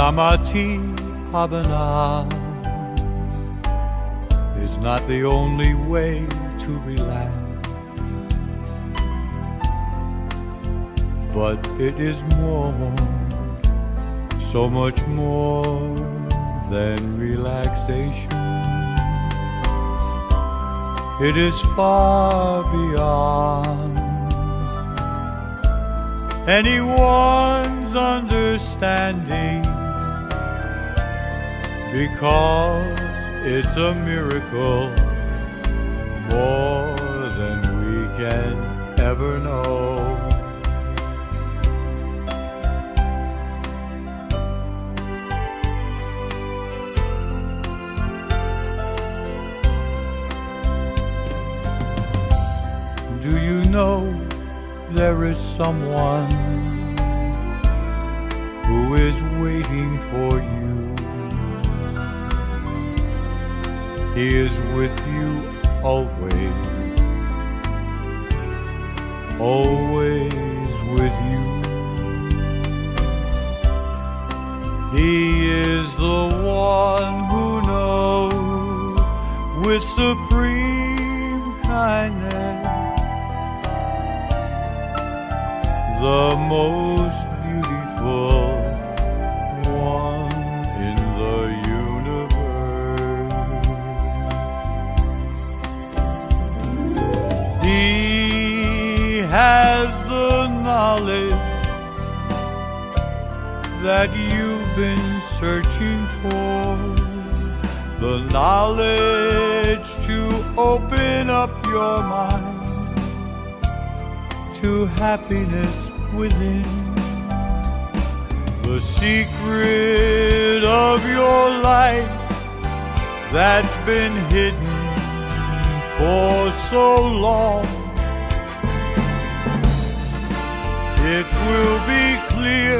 Samadhi Bhavana is not the only way to relax, but it is more, so much more than relaxation. It is far beyond anyone's understanding, because it's a miracle more than we can ever know. Do you know there is someone who is waiting for you? He is with you always, always with you. He is the one who knows with supreme kindness the most beautiful one in the universe. He has the knowledge that you've been searching for, the knowledge to open up your mind to happiness within, the secret of your life that's been hidden for so long. It will be clear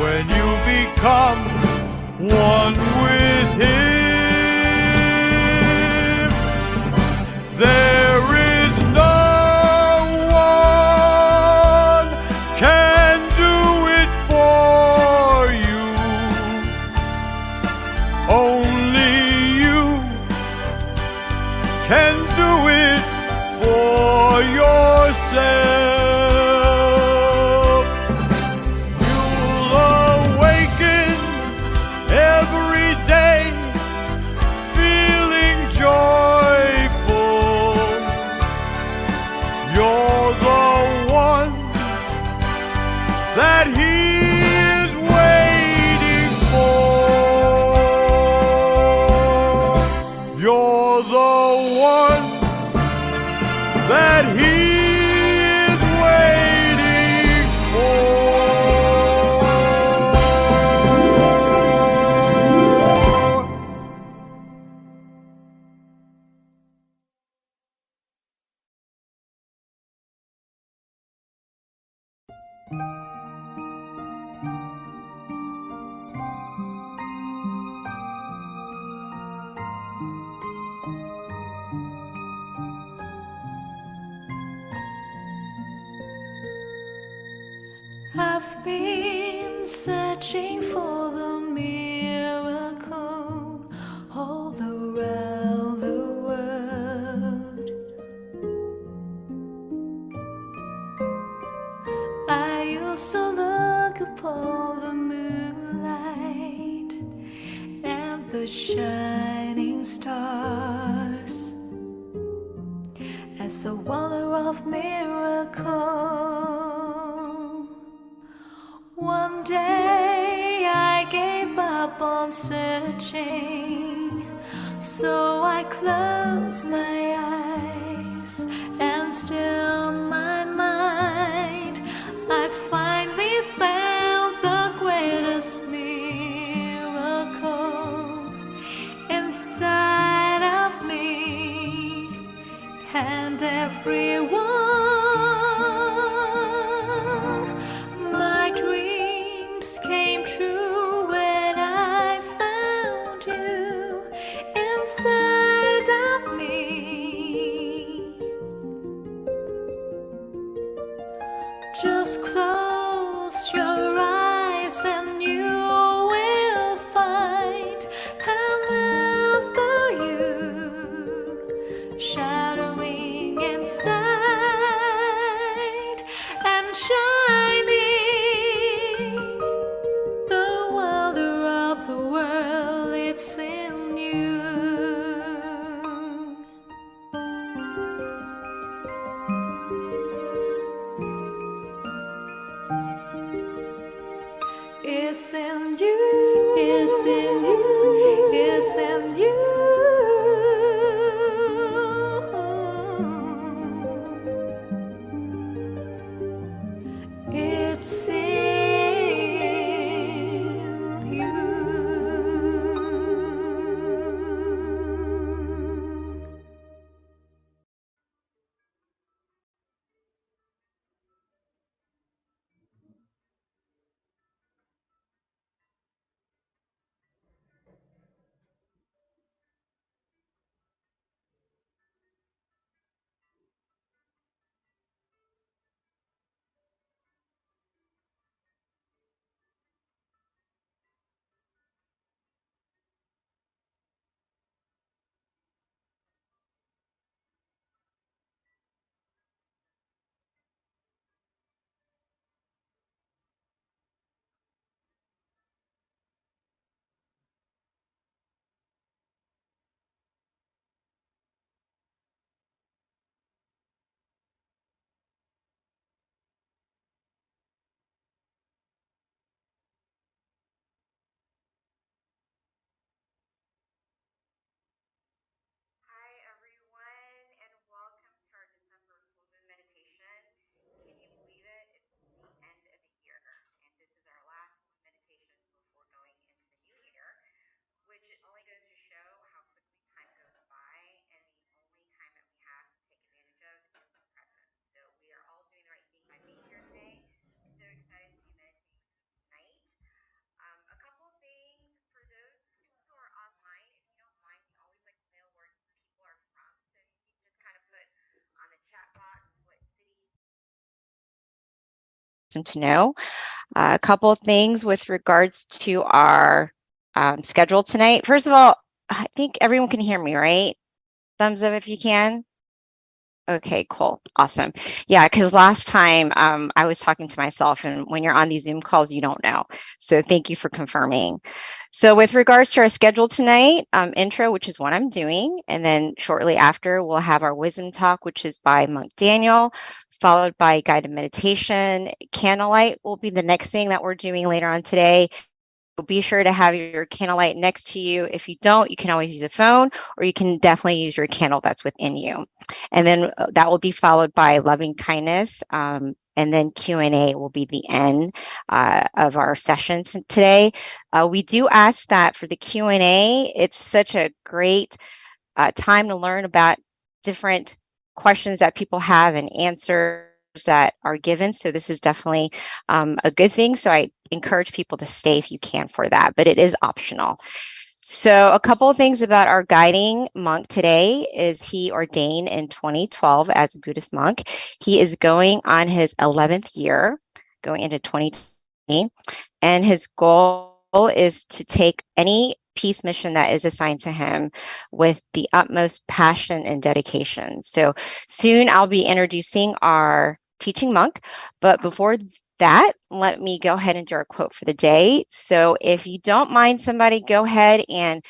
when you become one with Him. There is no one can do it for you. Only you can do it for yourself. You'll awaken every day feeling joyful. You're the one that He is waiting for. You're the one that He is waiting for. I've been searching for the miracle all around the world. I used to look upon the moonlight and the shining stars as a wonder of miracle. One day I gave up on searching, so I closed my eyes and still my mind. I finally found the greatest miracle inside of me and everyone. My dreams came true when I found you inside of me. It's in you. It's in you. It's in you. Hi, everyone, and welcome to our December full moon meditation. Can you believe it? It's the end of the year, and this is our last full moon meditation before going into the new year, which only goes to show how quickly time goes by, and the only time that we have to take advantage of is the present. So we are all doing the right thing by being here today. So excited to be meditating with you tonight. A couple of things for those students who are online, if you don't mind, we always like to know where people are from. So if you can just kind of put on the chat box what cities to know. A couple of things with regards to our schedule tonight. First of all, I think everyone can hear me, right? Thumbs up if you can. Okay, cool. Awesome. Yeah, because last time I was talking to myself, and when you're on these Zoom calls, you don't know. So thank you for confirming. So with regards to our schedule tonight, intro, which is what I'm doing, and then shortly after, we'll have our wisdom talk, which is by Monk Daniel, followed by guided meditation. Candlelight will be the next thing that we're doing later on today. Be sure to have your candlelight next to you. If you don't, you can always use a phone, or you can definitely use your candle that's within you. And then that will be followed by loving kindness. And then Q&A will be the end of our session today. We do ask that for the Q&A, it's such a great time to learn about different questions that people have and answers that are given. So this is definitely a good thing. So I encourage people to stay if you can for that, but it is optional. So a couple of things about our guiding monk today is he ordained in 2012 as a Buddhist monk. He is going on his 11th year, going into 2020, and his goal is to take any peace mission that is assigned to him with the utmost passion and dedication. So soon I'll be introducing our teaching monk, but before that, let me go ahead and do our quote for the day. So if you don't mind, somebody go ahead and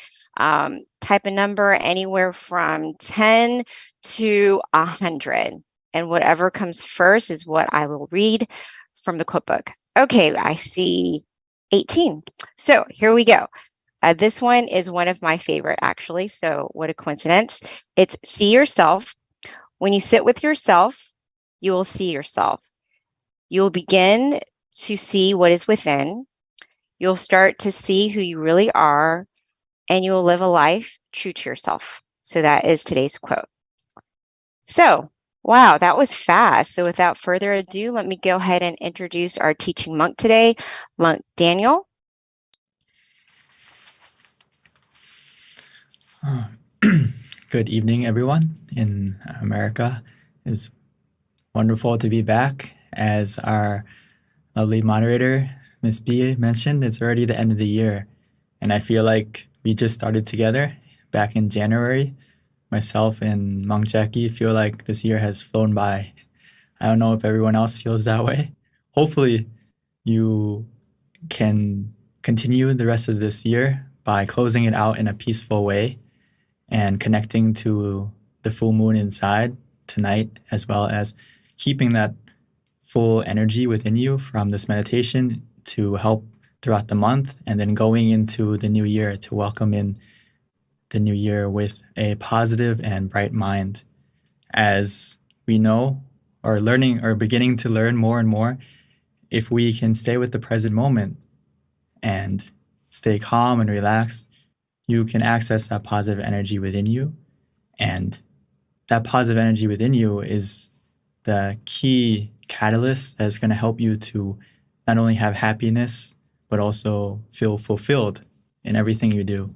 type a number anywhere from 10 to 100. And whatever comes first is what I will read from the quote book. Okay, I see 18. So here we go. This one is one of my favorite, actually. So what a coincidence. It's see yourself. When you sit with yourself, you will see yourself. You will begin to see what is within. You'll start to see who you really are, and you will live a life true to yourself. So that is today's quote. So, wow, that was fast. So without further ado, let me go ahead and introduce our teaching monk today, Monk Daniel. Good evening, everyone in America. It's wonderful to be back. As our lovely moderator, Miss B, mentioned, it's already the end of the year. And I feel like we just started together back in January. Myself and Monk Jackie feel like this year has flown by. I don't know if everyone else feels that way. Hopefully, you can continue the rest of this year by closing it out in a peaceful way and connecting to the full moon inside tonight, as well as keeping that full energy within you from this meditation to help throughout the month, and then going into the new year to welcome in the new year with a positive and bright mind. As we know, or learning or beginning to learn more and more, if we can stay with the present moment and stay calm and relaxed, you can access that positive energy within you. And that positive energy within you is the key catalyst that's going to help you to not only have happiness, but also feel fulfilled in everything you do.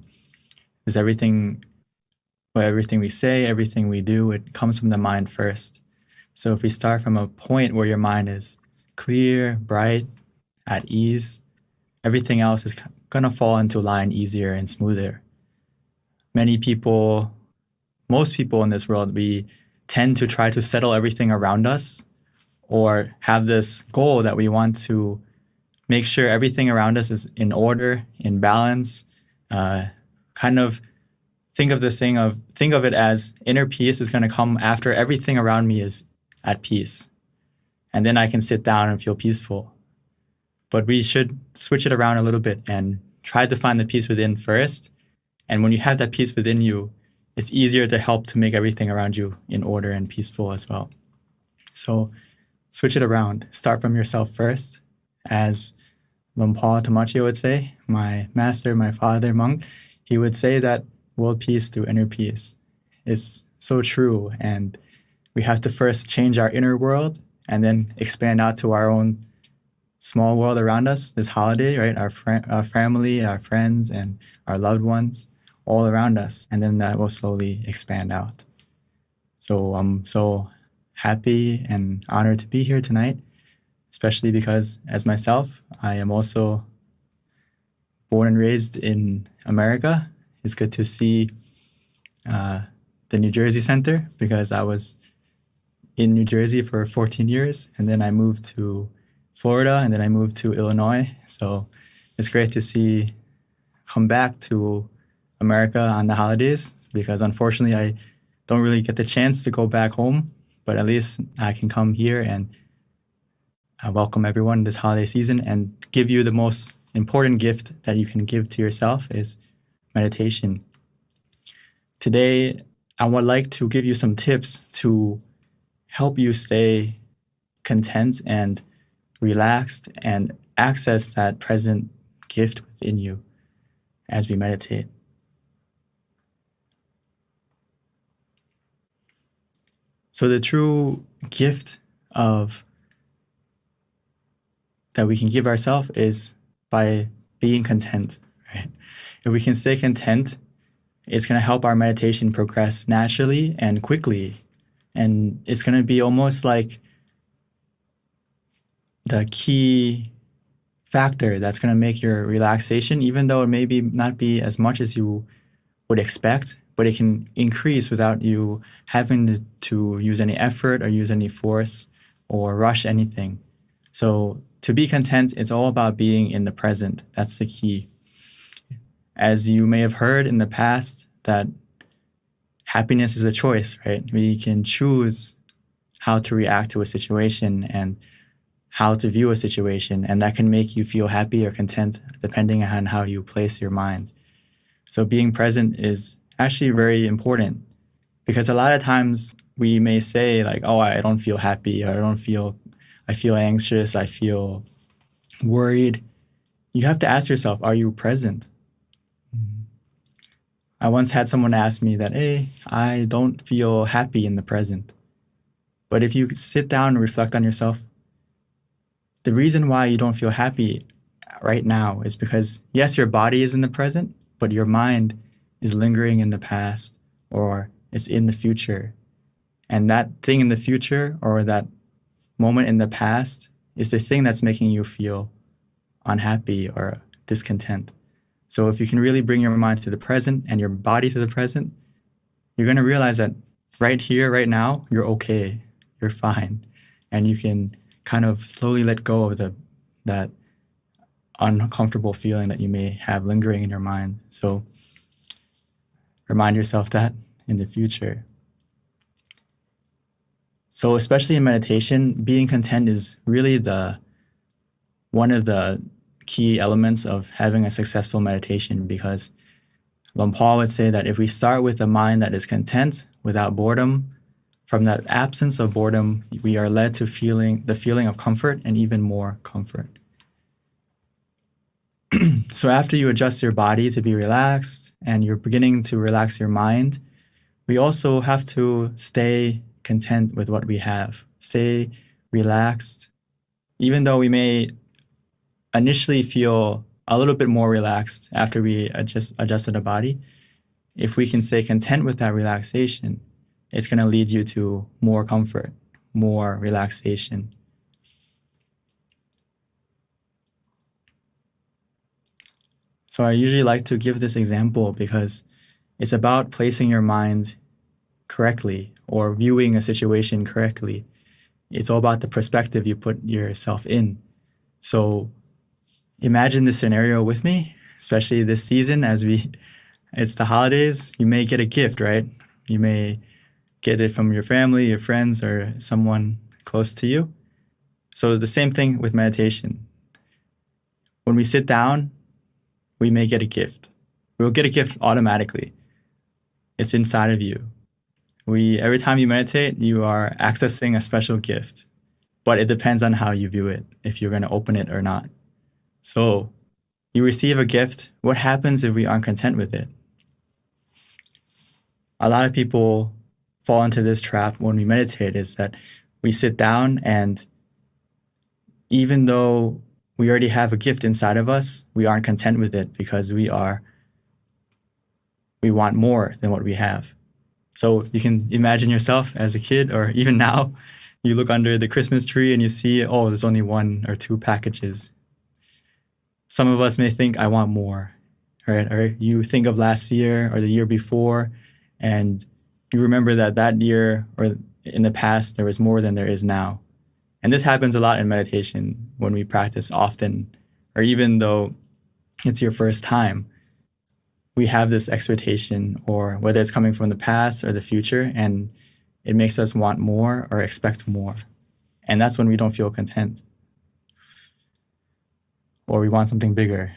Because everything we say, everything we do, it comes from the mind first. So if we start from a point where your mind is clear, bright, at ease, everything else is going to fall into line easier and smoother. Most people in this world, we tend to try to settle everything around us, or have this goal that we want to make sure everything around us is in order, in balance. Kind of think of it as inner peace is going to come after everything around me is at peace. And then I can sit down and feel peaceful. But we should switch it around a little bit and try to find the peace within first. And when you have that peace within you, it's easier to help to make everything around you in order and peaceful as well. So switch it around. Start from yourself first. As Lumpao Tamachio would say, my master, my father monk, he would say that world peace through inner peace. It's so true. And we have to first change our inner world and then expand out to our own small world around us this holiday, right? Our family, our friends, and our loved ones all around us. And then that will slowly expand out. So I'm so happy and honored to be here tonight, especially because as myself, I am also born and raised in America. It's good to see the New Jersey Center, because I was in New Jersey for 14 years, and then I moved to Florida, and then I moved to Illinois. So it's great to come back to America on the holidays, because unfortunately I don't really get the chance to go back home, but at least I can come here and welcome everyone this holiday season and give you the most important gift that you can give to yourself is meditation. Today, I would like to give you some tips to help you stay content and relaxed and access that present gift within you as we meditate. So the true gift that we can give ourselves is by being content, right? If we can stay content, it's going to help our meditation progress naturally and quickly. And it's going to be almost like the key factor that's going to make your relaxation, even though it maybe not be as much as you would expect, but it can increase without you having to use any effort or use any force or rush anything. So to be content, it's all about being in the present. That's the key. As you may have heard in the past, that happiness is a choice, right? We can choose how to react to a situation and how to view a situation, and that can make you feel happy or content depending on how you place your mind. So being present is actually very important, because a lot of times we may say like, oh, I don't feel happy, or I feel anxious, I feel worried. You have to ask yourself, are you present? I once had someone ask me that, hey, I don't feel happy in the present. But if you sit down and reflect on yourself, the reason why you don't feel happy right now is because, yes, your body is in the present, but your mind is lingering in the past, or it's in the future. And that thing in the future, or that moment in the past, is the thing that's making you feel unhappy or discontent. So if you can really bring your mind to the present and your body to the present, you're going to realize that right here, right now, you're okay, you're fine. And you can kind of slowly let go of that uncomfortable feeling that you may have lingering in your mind. So remind yourself that in the future. So especially in meditation, being content is really one of the key elements of having a successful meditation, because Paul would say that if we start with a mind that is content without boredom, from that absence of boredom, we are led to the feeling of comfort and even more comfort. So after you adjust your body to be relaxed and you're beginning to relax your mind, we also have to stay content with what we have. Stay relaxed. Even though we may initially feel a little bit more relaxed after we adjusted the body, if we can stay content with that relaxation, it's going to lead you to more comfort, more relaxation. So I usually like to give this example because it's about placing your mind correctly or viewing a situation correctly. It's all about the perspective you put yourself in. So imagine this scenario with me, especially this season it's the holidays. You may get a gift, right? You may get it from your family, your friends, or someone close to you. So the same thing with meditation. When we sit down, we may get a gift. We'll get a gift automatically. It's inside of you. Every time you meditate, you are accessing a special gift, but it depends on how you view it, if you're going to open it or not. So you receive a gift. What happens if we aren't content with it? A lot of people fall into this trap when we meditate, is that we sit down, and even though we already have a gift inside of us, we aren't content with it because we want more than what we have. So you can imagine yourself as a kid, or even now, you look under the Christmas tree and you see, oh, there's only 1 or 2 packages. Some of us may think, I want more, right? Or you think of last year or the year before, and you remember that year or in the past, there was more than there is now. And this happens a lot in meditation when we practice often, or even though it's your first time. We have this expectation, or whether it's coming from the past or the future, and it makes us want more or expect more. And that's when we don't feel content. Or we want something bigger.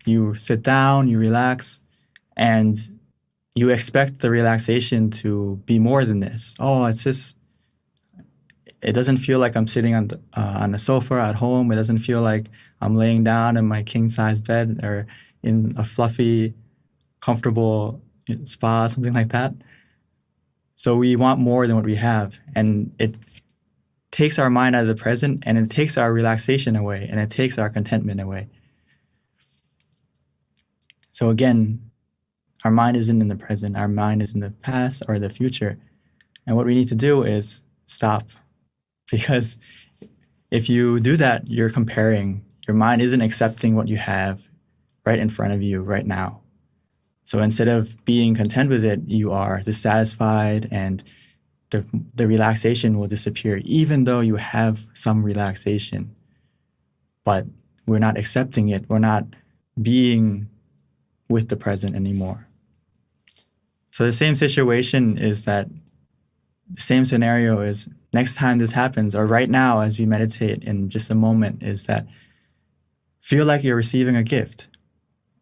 You sit down, you relax, and you expect the relaxation to be more than this. Oh, it doesn't feel like I'm sitting on the sofa at home. It doesn't feel like I'm laying down in my king-size bed or in a fluffy, comfortable spa, something like that. So we want more than what we have. And it takes our mind out of the present, and it takes our relaxation away, and it takes our contentment away. So again, our mind isn't in the present. Our mind is in the past or the future. And what we need to do is stop. Because if you do that, you're comparing. Your mind isn't accepting what you have right in front of you right now. So instead of being content with it, you are dissatisfied, and the relaxation will disappear, even though you have some relaxation. But we're not accepting it. We're not being with the present anymore. So the same situation is that the same scenario is next time this happens, or right now as we meditate in just a moment, is that feel like you're receiving a gift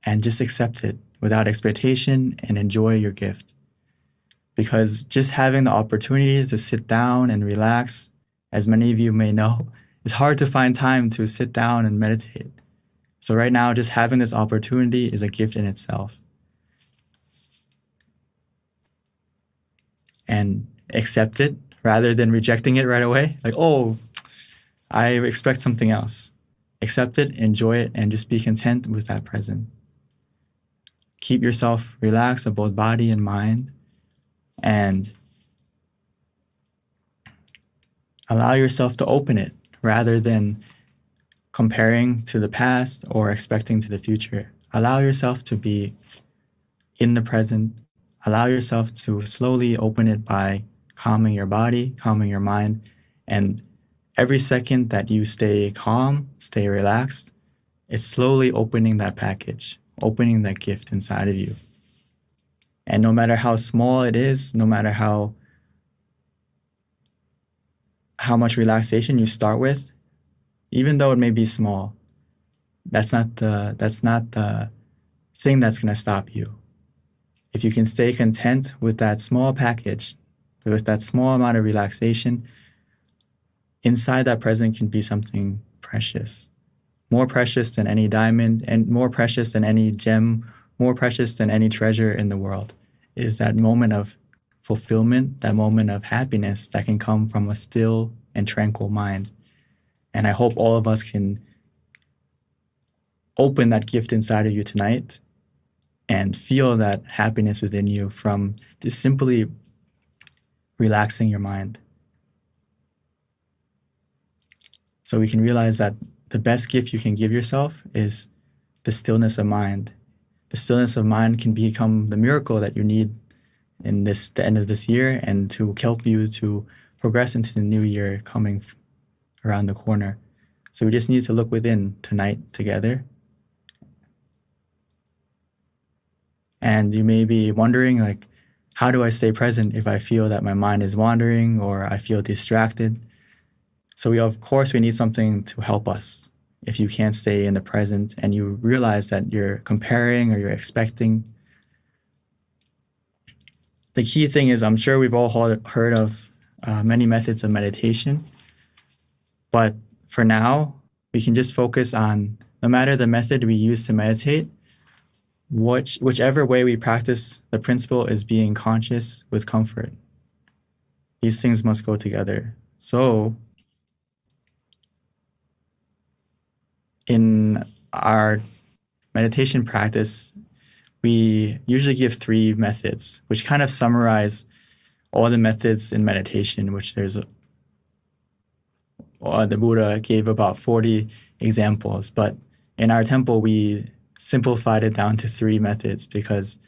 and just accept it without expectation and enjoy your gift. Because just having the opportunity to sit down and relax, as many of you may know, it's hard to find time to sit down and meditate. So right now, just having this opportunity is a gift in itself. And accept it rather than rejecting it right away. Like, oh, I expect something else. Accept it, enjoy it, and just be content with that present. Keep yourself relaxed of both body and mind, and allow yourself to open it rather than comparing to the past or expecting to the future. Allow yourself to be in the present. Allow yourself to slowly open it by calming your body, calming your mind. And every second that you stay calm, stay relaxed, it's slowly opening that package, opening that gift inside of you. And no matter how small it is, no matter how much relaxation you start with, even though it may be small, that's not the thing that's going to stop you. If you can stay content with that small package, with that small amount of relaxation, inside that present can be something precious, more precious than any diamond and more precious than any gem, more precious than any treasure in the world, is that moment of fulfillment, that moment of happiness that can come from a still and tranquil mind. And I hope all of us can open that gift inside of you tonight and feel that happiness within you from just simply relaxing your mind. So we can realize that the best gift you can give yourself is the stillness of mind. The stillness of mind can become the miracle that you need in the end of this year and to help you to progress into the new year coming around the corner. So we just need to look within tonight together. And you may be wondering, like, how do I stay present if I feel that my mind is wandering or I feel distracted? So of course, we need something to help us. If you can't stay in the present and you realize that you're comparing or you're expecting, the key thing is, I'm sure we've all heard of many methods of meditation, but for now, we can just focus on, no matter the method we use to meditate, whichever way we practice, the principle is being conscious with comfort. These things must go together. So in our meditation practice, we usually give 3 methods, which kind of summarize all the methods in meditation, which the Buddha gave about 40 examples. But in our temple, we simplified it down to 3 methods because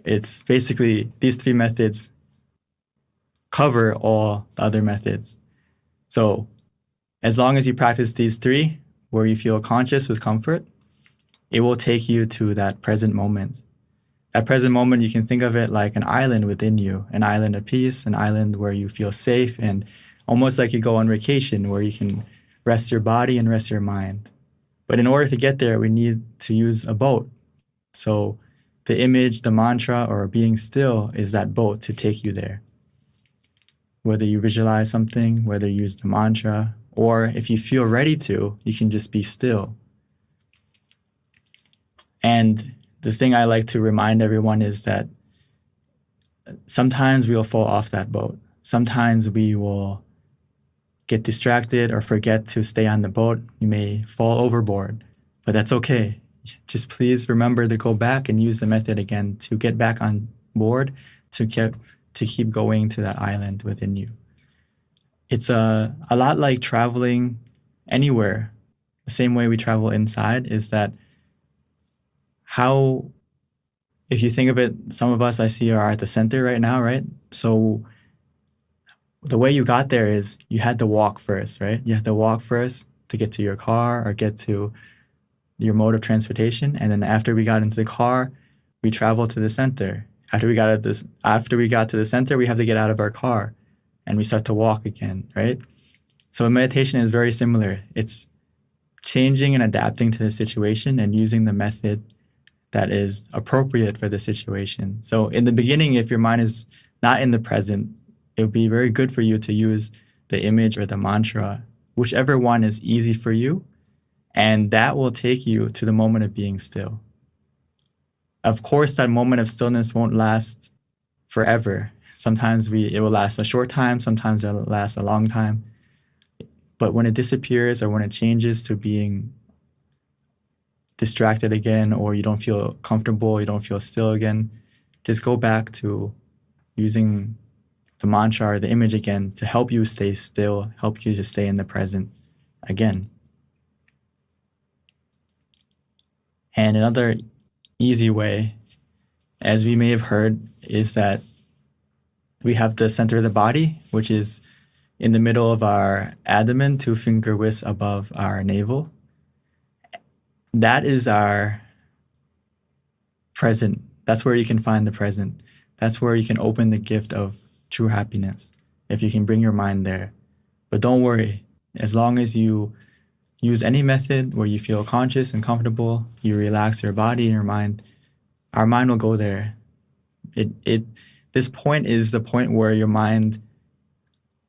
it's basically these 3 methods cover all the other methods. So as long as you practice these 3, where you feel conscious with comfort, it will take you to that present moment. That present moment, you can think of it like an island within you, an island of peace, an island where you feel safe, and almost like you go on vacation where you can rest your body and rest your mind. But in order to get there, we need to use a boat. So the image, the mantra, or being still is that boat to take you there. Whether you visualize something, whether you use the mantra, or if you feel ready to, you can just be still. And the thing I like to remind everyone is that sometimes we'll fall off that boat. Sometimes we will get distracted or forget to stay on the boat. You may fall overboard, but that's okay. Just please remember to go back and use the method again to get back on board, to keep going to that island within you. It's a lot like traveling anywhere. The same way we travel inside is that if you think of it, some of us I see are at the center right now, right? So the way you got there is you had to walk first, right? You had to walk first to get to your car or get to your mode of transportation. And then after we got into the car, we traveled to the center. After we got to the center, we have to get out of our car and we start to walk again, right? So meditation is very similar. It's changing and adapting to the situation and using the method that is appropriate for the situation. So in the beginning, if your mind is not in the present, it would be very good for you to use the image or the mantra, whichever one is easy for you, and that will take you to the moment of being still. Of course, that moment of stillness won't last forever. Sometimes it will last a short time, sometimes it will last a long time. But when it disappears or when it changes to being distracted again, or you don't feel comfortable, you don't feel still again, just go back to using the mantra or the image again to help you stay still, help you to stay in the present again. And another easy way, as we may have heard, is that we have the center of the body, which is in the middle of our abdomen, 2 finger widths above our navel. That is our present. That's where you can find the present. That's where you can open the gift of true happiness, if you can bring your mind there. But don't worry, as long as you use any method where you feel conscious and comfortable. You relax your body and your mind. Our mind will go there. This point is the point where your mind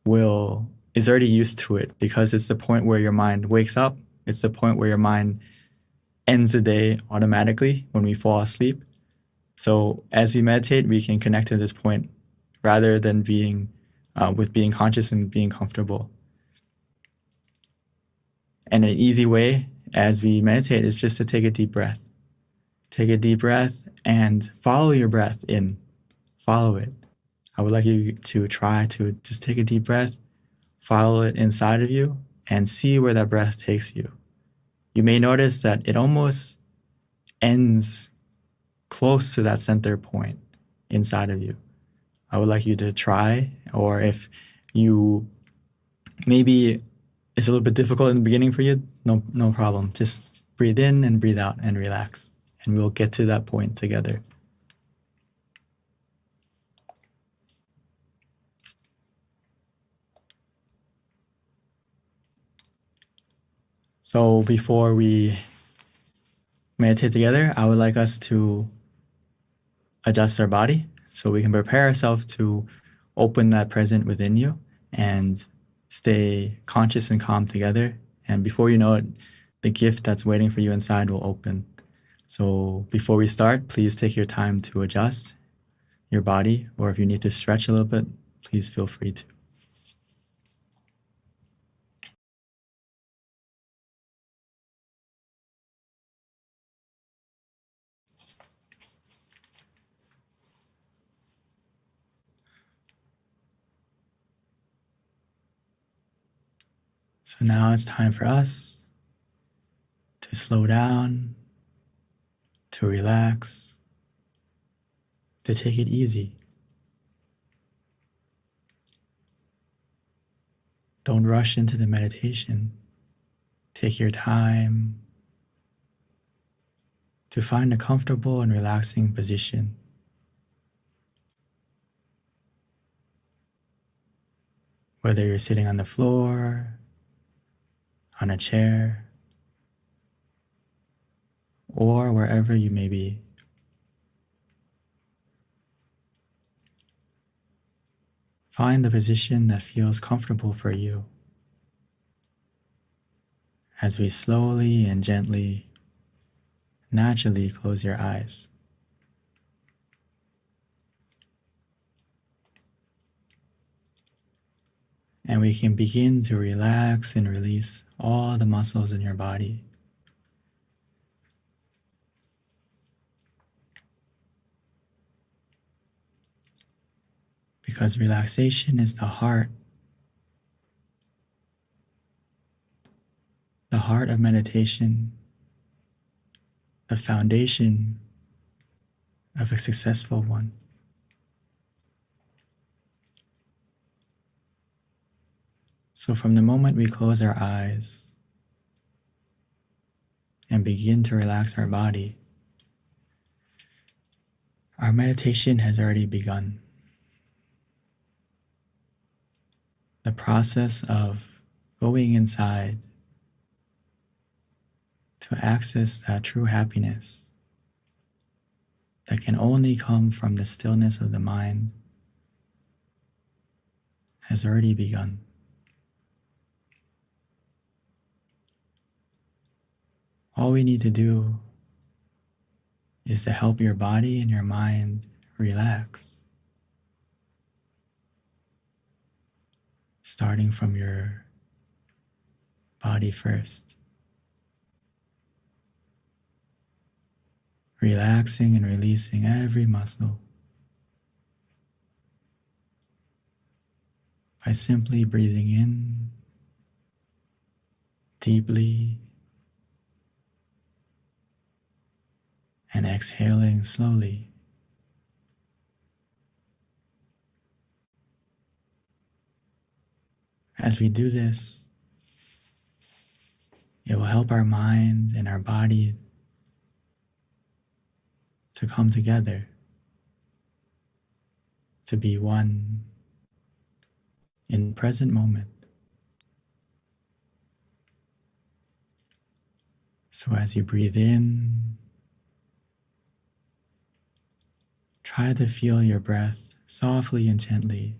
is already used to it, because it's the point where your mind wakes up. It's the point where your mind ends the day automatically when we fall asleep. So as we meditate, we can connect to this point rather than being conscious and being comfortable. And an easy way as we meditate is just to take a deep breath. Take a deep breath and follow your breath in. Follow it. I would like you to try to just take a deep breath, follow it inside of you, and see where that breath takes you. You may notice that it almost ends close to that center point inside of you. I would like you to try, or if you maybe it's a little bit difficult in the beginning for you, no problem. Just breathe in and breathe out and relax, and we'll get to that point together. So before we meditate together, I would like us to adjust our body so we can prepare ourselves to open that present within you and stay conscious and calm together. And before you know it, the gift that's waiting for you inside will open. So before we start, please take your time to adjust your body, or if you need to stretch a little bit, please feel free to. So now it's time for us to slow down, to relax, to take it easy. Don't rush into the meditation. Take your time to find a comfortable and relaxing position. Whether you're sitting on the floor, on a chair, or wherever you may be. Find the position that feels comfortable for you as we slowly and gently, naturally close your eyes. And we can begin to relax and release all the muscles in your body. Because relaxation is the heart of meditation, the foundation of a successful one. So from the moment we close our eyes and begin to relax our body, our meditation has already begun. The process of going inside to access that true happiness that can only come from the stillness of the mind has already begun. All we need to do is to help your body and your mind relax, starting from your body first. Relaxing and releasing every muscle by simply breathing in deeply and exhaling slowly. As we do this, it will help our mind and our body to come together, to be one in the present moment. So as you breathe in, try to feel your breath softly and gently.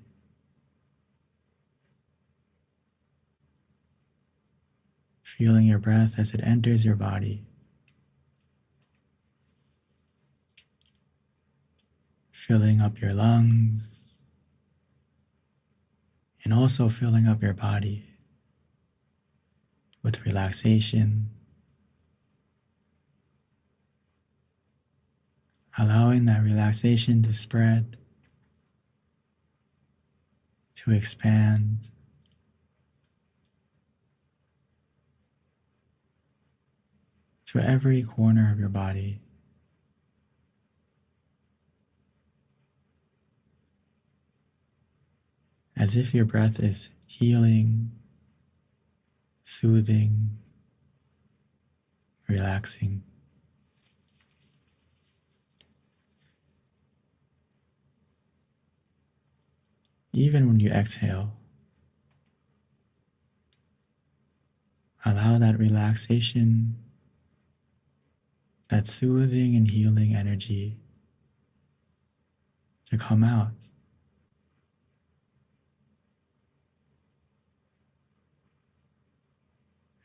Feeling your breath as it enters your body. Filling up your lungs and also filling up your body with relaxation, allowing that relaxation to spread, to expand, to every corner of your body. As if your breath is healing, soothing, relaxing. Even when you exhale, allow that relaxation, that soothing and healing energy to come out.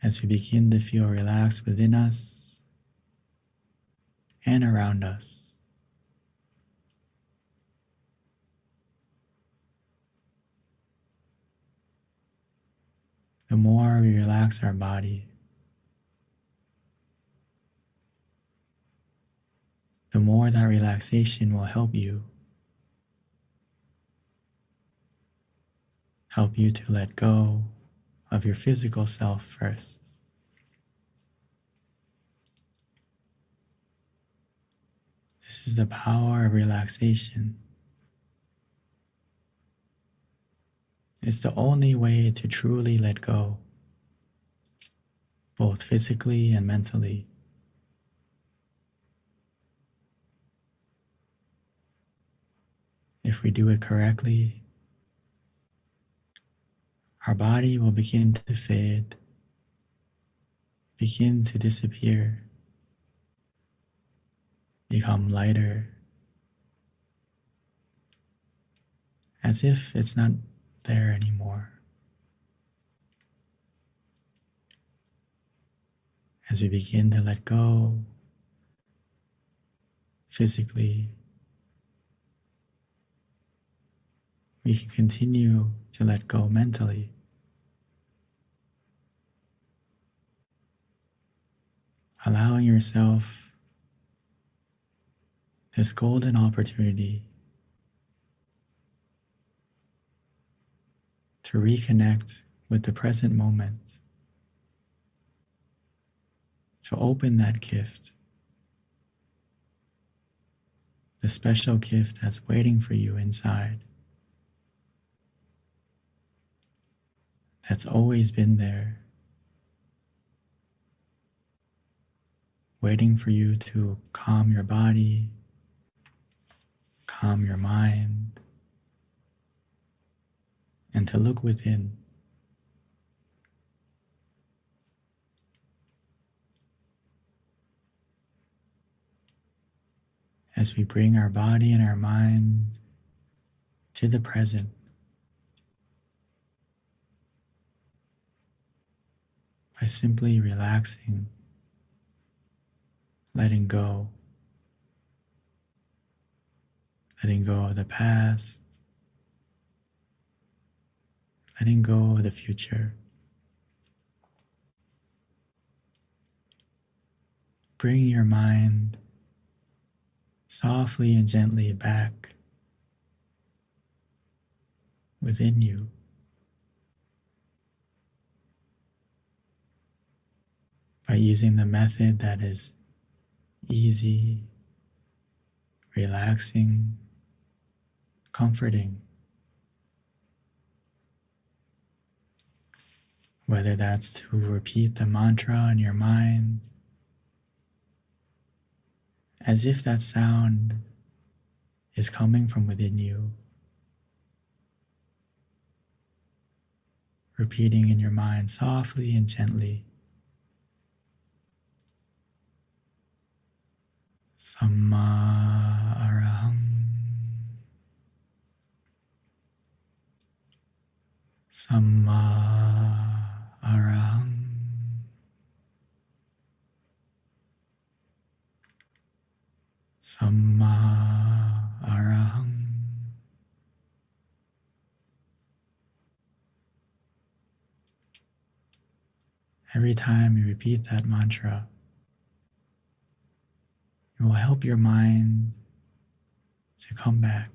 As we begin to feel relaxed within us and around us. The more we relax our body, the more that relaxation will help you to let go of your physical self first. This is the power of relaxation. It's the only way to truly let go, both physically and mentally. If we do it correctly, our body will begin to fade, begin to disappear, become lighter, as if it's not there anymore. As we begin to let go physically, we can continue to let go mentally. Allowing yourself this golden opportunity to reconnect with the present moment, to open that gift, the special gift that's waiting for you inside, that's always been there, waiting for you to calm your body, calm your mind, and to look within. As we bring our body and our mind to the present, by simply relaxing, letting go of the past, letting go of the future. Bring your mind softly and gently back within you. By using the method that is easy, relaxing, comforting. Whether that's to repeat the mantra in your mind, as if that sound is coming from within you. Repeating in your mind softly and gently, Samma Araham. Samma Araham. Samma Araham. Every time you repeat that mantra, it will help your mind to come back,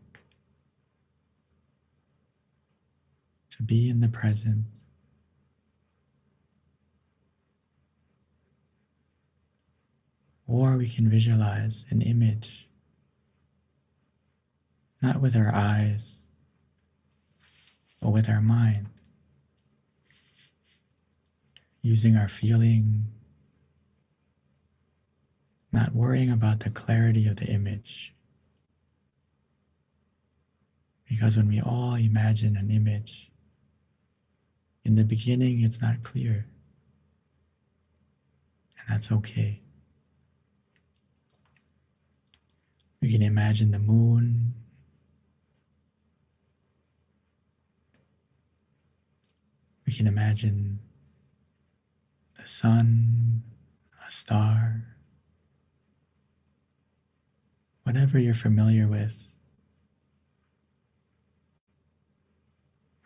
to be in the present. Or we can visualize an image, not with our eyes, but with our mind, using our feeling, not worrying about the clarity of the image. Because when we all imagine an image, in the beginning it's not clear, and that's okay. We can imagine the moon, we can imagine the sun, a star, whatever you're familiar with.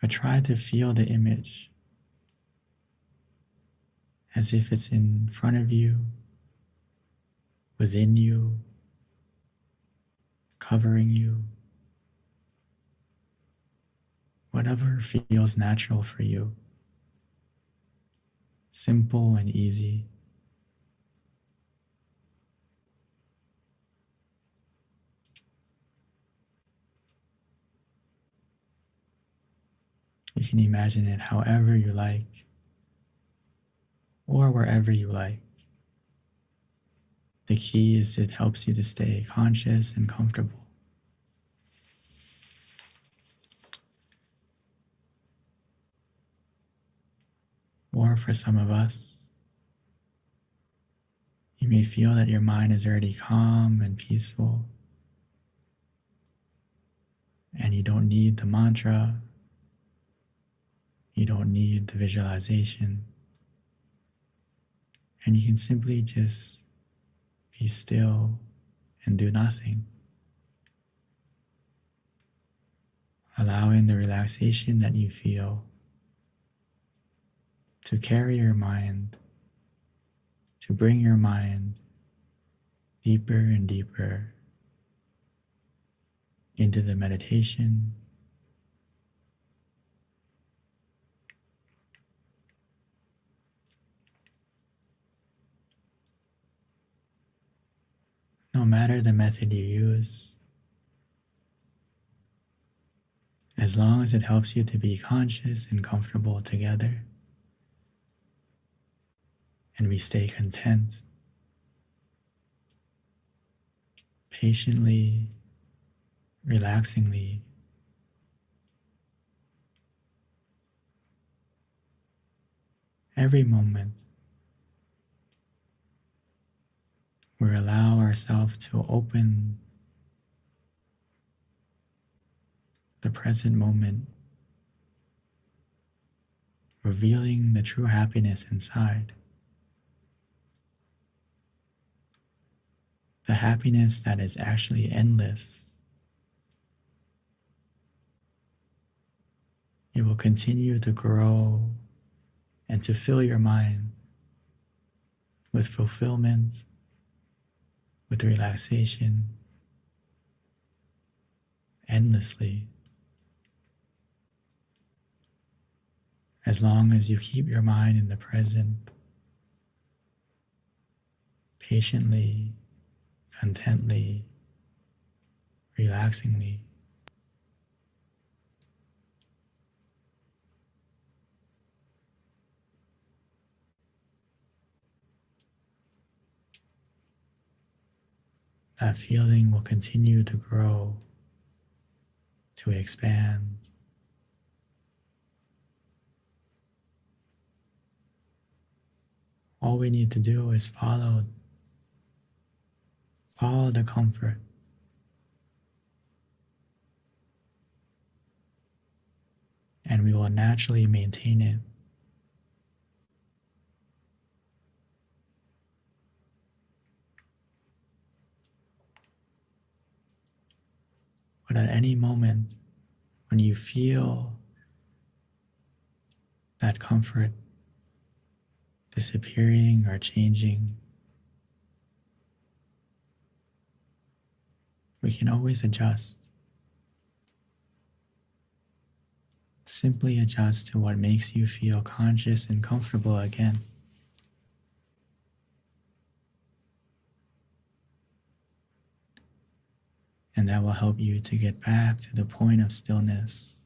But try to feel the image as if it's in front of you, within you, covering you. Whatever feels natural for you. Simple and easy. You can imagine it however you like, or wherever you like. The key is it helps you to stay conscious and comfortable. Or for some of us, you may feel that your mind is already calm and peaceful, and you don't need the mantra, you don't need the visualization, and you can simply just be still and do nothing, allowing the relaxation that you feel to carry your mind, to bring your mind deeper and deeper into the meditation, no matter the method you use, as long as it helps you to be conscious and comfortable together, and we stay content, patiently, relaxingly, every moment, we allow ourselves to open the present moment, revealing the true happiness inside. The happiness that is actually endless. It will continue to grow and to fill your mind with fulfillment, with relaxation, endlessly. As long as you keep your mind in the present, patiently, contently, relaxingly. That feeling will continue to grow, to expand. All we need to do is follow all the comfort. And we will naturally maintain it. But at any moment when you feel that comfort disappearing or changing, we can always adjust. Simply adjust to what makes you feel conscious and comfortable again. And that will help you to get back to the point of stillness,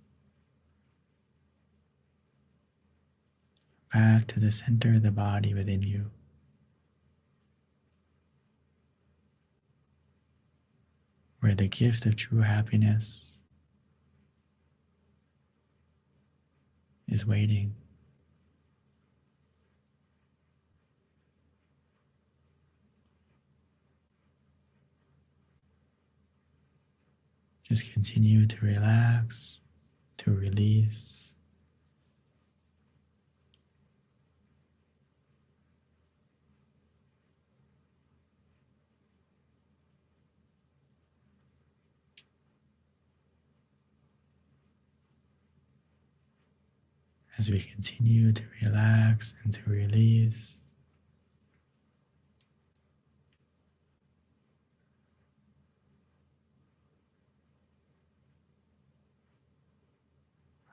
back to the center of the body within you, where the gift of true happiness is waiting. Just continue to relax, to release. As we continue to relax and to release,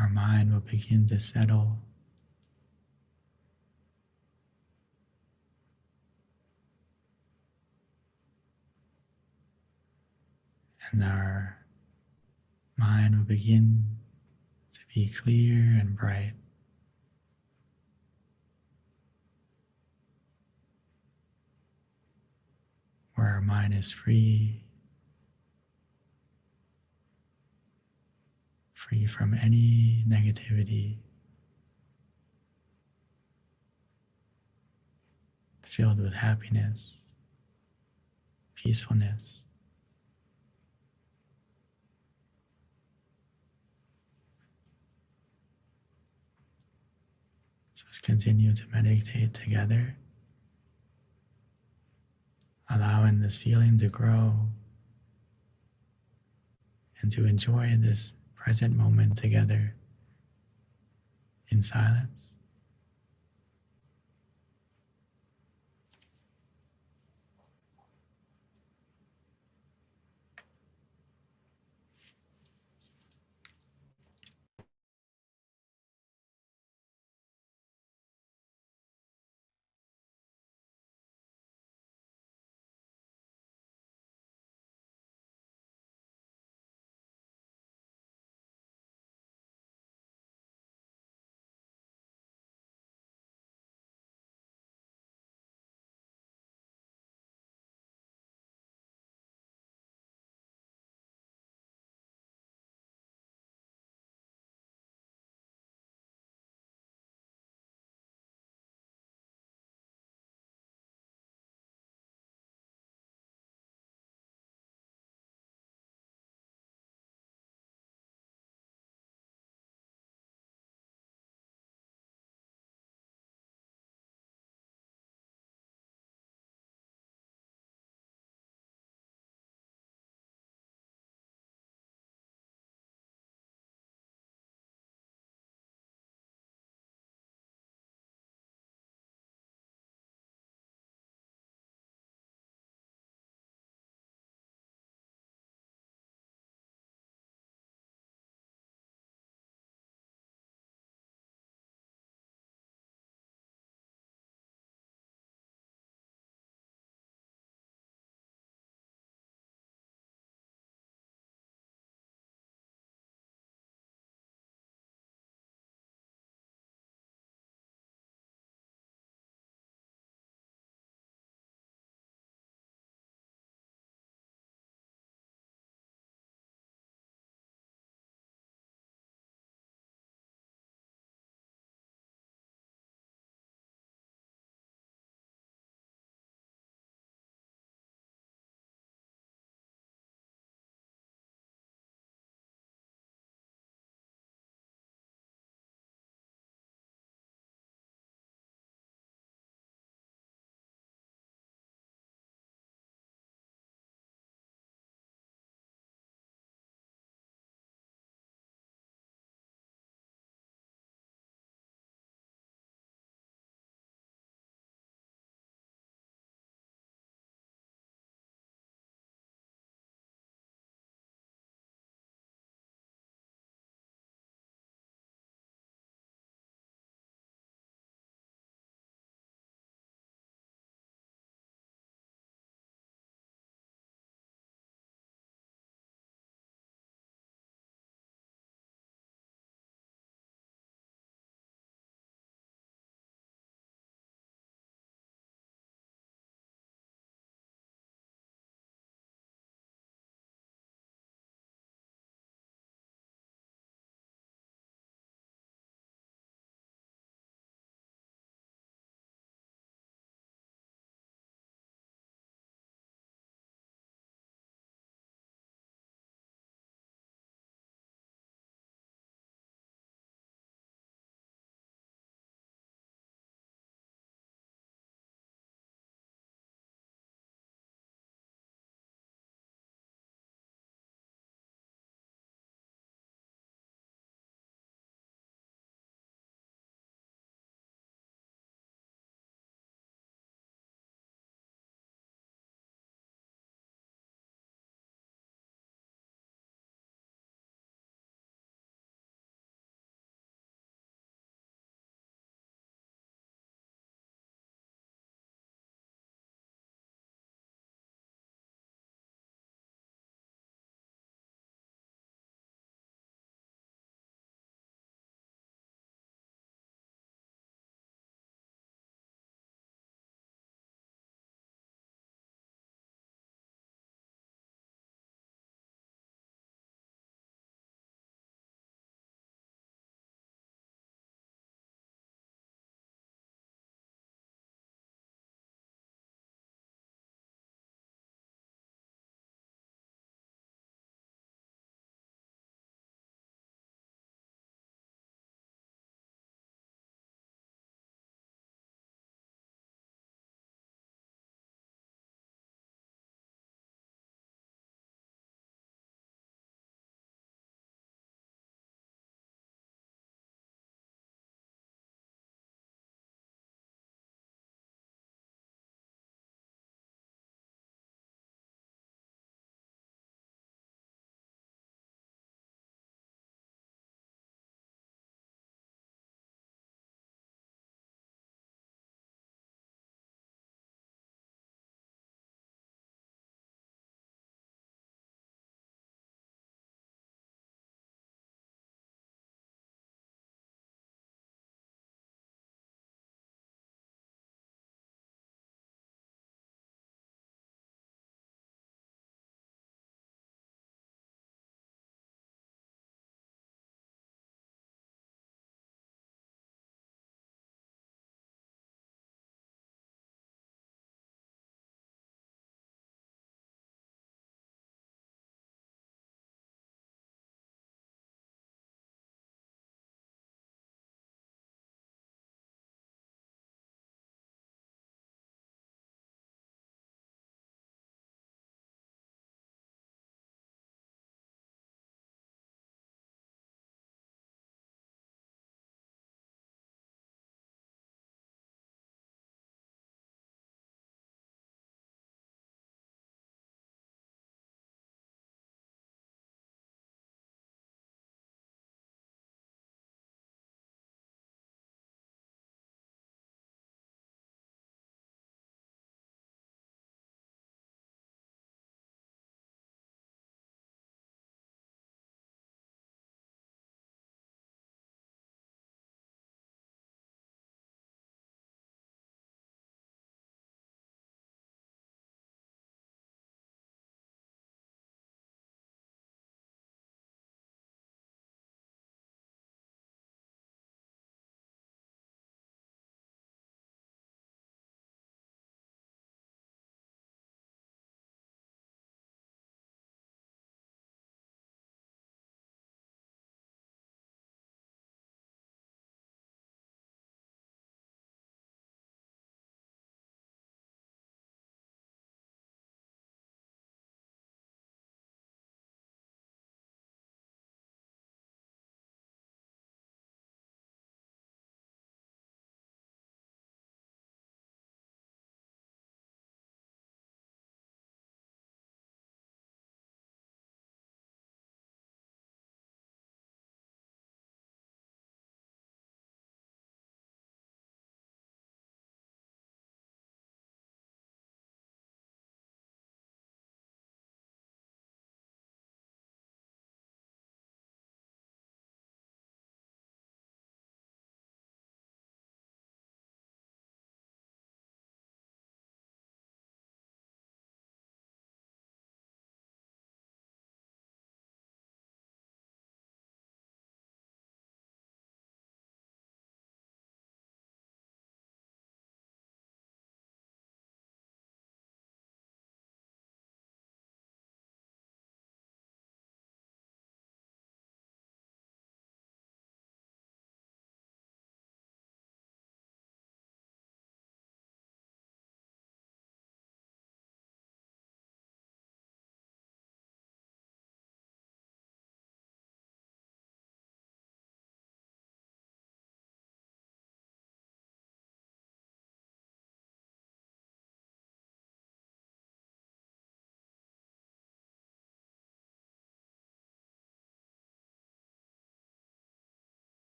our mind will begin to settle, and our mind will begin to be clear and bright, where our mind is free from any negativity, filled with happiness, peacefulness. Just continue to meditate together, allowing this feeling to grow and to enjoy this present moment together in silence.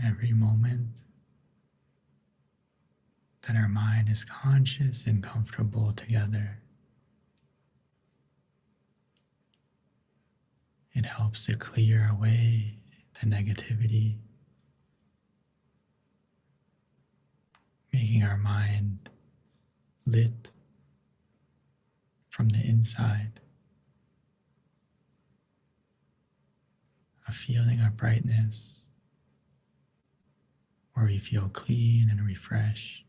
every moment that our mind is conscious and comfortable together, it helps to clear away the negativity, making our mind lit from the inside, a feeling of brightness where we feel clean and refreshed,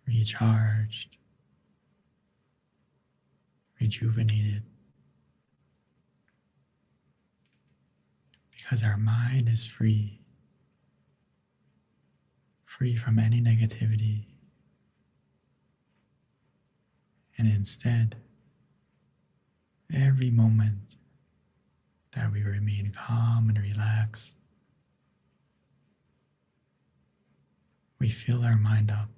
recharged, rejuvenated, because our mind is free from any negativity, and instead, every moment that we remain calm and relaxed, we fill our mind up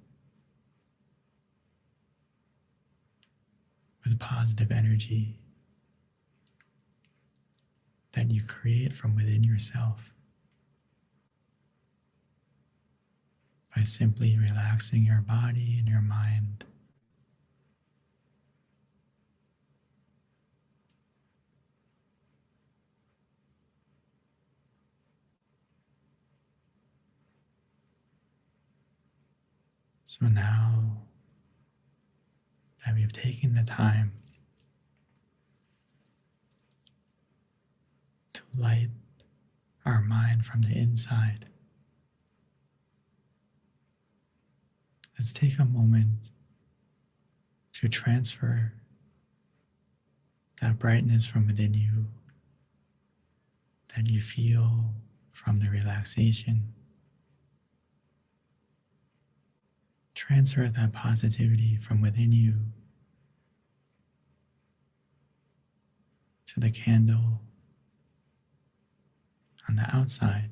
with positive energy that you create from within yourself by simply relaxing your body and your mind. So now that we've taken the time to light our mind from the inside, let's take a moment to transfer that brightness from within you that you feel from the relaxation. Transfer that positivity from within you to the candle on the outside.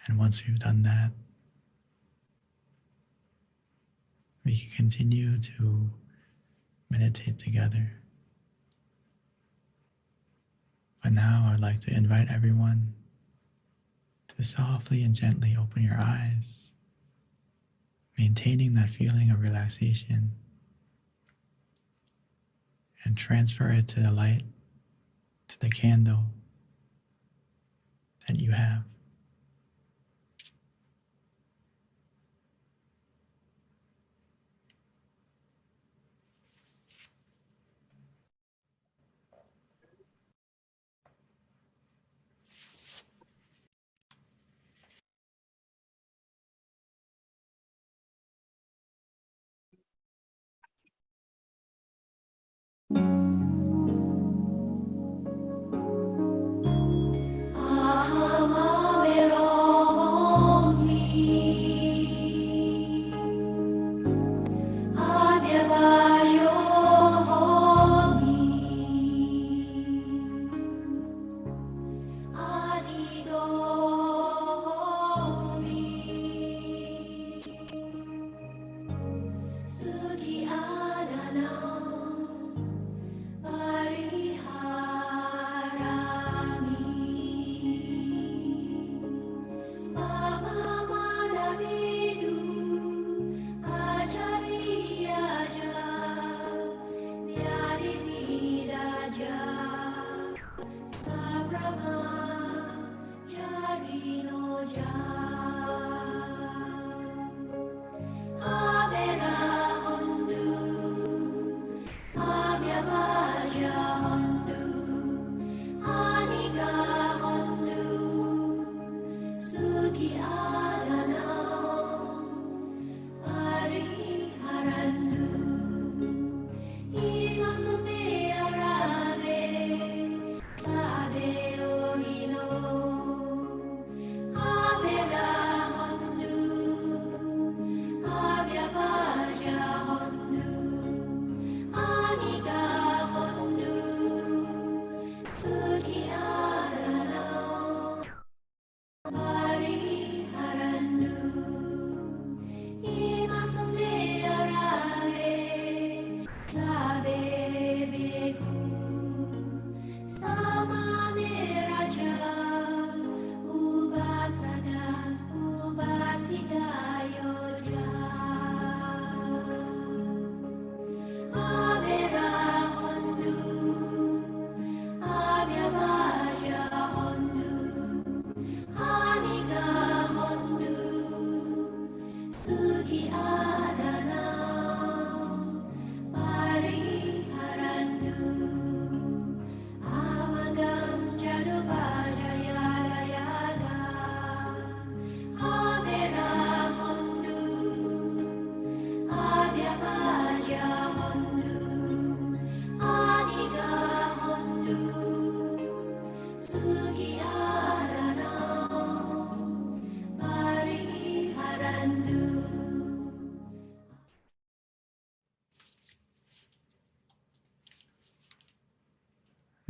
And once we've done that, we can continue to meditate together. But now I'd like to invite everyone to softly and gently open your eyes, maintaining that feeling of relaxation, and transfer it to the light, to the candle that you have.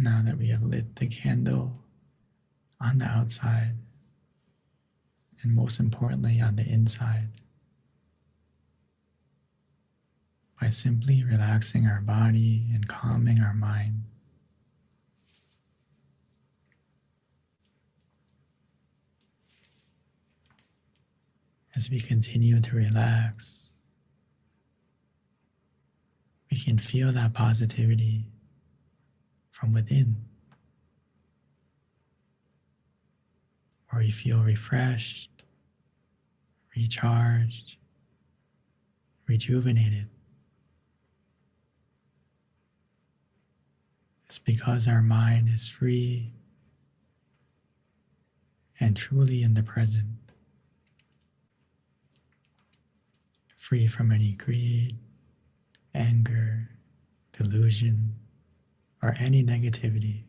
Now that we have lit the candle on the outside, and most importantly on the inside, by simply relaxing our body and calming our mind, as we continue to relax, we can feel that positivity from within, where we feel refreshed, recharged, rejuvenated. It's because our mind is free and truly in the present, free from any greed, anger, delusion, or any negativity.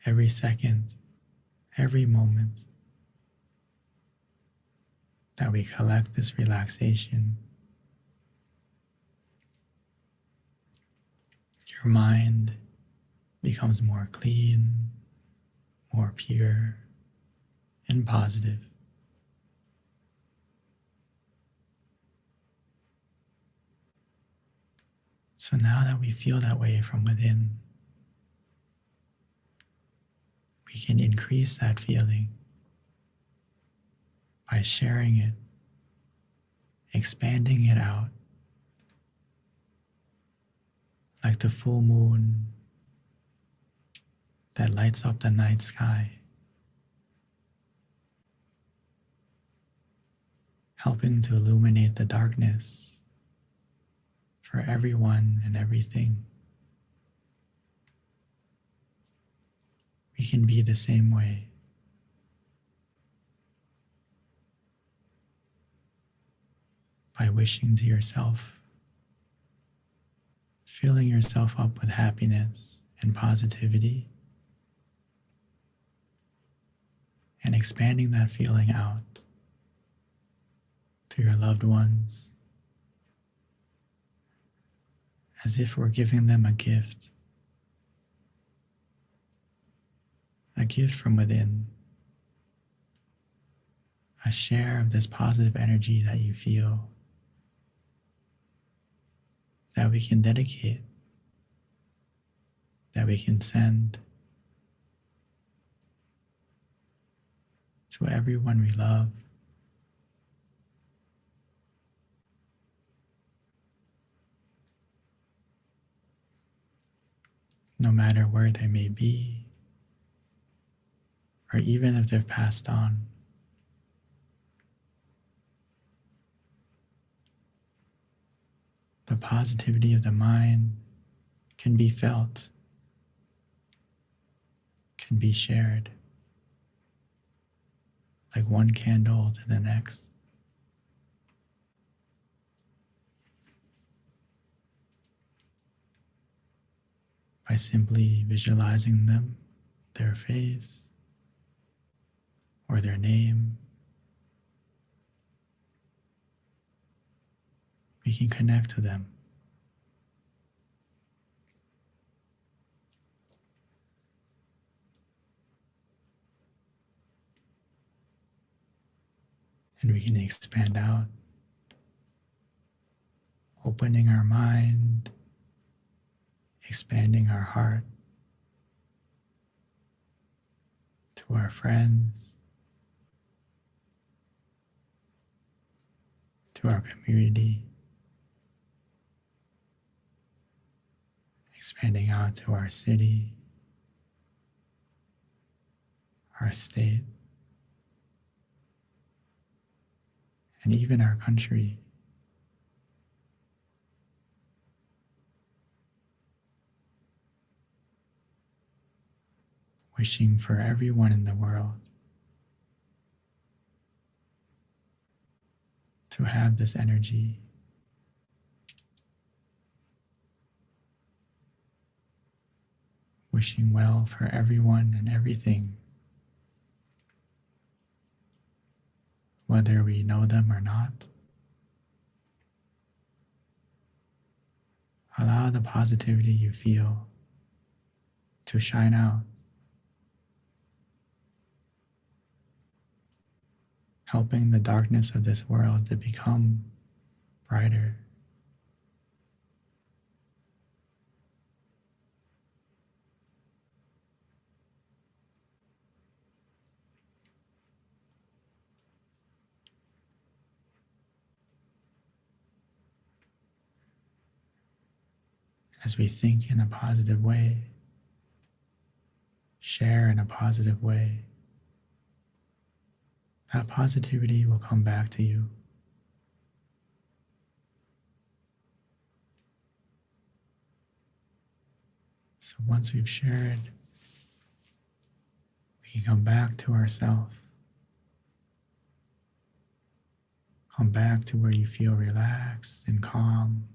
Every second, every moment that we collect this relaxation, your mind becomes more clean, more pure, and positive. So now that we feel that way from within, we can increase that feeling by sharing it, expanding it out, like the full moon that lights up the night sky, helping to illuminate the darkness for everyone and everything. We can be the same way. By wishing to yourself, filling yourself up with happiness and positivity, and expanding that feeling out to your loved ones, as if we're giving them a gift from within, a share of this positive energy that you feel, that we can dedicate, that we can send to everyone we love, no matter where they may be, or even if they've passed on. The positivity of the mind can be felt, can be shared, like one candle to the next. By simply visualizing them, their face, or their name, we can connect to them. And we can expand out, opening our mind, expanding our heart to our friends, to our community, expanding out to our city, our state, and even our country. Wishing for everyone in the world to have this energy, wishing well for everyone and everything, whether we know them or not. Allow the positivity you feel to shine out, helping the darkness of this world to become brighter. As we think in a positive way, share in a positive way, that positivity will come back to you. So once we've shared, we can come back to ourselves, come back to where you feel relaxed and calm.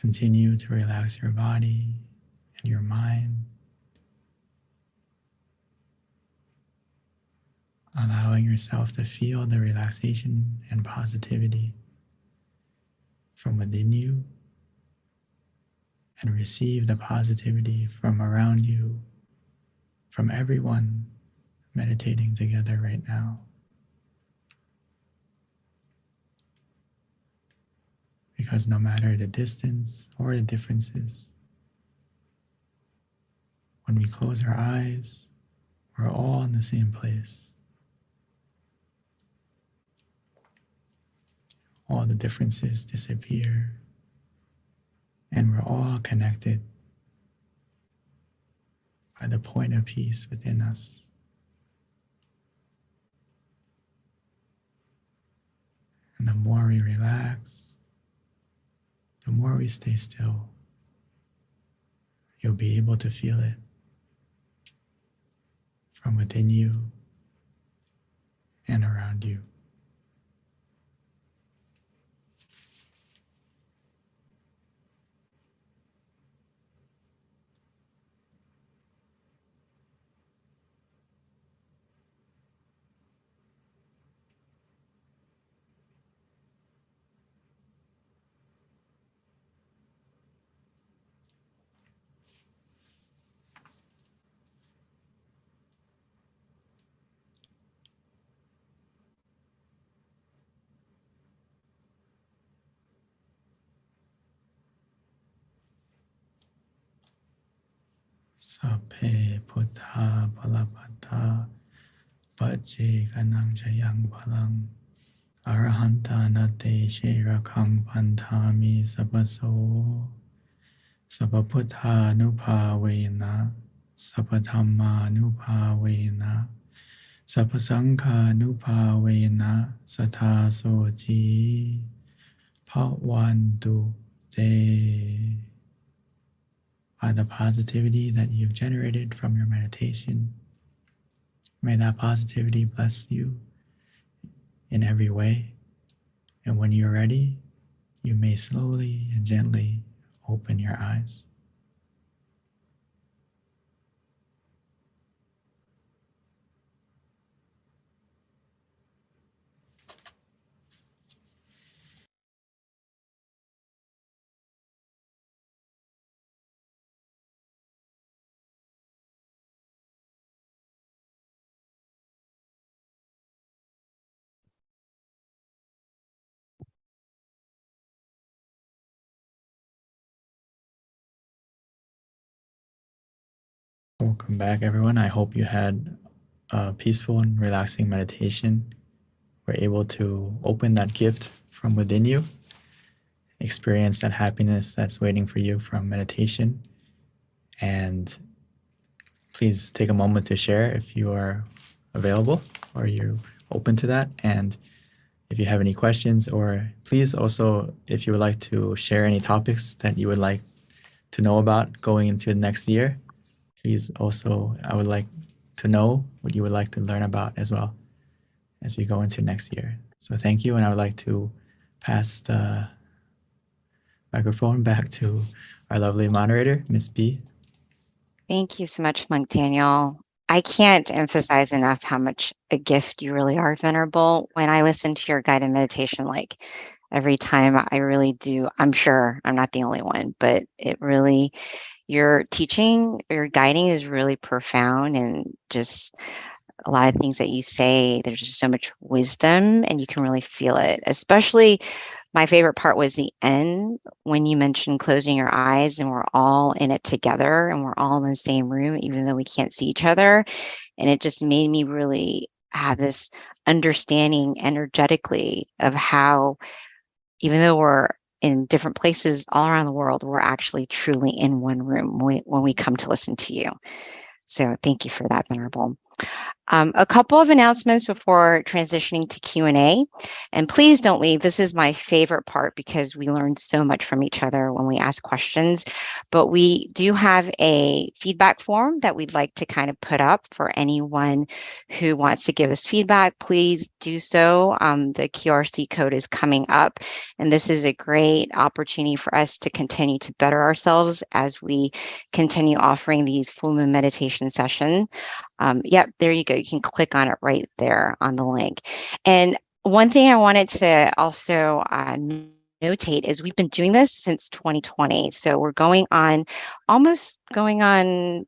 Continue to relax your body and your mind, allowing yourself to feel the relaxation and positivity from within you and receive the positivity from around you, from everyone meditating together right now. Because no matter the distance or the differences, when we close our eyes, we're all in the same place. All the differences disappear, and we're all connected by the point of peace within us. And the more we relax, the more we stay still, you'll be able to feel it from within you and around you. Sape Buddha Balapata Paje Ganang Jayang Palang Arahanta Nate Shirakang Pantami Sabaso Sabaputta Nupavena Sapatama Nupavena Sapasangha Nupavena Satasoti Pawandu Te. By the positivity that you've generated from your meditation, may that positivity bless you in every way. And when you're ready, you may slowly and gently open your eyes. Welcome back, everyone. I hope you had a peaceful and relaxing meditation. We're able to open that gift from within you, experience that happiness that's waiting for you from meditation. And please take a moment to share if you are available or you're open to that. And if you have any questions, or please also, if you would like to share any topics that you would like to know about going into the next year, please also, I would like to know what you would like to learn about as well as we go into next year. So thank you, and I would like to pass the microphone back to our lovely moderator, Miss B. Thank you so much, Monk Daniel. I can't emphasize enough how much a gift you really are, Venerable. When I listen to your guided meditation, like every time. I really do. I'm sure I'm not the only one, but it really, your teaching, your guiding is really profound, and just a lot of things that you say, there's just so much wisdom and you can really feel it. Especially my favorite part was the end when you mentioned closing your eyes and we're all in it together and we're all in the same room, even though we can't see each other. And it just made me really have this understanding energetically of how, even though we're in different places all around the world, we're actually truly in one room when we come to listen to you. So thank you for that, Venerable. A couple of announcements before transitioning to Q&A. And please don't leave. This is my favorite part because we learn so much from each other when we ask questions. But we do have a feedback form that we'd like to kind of put up for anyone who wants to give us feedback. Please do so. The QRC code is coming up. And this is a great opportunity for us to continue to better ourselves as we continue offering these full moon meditation sessions. Yep, there you go. You can click on it right there on the link. And one thing I wanted to also notate is we've been doing this since 2020. So we're almost going on,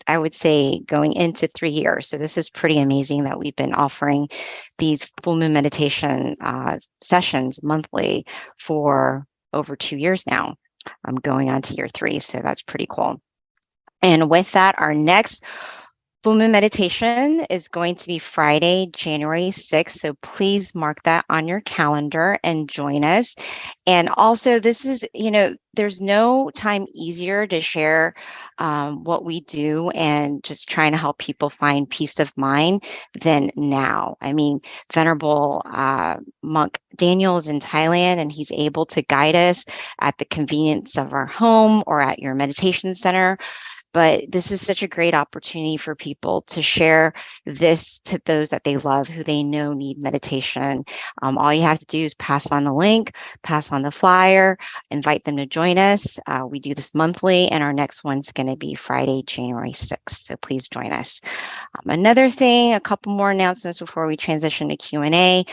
I would say, going into 3 years. So this is pretty amazing that we've been offering these full moon meditation sessions monthly for over 2 years now. I'm going on to year 3, so that's pretty cool. And with that, our next full moon meditation is going to be Friday, January 6th. So please mark that on your calendar and join us. And also, this is, there's no time easier to share what we do and just trying to help people find peace of mind than now. I mean, Venerable Monk Daniel is in Thailand and he's able to guide us at the convenience of our home or at your meditation center. But this is such a great opportunity for people to share this to those that they love, who they know need meditation. All you have to do is pass on the link, pass on the flyer, invite them to join us. We do this monthly, and our next one's going to be Friday, January 6th. So please join us. Another thing, a couple more announcements before we transition to Q&A.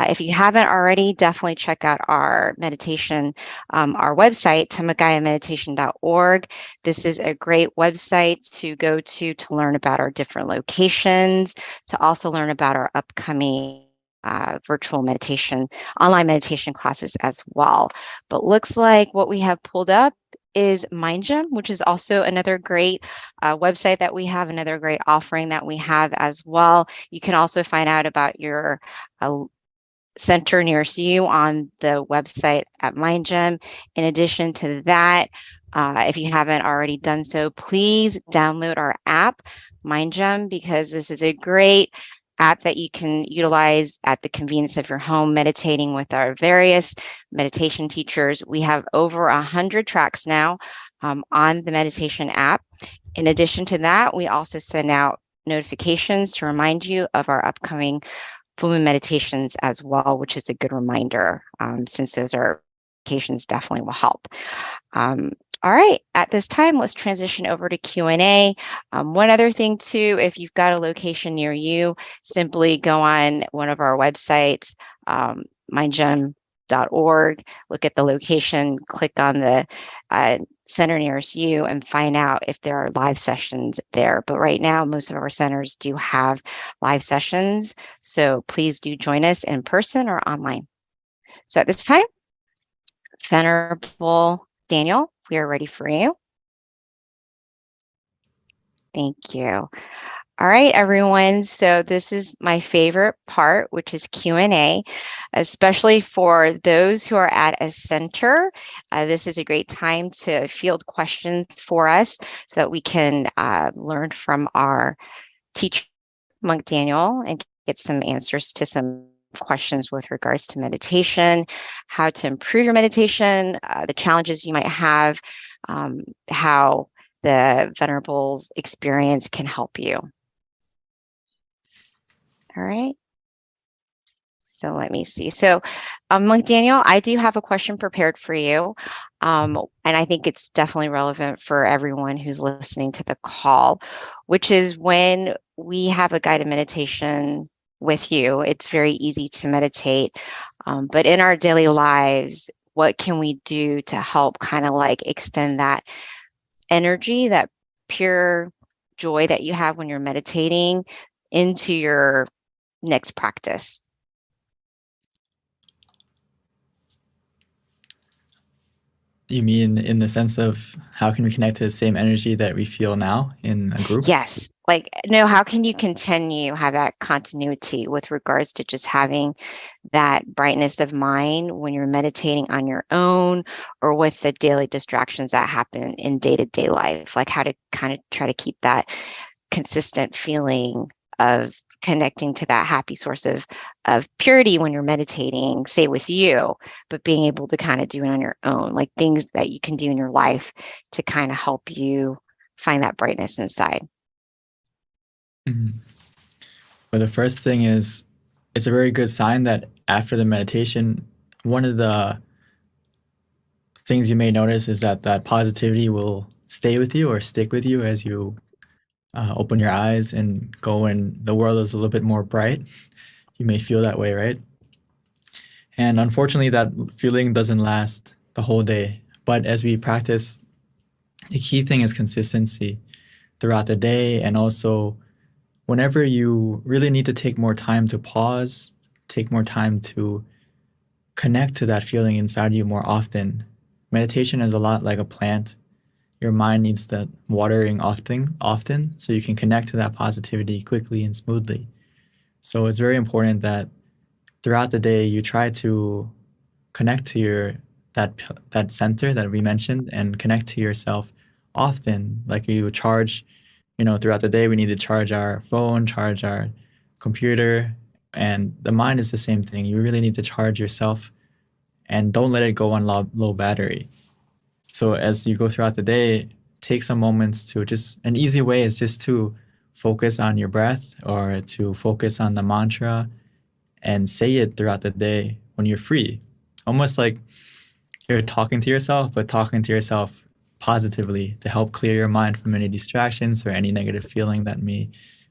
If you haven't already, definitely check out our meditation, our website, tamagayameditation.org. This is a great website to go to learn about our different locations, to also learn about our upcoming virtual meditation, online meditation classes as well. But looks like what we have pulled up is MindGym, which is also another great website that we have, another great offering that we have as well. You can also find out about your center nearest you on the website at MindGym. In addition to that, if you haven't already done so, please download our app, MindGym, because this is a great app that you can utilize at the convenience of your home, meditating with our various meditation teachers. We have over 100 tracks now on the meditation app. In addition to that, we also send out notifications to remind you of our upcoming full moon meditations as well, which is a good reminder, since those are notifications definitely will help. All right, at this time, let's transition over to Q&A. One other thing too, if you've got a location near you, simply go on one of our websites, mindgym.org, look at the location, click on the center nearest you and find out if there are live sessions there. But right now, most of our centers do have live sessions. So please do join us in person or online. So at this time, Venerable Daniel, we are ready for you. Thank you. All right, everyone. So this is my favorite part, which is Q&A, especially for those who are at a center. This is a great time to field questions for us so that we can learn from our teacher, Monk Daniel, and get some answers to some questions with regards to meditation, how to improve your meditation, the challenges you might have, how the Venerable's experience can help you. All right. So let me see. So Monk Daniel, I do have a question prepared for you. And I think it's definitely relevant for everyone who's listening to the call, which is when we have a guided meditation with you. It's very easy to meditate. But in our daily lives, what can we do to help kind of like extend that energy, that pure joy that you have when you're meditating into your next practice? You mean in the sense of how can we connect to the same energy that we feel now in a group? Yes. Like, no, how can you have that continuity with regards to just having that brightness of mind when you're meditating on your own or with the daily distractions that happen in day-to-day life? Like how to kind of try to keep that consistent feeling of connecting to that happy source of purity when you're meditating, say with you, but being able to kind of do it on your own, like things that you can do in your life to kind of help you find that brightness inside. Mhm. Well, the first thing is it's a very good sign that after the meditation, one of the things you may notice is that that positivity will stay with you or stick with you as you open your eyes and go and the world is a little bit more bright. You may feel that way, right? And unfortunately, that feeling doesn't last the whole day. But as we practice, the key thing is consistency throughout the day. And also, whenever you really need to take more time to pause, take more time to connect to that feeling inside you more often. Meditation is a lot like a plant. Your mind needs that watering often, so you can connect to that positivity quickly and smoothly. So it's very important that throughout the day you try to connect to that center that we mentioned and connect to yourself often. Like you charge, throughout the day we need to charge our phone, charge our computer, and the mind is the same thing. You really need to charge yourself and don't let it go on low battery. So as you go throughout the day, take some moments to just, an easy way is just to focus on your breath or to focus on the mantra and say it throughout the day when you're free. Almost like you're talking to yourself, but talking to yourself positively to help clear your mind from any distractions or any negative feeling that may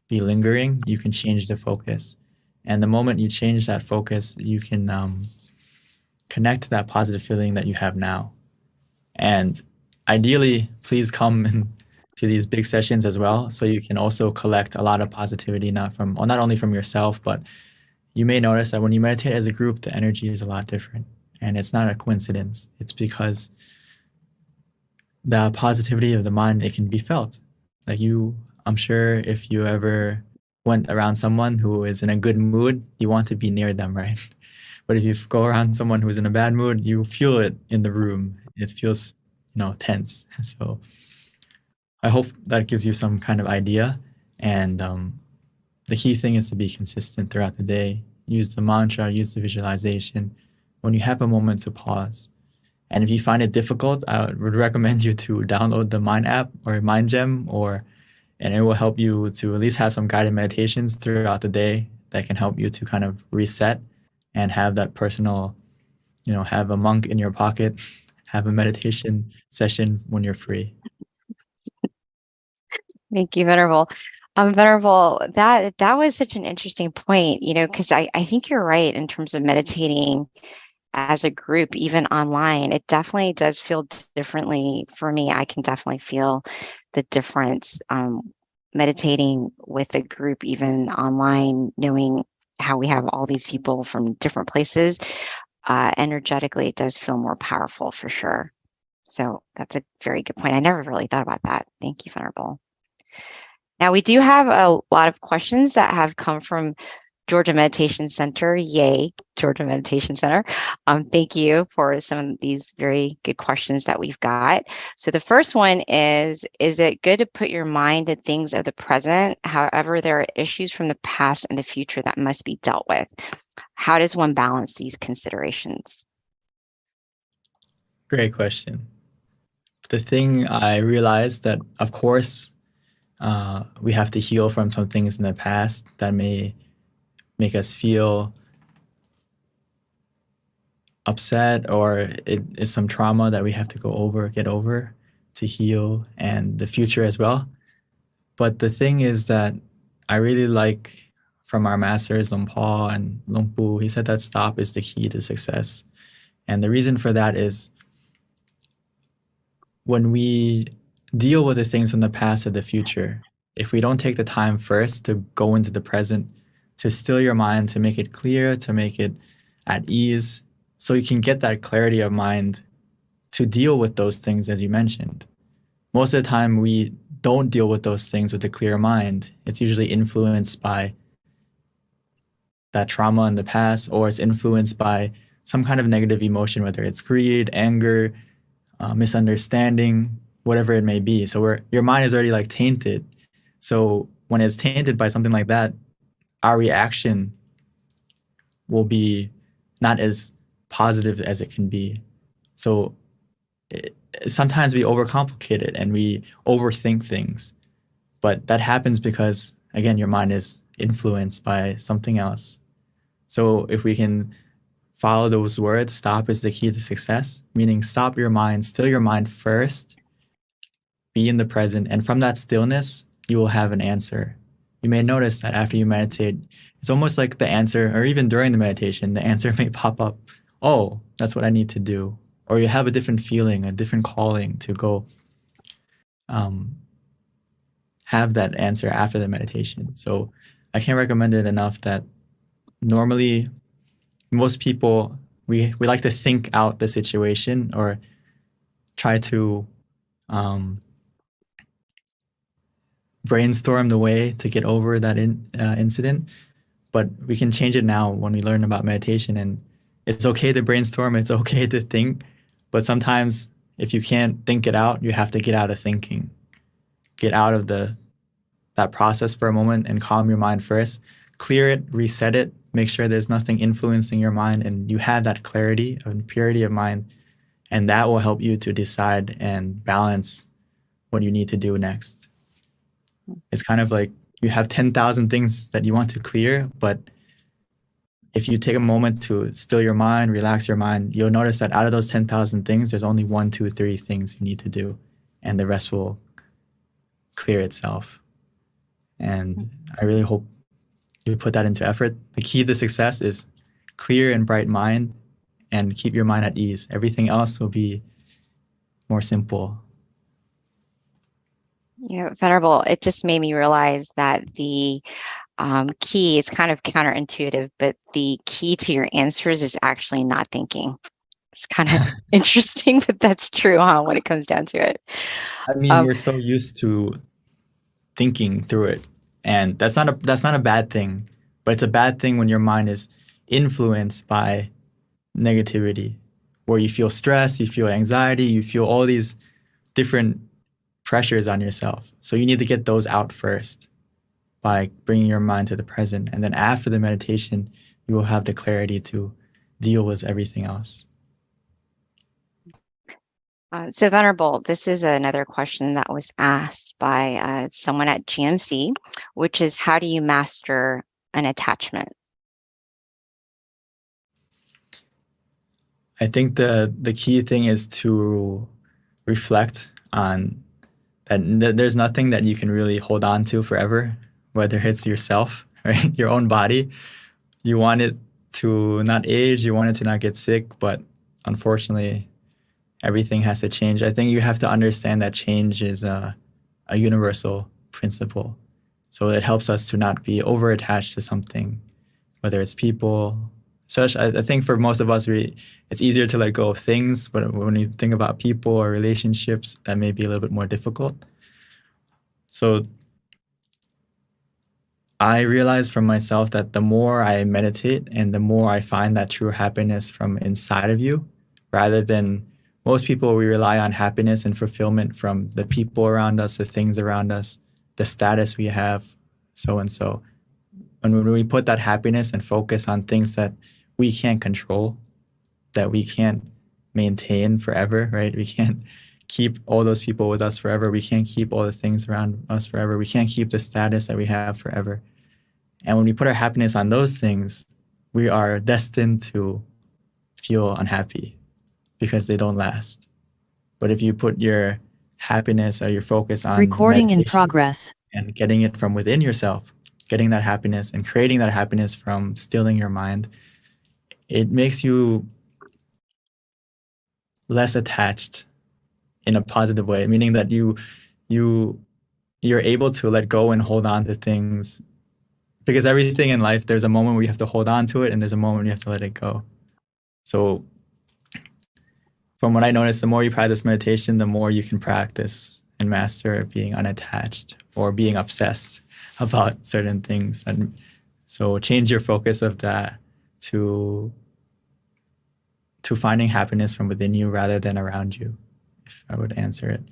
be lingering. You can change the focus. And the moment you change that focus, you can connect to that positive feeling that you have now. And ideally, please come to these big sessions as well, so you can also collect a lot of positivity, not only from yourself, but you may notice that when you meditate as a group, the energy is a lot different. And it's not a coincidence. It's because the positivity of the mind, it can be felt. Like I'm sure if you ever went around someone who is in a good mood, you want to be near them, right? But if you go around someone who's in a bad mood, you feel it in the room. It feels, tense. So I hope that gives you some kind of idea. And the key thing is to be consistent throughout the day. Use the mantra, use the visualization when you have a moment to pause. And if you find it difficult, I would recommend you to download the Mind app or Mind Gem, and it will help you to at least have some guided meditations throughout the day that can help you to kind of reset and have that personal, have a monk in your pocket, have a meditation session when you're free. Thank you, Venerable. Venerable, that was such an interesting point, because I think you're right in terms of meditating as a group, even online. It definitely does feel differently for me. I can definitely feel the difference meditating with a group, even online, knowing how we have all these people from different places. Energetically, it does feel more powerful for sure. So that's a very good point. I never really thought about that. Thank you, Venerable. Now, we do have a lot of questions that have come from Georgia Meditation Center. Yay, Georgia Meditation Center. Thank you for some of these very good questions that we've got. So the first one is it good to put your mind at things of the present? However, there are issues from the past and the future that must be dealt with. How does one balance these considerations? Great question. The thing I realized that, of course, we have to heal from some things in the past that may make us feel upset, or it is some trauma that we have to get over to heal, and the future as well. But the thing is that I really like from our masters, Luang Por and Luang Pu. He said that stop is the key to success. And the reason for that is when we deal with the things from the past or the future, if we don't take the time first to go into the present, to still your mind, to make it clear, to make it at ease, so you can get that clarity of mind to deal with those things as you mentioned. Most of the time we don't deal with those things with a clear mind. It's usually influenced by that trauma in the past, or it's influenced by some kind of negative emotion, whether it's greed, anger, misunderstanding, whatever it may be. So your mind is already like tainted. So when it's tainted by something like that, our reaction will be not as positive as it can be. So sometimes we overcomplicate it and we overthink things. But that happens because, again, your mind is influenced by something else. So if we can follow those words, stop is the key to success, meaning stop your mind, still your mind first, be in the present, and from that stillness, you will have an answer. You may notice that after you meditate, it's almost like the answer, or even during the meditation, the answer may pop up, oh, that's what I need to do. Or you have a different feeling, a different calling to go have that answer after the meditation. So I can't recommend it enough that normally most people, we like to think out the situation or try to brainstorm the way to get over that incident. But we can change it now when we learn about meditation. And it's okay to brainstorm, it's okay to think. But sometimes if you can't think it out, you have to get out of thinking. Get out of that process for a moment and calm your mind first. Clear it, reset it, make sure there's nothing influencing your mind, and you have that clarity and purity of mind, and that will help you to decide and balance what you need to do next. It's kind of like you have 10,000 things that you want to clear, but if you take a moment to still your mind, relax your mind, you'll notice that out of those 10,000 things, there's only 1, 2, 3 things you need to do, and the rest will clear itself. And I really hope you put that into effort. The key to success is clear and bright mind, and keep your mind at ease. Everything else will be more simple. Venerable, it just made me realize that the key is kind of counterintuitive, but the key to your answers is actually not thinking. It's kind of interesting, but that's true, huh, when it comes down to it. I mean, we're so used to thinking through it, and that's not a bad thing, but it's a bad thing when your mind is influenced by negativity, where you feel stress, you feel anxiety, you feel all these different pressures on yourself. So you need to get those out first by bringing your mind to the present, and then after the meditation, you will have the clarity to deal with everything else. So Venerable, this is another question that was asked by someone at GMC, which is, how do you master an attachment? I think the key thing is to reflect on that there's nothing that you can really hold on to forever, whether it's yourself, right? Your own body. You want it to not age, you want it to not get sick, but unfortunately, everything has to change. I think you have to understand that change is a universal principle. So it helps us to not be over-attached to something, whether it's people. So I think for most of us, it's easier to let go of things, but when you think about people or relationships, that may be a little bit more difficult. So I realized for myself that the more I meditate and the more I find that true happiness from inside of you, rather than most people, we rely on happiness and fulfillment from the people around us, the things around us, the status we have, so and so. And when we put that happiness and focus on things that we can't control, that we can't maintain forever, right? We can't keep all those people with us forever. We can't keep all the things around us forever. We can't keep the status that we have forever. And when we put our happiness on those things, we are destined to feel unhappy because they don't last. But if you put your happiness or your focus on Recording in meditation progress. and getting it from within yourself, getting that happiness and creating that happiness from stilling your mind, it makes you less attached in a positive way, meaning that you you're able to let go and hold on to things, because everything in life, there's a moment where you have to hold on to it and there's a moment you have to let it go. So from what I noticed, the more you practice meditation, the more you can practice and master being unattached or being obsessed about certain things. And so change your focus of that to finding happiness from within you rather than around you, if I would answer it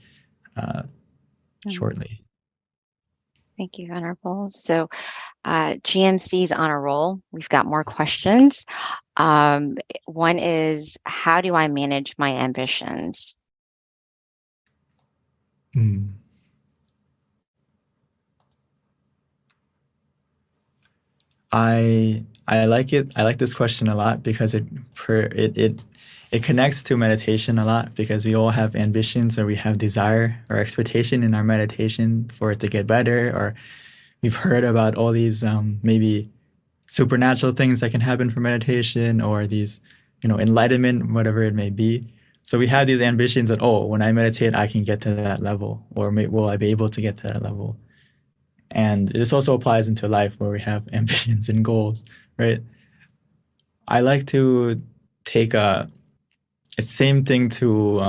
shortly. Thank you, Venerable. So GMC's on a roll. We've got more questions. One is, how do I manage my ambitions? I like it. I like this question a lot because it connects to meditation a lot, because we all have ambitions, or we have desire or expectation in our meditation for it to get better, or we've heard about all these maybe supernatural things that can happen for meditation, or these, enlightenment, whatever it may be. So we have these ambitions that, oh, when I meditate, I can get to that level, or will I be able to get to that level? And this also applies into life, where we have ambitions and goals, right? I like to take it's the same thing to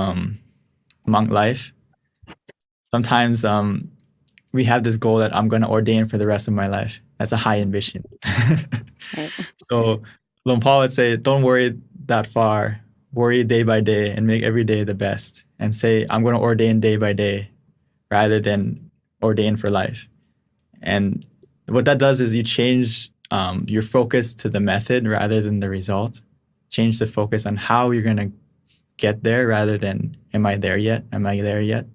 monk life. Sometimes we have this goal that I'm going to ordain for the rest of my life. That's a high ambition. Right. So Luang Por would say, don't worry that far. Worry day by day and make every day the best. And say, I'm going to ordain day by day rather than ordain for life. And what that does is you change your focus to the method rather than the result. Change the focus on how you're going to get there rather than, am I there yet? Am I there yet?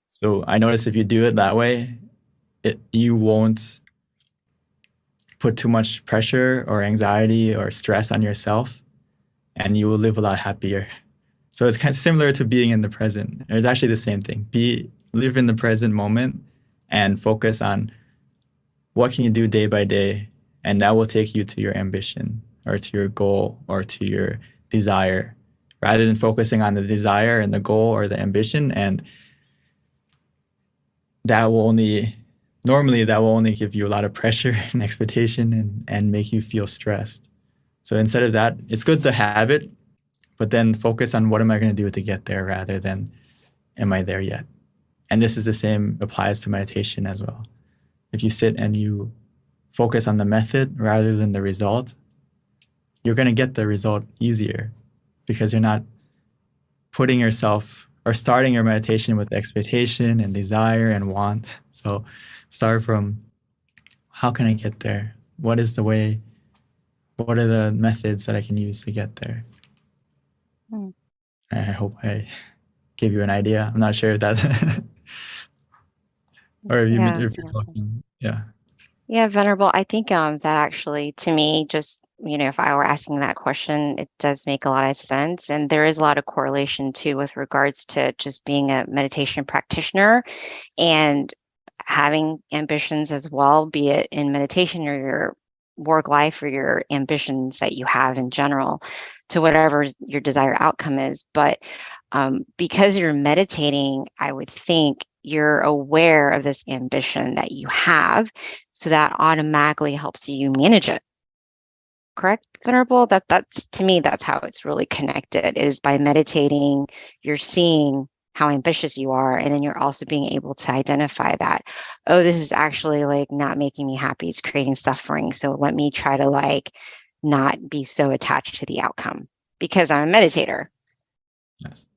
So I notice if you do it that way, you won't put too much pressure or anxiety or stress on yourself, and you will live a lot happier. So it's kind of similar to being in the present. It's actually the same thing. Live in the present moment and focus on what can you do day by day, and that will take you to your ambition or to your goal or to your desire, rather than focusing on the desire and the goal or the ambition. And that will only give you a lot of pressure and expectation and make you feel stressed. So instead of that, it's good to have it, but then focus on what am I going to do to get there rather than am I there yet? And this is the same, applies to meditation as well. If you sit and you focus on the method rather than the result, you're going to get the result easier, because you're not putting yourself or starting your meditation with expectation and desire and want. So start from, how can I get there? What is the way? What are the methods that I can use to get there? I hope I gave you an idea. I'm not sure if that or if you're talking. Yeah. Yeah, Venerable. I think that actually, to me, just, if I were asking that question, it does make a lot of sense. And there is a lot of correlation too with regards to just being a meditation practitioner and having ambitions as well, be it in meditation or your work life or your ambitions that you have in general, to whatever your desired outcome is. But because you're meditating, I would think you're aware of this ambition that you have, so that automatically helps you manage it. Correct, Venerable? That's to me, that's how it's really connected, is by meditating, you're seeing how ambitious you are, and then you're also being able to identify that, oh, this is actually like not making me happy, it's creating suffering. So let me try to like not be so attached to the outcome because I'm a meditator. Yes.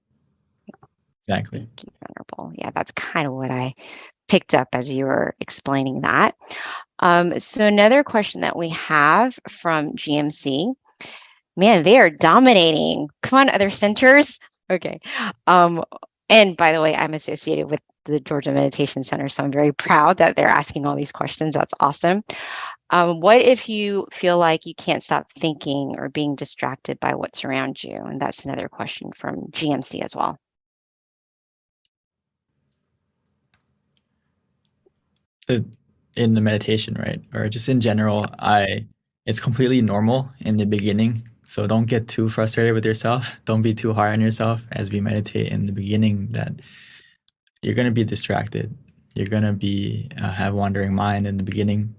Exactly. Venerable. Yeah, that's kind of what I picked up as you were explaining that. So another question that we have from GMC, man, they are dominating. Come on, other centers. Okay. And by the way, I'm associated with the Georgia Meditation Center, so I'm very proud that they're asking all these questions. That's awesome. What if you feel like you can't stop thinking or being distracted by what's around you? And that's another question from GMC as well. in the meditation, right? Or just in general, it's completely normal in the beginning. So don't get too frustrated with yourself. Don't be too hard on yourself as we meditate in the beginning that you're going to be distracted. You're going to be have wandering mind in the beginning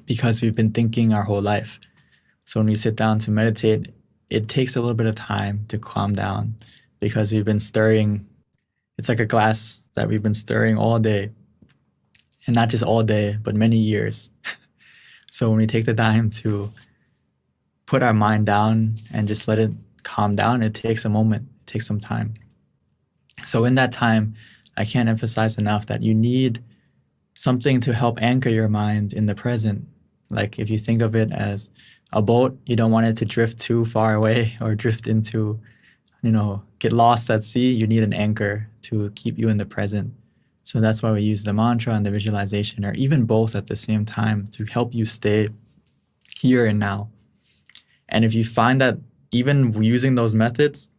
because we've been thinking our whole life. So when we sit down to meditate, it takes a little bit of time to calm down because we've been stirring. It's like a glass that we've been stirring all day, and not just all day, but many years. So when we take the time to put our mind down and just let it calm down, it takes a moment, it takes some time. So in that time, I can't emphasize enough that you need something to help anchor your mind in the present. Like if you think of it as a boat, you don't want it to drift too far away or drift into, get lost at sea. You need an anchor to keep you in the present. So that's why we use the mantra and the visualization, or even both at the same time, to help you stay here and now. And if you find that even using those methods,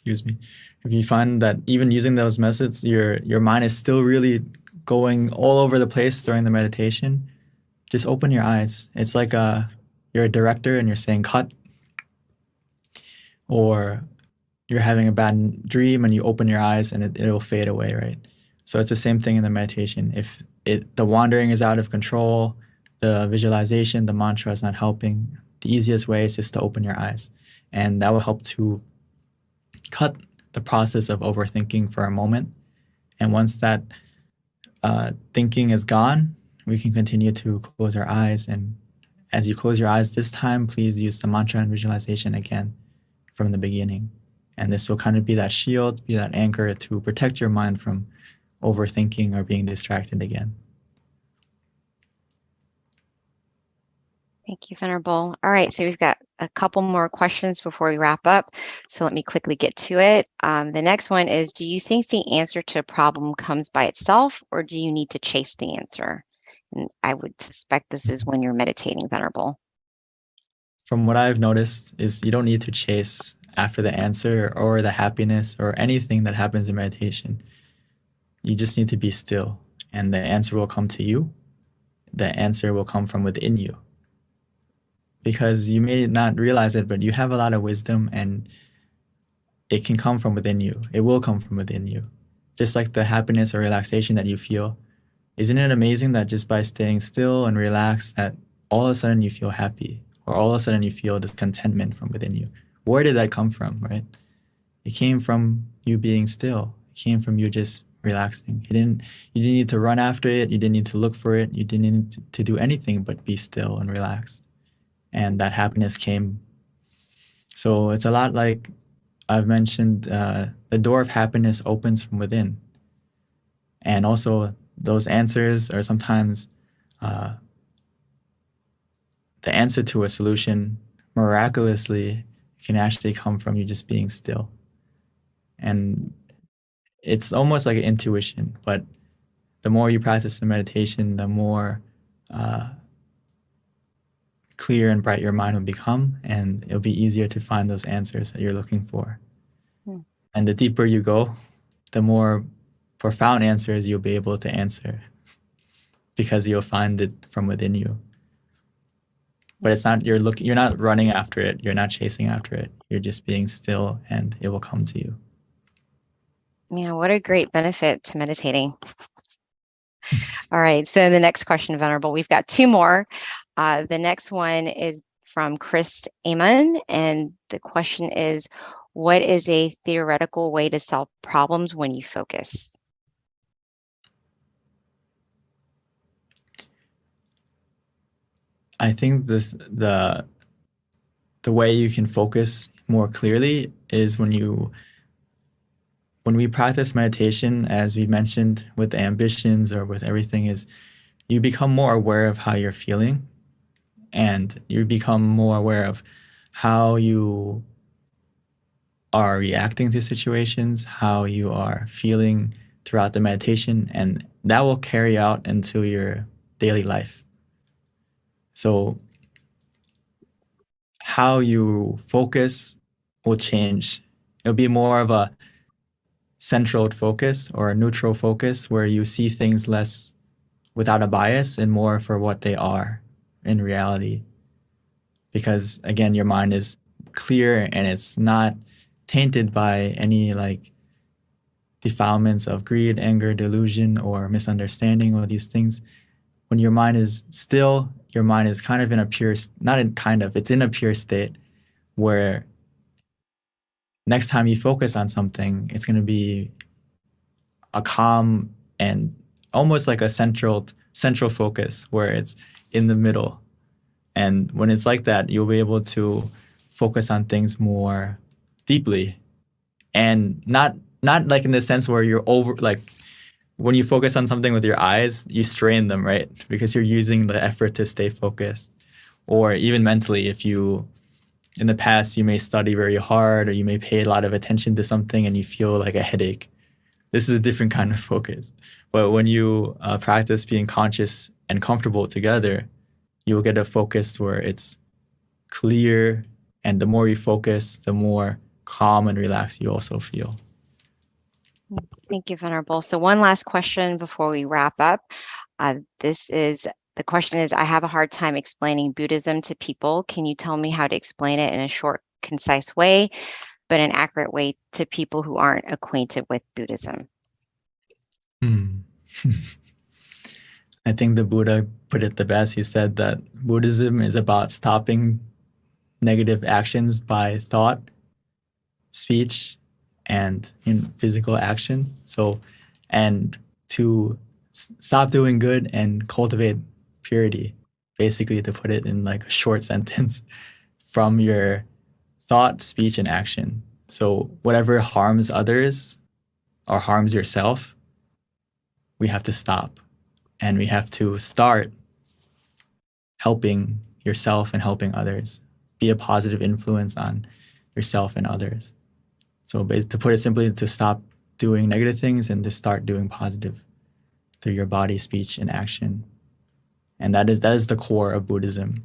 if you find that even using those methods, your mind is still really going all over the place during the meditation, just open your eyes. It's like you're a director and you're saying cut, or you're having a bad dream and you open your eyes and it'll fade away, right? So it's the same thing in the meditation. If the wandering is out of control, the visualization, the mantra is not helping, the easiest way is just to open your eyes. And that will help to cut the process of overthinking for a moment. And once that thinking is gone, we can continue to close our eyes. And as you close your eyes this time, please use the mantra and visualization again from the beginning. And this will kind of be that shield, be that anchor to protect your mind from overthinking or being distracted again. Thank you, Venerable. All right, so we've got a couple more questions before we wrap up. So let me quickly get to it. The next one is, do you think the answer to a problem comes by itself, or do you need to chase the answer? And I would suspect this is when you're meditating, Venerable. From what I've noticed is you don't need to chase after the answer or the happiness or anything that happens in meditation. You just need to be still, and the answer will come to you. The answer will come from within you. Because you may not realize it, but you have a lot of wisdom, and it can come from within you. It will come from within you. Just like the happiness or relaxation that you feel. Isn't it amazing that just by staying still and relaxed, that all of a sudden you feel happy, or all of a sudden you feel this contentment from within you? Where did that come from, right? It came from you being still. It came from you just relaxing. You didn't need to run after it. You didn't need to look for it. You didn't need to do anything but be still and relaxed. And that happiness came. So it's a lot like I've mentioned, the door of happiness opens from within. And also those answers are sometimes the answer to a solution miraculously can actually come from you just being still. And it's almost like an intuition, but the more you practice the meditation, the more clear and bright your mind will become, and it'll be easier to find those answers that you're looking for. And the deeper you go, the more profound answers you'll be able to answer, because you'll find it from within you. But it's not you're not running after it, you're not chasing after it. You're just being still, and it will come to you. Yeah, what a great benefit to meditating. All right, so the next question, Venerable, we've got two more. The next one is from Chris Amon, and the question is, what is a theoretical way to solve problems when you focus? I think the way you can focus more clearly is when we practice meditation, as we mentioned with the ambitions or with everything, is you become more aware of how you're feeling, and you become more aware of how you are reacting to situations, how you are feeling throughout the meditation, and that will carry out into your daily life. So how you focus will change. It'll be more of a central focus or a neutral focus where you see things less without a bias and more for what they are in reality. Because again, your mind is clear and it's not tainted by any like defilements of greed, anger, delusion, or misunderstanding, all these things. When your mind is still, your mind is kind of in a pure, it's in a pure state where next time you focus on something, it's going to be a calm and almost like a central focus where it's in the middle. And when it's like that, you'll be able to focus on things more deeply, and not like in the sense where you're over, like when you focus on something with your eyes, you strain them, right? Because you're using the effort to stay focused. Or even mentally, if you, in the past, you may study very hard or you may pay a lot of attention to something and you feel like a headache. This is a different kind of focus. But when you practice being conscious and comfortable together, you'll get a focus where it's clear. And the more you focus, the more calm and relaxed you also feel. Thank you, Venerable. So one last question before we wrap up. The question is, I have a hard time explaining Buddhism to people. Can you tell me how to explain it in a short, concise way, but an accurate way to people who aren't acquainted with Buddhism? I think the Buddha put it the best. He said that Buddhism is about stopping negative actions by thought, speech, and physical action. So, and to stop doing good and cultivate purity, basically, to put it in like a short sentence, from your thought, speech, and action. So whatever harms others or harms yourself, we have to stop. And we have to start helping yourself and helping others. Be a positive influence on yourself and others. So to put it simply, to stop doing negative things and to start doing positive through your body, speech, and action. And that is the core of Buddhism.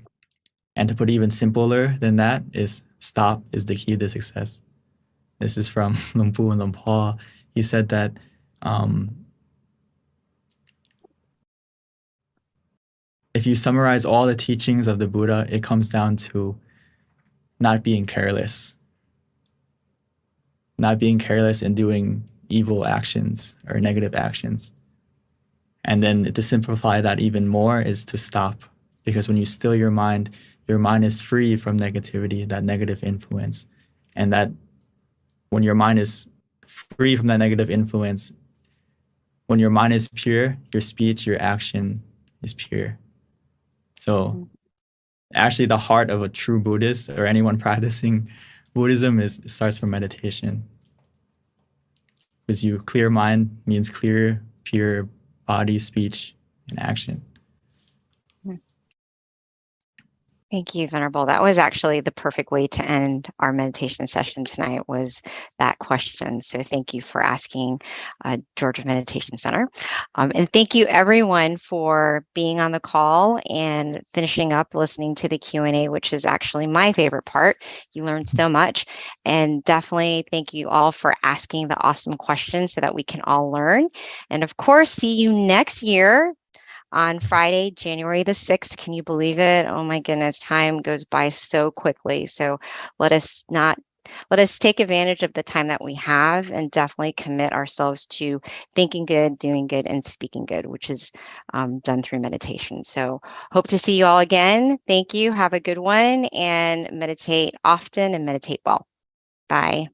And to put it even simpler than that is stop is the key to success. This is from Lumpu and Lumpua. He said that if you summarize all the teachings of the Buddha, it comes down to not being careless. Not being careless in doing evil actions or negative actions. And then to simplify that even more is to stop. Because when you still your mind is free from negativity, that negative influence. And that when your mind is free from that negative influence, when your mind is pure, your speech, your action is pure. So actually the heart of a true Buddhist or anyone practicing Buddhism starts from meditation. Because you clear mind means clear, pure body, speech, and action. Thank you, Venerable. That was actually the perfect way to end our meditation session tonight, was that question. So thank you for asking, Georgia Meditation Center. And thank you everyone for being on the call and finishing up listening to the Q&A, which is actually my favorite part. You learned so much. And definitely thank you all for asking the awesome questions so that we can all learn. And of course, see you next year on Friday, January the 6th. Can you believe it? Oh my goodness, time goes by so quickly. So let us take advantage of the time that we have and definitely commit ourselves to thinking good, doing good, and speaking good, which is done through meditation. So hope to see you all again. Thank you. Have a good one, and meditate often and meditate well. Bye.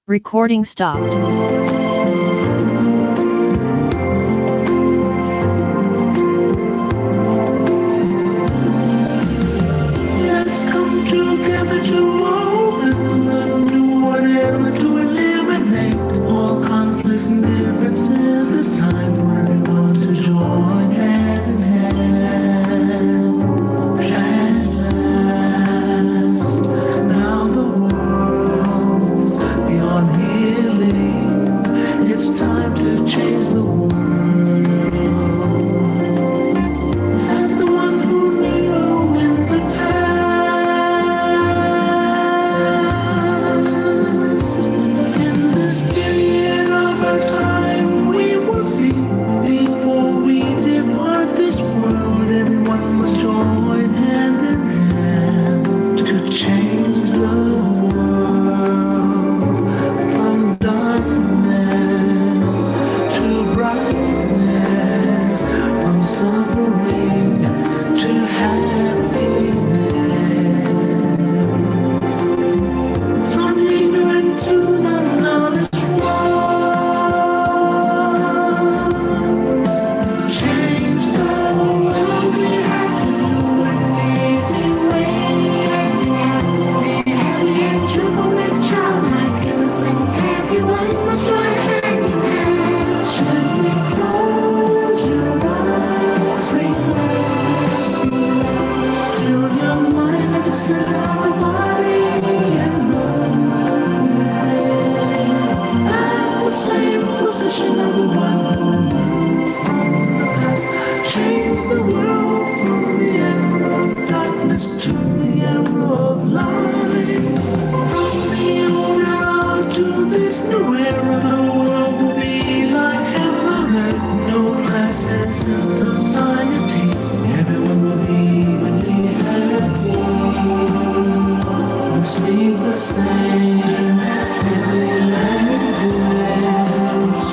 Recording stopped. Let's come together tomorrow and do whatever to eliminate all conflicts and differences. It's time for everyone to join hand in hand. At last, now the world's beyond healing. change the world from darkness to brightness, from suffering to happiness, from ignorant to the knowledge one. Change the world, we have to do it easy way. Childlike innocence, everyone must join hand in hand. Gently close your eyes, relax, relax. Still your mind at the center of the body and move at the same position of the one who moved from the past. Change the world from the era of darkness to the era of light. To this new era, the world will be like heaven on earth. No classes in society. Everyone will be really happy. Let's leave the same heavenly language.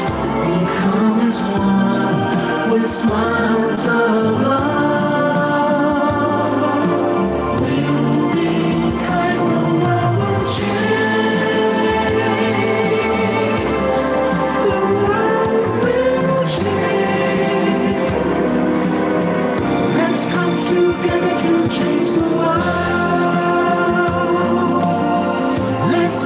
Become as one with smiles of love. We'll be kind, the world will change. Together to change the world. Let's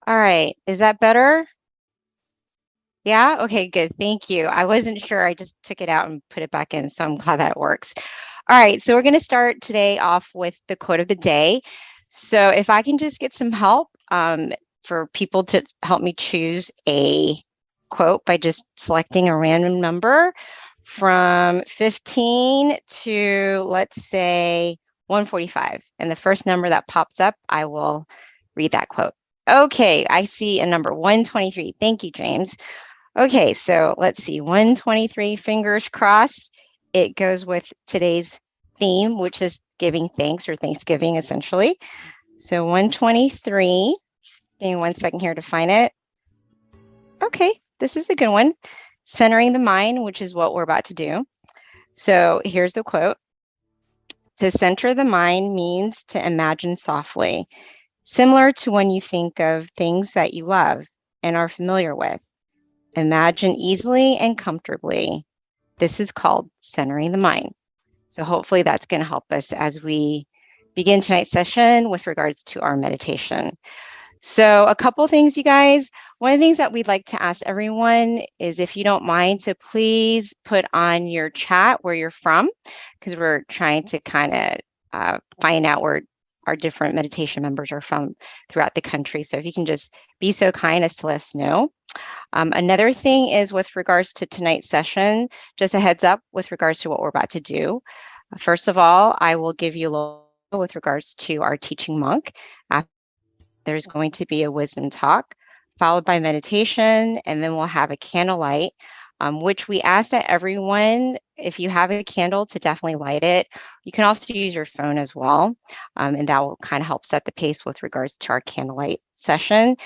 All right, is that better? Yeah? Okay, good. Thank you. I wasn't sure. I just took it out and put it back in, so I'm glad that it works. All right, so we're going to start today off with the quote of the day. So if I can just get some help for people to help me choose a quote by just selecting a random number from 15 to, let's say, 145. And the first number that pops up, I will read that quote. Okay, I see a number 123. Thank you, James. Okay, so let's see, 123, fingers crossed. It goes with today's theme, which is giving thanks or Thanksgiving, essentially. So 123, give me 1 second here to find it. Okay, this is a good one. Centering the mind, which is what we're about to do. So here's the quote. To center the mind means to imagine softly, similar to when you think of things that you love and are familiar with. Imagine easily and comfortably. This is called centering the mind. So hopefully that's going to help us as we begin tonight's session with regards to our meditation. So a couple things, you guys. One of the things that we'd like to ask everyone is, if you don't mind, to please put on your chat where you're from, because we're trying to kind of find out where our different meditation members are from throughout the country. So if you can just be so kind as to let us know. Another thing is with regards to tonight's session, just a heads up with regards to what we're about to do. First of all, I will give you a little with regards to our teaching monk. There's going to be a wisdom talk followed by meditation, and then we'll have a candlelight, which we ask that everyone, if you have a candle, to definitely light it. You can also use your phone as well, and that will kind of help set the pace with regards to our candlelight session,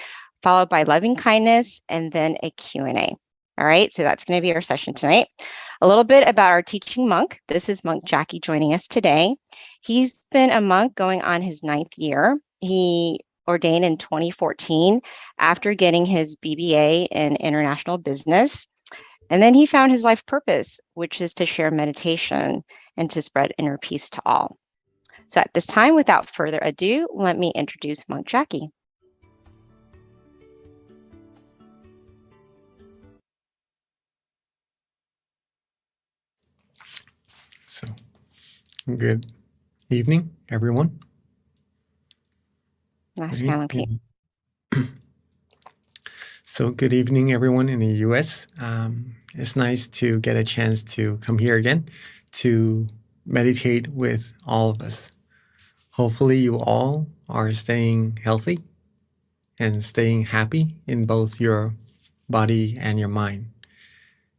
followed by loving kindness, and then a Q&A. All right, so that's going to be our session tonight. A little bit about our teaching monk. This is Monk Jackie joining us today. He's been a monk going on his 9th year. He ordained in 2014 after getting his BBA in international business. And then he found his life purpose, which is to share meditation and to spread inner peace to all. So at this time, without further ado, let me introduce Monk Jackie. So, good evening, everyone. Nice smiling Pete. So, good evening, everyone in the US. It's nice to get a chance to come here again to meditate with all of us. Hopefully, you all are staying healthy and staying happy in both your body and your mind.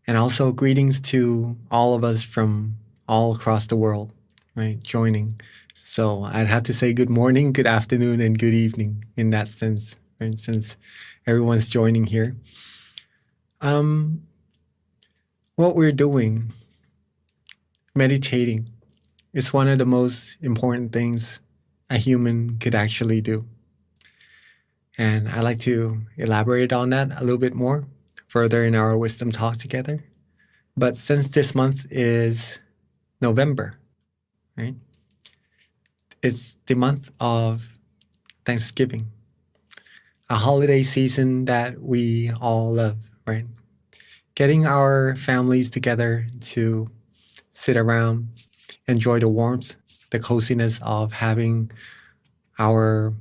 And also, greetings to all of us from all across the world, right, joining. So I'd have to say good morning, good afternoon, and good evening in that sense, right, since everyone's joining here. What we're doing, meditating, is one of the most important things a human could actually do. And I'd like to elaborate on that a little bit more further in our wisdom talk together. But since this month is November, right? It's the month of Thanksgiving, a holiday season that we all love, right? Getting our families together to sit around, enjoy the warmth, the coziness of having our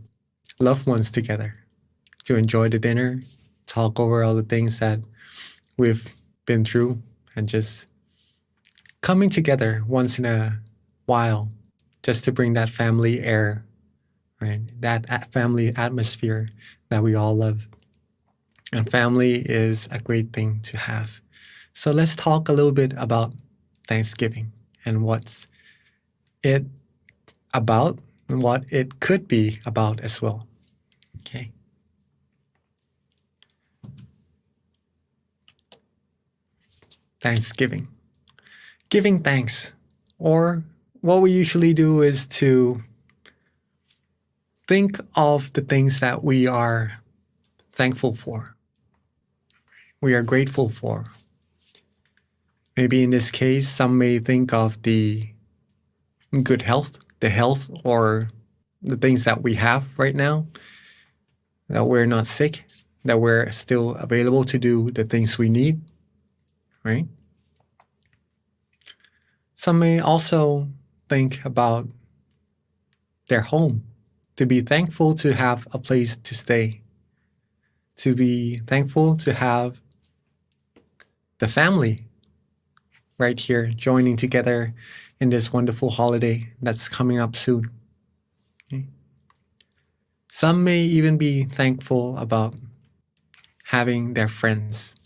loved ones together, to enjoy the dinner, talk over all the things that we've been through, and just coming together once in a while just to bring that family air, right? That family atmosphere that we all love. And family is a great thing to have. So let's talk a little bit about Thanksgiving and what's it about and what it could be about as well. Okay. Thanksgiving. Giving thanks. Or what we usually do is to think of the things that we are thankful for, we are grateful for. Maybe in this case, some may think of the good health, the health or the things that we have right now, that we're not sick, that we're still available to do the things we need, right? Some may also think about their home, to be thankful to have a place to stay, to be thankful to have the family right here joining together in this wonderful holiday that's coming up soon. Okay. Some may even be thankful about having their friends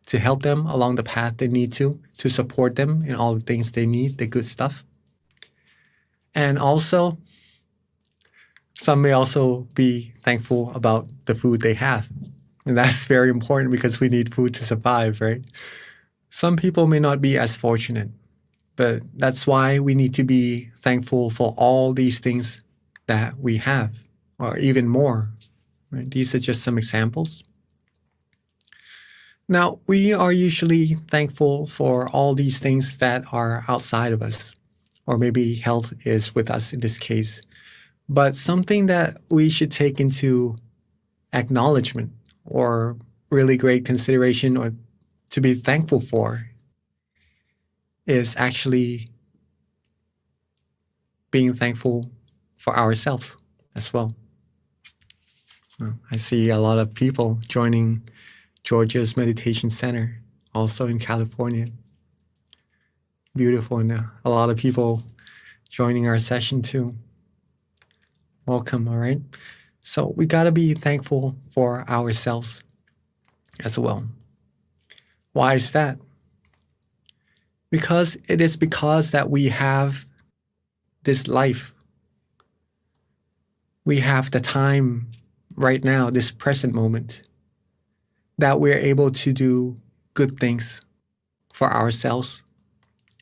to help them along the path they need to support them in all the things they need, the good stuff. And also, some may also be thankful about the food they have. And that's very important because we need food to survive, right? Some people may not be as fortunate, but that's why we need to be thankful for all these things that we have, or even more. Right? These are just some examples. Now, we are usually thankful for all these things that are outside of us, or maybe health is with us in this case. But something that we should take into acknowledgement or really great consideration or to be thankful for is actually being thankful for ourselves as well. I see a lot of people joining Georgia's Meditation Center, also in California. Beautiful, and a lot of people joining our session too. Welcome, all right? So we got to be thankful for ourselves as well. Why is that? Because it is because that we have this life. We have the time right now, this present moment, that we're able to do good things for ourselves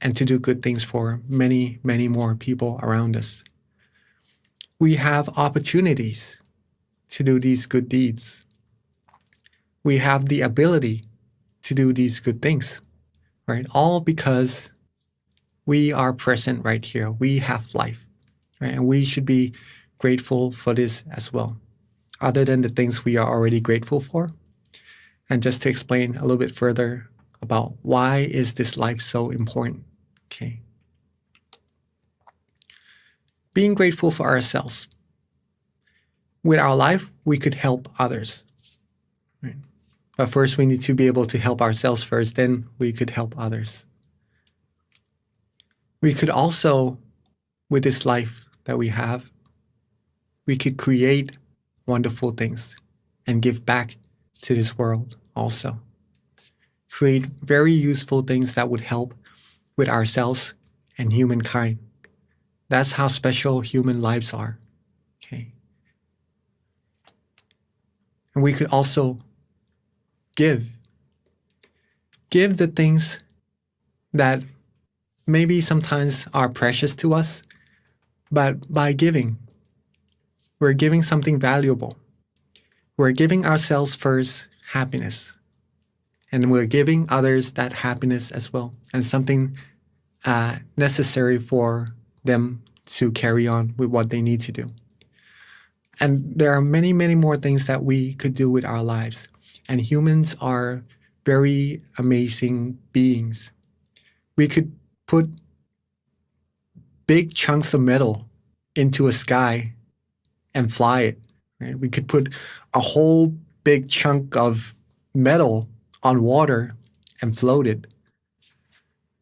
and to do good things for many, many more people around us. We have opportunities to do these good deeds. We have the ability to do these good things, right? All because we are present right here. We have life, right? And we should be grateful for this as well, other than the things we are already grateful for. And just to explain a little bit further about why is this life so important, okay? Being grateful for ourselves. With our life, we could help others, right? But first, we need to be able to help ourselves first, then we could help others. We could also, with this life that we have, we could create wonderful things and give back to this world also. Create very useful things that would help with ourselves and humankind. That's how special human lives are. Okay. And we could also give the things that maybe sometimes are precious to us, but by giving, we're giving something valuable. We're giving ourselves first happiness, and we're giving others that happiness as well, and something necessary for them to carry on with what they need to do. And there are many, many more things that we could do with our lives. And humans are very amazing beings. We could put big chunks of metal into a sky and fly it. Right? We could put a whole big chunk of metal on water and float it.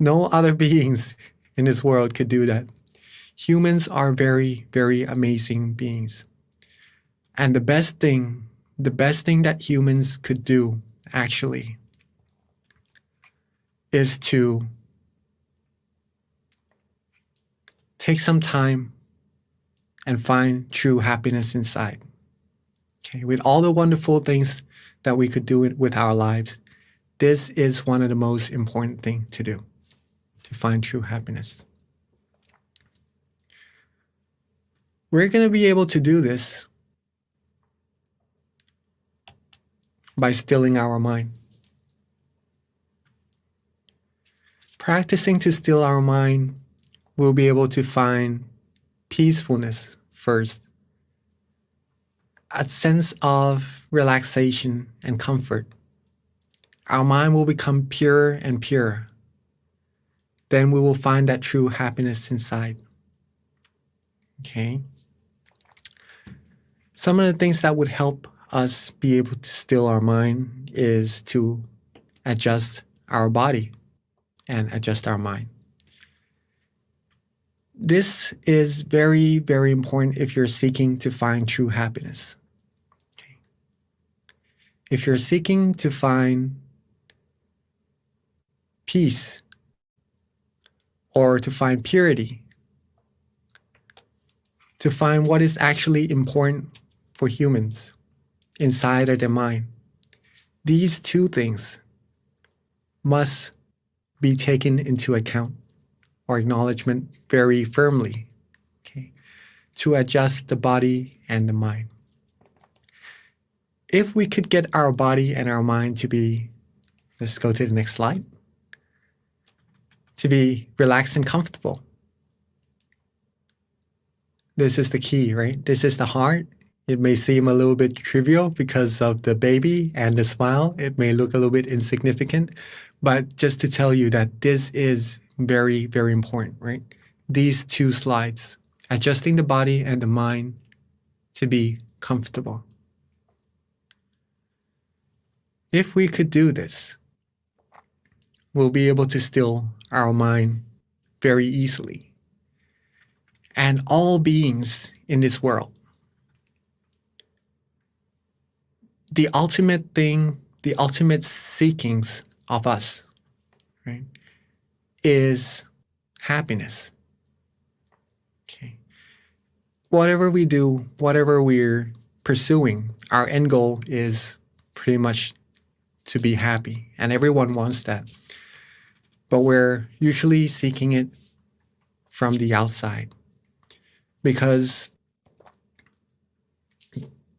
No other beings in this world could do that. Humans are very, very amazing beings. And the best thing that humans could do, actually, is to take some time and find true happiness inside. Okay, with all the wonderful things that we could do with our lives, this is one of the most important things to do, to find true happiness. We're going to be able to do this by stilling our mind. Practicing to still our mind, we'll be able to find peacefulness first, a sense of relaxation and comfort. Our mind will become purer and purer. Then we will find that true happiness inside. Okay? Some of the things that would help us be able to still our mind is to adjust our body and adjust our mind. This is very, very important if you're seeking to find true happiness. Okay. If you're seeking to find peace or to find purity, to find what is actually important for humans inside of their mind, these two things must be taken into account or acknowledgement very firmly, okay, to adjust the body and the mind. If we could get our body and our mind to be, let's go to the next slide, to be relaxed and comfortable. This is the key, right? This is the heart. It may seem a little bit trivial because of the baby and the smile. It may look a little bit insignificant, but just to tell you that this is very, very important, right? These two slides, adjusting the body and the mind to be comfortable. If we could do this, we'll be able to still our mind very easily. And all beings in this world, the ultimate thing, the ultimate seekings of us, right, is happiness. Okay. Whatever we do, whatever we're pursuing, our end goal is pretty much to be happy. And everyone wants that. But we're usually seeking it from the outside because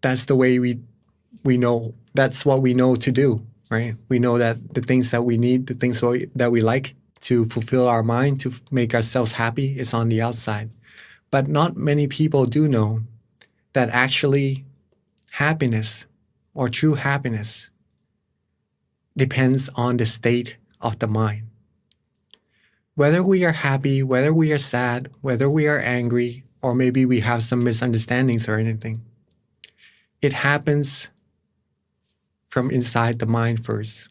that's the way we know, that's what we know to do, right? We know that the things that we need, the things that we like to fulfill our mind, to make ourselves happy is on the outside. But not many people do know that actually happiness or true happiness depends on the state of the mind. Whether we are happy, whether we are sad, whether we are angry, or maybe we have some misunderstandings or anything, it happens from inside the mind first.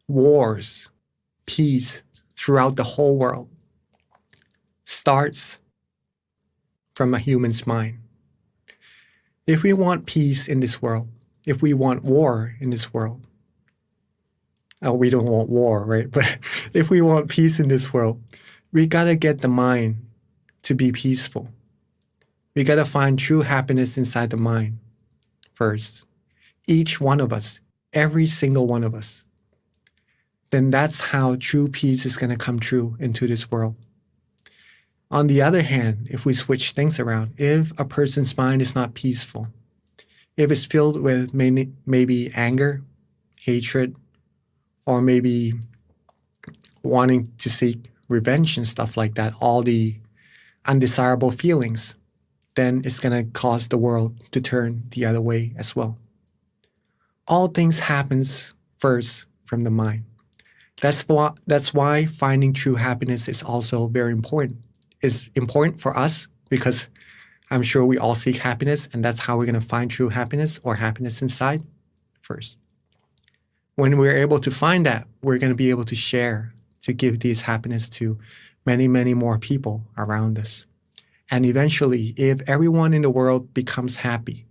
Wars, peace throughout the whole world starts from a human's mind. If we want peace in this world, if we want war in this world, we don't want war, right? But if we want peace in this world, we gotta get the mind to be peaceful. We gotta find true happiness inside the mind first. Each one of us, every single one of us. Then that's how true peace is gonna come true into this world. On the other hand, if we switch things around, if a person's mind is not peaceful, if it's filled with maybe anger, hatred, or maybe wanting to seek revenge and stuff like that, all the undesirable feelings, then it's going to cause the world to turn the other way as well. All things happens first from the mind. That's why finding true happiness is also very important. It's important for us because I'm sure we all seek happiness, and that's how we're going to find true happiness or happiness inside first. When we're able to find that, we're going to be able to share, to give this happiness to many, many more people around us. And eventually, if everyone in the world becomes happy,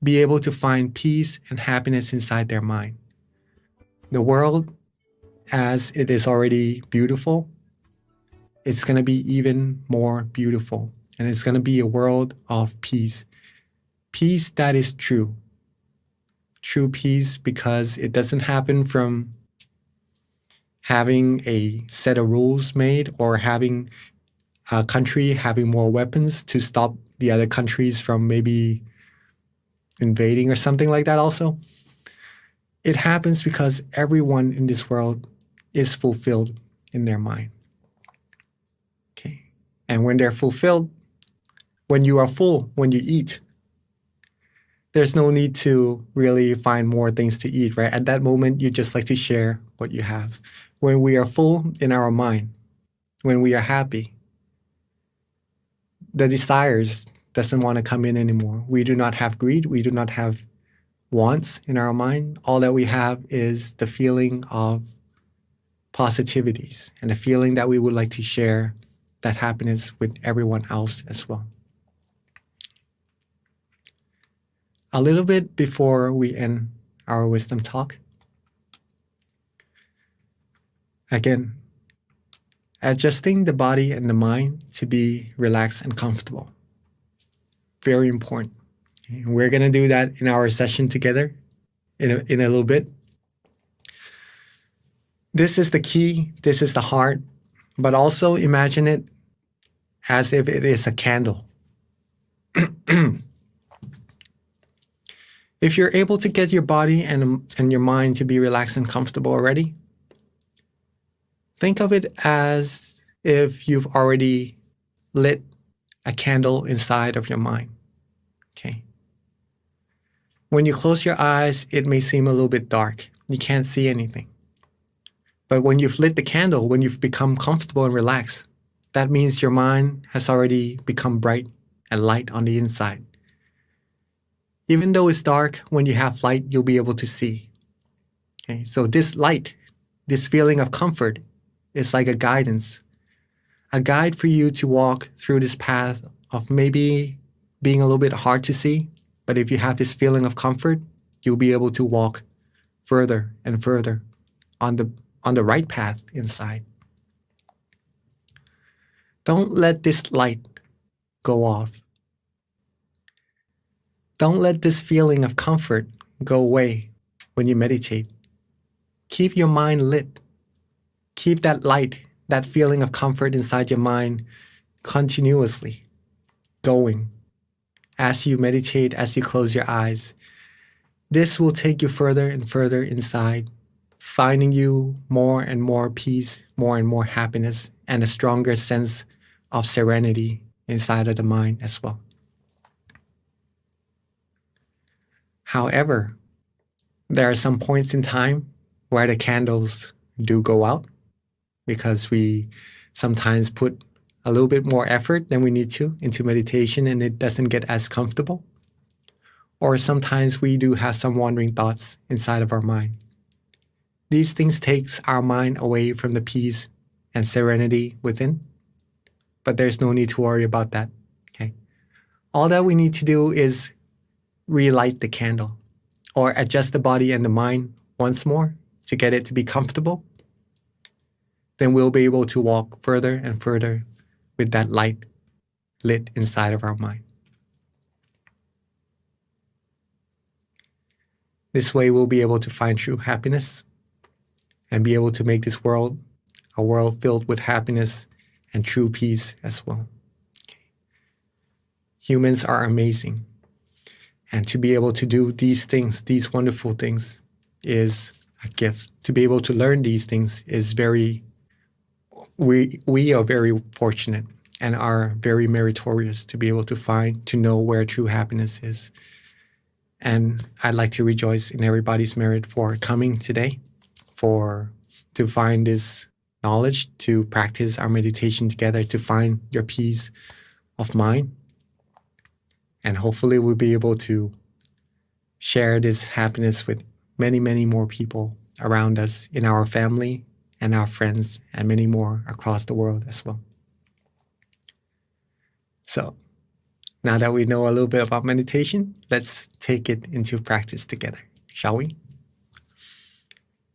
be able to find peace and happiness inside their mind, the world, as it is already beautiful, it's going to be even more beautiful. And it's going to be a world of peace. Peace that is true. True peace because it doesn't happen from having a set of rules made or having a country having more weapons to stop the other countries from maybe invading or something like that also. It happens because everyone in this world is fulfilled in their mind. Okay. And when they're fulfilled, when you are full, when you eat, there's no need to really find more things to eat, right? At that moment, you just like to share what you have. When we are full in our mind, when we are happy, the desires doesn't want to come in anymore. We do not have greed. We do not have wants in our mind. All that we have is the feeling of positivities and the feeling that we would like to share that happiness with everyone else as well. A little bit before we end our wisdom talk, again, adjusting the body and the mind to be relaxed and comfortable. Very important. We're going to do that in our session together in a little bit. This is the key. This is the heart. But also imagine it as if it is a candle. If you're able to get your body and your mind to be relaxed and comfortable already, think of it as if you've already lit a candle inside of your mind. Okay. When you close your eyes, it may seem a little bit dark. You can't see anything. But when you've lit the candle, when you've become comfortable and relaxed, that means your mind has already become bright and light on the inside. Even though it's dark, when you have light, you'll be able to see. Okay, so this light, this feeling of comfort is like a guidance, a guide for you to walk through this path of maybe being a little bit hard to see. But if you have this feeling of comfort, you'll be able to walk further and further on the right path inside. Don't let this light go off. Don't let this feeling of comfort go away when you meditate. Keep your mind lit. Keep that light, that feeling of comfort inside your mind continuously going as you meditate, as you close your eyes. This will take you further and further inside, finding you more and more peace, more and more happiness, and a stronger sense of serenity inside of the mind as well. However, there are some points in time where the candles do go out because we sometimes put a little bit more effort than we need to into meditation and it doesn't get as comfortable. Or sometimes we do have some wandering thoughts inside of our mind. These things takes our mind away from the peace and serenity within, but there's no need to worry about that. Okay. All that we need to do is relight the candle or adjust the body and the mind once more to get it to be comfortable. Then we'll be able to walk further and further with that light lit inside of our mind. This way we'll be able to find true happiness and be able to make this world a world filled with happiness and true peace as well. Okay. Humans are amazing. And to be able to do these things, these wonderful things, is a gift. To be able to learn these things is very we are very fortunate and are very meritorious to be able to know where true happiness is. And I'd like to rejoice in everybody's merit for coming today, to find this knowledge, to practice our meditation together, to find your peace of mind. And hopefully we'll be able to share this happiness with many, many more people around us, in our family and our friends, and many more across the world as well. So now that we know a little bit about meditation, let's take it into practice together, shall we?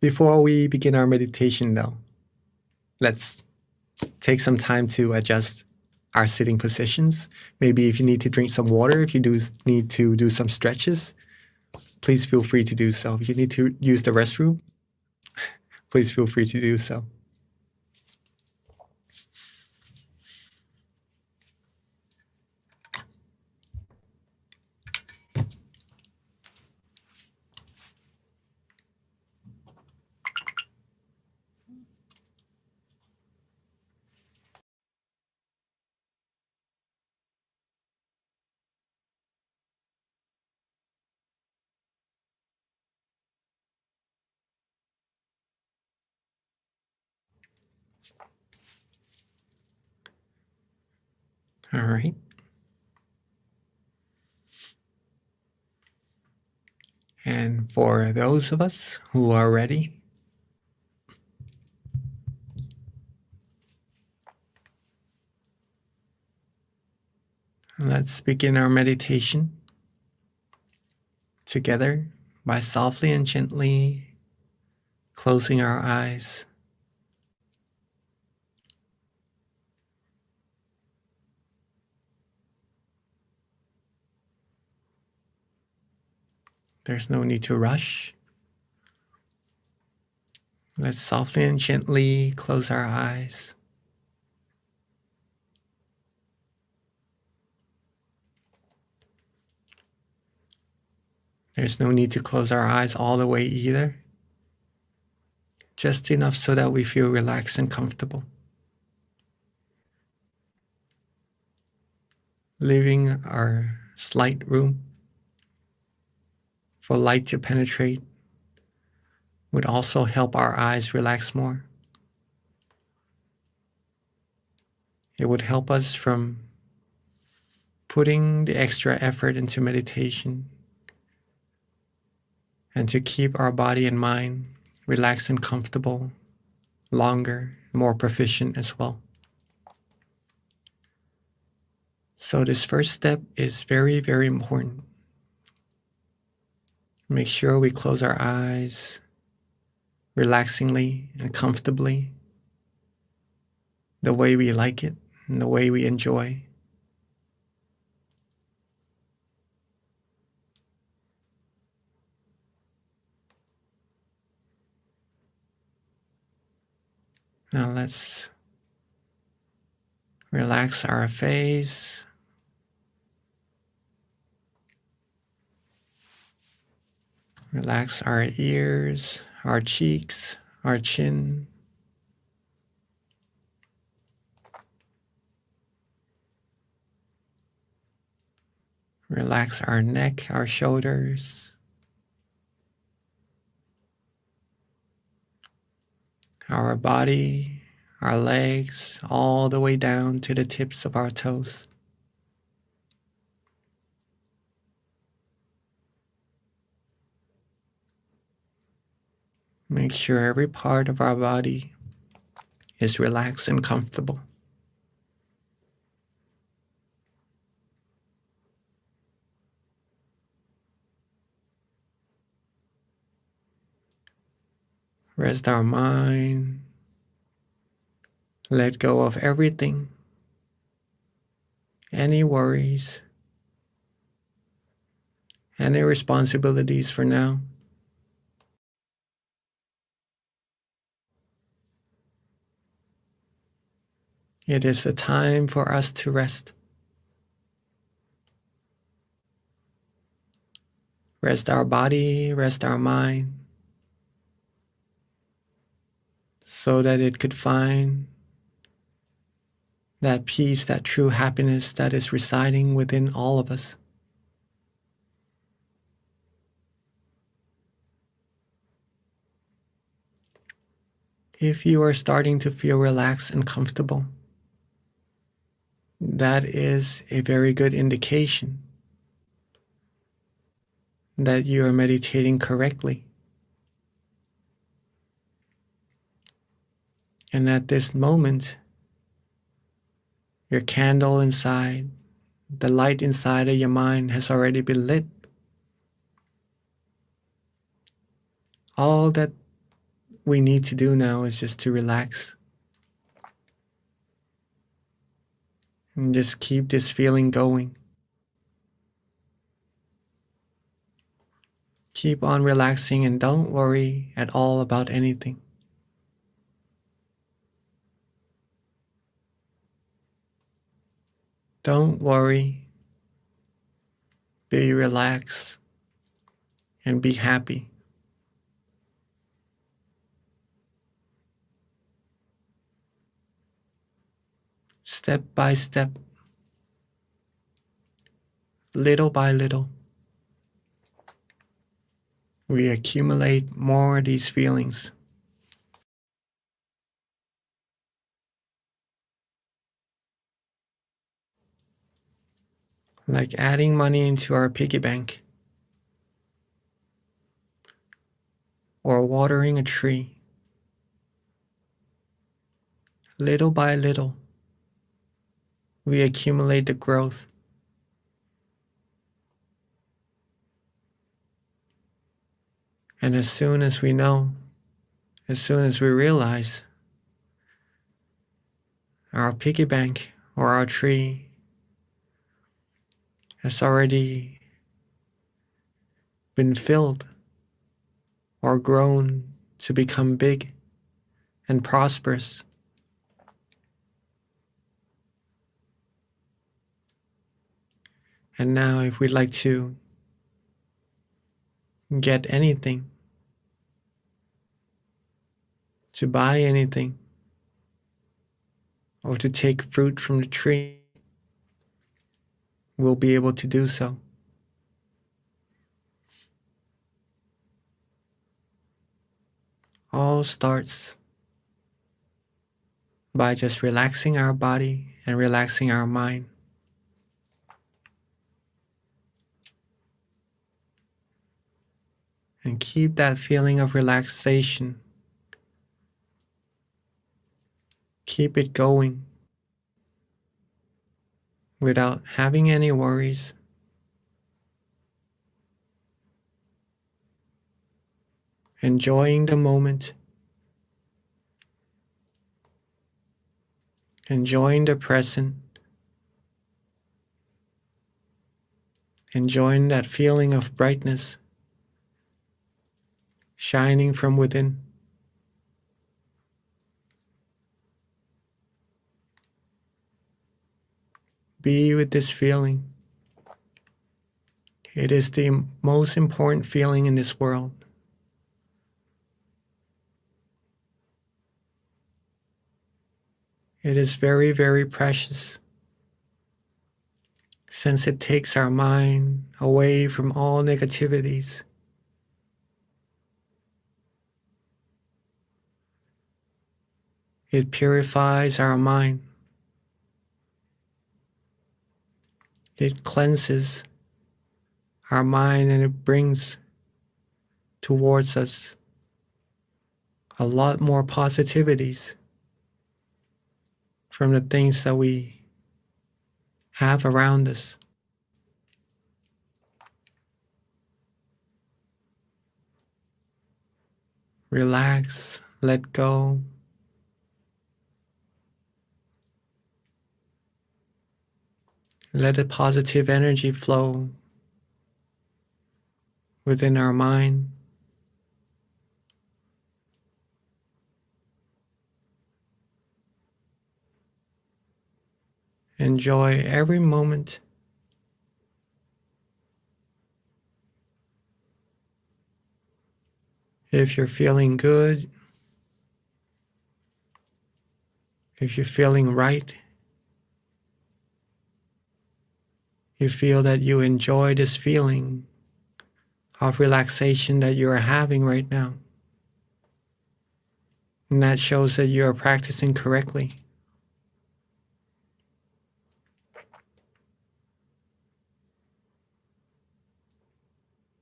Before we begin our meditation, though, let's take some time to adjust our sitting positions. Maybe if you need to drink some water, if you need to do some stretches, please feel free to do so. If you need to use the restroom, please feel free to do so. All right. And for those of us who are ready, let's begin our meditation together by softly and gently closing our eyes. There's no need to rush. Let's softly and gently close our eyes. There's no need to close our eyes all the way either. Just enough so that we feel relaxed and comfortable. Leaving our slight room for light to penetrate would also help our eyes relax more. It would help us from putting the extra effort into meditation and to keep our body and mind relaxed and comfortable longer, more proficient as well. So this first step is very, very important. Make sure we close our eyes relaxingly and comfortably, the way we like it and the way we enjoy. Now let's relax our face. Relax our ears, our cheeks, our chin. Relax our neck, our shoulders. Our body, our legs, all the way down to the tips of our toes. Make sure every part of our body is relaxed and comfortable. Rest our mind. Let go of everything, any worries, any responsibilities for now. It is the time for us to rest. Rest our body, rest our mind, so that it could find that peace, that true happiness that is residing within all of us. If you are starting to feel relaxed and comfortable, that is a very good indication that you are meditating correctly. And at this moment, your candle inside, the light inside of your mind has already been lit. All that we need to do now is just to relax and just keep this feeling going. Keep on relaxing and don't worry at all about anything. Don't worry. Be relaxed and be happy. Step by step, little by little, we accumulate more of these feelings. Like adding money into our piggy bank or watering a tree. Little by little, we accumulate the growth. And as soon as we know, as soon as we realize our piggy bank or our tree has already been filled or grown to become big and prosperous, and now if we'd like to get anything, to buy anything, or to take fruit from the tree, we'll be able to do so. All starts by just relaxing our body and relaxing our mind. And keep that feeling of relaxation. Keep it going without having any worries. Enjoying the moment. Enjoying the present. Enjoying that feeling of brightness shining from within. Be with this feeling. It is the most important feeling in this world. It is very, very precious, since it takes our mind away from all negativities. It purifies our mind. It cleanses our mind, and it brings towards us a lot more positivities from the things that we have around us. Relax, let go. Let the positive energy flow within our mind. Enjoy every moment. If you're feeling good, if you're feeling right, You feel that you enjoy this feeling of relaxation that you are having right now. And that shows that you are practicing correctly.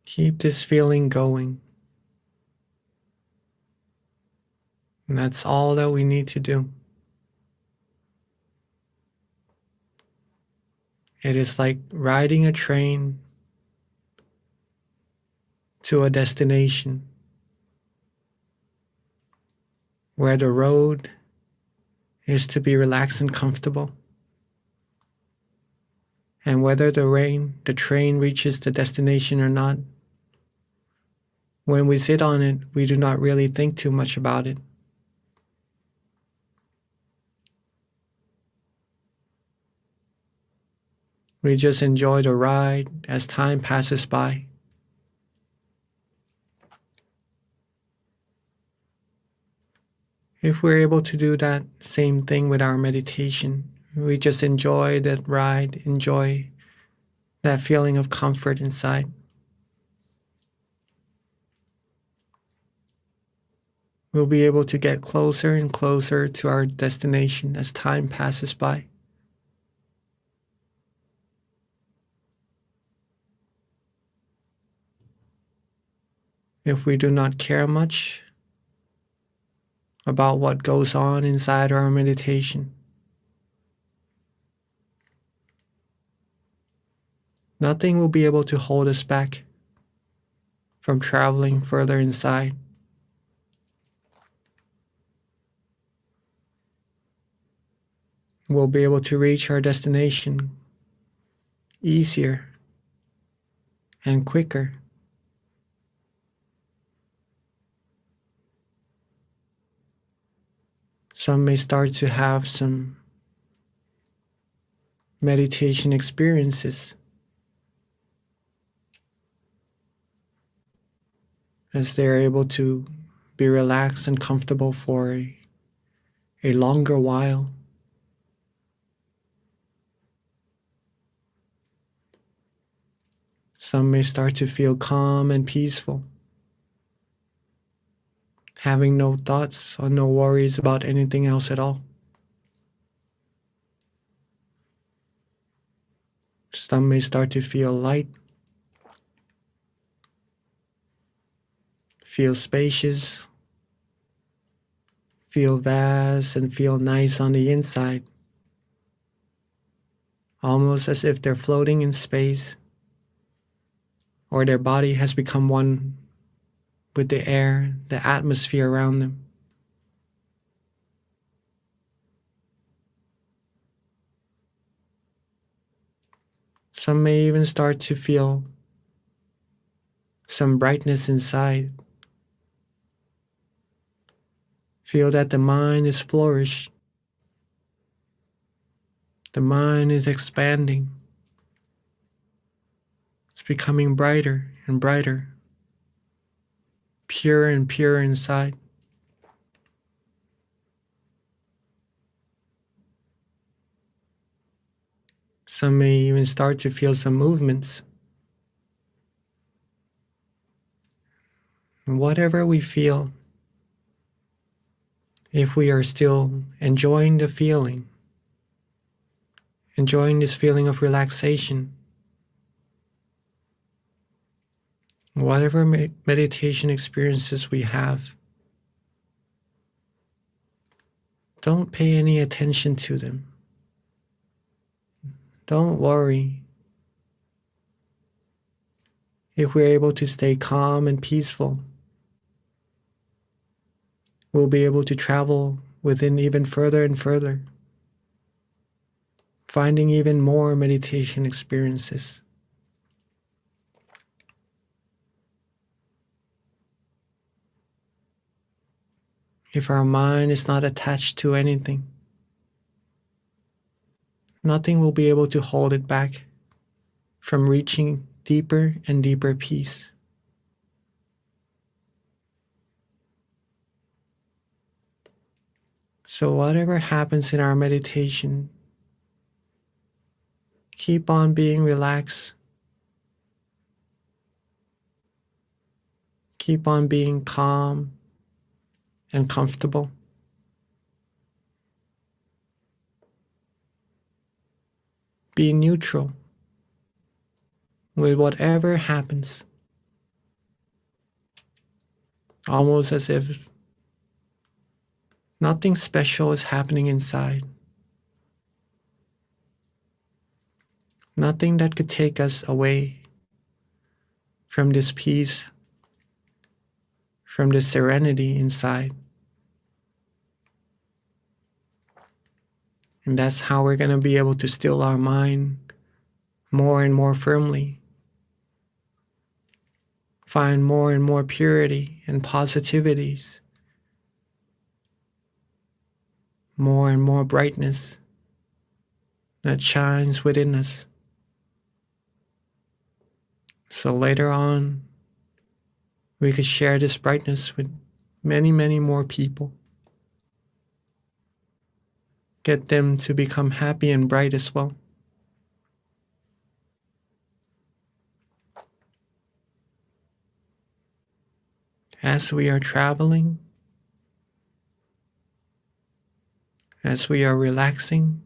Keep this feeling going. And that's all that we need to do. It is like riding a train to a destination where the road is to be relaxed and comfortable. And whether the train reaches the destination or not, when we sit on it, we do not really think too much about it. We just enjoy the ride as time passes by. If we're able to do that same thing with our meditation, we just enjoy that ride, enjoy that feeling of comfort inside. We'll be able to get closer and closer to our destination as time passes by. If we do not care much about what goes on inside our meditation, nothing will be able to hold us back from traveling further inside. We'll be able to reach our destination easier and quicker. Some may start to have some meditation experiences as they're able to be relaxed and comfortable for a longer while. Some may start to feel calm and peaceful, having no thoughts or no worries about anything else at all. Some may start to feel light, feel spacious, feel vast, and feel nice on the inside, almost as if they're floating in space, or their body has become one with the air, the atmosphere around them. Some may even start to feel some brightness inside. Feel that the mind is flourished. The mind is expanding. It's becoming brighter and brighter, pure and pure inside. Some may even start to feel some movements. Whatever we feel, if we are still enjoying the feeling, enjoying this feeling of relaxation, whatever meditation experiences we have, don't pay any attention to them. Don't worry. If we're able to stay calm and peaceful, we'll be able to travel within even further and further, finding even more meditation experiences. If our mind is not attached to anything, nothing will be able to hold it back from reaching deeper and deeper peace. So whatever happens in our meditation, Keep on being relaxed. Keep on being calm and comfortable. Be neutral with whatever happens, almost as if nothing special is happening inside. Nothing that could take us away from this peace, from this serenity inside. And that's how we're going to be able to still our mind more and more firmly, find more and more purity and positivities, more and more brightness that shines within us. So later on, we could share this brightness with many, many more people. Get them to become happy and bright as well. As we are traveling, as we are relaxing,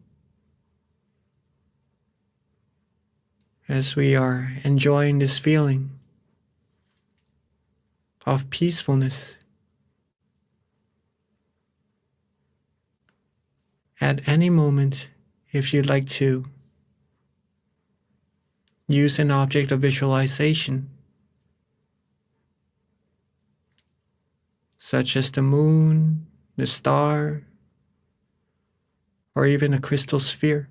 as we are enjoying this feeling of peacefulness, at any moment, if you'd like to use an object of visualization, such as the moon, the star, or even a crystal sphere,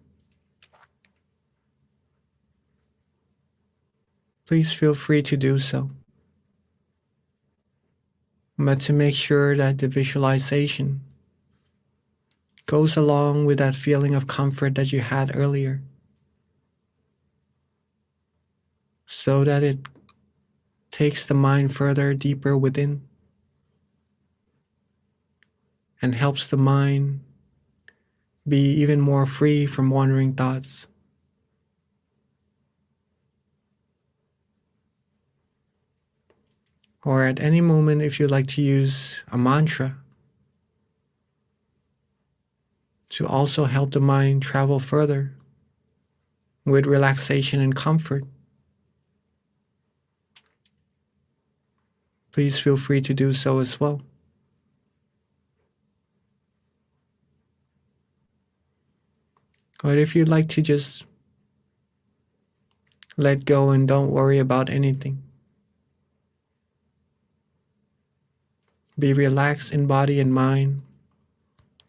please feel free to do so. But to make sure that the visualization goes along with that feeling of comfort that you had earlier, so that it takes the mind further deeper within and helps the mind be even more free from wandering thoughts. Or at any moment, if you'd like to use a mantra to also help the mind travel further with relaxation and comfort, please feel free to do so as well. Or if you'd like to just let go and don't worry about anything, be relaxed in body and mind,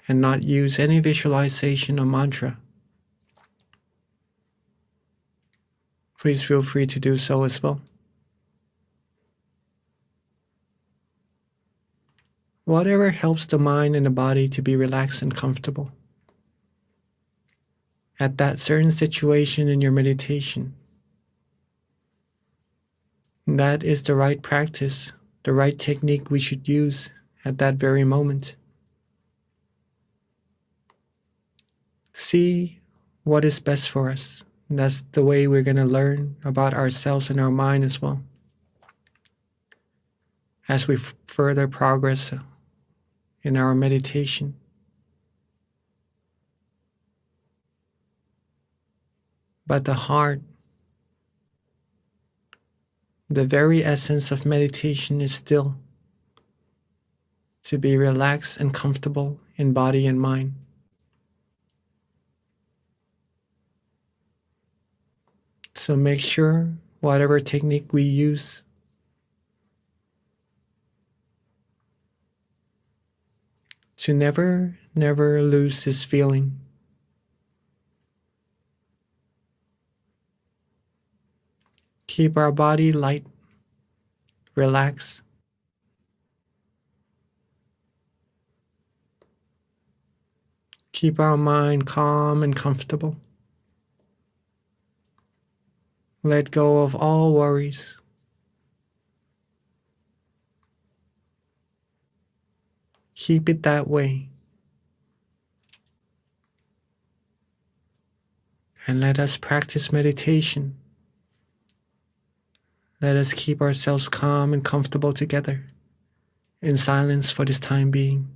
and not use any visualization or mantra, please feel free to do so as well. Whatever helps the mind and the body to be relaxed and comfortable at that certain situation in your meditation, that is the right practice, the right technique we should use at that very moment. See what is best for us. That's the way we're going to learn about ourselves and our mind as well, as we further progress in our meditation. But the heart, the very essence of meditation is still to be relaxed and comfortable in body and mind. So make sure whatever technique we use to never lose this feeling. Keep our body light, relaxed. Keep our mind calm and comfortable. Let go of all worries. Keep it that way. and let us practice meditation. Let us keep ourselves calm and comfortable together in silence for this time being.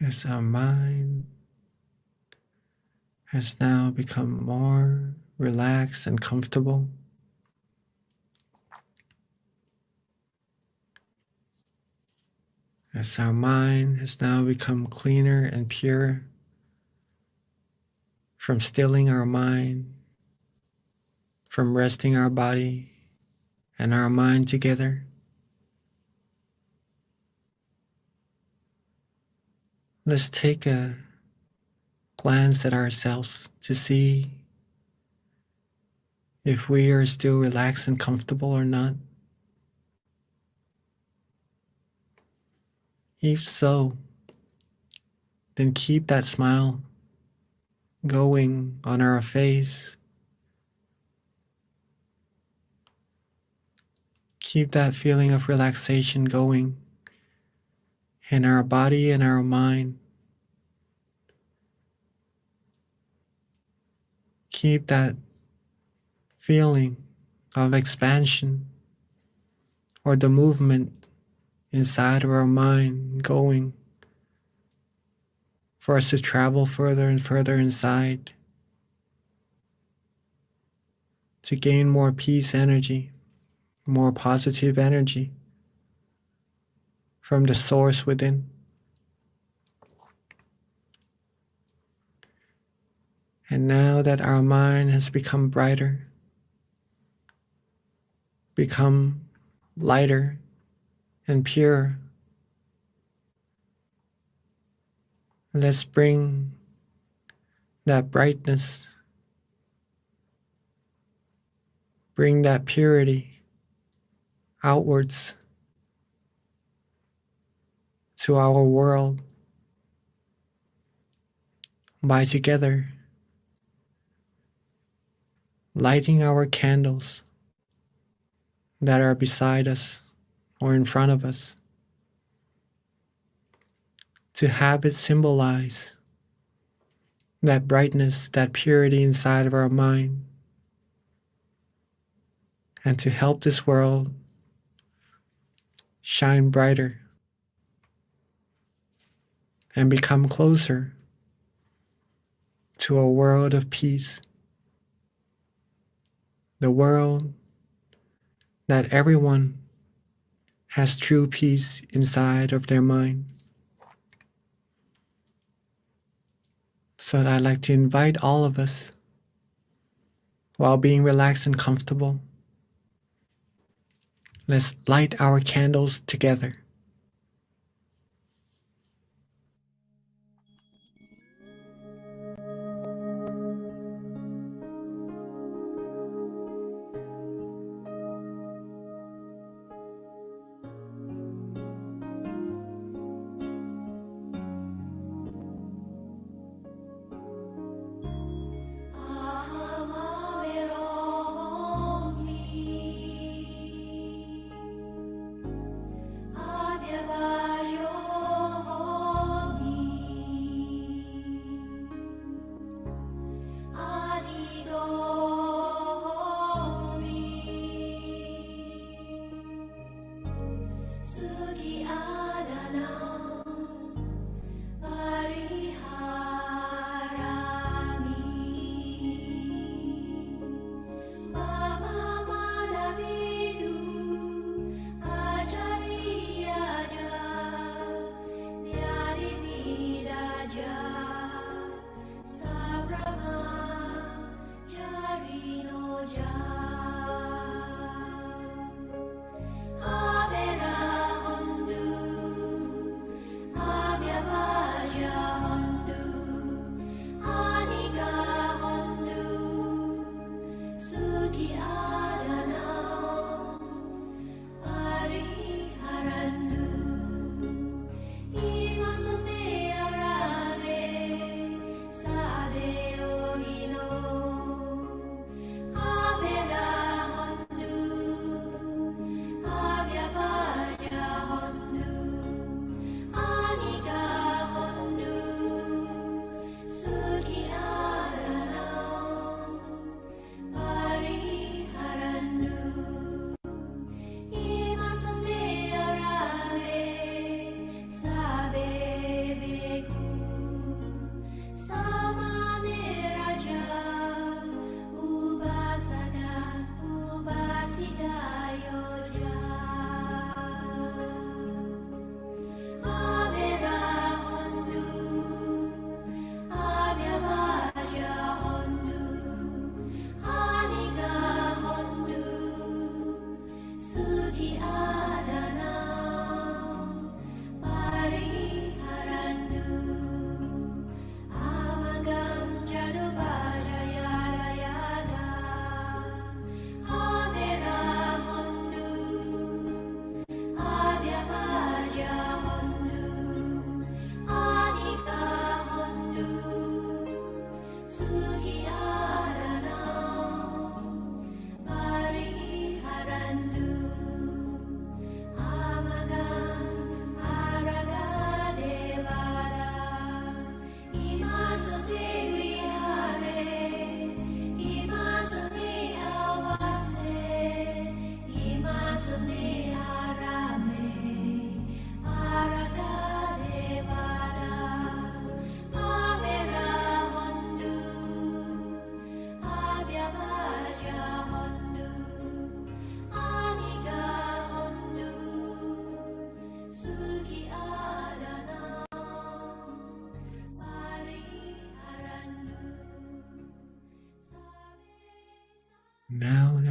as our mind has now become more relaxed and comfortable. As our mind has now become cleaner and pure from stilling our mind, from resting our body and our mind together. Let's take a glance at ourselves to see if we are still relaxed and comfortable or not. If so, then keep that smile going on our face. Keep that feeling of relaxation going in our body and our mind. Keep that feeling of expansion or the movement inside of our mind going for us to travel further and further inside to gain more peace energy, more positive energy from the source within. And now that our mind has become brighter, become lighter and pure, let's bring that brightness, bring that purity outwards to our world by together lighting our candles that are beside us or in front of us to have it symbolize that brightness, that purity inside of our mind, and to help this world shine brighter and become closer to a world of peace, the world that everyone has true peace inside of their mind. So I'd like to invite all of us, while being relaxed and comfortable, let's light our candles together. Ah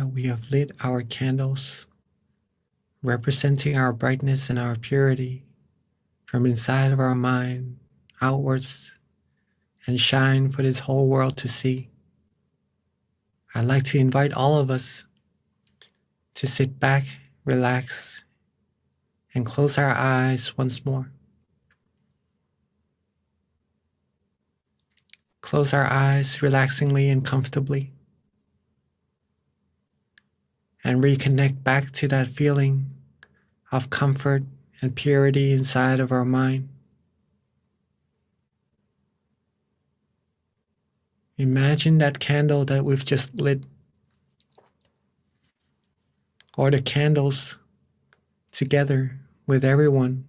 that we have lit our candles, representing our brightness and our purity from inside of our mind outwards and shine for this whole world to see. I'd like to invite all of us to sit back, relax, and close our eyes once more. Close our eyes relaxingly and comfortably, and reconnect back to that feeling of comfort and purity inside of our mind. Imagine that candle that we've just lit, or the candles together with everyone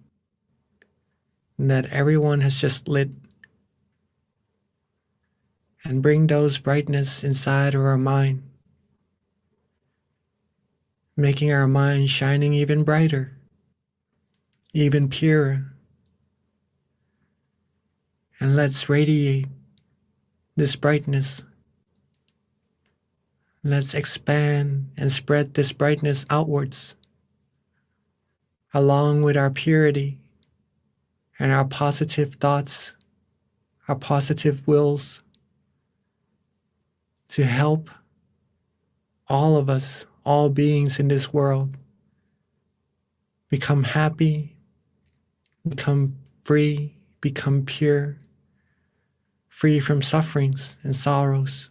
that everyone has just lit, and bring those brightness inside of our mind, making our mind shining even brighter, even purer. And let's radiate this brightness. Let's expand and spread this brightness outwards, along with our purity and our positive thoughts, our positive wills, to help all of us, all beings in this world, become happy, become free, become pure, free from sufferings and sorrows.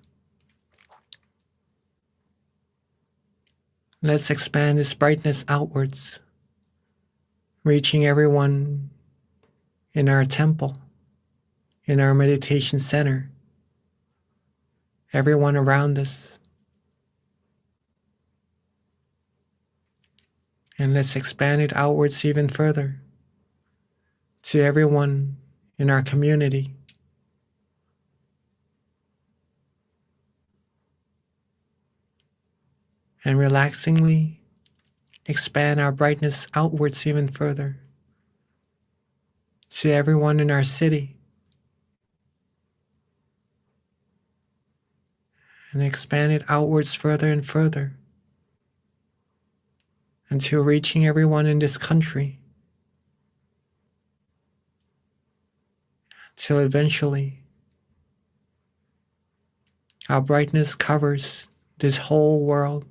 Let's expand this brightness outwards, reaching everyone in our temple, in our meditation center, everyone around us. And let's expand it outwards even further to everyone in our community. And relaxingly expand our brightness outwards even further to everyone in our city. And expand it outwards further and further until reaching everyone in this country, till eventually our brightness covers this whole world.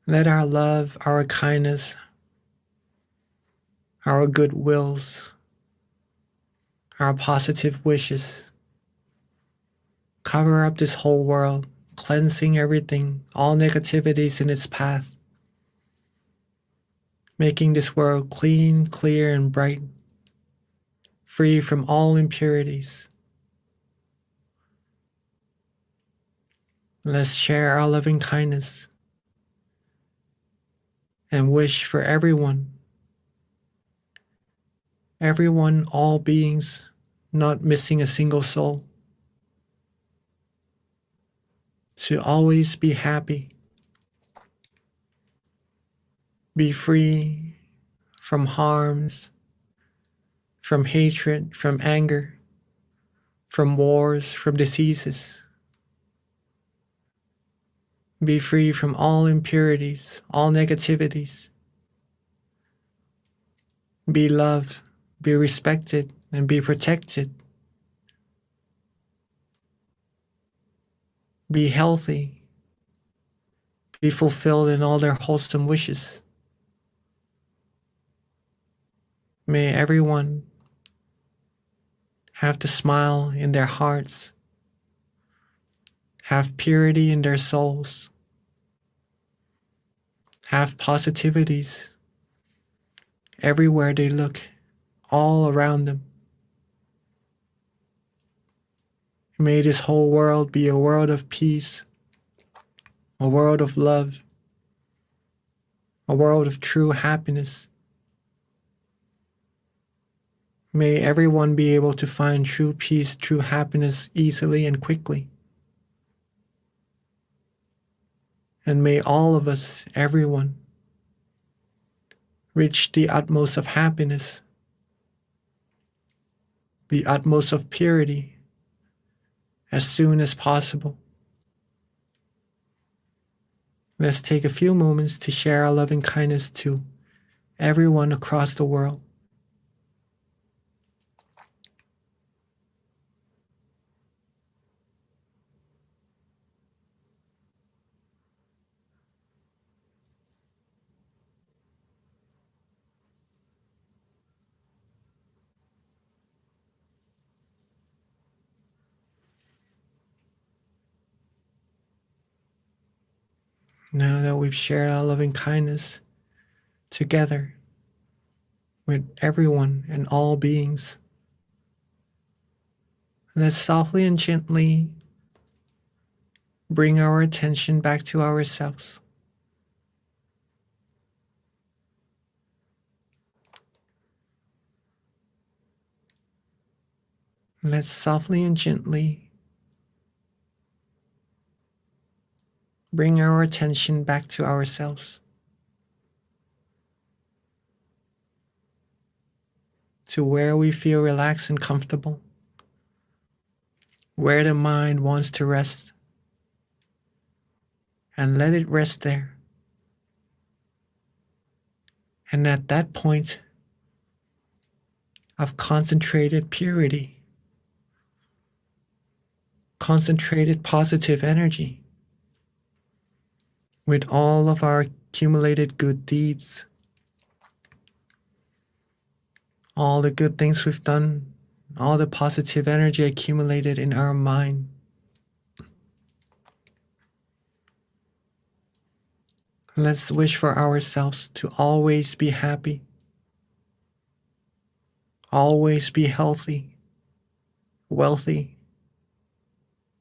Let our love, our kindness, our good wills, our positive wishes cover up this whole world, cleansing everything, all negativities in its path, making this world clean, clear, and bright, free from all impurities. Let's share our loving kindness and wish for everyone, all beings, not missing a single soul, to always be happy, be free from harms, from hatred, from anger, from wars, from diseases. Be free from all impurities, all negativities. Be loved, be respected, and be protected. Be healthy, be fulfilled in all their wholesome wishes. May everyone have the smile in their hearts, have purity in their souls, have positivities everywhere they look, all around them. May this whole world be a world of peace, a world of love, a world of true happiness. May everyone be able to find true peace, true happiness easily and quickly. And may all of us, everyone, reach the utmost of happiness, the utmost of purity, as soon as possible. Let's take a few moments to share our loving kindness to everyone across the world. Now that we've shared our loving kindness together with everyone and all beings, let's softly and gently bring our attention back to ourselves. Let's softly and gently bring our attention back to ourselves, to where we feel relaxed and comfortable, where the mind wants to rest, and let it rest there. And at that point of concentrated purity, concentrated positive energy, with all of our accumulated good deeds, all the good things we've done, all the positive energy accumulated in our mind, let's wish for ourselves to always be happy, always be healthy, wealthy,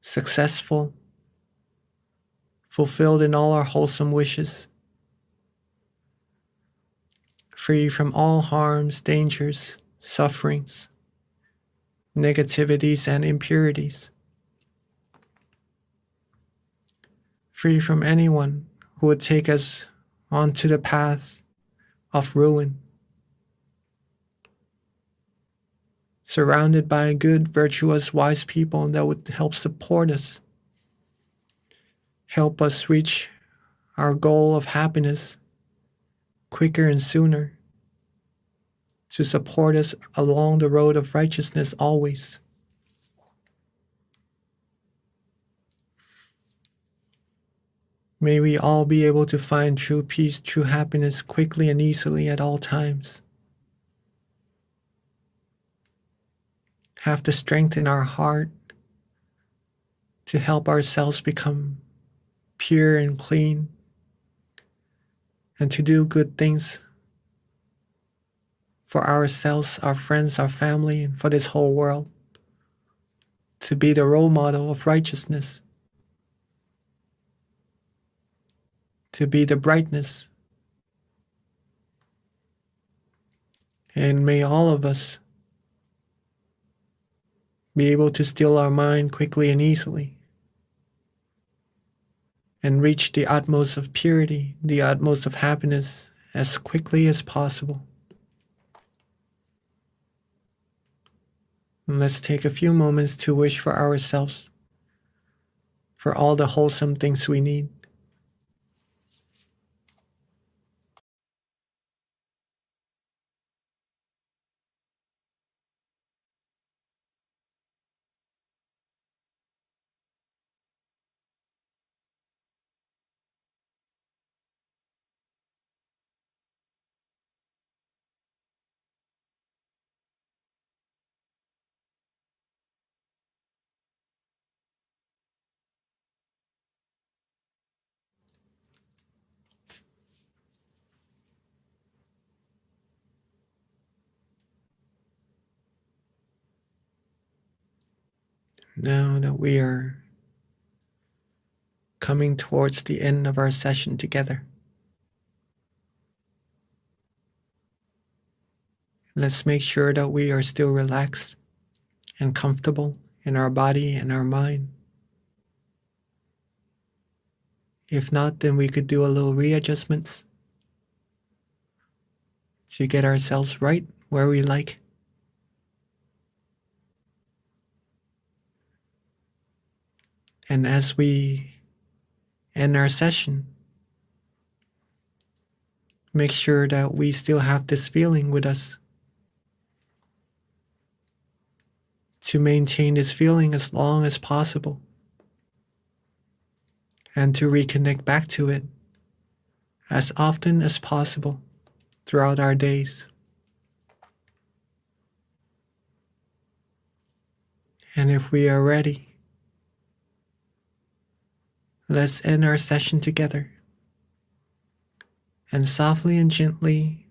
successful, fulfilled in all our wholesome wishes, free from all harms, dangers, sufferings, negativities, and impurities, free from anyone who would take us onto the path of ruin, surrounded by good, virtuous, wise people that would help support us, help us reach our goal of happiness quicker and sooner, to support us along the road of righteousness always. May we all be able to find true peace, true happiness quickly and easily at all times. Have the strength in our heart to help ourselves become pure and clean, and to do good things for ourselves, our friends, our family, and for this whole world. To be the role model of righteousness, to be the brightness. And may all of us be able to still our mind quickly and easily, and reach the utmost of purity, the utmost of happiness as quickly as possible. And let's take a few moments to wish for ourselves, for all the wholesome things we need. Now that we are coming towards the end of our session together, let's make sure that we are still relaxed and comfortable in our body and our mind. If not, then we could do a little readjustments to get ourselves right where we like. And as we end our session, make sure that we still have this feeling with us. To maintain this feeling as long as possible. And to reconnect back to it as often as possible throughout our days. And if we are ready, let's end our session together. And softly and gently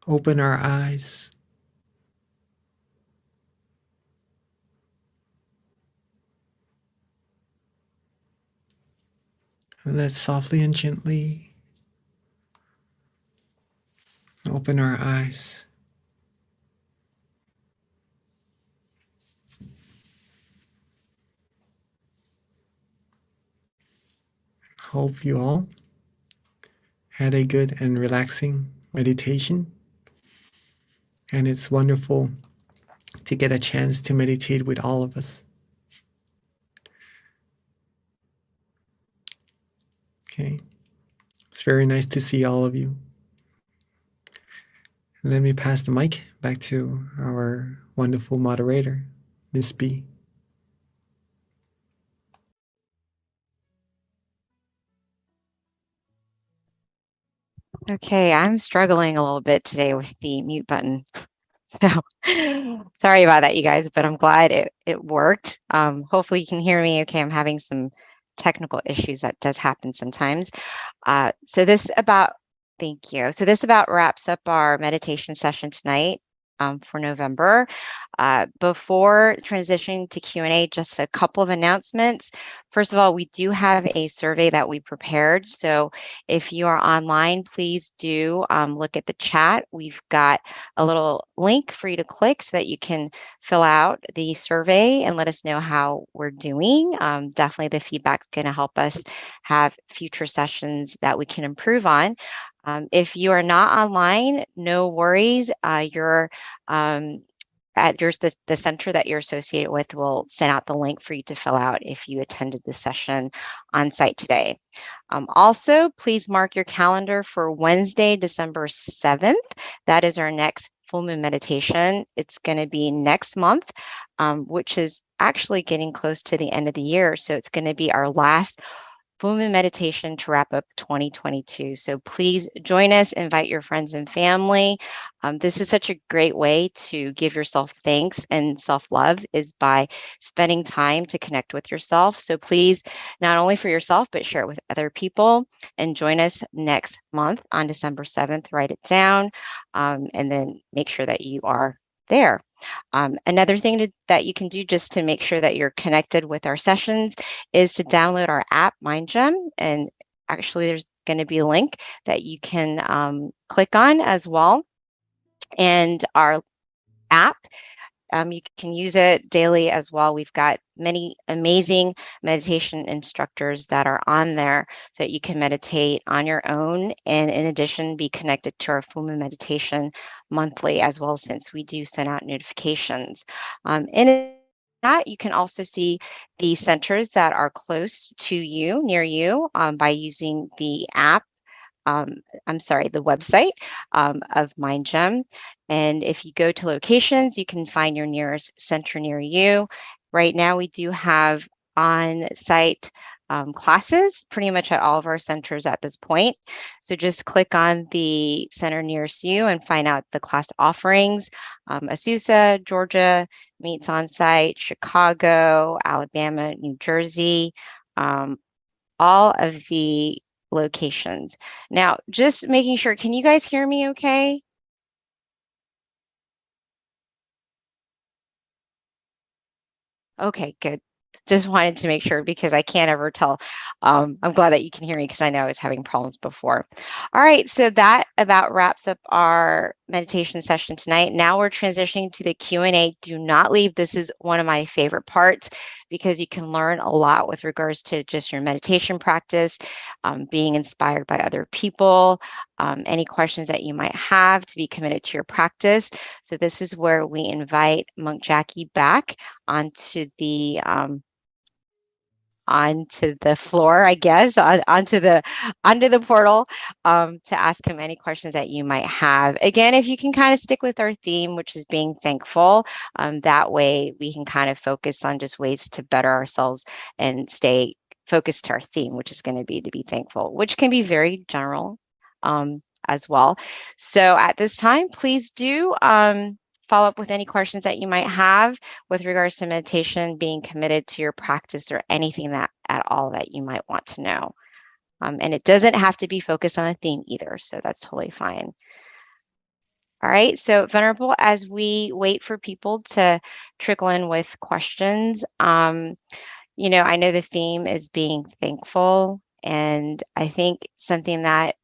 open our eyes. And let's softly and gently open our eyes. Hope you all had a good and relaxing meditation. And it's wonderful to get a chance to meditate with all of us. Okay. It's very nice to see all of you. Let me pass the mic back to our wonderful moderator, Miss B. Okay, I'm struggling a little bit today with the mute button. So sorry about that, you guys, but I'm glad it worked. Hopefully you can hear me okay. I'm having some technical issues. That does happen sometimes. Thank you. So this about wraps up our meditation session tonight for November. Before transitioning to Q&A, just a couple of announcements. First of all, we do have a survey that we prepared. So if you are online, please do look at the chat. We've got a little link for you to click so that you can fill out the survey and let us know how we're doing. Definitely the feedback's going to help us have future sessions that we can improve on. If you are not online, no worries. The center that you're associated with will send out the link for you to fill out if you attended the session on site today. Also, please mark your calendar for Wednesday, December 7th. That is our next full moon meditation. It's going to be next month, which is actually getting close to the end of the year. So it's going to be our last full moon meditation to wrap up 2022. So please join us, invite your friends and family. This is such a great way to give yourself thanks and self-love is by spending time to connect with yourself. So please, not only for yourself, but share it with other people and join us next month on December 7th. Write it down and then make sure that you are there. Another thing that you can do just to make sure that you're connected with our sessions is to download our app, MindGem. And actually, there's going to be a link that you can click on as well. And our app, you can use it daily as well. We've got many amazing meditation instructors that are on there so that you can meditate on your own. And in addition, be connected to our full moon meditation monthly as well, since we do send out notifications. In that, you can also see the centers that are close to you, near you, by using the app. The website of MindGem. And if you go to locations, you can find your nearest center near you. Right now, we do have on-site classes pretty much at all of our centers at this point. So just click on the center nearest you and find out the class offerings. Azusa, Georgia meets on-site, Chicago, Alabama, New Jersey, all of the locations. Now, just making sure, can you guys hear me okay? Okay, good. Just wanted to make sure because I can't ever tell. I'm glad that you can hear me because I know I was having problems before. All right, so that about wraps up our meditation session tonight. Now we're transitioning to the Q&A. Do not leave. This is one of my favorite parts because you can learn a lot with regards to just your meditation practice, being inspired by other people, any questions that you might have to be committed to your practice. So this is where we invite Monk Jackie back onto the onto the floor, I guess, onto the portal to ask him any questions that you might have. Again, if you can kind of stick with our theme, which is being thankful, that way we can kind of focus on just ways to better ourselves and stay focused to our theme, which is going to be thankful, which can be very general as well. So at this time, please do follow up with any questions that you might have with regards to meditation, being committed to your practice, or anything that at all that you might want to know. And it doesn't have to be focused on a theme either, so that's totally fine. All right, so Venerable, as we wait for people to trickle in with questions, I know the theme is being thankful, and I think something that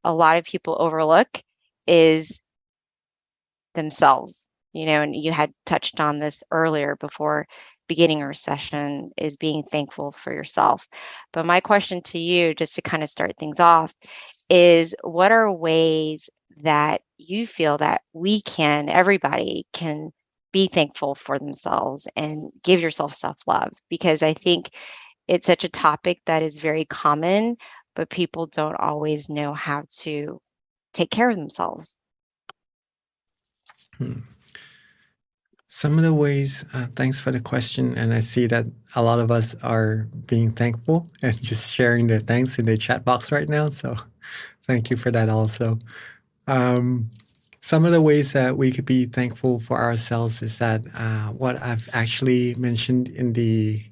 a lot of people overlook is themselves, and you had touched on this earlier before beginning our session, is being thankful for yourself. But my question to you, just to kind of start things off, is what are ways that you feel that everybody can be thankful for themselves and give yourself self-love? Because I think it's such a topic that is very common, but people don't always know how to take care of themselves. Some of the ways, thanks for the question. And I see that a lot of us are being thankful and just sharing their thanks in the chat box right now. So thank you for that also. Some of the ways that we could be thankful for ourselves is that what I've actually mentioned in the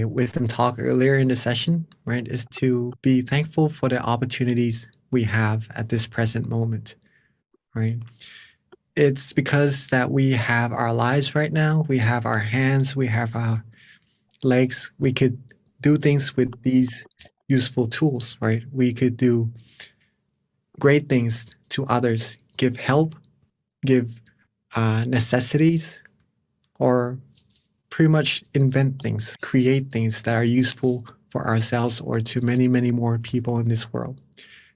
wisdom talk earlier in the session, right, is to be thankful for the opportunities we have at this present moment, right? It's because that we have our lives right now, we have our hands, we have our legs, we could do things with these useful tools, right? We could do great things to others, give help, give necessities, or pretty much invent things, create things that are useful for ourselves or to many, many more people in this world.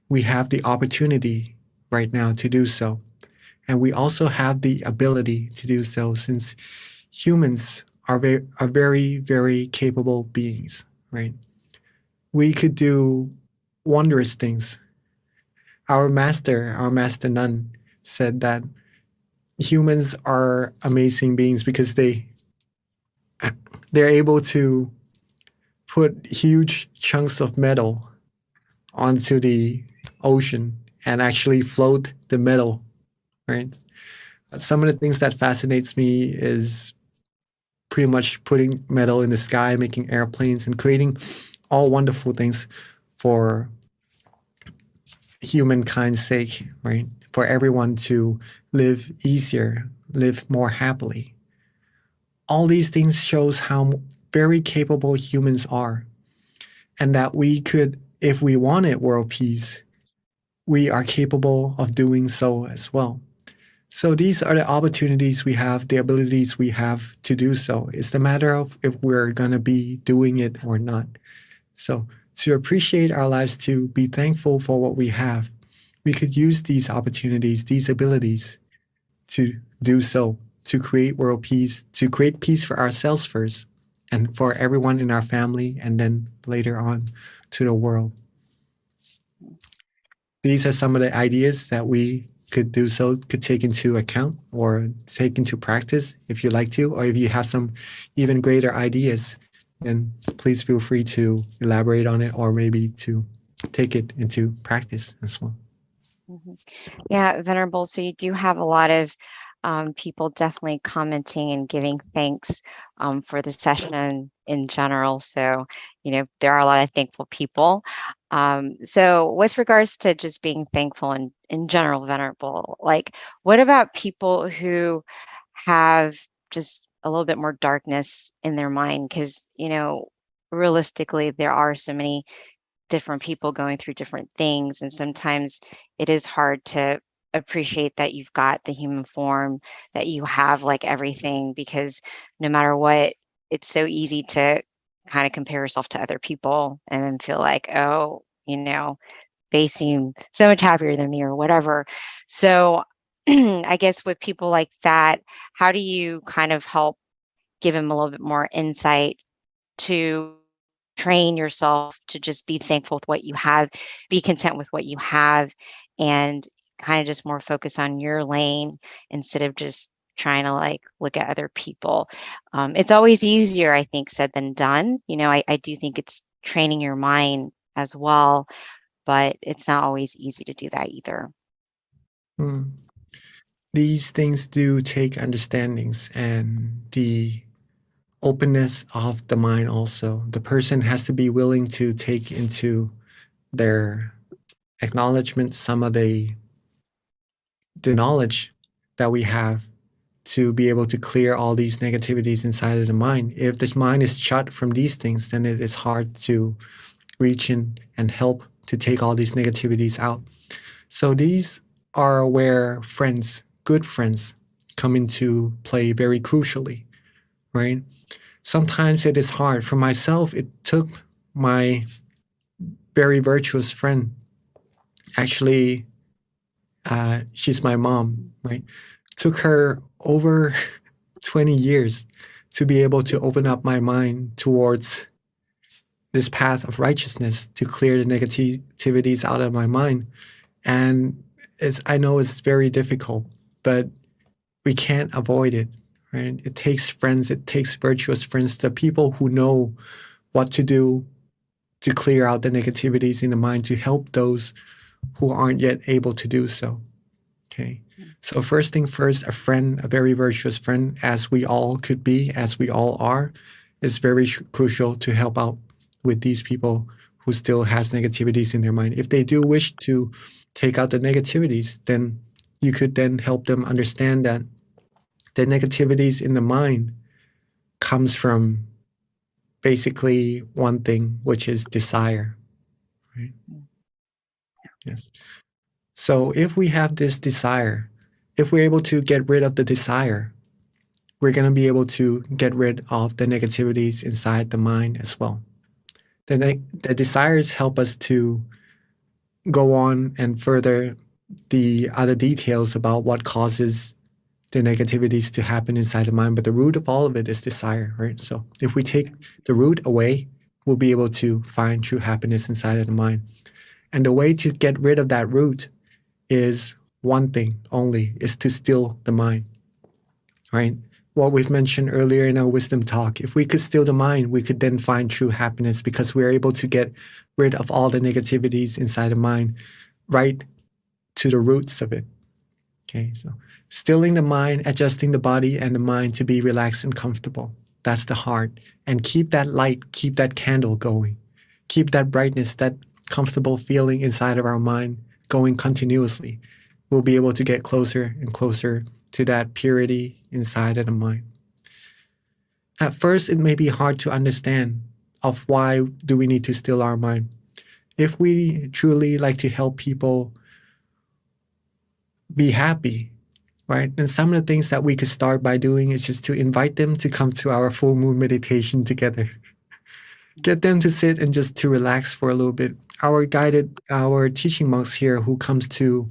We have the opportunity right now to do so. And we also have the ability to do so, since humans are very, very capable beings, right? We could do wondrous things. Our master nun, said that humans are amazing beings because they're able to put huge chunks of metal onto the ocean and actually float the metal, right? Some of the things that fascinates me is pretty much putting metal in the sky, making airplanes, and creating all wonderful things for humankind's sake, right? For everyone to live easier, live more happily. All these things shows how very capable humans are, and that we could, if we wanted world peace, we are capable of doing so as well. So these are the opportunities we have, the abilities we have to do so. It's the matter of if we're going to be doing it or not. So to appreciate our lives, to be thankful for what we have, we could use these opportunities, these abilities to do so, to create world peace, to create peace for ourselves first, and for everyone in our family, and then later on to the world. These are some of the ideas that we could do so, could take into account or take into practice if you'd like to, or if you have some even greater ideas, then please feel free to elaborate on it or maybe to take it into practice as well. Yeah, Venerable. So you do have a lot of people definitely commenting and giving thanks for the session in general. So, there are a lot of thankful people. So with regards to just being thankful in general, Venerable, like what about people who have just a little bit more darkness in their mind? Because, realistically, there are so many different people going through different things, and sometimes it is hard to appreciate that you've got the human form, that you have like everything, because no matter what, it's so easy to kind of compare yourself to other people and then feel like, oh, they seem so much happier than me or whatever. So I guess with people like that, how do you kind of help give them a little bit more insight to train yourself to just be thankful with what you have, be content with what you have, and kind of just more focus on your lane instead of just trying to like look at other people. It's always easier, I think, said than done. I do think it's training your mind as well, but it's not always easy to do that either. Mm. These things do take understandings and the openness of the mind also. The person has to be willing to take into their acknowledgement some of the knowledge that we have to be able to clear all these negativities inside of the mind. If this mind is shut from these things, then it is hard to reach in and help to take all these negativities out. So these are where friends, good friends, come into play very crucially, right? Sometimes it is hard. For myself, it took my very virtuous friend. Actually, she's my mom, right? Took her over 20 years to be able to open up my mind towards this path of righteousness to clear the negativities out of my mind. And I know it's very difficult, but we can't avoid it, right? It takes friends, it takes virtuous friends, the people who know what to do to clear out the negativities in the mind to help those who aren't yet able to do so. Okay. So first thing first, a friend, a very virtuous friend, as we all could be, as we all are, is very crucial to help out with these people who still has negativities in their mind. If they do wish to take out the negativities, then you could then help them understand that the negativities in the mind comes from basically one thing, which is desire, right? Yes. So if we have this desire, if we're able to get rid of the desire, we're going to be able to get rid of the negativities inside the mind as well. The desires help us to go on and further the other details about what causes the negativities to happen inside the mind. But the root of all of it is desire, right? So if we take the root away, we'll be able to find true happiness inside of the mind. And the way to get rid of that root is one thing only, is to still the mind, right? What we've mentioned earlier in our wisdom talk, if we could still the mind, we could then find true happiness because we're able to get rid of all the negativities inside the mind right to the roots of it. Okay, so stilling the mind, adjusting the body and the mind to be relaxed and comfortable. That's the heart. And keep that light, keep that candle going. Keep that brightness, that comfortable feeling inside of our mind going continuously. We'll be able to get closer and closer to that purity inside of the mind. At first, it may be hard to understand of why do we need to still our mind. If we truly like to help people be happy, right? And some of the things that we could start by doing is just to invite them to come to our full moon meditation together. Get them to sit and just to relax for a little bit. Our teaching monks here who comes to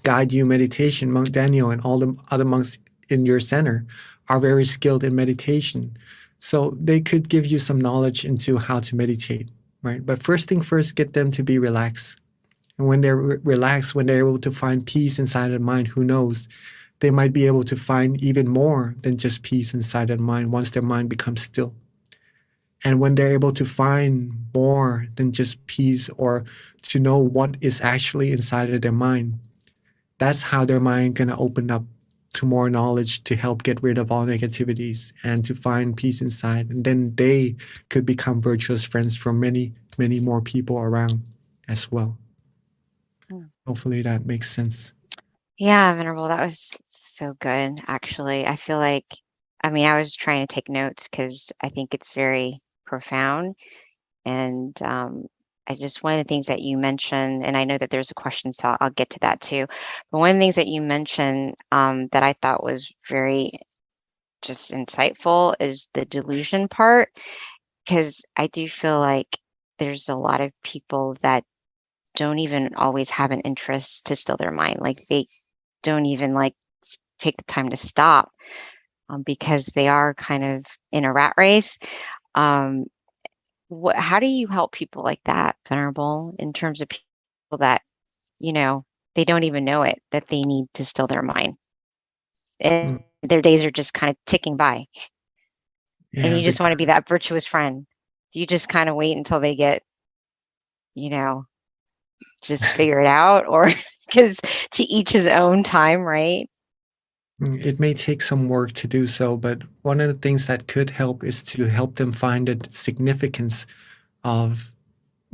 guide you meditation, Monk Daniel and all the other monks in your center are very skilled in meditation. So they could give you some knowledge into how to meditate, right? But first thing first, get them to be relaxed. And when they're relaxed, when they're able to find peace inside of the mind, who knows, they might be able to find even more than just peace inside of the mind once their mind becomes still. And when they're able to find more than just peace or to know what is actually inside of their mind, that's how their mind going to open up to more knowledge to help get rid of all negativities and to find peace inside. And then they could become virtuous friends for many, many more people around as well. Hopefully that makes sense. Yeah, Venerable, that was so good, actually. I feel like, I was trying to take notes because I think it's very profound. And one of the things that you mentioned, and I know that there's a question, so I'll get to that too. But one of the things that you mentioned that I thought was very just insightful is the delusion part, because I do feel like there's a lot of people that don't even always have an interest to still their mind. Like they don't even take the time to stop because they are kind of in a rat race. How do you help people like that, Venerable, in terms of people that, they don't even know it, that they need to still their mind? And their days are just kind of ticking by. And Yeah, you just want to be that virtuous friend. Do you just kind of wait until they get, just figure it out? Or because to each his own time, right? it may take some work to do so, but one of the things that could help is to help them find the significance of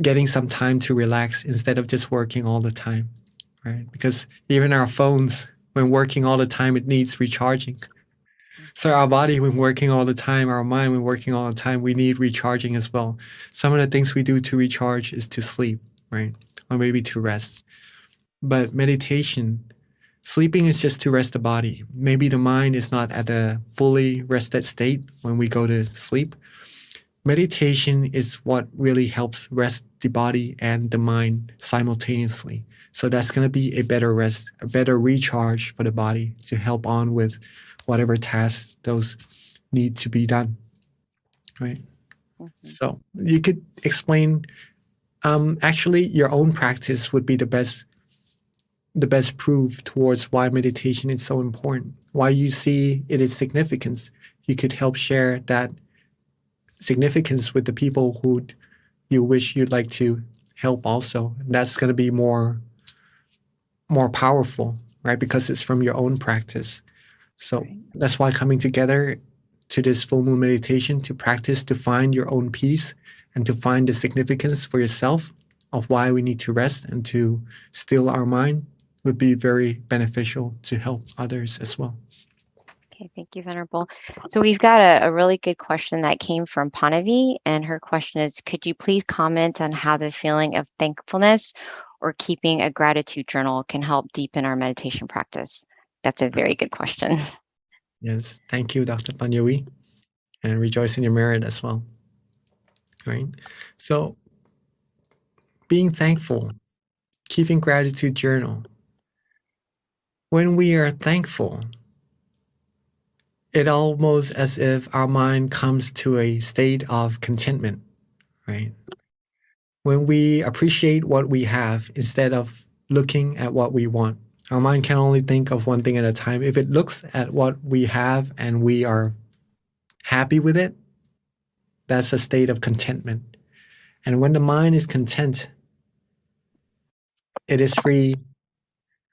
getting some time to relax instead of just working all the time, right? Because even our phones, when working all the time, it needs recharging. So our body, when working all the time, our mind, when working all the time, we need recharging as well. Some of the things we do to recharge is to sleep, right? Or maybe to rest. But meditation, sleeping is just to rest the body. Maybe the mind is not at a fully rested state when we go to sleep. Meditation is what really helps rest the body and the mind simultaneously. So that's going to be a better rest, a better recharge for the body to help on with whatever tasks those need to be done, right? So you could explain, actually your own practice would be the best proof towards why meditation is so important, why you see it is significance. You could help share that significance with the people who you wish you'd like to help also. And that's going to be more powerful, right? Because it's from your own practice. So that's why coming together to this full moon meditation to practice, to find your own peace and to find the significance for yourself of why we need to rest and to still our mind would be very beneficial to help others as well. Okay, thank you, Venerable. So we've got a really good question that came from Panavi, and her question is, could you please comment on how the feeling of thankfulness or keeping a gratitude journal can help deepen our meditation practice? That's a very good question. Yes, thank you, Dr. Panyawi, and rejoice in your merit as well. Right? So being thankful, keeping gratitude journal. When we are thankful, it almost as if our mind comes to a state of contentment, right? When we appreciate what we have instead of looking at what we want, our mind can only think of one thing at a time. If it looks at what we have and we are happy with it, that's a state of contentment. And when the mind is content, it is free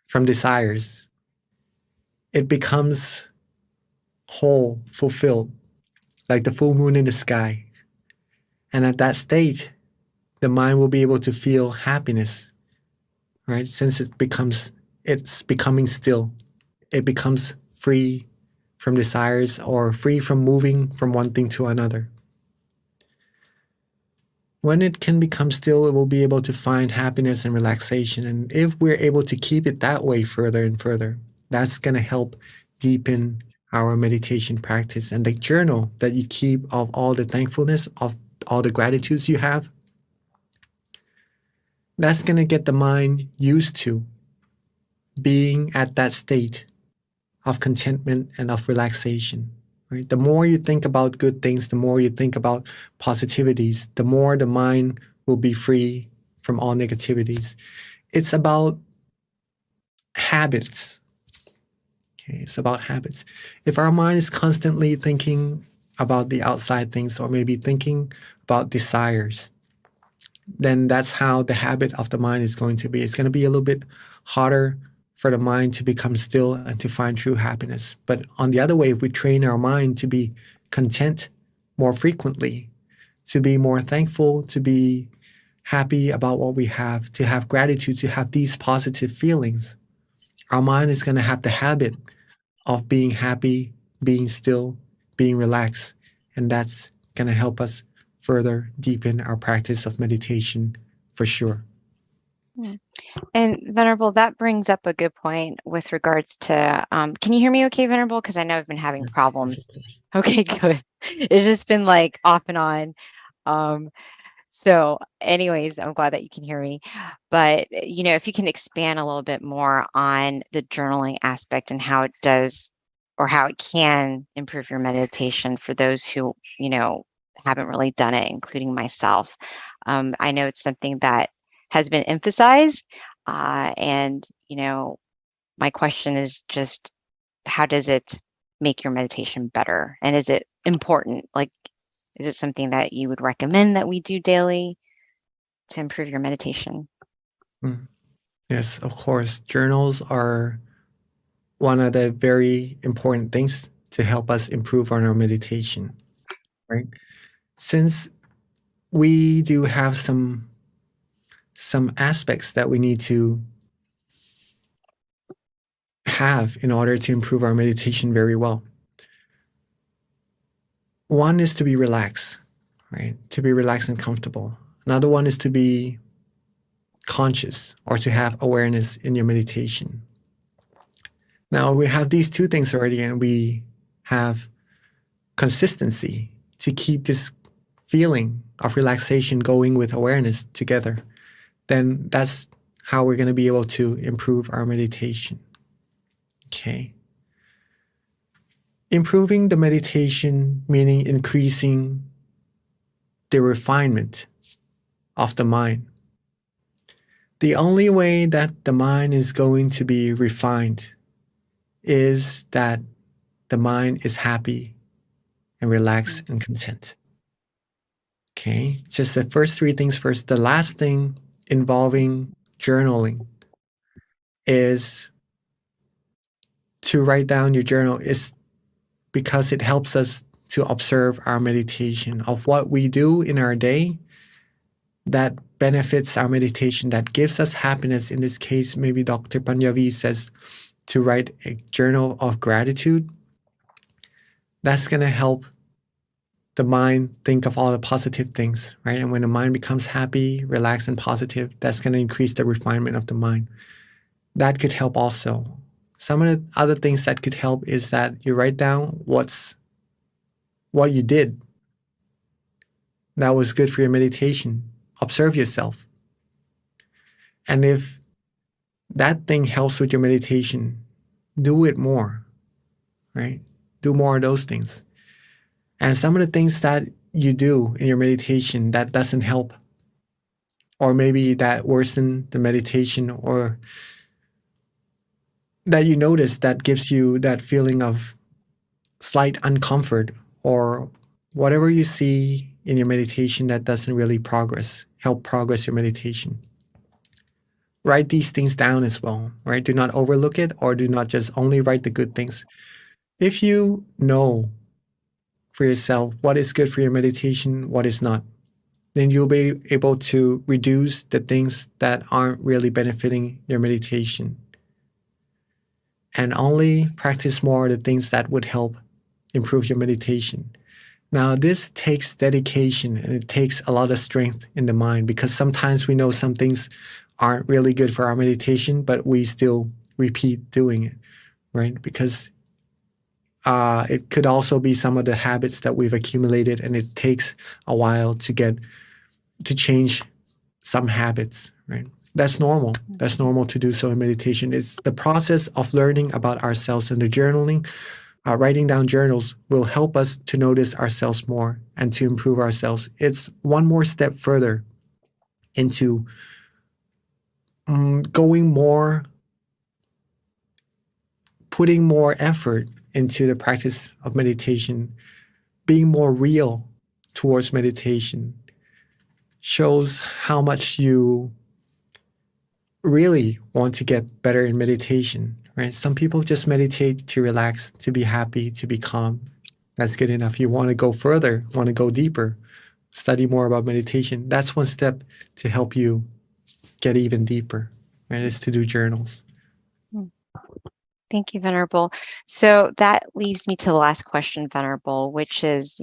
from desires. It becomes whole, fulfilled, like the full moon in the sky. And at that state, the mind will be able to feel happiness, right? Since it's becoming still. It becomes free from desires or free from moving from one thing to another. When it can become still, it will be able to find happiness and relaxation. And if we're able to keep it that way further and further, that's going to help deepen our meditation practice. And the journal that you keep of all the thankfulness, of all the gratitudes you have, that's going to get the mind used to being at that state of contentment and of relaxation. Right? The more you think about good things, the more you think about positivities, the more the mind will be free from all negativities. It's about habits. Okay, it's about habits. If our mind is constantly thinking about the outside things or maybe thinking about desires, then that's how the habit of the mind is going to be. It's going to be a little bit harder for the mind to become still and to find true happiness. But on the other way, if we train our mind to be content more frequently, to be more thankful, to be happy about what we have, to have gratitude, to have these positive feelings, our mind is going to have the habit of being happy, being still, being relaxed. And that's going to help us further deepen our practice of meditation for sure. And Venerable, that brings up a good point with regards to, can you hear me okay, Venerable? Because I know I've been having problems. Okay, good. It's just been like off and on. So anyways, I'm glad that you can hear me. But, if you can expand a little bit more on the journaling aspect and how it does or how it can improve your meditation for those who, haven't really done it, including myself. I know it's something that has been emphasized, and my question is just, how does it make your meditation better? And is it important? Like, is it something that you would recommend that we do daily to improve your meditation? Yes, of course. Journals are one of the very important things to help us improve on our meditation, right? Since we do have some aspects that we need to have in order to improve our meditation very well. One is to be relaxed, right? To be relaxed and comfortable. Another one is to be conscious or to have awareness in your meditation. Now we have these two things already, and we have consistency to keep this feeling of relaxation going with awareness together. Then that's how we're going to be able to improve our meditation. Okay. Improving the meditation, meaning increasing the refinement of the mind. The only way that the mind is going to be refined is that the mind is happy and relaxed and content. Okay, just the first three things first. The last thing involving journaling is to write down your journal, is because it helps us to observe our meditation of what we do in our day that benefits our meditation, that gives us happiness. In this case, maybe Dr. Panjavi says to write a journal of gratitude. That's going to help the mind think of all the positive things, right? And when the mind becomes happy, relaxed, and positive, that's going to increase the refinement of the mind. That could help also. Some of the other things that could help is that you write down what you did that was good for your meditation. Observe yourself. And if that thing helps with your meditation, do it more, right? Do more of those things. And some of the things that you do in your meditation that doesn't help, or maybe that worsen the meditation, or that you notice that gives you that feeling of slight uncomfort, or whatever you see in your meditation that doesn't really help progress your meditation. Write these things down as well, right? Do not overlook it, or do not just only write the good things. If you know for yourself what is good for your meditation, what is not, then you'll be able to reduce the things that aren't really benefiting your meditation, and only practice more of the things that would help improve your meditation. Now, this takes dedication, and it takes a lot of strength in the mind, because sometimes we know some things aren't really good for our meditation, but we still repeat doing it, right? Because it could also be some of the habits that we've accumulated, and it takes a while to change some habits, right? That's normal. That's normal to do so in meditation. It's the process of learning about ourselves, and the journaling, writing down journals will help us to notice ourselves more and to improve ourselves. It's one more step further into putting more effort into the practice of meditation, being more real towards meditation, shows how much you really want to get better in meditation, right? Some people just meditate to relax, to be happy, to be calm. That's good enough. You want to go further, want to go deeper, study more about meditation. That's one step to help you get even deeper, right? Is to do journals. Thank you, Venerable. So that leaves me to the last question, Venerable, which is,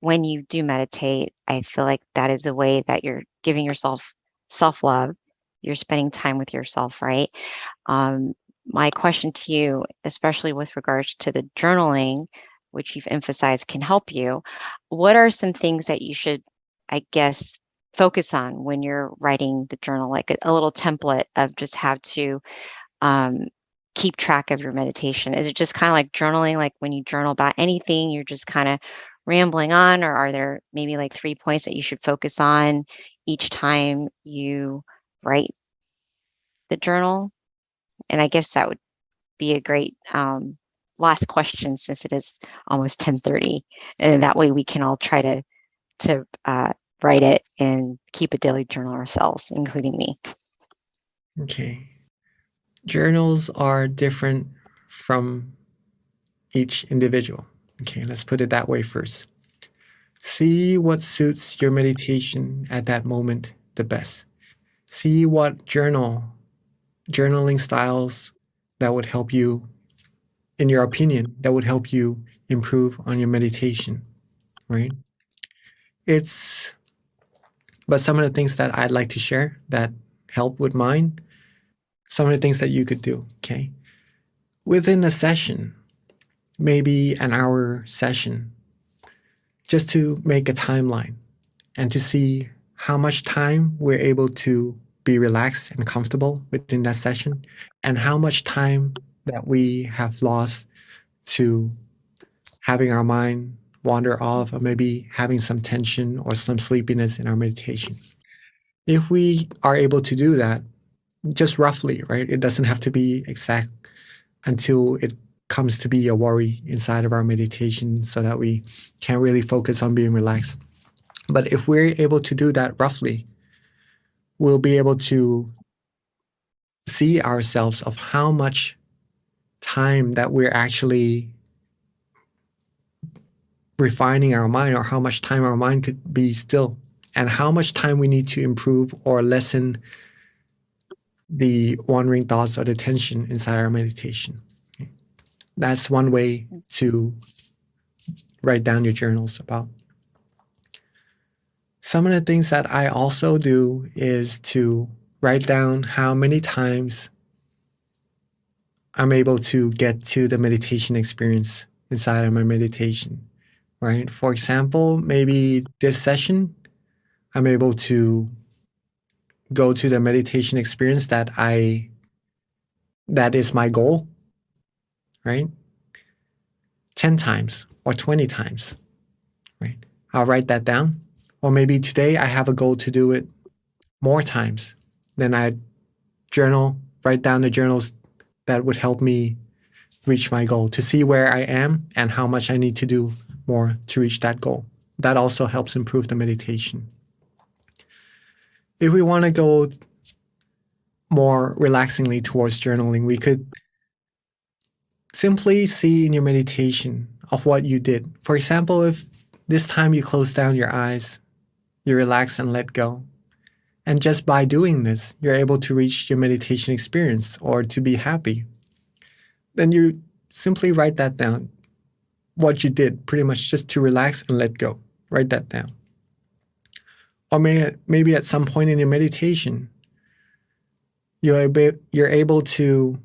when you do meditate, I feel like that is a way that you're giving yourself self-love. You're spending time with yourself, right? My question to you, especially with regards to the journaling, which you've emphasized can help you, what are some things that you should, I guess, focus on when you're writing the journal, like a little template of just how to keep track of your meditation? Is it just kind of like journaling, like when you journal about anything, you're just kind of rambling on, or are there maybe like 3 points that you should focus on each time you write the journal? And I guess that would be a great last question, since it is almost 10:30, and that way we can all try to write it and keep a daily journal ourselves, including me. Okay. Journals are different from each individual. Okay, let's put it that way first. See what suits your meditation at that moment the best. See what journaling styles that would help you, in your opinion, that would help you improve on your meditation, right? But some of the things that I'd like to share that help with mine, some of the things that you could do, okay? Within a session, maybe an hour session, just to make a timeline and to see how much time we're able to be relaxed and comfortable within that session, and how much time that we have lost to having our mind wander off, or maybe having some tension or some sleepiness in our meditation. If we are able to do that, just roughly, right? It doesn't have to be exact until it comes to be a worry inside of our meditation, so that we can't really focus on being relaxed. But if we're able to do that roughly, we'll be able to see ourselves of how much time that we're actually refining our mind, or how much time our mind could be still, and how much time we need to improve or lessen the wandering thoughts or the tension inside our meditation. That's one way to write down your journals about. Some of the things that I also do is to write down how many times I'm able to get to the meditation experience inside of my meditation, right? For example, maybe this session, I'm able to go to the meditation experience that is my goal, right? 10 times or 20 times, right? I'll write that down. Or maybe today I have a goal to do it more times. Then I write down the journals that would help me reach my goal, to see where I am and how much I need to do more to reach that goal. That also helps improve the meditation. If we want to go more relaxingly towards journaling, we could simply see in your meditation of what you did. For example, if this time you close down your eyes, you relax and let go. And just by doing this, you're able to reach your meditation experience or to be happy. Then you simply write that down, what you did, pretty much just to relax and let go. Write that down. Or maybe at some point in your meditation, you're able to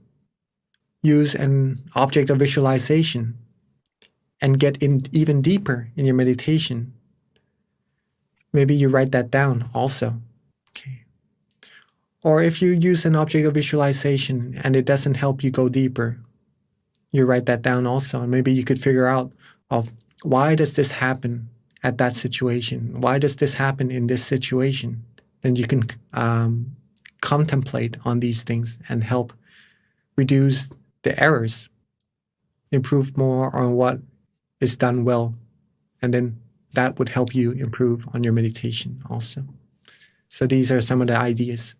use an object of visualization and get in even deeper in your meditation. Maybe you write that down also. Okay. Or if you use an object of visualization and it doesn't help you go deeper, you write that down also. And maybe you could figure out of why does this happen at that situation? Why does this happen in this situation? Then you can contemplate on these things and help reduce the errors, improve more on what is done well, and then that would help you improve on your meditation also. So these are some of the ideas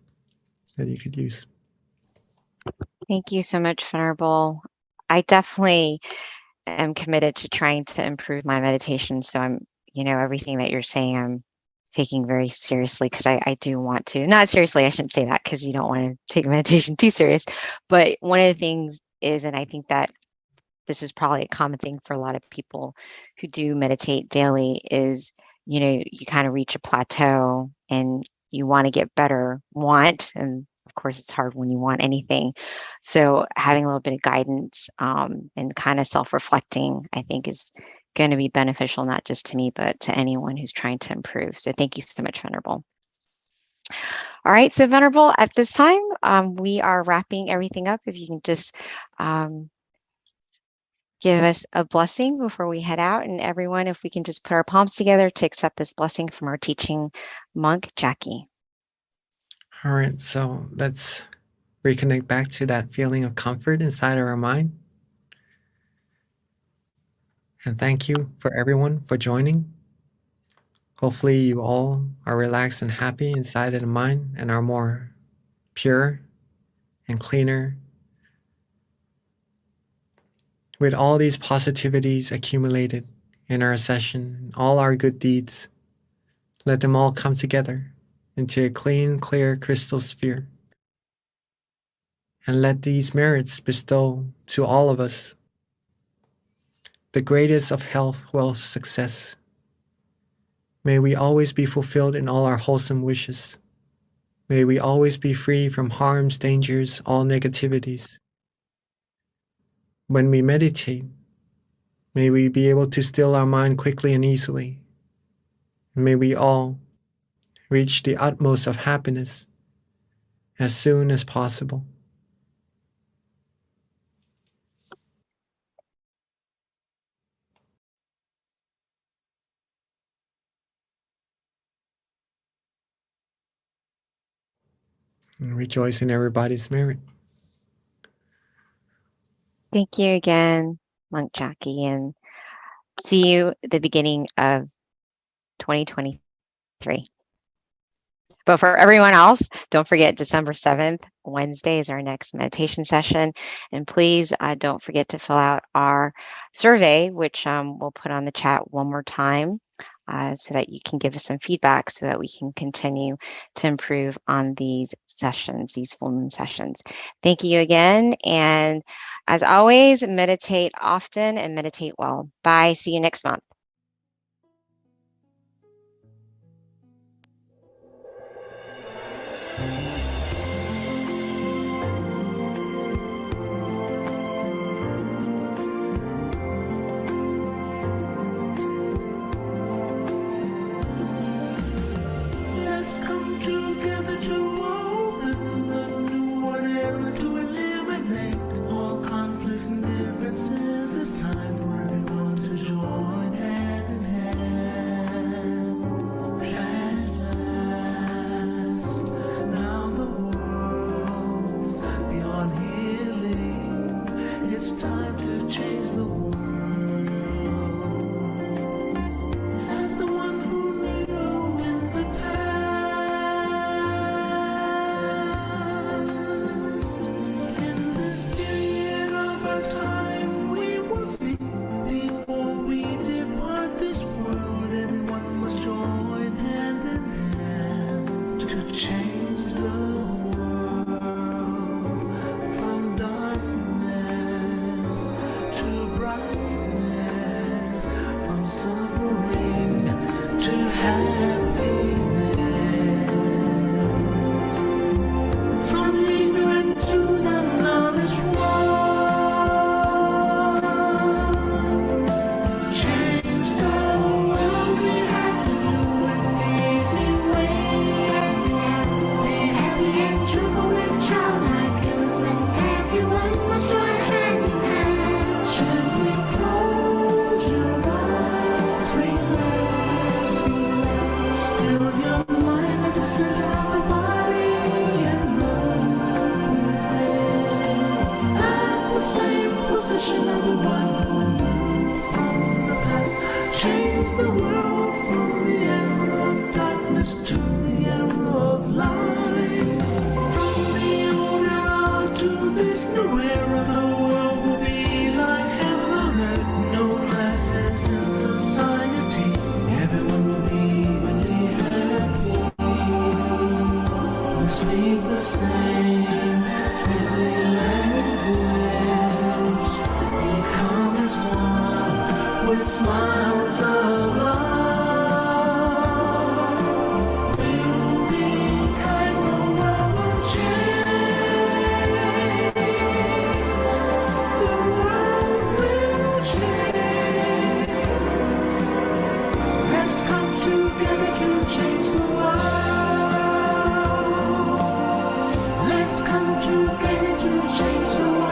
that you could use. Thank you so much, Venerable. I definitely am committed to trying to improve my meditation. So I'm, everything that you're saying, I'm taking very seriously, because I do want to. Not seriously, I shouldn't say that, because you don't want to take meditation too serious. But one of the things is, and I think that this is probably a common thing for a lot of people who do meditate daily, is, you kind of reach a plateau and you want to get better, and of course it's hard when you want anything. So having a little bit of guidance and kind of self-reflecting, I think, is going to be beneficial, not just to me, but to anyone who's trying to improve. So thank you so much, Venerable. All right, so Venerable, at this time, we are wrapping everything up. If you can just give us a blessing before we head out. And everyone, if we can just put our palms together to accept this blessing from our teaching monk, Jackie. All right, so let's reconnect back to that feeling of comfort inside of our mind. And thank you for everyone for joining. Hopefully you all are relaxed and happy inside of the mind and are more pure and cleaner. With all these positivities accumulated in our session, all our good deeds, let them all come together into a clean, clear crystal sphere. And let these merits bestow to all of us the greatest of health, wealth, success. May we always be fulfilled in all our wholesome wishes. May we always be free from harms, dangers, all negativities. When we meditate, may we be able to still our mind quickly and easily. And may we all reach the utmost of happiness as soon as possible. And rejoice in everybody's merit. Thank you again, Monk Jackie, and see you at the beginning of 2023. But for everyone else, don't forget December 7th, Wednesday is our next meditation session. And please don't forget to fill out our survey, which we'll put on the chat one more time so that you can give us some feedback so that we can continue to improve on these sessions, these full moon sessions. Thank you again. And as always, meditate often and meditate well. Bye. See you next month. Let's come together to open the new whatever to eliminate all conflicts and differences. It's time for everyone to join hand in hand. At last, now the world's beyond healing. It's time to change the world. As the one who knew in the past, in this period of our time, we will see before we depart this world. Everyone must join hand in hand to change the world from darkness to brightness, from suffering to happiness, from ignorant to the knowledge world. Change the world, we have to do it the easy way. Be happy and cheerful and childlike innocence. Everyone must join hand in hand. Gently close your eyes, relax, relax. Still your mind at the center of the body and move at the same position of the one who knew from the past. Change the world from the era of darkness to the era of light. From the old era to this new era, the world will be like heaven on earth. No classes in society. Everyone will be really happy. We speak the same holy language. Become as one with smiles of love. We'll be kind, the world will change. The world will change. Let's come together to change the world. Let's come together to change the world.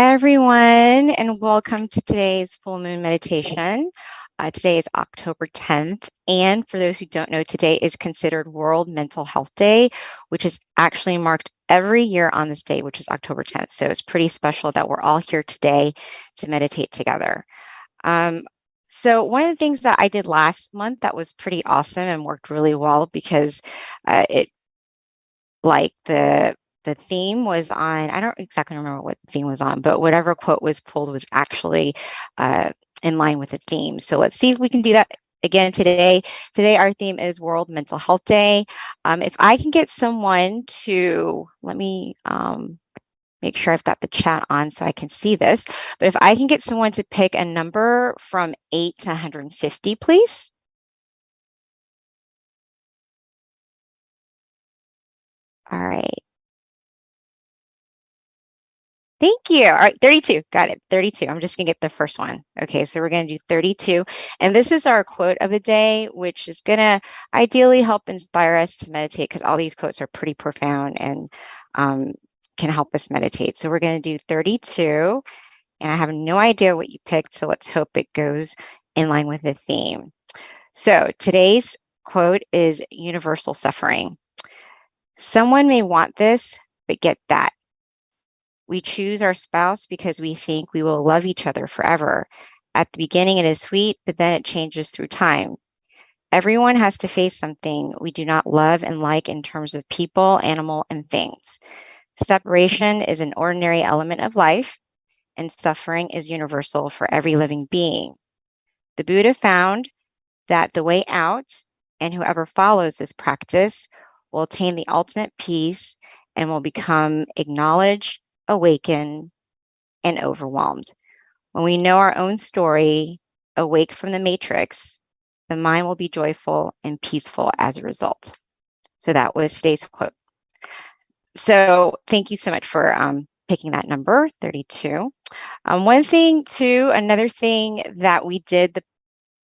everyone, and welcome to today's full moon meditation. Today is October 10th, and for those who don't know, today is considered World Mental Health Day, which is actually marked every year on this day, which is October 10th. So it's pretty special that we're all here today to meditate together. So one of the things that I did last month that was pretty awesome and worked really well because it like the theme was on, I don't exactly remember what the theme was on, but whatever quote was pulled was actually in line with the theme. So let's see if we can do that again today. Today, our theme is World Mental Health Day. If I can get someone to, let me make sure I've got the chat on so I can see this, but if I can get someone to pick a number from 8 to 150, please. All right. Thank you. All right, 32. Got it. 32. I'm just going to get the first one. Okay, so we're going to do 32. And this is our quote of the day, which is going to ideally help inspire us to meditate because all these quotes are pretty profound and can help us meditate. So we're going to do 32. And I have no idea what you picked, so let's hope it goes in line with the theme. So today's quote is universal suffering. Someone may want this, but get that. We choose our spouse because we think we will love each other forever. At the beginning, it is sweet, but then it changes through time. Everyone has to face something we do not love and like in terms of people, animal, and things. Separation is an ordinary element of life, and suffering is universal for every living being. The Buddha found that the way out, and whoever follows this practice, will attain the ultimate peace and will become acknowledged, awakened, and overwhelmed. When we know our own story, awake from the matrix, the mind will be joyful and peaceful as a result. So that was today's quote. So thank you so much for picking that number, 32. Another thing that we did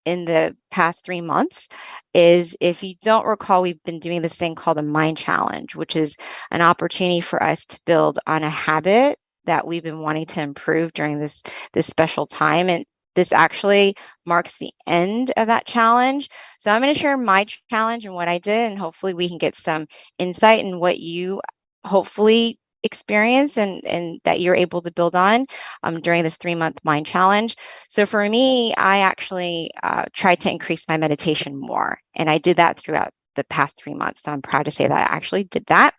in the past 3 months is, if you don't recall, we've been doing this thing called a mind challenge, which is an opportunity for us to build on a habit that we've been wanting to improve during this special time. And this actually marks the end of that challenge. So I'm going to share my challenge and what I did, and hopefully we can get some insight in what you hopefully experience and that you're able to build on during this 3-month mind challenge. So for me, I actually tried to increase my meditation more, and I did that throughout the past 3 months. So I'm proud to say that I actually did that.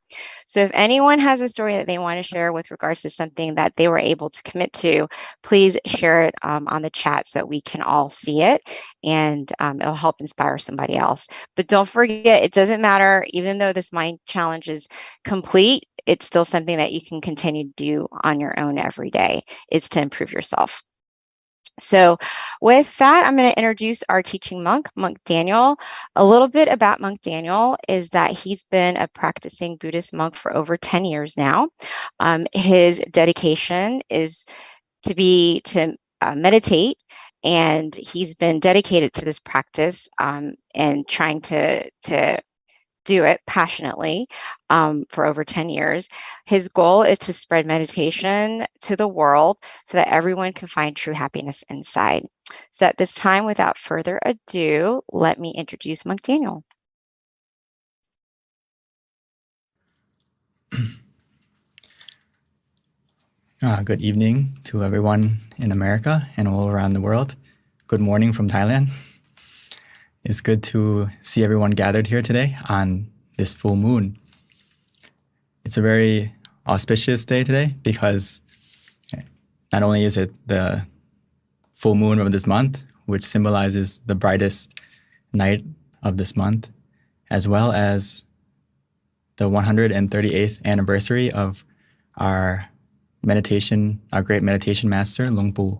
So if anyone has a story that they want to share with regards to something that they were able to commit to, please share it on the chat so that we can all see it, and it'll help inspire somebody else. But don't forget, it doesn't matter, even though this mind challenge is complete, it's still something that you can continue to do on your own every day. It's to improve yourself. So with that, I'm going to introduce our teaching monk, Monk Daniel. A little bit about Monk Daniel is that he's been a practicing Buddhist monk for over 10 years now. His dedication is to meditate, and he's been dedicated to this practice and trying to do it passionately for over 10 years. His goal is to spread meditation to the world so that everyone can find true happiness inside. So at this time, without further ado, let me introduce Monk Daniel. Good evening to everyone in America and all around the world. Good morning from Thailand. It's good to see everyone gathered here today on this full moon. It's a very auspicious day today because not only is it the full moon of this month, which symbolizes the brightest night of this month, as well as the 138th anniversary of our great meditation master, Luang Pu.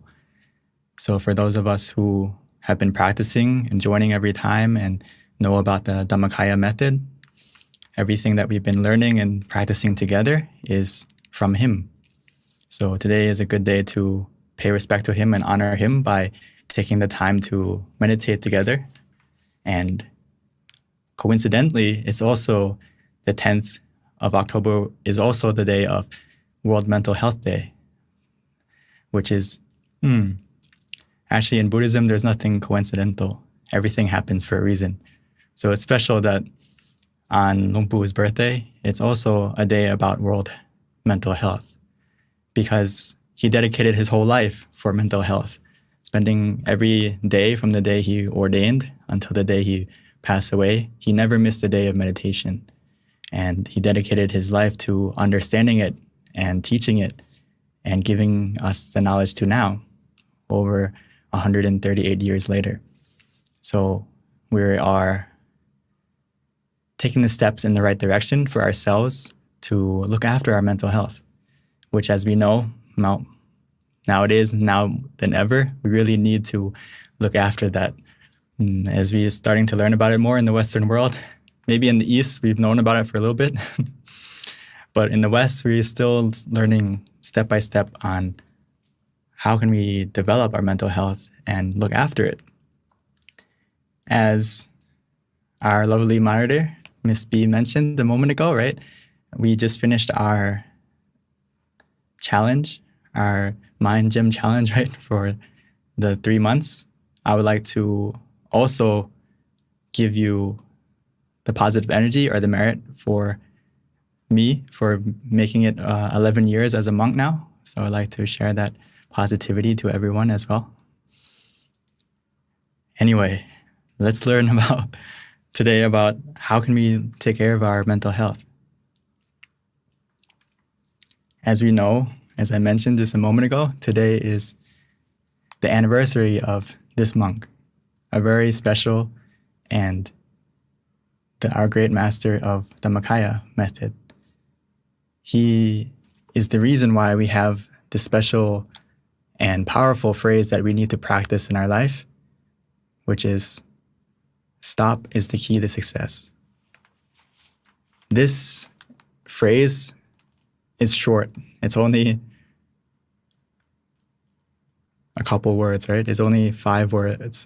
So for those of us who have been practicing and joining every time and know about the Dhammakaya method, everything that we've been learning and practicing together is from him. So today is a good day to pay respect to him and honor him by taking the time to meditate together. And coincidentally, it's also the 10th of October is also the day of World Mental Health Day. which is, actually in Buddhism, there's nothing coincidental. Everything happens for a reason. So it's special that on Luang Pu's birthday, it's also a day about World Mental Health, because he dedicated his whole life for mental health, spending every day from the day he ordained until the day he passed away. He never missed a day of meditation. And he dedicated his life to understanding it and teaching it and giving us the knowledge to now, over 138 years later. So we are taking the steps in the right direction for ourselves to look after our mental health, which, as we know, nowadays, now than ever, we really need to look after that. As we are starting to learn about it more in the Western world, maybe in the East, we've known about it for a little bit, but in the West, we're still learning step by step on how can we develop our mental health and look after it. As our lovely monitor, Miss B, mentioned a moment ago, right? We just finished our challenge, our Mind Gym challenge, right, for the 3 months. I would like to also give you the positive energy or the merit for me for making it 11 years as a monk now. So I'd like to share that positivity to everyone as well. Anyway, let's learn today about how can we take care of our mental health. As we know, as I mentioned just a moment ago, today is the anniversary of this monk, a very special and our great master of the Dhammakaya method. He is the reason why we have this special and powerful phrase that we need to practice in our life, which is, stop is the key to success. This phrase is short. It's only a couple words, right? It's only 5 words.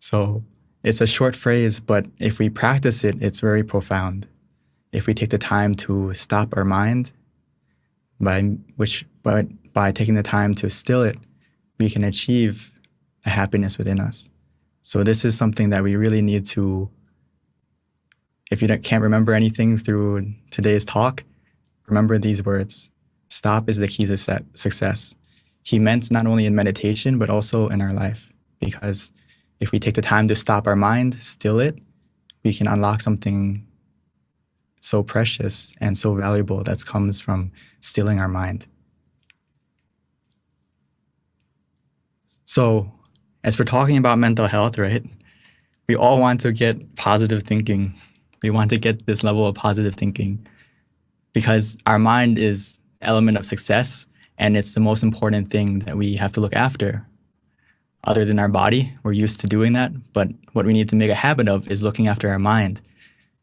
So it's a short phrase, but if we practice it, it's very profound. If we take the time to stop our mind, by taking the time to still it, we can achieve the happiness within us. So this is something that we really need to, if you can't remember anything through today's talk, remember these words. Stop is the key to success. He meant not only in meditation, but also in our life. Because if we take the time to stop our mind, still it, we can unlock something so precious and so valuable that comes from stilling our mind. So, as we're talking about mental health, right, we all want to get positive thinking. We want to get this level of positive thinking because our mind is the element of success, and it's the most important thing that we have to look after. Other than our body, we're used to doing that, but what we need to make a habit of is looking after our mind.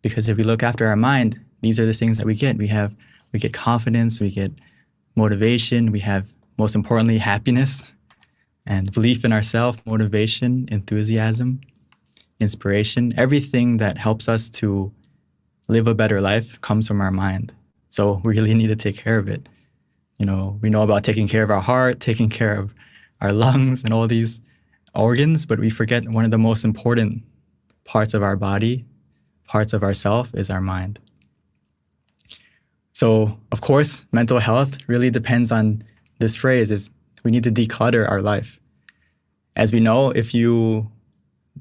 Because if we look after our mind, these are the things that we get. We get confidence, we get motivation, we have, most importantly, happiness and belief in ourselves, motivation, enthusiasm, inspiration. Everything that helps us to live a better life comes from our mind. So we really need to take care of it. You know, we know about taking care of our heart, taking care of our lungs and all these organs, but we forget one of the most important parts of our body, parts of ourself, is our mind. So, of course, mental health really depends on this phrase, is we need to declutter our life. As we know,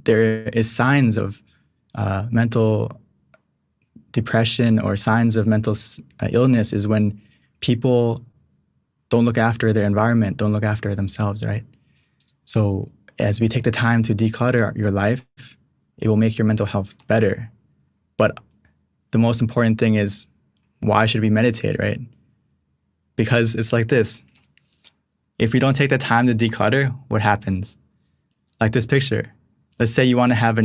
there is signs of mental depression or signs of mental illness is when people don't look after their environment, don't look after themselves, right? So as we take the time to declutter your life, it will make your mental health better. But the most important thing is, why should we meditate, right? Because it's like this. If we don't take the time to declutter, what happens? Like this picture. Let's say you want to have a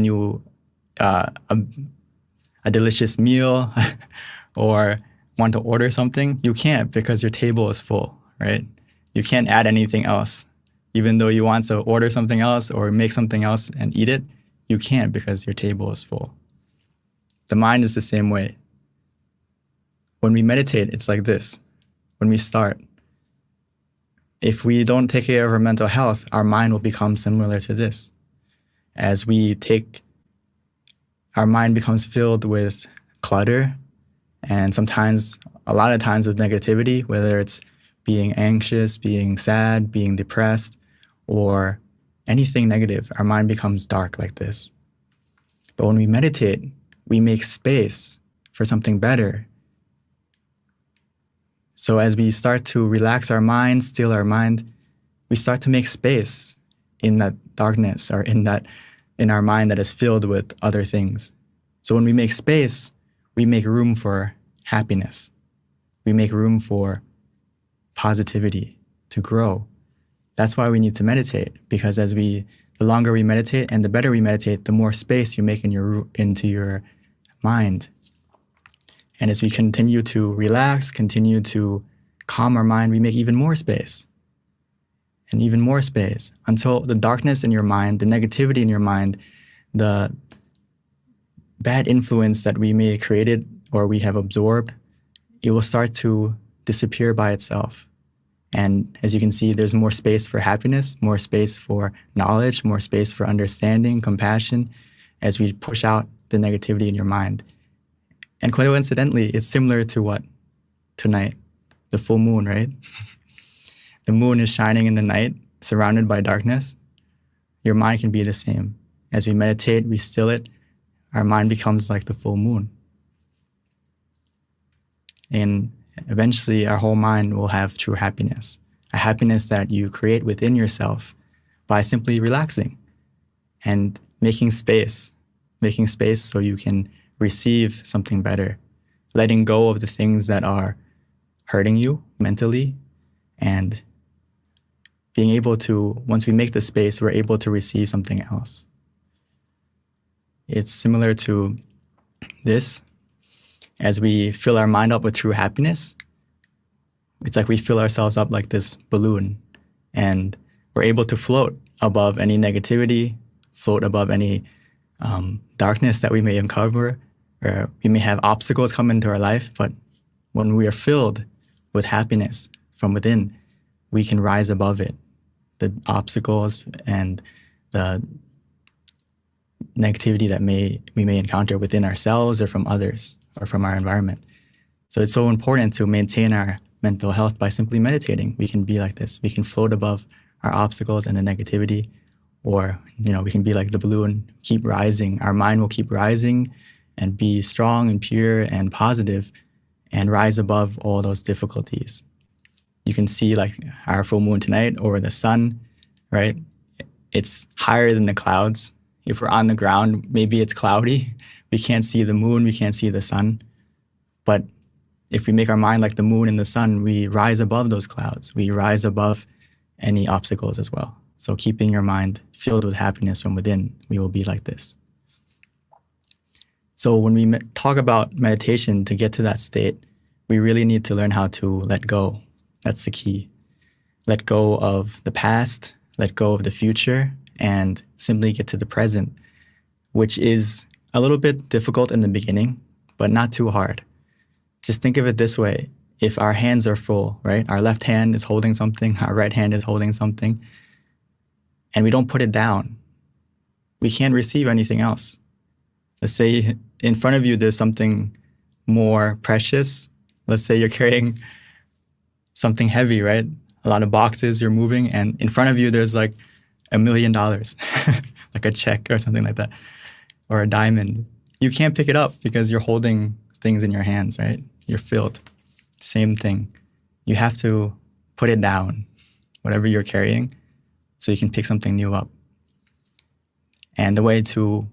delicious meal or want to order something. You can't because your table is full, right? You can't add anything else. Even though you want to order something else or make something else and eat it, you can't because your table is full. The mind is the same way. When we meditate, it's like this. When we start, if we don't take care of our mental health, our mind will become similar to this. As our mind becomes filled with clutter, and sometimes, a lot of times with negativity, whether it's being anxious, being sad, being depressed, or anything negative, our mind becomes dark like this. But when we meditate, we make space for something better. So as we start to relax our mind, still our mind, we start to make space in that darkness, or in our mind that is filled with other things. So when we make space, we make room for happiness. We make room for positivity to grow. That's why we need to meditate, because the longer we meditate and the better we meditate, the more space you make into your mind. And as we continue to relax, continue to calm our mind, we make even more space and even more space until the darkness in your mind, the negativity in your mind, the bad influence that we may have created or we have absorbed, it will start to disappear by itself. And as you can see, there's more space for happiness, more space for knowledge, more space for understanding, compassion, as we push out the negativity in your mind. And coincidentally, it's similar to what? Tonight, the full moon, right? The moon is shining in the night, surrounded by darkness. Your mind can be the same. As we meditate, we still it, our mind becomes like the full moon. And eventually, our whole mind will have true happiness, a happiness that you create within yourself by simply relaxing and making space so you can receive something better, letting go of the things that are hurting you mentally, and being able to, once we make the space, we're able to receive something else. It's similar to this. As we fill our mind up with true happiness, it's like we fill ourselves up like this balloon, and we're able to float above any negativity, float above any darkness that we may uncover, or we may have obstacles come into our life. But when we are filled with happiness from within, we can rise above it, the obstacles and the negativity that we may encounter within ourselves or from others or from our environment. So it's so important to maintain our mental health by simply meditating. We can be like this. We can float above our obstacles and the negativity, or we can be like the balloon, keep rising. Our mind will keep rising and be strong and pure and positive and rise above all those difficulties. You can see like our full moon tonight over the sun, right? It's higher than the clouds. If we're on the ground, maybe it's cloudy. We can't see the moon, we can't see the sun. But if we make our mind like the moon and the sun, we rise above those clouds. We rise above any obstacles as well. So keeping your mind filled with happiness from within, we will be like this. So when we talk about meditation, to get to that state, we really need to learn how to let go. That's the key. Let go of the past, let go of the future, and simply get to the present, which is a little bit difficult in the beginning, but not too hard. Just think of it this way. If our hands are full, right? Our left hand is holding something, our right hand is holding something, and we don't put it down, we can't receive anything else. Let's say in front of you, there's something more precious. Let's say you're carrying something heavy, right? A lot of boxes you're moving, and in front of you, there's like $1 million, like a check or something like that, or a diamond. You can't pick it up because you're holding things in your hands, right? You're filled. Same thing. You have to put it down, whatever you're carrying, so you can pick something new up. And the way to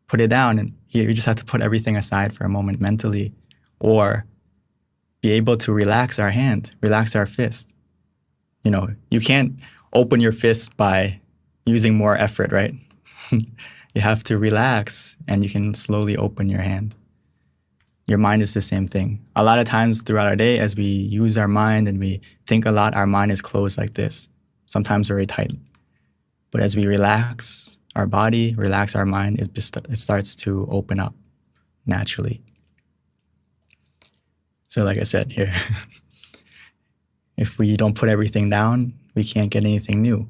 put it down, and you just have to put everything aside for a moment mentally, or be able to relax our hand, relax our fist. You can't open your fist by using more effort, right? You have to relax, and you can slowly open your hand. Your mind is the same thing. A lot of times throughout our day, as we use our mind and we think a lot, our mind is closed like this, sometimes very tight. But as we relax our body, relax our mind, it starts to open up naturally. So like I said here, If we don't put everything down, we can't get anything new.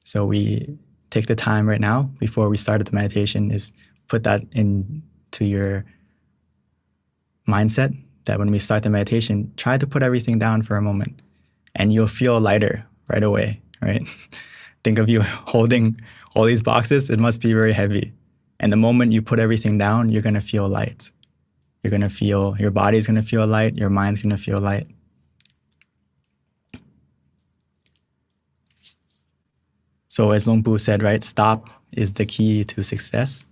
So we take the time right now before we started the meditation is put that into your mindset that when we start the meditation, try to put everything down for a moment and you'll feel lighter right away, right? Think of you holding all these boxes, it must be very heavy. And the moment you put everything down, you're going to feel light. You're going to feel, your body's going to feel light, your mind's going to feel light. So as Luang Pu said, right, stop is the key to success.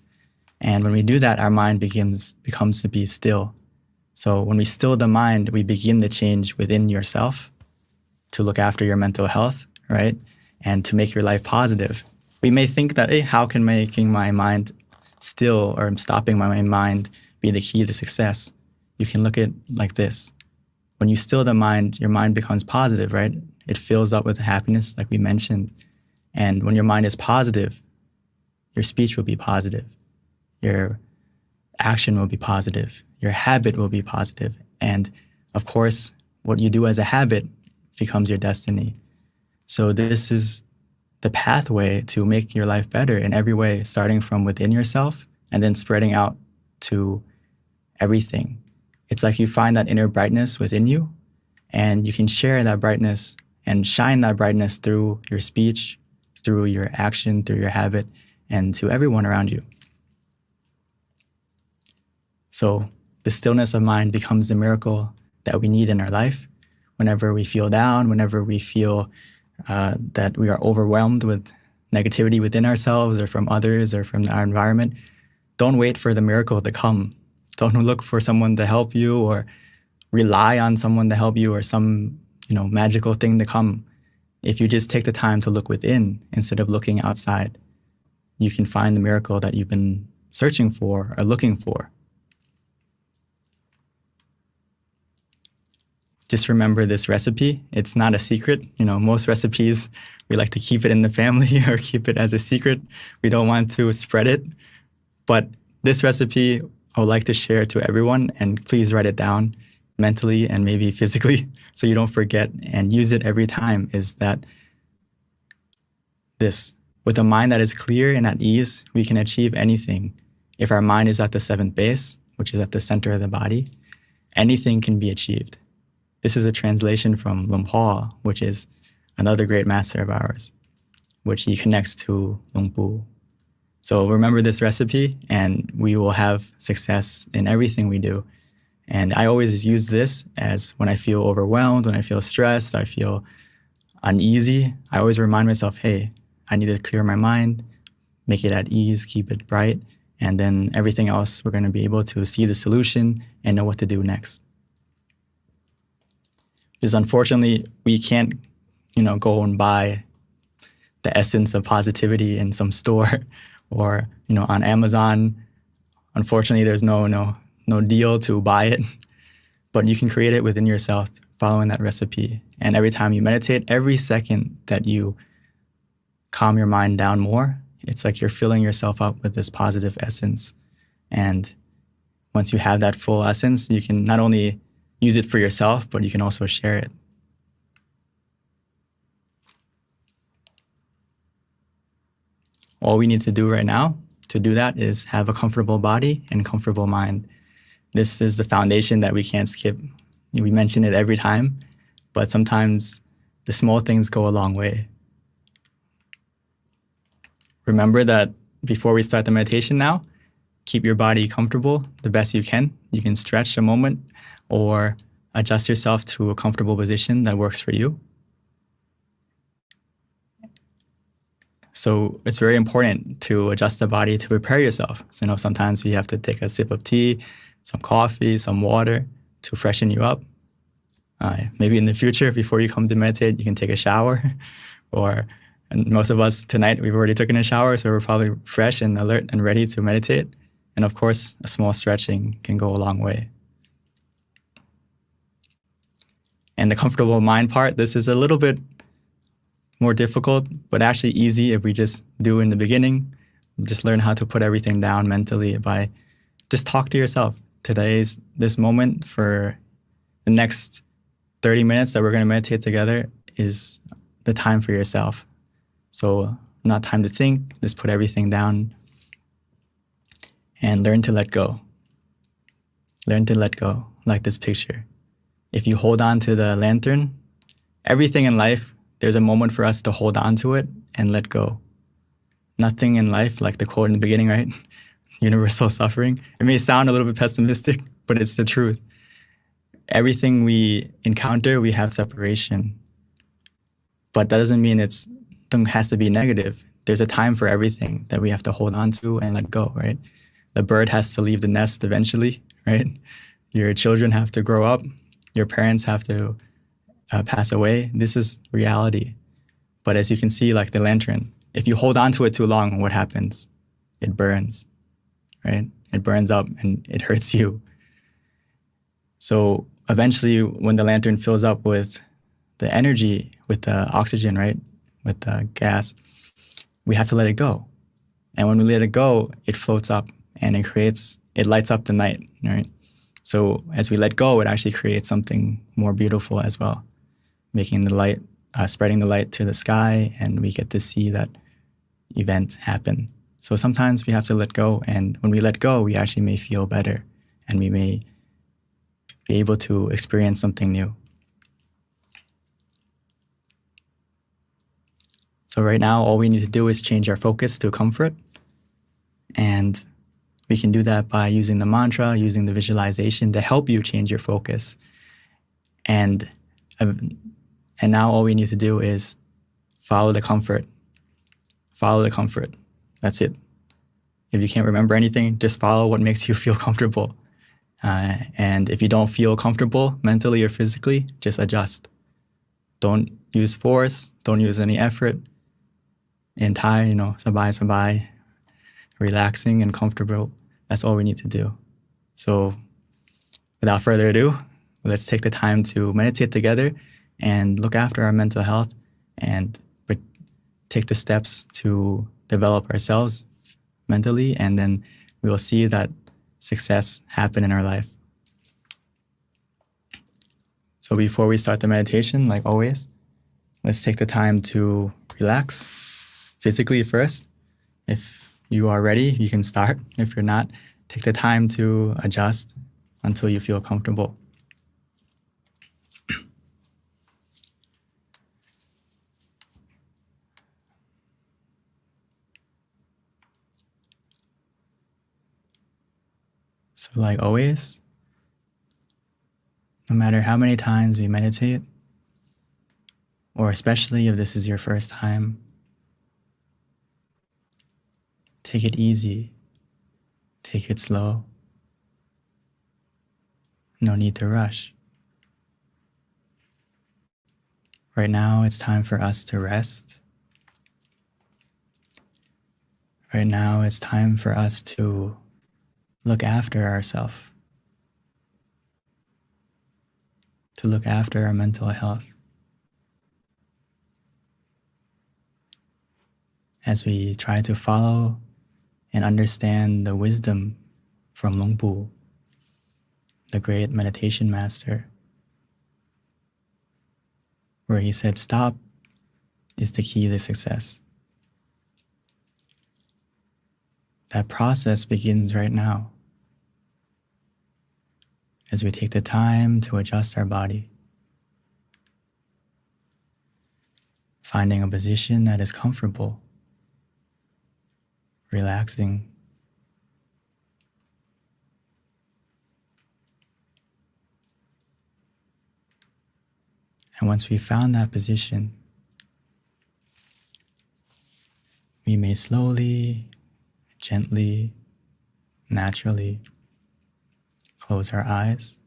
And when we do that, our mind becomes to be still. So when we still the mind, we begin the change within yourself to look after your mental health, right? And to make your life positive. We may think that, hey, how can making my mind still or stopping my mind be the key to success? You can look at it like this. When you still the mind, your mind becomes positive, right? It fills up with happiness, like we mentioned. And when your mind is positive, your speech will be positive. Your action will be positive. Your habit will be positive. And of course, what you do as a habit becomes your destiny. So this is the pathway to make your life better in every way, starting from within yourself and then spreading out to everything. It's like you find that inner brightness within you and you can share that brightness and shine that brightness through your speech, through your action, through your habit, and to everyone around you. So the stillness of mind becomes the miracle that we need in our life. Whenever we feel down, whenever we feel that we are overwhelmed with negativity within ourselves or from others or from our environment, don't wait for the miracle to come. Don't look for someone to help you or rely on someone to help you or some, magical thing to come. If you just take the time to look within instead of looking outside, you can find the miracle that you've been searching for or looking for. Just remember this recipe. It's not a secret. Most recipes, we like to keep it in the family or keep it as a secret. We don't want to spread it. But this recipe, I would like to share to everyone, and please write it down mentally and maybe physically so you don't forget and use it every time, is that this. With a mind that is clear and at ease, we can achieve anything. If our mind is at the seventh base, which is at the center of the body, anything can be achieved. This is a translation from Luang Por, which is another great master of ours, which he connects to Luang Pu. So remember this recipe and we will have success in everything we do. And I always use this as when I feel overwhelmed, when I feel stressed, I feel uneasy. I always remind myself, hey, I need to clear my mind, make it at ease, keep it bright, and then everything else we're going to be able to see the solution and know what to do next. Because unfortunately, we can't, go and buy the essence of positivity in some store or, on Amazon. Unfortunately, there's no deal to buy it, but you can create it within yourself following that recipe. And every time you meditate, every second that you calm your mind down more, it's like you're filling yourself up with this positive essence. And once you have that full essence, you can not only use it for yourself, but you can also share it. All we need to do right now to do that is have a comfortable body and comfortable mind. This is the foundation that we can't skip. We mention it every time, but sometimes the small things go a long way. Remember that before we start the meditation now, keep your body comfortable the best you can. You can stretch a moment or adjust yourself to a comfortable position that works for you. So it's very important to adjust the body to prepare yourself. So, sometimes you have to take a sip of tea, some coffee, some water to freshen you up. Maybe in the future, before you come to meditate, you can take a shower. And most of us tonight, we've already taken a shower, so we're probably fresh and alert and ready to meditate. And of course, a small stretching can go a long way. And the comfortable mind part, this is a little bit more difficult, but actually easy if we just do in the beginning. Just learn how to put everything down mentally by just talk to yourself. Today's this moment for the next 30 minutes that we're going to meditate together is the time for yourself. So not time to think, just put everything down and learn to let go. Learn to let go, like this picture. If you hold on to the lantern, everything in life, there's a moment for us to hold on to it and let go. Nothing in life, like the quote in the beginning, right? Universal suffering. It may sound a little bit pessimistic, but it's the truth. Everything we encounter, we have separation. But that doesn't mean it has to be negative. There's a time for everything that we have to hold on to and let go, right? The bird has to leave the nest eventually, right? Your children have to grow up. Your parents have to pass away. This is reality. But as you can see, like the lantern, if you hold on to it too long, what happens? It burns, right? It burns up and it hurts you. So eventually, when the lantern fills up with the energy, with the oxygen, right? With the gas, we have to let it go. And when we let it go, it floats up and it lights up the night, right? So as we let go, it actually creates something more beautiful as well, making the light, spreading the light to the sky, and we get to see that event happen. So sometimes we have to let go, and when we let go, we actually may feel better, and we may be able to experience something new. So right now, all we need to do is change our focus to comfort, and we can do that by using the mantra, using the visualization to help you change your focus. And now all we need to do is follow the comfort. Follow the comfort. That's it. If you can't remember anything, just follow what makes you feel comfortable. And if you don't feel comfortable mentally or physically, just adjust. Don't use force. Don't use any effort. In Thai, sabai, relaxing and comfortable. That's all we need to do. So without further ado, let's take the time to meditate together and look after our mental health and take the steps to develop ourselves mentally, and then we will see that success happen in our life. So before we start the meditation, like always, let's take the time to relax physically first. If you are ready, you can start. If you're not, take the time to adjust until you feel comfortable. So like always, no matter how many times we meditate, or especially if this is your first time, take it easy, take it slow. No need to rush. Right now, it's time for us to rest. Right now, it's time for us to look after ourselves, to look after our mental health. As we try to follow and understand the wisdom from Luang Pu, the great meditation master, where he said, stop is the key to success. That process begins right now, as we take the time to adjust our body, finding a position that is comfortable, relaxing. And once we've found that position, we may slowly, gently, naturally close our eyes.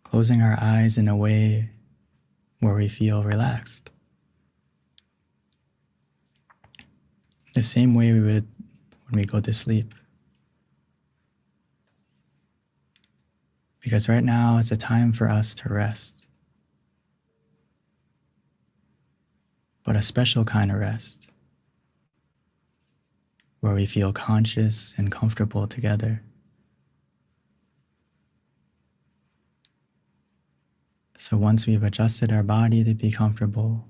Closing our eyes in a way where we feel relaxed. The same way we would when we go to sleep. Because right now is a time for us to rest. But a special kind of rest, where we feel conscious and comfortable together. So once we've adjusted our body to be comfortable,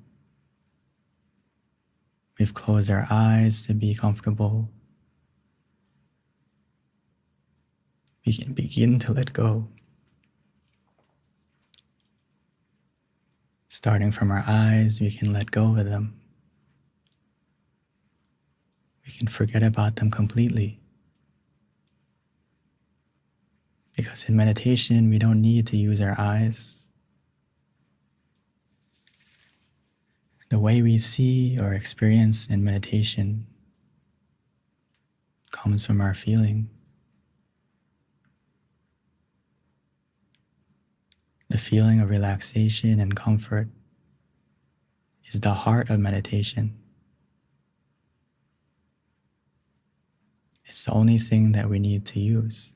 we've closed our eyes to be comfortable, we can begin to let go. Starting from our eyes, we can let go of them. We can forget about them completely. Because in meditation, we don't need to use our eyes. The way we see or experience in meditation comes from our feeling. The feeling of relaxation and comfort is the heart of meditation. It's the only thing that we need to use.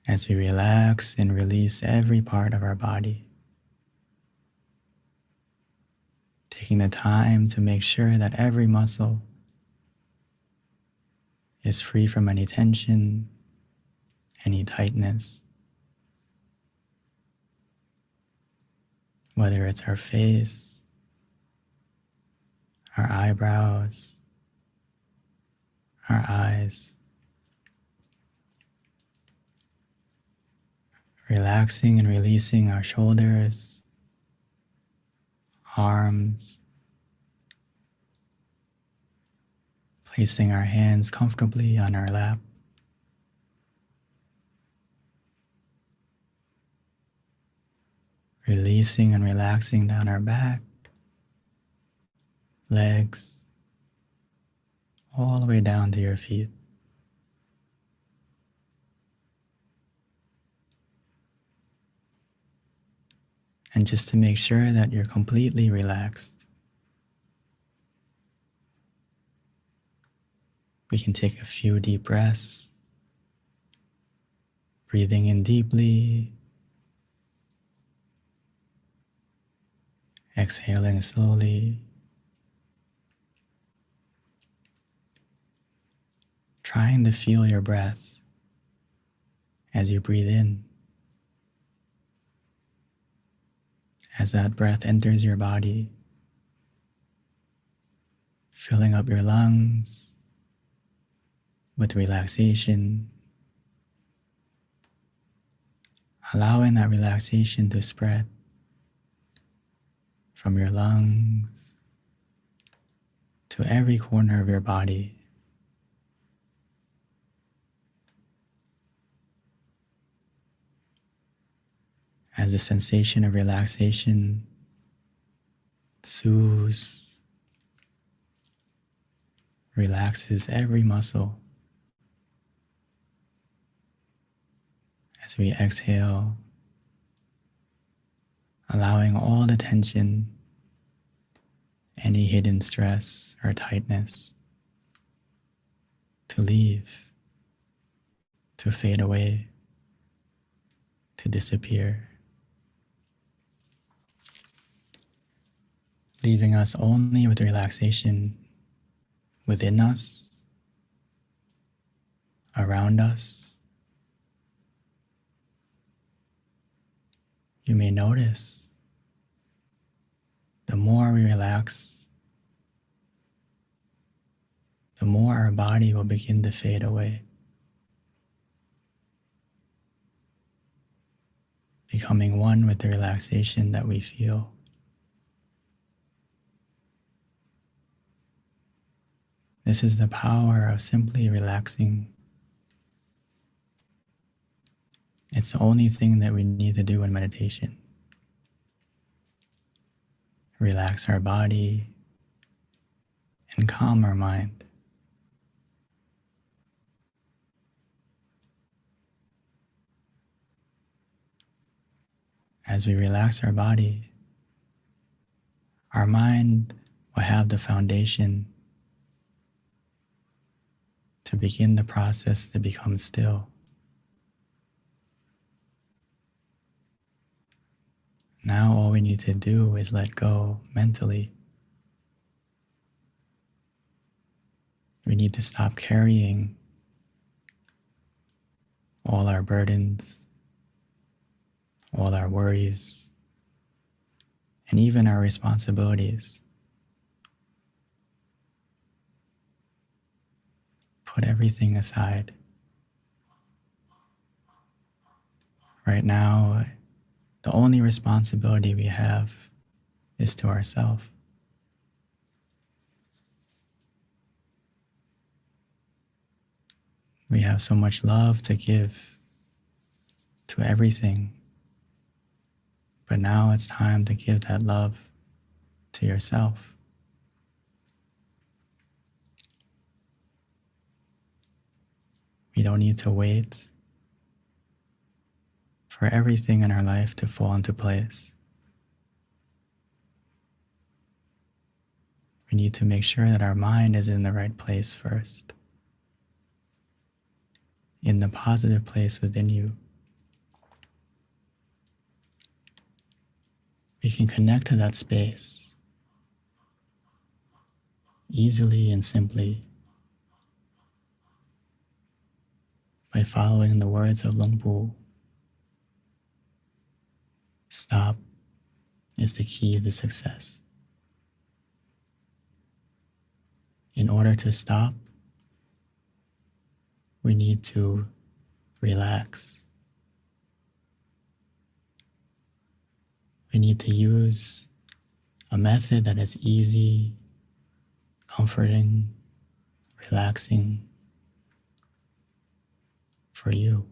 As we relax and release every part of our body, taking the time to make sure that every muscle is free from any tension, any tightness, whether it's our face, our eyebrows, our eyes. Relaxing and releasing our shoulders, arms, placing our hands comfortably on our lap, releasing and relaxing down our back, legs, all the way down to your feet. And just to make sure that you're completely relaxed, we can take a few deep breaths, breathing in deeply, exhaling slowly, trying to feel your breath as you breathe in. As that breath enters your body, filling up your lungs with relaxation, allowing that relaxation to spread from your lungs to every corner of your body. As the sensation of relaxation soothes, relaxes every muscle. As we exhale, allowing all the tension, any hidden stress or tightness to leave, to fade away, to disappear, leaving us only with relaxation within us, around us. You may notice the more we relax, the more our body will begin to fade away, becoming one with the relaxation that we feel. This is the power of simply relaxing. It's the only thing that we need to do in meditation. Relax our body and calm our mind. As we relax our body, our mind will have the foundation to begin the process to become still. Now all we need to do is let go mentally. We need to stop carrying all our burdens, all our worries, and even our responsibilities. Put everything aside. Right now, the only responsibility we have is to ourselves. We have so much love to give to everything, but now it's time to give that love to yourself. We don't need to wait for everything in our life to fall into place. We need to make sure that our mind is in the right place first, in the positive place within you. We can connect to that space easily and simply by following the words of Luang Pu. Stop is the key to success. In order to stop, we need to relax. We need to use a method that is easy, comforting, relaxing for you.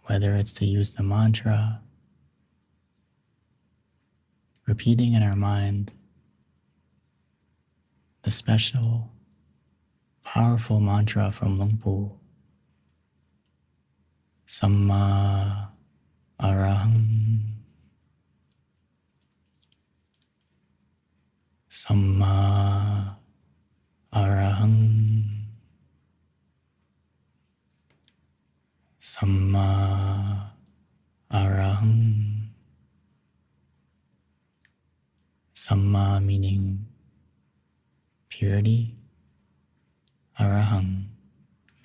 Whether it's to use the mantra, repeating in our mind the special, powerful mantra from Luang Pu, Samma Arahang, Samma Arahang, Samma Arahang. Samma meaning purity, Arahang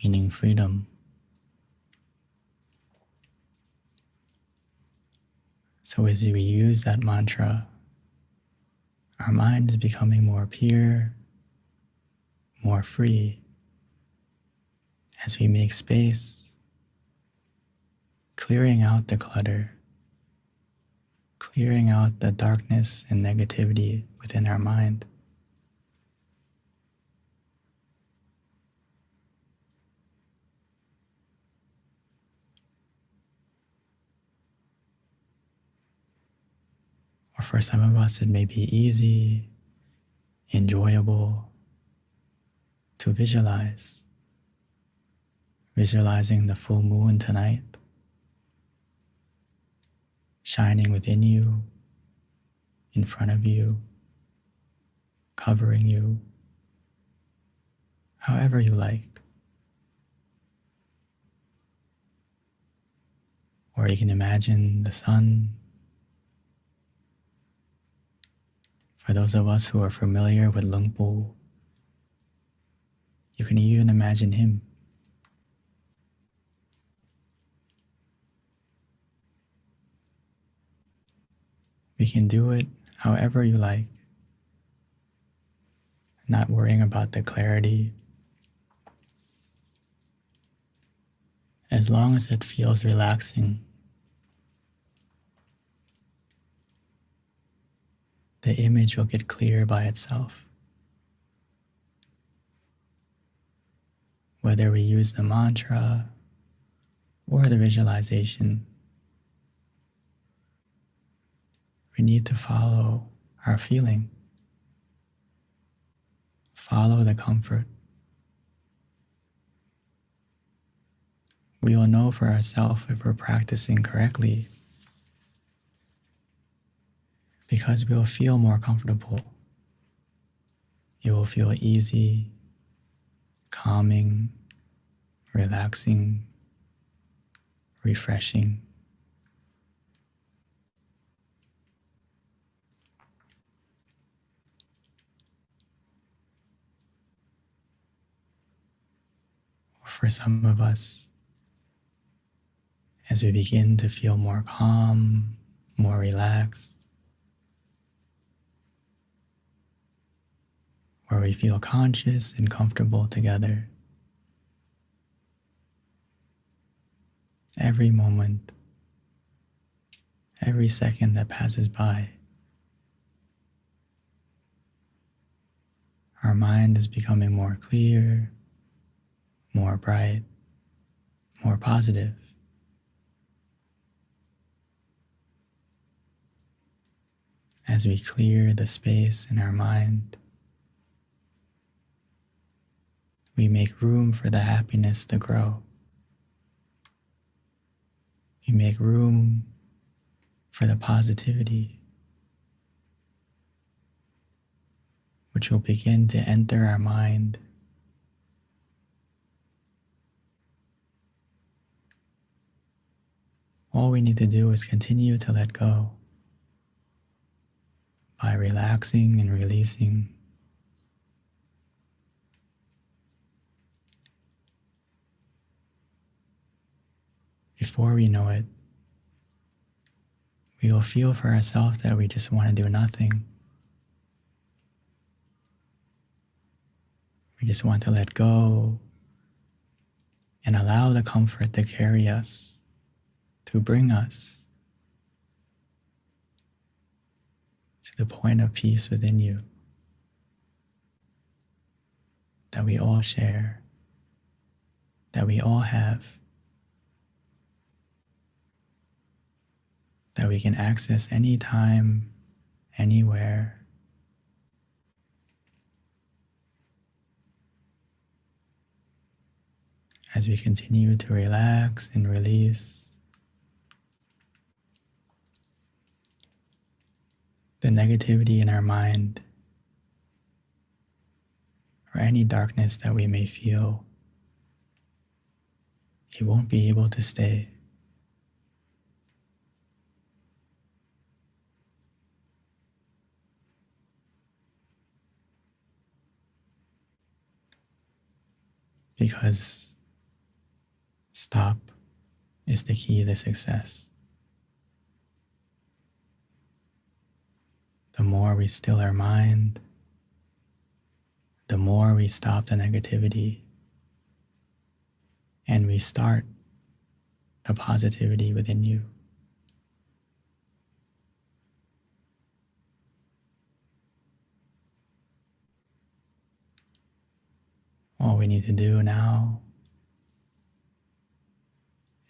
meaning freedom. So as we use that mantra, our mind is becoming more pure, more free, as we make space, clearing out the clutter, clearing out the darkness and negativity within our mind. Or for some of us, it may be easy, enjoyable to visualize. Visualizing the full moon tonight, shining within you, in front of you, covering you, however you like. Or you can imagine the sun. For those of us who are familiar with Luang Pu, you can even imagine him. We can do it however you like, not worrying about the clarity. As long as it feels relaxing, the image will get clear by itself. Whether we use the mantra or the visualization, we need to follow our feeling, follow the comfort. We will know for ourselves if we're practicing correctly, because we'll feel more comfortable. It will feel easy, calming, relaxing, refreshing. For some of us, as we begin to feel more calm, more relaxed, where we feel conscious and comfortable together. Every moment, every second that passes by, our mind is becoming more clear, more bright, more positive. As we clear the space in our mind, we make room for the happiness to grow. We make room for the positivity, which will begin to enter our mind. All we need to do is continue to let go by relaxing and releasing. Before we know it, we will feel for ourselves that we just want to do nothing. We just want to let go and allow the comfort to carry us, to bring us to the point of peace within you that we all share, that we all have, that we can access anytime, anywhere. As we continue to relax and release, the negativity in our mind or any darkness that we may feel, it won't be able to stay. Because stop is the key to success. The more we still our mind, the more we stop the negativity, and we start the positivity within you. All we need to do now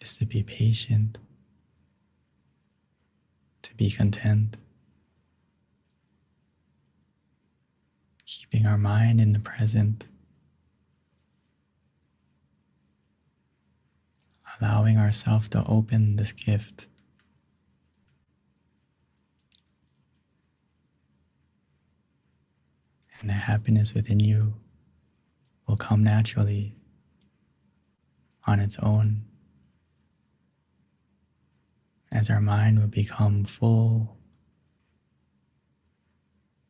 is to be patient, to be content, keeping our mind in the present, allowing ourselves to open this gift. And the happiness within you will come naturally on its own as our mind will become full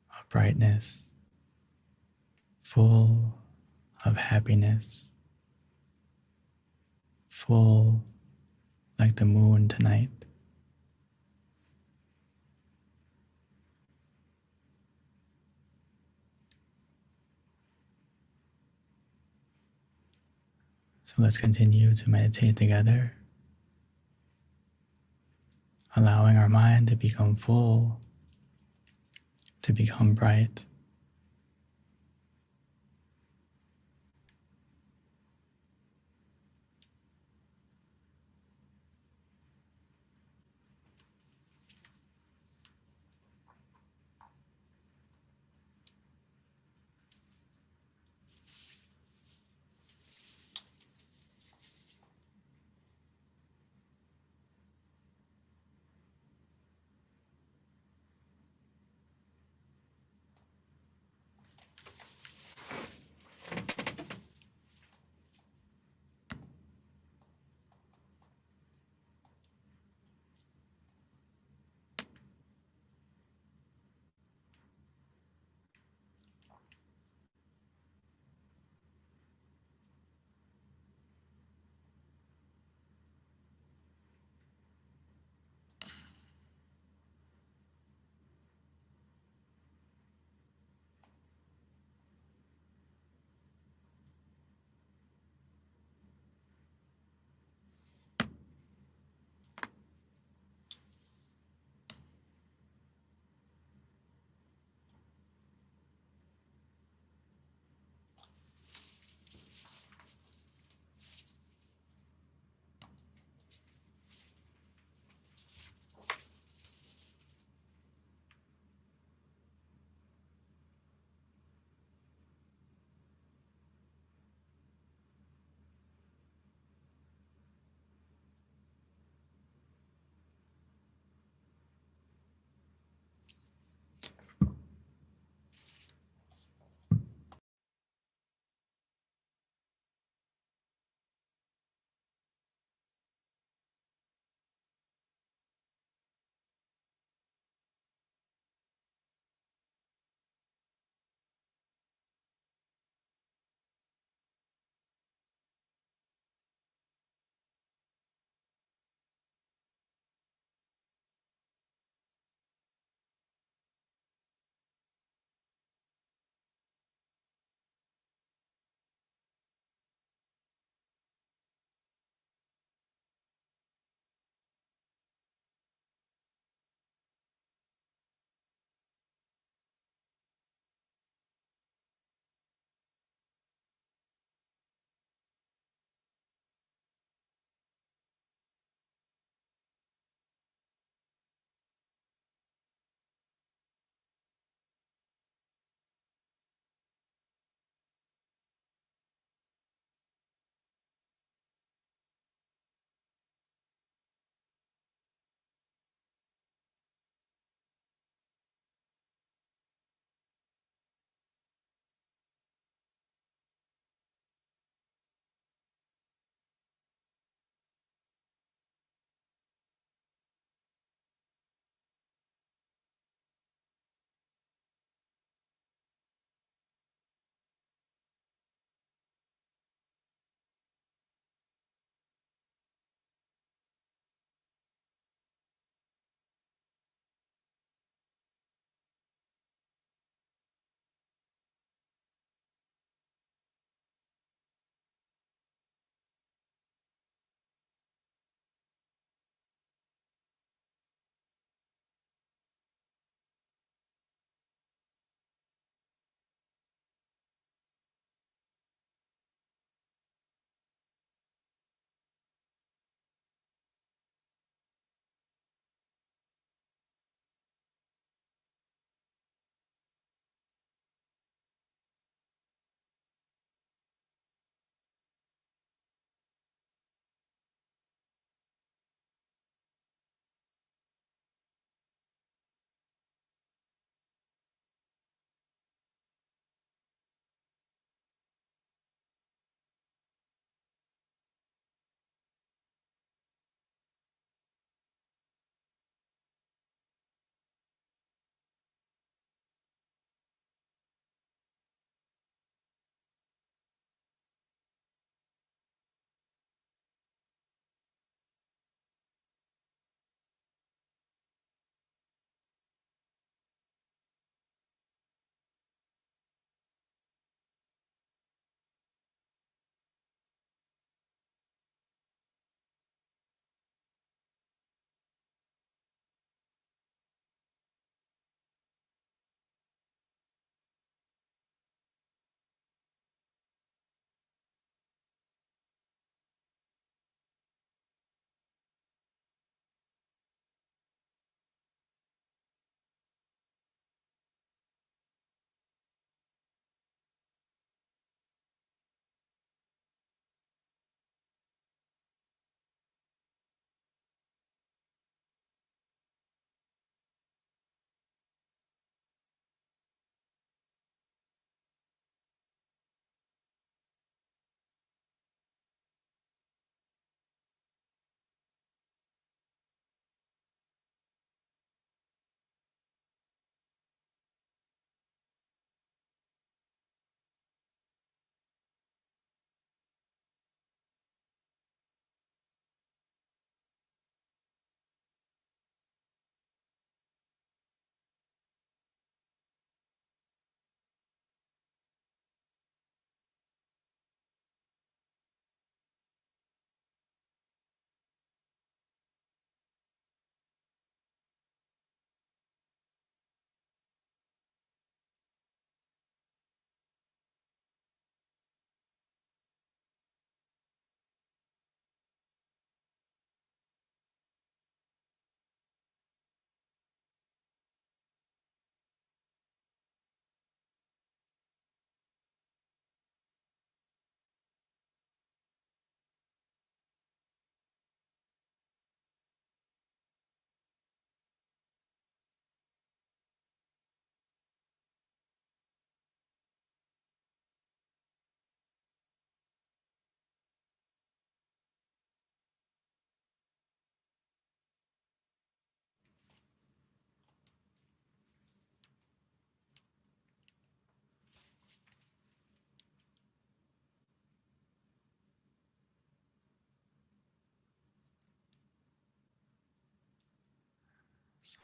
of brightness, full of happiness, full like the moon tonight. So let's continue to meditate together, allowing our mind to become full, to become bright.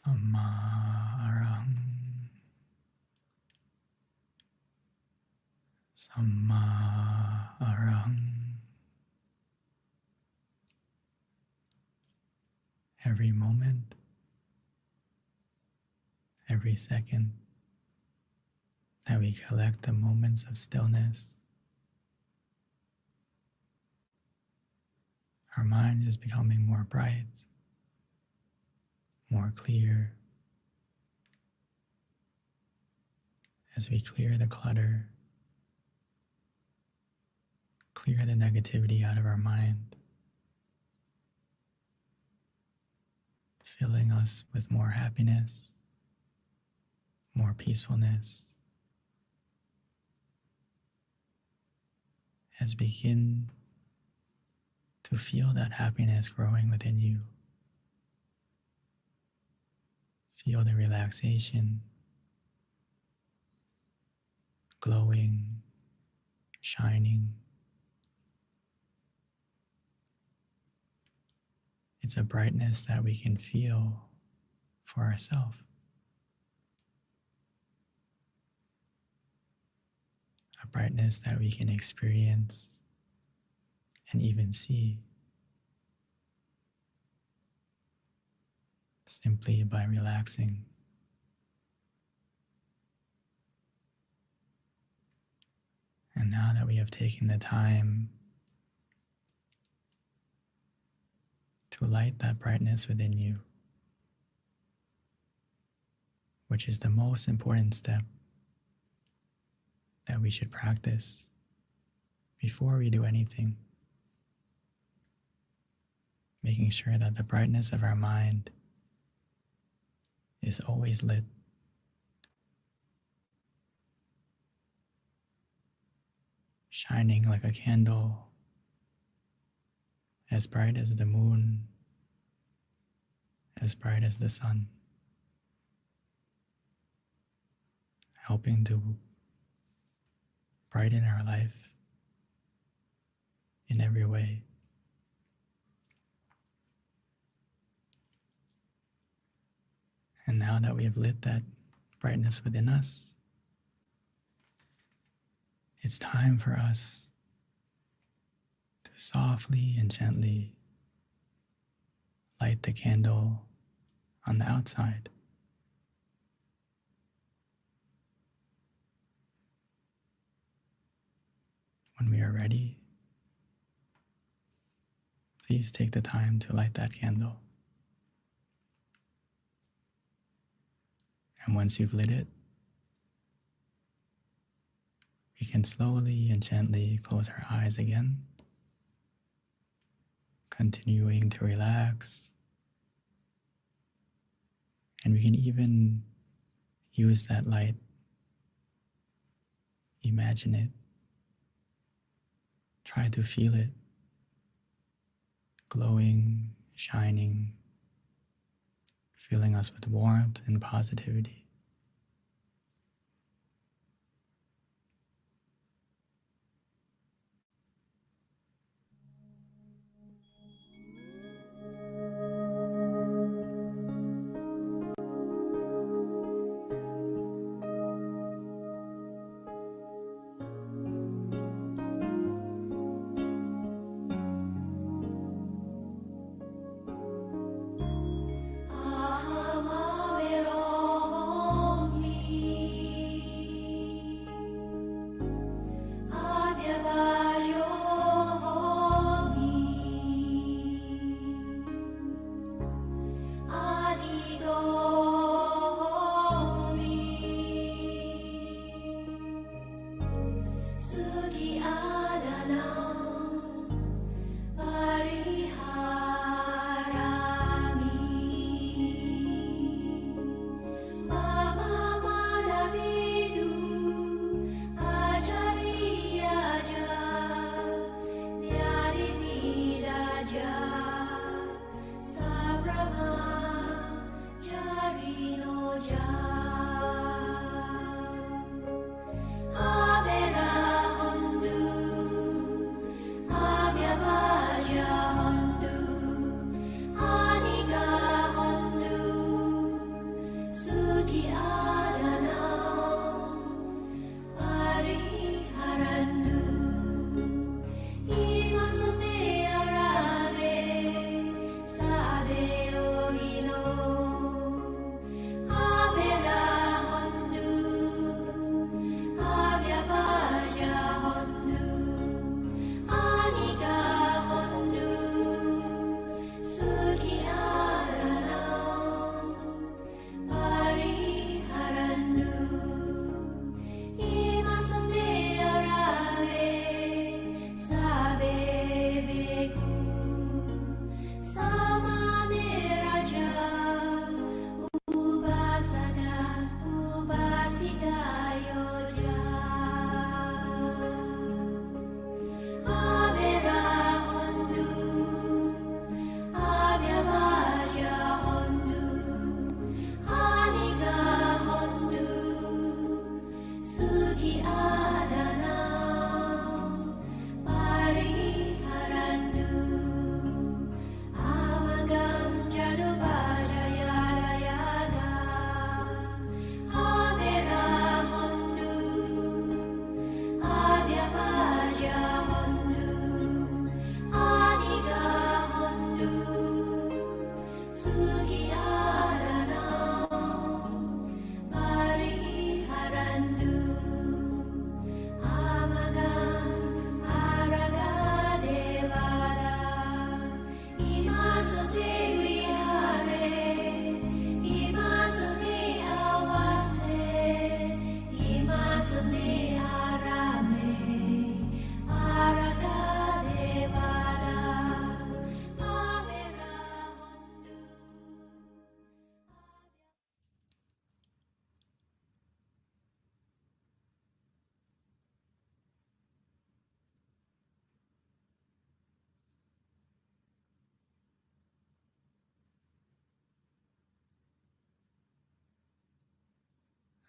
Samarang. Samarang. Every moment, every second that we collect the moments of stillness, our mind is becoming more bright, more clear, as we clear the clutter, clear the negativity out of our mind, filling us with more happiness, more peacefulness, as we begin to feel that happiness growing within you. Feel the relaxation, glowing, shining. It's a brightness that we can feel for ourselves. A brightness that we can experience and even see simply by relaxing. And now that we have taken the time to light that brightness within you, which is the most important step that we should practice before we do anything, making sure that the brightness of our mind is always lit. Shining like a candle, as bright as the moon, as bright as the sun, helping to brighten our life in every way. And now that we have lit that brightness within us, it's time for us to softly and gently light the candle on the outside. When we are ready, please take the time to light that candle. And once you've lit it, we can slowly and gently close our eyes again, continuing to relax. And we can even use that light, imagine it, try to feel it, glowing, shining, filling us with warmth and positivity.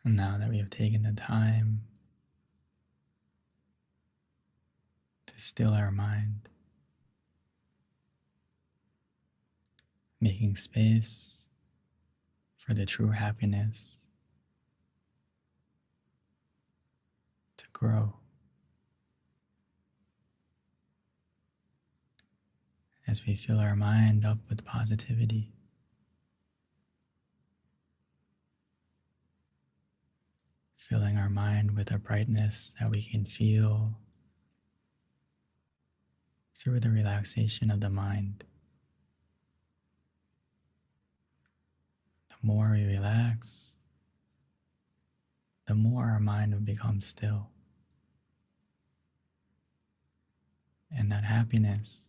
And now that we have taken the time to still our mind, making space for the true happiness to grow. As we fill our mind up with positivity, filling our mind with a brightness that we can feel through the relaxation of the mind. The more we relax, the more our mind will become still. And that happiness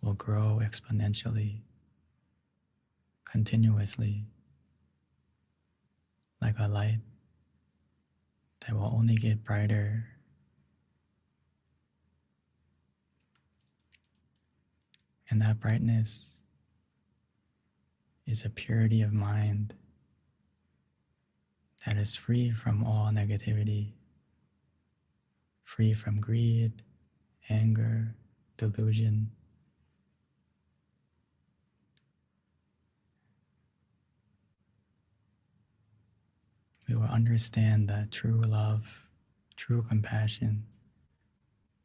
will grow exponentially, continuously, like a light that will only get brighter. And that brightness is a purity of mind that is free from all negativity, free from greed, anger, delusion. We will understand that true love, true compassion,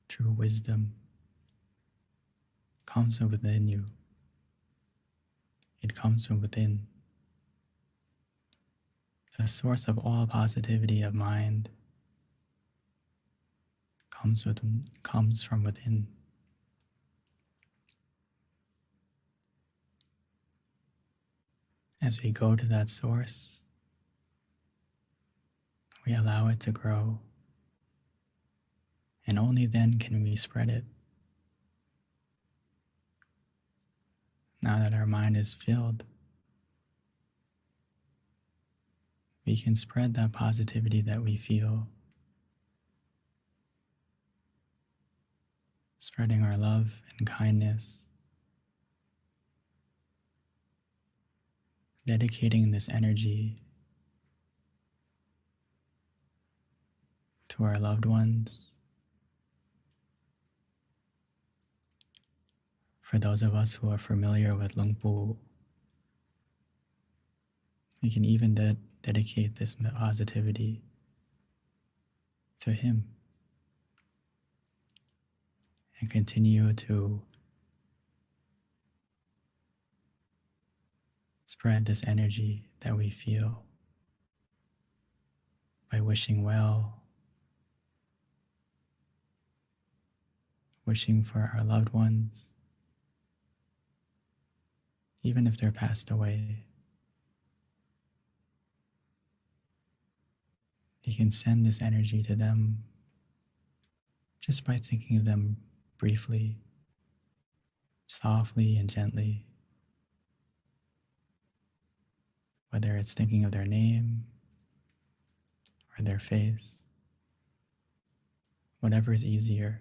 true wisdom comes from within you. It comes from within. The source of all positivity of mind comes from within. As we go to that source, we allow it to grow, and only then can we spread it. Now that our mind is filled, we can spread that positivity that we feel, spreading our love and kindness, dedicating this energy to our loved ones. For those of us who are familiar with Lung Pu, we can even dedicate this positivity to him and continue to spread this energy that we feel by wishing well, wishing for our loved ones, even if they're passed away. You can send this energy to them just by thinking of them briefly, softly and gently, whether it's thinking of their name or their face, whatever is easier.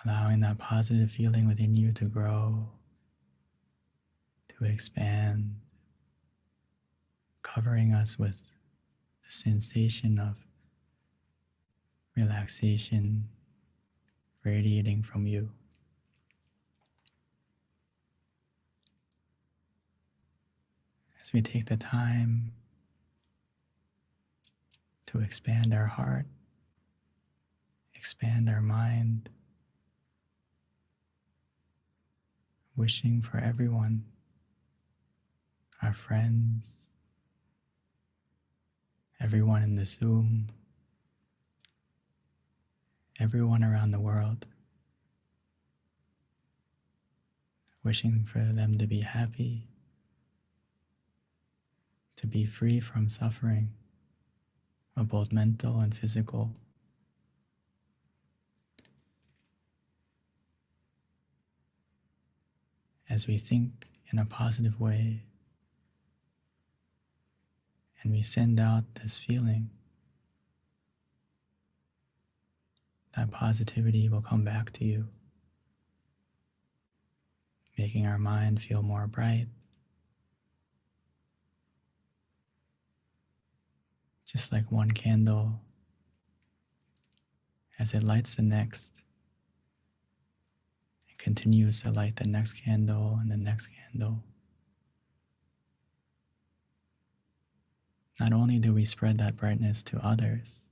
Allowing that positive feeling within you to grow, to expand, covering us with the sensation of relaxation radiating from you. As we take the time to expand our heart, expand our mind, wishing for everyone, our friends, everyone in the Zoom, everyone around the world, wishing for them to be happy, to be free from suffering of both mental and physical. As we think in a positive way and we send out this feeling, that positivity will come back to you, making our mind feel more bright, just like one candle. As it lights the next, it continues to light the next candle and the next candle. Not only do we spread that brightness to others,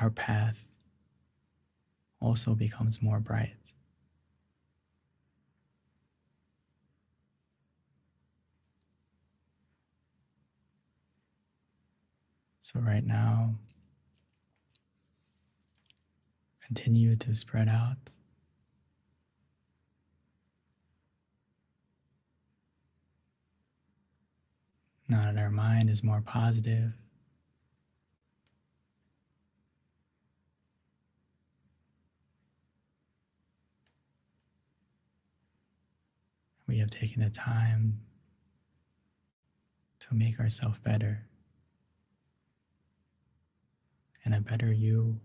our path also becomes more bright. So right now, continue to spread out. Now that our mind is more positive, we have taken the time to make ourselves better. And a better you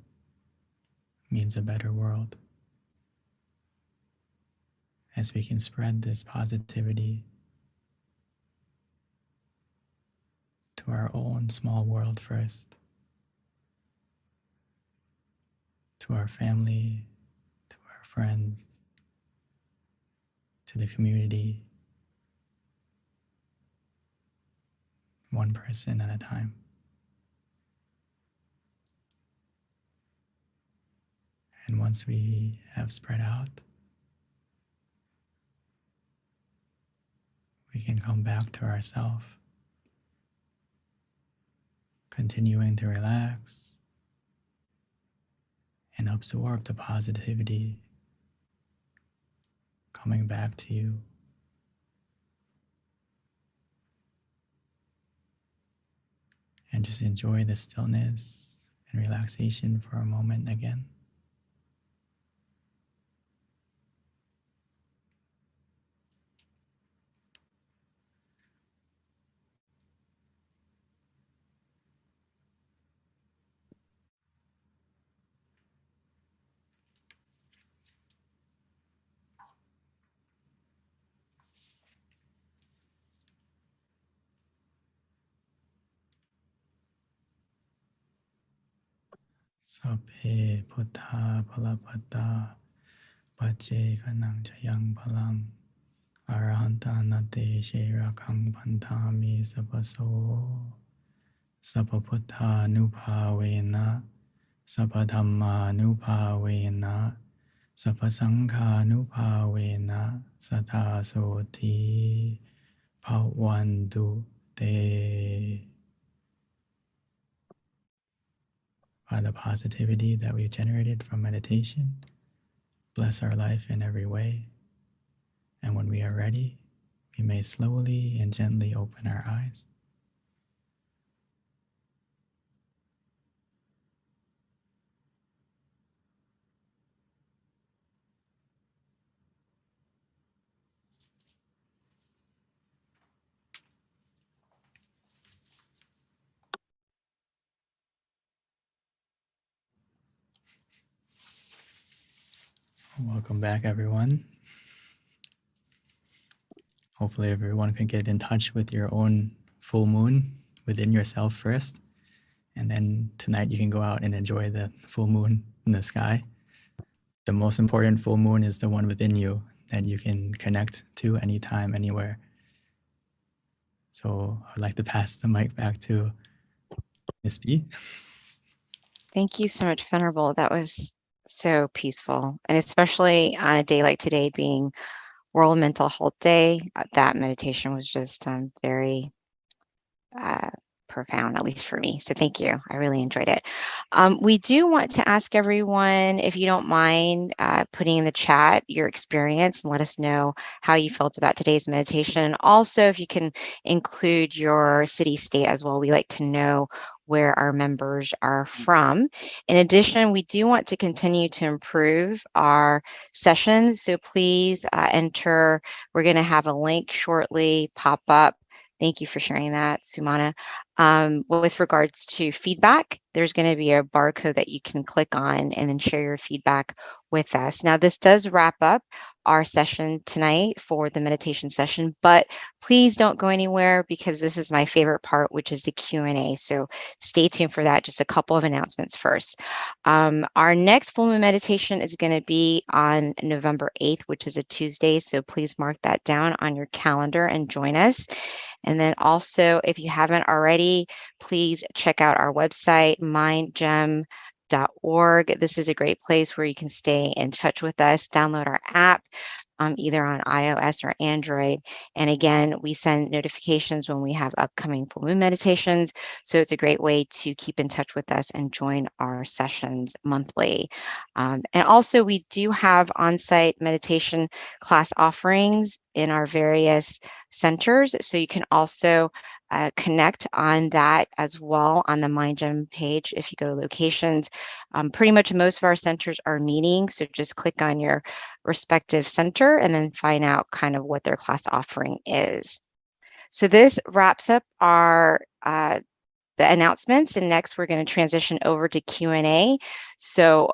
means a better world. As we can spread this positivity to our own small world first, to our family, to our friends, to the community, one person at a time. And once we have spread out, we can come back to ourselves, continuing to relax and absorb the positivity coming back to you. And just enjoy the stillness and relaxation for a moment again. Sabhe Buddha Palapada Pache Kanang Chayang Palang Arahanta Nate Shirakang Pantami Sabaso Sababuddha Nupavena Sabadhamma Nupavena Sabasangha Nupavena Satasoti Pawandu Te. By the positivity that we've generated from meditation, bless our life in every way. And when we are ready, we may slowly and gently open our eyes. Welcome back, everyone. Hopefully everyone can get in touch with your own full moon within yourself first. And then tonight you can go out and enjoy the full moon in the sky. The most important full moon is the one within you that you can connect to anytime, anywhere. So I'd like to pass the mic back to Miss B. Thank you so much, Venerable. That was so peaceful. And especially on a day like today being World Mental Health Day, that meditation was just very profound, at least for me. So thank you. I really enjoyed it. We do want to ask everyone, if you don't mind putting in the chat your experience and let us know how you felt about today's meditation. And also if you can include your city state as well. We like to know where our members are from. In addition, we do want to continue to improve our sessions. So please enter. We're going to have a link shortly pop up. Thank you for sharing that, Sumana. With regards to feedback, there's going to be a barcode that you can click on and then share your feedback with us. Now, this does wrap up our session tonight for the meditation session, but please don't go anywhere because this is my favorite part, which is the Q&A. So stay tuned for that. Just a couple of announcements first. Our next full moon meditation is going to be on November 8th, which is a Tuesday. So please mark that down on your calendar and join us. And then also, if you haven't already, please check out our website, mindgem.org. This is a great place where you can stay in touch with us, download our app, either on iOS or Android. And again, we send notifications when we have upcoming full moon meditations. So it's a great way to keep in touch with us and join our sessions monthly. And also, we do have on-site meditation class offerings in our various centers. So you can also connect on that as well on the MindGem page if you go to locations. Pretty much most of our centers are meeting, so just click on your respective center and then find out kind of what their class offering is. So this wraps up our the announcements, and next we're going to transition over to Q&A. So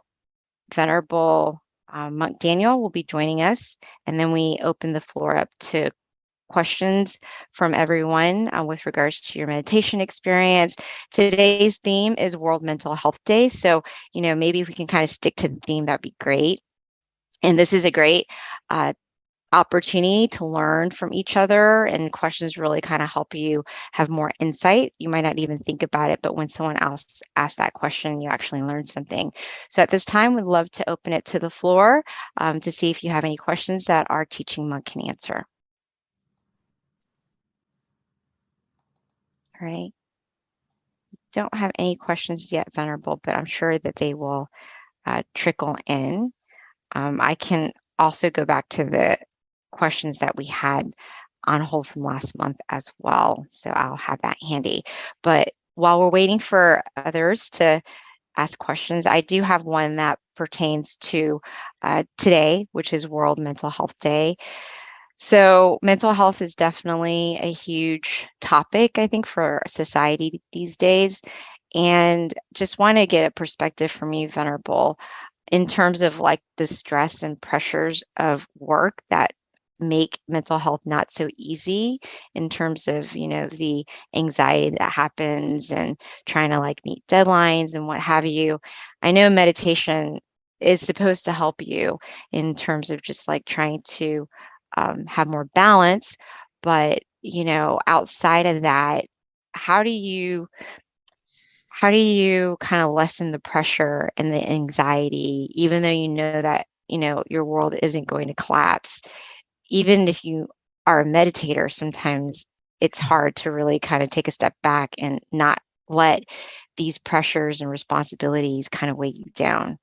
Venerable Monk Daniel will be joining us, and then we open the floor up to questions from everyone with regards to your meditation experience. Today's theme is World Mental Health Day, so maybe if we can kind of stick to the theme, that'd be great. And this is a great opportunity to learn from each other, and questions really kind of help you have more insight. You might not even think about it, but when someone else asks that question, you actually learn something. So at this time, we'd love to open it to the floor to see if you have any questions that our teaching monk can answer. All right. Don't have any questions yet, Venerable, but I'm sure that they will trickle in. I can also go back to the questions that we had on hold from last month as well. So I'll have that handy. But while we're waiting for others to ask questions, I do have one that pertains to today, which is World Mental Health Day. So mental health is definitely a huge topic, I think, for society these days. And just want to get a perspective from you, Venerable, in terms of like the stress and pressures of work that make mental health not so easy, in terms of the anxiety that happens and trying to like meet deadlines and what have you. I know meditation is supposed to help you in terms of just like trying to have more balance, but outside of that, how do you kind of lessen the pressure and the anxiety, even though you know that your world isn't going to collapse? Even if you are a meditator, sometimes it's hard to really kind of take a step back and not let these pressures and responsibilities kind of weigh you down.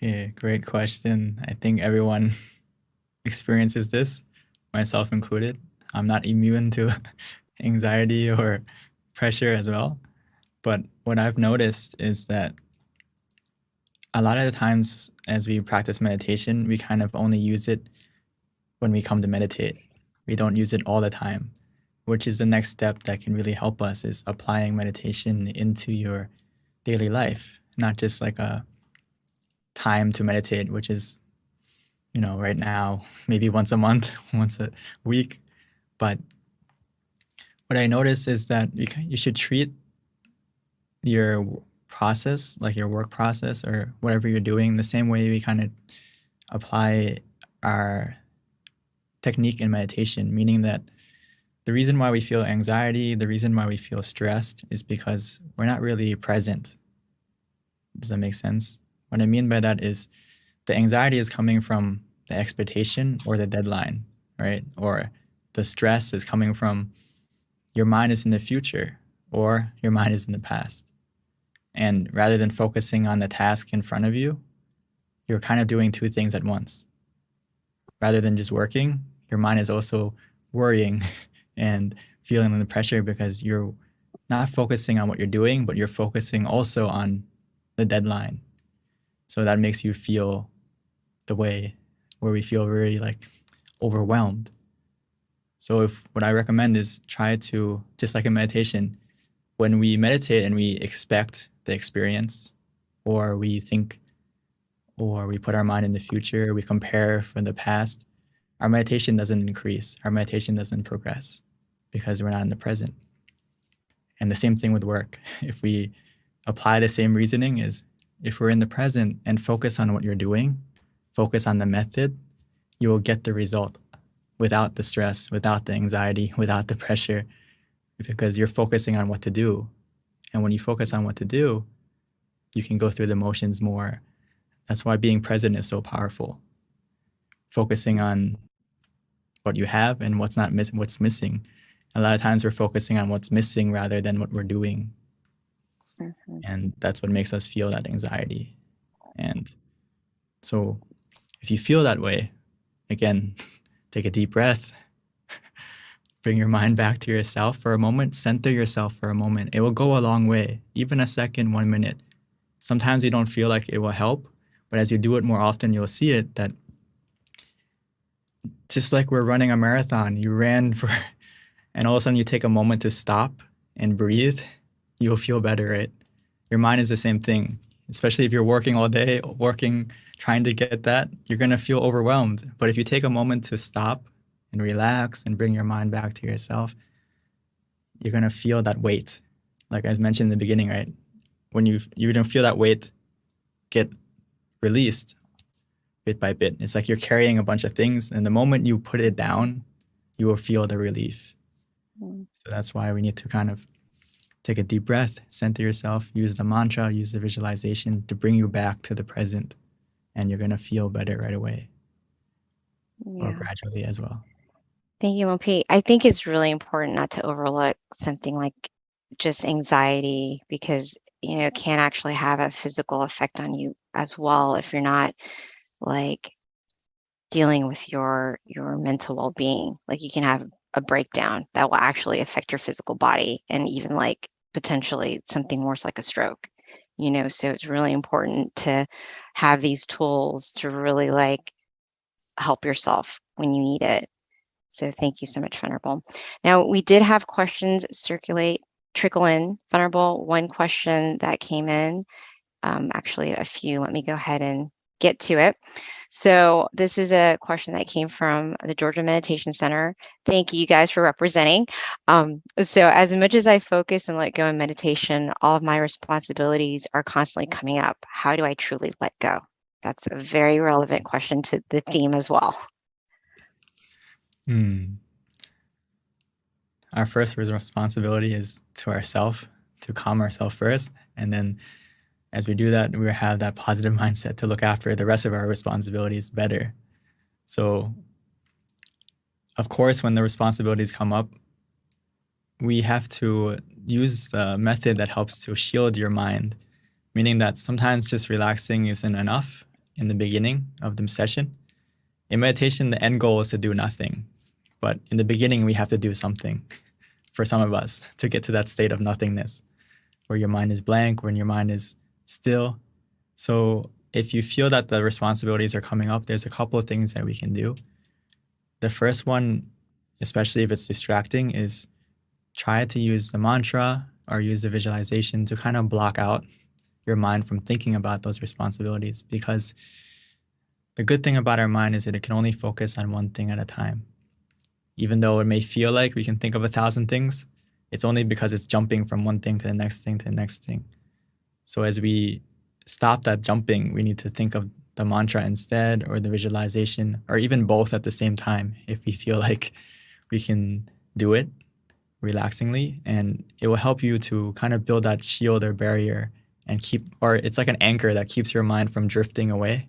Yeah, great question. I think everyone experiences this, myself included. I'm not immune to anxiety or pressure as well. But what I've noticed is that a lot of the times as we practice meditation, we kind of only use it when we come to meditate. We don't use it all the time, which is the next step that can really help us, is applying meditation into your daily life, not just like a time to meditate, which is, right now, maybe once a month, once a week. But what I notice is that you should treat your process, like your work process or whatever you're doing, the same way we kind of apply our technique in meditation, meaning that the reason why we feel anxiety, the reason why we feel stressed is because we're not really present. Does that make sense? What I mean by that is the anxiety is coming from the expectation or the deadline, right? Or the stress is coming from your mind is in the future or your mind is in the past. And rather than focusing on the task in front of you, you're kind of doing two things at once. Rather than just working, your mind is also worrying and feeling the pressure because you're not focusing on what you're doing, but you're focusing also on the deadline. So that makes you feel the way where we feel really like overwhelmed. So what I recommend is try to, just like in meditation, when we meditate and we expect the experience, or we think, or we put our mind in the future, we compare from the past, our meditation doesn't increase, our meditation doesn't progress because we're not in the present. And the same thing with work. If we apply the same reasoning, is if we're in the present and focus on what you're doing, focus on the method, you will get the result without the stress, without the anxiety, without the pressure, because you're focusing on what to do. And when you focus on what to do, you can go through the motions more. That's why being present is so powerful. Focusing on what you have and what's missing. A lot of times we're focusing on what's missing rather than what we're doing. Mhm. And that's what makes us feel that anxiety. And so if you feel that way, again, take a deep breath, bring your mind back to yourself for a moment, center yourself for a moment. It will go a long way, even a second, 1 minute. Sometimes you don't feel like it will help, but as you do it more often, you'll see it that just like we're running a marathon, you ran for, and all of a sudden you take a moment to stop and breathe, you'll feel better, right? Your mind is the same thing, especially if you're working all day, trying to get that, you're going to feel overwhelmed. But if you take a moment to stop and relax and bring your mind back to yourself, you're going to feel that weight. Like I mentioned in the beginning, right? When you don't feel that weight get released bit by bit. It's like you're carrying a bunch of things, and the moment you put it down, you will feel the relief. Mm. So that's why we need to kind of take a deep breath, center yourself, use the mantra, use the visualization to bring you back to the present, and you're going to feel better right away or Yeah. gradually as well. Thank you, Lumpy. I think it's really important not to overlook something like just anxiety, because it can actually have a physical effect on you as well if you're not like dealing with your mental well-being. Like you can have a breakdown that will actually affect your physical body, and even like potentially something worse like a stroke. So it's really important to have these tools to really like help yourself when you need it. So thank you so much, Venerable. Now, we did have questions trickle in, Venerable. One question that came in, actually a few. Let me go ahead and get to it. So this is a question that came from the Georgia Meditation Center. Thank you guys for representing. So as much as I focus and let go in meditation, all of my responsibilities are constantly coming up. How do I truly let go? That's a very relevant question to the theme as well. Our first responsibility is to ourselves, to calm ourselves first. And then as we do that, we have that positive mindset to look after the rest of our responsibilities better. So, of course, when the responsibilities come up, we have to use the method that helps to shield your mind, meaning that sometimes just relaxing isn't enough in the beginning of the session. In meditation, the end goal is to do nothing. But in the beginning, we have to do something for some of us to get to that state of nothingness, where your mind is blank, when your mind is still. So if you feel that the responsibilities are coming up, there's a couple of things that we can do. The first one, especially if it's distracting, is try to use the mantra or use the visualization to kind of block out your mind from thinking about those responsibilities. Because the good thing about our mind is that it can only focus on one thing at a time. Even though it may feel like we can think of 1,000 things, it's only because it's jumping from one thing to the next thing to the next thing. So as we stop that jumping, we need to think of the mantra instead, or the visualization, or even both at the same time if we feel like we can do it relaxingly. And it will help you to kind of build that shield or barrier and it's like an anchor that keeps your mind from drifting away.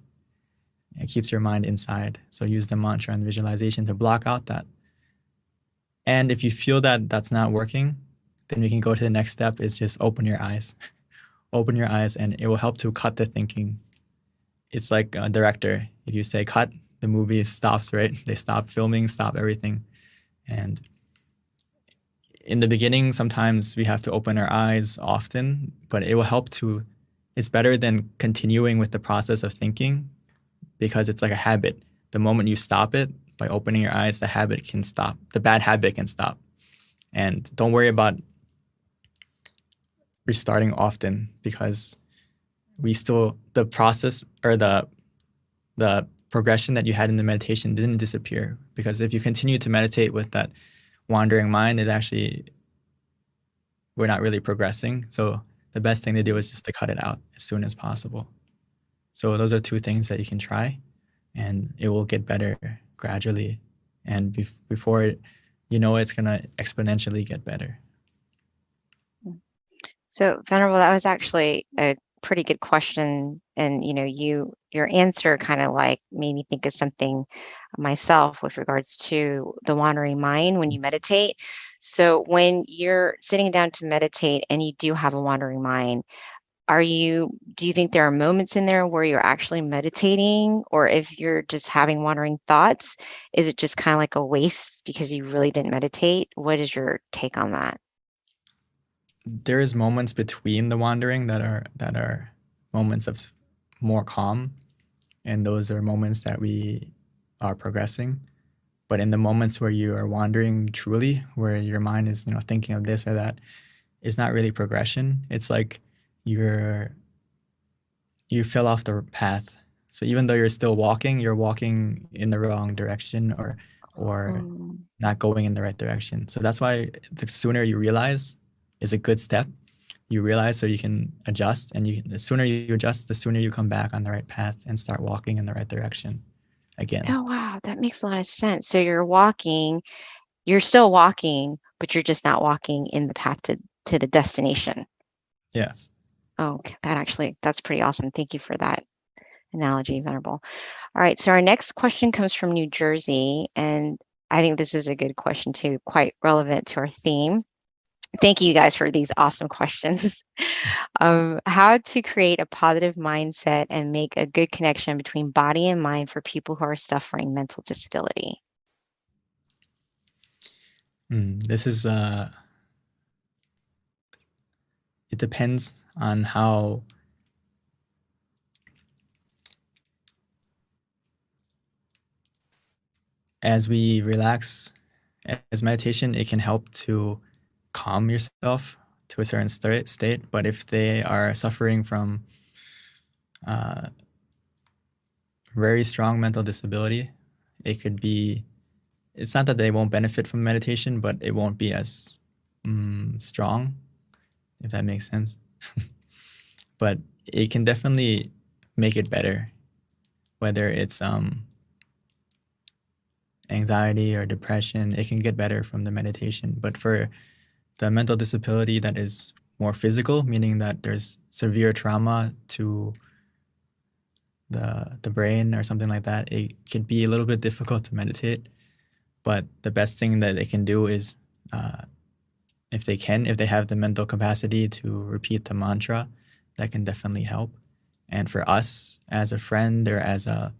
It keeps your mind inside. So use the mantra and the visualization to block out that. And if you feel that that's not working, then we can go to the next step, is just open your eyes. Open your eyes, and it will help to cut the thinking. It's like a director. If you say cut, the movie stops, right? They stop filming, stop everything. And in the beginning, sometimes we have to open our eyes often, but it will help it's better than continuing with the process of thinking, because it's like a habit. The moment you stop it, by opening your eyes, the habit can stop. The bad habit can stop. And don't worry about restarting often, because the process or the progression that you had in the meditation didn't disappear. Because if you continue to meditate with that wandering mind, we're not really progressing. So the best thing to do is just to cut it out as soon as possible. So those are two things that you can try, and it will get better gradually. And before it's going to exponentially get better. So, Venerable, that was actually a pretty good question. And, your answer kind of like made me think of something myself with regards to the wandering mind when you meditate. So when you're sitting down to meditate and you do have a wandering mind, do you think there are moments in there where you're actually meditating, or if you're just having wandering thoughts, is it just kind of like a waste because you really didn't meditate? What is your take on that? There is moments between the wandering that are moments of more calm, and those are moments that we are progressing. But in the moments where you are wandering truly, where your mind is thinking of this or that, it's not really progression. It's like you fell off the path. So even though you're still walking, you're walking in the wrong direction, or not going in the right direction. So that's why the sooner you realize is a good step. You realize so you can adjust, and the sooner you adjust, the sooner you come back on the right path and start walking in the right direction again. Oh, wow. That makes a lot of sense. So you're still walking, but you're just not walking in the path to the destination. Yes. Oh, okay. That's pretty awesome. Thank you for that analogy, Venerable. All right. So our next question comes from New Jersey, and I think this is a good question too, quite relevant to our theme. Thank you guys for these awesome questions. How to create a positive mindset and make a good connection between body and mind for people who are suffering mental disability. This is it depends on how as we relax, as meditation, it can help to calm yourself to a certain state. But if they are suffering from very strong mental disability, it's not that they won't benefit from meditation, but it won't be as strong, if that makes sense. But it can definitely make it better, whether it's anxiety or depression. It can get better from the meditation. But for the mental disability that is more physical, meaning that there's severe trauma to the brain or something like that, it could be a little bit difficult to meditate. But the best thing that they can do is, if they have the mental capacity to repeat the mantra, that can definitely help. And for us, as a friend or as a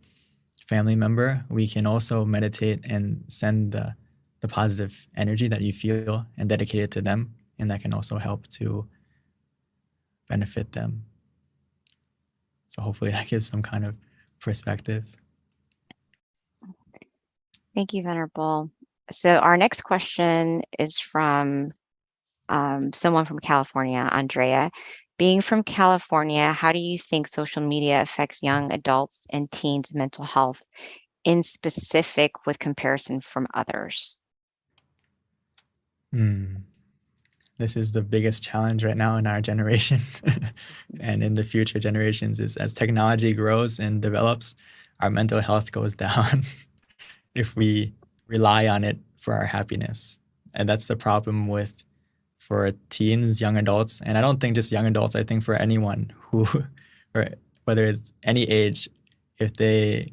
family member, we can also meditate and send the positive energy that you feel and dedicate it to them. And that can also help to benefit them. So hopefully that gives some kind of perspective. Thank you, Venerable. So our next question is from someone from California, Andrea. Being from California, how do you think social media affects young adults and teens' mental health, in specific with comparison from others? This is the biggest challenge right now in our generation and in the future generations, is as technology grows and develops, our mental health goes down if we rely on it for our happiness. And that's the problem for teens, young adults, and I don't think just young adults, I think for anyone who, or whether it's any age, if they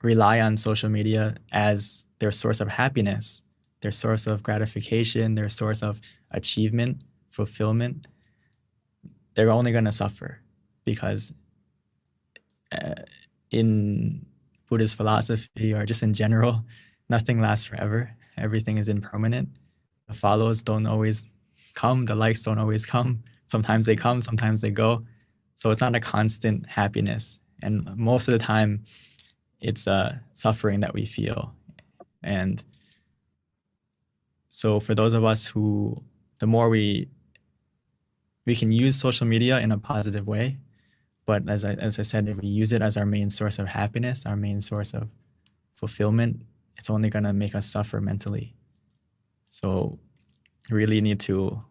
rely on social media as their source of happiness, their source of gratification, their source of achievement, fulfillment, they're only going to suffer, because in Buddhist philosophy, or just in general, nothing lasts forever. Everything is impermanent. The follows don't always come. The likes don't always come. Sometimes they come, sometimes they go. So it's not a constant happiness. And most of the time, it's suffering that we feel. And so for those of us who, the more we can use social media in a positive way, but as I said, if we use it as our main source of happiness, our main source of fulfillment, it's only going to make us suffer mentally. So really need to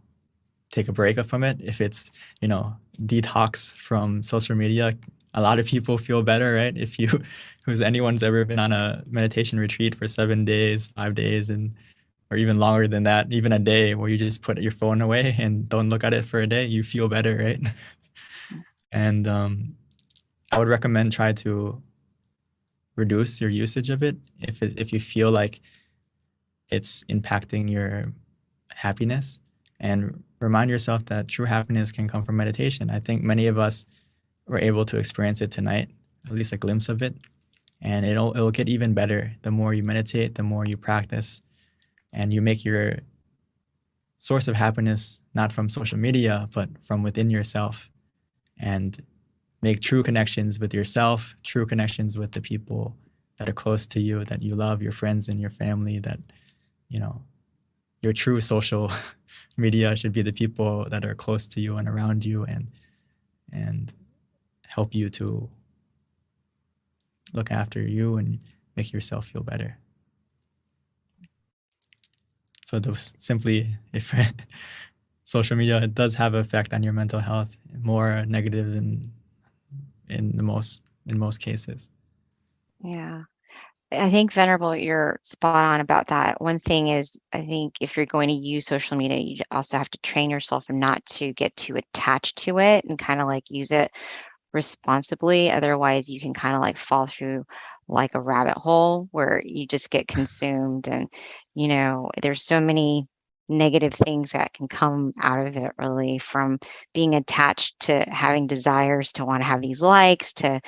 take a break from it. If it's, detox from social media, a lot of people feel better, right? If anyone's ever been on a meditation retreat for 7 days, 5 days, or even longer than that, even a day, where you just put your phone away and don't look at it for a day, you feel better, right? And I would recommend try to reduce your usage of it if you feel like it's impacting your happiness, and remind yourself that true happiness can come from meditation. I think many of us were able to experience it tonight, at least a glimpse of it, and it'll get even better the more you meditate, the more you practice, and you make your source of happiness not from social media, but from within yourself, and make true connections with yourself, true connections with the people that are close to you, that you love, your friends and your family, that, your true social media should be the people that are close to you and around you, and help you to look after you and make yourself feel better. So those simply, if social media, it does have an effect on your mental health, more negative than in most cases. Yeah. I think, Venerable, you're spot on about that. One thing is, I think if you're going to use social media, you also have to train yourself not to get too attached to it and kind of like use it responsibly. Otherwise, you can kind of like fall through like a rabbit hole where you just get consumed. And, there's so many negative things that can come out of it, really, from being attached to having desires to want to have these likes, to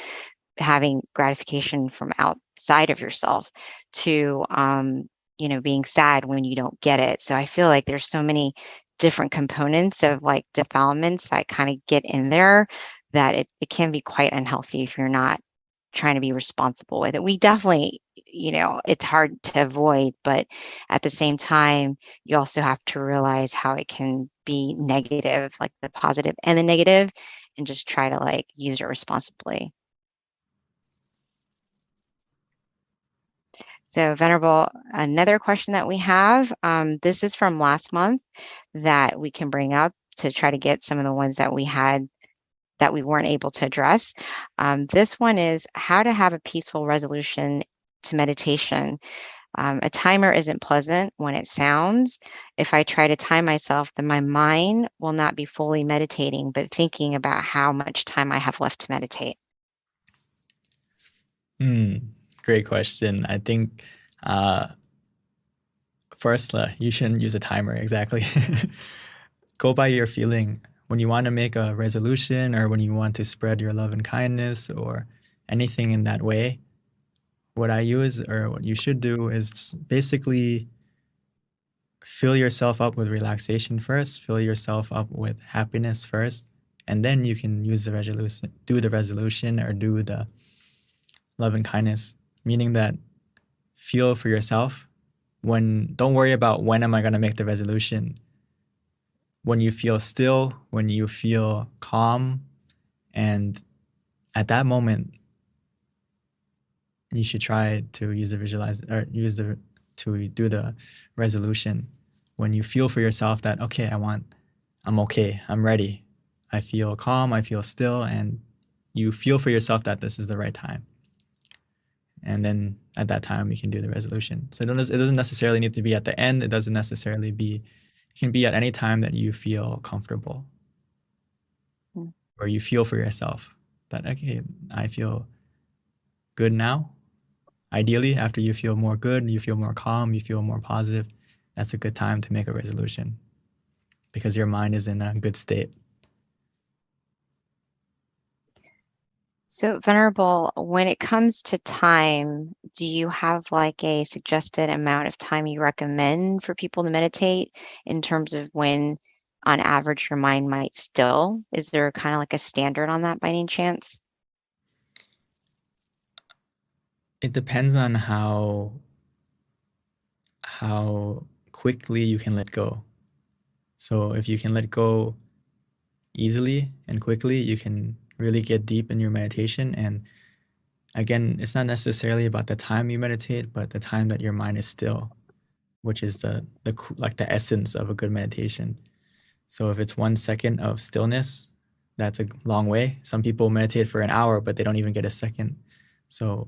having gratification from outside of yourself, to being sad when you don't get it. So I feel like there's so many different components of like defilements that kind of get in there, that it can be quite unhealthy if you're not trying to be responsible with it. We definitely, it's hard to avoid, but at the same time, you also have to realize how it can be negative, like the positive and the negative, and just try to like use it responsibly. So, Venerable, another question that we have, this is from last month that we can bring up to try to get some of the ones that we had that we weren't able to address. This one is how to have a peaceful resolution to meditation. A timer isn't pleasant when it sounds. If I try to time myself, then my mind will not be fully meditating, but thinking about how much time I have left to meditate. Great question. I think first, you shouldn't use a timer, exactly. Go by your feeling. When you want to make a resolution, or when you want to spread your love and kindness, or anything in that way, what I use, or what you should do, is basically fill yourself up with relaxation first, fill yourself up with happiness first, and then you can use the resolution, do the resolution, or do the love and kindness, meaning that feel for yourself. Don't worry about when am I going to make the resolution. When you feel still, when you feel calm, and at that moment, you should try to use to do the resolution. When you feel for yourself that, okay, I'm okay, I'm ready, I feel calm, I feel still, and you feel for yourself that this is the right time. And then at that time, you can do the resolution. So it doesn't necessarily need to be at the end. It doesn't necessarily be, it can be at any time that you feel comfortable, or you feel for yourself that, okay, I feel good now. Ideally, after you feel more good, you feel more calm, you feel more positive, that's a good time to make a resolution, because your mind is in a good state. So, Venerable, when it comes to time, do you have like a suggested amount of time you recommend for people to meditate, in terms of when, on average, your mind might still? Is there kind of like a standard on that by any chance? It depends on how how quickly you can let go. So if you can let go easily and quickly, you can really get deep in your meditation. And again, it's not necessarily about the time you meditate, but the time that your mind is still, which is like the essence of a good meditation. So if it's 1 second of stillness, that's a long way. Some people meditate for an hour, but they don't even get a second. So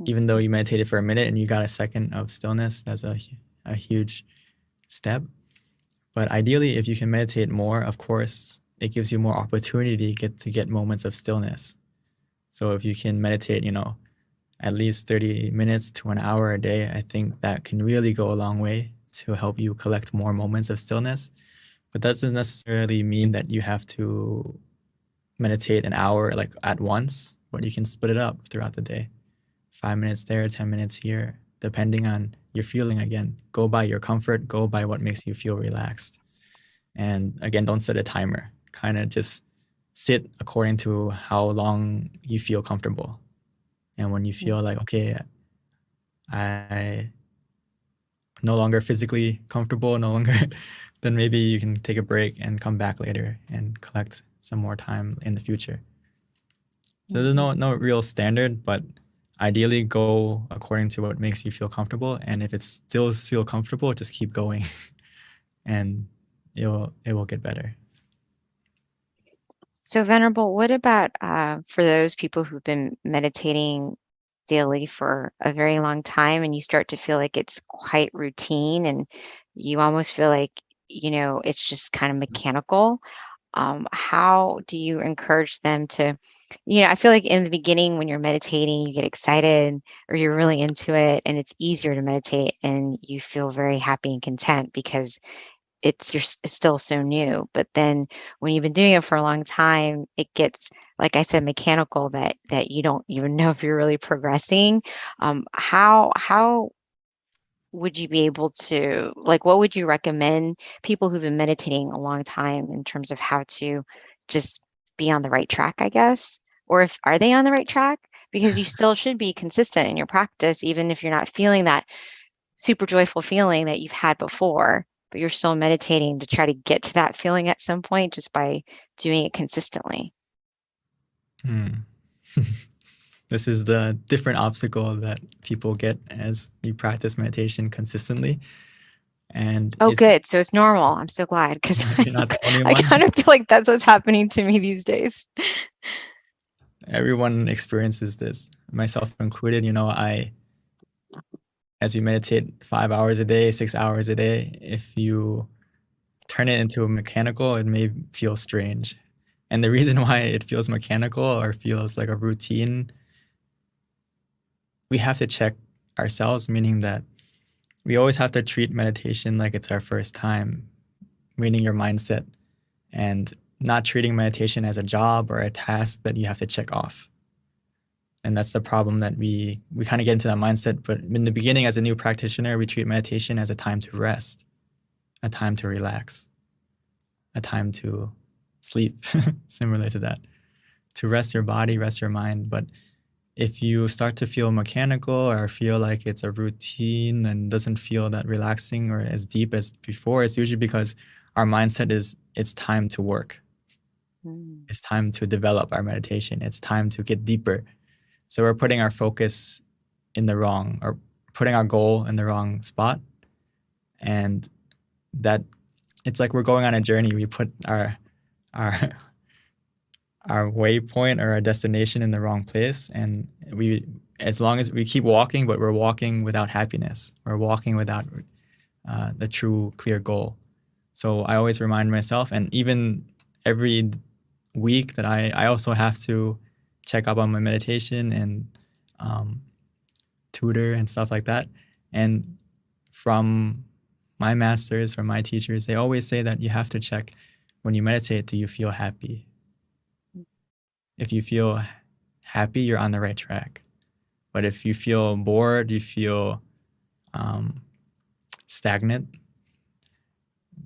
even though you meditated for a minute and you got a second of stillness, that's a huge step. But ideally, if you can meditate more, of course, it gives you more opportunity to get moments of stillness. So if you can meditate, at least 30 minutes to an hour a day, I think that can really go a long way to help you collect more moments of stillness. But that doesn't necessarily mean that you have to meditate an hour like at once, but you can split it up throughout the day. 5 minutes there, 10 minutes here, depending on your feeling. Again, go by your comfort, go by what makes you feel relaxed. And again, don't set a timer. Kind of just sit according to how long you feel comfortable. And when you feel like, okay, I no longer physically comfortable, no longer, then maybe you can take a break and come back later and collect some more time in the future. So there's no real standard, but ideally go according to what makes you feel comfortable. And if it still feel comfortable, just keep going and it will get better. So, Venerable, what about for those people who've been meditating daily for a very long time and you start to feel like it's quite routine and you almost feel like, it's just kind of mechanical? How do you encourage them to, I feel like in the beginning when you're meditating, you get excited or you're really into it and it's easier to meditate and you feel very happy and content because it's still so new. But then when you've been doing it for a long time, it gets, like I said, mechanical that you don't even know if you're really progressing. How would you be able to, like, what would you recommend people who've been meditating a long time in terms of how to just be on the right track, I guess? Or are they on the right track? Because you still should be consistent in your practice, even if you're not feeling that super joyful feeling that you've had before, but you're still meditating to try to get to that feeling at some point just by doing it consistently. This is the different obstacle that people get as you practice meditation consistently. And Oh, it's good. So it's normal. I'm so glad because you're not the only I one. kind of feel like that's what's happening to me these days. Everyone experiences this, myself included. As we meditate 5 hours a day, 6 hours a day, if you turn it into a mechanical, it may feel strange. And the reason why it feels mechanical or feels like a routine, we have to check ourselves, meaning that we always have to treat meditation like it's our first time, meaning your mindset, and not treating meditation as a job or a task that you have to check off. And that's the problem, that we kind of get into that mindset. But in the beginning, as a new practitioner, we treat meditation as a time to rest, a time to relax, a time to sleep, similar to that, to rest your body, rest your mind. But if you start to feel mechanical or feel like it's a routine and doesn't feel that relaxing or as deep as before, it's usually because our mindset is it's time to work. It's time to develop our meditation. It's time to get deeper. So we're putting our focus in the wrong, or putting our goal in the wrong spot. And that it's like we're going on a journey. We put our waypoint or our destination in the wrong place. And as long as we keep walking, but we're walking without happiness, we're walking without the true clear goal. So I always remind myself, and even every week that I also have to check up on my meditation and tutor and stuff like that. And from my masters, from my teachers, they always say that you have to check when you meditate, do you feel happy? If you feel happy, you're on the right track. But if you feel bored, you feel stagnant,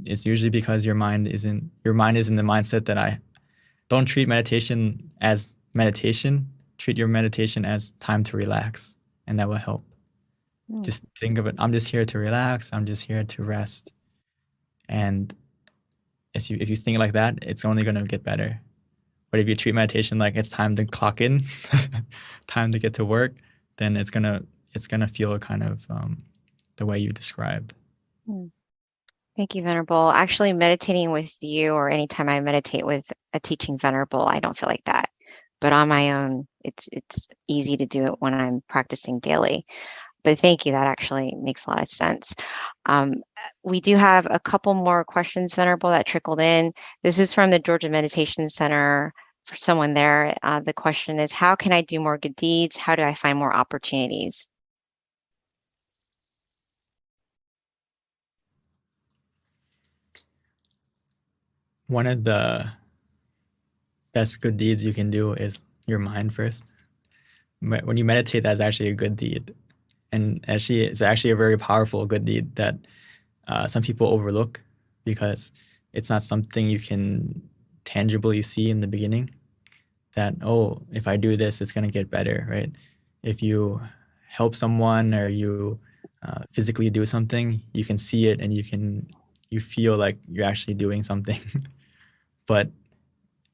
it's usually because your mind is in the mindset that I don't treat meditation as meditation. Treat your meditation as time to relax, and that will help. Just think of it. I'm just here to relax. I'm just here to rest. And if you think like that, it's only going to get better. But if you treat meditation like it's time to clock in, time to get to work, then it's gonna feel kind of the way you described. Thank you, Venerable. Actually, meditating with you, or anytime I meditate with a teaching Venerable, I don't feel like that. But on my own, it's easy to do it when I'm practicing daily. But thank you. That actually makes a lot of sense. We do have a couple more questions, Venerable, that trickled in. This is from the Georgia Meditation Center. For someone there, the question is, how can I do more good deeds? How do I find more opportunities? One of the best good deeds you can do is your mind first. When you meditate, that's actually a good deed. And actually, it's actually a very powerful good deed that some people overlook because it's not something you can tangibly see in the beginning. That, oh, if I do this, it's going to get better, right? If you help someone or you physically do something, you can see it and you feel like you're actually doing something. But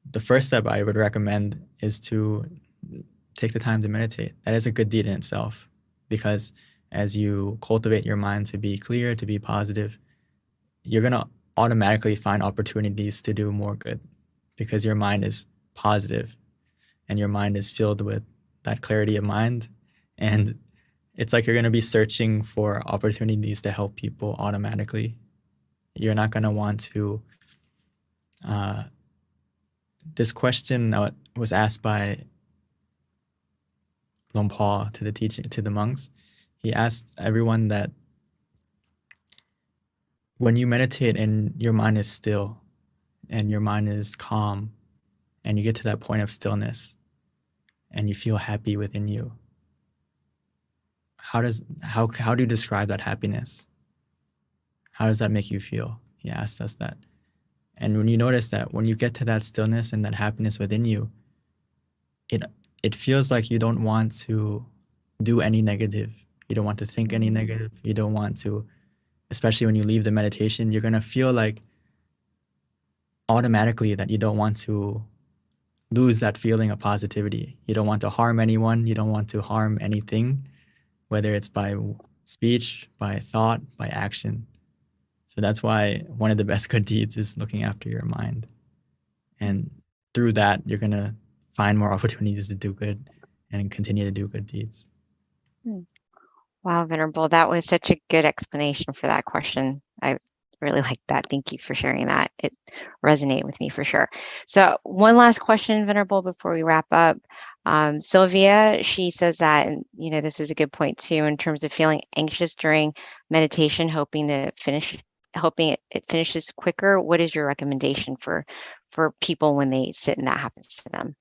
the first step I would recommend is to take the time to meditate. That is a good deed in itself, because as you cultivate your mind to be clear, to be positive, you're going to automatically find opportunities to do more good because your mind is positive and your mind is filled with that clarity of mind. And it's like you're going to be searching for opportunities to help people automatically. You're not going to want to. This question was asked by Lompa to the monks. He asked everyone that when you meditate and your mind is still and your mind is calm and you get to that point of stillness and you feel happy within you, how do you describe that happiness? How does that make you feel? He asked us that. And when you notice that when you get to that stillness and that happiness within you, it feels like you don't want to do any negative. You don't want to think any negative. You don't want to, especially when you leave the meditation, you're going to feel like automatically that you don't want to lose that feeling of positivity. You don't want to harm anyone. You don't want to harm anything, whether it's by speech, by thought, by action. So that's why one of the best good deeds is looking after your mind. And through that, you're going to find more opportunities to do good and continue to do good deeds. Wow, Venerable, that was such a good explanation for that question. I really like that. Thank you for sharing that. It resonated with me for sure. So one last question, Venerable, before we wrap up. Sylvia, she says that, and this is a good point too, in terms of feeling anxious during meditation, hoping it finishes quicker. What is your recommendation for people when they sit and that happens to them?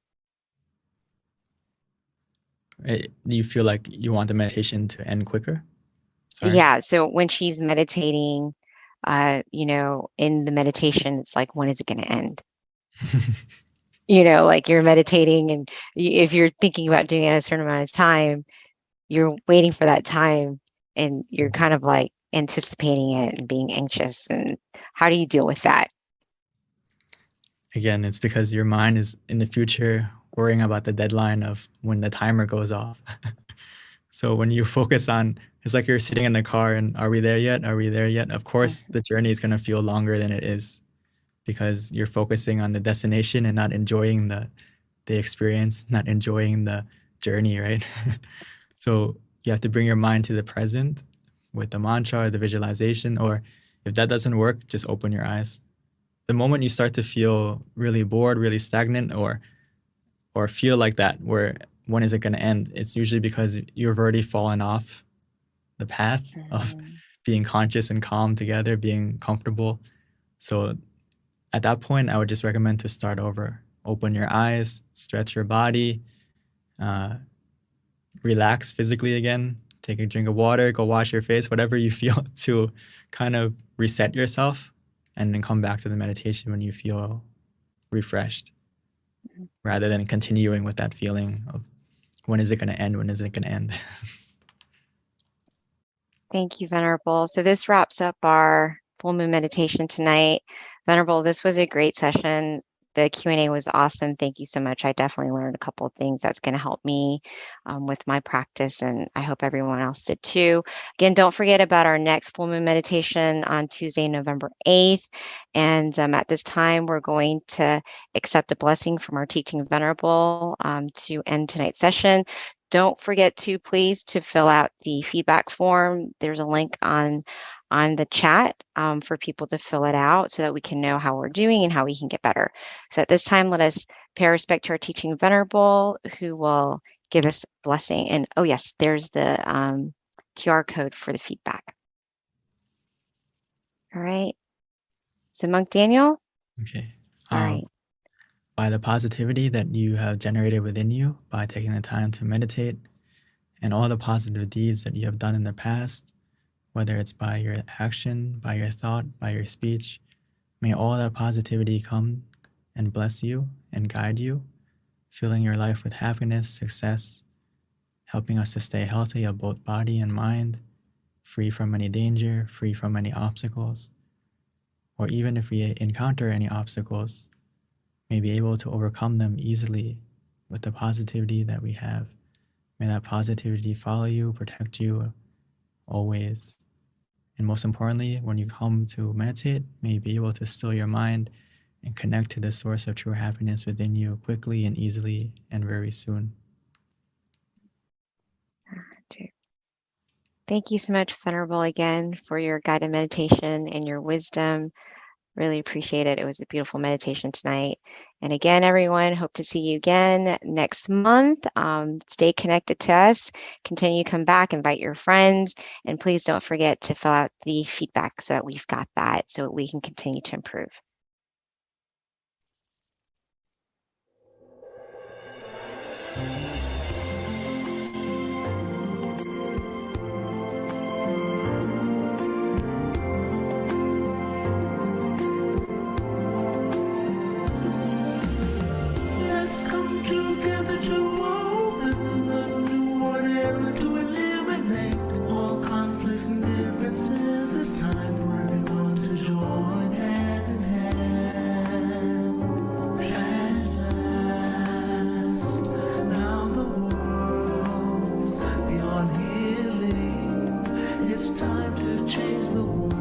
Do you feel like you want the meditation to end quicker? Sorry. Yeah. So when she's meditating, in the meditation, it's like, when is it going to end? Like you're meditating, and if you're thinking about doing it at a certain amount of time, you're waiting for that time, and you're kind of like anticipating it and being anxious. And how do you deal with that? Again, it's because your mind is in the future worrying about the deadline of when the timer goes off. So when you focus on, it's like you're sitting in the car and are we there yet? Are we there yet? Of course, the journey is going to feel longer than it is because you're focusing on the destination and not enjoying the experience, not enjoying the journey, right? So you have to bring your mind to the present with the mantra or the visualization, or if that doesn't work, just open your eyes. The moment you start to feel really bored, really stagnant, or feel like that, where when is it going to end? It's usually because you've already fallen off the path of being conscious and calm together, being comfortable. So at that point, I would just recommend to start over. Open your eyes, stretch your body, relax physically again, take a drink of water, go wash your face, whatever you feel to kind of reset yourself, and then come back to the meditation when you feel refreshed, rather than continuing with that feeling of when is it going to end? When is it going to end? Thank you, Venerable. So this wraps up our full moon meditation tonight. Venerable, this was a great session. The Q&A was awesome. Thank you so much. I definitely learned a couple of things that's going to help me with my practice, and I hope everyone else did too. Again, don't forget about our next full moon meditation on Tuesday, November 8th. And at this time, we're going to accept a blessing from our teaching Venerable to end tonight's session. Don't forget to please to fill out the feedback form. There's a link on the chat for people to fill it out so that we can know how we're doing and how we can get better. So at this time, let us pay respect to our teaching Venerable, who will give us blessing. And oh yes, there's the QR code for the feedback. All right. So Monk Daniel. Okay. All right. By the positivity that you have generated within you by taking the time to meditate, and all the positive deeds that you have done in the past, whether it's by your action, by your thought, by your speech, may all that positivity come and bless you and guide you, filling your life with happiness, success, helping us to stay healthy of both body and mind, free from any danger, free from any obstacles, or even if we encounter any obstacles, may be able to overcome them easily with the positivity that we have. May that positivity follow you, protect you always. And most importantly, when you come to meditate, may you be able to still your mind and connect to the source of true happiness within you quickly and easily and very soon. Thank you so much, Venerable, again, for your guided meditation and your wisdom. Really appreciate it. It was a beautiful meditation tonight. And again, everyone, hope to see you again next month. Stay connected to us. Continue to come back, invite your friends, and please don't forget to fill out the feedback so that we've got that so we can continue to improve. Let's come together to open a new world era to eliminate all conflicts and differences. It's time for everyone to join hand in hand. At last, now the world's beyond healing. It's time to change the world.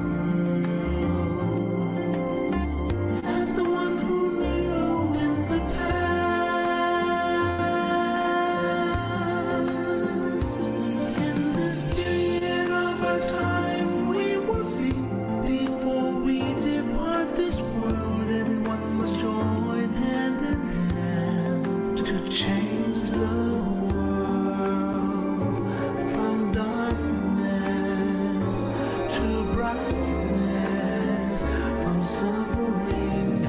As the one who knew in the past, in this period of our time, we will see before we depart this world. Everyone must join hand in hand to change the world from darkness to brightness, from suffering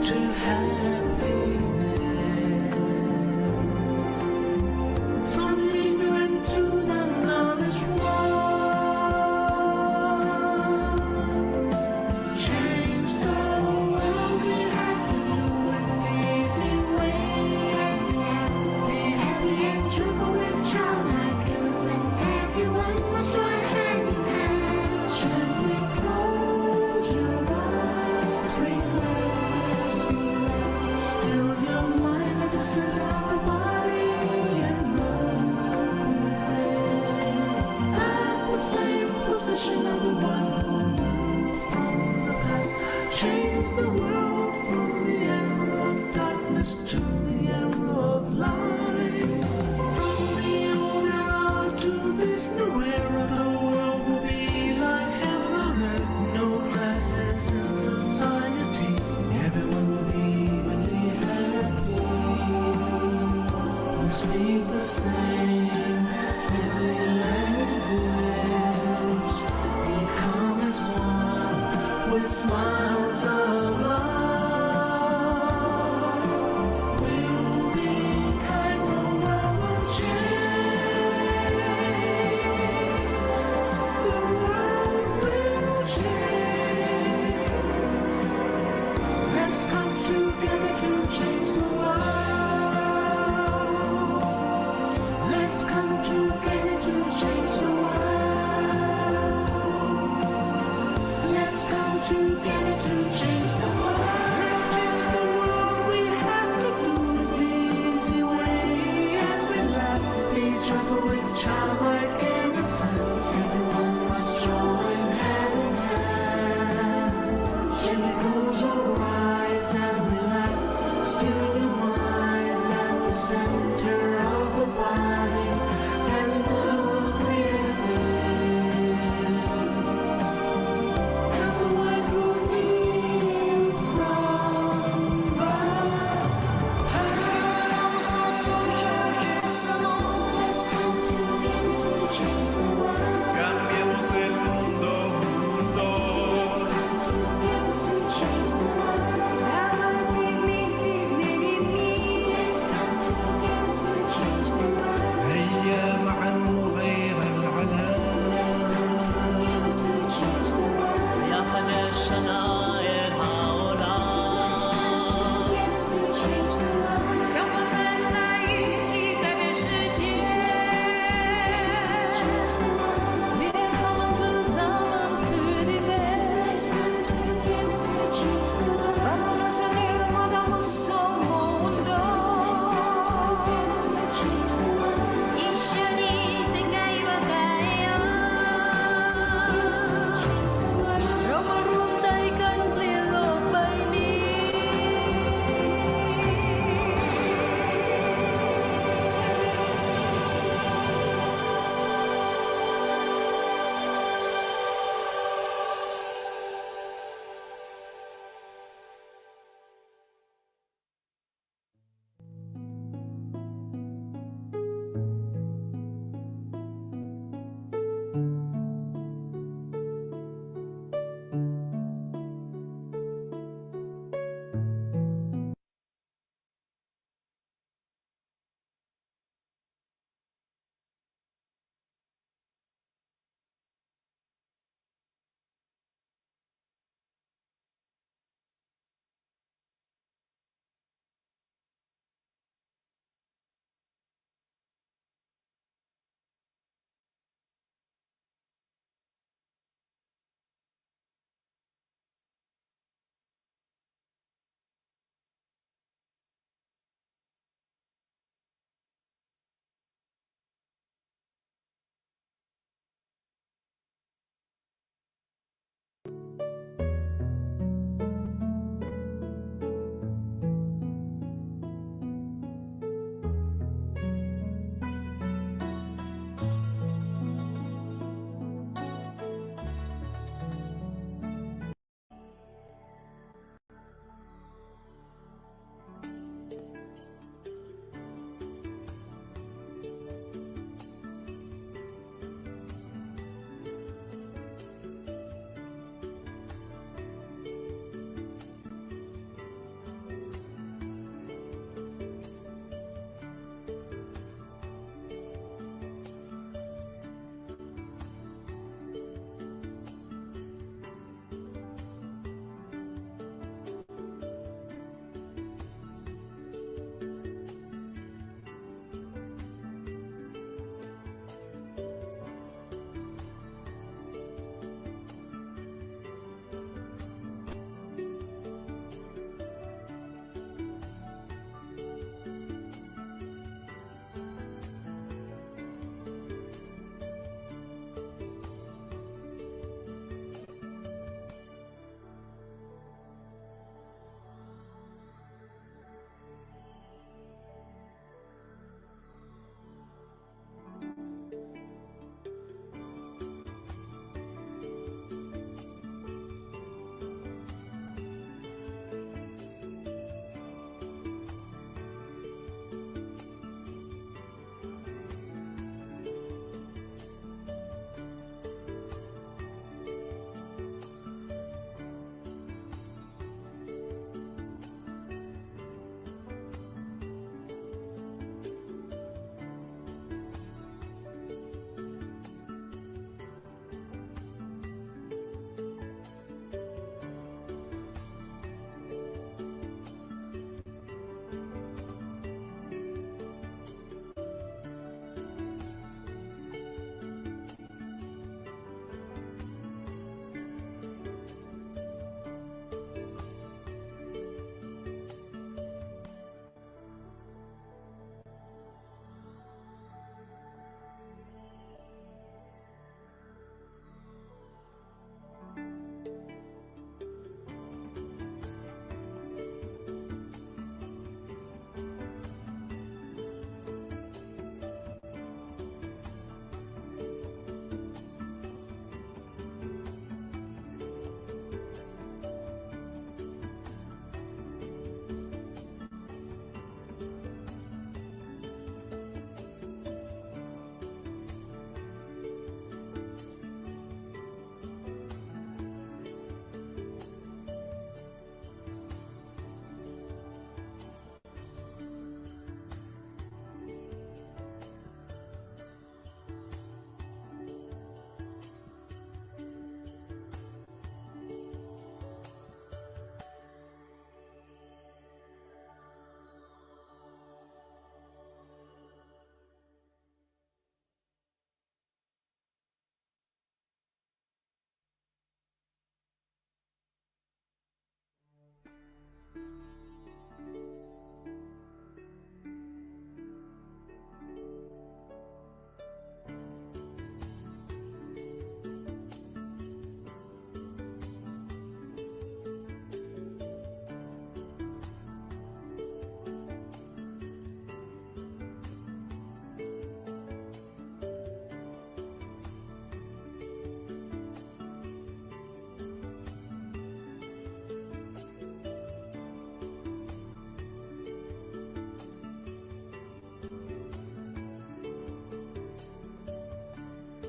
to happiness, from ignorant to the knowledge world. Change the world, we have to do it the easy way. Be happy and joyful with childlike innocence. Everyone must join hand in hand. Gently close your eyes, relax, relax.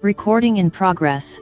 Recording in progress.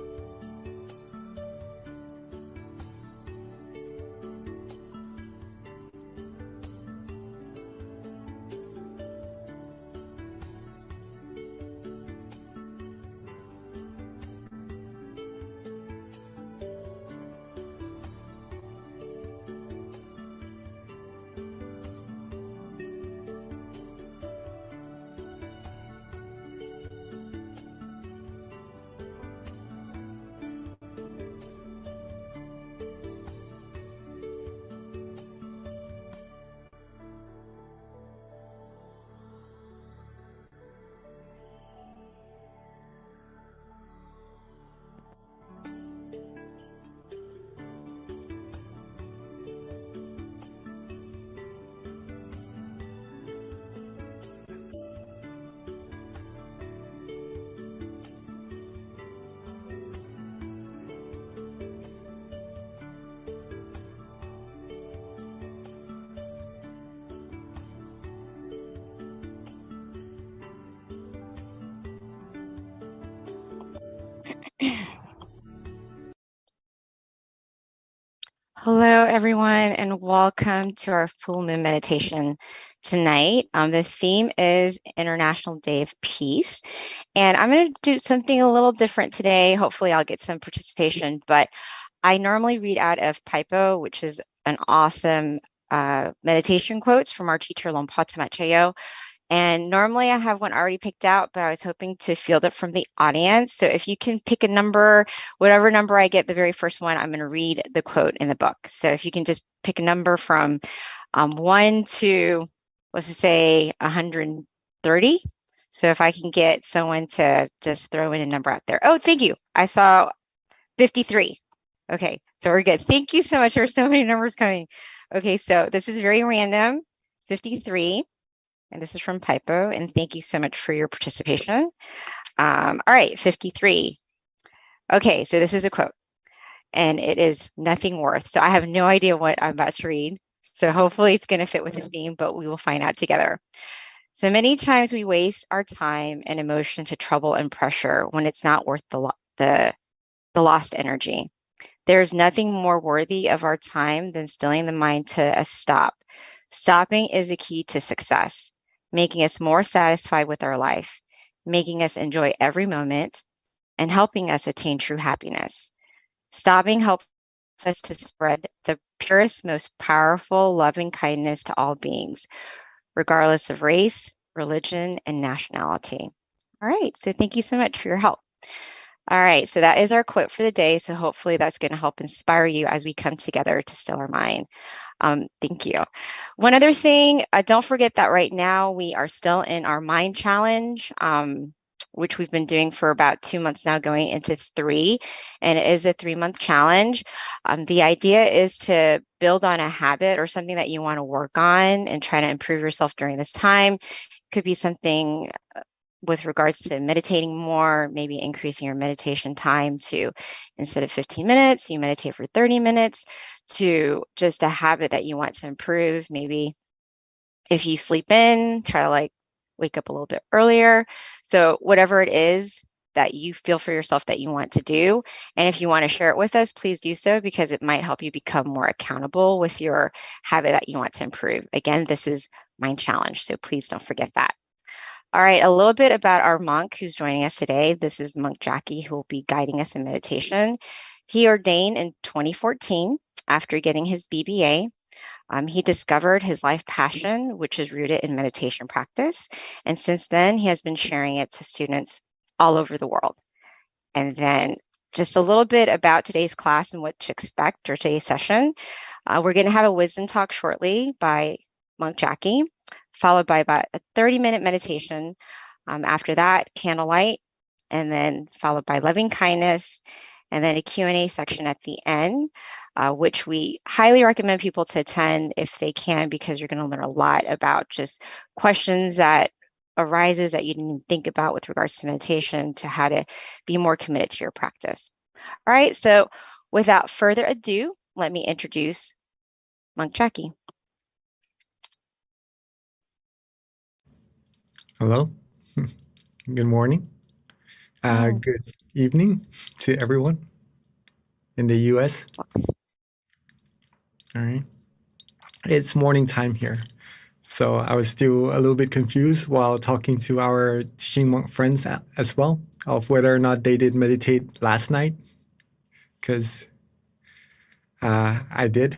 Hello, everyone, and welcome to our full moon meditation tonight. The theme is International Day of Peace, and I'm going to do something a little different today. Hopefully, I'll get some participation, but I normally read out of Paipo, which is an awesome meditation quotes from our teacher, Lompata Machayo. And normally I have one already picked out, but I was hoping to field it from the audience. So if you can pick a number, whatever number I get, the very first one, I'm going to read the quote in the book. So if you can just pick a number from 1 to, let's just say 130. So if I can get someone to just throw in a number out there. Oh, thank you. I saw 53. Okay, so we're good. Thank you so much. There are so many numbers coming. Okay, so this is very random, 53. And this is from Paipo, and thank you so much for your participation. All right, 53. Okay, so this is a quote, and it is nothing worth. So I have no idea what I'm about to read. So hopefully it's going to fit with the theme, but we will find out together. So many times we waste our time and emotion to trouble and pressure when it's not worth the lost energy. There is nothing more worthy of our time than stilling the mind to a stop. Stopping is a key to success, making us more satisfied with our life, making us enjoy every moment, and helping us attain true happiness. Stopping helps us to spread the purest, most powerful, loving kindness to all beings, regardless of race, religion, and nationality. All right, so thank you so much for your help. All right, so that is our quote for the day. So hopefully that's going to help inspire you as we come together to still our mind. Thank you. One other thing, don't forget that right now we are still in our mind challenge, which we've been doing for about 2 months now, going into 3, and it is a 3-month challenge. The idea is to build on a habit or something that you want to work on and try to improve yourself during this time. Could be something with regards to meditating more, maybe increasing your meditation time to, instead of 15 minutes, you meditate for 30 minutes, to just a habit that you want to improve. Maybe if you sleep in, try to wake up a little bit earlier. So whatever it is that you feel for yourself that you want to do. And if you want to share it with us, please do so, because it might help you become more accountable with your habit that you want to improve. Again, this is Mind Challenge, so please don't forget that. All right, a little bit about our monk who's joining us today. This is Monk Jackie, who will be guiding us in meditation. He ordained in 2014 after getting his BBA. He discovered his life passion, which is rooted in meditation practice. And since then, he has been sharing it to students all over the world. And then just a little bit about today's class and what to expect, or today's session. We're going to have a wisdom talk shortly by Monk Jackie, followed by about a 30-minute meditation. After that, candlelight, and then followed by loving kindness, and then a Q&A section at the end, which we highly recommend people to attend if they can, because you're going to learn a lot about just questions that arises that you didn't even think about with regards to meditation, to how to be more committed to your practice. All right, so without further ado, let me introduce Monk Jackie. Hello. Good morning. Good evening to everyone in the US. All right. It's morning time here. So I was still a little bit confused while talking to our teaching monk friends as well of whether or not they did meditate last night, because I did,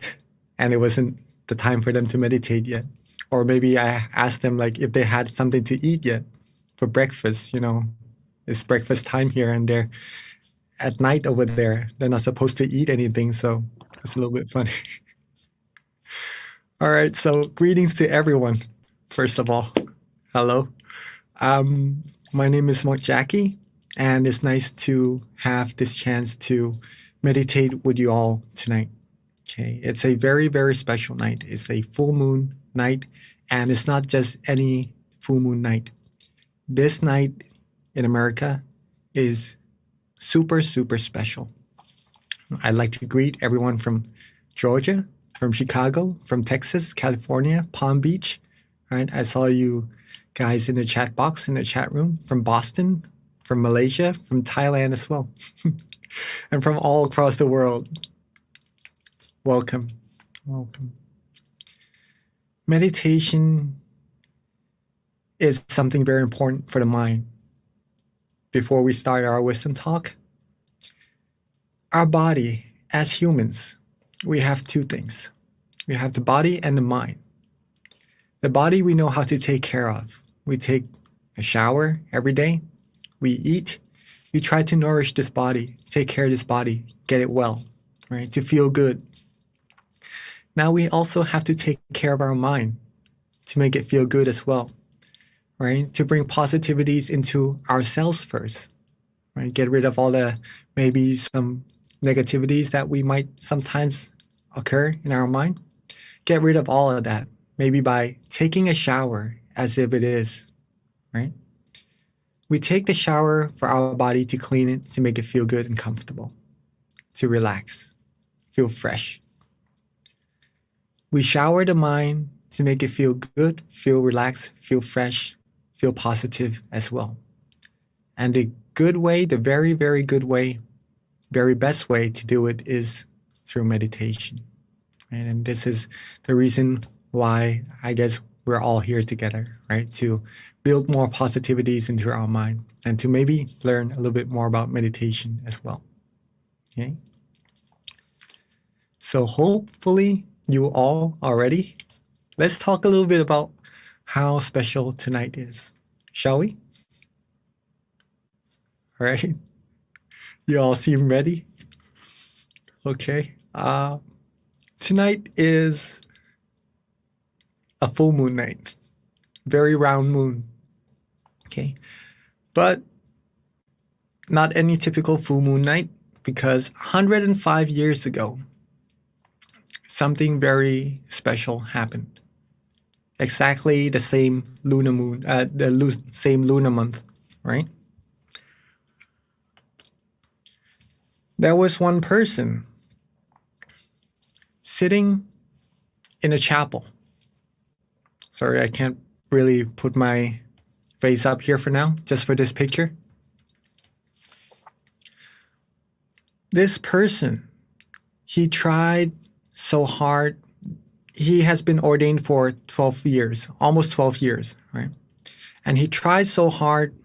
and it wasn't the time for them to meditate yet. Or maybe I asked them like if they had something to eat yet for breakfast. It's breakfast time here, and they're at night over there. They're not supposed to eat anything, so it's a little bit funny. All right, so greetings to everyone. First of all, hello. My name is Monk Jackie, and it's nice to have this chance to meditate with you all tonight. Okay, it's a very, very special night. It's a full moon night, and it's not just any full moon night. This night in America is super, super special. I'd like to greet everyone from Georgia, from Chicago, from Texas, California, Palm Beach. Right? I saw you guys in the chat box, in the chat room, from Boston, from Malaysia, from Thailand as well, and from all across the world. Welcome. Welcome. Meditation is something very important for the mind. Before we start our wisdom talk, our body, as humans, we have two things. We have the body and the mind. The body we know how to take care of. We take a shower every day. We eat. We try to nourish this body, take care of this body, get it well, right? To feel good. Now we also have to take care of our mind to make it feel good as well, right? To bring positivities into ourselves first, right? Get rid of all the maybe some negativities that we might sometimes occur in our mind. Get rid of all of that, maybe by taking a shower as if it is, right? We take the shower for our body to clean it, to make it feel good and comfortable, to relax, feel fresh. We shower the mind to make it feel good, feel relaxed, feel fresh, feel positive as well. And the good way, the very, very good way, very best way to do it is through meditation. Right? And this is the reason why I guess we're all here together, right? To build more positivities into our mind and to maybe learn a little bit more about meditation as well. Okay? So hopefully you all are ready. Let's talk a little bit about how special tonight is, shall we? All right. You all seem ready? Okay. Tonight is a full moon night, very round moon. Okay. But not any typical full moon night, because 105 years ago, something very special happened. Exactly the same lunar moon, same lunar month, right? There was one person sitting in a chapel. Sorry, I can't really put my face up here for now, just for this picture. This person, he tried so hard. He has been ordained for 12 years, almost 12 years, right? And he tried so hard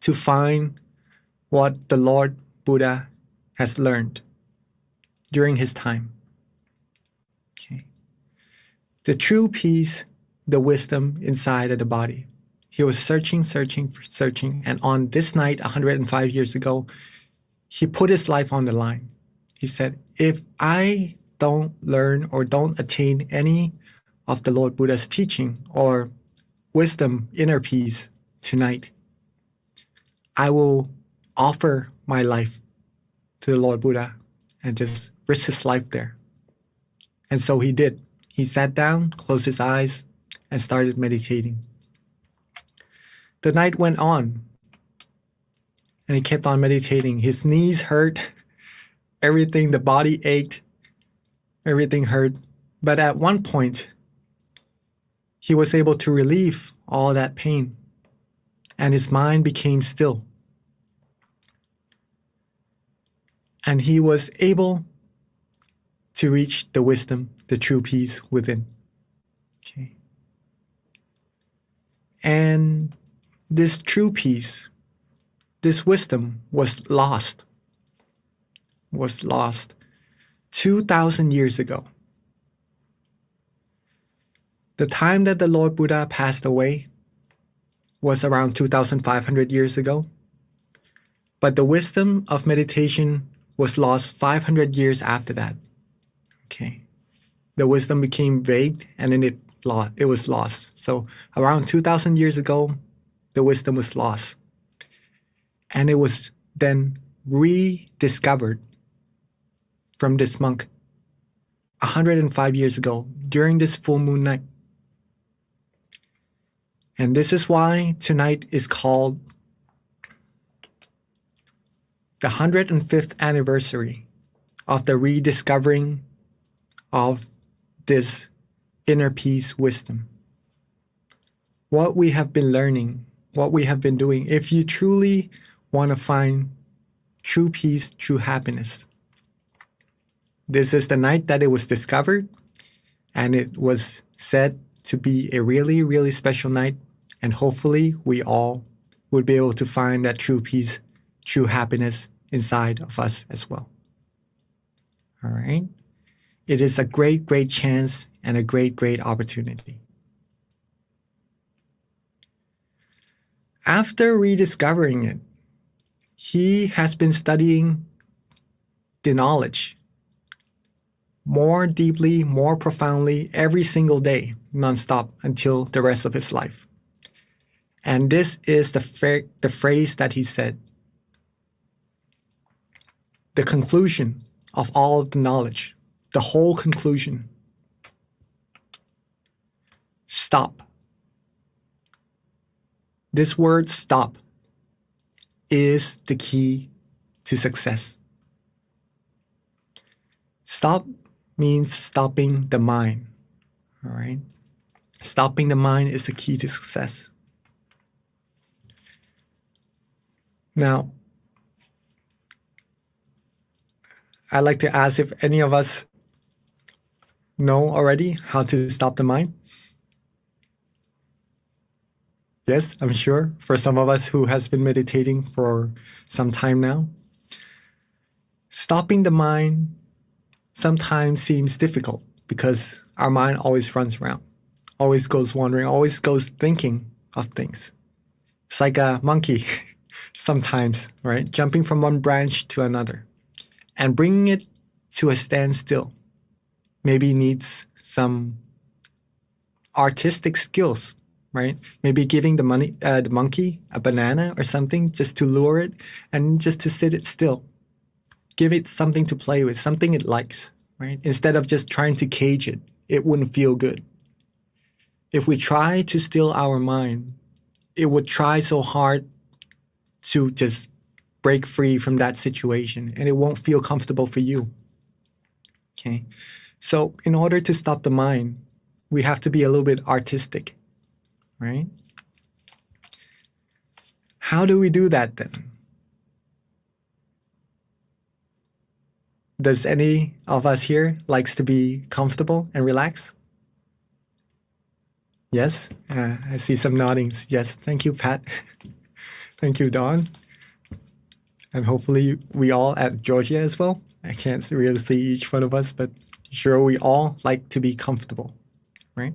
to find what the Lord Buddha has learned during his time. Okay. The true peace, the wisdom inside of the body. He was searching, and on this night, 105 years ago, he put his life on the line. He said, if I don't learn or don't attain any of the Lord Buddha's teaching or wisdom, inner peace tonight, I will offer my life to the Lord Buddha and just risk his life there. And so he did. He sat down, closed his eyes, and started meditating. The night went on, and he kept on meditating. His knees hurt, everything, the body ached, everything hurt. But at one point, he was able to relieve all that pain, and his mind became still. And he was able to reach the wisdom, the true peace within. Okay. And this true peace, this wisdom was lost 2,000 years ago. The time that the Lord Buddha passed away was around 2,500 years ago. But the wisdom of meditation was lost 500 years after that. Okay. The wisdom became vague and then it was lost. So around 2,000 years ago, the wisdom was lost. And it was then rediscovered from this monk 105 years ago during this full moon night. And this is why tonight is called the 105th anniversary of the rediscovering of this inner peace wisdom. What we have been learning, what we have been doing, if you truly want to find true peace, true happiness, this is the night that it was discovered, and it was said to be a really, really special night, and hopefully we all would be able to find that true peace, true happiness inside of us as well. All right? It is a great, great chance and a great, great opportunity. After rediscovering it, he has been studying the knowledge more deeply, more profoundly, every single day, nonstop, until the rest of his life. And this is the phrase that he said. The conclusion of all of the knowledge, the whole conclusion. Stop. This word stop is the key to success. Stop means stopping the mind. All right? Stopping the mind is the key to success. Now, I'd like to ask if any of us know already how to stop the mind. Yes, I'm sure for some of us who has been meditating for some time now. Stopping the mind sometimes seems difficult because our mind always runs around, always goes wandering, always goes thinking of things. It's like a monkey sometimes, right? Jumping from one branch to another and bringing it to a standstill. Maybe needs some artistic skills, right? Maybe giving the monkey a banana or something just to lure it and just to sit it still. Give it something to play with, something it likes, right? Instead of just trying to cage it, it wouldn't feel good. If we try to still our mind, it would try so hard to just break free from that situation, and it won't feel comfortable for you. Okay? So in order to stop the mind, we have to be a little bit artistic, right? How do we do that then? Does any of us here likes to be comfortable and relaxed? Yes, I see some noddings. Yes, thank you, Pat. Thank you, Dawn. And hopefully we all at Georgia as well. I can't really see each one of us, but sure we all like to be comfortable, right?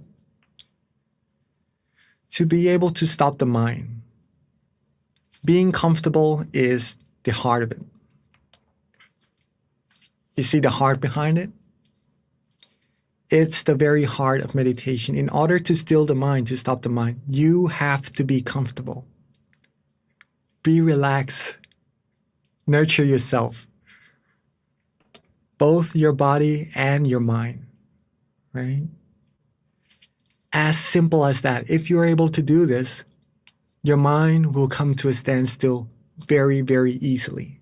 To be able to stop the mind. Being comfortable is the heart of it. You see the heart behind it? It's the very heart of meditation. In order to still the mind, to stop the mind, you have to be comfortable. Be relaxed. Nurture yourself. Both your body and your mind, right? As simple as that. If you're able to do this, your mind will come to a standstill very, very easily.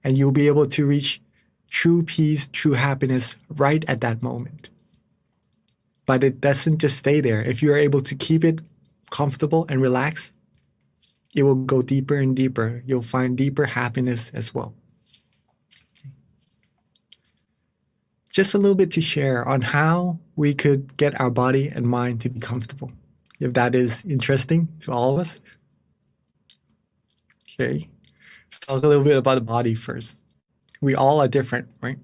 And you'll be able to reach true peace, true happiness right at that moment. But it doesn't just stay there. If you're able to keep it comfortable and relaxed, it will go deeper and deeper. You'll find deeper happiness as well. just a little bit to share on how we could get our body and mind to be comfortable, if that is interesting to all of us. Okay, let's talk a little bit about the body first. We all are different, right?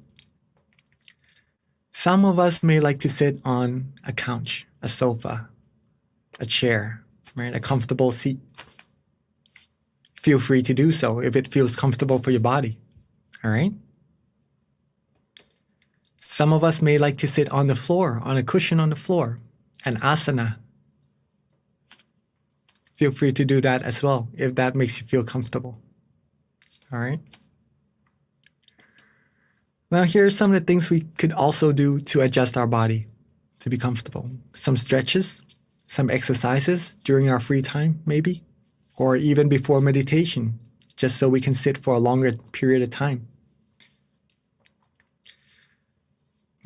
Some of us may like to sit on a couch, a sofa, a chair, right? A comfortable seat. Feel free to do so if it feels comfortable for your body, all right? Some of us may like to sit on the floor, on a cushion on the floor, an asana. Feel free to do that as well if that makes you feel comfortable, all right? Now, here are some of the things we could also do to adjust our body to be comfortable. Some stretches, some exercises during our free time, maybe, or even before meditation, just so we can sit for a longer period of time.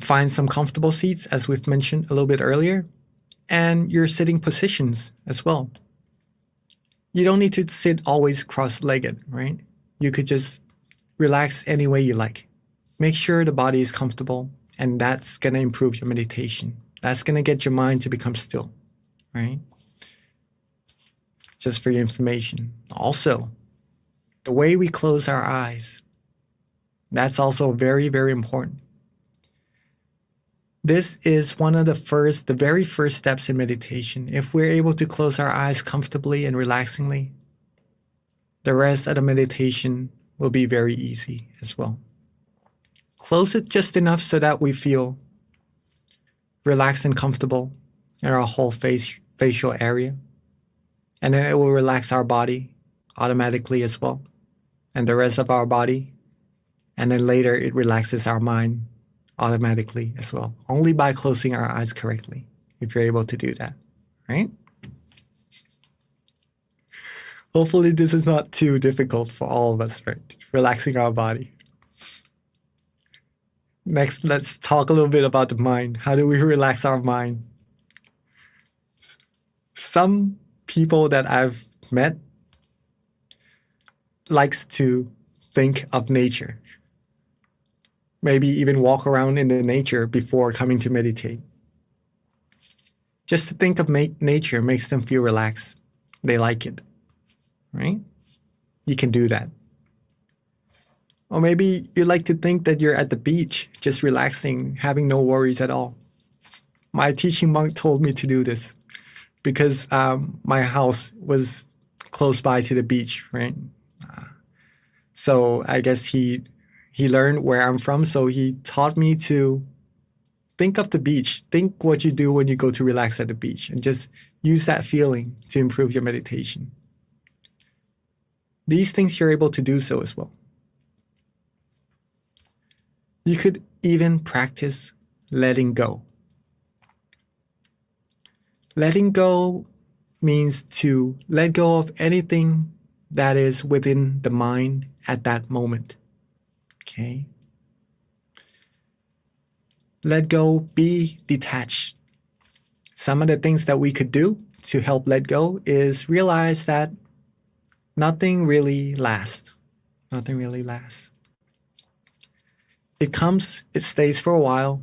Find some comfortable seats, as we've mentioned a little bit earlier, and your sitting positions as well. You don't need to sit always cross-legged, right? You could just relax any way you like. Make sure the body is comfortable, and that's going to improve your meditation. That's going to get your mind to become still, right? Just for your information. Also, the way we close our eyes, that's also very, very important. This is one of the very first steps in meditation. If we're able to close our eyes comfortably and relaxingly, the rest of the meditation will be very easy as well. Close it just enough so that we feel relaxed and comfortable in our whole facial area. And then it will relax our body automatically as well, and the rest of our body. And then later it relaxes our mind automatically as well, only by closing our eyes correctly, if you're able to do that, right? Hopefully this is not too difficult for all of us, right? Relaxing our body. Next, let's talk a little bit about the mind. How do we relax our mind? Some people that I've met likes to think of nature. Maybe even walk around in the nature before coming to meditate. Just to think of nature makes them feel relaxed. They like it, right? You can do that. Or maybe you like to think that you're at the beach, just relaxing, having no worries at all. My teaching monk told me to do this because my house was close by to the beach, right? So I guess he learned where I'm from, so he taught me to think of the beach. Think what you do when you go to relax at the beach, and just use that feeling to improve your meditation. These things you're able to do so as well. You could even practice letting go. Letting go means to let go of anything that is within the mind at that moment. Okay? Let go, be detached. Some of the things that we could do to help let go is realize that nothing really lasts. Nothing really lasts. It comes, it stays for a while.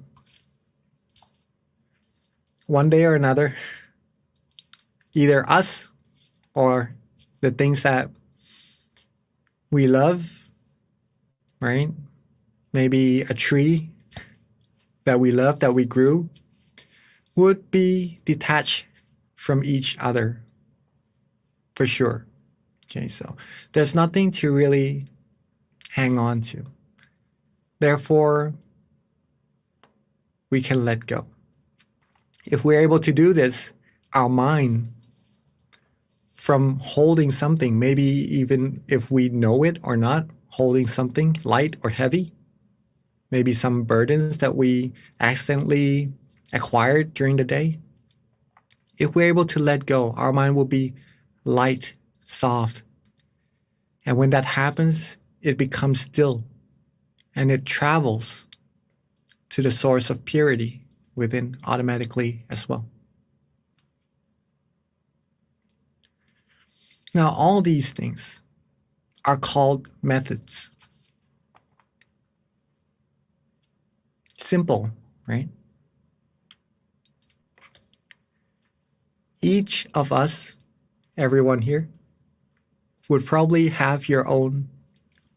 One day or another, either us or the things that we love, right? Maybe a tree that we love, that we grew, would be detached from each other for sure. Okay, so there's nothing to really hang on to. Therefore, we can let go. If we're able to do this, our mind, from holding something, maybe even if we know it or not, holding something light or heavy, maybe some burdens that we accidentally acquired during the day. If we're able to let go, our mind will be light, soft. And when that happens, it becomes still, and it travels to the source of purity within automatically as well. Now, all these things are called methods. simple, right? Each of us, everyone here, would probably have your own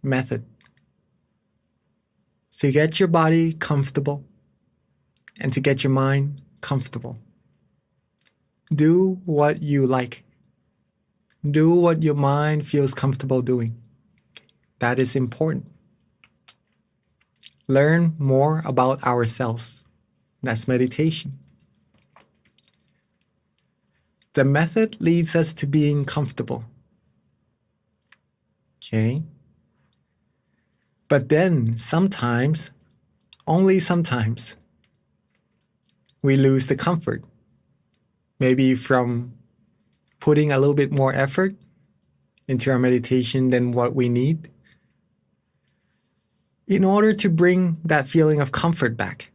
method to get your body comfortable and to get your mind comfortable. Do what you like. Do what your mind feels comfortable doing. That is important. Learn more about ourselves. That's meditation. The method leads us to being comfortable. Okay? But then sometimes, only sometimes, we lose the comfort. Maybe from putting a little bit more effort into our meditation than what we need, in order to bring that feeling of comfort back,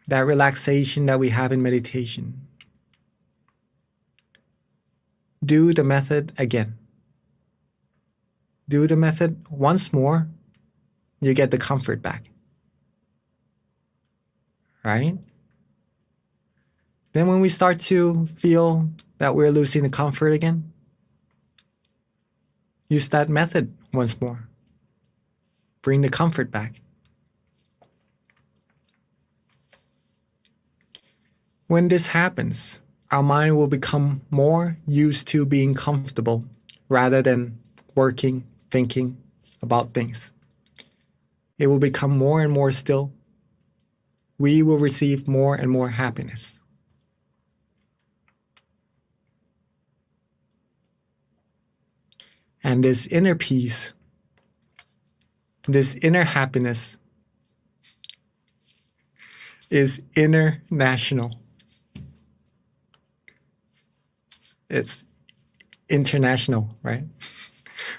that relaxation that we have in meditation. Do the method again. Do the method once more, you get the comfort back. Right? Then when we start to feel that we're losing the comfort again, use that method once more. Bring the comfort back. When this happens, our mind will become more used to being comfortable rather than working, thinking about things. It will become more and more still. We will receive more and more happiness. And this inner peace, this inner happiness is international. It's international, right?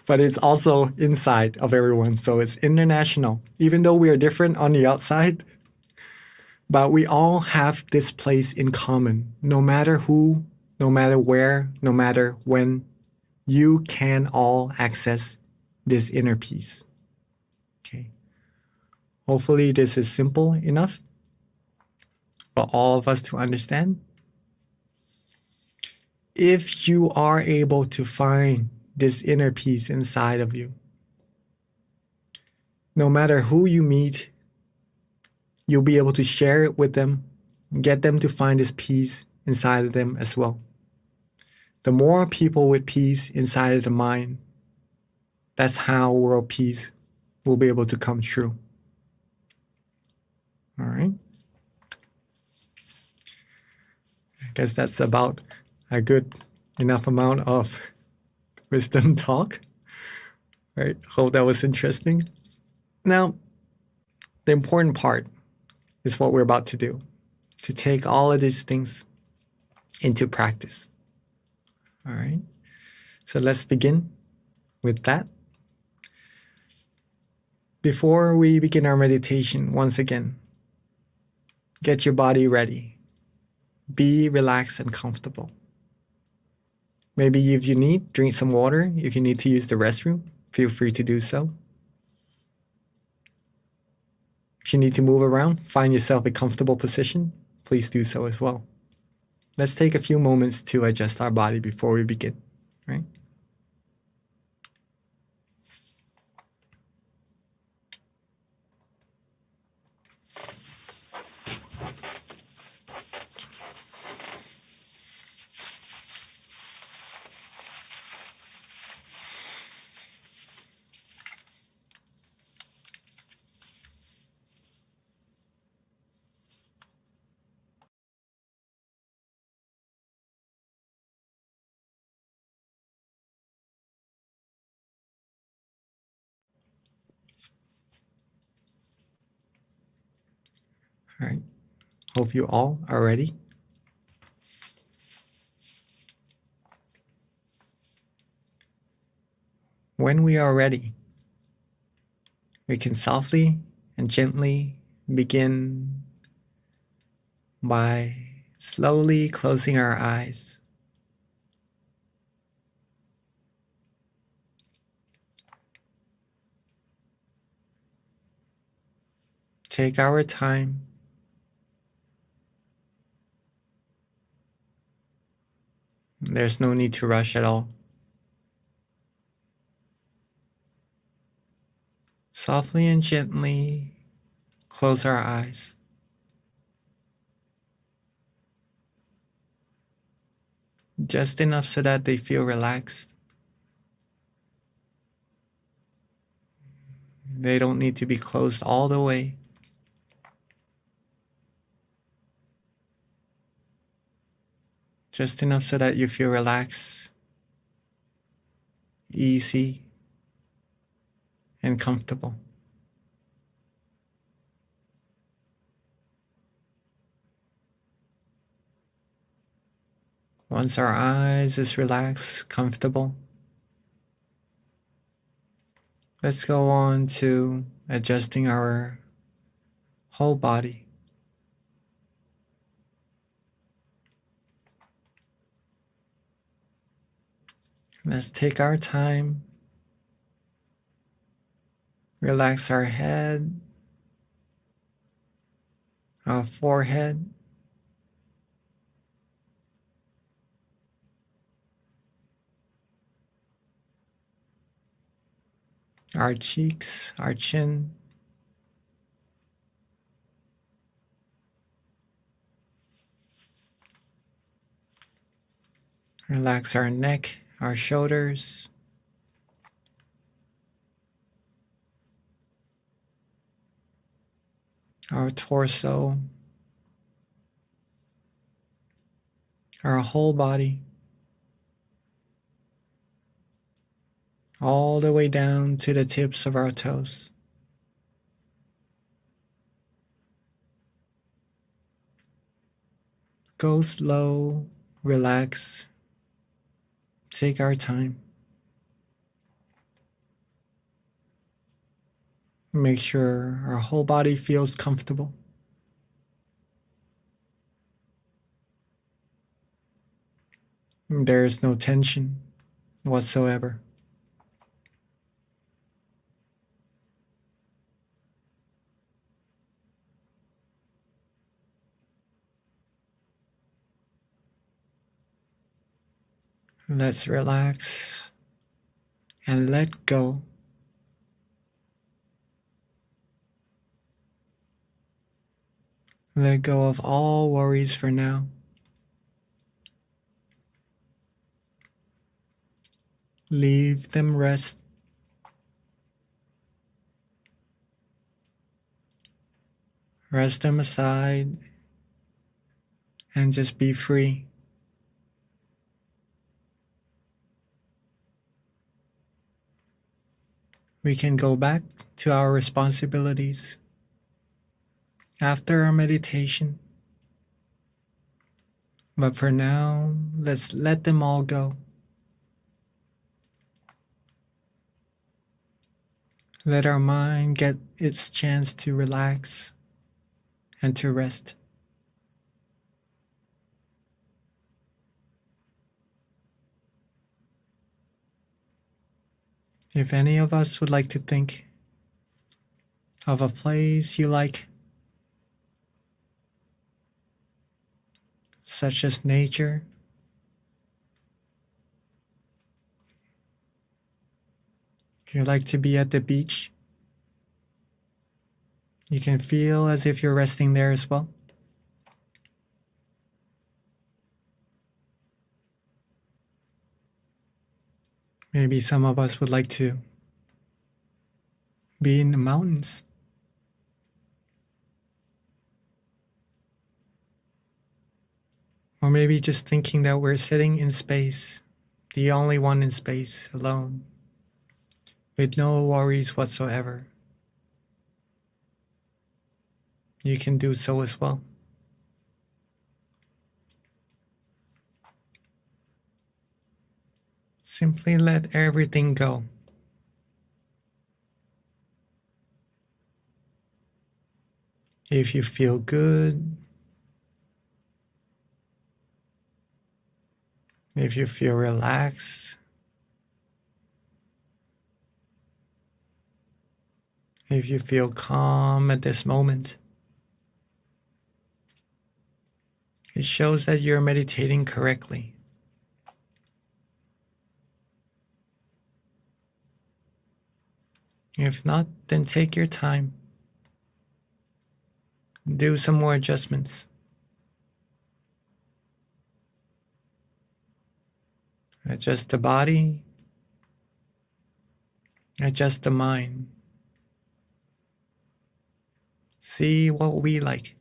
But it's also inside of everyone, so it's international. Even though we are different on the outside, but we all have this place in common. No matter who, no matter where, no matter when, you can all access this inner peace. Okay. Hopefully this is simple enough for all of us to understand. If you are able to find this inner peace inside of you, no matter who you meet, you'll be able to share it with them, get them to find this peace inside of them as well. The more people with peace inside of the mind, that's how world peace will be able to come true. All right? I guess that's about a good enough amount of wisdom talk. Right? Hope that was interesting. Now, the important part is what we're about to do, to take all of these things into practice. All right? So let's begin with that. Before we begin our meditation, once again, get your body ready. Be relaxed and comfortable. Maybe if you need, drink some water. If you need to use the restroom, feel free to do so. If you need to move around, find yourself a comfortable position, please do so as well. Let's take a few moments to adjust our body before we begin, right? All right. Hope you all are ready. When we are ready, we can softly and gently begin by slowly closing our eyes. Take our time There's no need to rush at all. Softly and gently close our eyes. Just enough so that they feel relaxed. They don't need to be closed all the way. Just enough so that you feel relaxed, easy, and comfortable. Once our eyes is relaxed, comfortable, let's go on to adjusting our whole body. Let's take our time, relax our head, our forehead, our cheeks, our chin, relax our neck, our shoulders, our torso, our whole body, all the way down to the tips of our toes. Go slow, relax, take our time. Make sure our whole body feels comfortable. There is no tension whatsoever. Let's relax and let go. Let go of all worries for now. Leave them rest. Rest them aside and just be free. We can go back to our responsibilities after our meditation. But for now, let's let them all go. Let our mind get its chance to relax and to rest. If any of us would like to think of a place you like, such as nature, if you like to be at the beach, you can feel as if you're resting there as well. Maybe some of us would like to be in the mountains. Or maybe just thinking that we're sitting in space, the only one in space, alone, with no worries whatsoever. You can do so as well. Simply let everything go. If you feel good, if you feel relaxed, if you feel calm at this moment, it shows that you're meditating correctly. If not, then take your time. Do some more adjustments. Adjust the body. Adjust the mind. See what we like.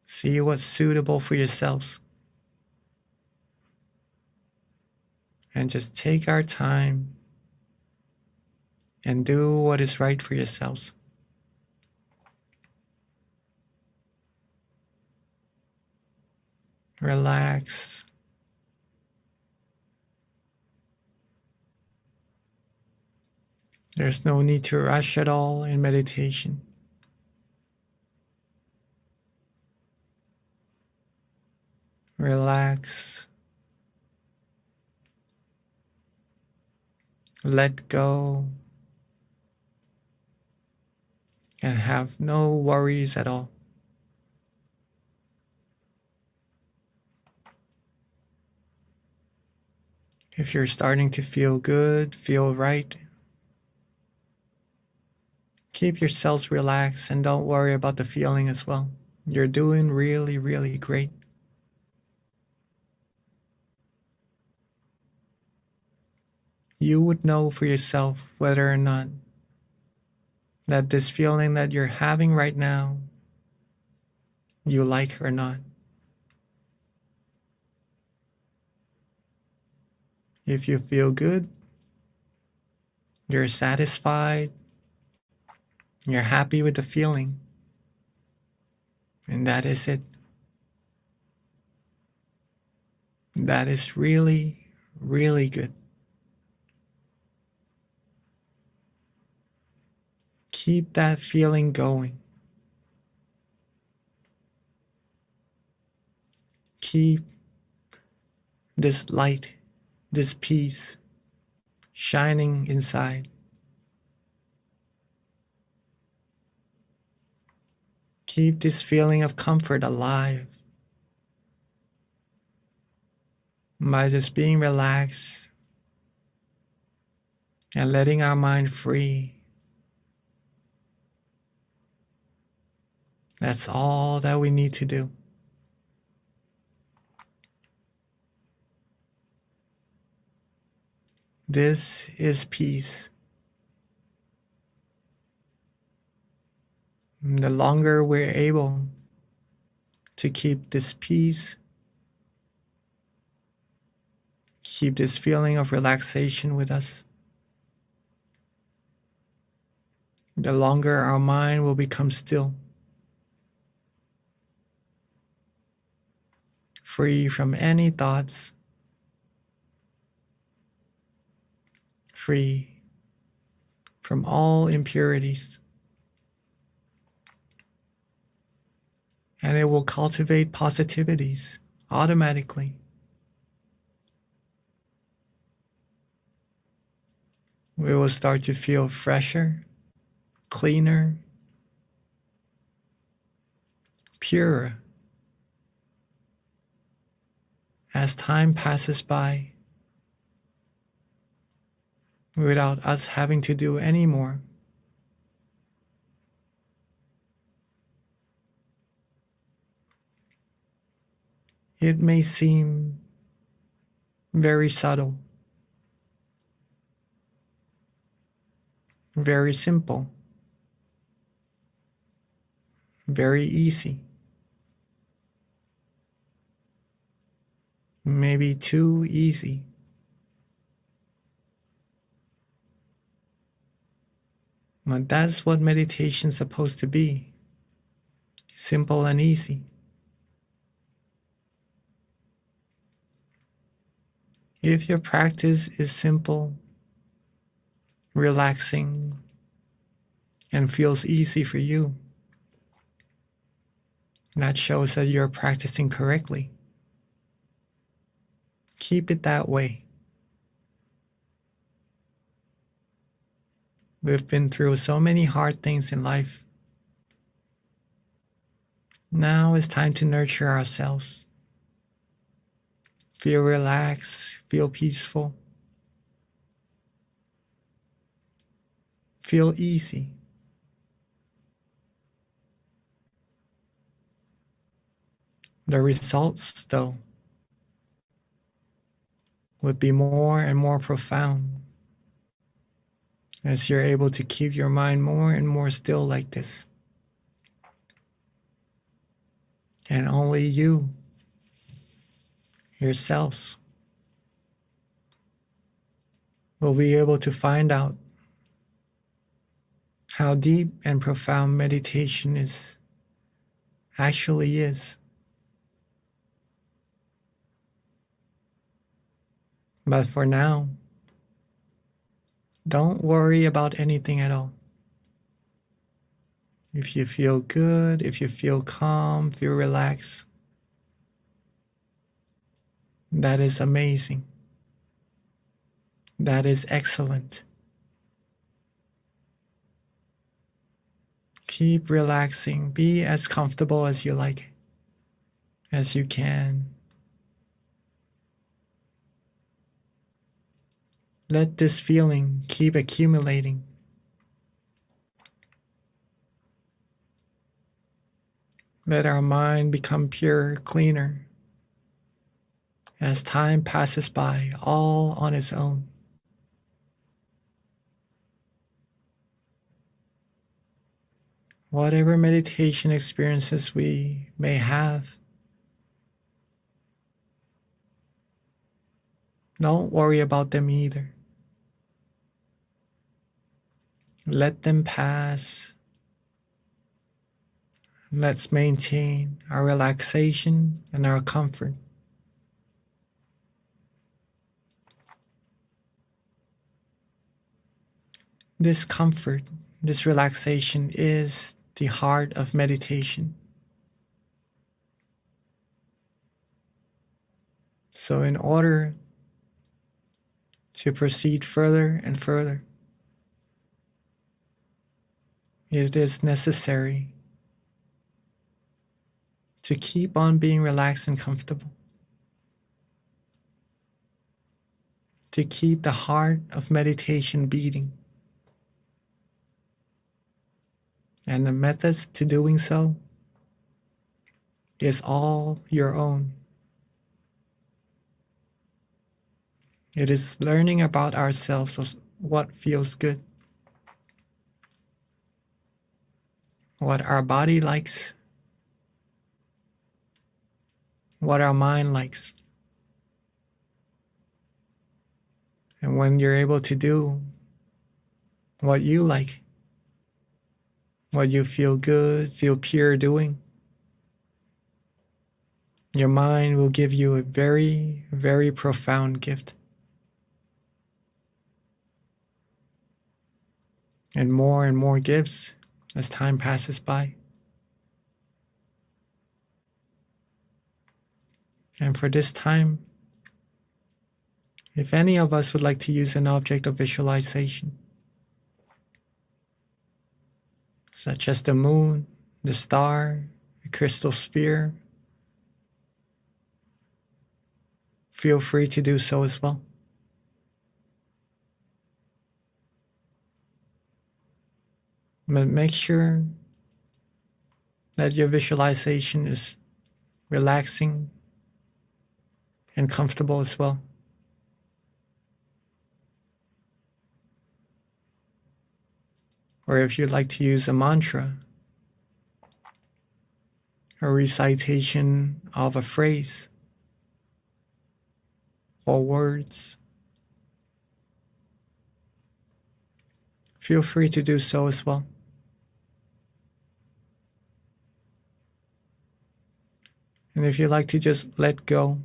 See what's suitable for yourselves. And just take our time and do what is right for yourselves. Relax. There's no need to rush at all in meditation. Relax. Let go. And have no worries at all. If you're starting to feel good, feel right, keep yourselves relaxed and don't worry about the feeling as well. You're doing really, really great. You would know for yourself whether or not that this feeling that you're having right now, you like or not. If you feel good, you're satisfied, you're happy with the feeling, and that is it. That is really, really good. Keep that feeling going. Keep this light, this peace shining inside. Keep this feeling of comfort alive by just being relaxed and letting our mind free. That's all that we need to do. This is peace. The longer we're able to keep this peace, keep this feeling of relaxation with us, the longer our mind will become still, free from any thoughts, free from all impurities. And it will cultivate positivities automatically. We will start to feel fresher, cleaner, purer. As time passes by, without us having to do any more. It may seem very subtle, very simple, very easy, maybe too easy. But that's what meditation's supposed to be, simple and easy. If your practice is simple, relaxing, and feels easy for you, that shows that you're practicing correctly. Keep it that way. We've been through so many hard things in life. Now it's time to nurture ourselves. Feel relaxed, feel peaceful. feel easy. The results, though, would be more and more profound as you're able to keep your mind more and more still like this. And only you, yourselves, will be able to find out how deep and profound meditation actually is. But for now, don't worry about anything at all. If you feel good, if you feel calm, feel relaxed, that is amazing. That is excellent. Keep relaxing. Be as comfortable as you like, as you can. Let this feeling keep accumulating. Let our mind become pure, cleaner, as time passes by, all on its own. Whatever meditation experiences we may have, don't worry about them either. Let them pass. Let's maintain our relaxation and our comfort. This comfort, this relaxation is the heart of meditation. So in order to proceed further and further, it is necessary to keep on being relaxed and comfortable, to keep the heart of meditation beating. And the methods to doing so is all your own. It is learning about ourselves, of what feels good, what our body likes, what our mind likes. And when you're able to do what you like, what you feel good, feel pure doing, your mind will give you a very, very profound gift. And more gifts as time passes by. And for this time, if any of us would like to use an object of visualization, such as the moon, the star, a crystal sphere, feel free to do so as well. But make sure that your visualization is relaxing and comfortable as well. Or if you'd like to use a mantra, a recitation of a phrase or words, feel free to do so as well. And if you'd like to just let go,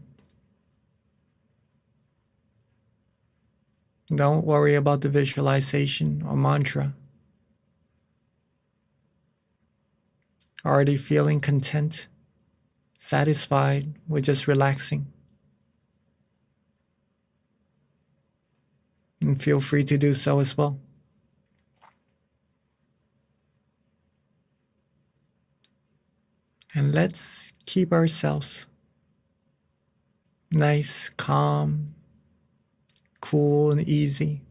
don't worry about the visualization or mantra. Already feeling content, satisfied with just relaxing. And feel free to do so as well. And let's keep ourselves nice, calm, cool and easy,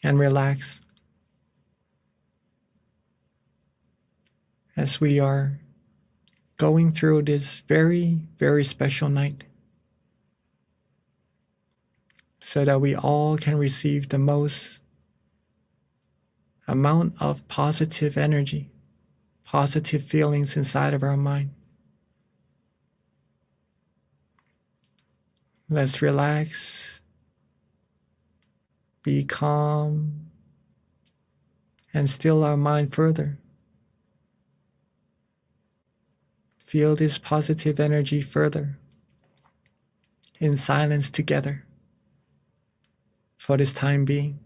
and relaxed. as we are going through this very, very special night, so that we all can receive the most amount of positive energy, positive feelings inside of our mind. Let's relax, be calm, and still our mind further. Feel this positive energy further in silence together for this time being.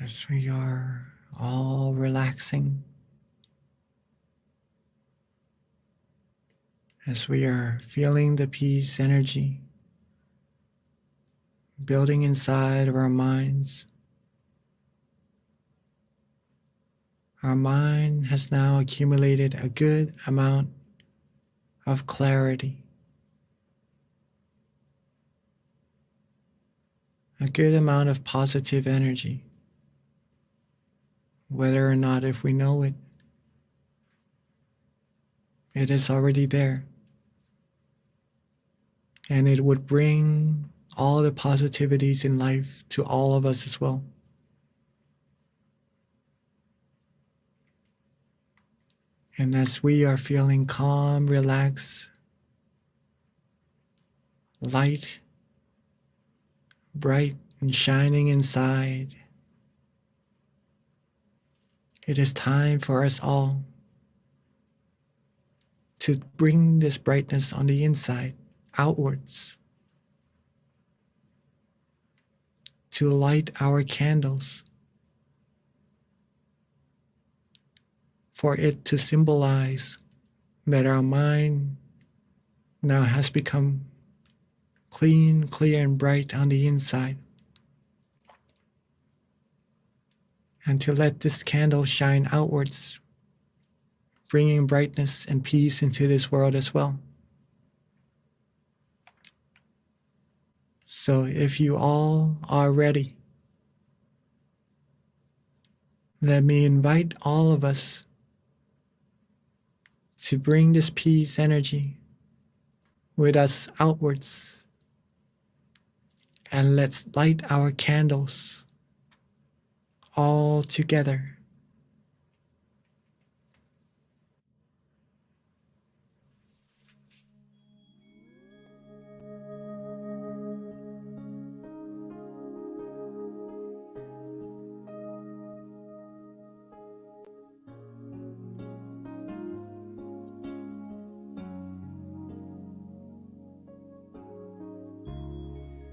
as we are all relaxing, as we are feeling the peace energy building inside of our minds. Our mind has now accumulated a good amount of clarity, a good amount of positive energy, whether or not if we know it, it is already there. And it would bring all the positivities in life to all of us as well. And as we are feeling calm, relaxed, light, bright, and shining inside, it is time for us all to bring this brightness on the inside, outwards, to light our candles, for it to symbolize that our mind now has become clean, clear, and bright on the inside. And to let this candle shine outwards, bringing brightness and peace into this world as well. So if you all are ready, let me invite all of us to bring this peace energy with us outwards, and let's light our candles all together.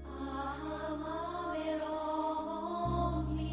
Aham. 「あはまめろみ」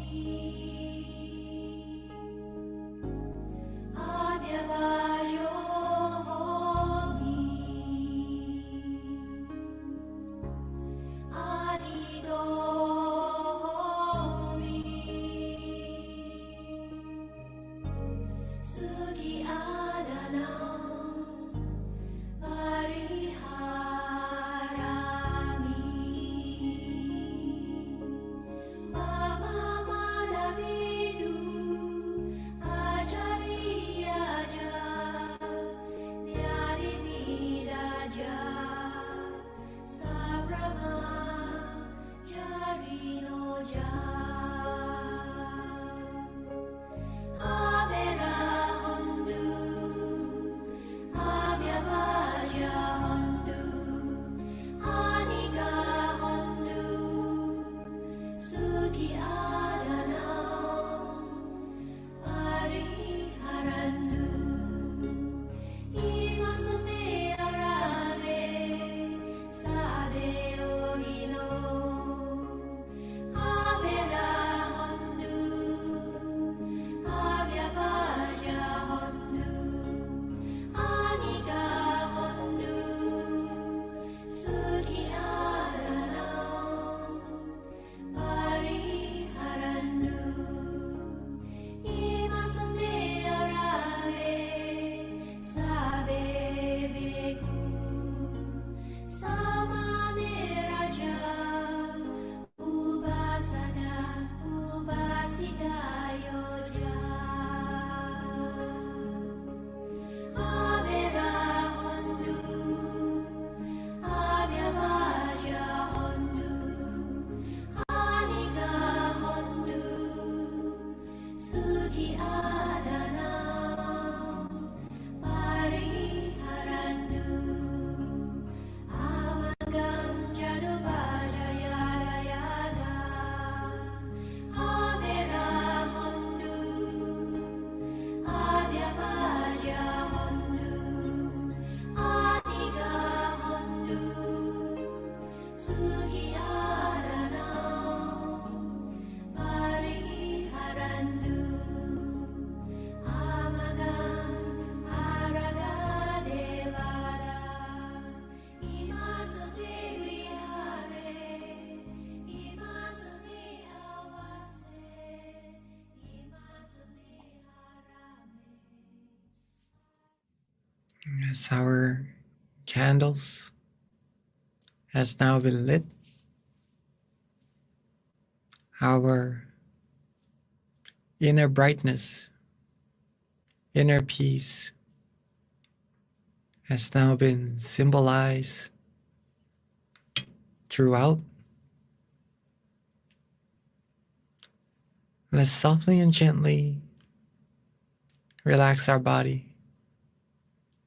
As our candles has now been lit, our inner brightness, inner peace has now been symbolized throughout. Let's softly and gently relax our body,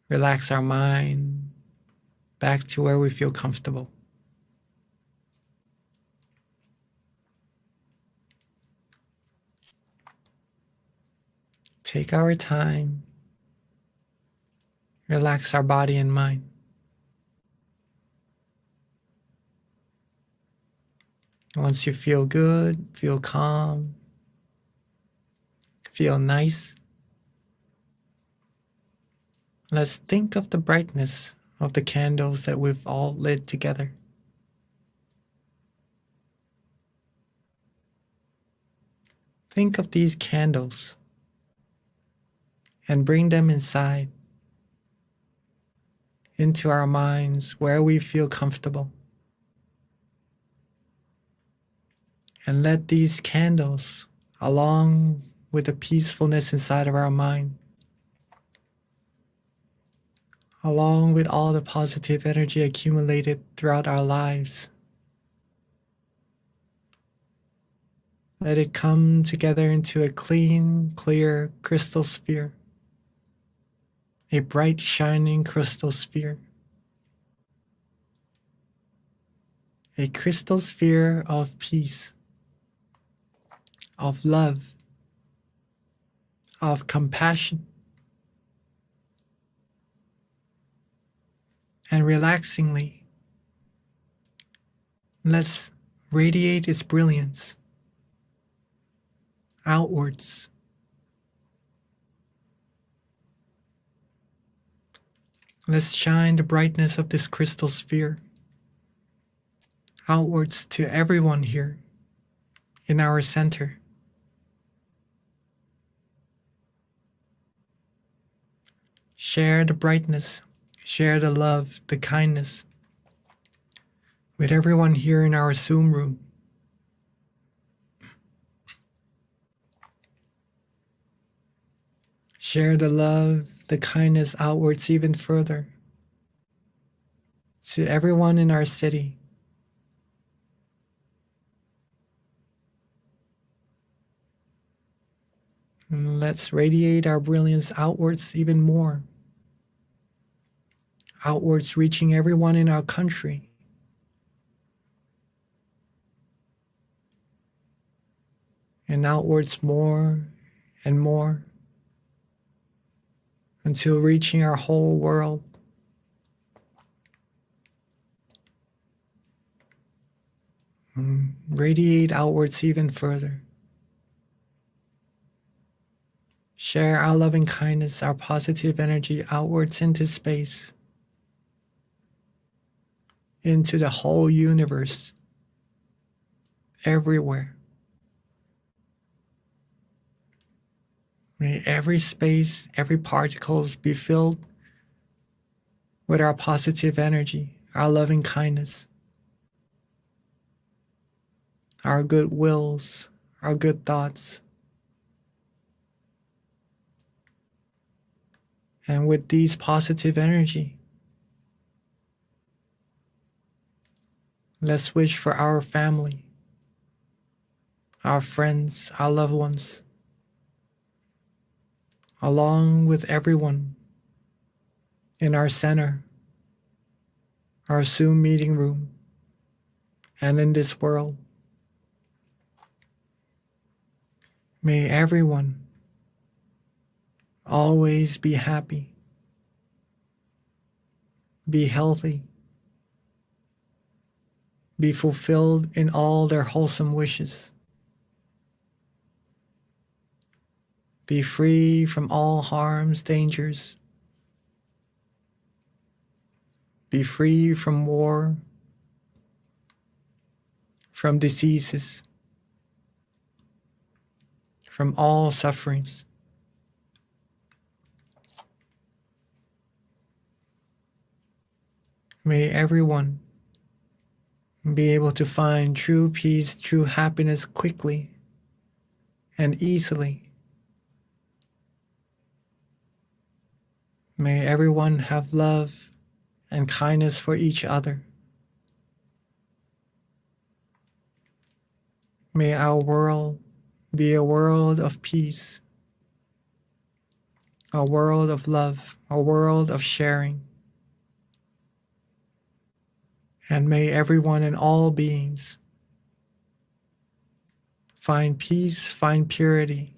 relax our mind back to where we feel comfortable. Take our time, relax our body and mind. Once you feel good, feel calm, feel nice, let's think of the brightness of the candles that we've all lit together. Think of these candles and bring them inside, into our minds where we feel comfortable. And let these candles, along with the peacefulness inside of our mind, along with all the positive energy accumulated throughout our lives, let it come together into a clean, clear crystal sphere, a bright, shining crystal sphere, a crystal sphere of peace, of love, of compassion, and relaxingly, let's radiate its brilliance outwards. Let's shine the brightness of this crystal sphere outwards to everyone here in our center. Share the brightness, share the love, the kindness with everyone here in our Zoom room. Share the love, the kindness outwards even further to everyone in our city. And let's radiate our brilliance outwards even more. Outwards, reaching everyone in our country. And outwards more and more until reaching our whole world. Radiate outwards even further. Share our loving kindness, our positive energy outwards into space, into the whole universe, everywhere. May every space, every particles be filled with our positive energy, our loving kindness, our good wills, our good thoughts. And with these positive energy, let's wish for our family, our friends, our loved ones, along with everyone in our center, our Zoom meeting room, and in this world. May everyone always be happy, be healthy, be fulfilled in all their wholesome wishes, be free from all harms, dangers, be free from war, from diseases, from all sufferings. May everyone be able to find true peace, true happiness quickly and easily. May everyone have love and kindness for each other. May our world be a world of peace, a world of love, a world of sharing. And may everyone and all beings find peace, find purity,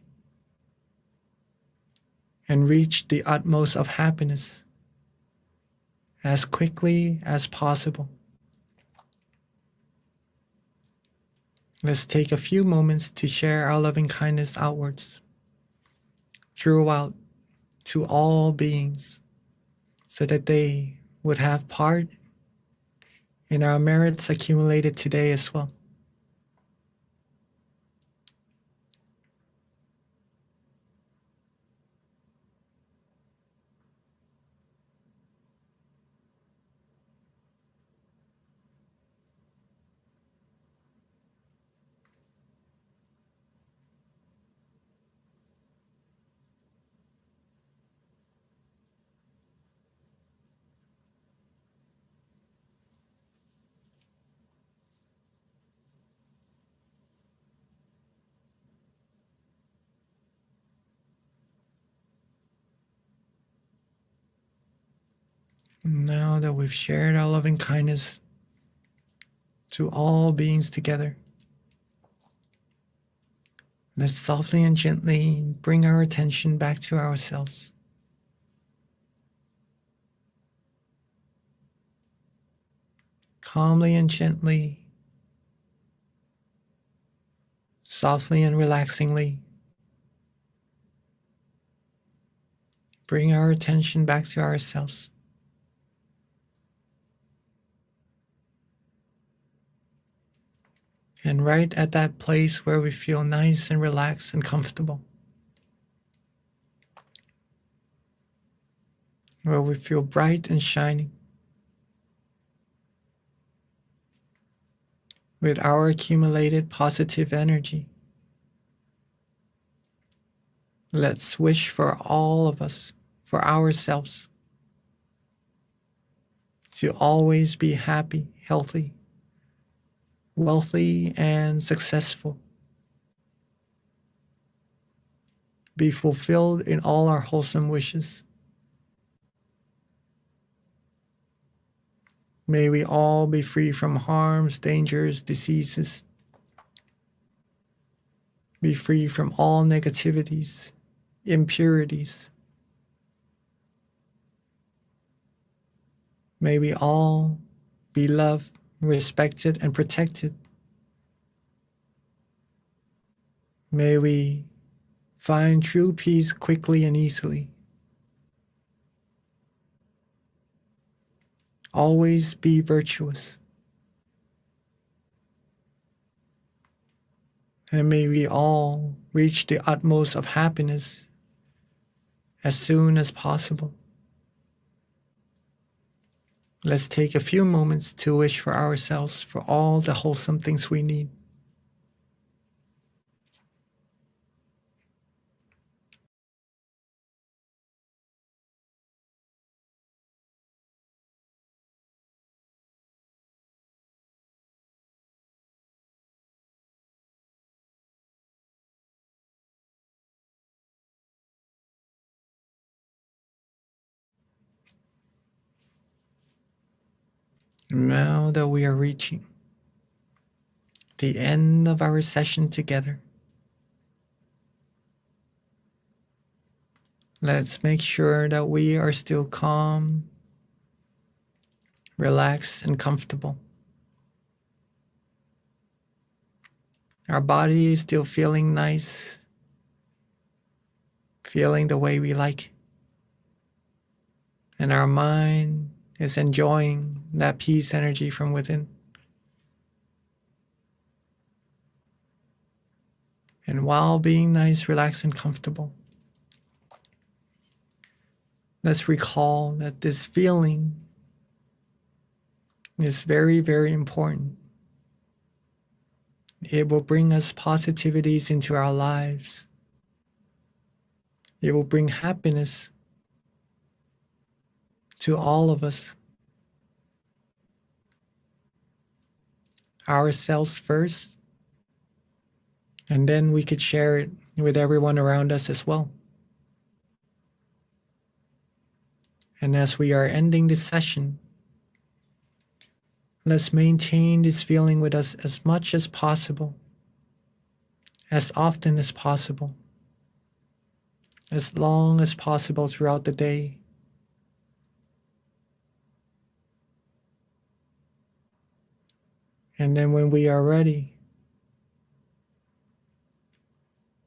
and reach the utmost of happiness as quickly as possible. Let's take a few moments to share our loving kindness outwards, throughout, to all beings, so that they would have part in our merits accumulated today as well. Now that we've shared our loving kindness to all beings together, let's softly and gently bring our attention back to ourselves. Calmly and gently, softly and relaxingly, bring our attention back to ourselves. And right at that place where we feel nice and relaxed and comfortable, where we feel bright and shining, with our accumulated positive energy, let's wish for all of us, for ourselves, to always be happy, healthy, wealthy, and successful. Be fulfilled in all our wholesome wishes. May we all be free from harms, dangers, diseases. Be free from all negativities, impurities. May we all be loved, respected, and protected. May we find true peace quickly and easily. Always be virtuous. And may we all reach the utmost of happiness as soon as possible. Let's take a few moments to wish for ourselves for all the wholesome things we need. Now that we are reaching the end of our session together, let's make sure that we are still calm, relaxed, and comfortable. Our body is still feeling nice, feeling the way we like. And our mind is enjoying that peace energy from within. And while being nice, relaxed, and comfortable, let's recall that this feeling is very, very important. It will bring us positivities into our lives. It will bring happiness to all of us. Ourselves first, and then we could share it with everyone around us as well. And as we are ending this session, let's maintain this feeling with us as much as possible, as often as possible, as long as possible throughout the day. And then when we are ready,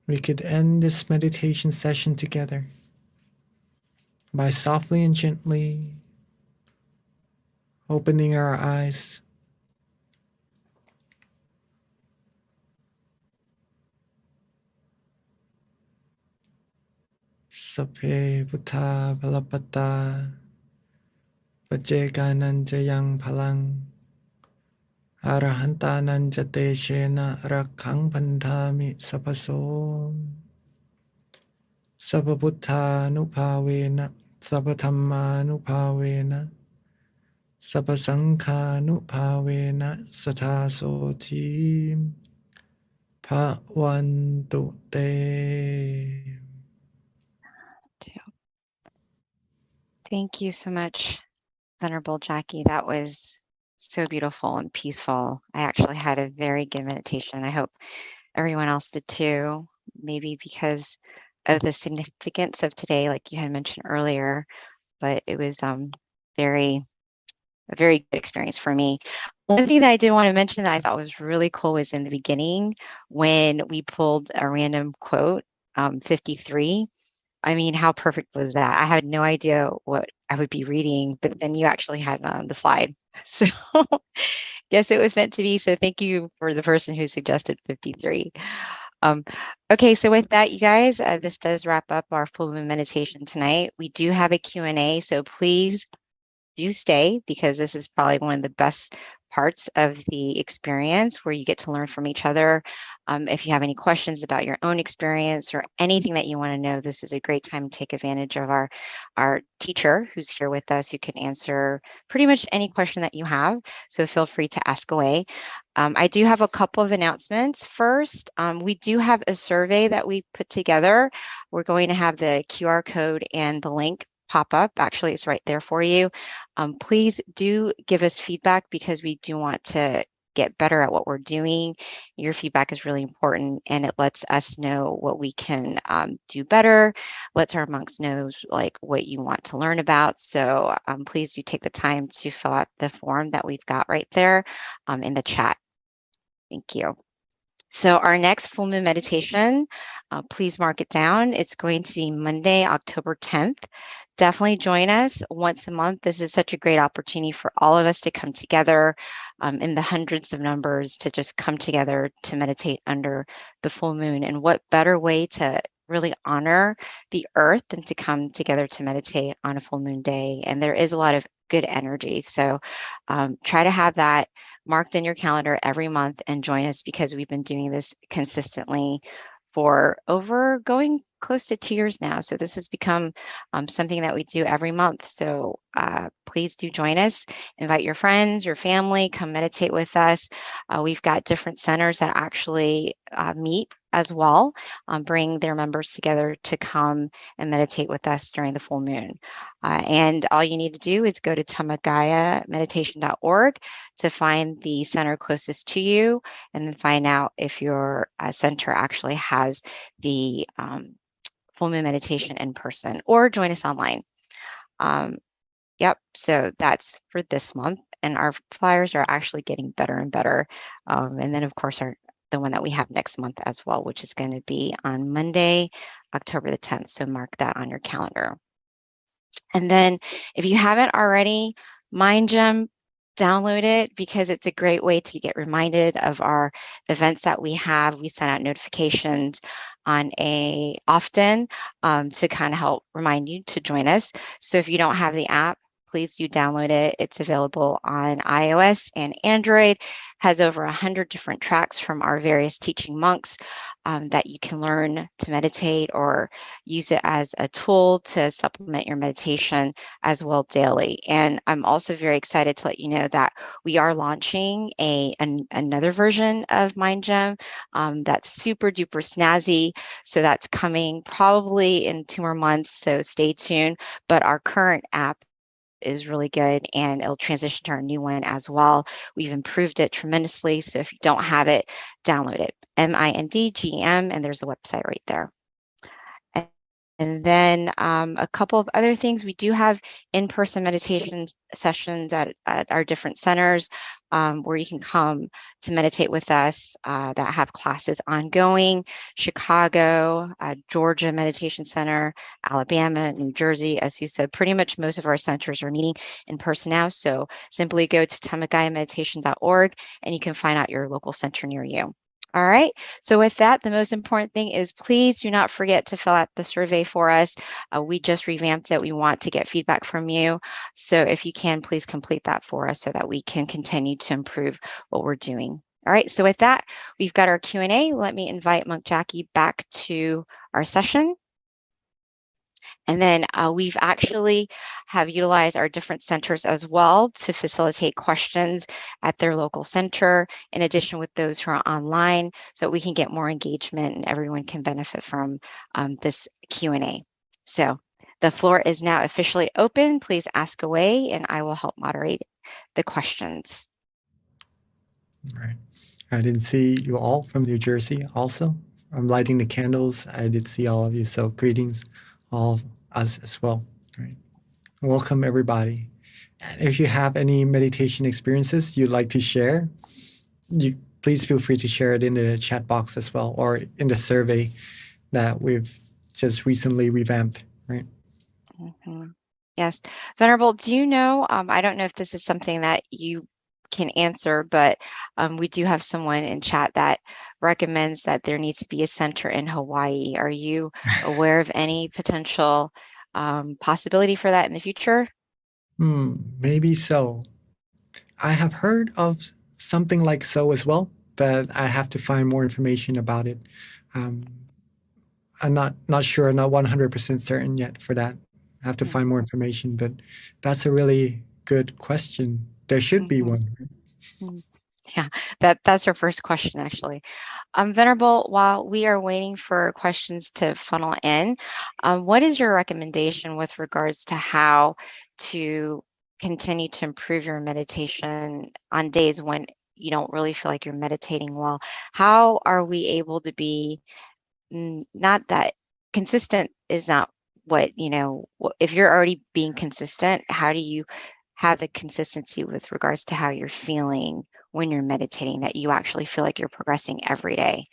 we could end this meditation session together by softly and gently opening our eyes. Sape buddha palapata pajegananjayang palang arahantananjate shena rakhang bandhami sapaso sapabuddha nupavena sapathamma nupavena sapasangha nupavena sathasoti bhavantu te. Thank you so much, Venerable Jackie. That was so beautiful and peaceful. I actually had a very good meditation. I hope everyone else did too. Maybe because of the significance of today, like you had mentioned earlier, but it was a very good experience for me. One thing that I did want to mention that I thought was really cool was in the beginning when we pulled a random quote, 53. I mean, how perfect was that? I had no idea what I would be reading, but then you actually had it on the slide. So guess it was meant to be. So thank you for the person who suggested 53. Okay, so with that, you guys, this does wrap up our full moon meditation tonight. We do have a Q&A, so please do stay because this is probably one of the best parts of the experience where you get to learn from each other. If you have any questions about your own experience or anything that you want to know, this is a great time to take advantage of our teacher who's here with us who can answer pretty much any question that you have. So feel free to ask away. I do have a couple of announcements. First, we do have a survey that we put together. We're going to have the QR code and the link pop up. Actually, it's right there for you. Please do give us feedback because we do want to get better at what we're doing. Your feedback is really important and it lets us know what we can do better, lets our monks know like what you want to learn about. So please do take the time to fill out the form that we've got right there in the chat. Thank you. So our next full moon meditation, please mark it down. It's going to be Monday, October 10th. Definitely join us once a month. This is such a great opportunity for all of us to come together in the hundreds of numbers to just come together to meditate under the full moon. And what better way to really honor the earth than to come together to meditate on a full moon day. And there is a lot of good energy. So try to have that marked in your calendar every month and join us because we've been doing this consistently for over going close to 2 years now. So this has become something that we do every month. So please do join us, invite your friends, your family, come meditate with us. We've got different centers that actually meet as well, bring their members together to come and meditate with us during the full moon. And all you need to do is go to tamagayameditation.org to find the center closest to you and then find out if your center actually has the full moon meditation in person or join us online. Yep, so that's for this month. And our flyers are actually getting better and better. And then, of course, the one that we have next month as well, which is going to be on Monday, October the 10th. So mark that on your calendar. And then if you haven't already, Mind Gym, download it because it's a great way to get reminded of our events that we have. We send out notifications on often to kind of help remind you to join us. So if you don't have the app, please do download it. It's available on iOS and Android, has over 100 different tracks from our various teaching monks that you can learn to meditate or use it as a tool to supplement your meditation as well daily. And I'm also very excited to let you know that we are launching another version of Mind Gem that's super duper snazzy. So that's coming probably in 2 more months. So stay tuned. But our current app is really good and it'll transition to our new one as well. We've improved it tremendously. So if you don't have it, download it. MINDGEM, and there's a website right there. And then a couple of other things. We do have in-person meditation sessions at our different centers where you can come to meditate with us that have classes ongoing. Chicago, Georgia Meditation Center, Alabama, New Jersey. As you said, pretty much most of our centers are meeting in person now. So simply go to tamagayameditation.org and you can find out your local center near you. All right. So with that, the most important thing is please do not forget to fill out the survey for us. We just revamped it. We want to get feedback from you. So if you can, please complete that for us so that we can continue to improve what we're doing. All right. So with that, we've got our Q&A. Let me invite Monk Jackie back to our session. And then we've actually have utilized our different centers as well to facilitate questions at their local center, in addition with those who are online, so we can get more engagement and everyone can benefit from this Q&A. So the floor is now officially open. Please ask away and I will help moderate the questions. Right. I didn't see you all from New Jersey also. I'm lighting the candles. I did see all of you. So greetings, all of us as well. Right. Welcome, everybody. And if you have any meditation experiences you'd like to share, you please feel free to share it in the chat box as well, or in the survey that we've just recently revamped. Right. Mm-hmm. Yes. Venerable, do you know, I don't know if this is something that you can answer, but we do have someone in chat that recommends that there needs to be a center in Hawaii. Are you aware of any potential possibility for that in the future? Maybe so. I have heard of something like so as well, but I have to find more information about it. I'm not sure, not 100% certain yet for that. I have to find more information, but that's a really good question. There should be one. Yeah, that's our first question, actually. Venerable, while we are waiting for questions to funnel in, what is your recommendation with regards to how to continue to improve your meditation on days when you don't really feel like you're meditating well? How are we able to be not that consistent is not what, if you're already being consistent, how do you have the consistency with regards to how you're feeling when you're meditating, that you actually feel like you're progressing every day?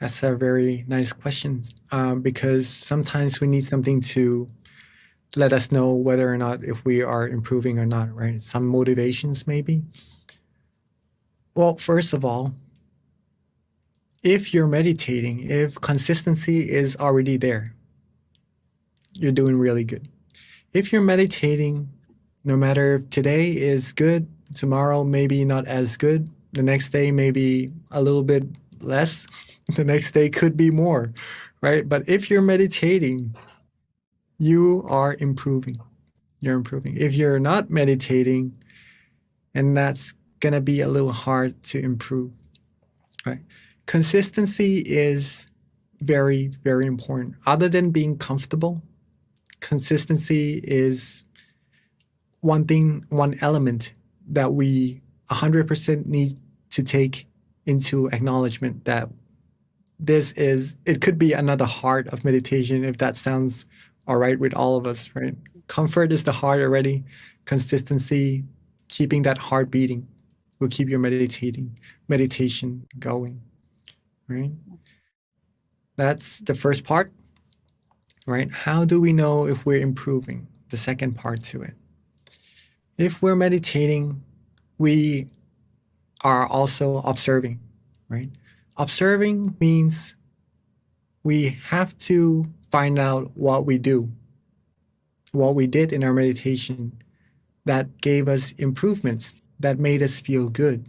That's a very nice question, because sometimes we need something to let us know whether or not if we are improving or not, right? Some motivations maybe. Well, first of all, if you're meditating, if consistency is already there, you're doing really good. If you're meditating, no matter if today is good, tomorrow maybe not as good, the next day maybe a little bit less, the next day could be more, right? But if you're meditating, you are improving. You're improving. If you're not meditating, and that's going to be a little hard to improve, right? Consistency is very, very important. Other than being comfortable, consistency is one thing, one element that we 100% need to take into acknowledgement that it could be another heart of meditation, if that sounds all right with all of us, right? Comfort is the heart already. Consistency, keeping that heart beating, will keep your meditation going, right? That's the first part, right? How do we know if we're improving? The second part to it. If we're meditating, we are also observing, right? Observing means we have to find out what we do. what we did in our meditation that gave us improvements, that made us feel good.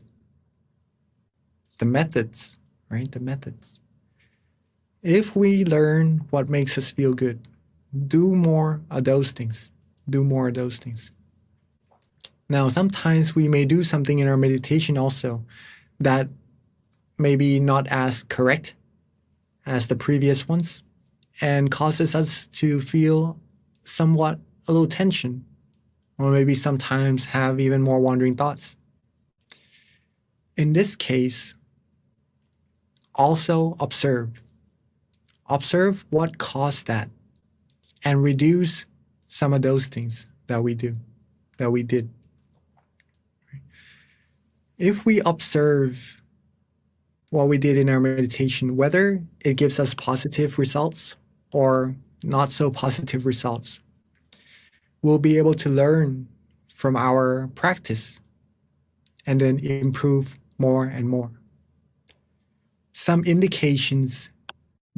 The methods, right? The methods. If we learn what makes us feel good, do more of those things. Do more of those things. Now, sometimes we may do something in our meditation also that may be not as correct as the previous ones and causes us to feel somewhat a little tension, or maybe sometimes have even more wandering thoughts. In this case, also observe. Observe what caused that and reduce some of those things that we did. If we observe what we did in our meditation, whether it gives us positive results or not so positive results, we'll be able to learn from our practice and then improve more and more. Some indications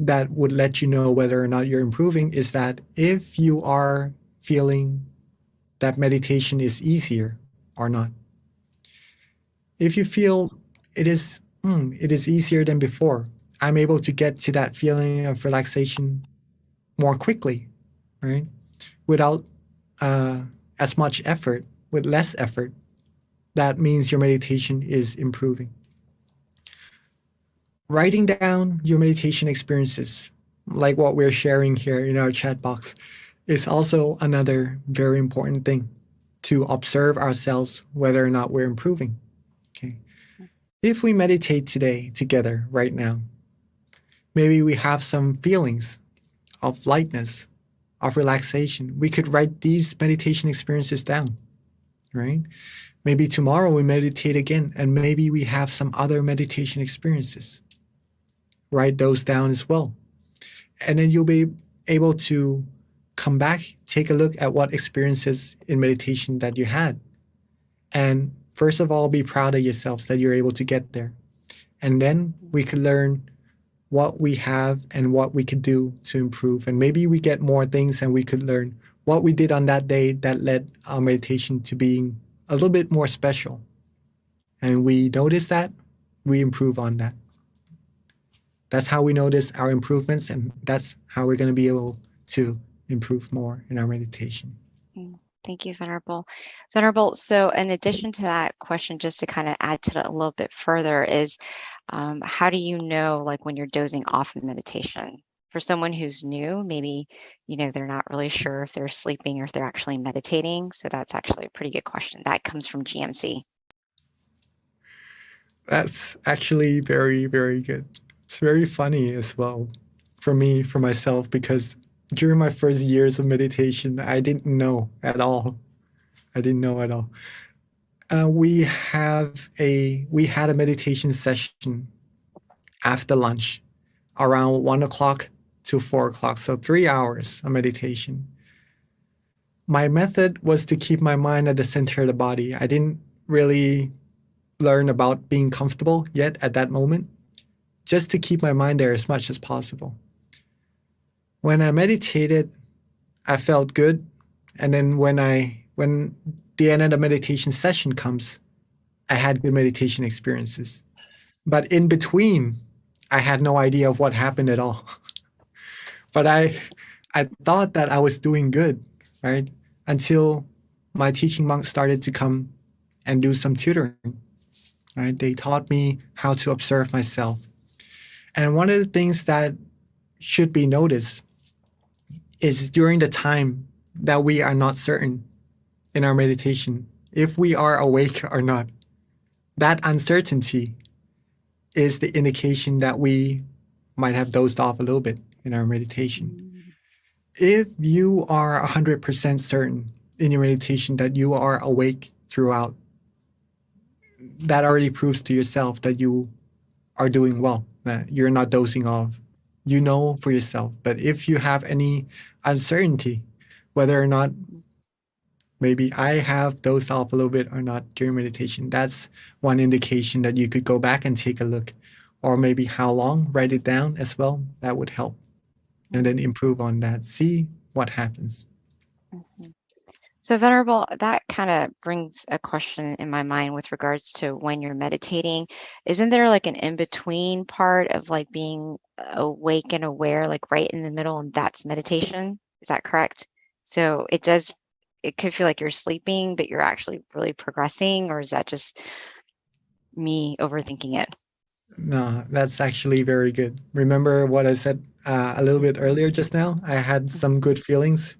that would let you know whether or not you're improving is that if you are feeling that meditation is easier or not. If you feel it is easier than before, I'm able to get to that feeling of relaxation more quickly, right? Without as much effort, with less effort, that means your meditation is improving. Writing down your meditation experiences, like what we're sharing here in our chat box, is also another very important thing to observe ourselves whether or not we're improving. Okay. If we meditate today together right now, maybe we have some feelings of lightness, of relaxation. We could write these meditation experiences down, right? Maybe tomorrow we meditate again, and maybe we have some other meditation experiences. Write those down as well. And then you'll be able to come back, take a look at what experiences in meditation that you had. And first of all, be proud of yourselves that you're able to get there. And then we could learn what we have and what we could do to improve. And maybe we get more things and we could learn what we did on that day that led our meditation to being a little bit more special. And we notice that, we improve on that. That's how we notice our improvements, and that's how we're going to be able to improve more in our meditation. Thank you, Venerable. Venerable, so in addition to that question, just to kind of add to it a little bit further, is how do you know, like, when you're dozing off in meditation? For someone who's new, maybe, they're not really sure if they're sleeping or if they're actually meditating. So that's actually a pretty good question. That comes from GMC. That's actually very, very good. It's very funny as well for me, for myself, because during my first years of meditation, I didn't know at all. We had a meditation session after lunch around 1 o'clock to 4 o'clock, so 3 hours of meditation. My method was to keep my mind at the center of the body. I didn't really learn about being comfortable yet at that moment, just to keep my mind there as much as possible. When I meditated, I felt good. And then when the end of the meditation session comes, I had good meditation experiences. But in between, I had no idea of what happened at all. But I thought that I was doing good, right? Until my teaching monks started to come and do some tutoring, right? They taught me how to observe myself. And one of the things that should be noticed is during the time that we are not certain in our meditation, if we are awake or not, that uncertainty is the indication that we might have dozed off a little bit in our meditation. If you are 100% certain in your meditation that you are awake throughout, that already proves to yourself that you are doing well, that you're not dozing off. You know for yourself. But if you have any uncertainty, whether or not maybe I have dozed off a little bit or not during meditation, that's one indication that you could go back and take a look. Or maybe how long, write it down as well. That would help. And then improve on that. See what happens. Mhm. So, Venerable, that kind of brings a question in my mind with regards to when you're meditating. Isn't there like an in-between part of like being awake and aware, like right in the middle, and that's meditation? Is that correct? So it could feel like you're sleeping, but you're actually really progressing, or is that just me overthinking it? No, that's actually very good. Remember what I said a little bit earlier just now? I had some good feelings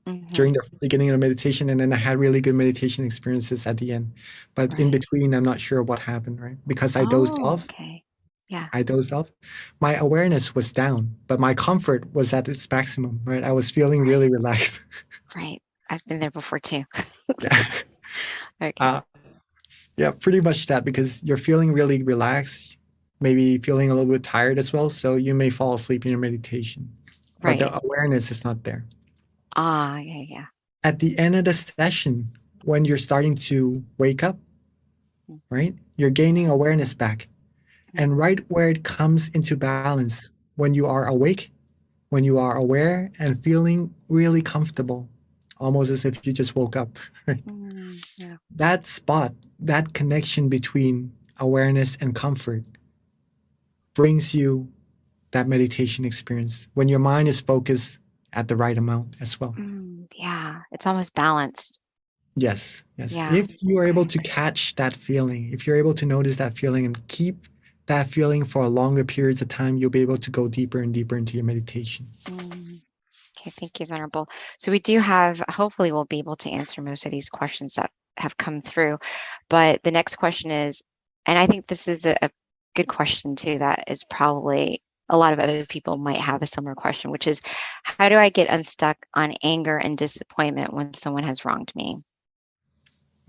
Mm-hmm. during the beginning of meditation, and then I had really good meditation experiences at the end. But in Right. between, I'm not sure what happened, right? Because I dozed Oh, off. okay. Yeah, I dozed off. My awareness was down, but my comfort was at its maximum, right? I was feeling right, really relaxed. right. I've been there before too. Yeah. Okay. Uh, yeah, pretty much that because you're feeling really relaxed, maybe feeling a little bit tired as well. So you may fall asleep in your meditation, but Right. the awareness is not there. Ah, yeah, yeah. At the end of the session, when you're starting to wake up, right, you're gaining awareness back. And right where it comes into balance, when you are awake, when you are aware and feeling really comfortable, almost as if you just woke up, right? Yeah. That spot, that connection between awareness and comfort brings you that meditation experience when your mind is focused at the right amount as well. Yeah. It's almost balanced. Yes, yes. Yeah. If you are able Okay. to catch that feeling, if you're able to notice that feeling and keep that feeling for a longer periods of time, you'll be able to go deeper and deeper into your meditation. Okay, thank you, Venerable. So we do have, hopefully we'll be able to answer most of these questions that have come through. But the next question is, and I think this is a good question too, that is probably a lot of other people might have a similar question, which is, how do I get unstuck on anger and disappointment when someone has wronged me?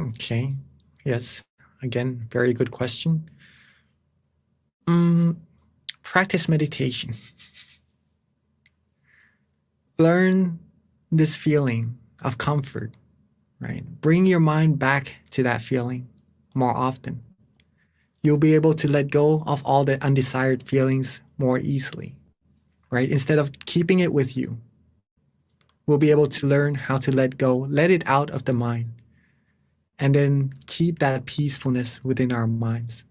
Okay. Yes. Again, very good question. Mm, practice meditation. Learn this feeling of comfort, right? Bring your mind back to that feeling more often. You'll be able to let go of all the undesired feelings more easily, right? Instead of keeping it with you, we'll be able to learn how to let go, let it out of the mind, and then keep that peacefulness within our minds.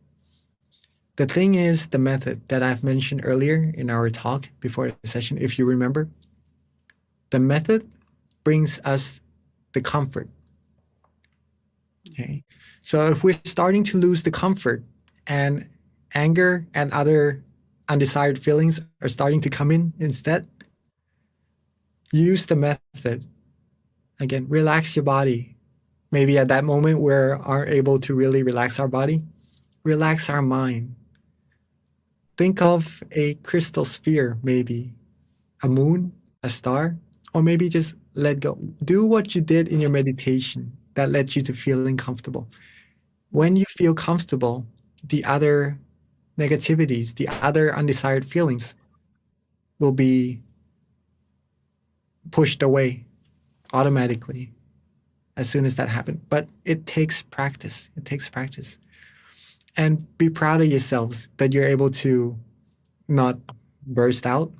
The thing is, the method that I've mentioned earlier in our talk before the session, if you remember, the method brings us the comfort. Okay. So if we're starting to lose the comfort and anger and other undesired feelings are starting to come in instead, use the method. Again, relax your body. Maybe at that moment we aren't able to really relax our body, relax our mind. Think of a crystal sphere, maybe a moon, a star, or maybe just let go. Do what you did in your meditation that led you to feeling comfortable. When you feel comfortable, the other negativities, the other undesired feelings will be pushed away automatically as soon as that happens. But it takes practice. It takes practice. And be proud of yourselves that you're able to not burst out,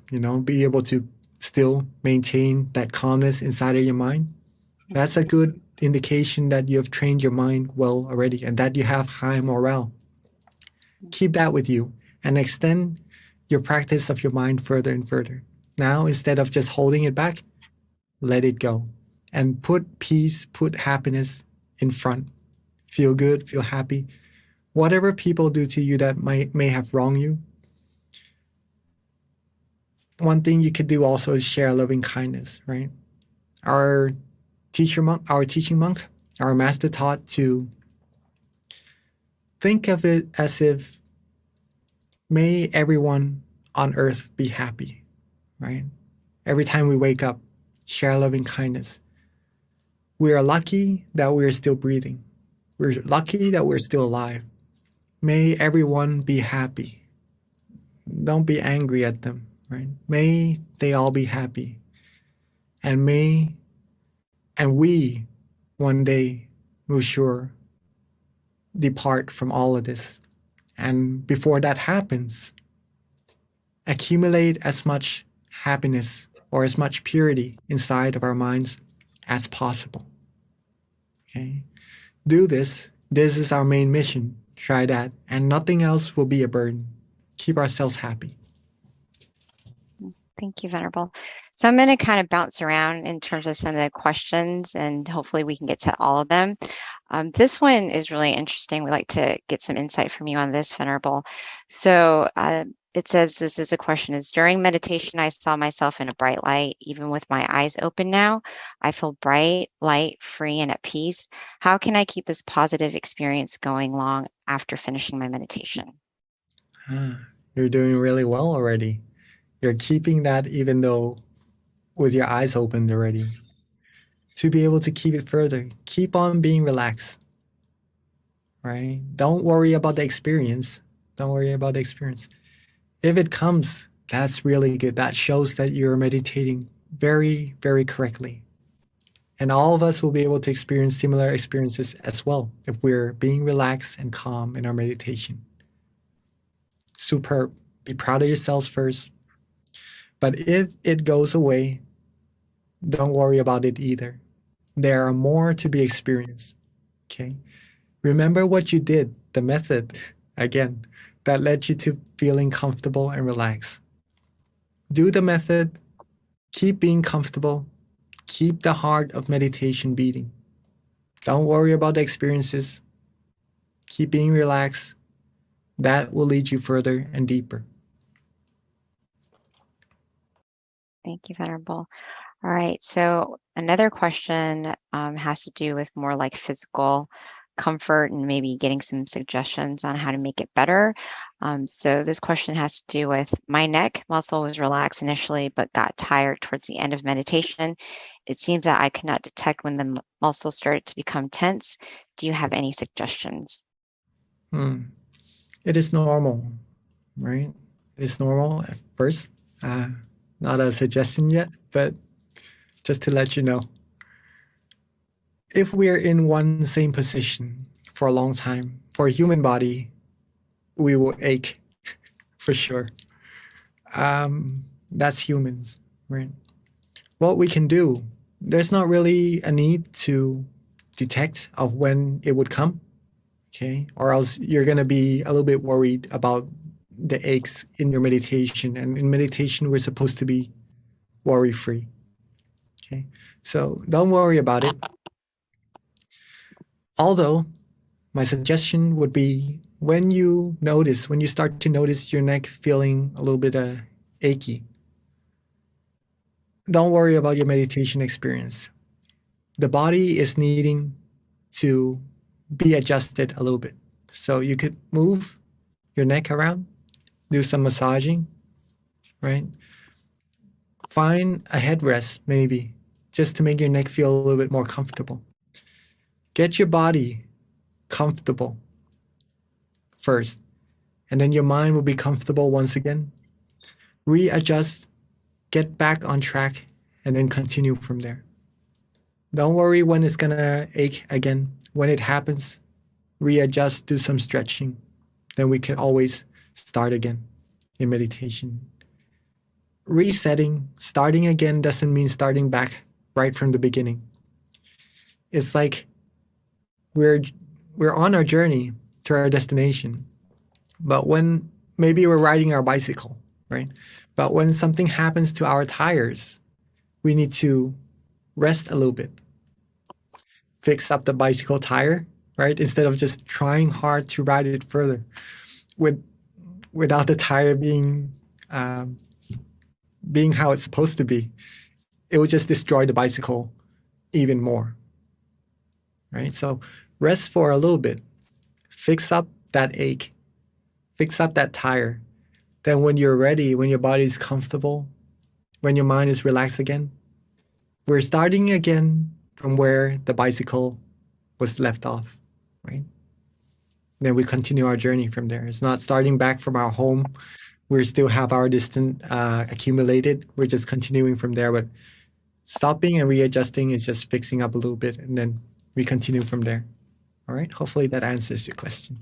be able to still maintain that calmness inside of your mind. That's a good indication that you have trained your mind well already and that you have high morale. Keep that with you and extend your practice of your mind further and further. Now, instead of just holding it back, let it go and put peace, put happiness in front. Feel good, feel happy. Whatever people do to you that may have wronged you, one thing you could do also is share loving kindness, right? Our teaching monk, our master taught to think of it as if may everyone on earth be happy, right? Every time we wake up, share loving kindness. We are lucky that we're still breathing. We're lucky that we're still alive. May everyone be happy. Don't be angry at them, right? May they all be happy. And we one day will sure depart from all of this. And before that happens, accumulate as much happiness or as much purity inside of our minds as possible. Okay? Do this. This is our main mission. Try that, and nothing else will be a burden. Keep ourselves happy. Thank you, Venerable. So I'm going to kind of bounce around in terms of some of the questions, and hopefully we can get to all of them. This one is really interesting. We'd like to get some insight from you on this, Venerable. So it says, this is a question, is during meditation, I saw myself in a bright light. Even with my eyes open now, I feel bright, light, free, and at peace. How can I keep this positive experience going long after finishing my meditation? You're doing really well already. You're keeping that even though with your eyes opened already. To be able to keep it further, keep on being relaxed, right? Don't worry about the experience. Don't worry about the experience. If it comes, that's really good. That shows that you're meditating very, very correctly. And all of us will be able to experience similar experiences as well if we're being relaxed and calm in our meditation. Superb. Be proud of yourselves first. But if it goes away, don't worry about it either. There are more to be experienced. Okay? Remember what you did, the method, again, that led you to feeling comfortable and relaxed. Do the method, keep being comfortable, keep the heart of meditation beating. Don't worry about the experiences. Keep being relaxed. That will lead you further and deeper. Thank you, Venerable. All right, so another question has to do with more like physical comfort and maybe getting some suggestions on how to make it better. So this question has to do with my neck muscle was relaxed initially, but got tired towards the end of meditation. It seems that I could not detect when the muscle started to become tense. Do you have any suggestions? It is normal, right? It is normal at first. Not a suggestion yet, but just to let you know. If we're in one same position for a long time, for a human body, we will ache for sure. That's humans, right? What we can do, there's not really a need to detect of when it would come, okay? Or else you're going to be a little bit worried about the aches in your meditation. And in meditation, we're supposed to be worry-free, okay? So don't worry about it. Although, my suggestion would be when you start to notice your neck feeling a little bit achy, don't worry about your meditation experience. The body is needing to be adjusted a little bit. So you could move your neck around, do some massaging, right? Find a headrest maybe, just to make your neck feel a little bit more comfortable. Get your body comfortable first, and then your mind will be comfortable once again. Readjust, get back on track, and then continue from there. Don't worry when it's gonna ache again. When it happens, readjust, do some stretching. Then we can always start again in meditation. Resetting, starting again doesn't mean starting back right from the beginning. It's like we're on our journey to our destination, but when maybe we're riding our bicycle, right? But when something happens to our tires, we need to rest a little bit, fix up the bicycle tire, right? Instead of just trying hard to ride it further without the tire being how it's supposed to be. It will just destroy the bicycle even more, right? So rest for a little bit, fix up that ache, fix up that tire. Then when you're ready, when your body is comfortable, when your mind is relaxed again, we're starting again from where the bicycle was left off, right? Then we continue our journey from there. It's not starting back from our home. We still have our distance accumulated. We're just continuing from there, but stopping and readjusting is just fixing up a little bit, and then we continue from there. All right, hopefully that answers your question.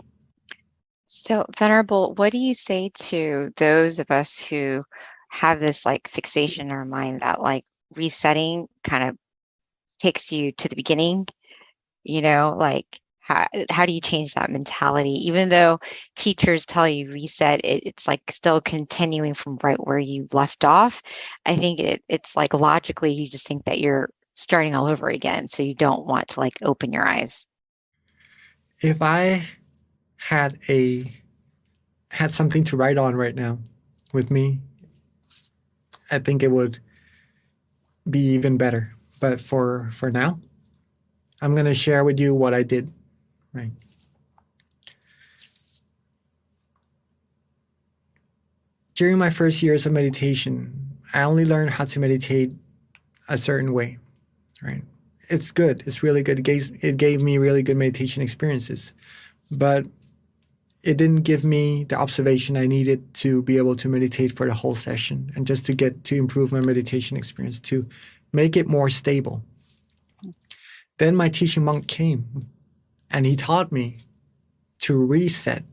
So, Venerable, what do you say to those of us who have this like fixation in our mind that like resetting kind of takes you to the beginning, you know, like how do you change that mentality? Even though teachers tell you reset, it's like still continuing from right where you left off. I think it's like logically you just think that you're starting all over again. So you don't want to like open your eyes. If I had something to write on right now with me, I think it would be even better. But for now, I'm going to share with you what I did, right? During my first years of meditation, I only learned how to meditate a certain way, right? It's good. It's really good. It gave me really good meditation experiences, but it didn't give me the observation I needed to be able to meditate for the whole session and just to improve my meditation experience, to make it more stable. Then my teaching monk came and he taught me to reset.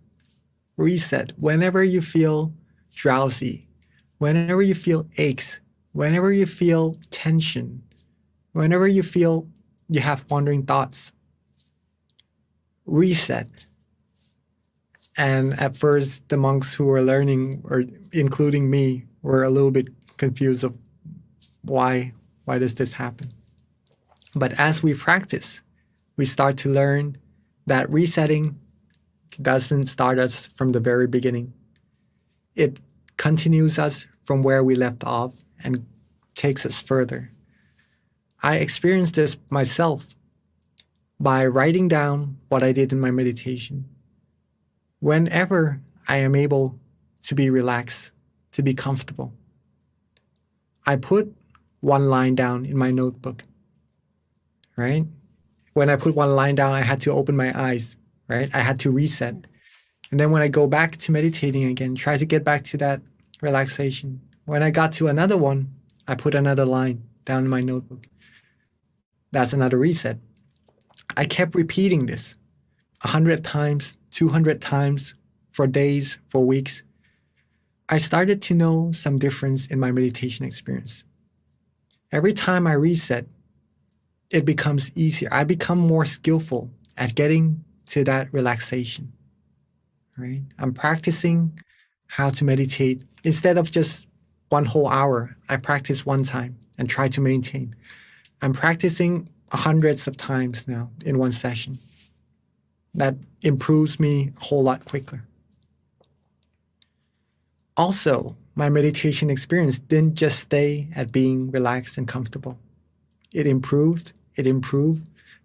Whenever you feel drowsy, whenever you feel aches, whenever you feel tension, whenever you feel you have wandering thoughts, reset. And at first, the monks who were learning, or including me, were a little bit confused of why does this happen? But as we practice, we start to learn that resetting doesn't start us from the very beginning. It continues us from where we left off and takes us further. I experienced this myself by writing down what I did in my meditation. Whenever I am able to be relaxed, to be comfortable, I put one line down in my notebook, right? When I put one line down, I had to open my eyes, right? I had to reset. And then when I go back to meditating again, try to get back to that relaxation. When I got to another one, I put another line down in my notebook. That's another reset. I kept repeating this 100 times, 200 times, for days, for weeks. I started to know some difference in my meditation experience. Every time I reset, it becomes easier. I become more skillful at getting to that relaxation, right? I'm practicing how to meditate. Instead of just one whole hour, I practice one time and try to maintain. I'm practicing hundreds of times now in one session. That improves me a whole lot quicker. Also, my meditation experience didn't just stay at being relaxed and comfortable. It improved.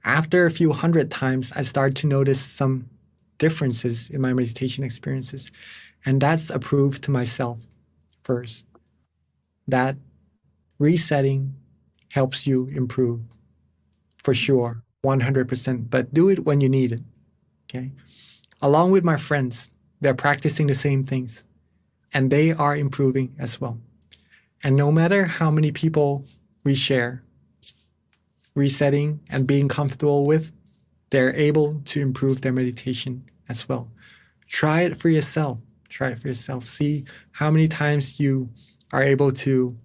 After a few hundred times, I started to notice some differences in my meditation experiences. And that's a proof to myself first that resetting helps you improve for sure, 100%, but do it when you need it, okay? Along with my friends, they're practicing the same things and they are improving as well. And no matter how many people we share, resetting and being comfortable with, they're able to improve their meditation as well. Try it for yourself. See how many times you are able to,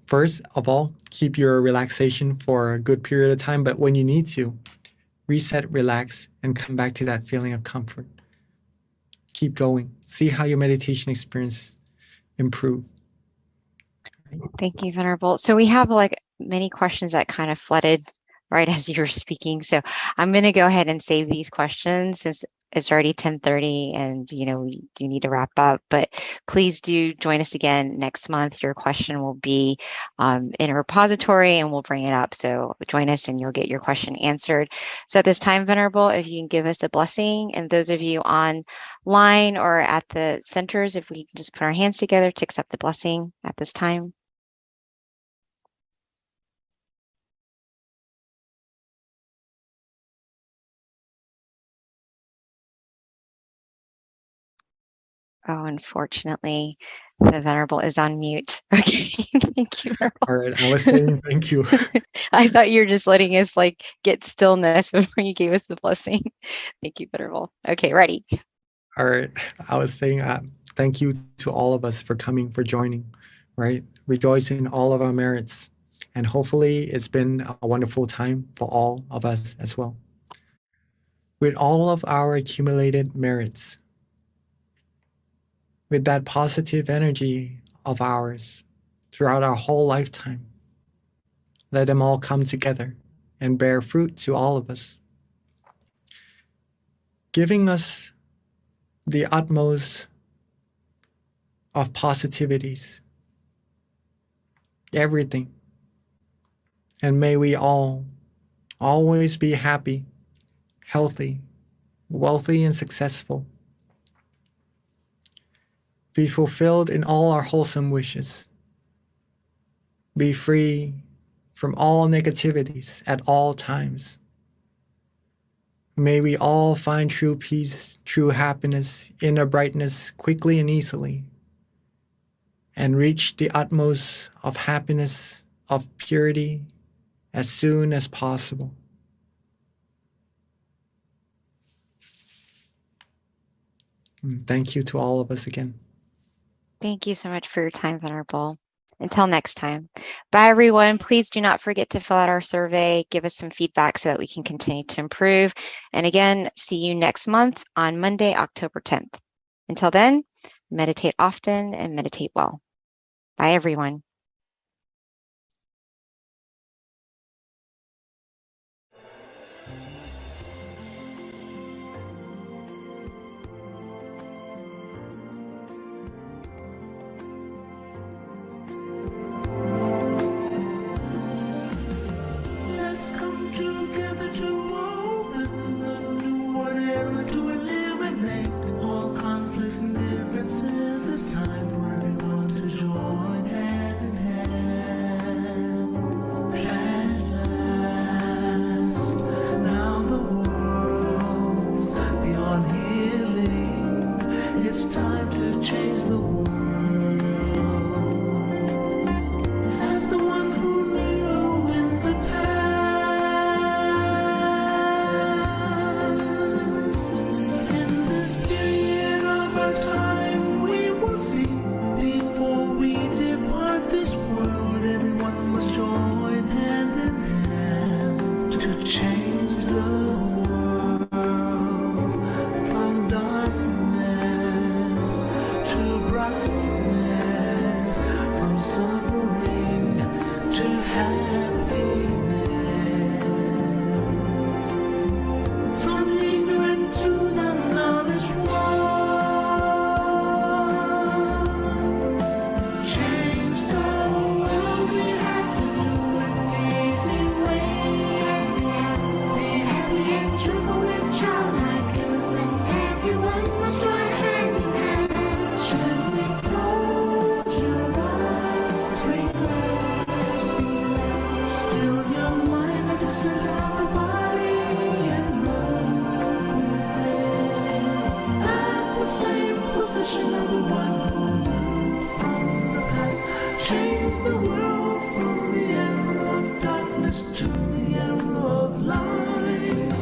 first of all, keep your relaxation for a good period of time, but when you need to, reset, relax, and come back to that feeling of comfort. Keep going. See how your meditation experience improve. Thank you, Venerable. So we have like many questions that kind of flooded right as you were speaking. So I'm going to go ahead and save these questions since it's already 10:30 and, you know, we do need to wrap up, but please do join us again next month. Your question will be in a repository and we'll bring it up. So join us and you'll get your question answered. So at this time, Venerable, if you can give us a blessing, and those of you online or at the centers, if we can just put our hands together to accept the blessing at this time. Oh, unfortunately, the Venerable is on mute. Okay, thank you, Venerable. All right, I was saying thank you. I thought you were just letting us like get stillness before you gave us the blessing. Thank you, Venerable. Okay, ready. All right, I was saying thank you to all of us for coming, for joining, right? Rejoice in all of our merits And hopefully it's been a wonderful time for all of us as well. With all of our accumulated merits, with that positive energy of ours throughout our whole lifetime, let them all come together and bear fruit to all of us, giving us the utmost of positivities, everything. And may we all always be happy, healthy, wealthy, and successful. Be fulfilled in all our wholesome wishes. Be free from all negativities at all times. May we all find true peace, true happiness, inner brightness quickly and easily, and reach the utmost of happiness, of purity, as soon as possible. Thank you to all of us again. Thank you so much for your time, Venerable. Until next time. Bye, everyone. Please do not forget to fill out our survey, give us some feedback so that we can continue to improve. And again, see you next month on Monday, October 10th. Until then, meditate often and meditate well. Bye, everyone. Let's come together to open up to whatever to eliminate all conflicts and differences. It's time for everyone to join hand in hand. At last, now the world's beyond healing. It's time to change the world. As the one who knew in the past, in this period of our time, we will see before we depart this world. Everyone must join hand in hand to change the world from darkness to brightness, from suffering to happiness, from ignorant to the knowledge one. Change the world, we have to do it the easy way. Be happy and cheerful and childlike innocence. Everyone must join hand in hand. Gently close your eyes, relax, relax. Still your mind at the center of the body and move. At the same position of the one who knew from the past. Change the world from the era of darkness to the era of light.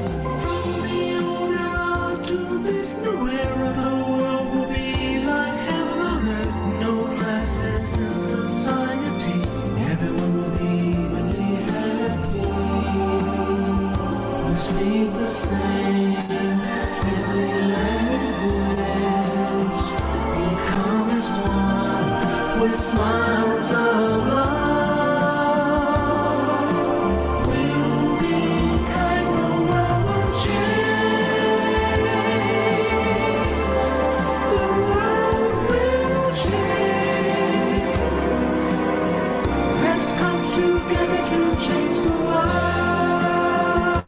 From the old era to this new era, the world will be like heaven on earth. No classes in society. Everyone will be evenly happy. We speak the same heavenly language. Become as one with smiles of love. We'll be kind, the world will change. The world will change. Let's come together to change the world.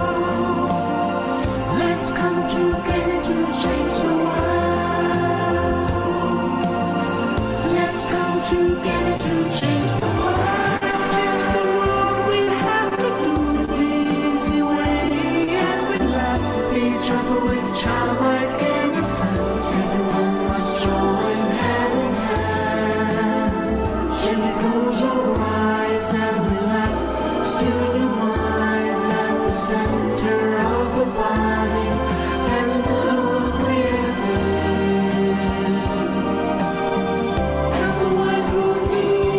Let's come together to change the world. Let's come together to change the world. Change the world, we have to do it the easy way and relax. Be joyful with childlike innocence. Everyone must join hand in hand. Gently close your eyes and relax. Still your mind at the center of the body and look within. As the one who needs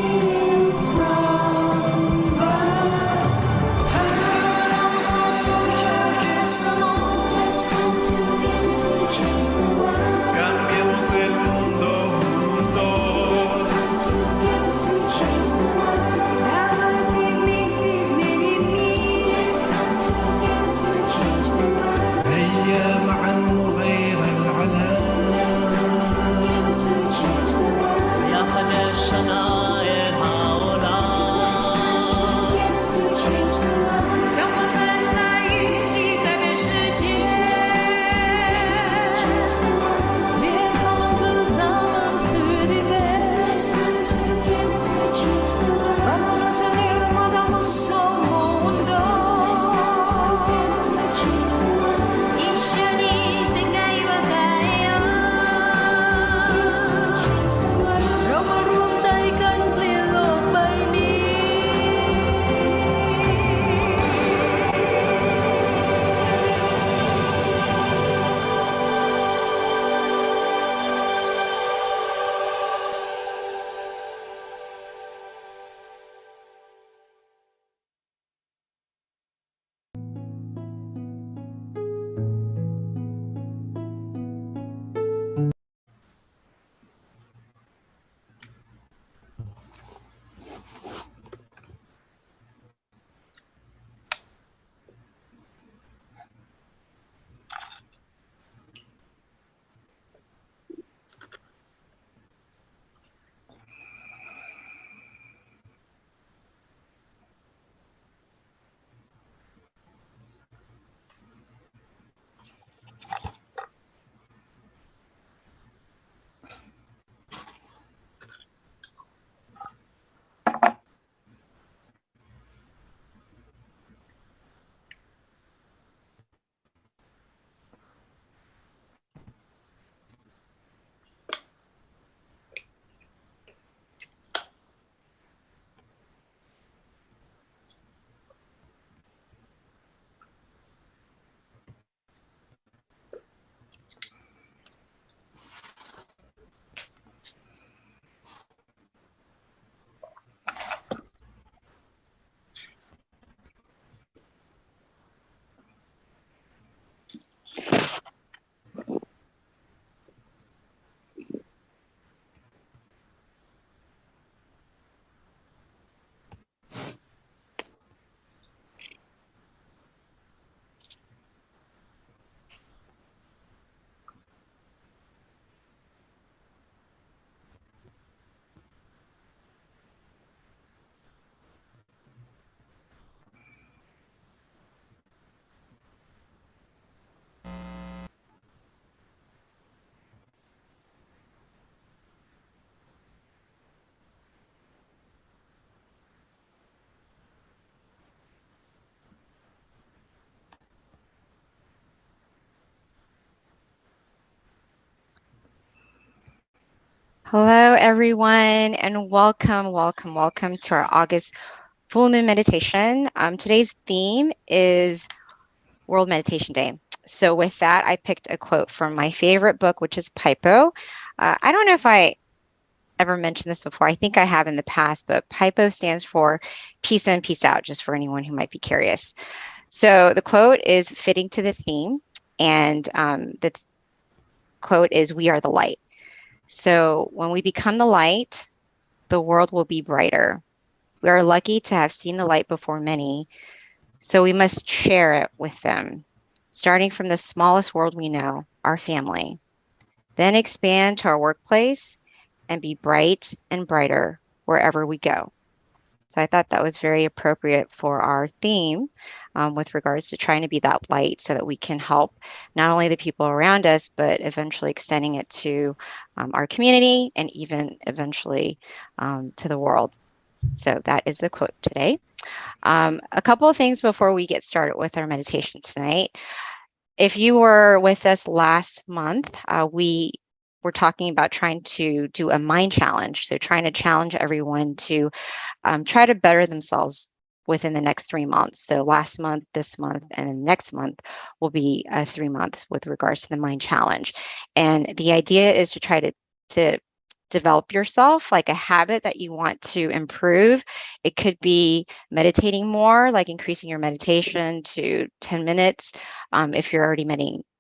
Hello, everyone, and welcome to our August full moon meditation. Today's theme is World Meditation Day. So with that, I picked a quote from my favorite book, which is Pipo. I don't know if I ever mentioned this before. I think I have in the past, but Pipo stands for peace in, peace out, just for anyone who might be curious. So the quote is fitting to the theme, and the quote is, "We are the light." So when we become the light, the world will be brighter. We are lucky to have seen the light before many, so we must share it with them, starting from the smallest world we know, our family. Then expand to our workplace and be bright and brighter wherever we go. So I thought that was very appropriate for our theme with regards to trying to be that light so that we can help not only the people around us, but eventually extending it to our community and even eventually to the world. So that is the quote today. A couple of things before we get started with our meditation tonight. If you were with us last month, we were talking about trying to do a mind challenge. So trying to challenge everyone to try to better themselves within the next 3 months. So last month, this month, and next month will be 3 months with regards to the mind challenge. And the idea is to try to develop yourself, like a habit that you want to improve. It could be meditating more, like increasing your meditation to 10 minutes. If you're already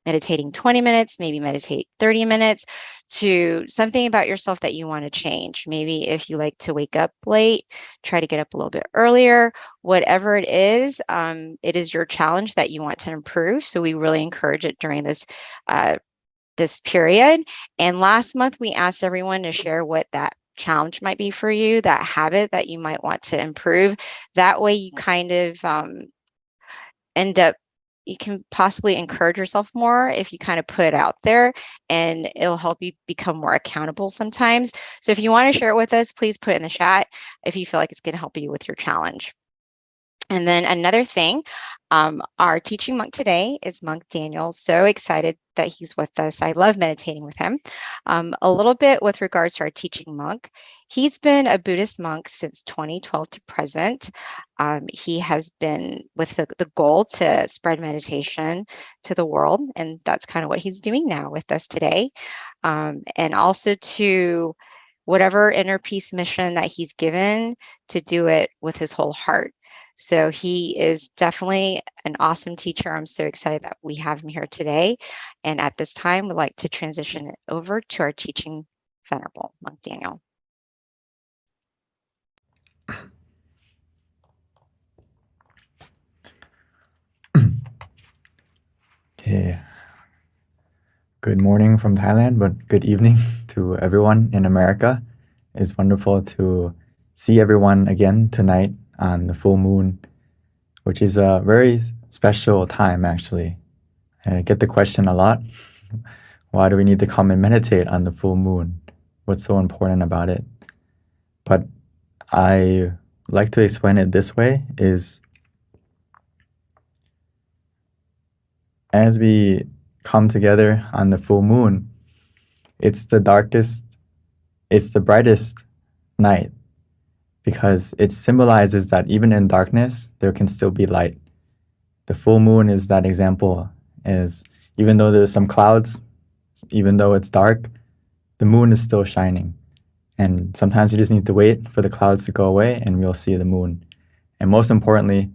meditating 20 minutes, maybe meditate 30 minutes, to something about yourself that you want to change. Maybe if you like to wake up late, try to get up a little bit earlier. Whatever it is your challenge that you want to improve. So we really encourage it during this period. And last month, we asked everyone to share what that challenge might be for you, that habit that you might want to improve. That way you kind of you can possibly encourage yourself more if you kind of put it out there, and it'll help you become more accountable sometimes. So if you want to share it with us, please put it in the chat if you feel like it's going to help you with your challenge. And then another thing, our teaching monk today is Monk Daniel. So excited that he's with us. I love meditating with him. A little bit with regards to our teaching monk. He's been a Buddhist monk since 2012 to present. He has been with the goal to spread meditation to the world, and that's kind of what he's doing now with us today. And also to whatever inner peace mission that he's given, to do it with his whole heart. So he is definitely an awesome teacher. I'm so excited that we have him here today. And at this time, we'd like to transition it over to our teaching venerable, Monk Daniel. Okay. Good morning from Thailand, but good evening to everyone in America. It's wonderful to see everyone again tonight on the full moon, which is a very special time, actually. I get the question a lot. Why do we need to come and meditate on the full moon? What's so important about it? But I like to explain it this way, is as we come together on the full moon, it's the brightest night, because it symbolizes that even in darkness, there can still be light. The full moon is that example, is even though there's some clouds, even though it's dark, the moon is still shining. And sometimes we just need to wait for the clouds to go away and we'll see the moon. And most importantly,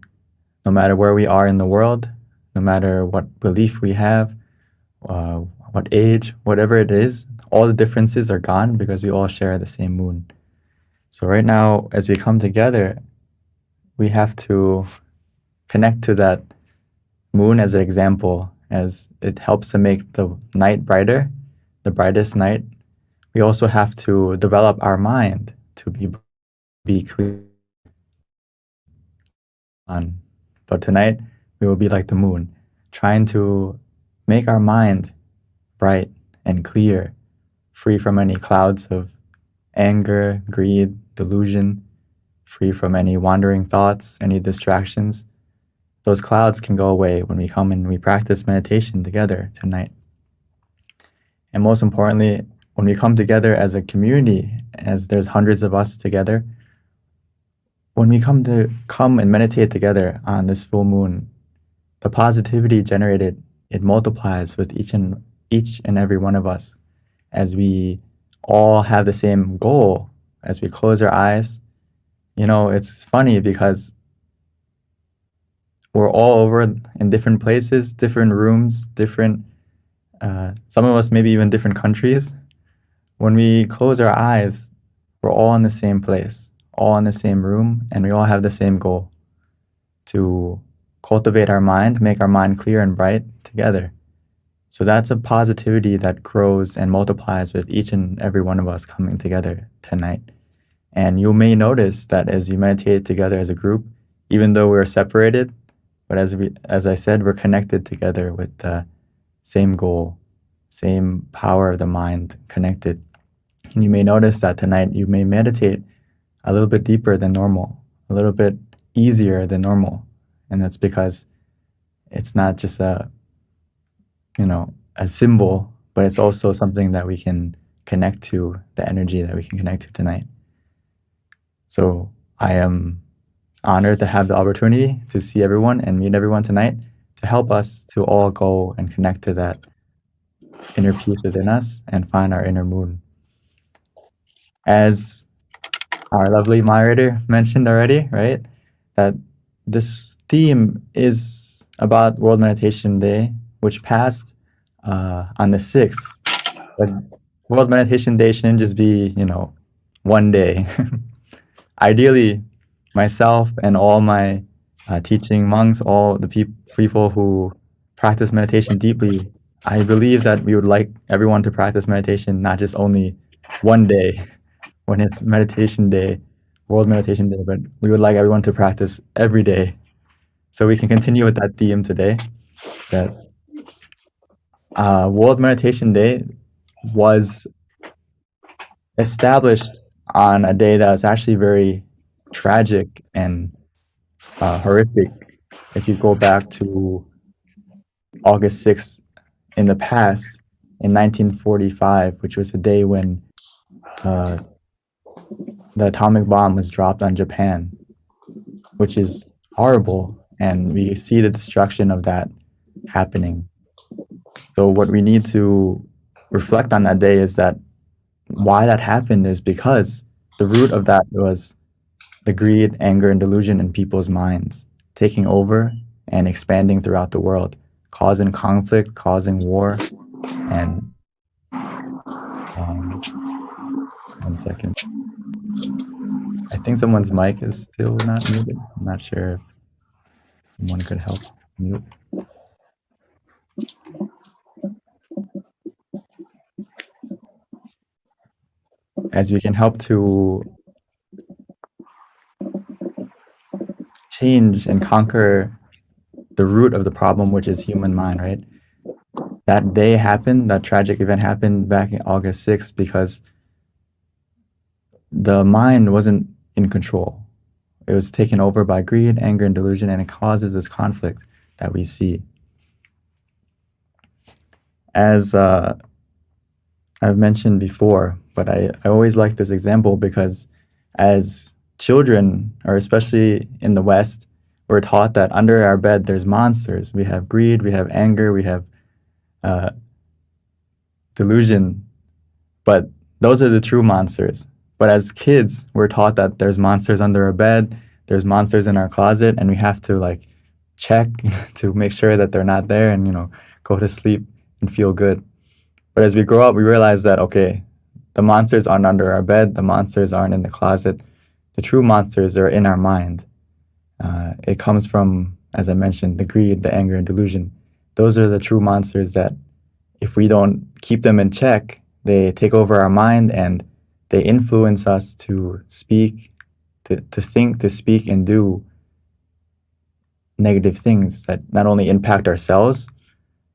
no matter where we are in the world, no matter what belief we have, what age, whatever it is, all the differences are gone because we all share the same moon. So right now, as we come together, we have to connect to that moon as an example, as it helps to make the night brighter, the brightest night. We also have to develop our mind to be clear. But tonight, we will be like the moon, trying to make our mind bright and clear, free from any clouds of anger, greed, delusion, free from any wandering thoughts, any distractions. Those clouds can go away when we come and we practice meditation together tonight. And most importantly, when we come together as a community, as there's hundreds of us together, when we come and meditate together on this full moon, the positivity generated, it multiplies with each and every one of us as we all have the same goal. As we close our eyes, it's funny because we're all over in different places, different rooms, different, some of us maybe even different countries. When we close our eyes, we're all in the same place, all in the same room, and we all have the same goal: to cultivate our mind, make our mind clear and bright together. So that's a positivity that grows and multiplies with each and every one of us coming together tonight. And you may notice that as you meditate together as a group, even though we're separated, but as I said, we're connected together with the same goal, same power of the mind connected. And you may notice that tonight you may meditate a little bit deeper than normal, a little bit easier than normal. And that's because it's not just a symbol, but it's also something that we can connect to, the energy that we can connect to tonight. So I am honored to have the opportunity to see everyone and meet everyone tonight, to help us to all go and connect to that inner peace within us and find our inner moon. As our lovely moderator mentioned already, right, that this theme is about World Meditation Day, which passed on the 6th. But World Meditation Day shouldn't just be, one day. Ideally, myself and all my teaching monks, all the people who practice meditation deeply, I believe that we would like everyone to practice meditation not just only one day when it's Meditation Day, World Meditation Day, but we would like everyone to practice every day. So we can continue with that theme today, that World Meditation Day was established on a day that was actually very tragic and horrific. If you go back to August 6th in the past, in 1945, which was the day when the atomic bomb was dropped on Japan, which is horrible, and we see the destruction of that happening. So what we need to reflect on that day is that why that happened is because the root of that was the greed, anger, and delusion in people's minds, taking over and expanding throughout the world, causing conflict, causing war, and 1 second. I think someone's mic is still not muted. I'm not sure if someone could help mute. As we can help to change and conquer the root of the problem, which is human mind, right? That day happened, that tragic event happened back in August 6th because the mind wasn't in control. It was taken over by greed, anger, and delusion, and it causes this conflict that we see. As I've mentioned before, but I always like this example because as children, or especially in the West, we're taught that under our bed there's monsters. We have greed, we have anger, we have delusion, but those are the true monsters. But as kids, we're taught that there's monsters under our bed, there's monsters in our closet, and we have to check to make sure that they're not there and go to sleep and feel good. But as we grow up, we realize that, okay, the monsters aren't under our bed, the monsters aren't in the closet. The true monsters are in our mind. It comes from, as I mentioned, the greed, the anger, and delusion. Those are the true monsters that if we don't keep them in check, they take over our mind and they influence us to speak, to think, to speak, and do negative things that not only impact ourselves,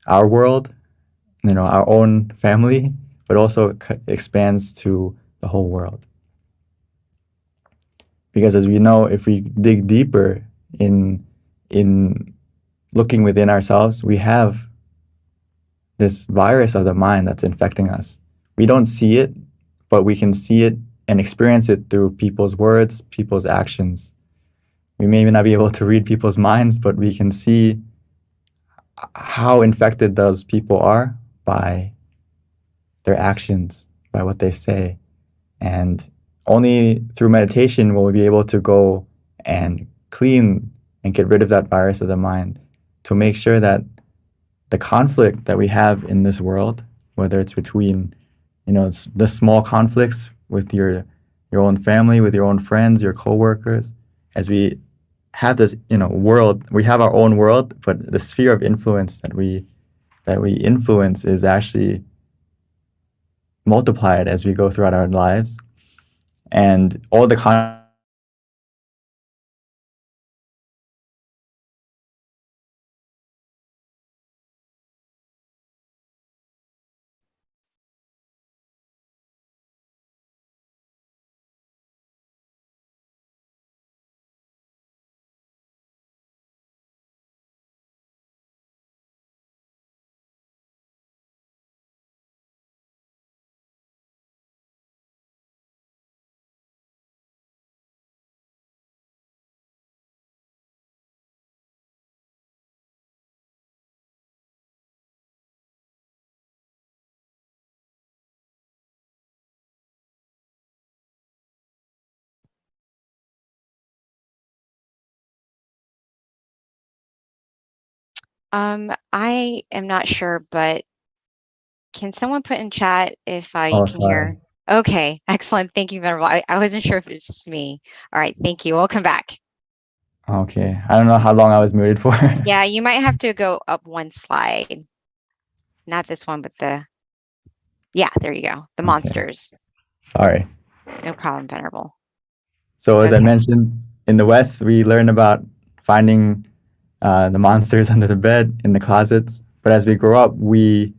our world, our own family, but also expands to the whole world. Because as we know, if we dig deeper in looking within ourselves, we have this virus of the mind that's infecting us, we don't see it, but we can see it and experience it through people's words, people's actions. We may not be able to read people's minds, but we can see how infected those people are by their actions, by what they say. And only through meditation will we be able to go and clean and get rid of that virus of the mind, to make sure that the conflict that we have in this world, whether it's between, it's the small conflicts with your own family, with your own friends, your coworkers, as we have this, world, we have our own world, but the sphere of influence that we influence is actually multiplied as we go throughout our lives. And all the I am not sure, but can someone put in chat if you Oh, can hear? sorry. Okay, excellent. Thank you, Venerable. I wasn't sure if it's just me. All right, thank you. Welcome back. Okay. I don't know how long I was muted for. Yeah, you might have to go up one slide. Not this one, but yeah, there you go. The Okay. monsters. Sorry. No problem, Venerable. So as I Okay. mentioned, in the West, we learn about finding the monsters under the bed, in the closets. But as we grow up, we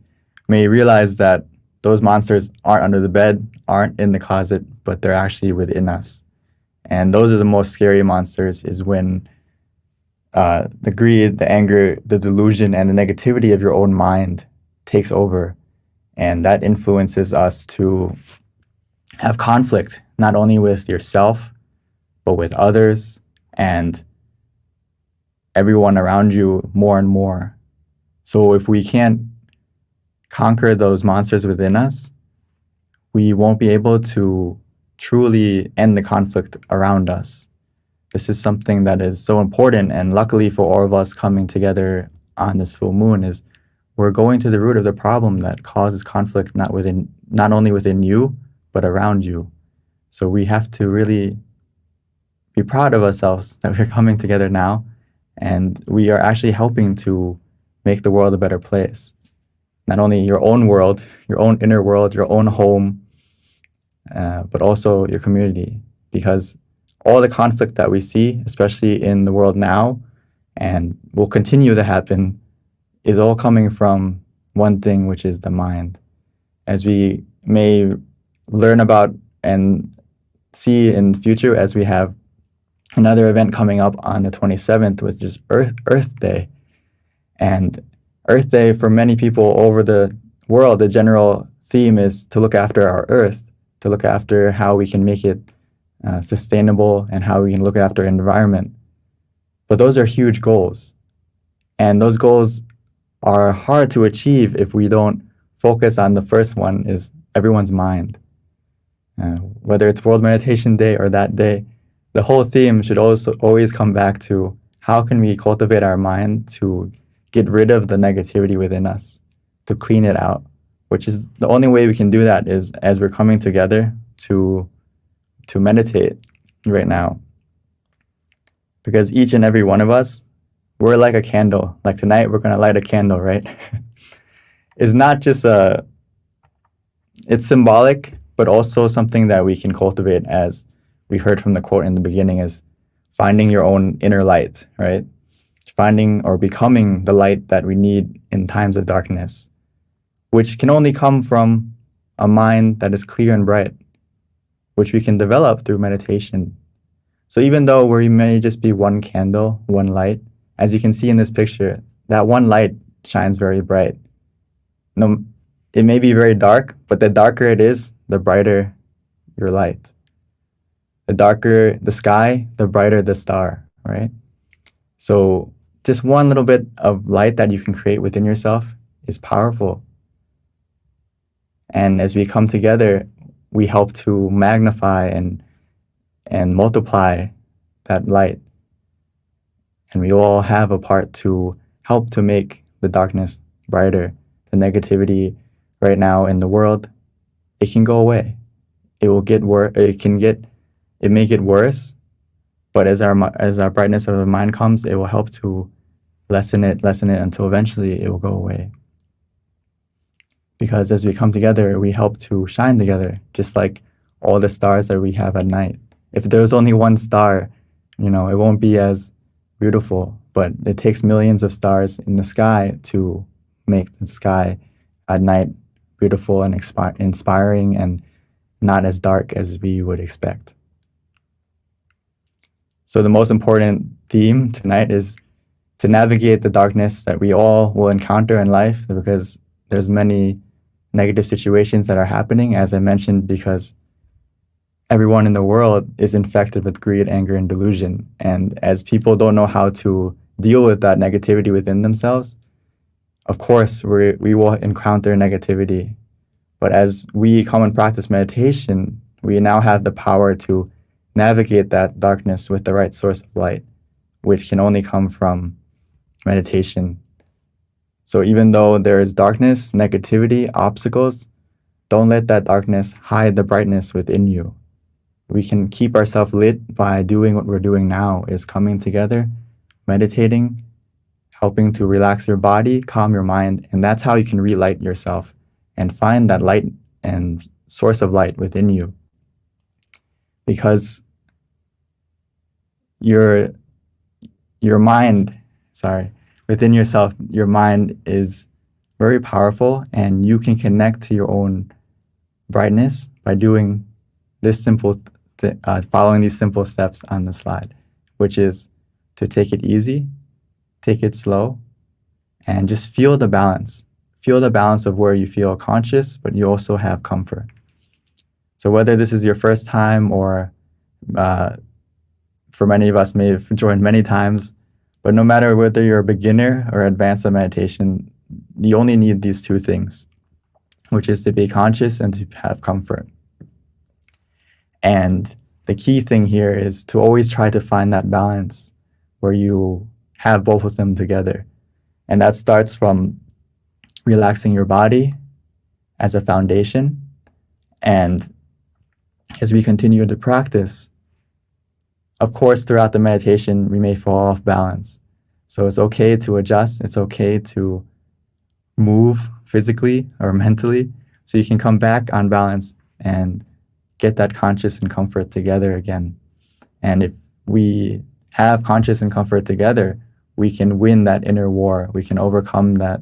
may realize that those monsters aren't under the bed, aren't in the closet, but they're actually within us. And those are the most scary monsters, is when the greed, the anger, the delusion, and the negativity of your own mind takes over. And that influences us to have conflict, not only with yourself, but with others and everyone around you more and more. So if we can't conquer those monsters within us, we won't be able to truly end the conflict around us. This is something that is so important, and luckily for all of us coming together on this full moon, is we're going to the root of the problem that causes conflict, not only within you, but around you. So we have to really be proud of ourselves that we're coming together now, and we are actually helping to make the world a better place. Not only your own world, your own inner world, your own home, but also your community. Because all the conflict that we see, especially in the world now, and will continue to happen, is all coming from one thing, which is the mind. As we may learn about and see in the future, as we have another event coming up on the 27th, which is Earth Day. And Earth Day, for many people over the world, the general theme is to look after our Earth, to look after how we can make it sustainable and how we can look after our environment. But those are huge goals. And those goals are hard to achieve if we don't focus on the first one, is everyone's mind. Whether it's World Meditation Day or that day, the whole theme should also always come back to how can we cultivate our mind to get rid of the negativity within us, to clean it out, which is the only way we can do that is as we're coming together to meditate right now. Because each and every one of us, we're like a candle. Like tonight, we're going to light a candle, right? It's not just it's symbolic, but also something that we can cultivate, as we heard from the quote in the beginning, is finding your own inner light, right? Finding or becoming the light that we need in times of darkness, which can only come from a mind that is clear and bright, which we can develop through meditation. So even though we may just be one candle, one light, as you can see in this picture, that one light shines very bright. No, it may be very dark, but the darker it is, the brighter your light. The darker the sky, the brighter the star, right? So just one little bit of light that you can create within yourself is powerful. And as we come together, we help to magnify and multiply that light. And we all have a part to help to make the darkness brighter. The negativity right now in the world, it can go away. It will get worse. It may get worse, but as our brightness of the mind comes, it will help to lessen it until eventually it will go away. Because as we come together, we help to shine together, just like all the stars that we have at night. If there's only one star, it won't be as beautiful, but it takes millions of stars in the sky to make the sky at night beautiful and inspiring and not as dark as we would expect. So the most important theme tonight is to navigate the darkness that we all will encounter in life, because there's many negative situations that are happening, as I mentioned, because everyone in the world is infected with greed, anger, and delusion. And as people don't know how to deal with that negativity within themselves, of course, we will encounter negativity. But as we come and practice meditation, we now have the power to navigate that darkness with the right source of light, which can only come from meditation. So even though there is darkness, negativity, obstacles, don't let that darkness hide the brightness within you. We can keep ourselves lit by doing what we're doing now, is coming together, meditating, helping to relax your body, calm your mind, and that's how you can relight yourself and find that light and source of light within you. Because your mind, within yourself, your mind is very powerful, and you can connect to your own brightness by doing this following these simple steps on the slide, which is to take it easy, take it slow, and just feel the balance. Feel the balance of where you feel conscious, but you also have comfort. So whether this is your first time or for many of us may have joined many times, but no matter whether you're a beginner or advanced in meditation, you only need these two things, which is to be conscious and to have comfort. And the key thing here is to always try to find that balance where you have both of them together. And that starts from relaxing your body as a foundation. And as we continue to practice, of course, throughout the meditation, we may fall off balance. So it's okay to adjust. It's okay to move physically or mentally so you can come back on balance and get that conscious and comfort together again. And if we have conscious and comfort together, we can win that inner war. We can overcome that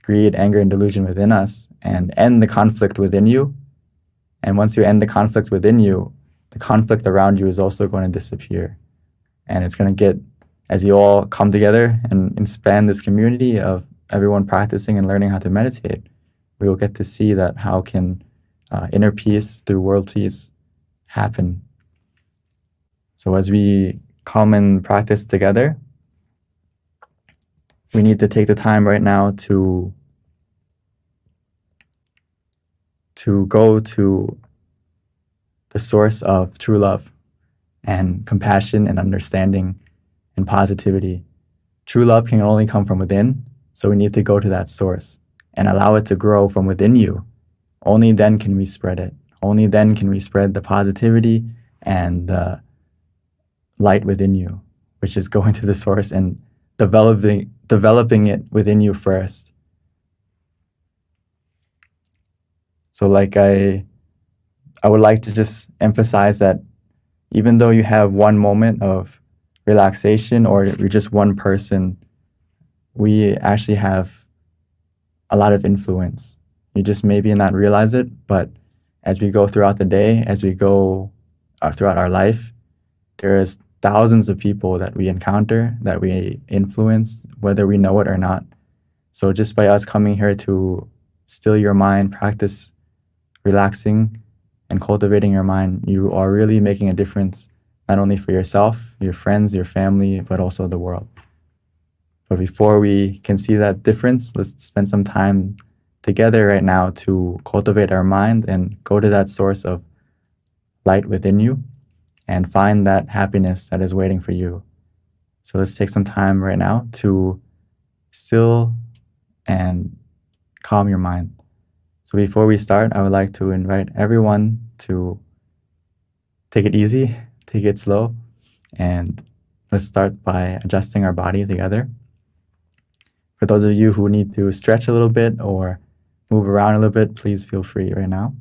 greed, anger, and delusion within us and end the conflict within you. And once you end the conflict within you, the conflict around you is also going to disappear. And it's going to get, as you all come together and expand this community of everyone practicing and learning how to meditate, we will get to see that how can inner peace through world peace happen. So as we come and practice together, we need to take the time right now to go to the source of true love and compassion and understanding and positivity. True love can only come from within, so we need to go to that source and allow it to grow from within you. Only then can we spread it. Only then can we spread the positivity and the light within you, which is going to the source and developing it within you first. So like I would like to just emphasize that even though you have one moment of relaxation or you're just one person, we actually have a lot of influence. You just maybe not realize it, but as we go throughout the day, as we go throughout our life, there's thousands of people that we encounter, that we influence, whether we know it or not. So just by us coming here to still your mind, practice relaxing and cultivating your mind, you are really making a difference, not only for yourself, your friends, your family, but also the world. But before we can see that difference, let's spend some time together right now to cultivate our mind and go to that source of light within you and find that happiness that is waiting for you. So let's take some time right now to still and calm your mind. So before we start, I would like to invite everyone to take it easy, take it slow, and let's start by adjusting our body together. For those of you who need to stretch a little bit or move around a little bit, please feel free right now.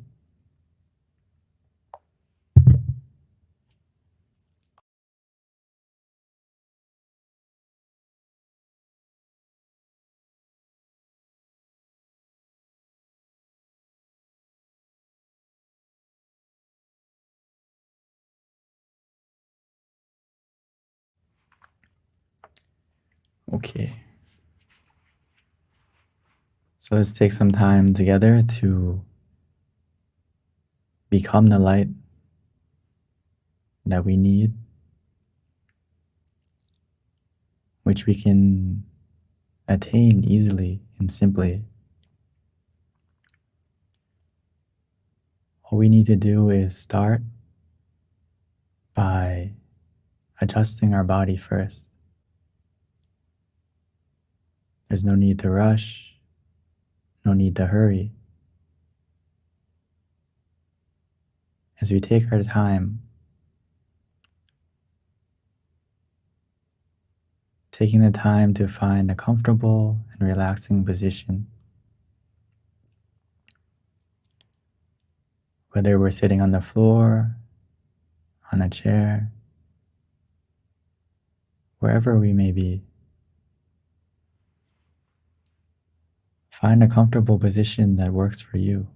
Okay. So let's take some time together to become the light that we need, which we can attain easily and simply. All we need to do is start by adjusting our body first. There's no need to rush, no need to hurry. As we take our time, taking the time to find a comfortable and relaxing position, whether we're sitting on the floor, on a chair, wherever we may be. Find a comfortable position that works for you,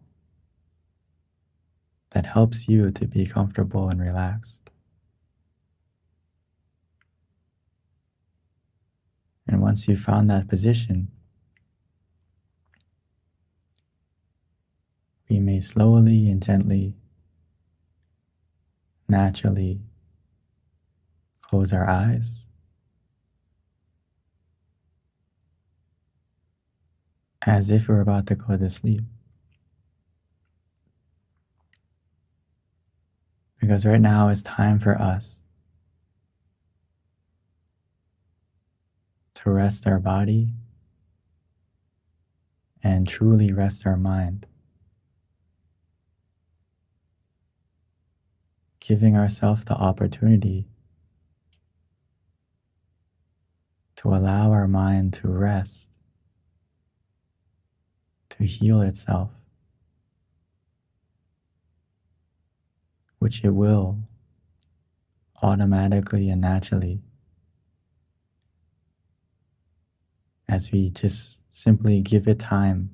that helps you to be comfortable and relaxed. And once you've found that position, we may slowly and gently, naturally close our eyes as if we're about to go to sleep. Because right now is time for us to rest our body and truly rest our mind, giving ourselves the opportunity to allow our mind to rest, to heal itself, which it will automatically and naturally as we just simply give it time.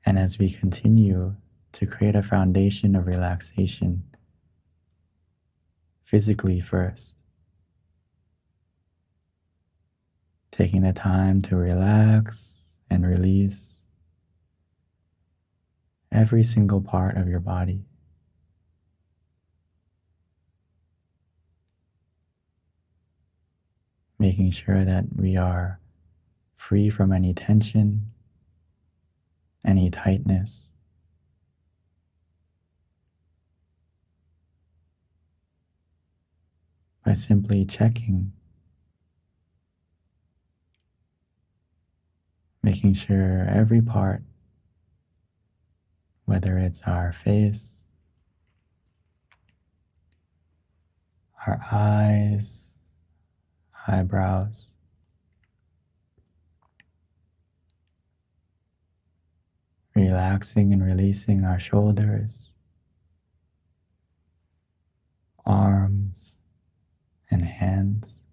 And as we continue to create a foundation of relaxation, physically first, taking the time to relax and release every single part of your body. Making sure that we are free from any tension, any tightness. By simply checking, making sure every part, whether it's our face, our eyes, eyebrows, relaxing and releasing our shoulders, arms, and hands,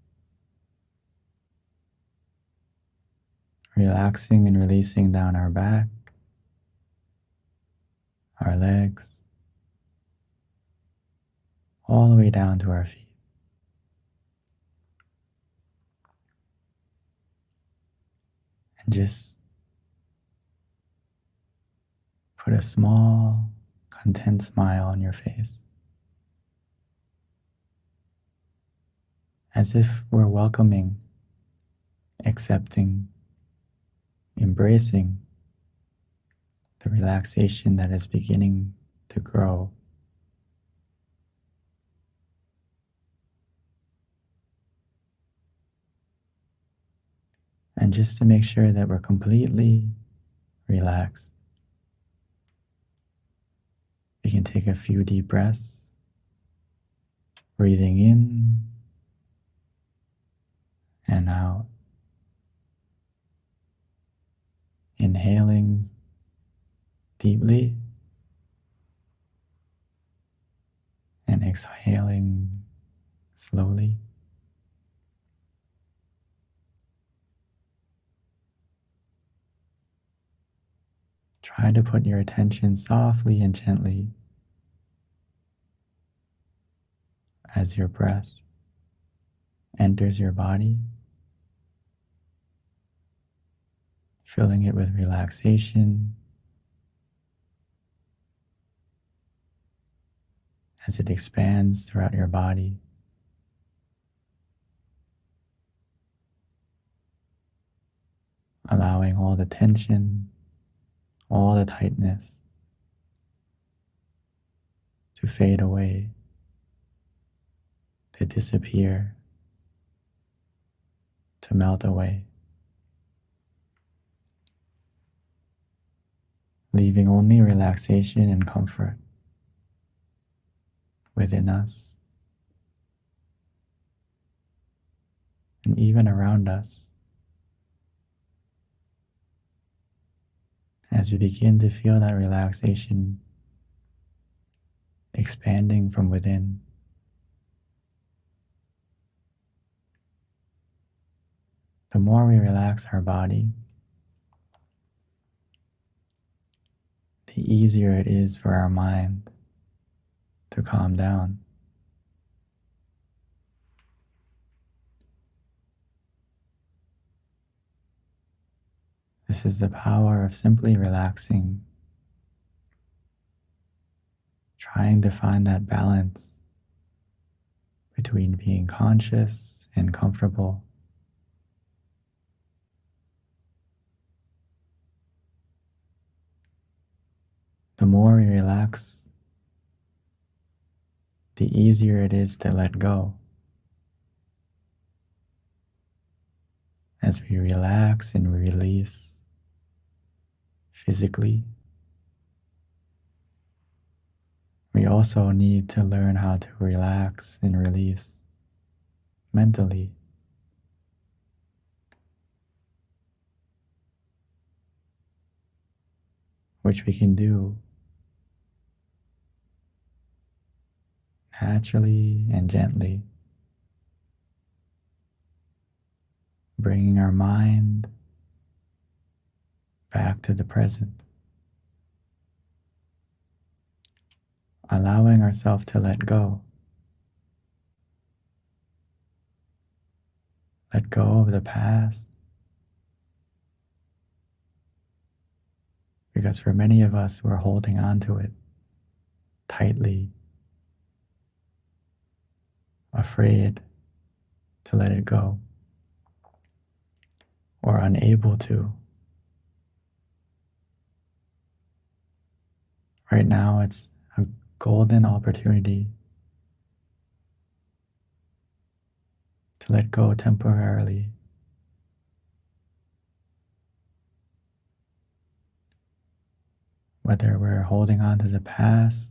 relaxing and releasing down our back, our legs, all the way down to our feet. And just put a small, content smile on your face, as if we're welcoming, accepting, embracing the relaxation that is beginning to grow. And just to make sure that we're completely relaxed, we can take a few deep breaths, breathing in and out, inhaling deeply and exhaling slowly. Try to put your attention softly and gently as your breath enters your body, filling it with relaxation as it expands throughout your body. Allowing all the tension, all the tightness to fade away, to disappear, to melt away, leaving only relaxation and comfort within us and even around us. As we begin to feel that relaxation expanding from within, the more we relax our body, the easier it is for our mind to calm down. This is the power of simply relaxing, trying to find that balance between being conscious and comfortable. The more we relax, the easier it is to let go. As we relax and release physically, we also need to learn how to relax and release mentally. Which we can do naturally and gently, bringing our mind back to the present, allowing ourselves to let go of the past, because for many of us, we're holding on to it tightly, afraid to let it go, or unable to. Right now, it's a golden opportunity to let go temporarily. Whether we're holding on to the past,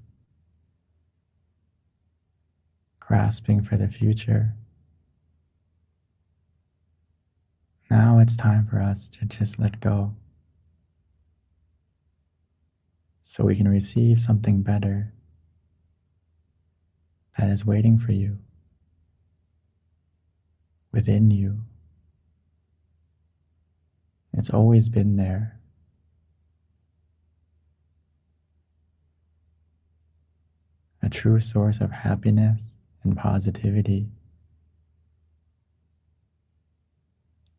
grasping for the future, now it's time for us to just let go so we can receive something better that is waiting for you, within you. It's always been there. A true source of happiness and positivity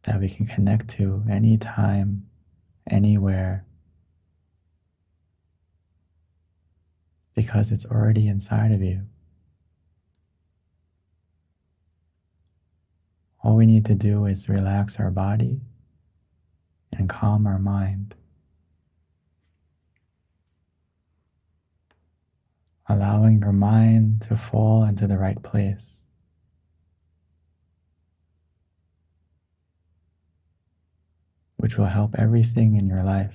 that that we can connect to anytime, anywhere, because it's already inside of you. All we need to do is relax our body and calm our mind, allowing your mind to fall into the right place. Which will help everything in your life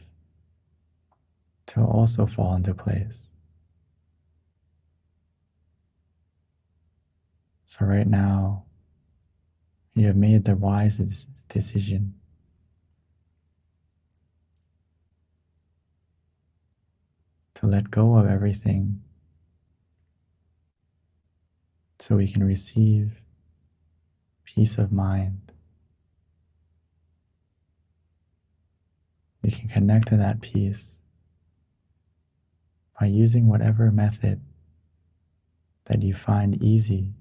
to also fall into place. So right now, you have made the wise decision to let go of everything so we can receive peace of mind. We can connect to that peace by using whatever method that you find easy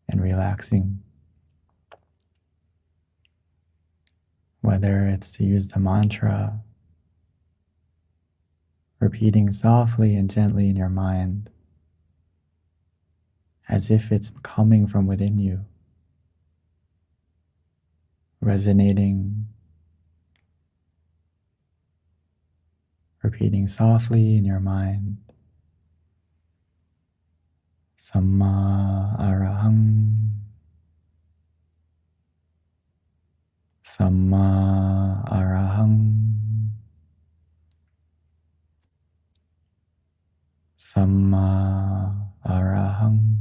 and relaxing. Whether it's to use the mantra, repeating softly and gently in your mind, as if it's coming from within you, resonating, repeating softly in your mind, Samma Arahang, Samma Arahang, Samma Arahang,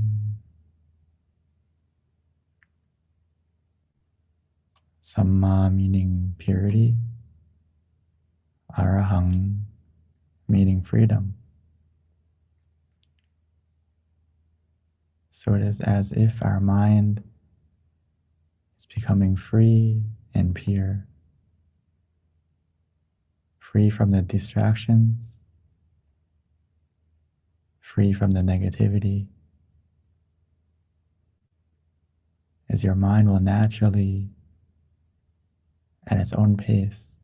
Samma meaning purity, Arahang meaning freedom. So it is as if our mind is becoming free and pure, free from the distractions, free from the negativity, as your mind will naturally, at its own pace,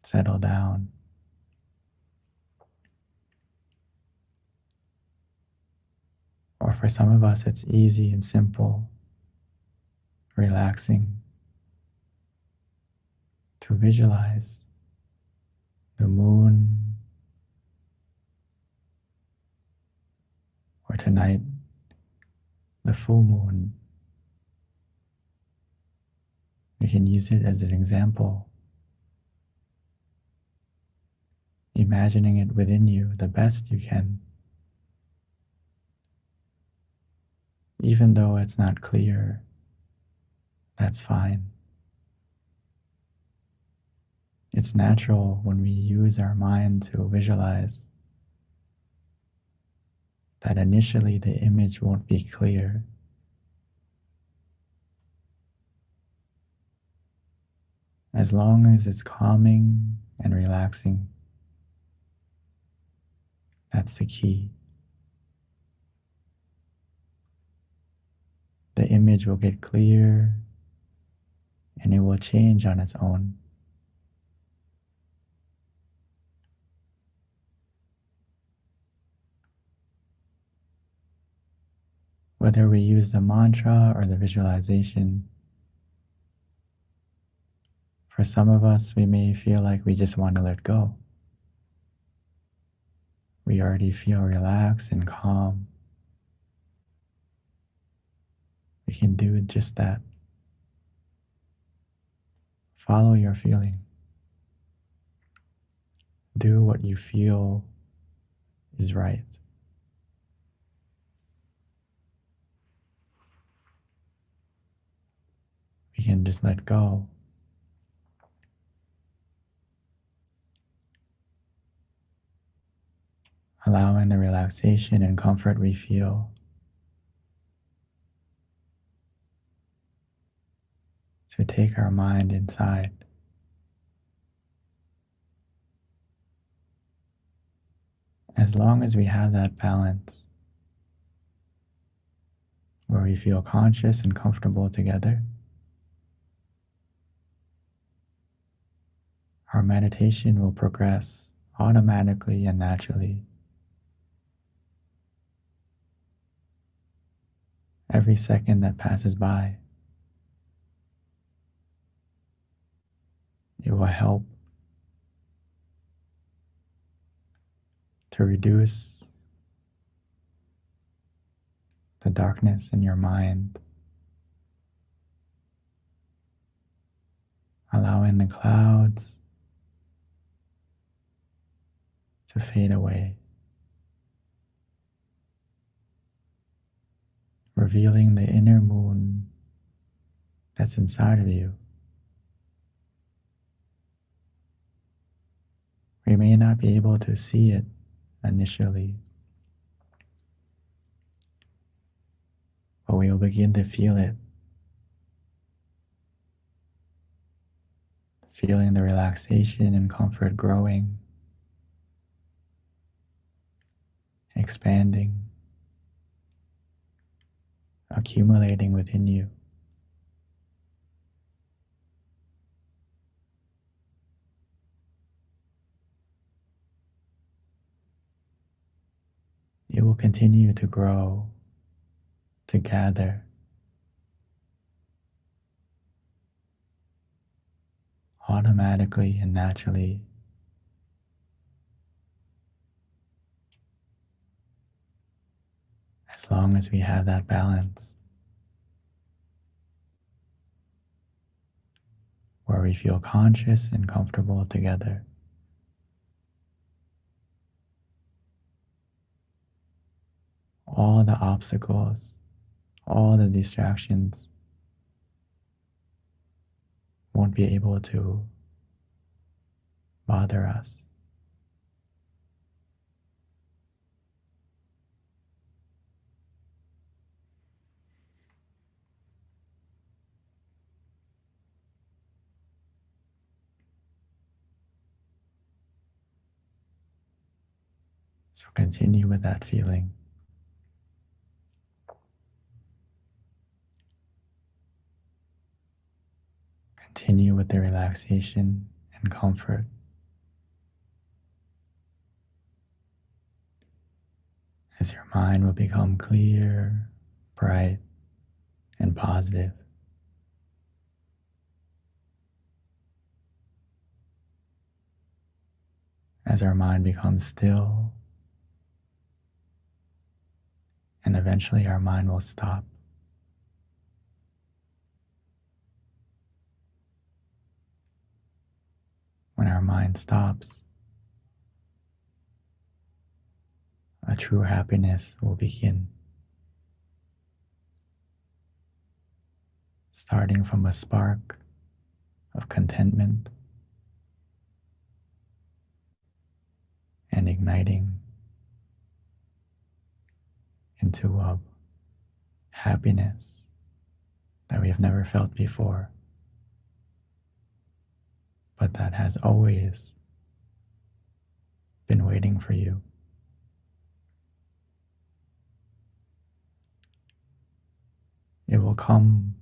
settle down. Or for some of us, it's easy and simple, relaxing, to visualize the moon, or tonight, the full moon. We can use it as an example, imagining it within you the best you can. Even though it's not clear, that's fine. It's natural when we use our mind to visualize that initially the image won't be clear. As long as it's calming and relaxing, that's the key. The image will get clear and it will change on its own. Whether we use the mantra or the visualization, for some of us, we may feel like we just want to let go. We already feel relaxed and calm. We can do just that. Follow your feeling. Do what you feel is right. We can just let go. Allowing the relaxation and comfort we feel to take our mind inside. As long as we have that balance, where we feel conscious and comfortable together. Our meditation will progress automatically and naturally. Every second that passes by, it will help to reduce the darkness in your mind, allowing the clouds to fade away, revealing the inner moon that's inside of you. We may not be able to see it initially, but we will begin to feel it, feeling the relaxation and comfort growing, expanding, accumulating within you. It will continue to grow, to gather, automatically and naturally, as long as we have that balance, where we feel conscious and comfortable together. All the obstacles, all the distractions won't be able to bother us. So continue with that feeling. Continue with the relaxation and comfort. As your mind will become clear, bright, and positive. As our mind becomes still, and eventually our mind will stop. When our mind stops, a true happiness will begin, starting from a spark of contentment and igniting into a happiness that we have never felt before, but that has always been waiting for you. It will come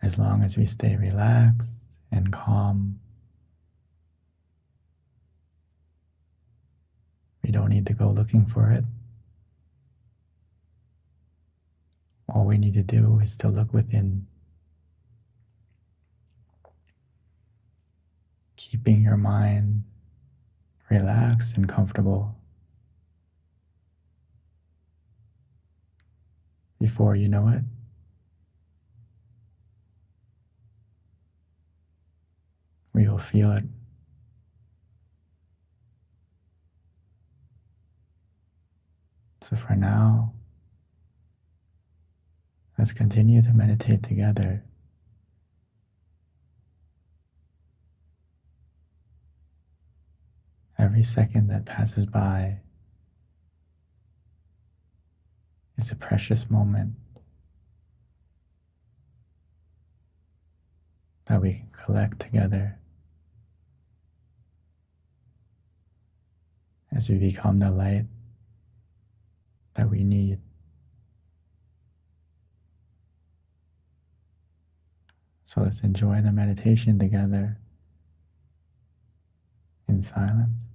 as long as we stay relaxed and calm. We don't need to go looking for it. All we need to do is to look within, keeping your mind relaxed and comfortable. Before you know it, we will feel it. So for now, let's continue to meditate together. Every second that passes by is a precious moment that we can collect together as we become the light that we need. So let's enjoy the meditation together in silence.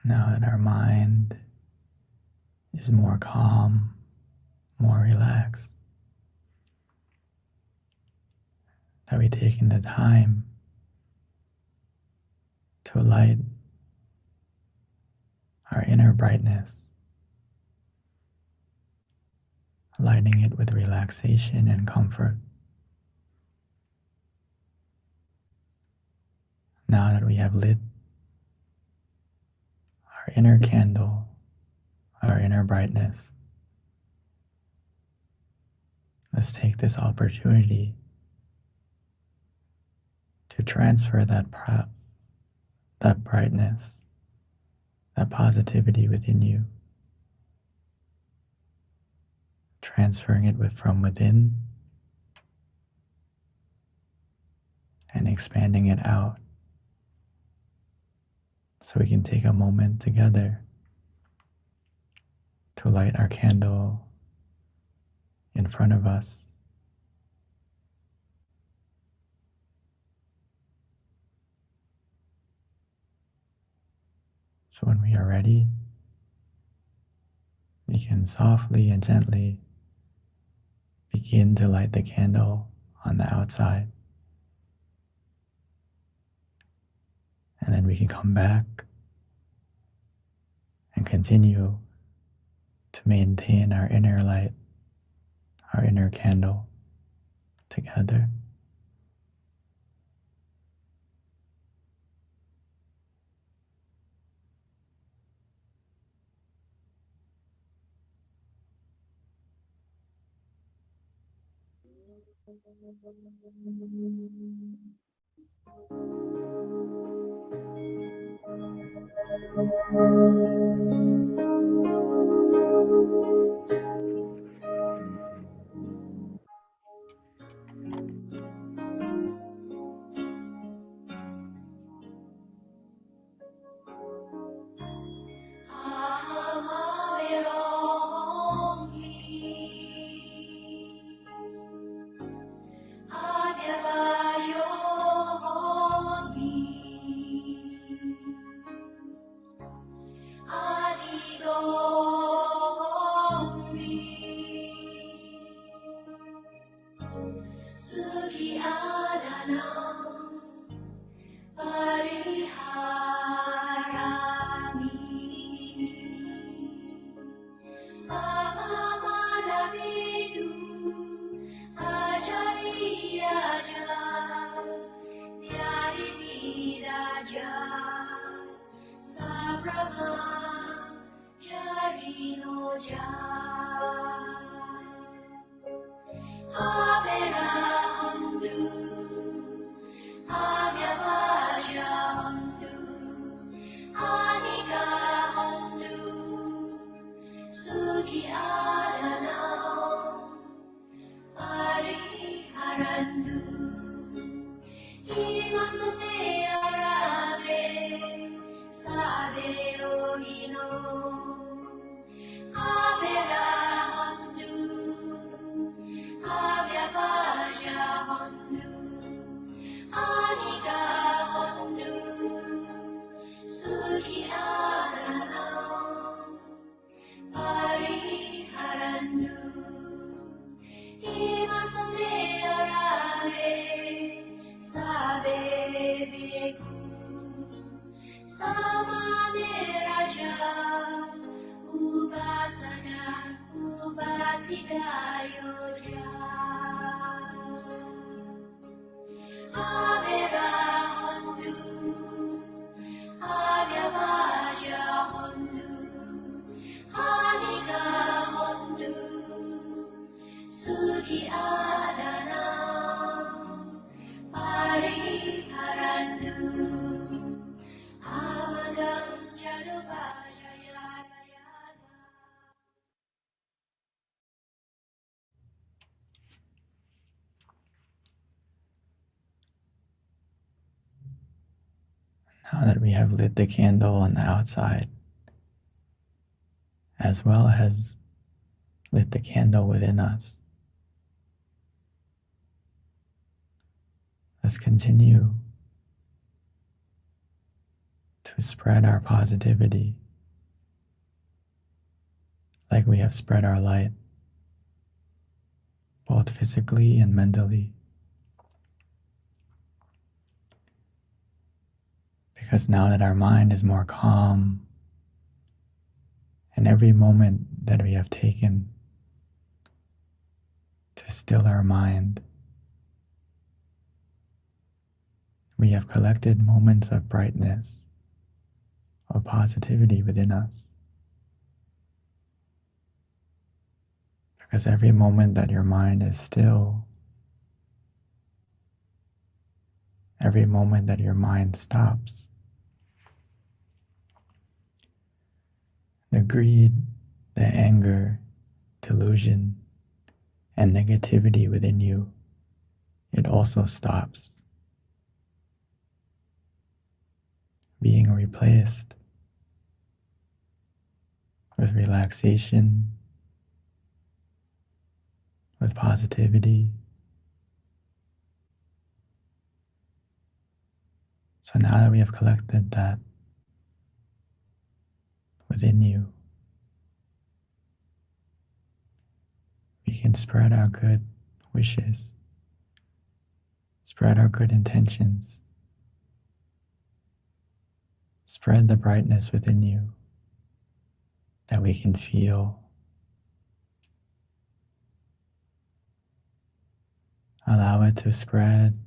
Now that our mind is more calm, more relaxed, that we've taken the time to light our inner brightness, lighting it with relaxation and comfort. Now that we have lit our inner candle, our inner brightness, let's take this opportunity to transfer that brightness, that positivity within you, transferring it from within and expanding it out. So we can take a moment together to light our candle in front of us. So when we are ready, we can softly and gently begin to light the candle on the outside. And then we can come back and continue to maintain our inner light, our inner candle together. Now that we have lit the candle on the outside, as well as lit the candle within us, let's continue to spread our positivity like we have spread our light, both physically and mentally. Because now that our mind is more calm, and every moment that we have taken to still our mind, we have collected moments of brightness, of positivity within us. Because every moment that your mind is still, every moment that your mind stops, the greed, the anger, delusion, and negativity within you, it also stops, being replaced with relaxation, with positivity. So now that we have collected that within you, we can spread our good wishes, spread our good intentions, spread the brightness within you that we can feel. Allow it to spread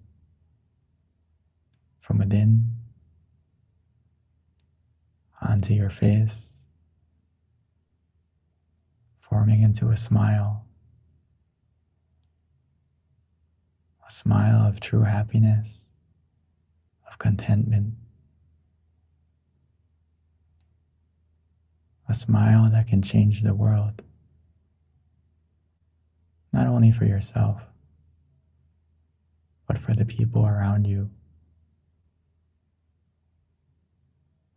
from within onto your face, forming into a smile of true happiness, of contentment, a smile that can change the world, not only for yourself, but for the people around you.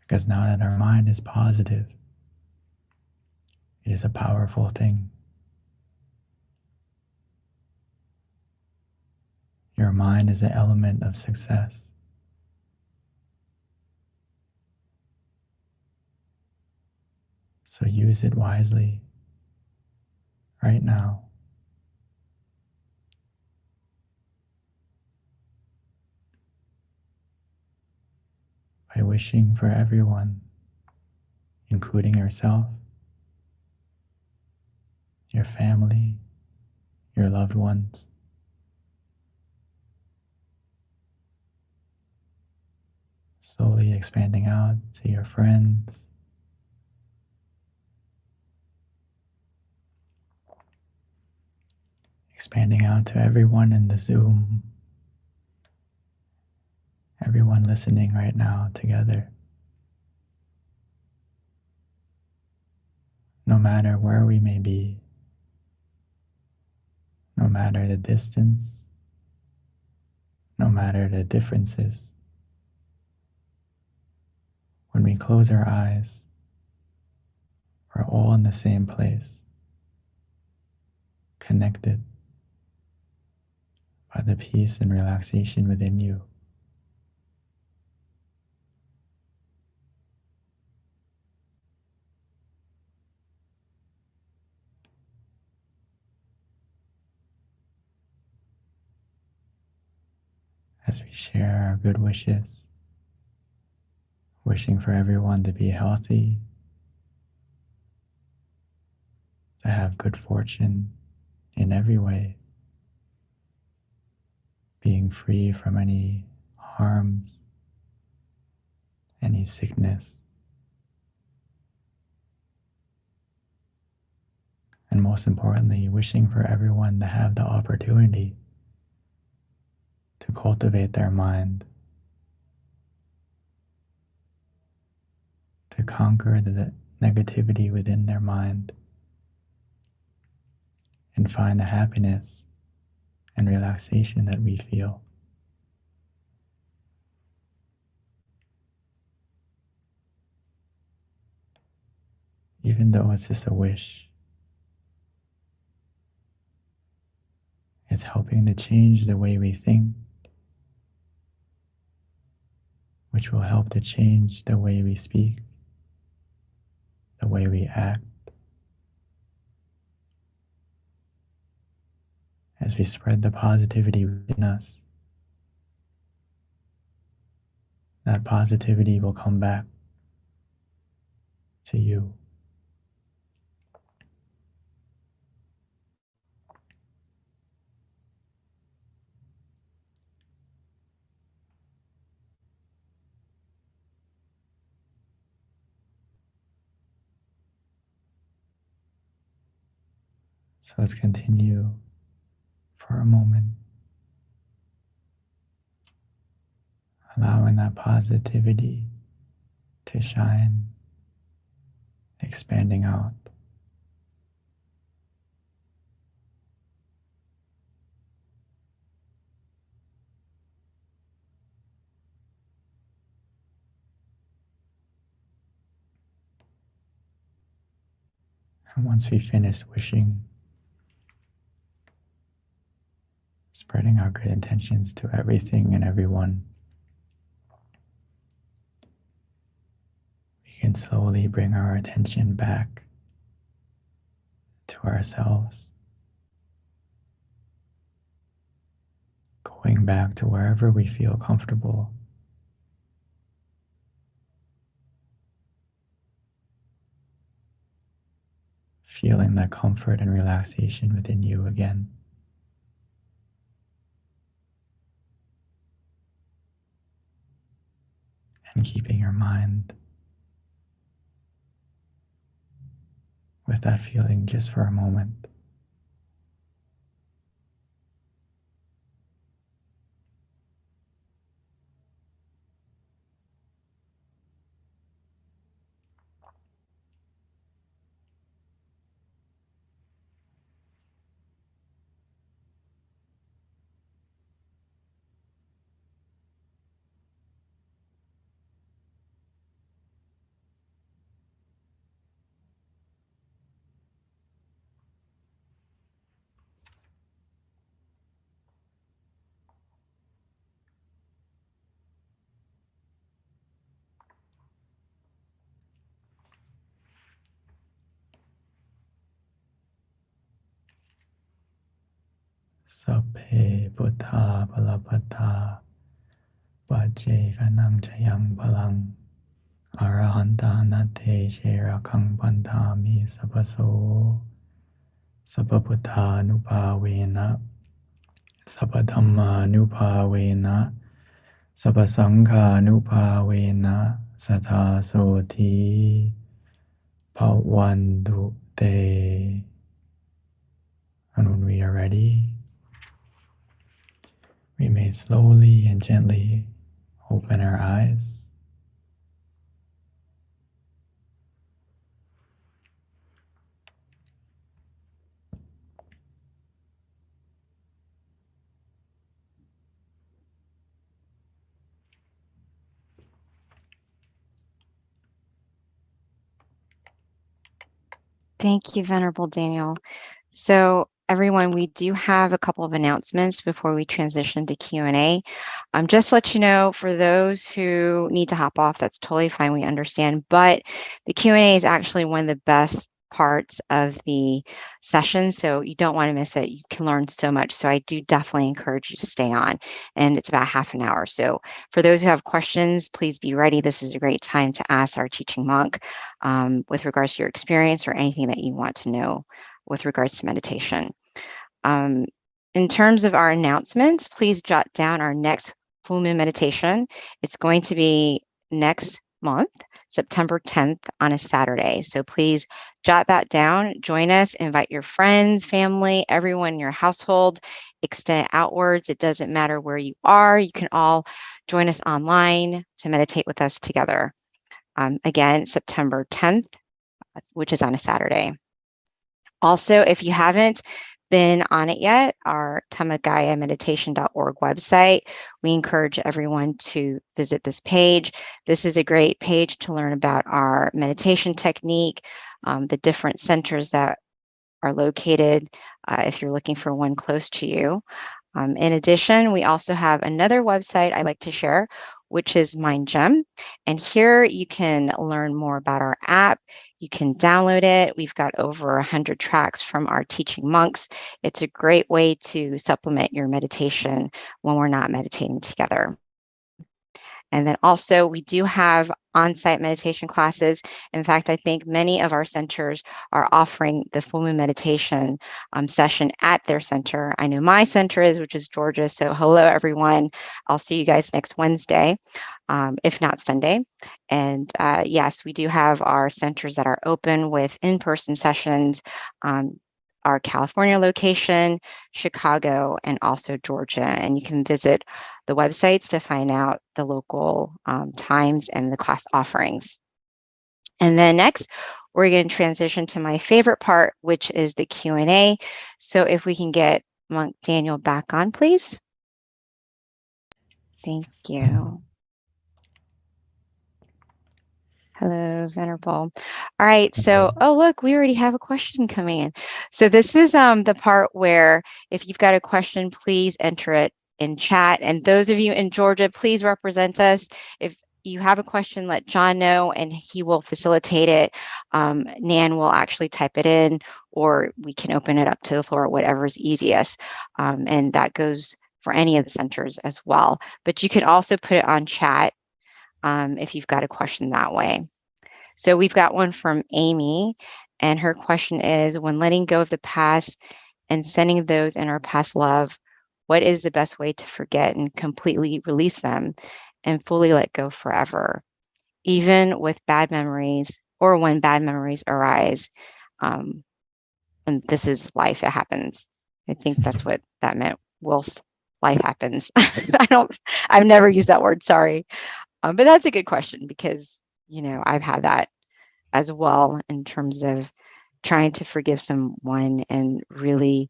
Because now that our mind is positive, it is a powerful thing. Your mind is an element of success. So use it wisely right now. By wishing for everyone, including yourself, your family, your loved ones, slowly expanding out to your friends, expanding out to everyone in the Zoom, everyone listening right now together. No matter where we may be, no matter the distance, no matter the differences, when we close our eyes, we're all in the same place, connected by the peace and relaxation within you. As we share our good wishes, wishing for everyone to be healthy, to have good fortune in every way, being free from any harms, any sickness, and most importantly, wishing for everyone to have the opportunity to cultivate their mind, to conquer the negativity within their mind, and find the happiness and relaxation that we feel. Even though it's just a wish, it's helping to change the way we think, which will help to change the way we speak, the way we act, as we spread the positivity within us. That positivity will come back to you. So let's continue for a moment, allowing that positivity to shine, expanding out. And once we finish wishing, spreading our good intentions to everything and everyone, we can slowly bring our attention back to ourselves, going back to wherever we feel comfortable. Feeling that comfort and relaxation within you again. And keeping your mind with that feeling just for a moment. Sapphe Buddha Palapata Pache Kanang Chayang Palang Arahanta Nate Sherakang Pantami Sapaso Sapabuddha Nupavena Sapadhamma Nupavena Sapasangha Nupavena Sata Soti Pawandu Te. And when we are ready, we may slowly and gently open our eyes. Thank you, Venerable Daniel. So everyone, we do have a couple of announcements before we transition to Q&A. Just to let you know, for those who need to hop off, that's totally fine, we understand, but the Q&A is actually one of the best parts of the session, so you don't want to miss it. You can learn so much, so I do definitely encourage you to stay on, and it's about half an hour. So for those who have questions, please be ready. This is a great time to ask our teaching monk with regards to your experience or anything that you want to know with regards to meditation. In terms of our announcements, please jot down our next full moon meditation. It's going to be next month, September 10th on a Saturday. So please jot that down, join us, invite your friends, family, everyone in your household, extend it outwards. It doesn't matter where you are. You can all join us online to meditate with us together. Again, September 10th, which is on a Saturday. Also, if you haven't been on it yet, our tamagayameditation.org website, we encourage everyone to visit this page. This is a great page to learn about our meditation technique, the different centers that are located if you're looking for one close to you. In addition, we also have another website I like to share, which is Mind Gem. And here you can learn more about our app. You can download it. We've got over 100 tracks from our teaching monks. It's a great way to supplement your meditation when we're not meditating together. And then also we do have on-site meditation classes. In fact, I think many of our centers are offering the full moon meditation session at their center. I know my center is, which is Georgia. So hello, everyone. I'll see you guys next Wednesday, if not Sunday. And yes, we do have our centers that are open with in-person sessions. Our California location, Chicago, and also Georgia. And you can visit the websites to find out the local times and the class offerings. And then next, we're going to transition to my favorite part, which is the Q&A. So if we can get Monk Daniel back on, please. Thank you. Hello, Venerable. All right, so, oh, look, we already have a question coming in. So this is the part where if you've got a question, please enter it in chat. And those of you in Georgia, please represent us. If you have a question, let John know and he will facilitate it. Nan will actually type it in, or we can open it up to the floor, whatever is easiest. And that goes for any of the centers as well. But you can also put it on chat if you've got a question that way. So we've got one from Amy, and her question is, when letting go of the past and sending those in our past love, what is the best way to forget and completely release them and fully let go forever, even with bad memories or when bad memories arise? And this is life, it happens. I think that's what that meant. Whilst life happens. I've never used that word, sorry. But that's a good question because, you know, I've had that as well in terms of trying to forgive someone and really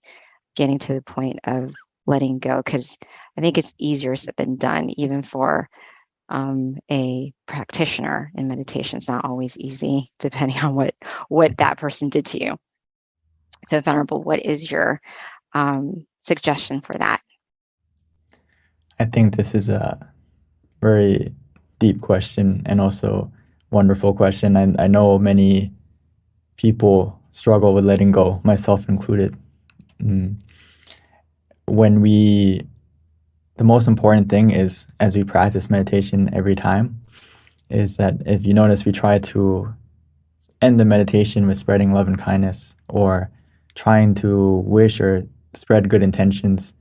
getting to the point of letting go, because I think it's easier said than done, even for a practitioner in meditation. It's not always easy, depending on what that person did to you. So, Venerable, what is your suggestion for that? I think this is a very deep question and also wonderful question. I know many people struggle with letting go, myself included. The most important thing is, as we practice meditation every time, is that if you notice, we try to end the meditation with spreading love and kindness, or trying to wish or spread good intentions,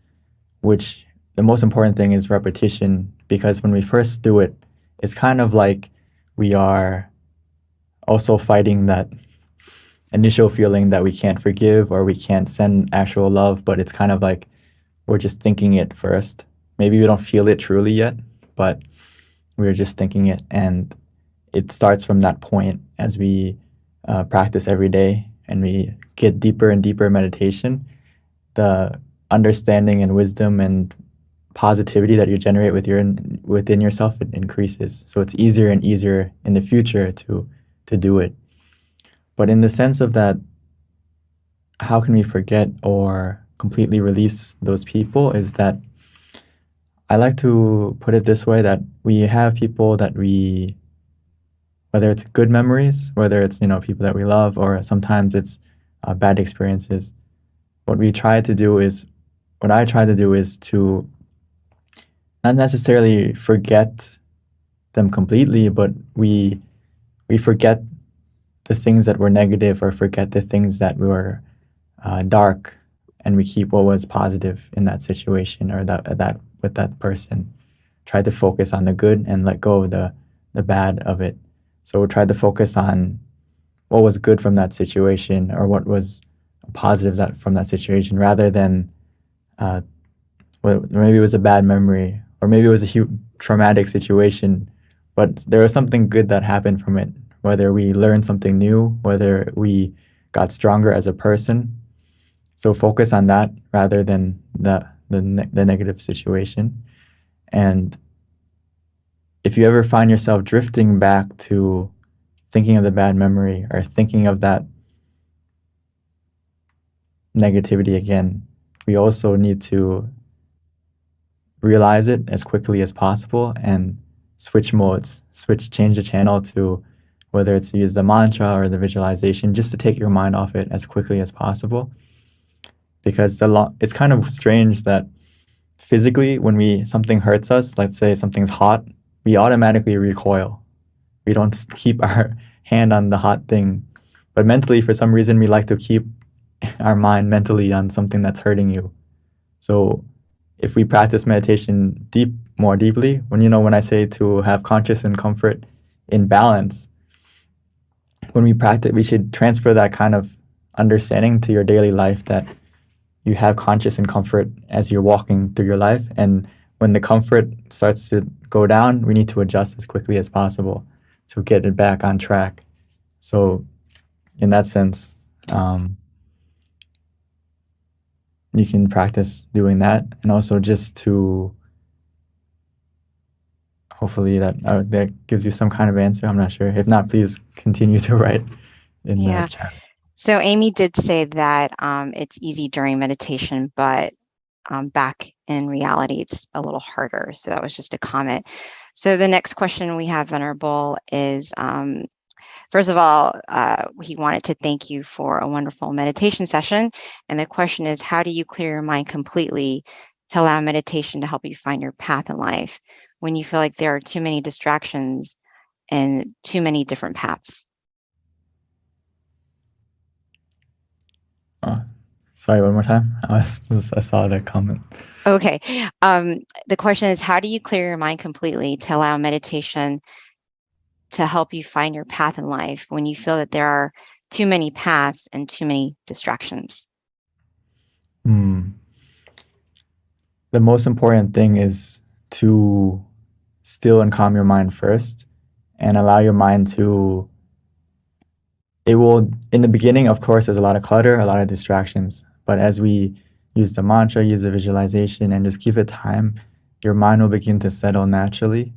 which the most important thing is repetition, because when we first do it, it's kind of like we are also fighting that initial feeling that we can't forgive or we can't send actual love, but it's kind of like we're just thinking it first. Maybe we don't feel it truly yet, but we're just thinking it. And it starts from that point as we practice every day and we get deeper and deeper meditation. The understanding and wisdom and positivity that you generate within yourself, it increases. So it's easier and easier in the future to do it. But in the sense of that, how can we forget or completely release those people, is that I like to put it this way, that we have people that whether it's good memories, whether it's, people that we love, or sometimes it's bad experiences. What I try to do is to not necessarily forget them completely, but we forget the things that were negative, or forget the things that were dark, and we keep what was positive in that situation, or that with that person. Try to focus on the good and let go of the bad of it. So we'll try to focus on what was good from that situation, or what was positive from that situation, rather than maybe it was a bad memory, or maybe it was a huge traumatic situation, but there was something good that happened from it, whether we learned something new, whether we got stronger as a person. So focus on that rather than the negative situation. And if you ever find yourself drifting back to thinking of the bad memory, or thinking of that negativity again, we also need to realize it as quickly as possible and switch modes, change the channel to whether it's to use the mantra or the visualization, just to take your mind off it as quickly as possible. Because it's kind of strange that physically, when something hurts us, let's say something's hot, we automatically recoil. We don't keep our hand on the hot thing. But mentally, for some reason, we like to keep our mind mentally on something that's hurting you. So if we practice meditation more deeply, when I say to have conscious and comfort in balance, when we practice, we should transfer that kind of understanding to your daily life, that you have conscious and comfort as you're walking through your life. And when the comfort starts to go down, we need to adjust as quickly as possible to get it back on track. So in that sense, you can practice doing that, and also just to hopefully that gives you some kind of answer. I'm not sure. If not, please continue to write in the chat. So Amy did say that it's easy during meditation, but back in reality, it's a little harder. So that was just a comment. So the next question we have, Venerable, is first of all, he wanted to thank you for a wonderful meditation session. And the question is, how do you clear your mind completely to allow meditation to help you find your path in life when you feel like there are too many distractions and too many different paths? Sorry, one more time. I saw the comment. Okay. The question is, how do you clear your mind completely to allow meditation to help you find your path in life when you feel that there are too many paths and too many distractions? The most important thing is to still and calm your mind first, and allow your mind to, in the beginning, of course, there's a lot of clutter, a lot of distractions. But as we use the mantra, use the visualization, and just give it time, your mind will begin to settle naturally.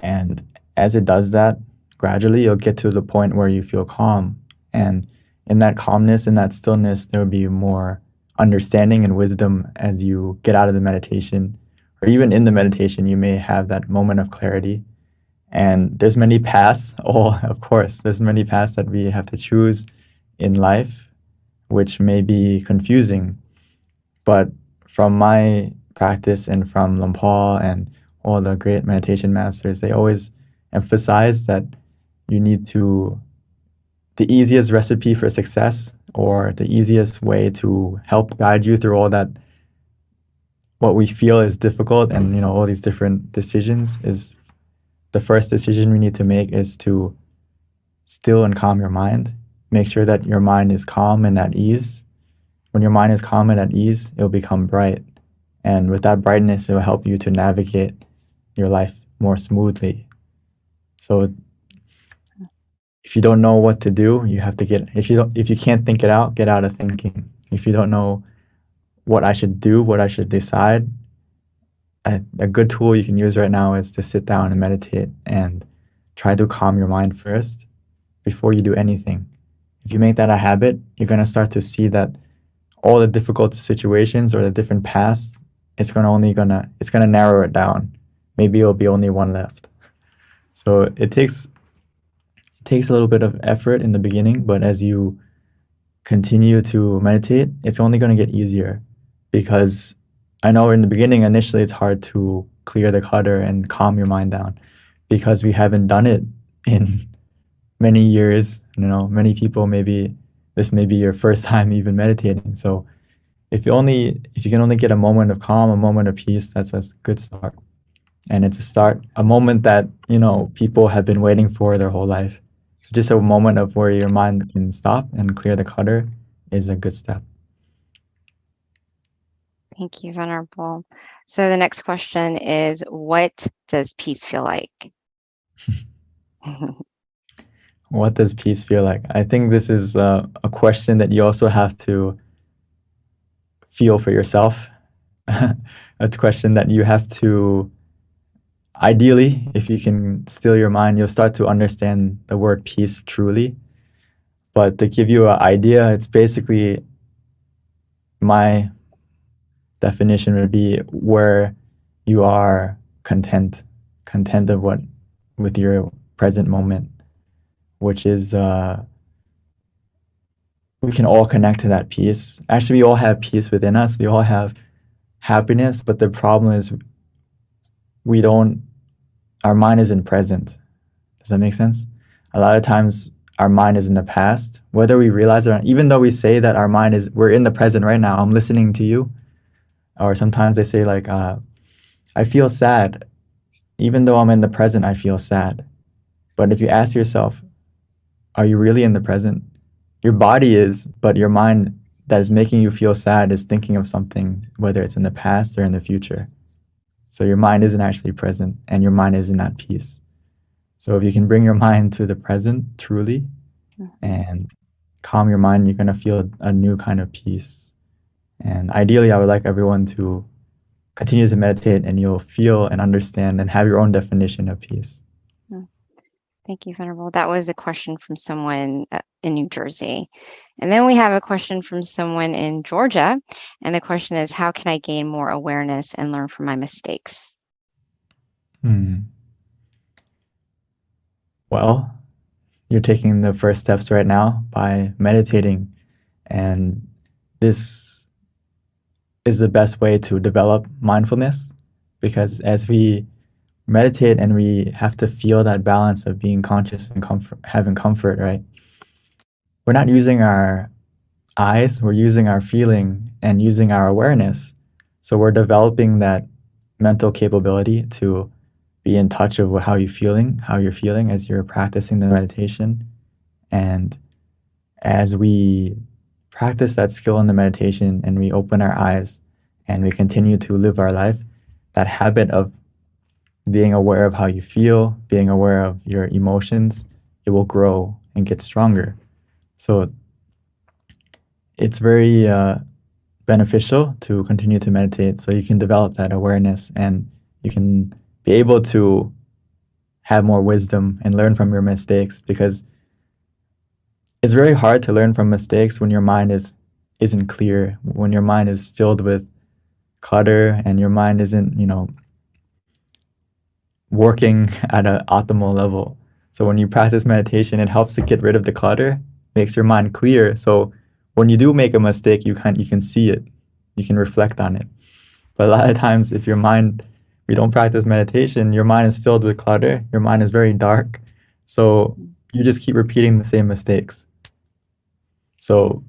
And as it does that, gradually you'll get to the point where you feel calm. And in that calmness, in that stillness, there will be more understanding and wisdom as you get out of the meditation. Or even in the meditation, you may have that moment of clarity. And there's many paths. Of course, there's many paths that we have to choose in life, which may be confusing. But from my practice and from Lampal and all the great meditation masters, they always emphasize that the easiest recipe for success, or the easiest way to help guide you through all that, what we feel is difficult and, all these different decisions, is the first decision we need to make is to still and calm your mind. Make sure that your mind is calm and at ease. When your mind is calm and at ease, it'll become bright. And with that brightness, it will help you to navigate your life more smoothly. So if you don't know what to do, you have to if you can't think it out, get out of thinking. If you don't know what I should do, what I should decide, a good tool you can use right now is to sit down and meditate and try to calm your mind first before you do anything. If you make that a habit, you're going to start to see that all the difficult situations or the different paths, it's going to narrow it down. Maybe it'll be only one left. So it takes a little bit of effort in the beginning, but as you continue to meditate, it's only going to get easier. Because I know in the beginning, initially, it's hard to clear the clutter and calm your mind down, because we haven't done it in many years. Many people, maybe this may be your first time even meditating. So if you can only get a moment of calm, a moment of peace, that's a good start. And it's a moment that, people have been waiting for their whole life. So just a moment of where your mind can stop and clear the clutter is a good step. Thank you, Venerable. So the next question is, what does peace feel like? What does peace feel like? I think this is a question that you also have to feel for yourself. A question that you have to, ideally, if you can still your mind, you'll start to understand the word peace truly. But to give you an idea, it's basically, my definition would be where you are content, content of what with your present moment, which is we can all connect to that peace. Actually, we all have peace within us. We all have happiness, but the problem is our mind isn't present. Does that make sense? A lot of times our mind is in the past, whether we realize it or not, even though we say that we're in the present right now, I'm listening to you. Or sometimes they say like, I feel sad. Even though I'm in the present, I feel sad. But if you ask yourself, are you really in the present? Your body is, but your mind that is making you feel sad is thinking of something, whether it's in the past or in the future. So your mind isn't actually present, and your mind isn't at peace. So if you can bring your mind to the present truly and calm your mind, you're going to feel a new kind of peace. And ideally, I would like everyone to continue to meditate, and you'll feel and understand and have your own definition of peace. Thank you, Venerable. That was a question from someone in New Jersey. And then we have a question from someone in Georgia. And the question is, how can I gain more awareness and learn from my mistakes? Well, you're taking the first steps right now by meditating. And this is the best way to develop mindfulness, because as we meditate and we have to feel that balance of being conscious and having comfort, right? We're not using our eyes, we're using our feeling and using our awareness. So we're developing that mental capability to be in touch of how you're feeling as you're practicing the meditation. And as we practice that skill in the meditation and we open our eyes and we continue to live our life, that habit of being aware of how you feel, being aware of your emotions, it will grow and get stronger. So it's very beneficial to continue to meditate so you can develop that awareness and you can be able to have more wisdom and learn from your mistakes, because it's very hard to learn from mistakes when your mind isn't clear, when your mind is filled with clutter and your mind isn't, working at an optimal level. So when you practice meditation, it helps to get rid of the clutter, makes your mind clear. So when you do make a mistake, you can see it, you can reflect on it. But a lot of times, if we don't practice meditation, your mind is filled with clutter, your mind is very dark. So you just keep repeating the same mistakes. So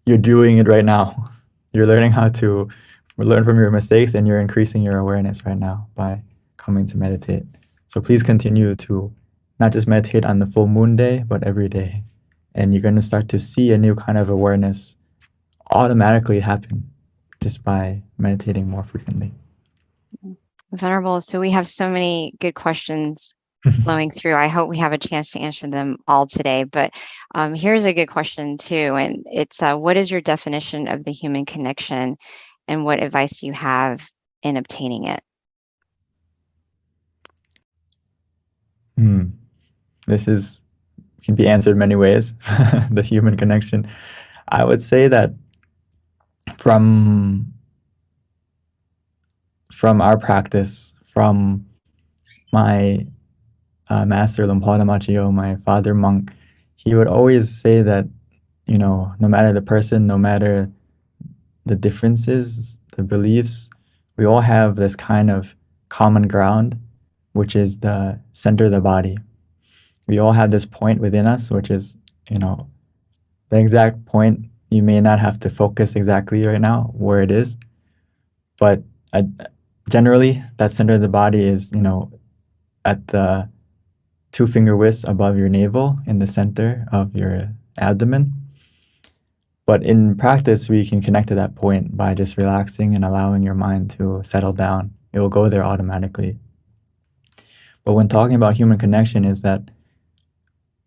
you're doing it right now. You're learning how to learn from your mistakes, and you're increasing your awareness right now by coming to meditate. So please continue to not just meditate on the full moon day, but every day. And you're going to start to see a new kind of awareness automatically happen just by meditating more frequently. Venerable, so we have so many good questions flowing through. I hope we have a chance to answer them all today. But here's a good question too. And it's, what is your definition of the human connection, and what advice do you have in obtaining it? This can be answered many ways, the human connection. I would say that from our practice, from my master Lumpata Machio, my father monk, he would always say that, no matter the person, no matter the differences, the beliefs, we all have this kind of common ground, which is the center of the body. We all have this point within us, which is, the exact point. You may not have to focus exactly right now where it is, but generally that center of the body is, at the 2 finger widths above your navel in the center of your abdomen. But in practice, we can connect to that point by just relaxing and allowing your mind to settle down. It will go there automatically. But when talking about human connection, is that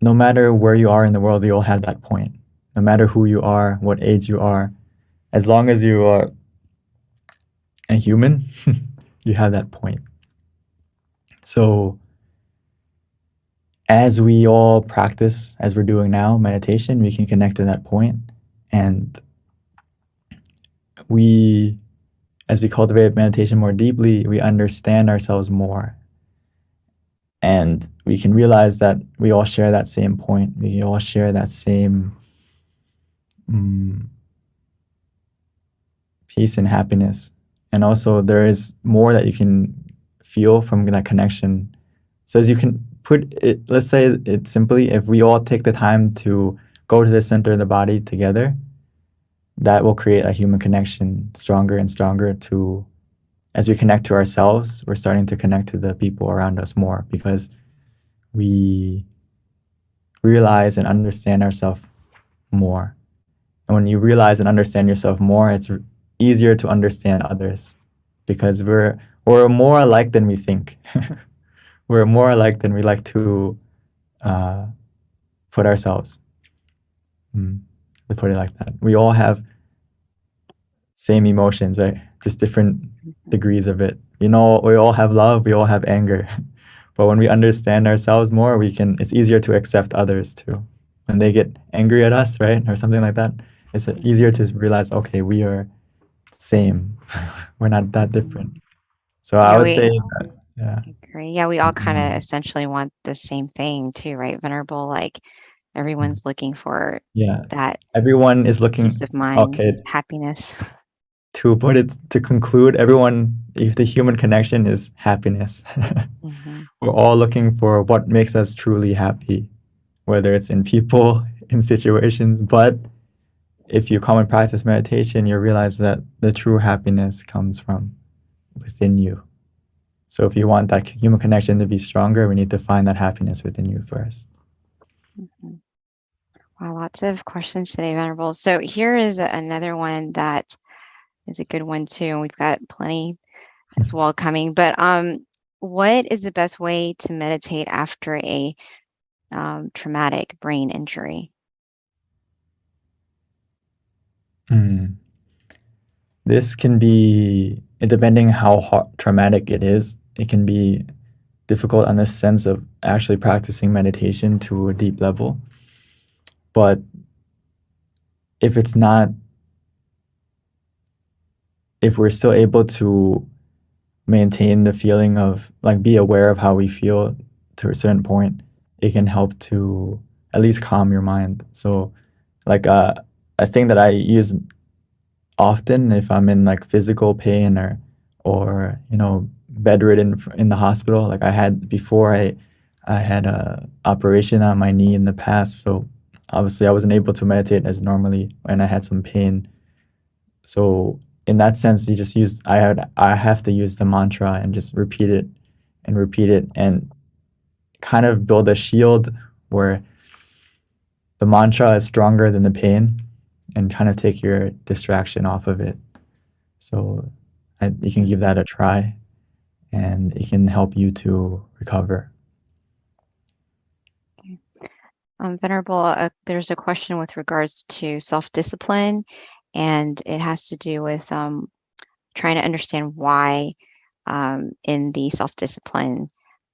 no matter where you are in the world, we all have that point. No matter who you are, what age you are, as long as you are a human, you have that point. So as we all practice, as we're doing now, meditation, we can connect to that point. And we as we cultivate meditation more deeply, we understand ourselves more. And we can realize that we all share that same point. We all share that same peace and happiness. And also there is more that you can feel from that connection. So as you can put it, let's say it simply, if we all take the time to go to the center of the body together, that will create a human connection stronger and stronger. To as we connect to ourselves, we're starting to connect to the people around us more, because we realize and understand ourselves more. And when you realize and understand yourself more, it's easier to understand others, because we're more alike than we think. We're more alike than we like to put ourselves. To put it like that. We all have same emotions, right? Just different degrees of it. We all have love, we all have anger. But when we understand ourselves more, it's easier to accept others too. When they get angry at us, right? Or something like that, it's easier to realize, okay, we are same. We're not that different. So I would say that, yeah. Agree. Yeah, we all kind of essentially want the same thing too, right? Venerable, like everyone's looking for that everyone is looking, peace of mind, okay, happiness. to conclude, the human connection is happiness. We're all looking for what makes us truly happy, whether it's in people, in situations. But if you come and practice meditation, you realize that the true happiness comes from within you. So if you want that human connection to be stronger, we need to find that happiness within you first. Wow, lots of questions today, Venerable. So here is another one that is a good one too. We've got plenty as well coming. But what is the best way to meditate after a traumatic brain injury? This can be, depending how traumatic it is, it can be difficult in the sense of actually practicing meditation to a deep level. But if we're still able to maintain the feeling of, like, be aware of how we feel to a certain point, it can help to at least calm your mind. So like a thing that I use often if I'm in like physical pain or bedridden in the hospital, like I had before, I had a operation on my knee in the past, so obviously I wasn't able to meditate as normally and I had some pain. So in that sense, I have to use the mantra and just repeat it and kind of build a shield where the mantra is stronger than the pain and kind of take your distraction off of it. So you can give that a try and it can help you to recover. Venerable, there's a question with regards to self-discipline, and it has to do with trying to understand why in the self-discipline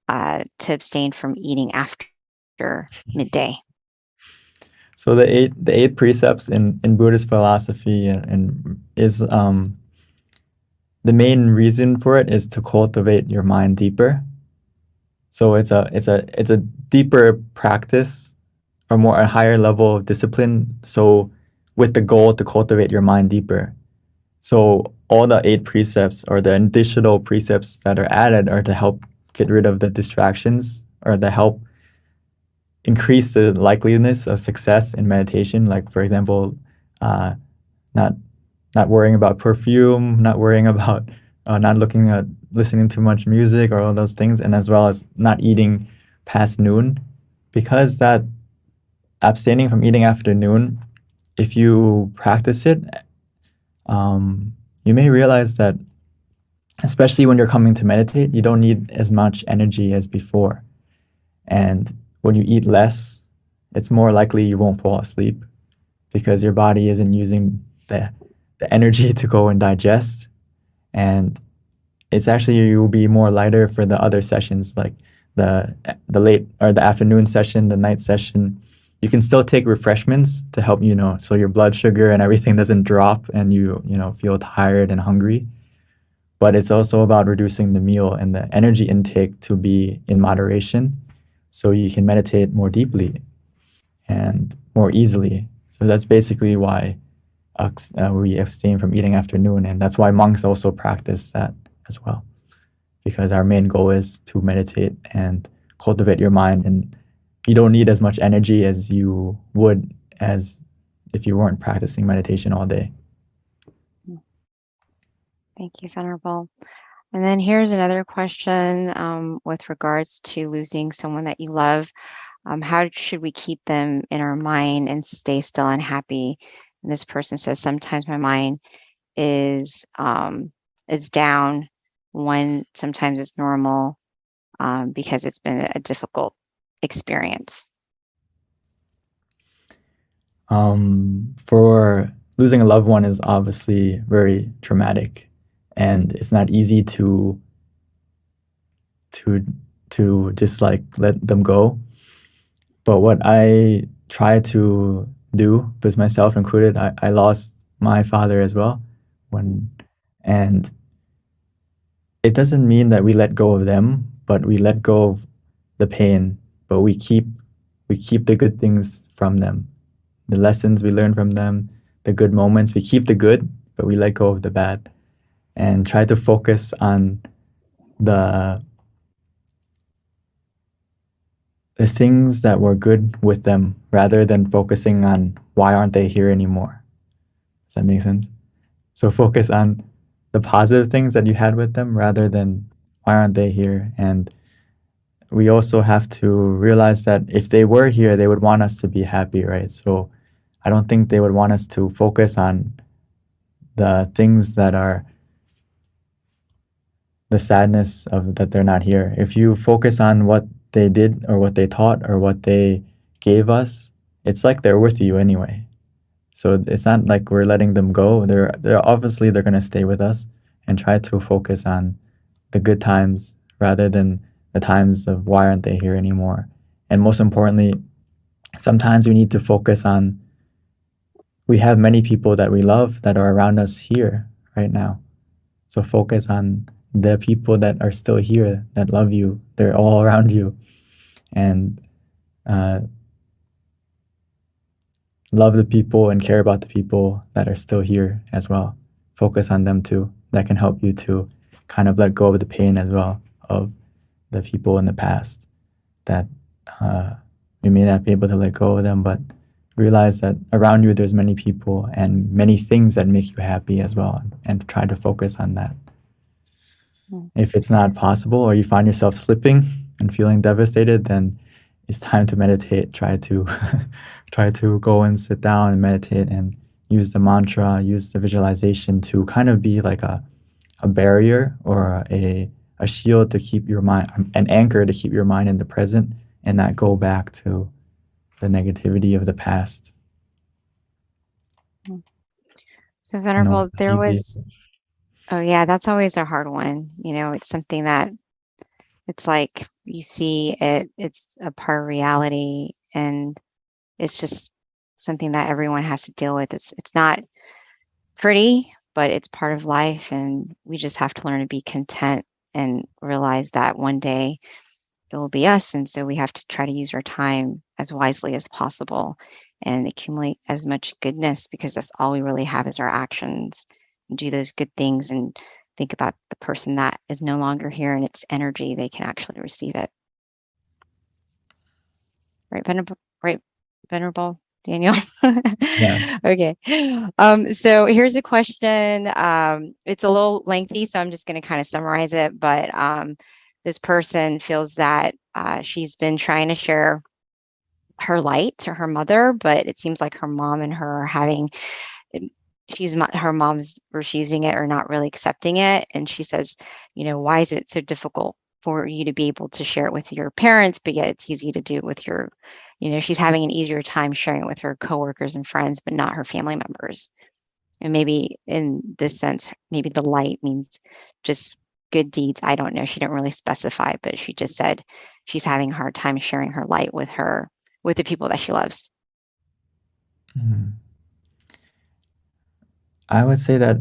to abstain from eating after midday. So the eight precepts in Buddhist philosophy and is the main reason for it is to cultivate your mind deeper. So it's a deeper practice, or more a higher level of discipline. So with the goal to cultivate your mind deeper. So all the 8 precepts or the additional precepts that are added are to help get rid of the distractions or to help increase the likeliness of success in meditation. Like, for example, not worrying about perfume, not worrying about not listening to much music or all those things, and as well as not eating past noon, because that abstaining from eating after noon, if you practice it, you may realize that, especially when you're coming to meditate, you don't need as much energy as before. And when you eat less, it's more likely you won't fall asleep because your body isn't using the energy to go and digest. And it's actually, you will be more lighter for the other sessions, like the late or the afternoon session, the night session. You can still take refreshments to help, so your blood sugar and everything doesn't drop and you feel tired and hungry. but it's also about reducing the meal and the energy intake to be in moderation so you can meditate more deeply and more easily. So that's basically why we abstain from eating after noon, and that's why monks also practice that as well, because our main goal is to meditate and cultivate your mind, and you don't need as much energy as you would as if you weren't practicing meditation all day. Thank you, Venerable. And then here's another question with regards to losing someone that you love. How should we keep them in our mind and stay still and happy? And this person says, sometimes my mind is down when sometimes it's normal because it's been a difficult experience. For losing a loved one is obviously very traumatic, and it's not easy to just like let them go. But what I try to do, with myself included, I lost my father as well and it doesn't mean that we let go of them, but we let go of the pain, but we keep the good things from them, the lessons we learn from them, the good moments. We keep the good, but we let go of the bad, and try to focus on the things that were good with them rather than focusing on why aren't they here anymore. Does that make sense? So focus on the positive things that you had with them rather than why aren't they here. And we also have to realize that if they were here, they would want us to be happy, right? So I don't think they would want us to focus on the things that are the sadness of that they're not here. If you focus on what they did or what they taught or what they gave us, it's like they're with you anyway. So it's not like we're letting them go. They're obviously they're gonna stay with us, and try to focus on the good times rather than the times of why aren't they here anymore. And most importantly, sometimes we need to focus on, we have many people that we love that are around us here right now. So focus on the people that are still here, that love you. They're all around you. And love the people and care about the people that are still here as well. Focus on them too. That can help you to kind of let go of the pain as well of the people in the past that you may not be able to let go of them, but realize that around you there's many people and many things that make you happy as well, and try to focus on that. If it's not possible or you find yourself slipping and feeling devastated, then it's time to meditate. Try to go and sit down and meditate and use the mantra, use the visualization to kind of be like a barrier or a shield to keep your mind, an anchor to keep your mind in the present and not go back to the negativity of the past. So Venerable, there was, oh yeah, that's always a hard one. You know, it's something that it's like you see it, it's a part of reality, and it's just something that everyone has to deal with. It's not pretty, but it's part of life, and we just have to learn to be content and realize that one day it will be us. And so we have to try to use our time as wisely as possible and accumulate as much goodness, because that's all we really have is our actions, and do those good things and think about the person that is no longer here and its energy, they can actually receive it. Right, Venerable Daniel? Yeah. Okay. So here's a question. It's a little lengthy, so I'm just going to kind of summarize it. But this person feels that she's been trying to share her light to her mother, but it seems like her mom and her are having, her mom's refusing it or not really accepting it. And she says, you know, why is it so difficult for you to be able to share it with your parents, but yet it's easy to do it with your, you know, she's having an easier time sharing it with her coworkers and friends, but not her family members. And maybe in this sense, maybe the light means just good deeds. I don't know. She didn't really specify, but she just said she's having a hard time sharing her light with the people that she loves. I would say that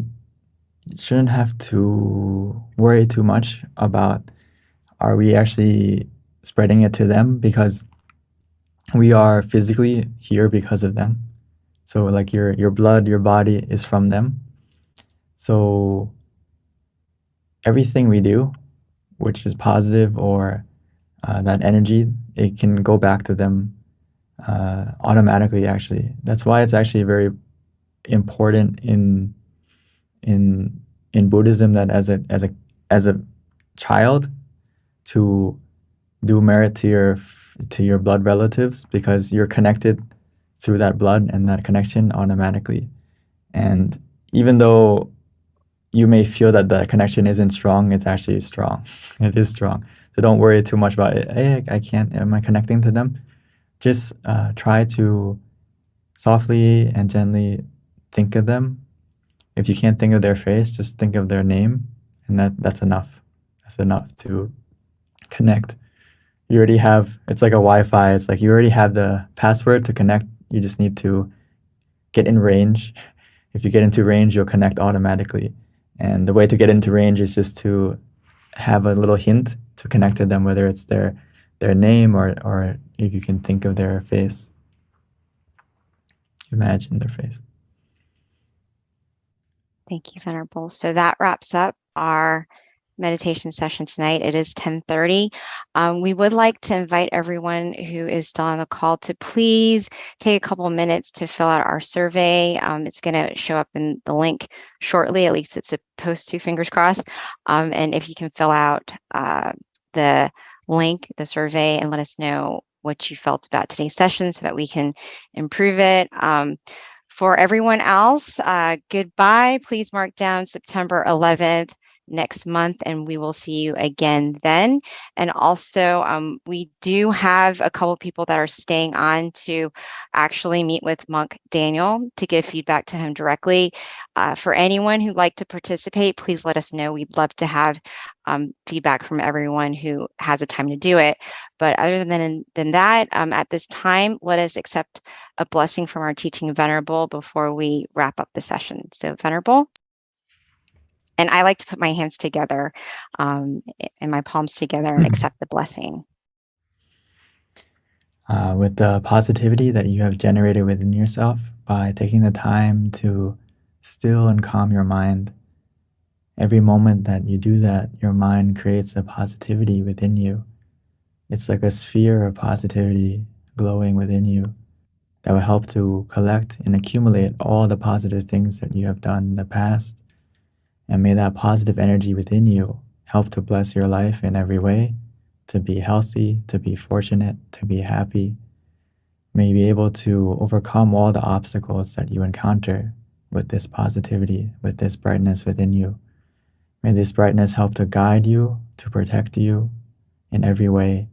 shouldn't have to worry too much about are we actually spreading it to them, because we are physically here because of them. So like your blood, your body is from them. So everything we do, which is positive or that energy, it can go back to them automatically. Actually, that's why it's actually very important in Buddhism that as a child to do merit to your blood relatives, because you're connected through that blood and that connection automatically. And even though you may feel that the connection isn't strong, it's actually strong. It is strong. So don't worry too much about it. Hey, I can't. Am I connecting to them? Just try to softly and gently think of them. If you can't think of their face, just think of their name, and that's enough. That's enough to connect. You already have. It's like a Wi-Fi. It's like you already have the password to connect. You just need to get in range. If you get into range, you'll connect automatically. And the way to get into range is just to have a little hint to connect to them, whether it's their name or if you can think of their face. Imagine their face. Thank you, Venerable. So that wraps up our meditation session tonight. It is 10:30. We would like to invite everyone who is still on the call to please take a couple minutes to fill out our survey. It's going to show up in the link shortly, at least it's supposed to, fingers crossed. And if you can fill out the link, the survey, and let us know what you felt about today's session so that we can improve it. For everyone else, goodbye. Please mark down September 11th next month, and we will see you again then. And also, we do have a couple people that are staying on to actually meet with Monk Daniel to give feedback to him directly. For anyone who'd like to participate, please let us know. We'd love to have feedback from everyone who has a time to do it. But other than that, at this time, let us accept a blessing from our teaching Venerable before we wrap up the session. So Venerable. And I like to put my hands together and my palms together and accept the blessing. With the positivity that you have generated within yourself by taking the time to still and calm your mind. Every moment that you do that, your mind creates a positivity within you. It's like a sphere of positivity glowing within you that will help to collect and accumulate all the positive things that you have done in the past. And may that positive energy within you help to bless your life in every way, to be healthy, to be fortunate, to be happy. May you be able to overcome all the obstacles that you encounter with this positivity, with this brightness within you. May this brightness help to guide you, to protect you in every way.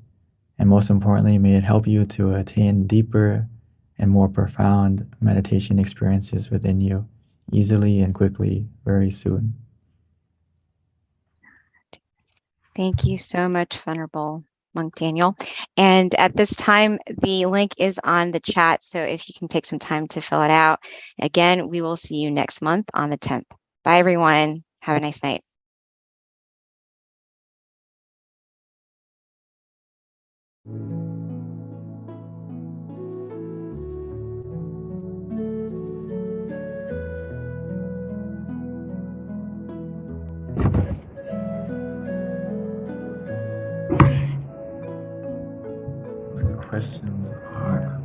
And most importantly, may it help you to attain deeper and more profound meditation experiences within you easily and quickly, very soon. Thank you so much, Venerable Monk Daniel. And at this time, the link is on the chat. So if you can take some time to fill it out. Again, we will see you next month on the 10th. Bye, everyone. Have a nice night. Questions are...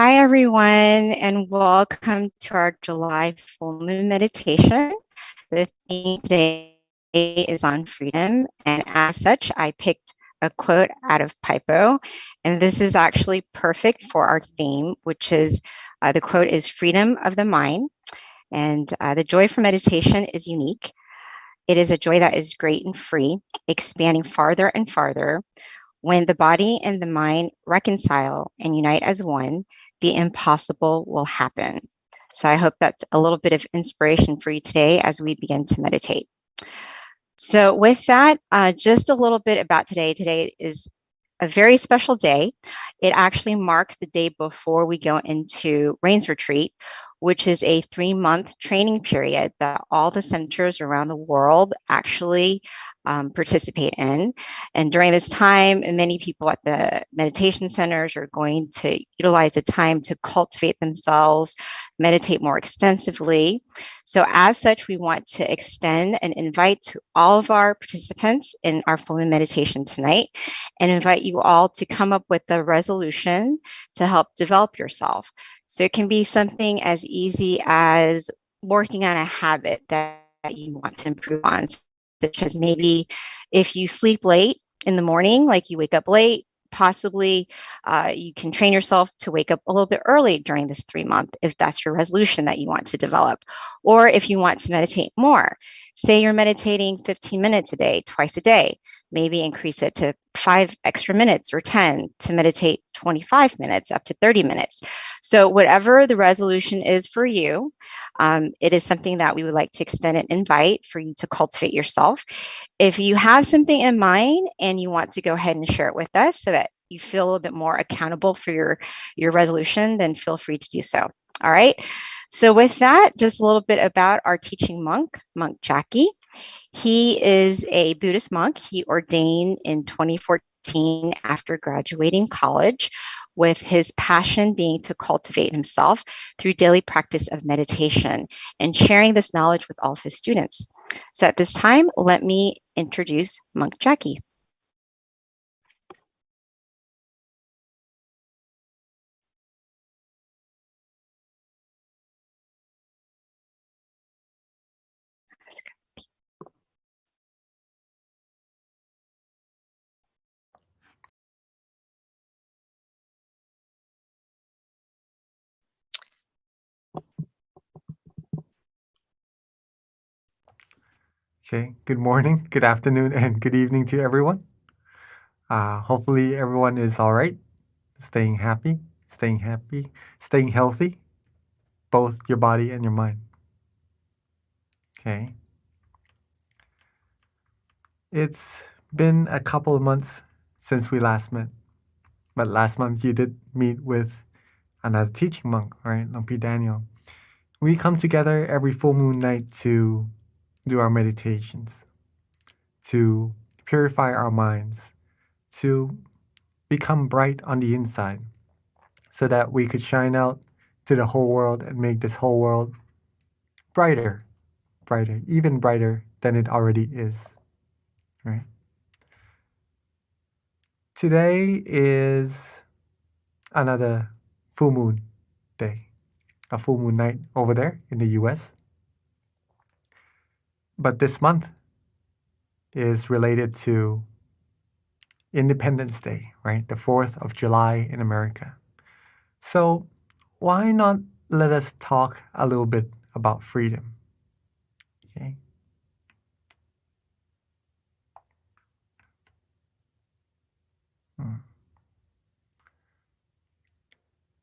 Hi, everyone, and welcome to our July full moon meditation. The theme today is on freedom, and as such, I picked a quote out of Pipo, and this is actually perfect for our theme, which is the quote is freedom of the mind, and the joy for meditation is unique. It is a joy that is great and free, expanding farther and farther. When the body and the mind reconcile and unite as one, the impossible will happen. So I hope that's a little bit of inspiration for you today as we begin to meditate. So with that, just a little bit about today. Today is a very special day. It actually marks the day before we go into Rains Retreat, which is a 3-month training period that all the centers around the world actually participate in. And during this time, many people at the meditation centers are going to utilize the time to cultivate themselves, meditate more extensively. So as such, we want to extend an invite to all of our participants in our full moon meditation tonight and invite you all to come up with a resolution to help develop yourself. So it can be something as easy as working on a habit that you want to improve on, such as maybe if you sleep late in the morning, like you wake up late, possibly you can train yourself to wake up a little bit early during this 3-month, if that's your resolution that you want to develop. Or if you want to meditate more, say you're meditating 15 minutes a day, twice a day, maybe increase it to 5 extra minutes or 10 to meditate 25 minutes up to 30 minutes. So whatever the resolution is for you, it is something that we would like to extend an invite for you to cultivate yourself. If you have something in mind and you want to go ahead and share it with us so that you feel a little bit more accountable for your resolution, then feel free to do so. All right. So with that, just a little bit about our teaching monk, Monk Jackie. He is a Buddhist monk. He ordained in 2014 after graduating college, with his passion being to cultivate himself through daily practice of meditation and sharing this knowledge with all of his students. So at this time, let me introduce Monk Jackie. Okay, good morning, good afternoon, and good evening to everyone. Hopefully, everyone is all right, staying happy, staying healthy, both your body and your mind. Okay. It's been a couple of months since we last met, but last month you did meet with another teaching monk, right, Lumpy Daniel. We come together every full moon night to do our meditations, to purify our minds, to become bright on the inside, so that we could shine out to the whole world and make this whole world brighter, even brighter than it already is, right? Today is another full moon day, a full moon night over there in the US. But this month is related to Independence Day, right? The 4th of July in America. So why not let us talk a little bit about freedom? Okay.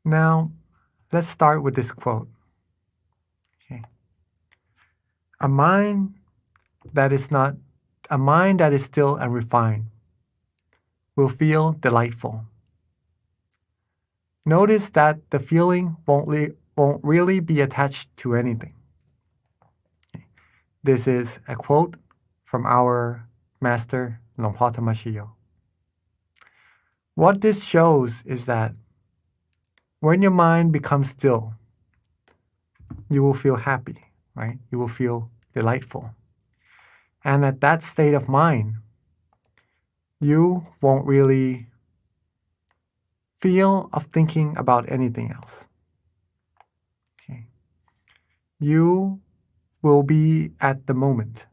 Now, let's start with this quote. Okay. A mind that is still and refined will feel delightful. Notice that the feeling won't really be attached to anything. Okay. This is a quote from our master, Longpa Tamashio. What this shows is that when your mind becomes still, you will feel happy, right? You will feel delightful. And at that state of mind, you won't really feel of thinking about anything else. Okay. You will be at the moment,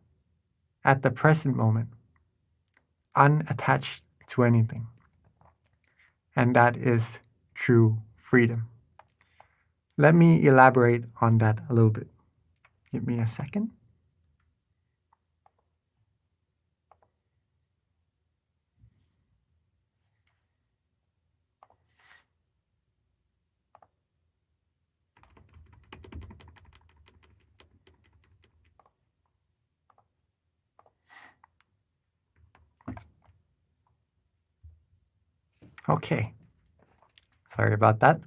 at the present moment, unattached to anything. And that is true freedom. Let me elaborate on that a little bit. Give me a second. Okay. Sorry about that.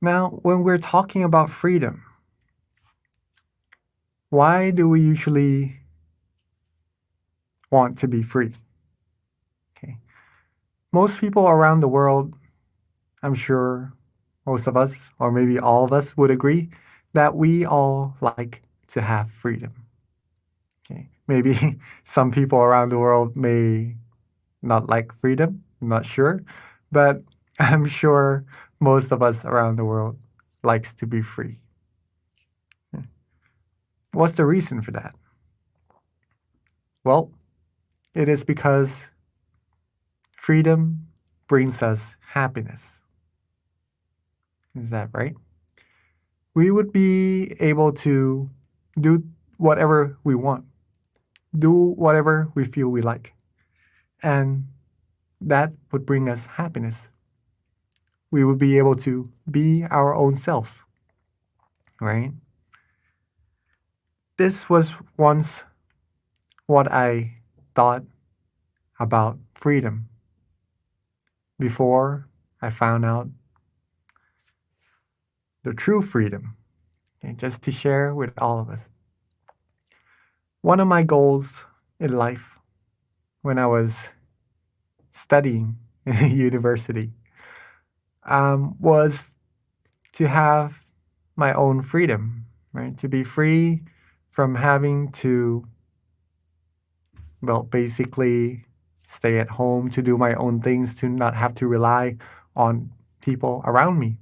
Now, when we're talking about freedom, why do we usually want to be free? Okay. Most people around the world, I'm sure most of us, or maybe all of us, would agree that we all like to have freedom. Okay. Maybe some people around the world may not like freedom, I'm not sure, but I'm sure most of us around the world likes to be free. What's the reason for that? Well, it is because freedom brings us happiness. Is that right? We would be able to do whatever we want, do whatever we feel we like, and that would bring us happiness. We would be able to be our own selves, right? This was once what I thought about freedom before I found out the true freedom, okay, just to share with all of us. One of my goals in life when I was studying in university was to have my own freedom, right? To be free from having to, well, basically stay at home, to do my own things, to not have to rely on people around me,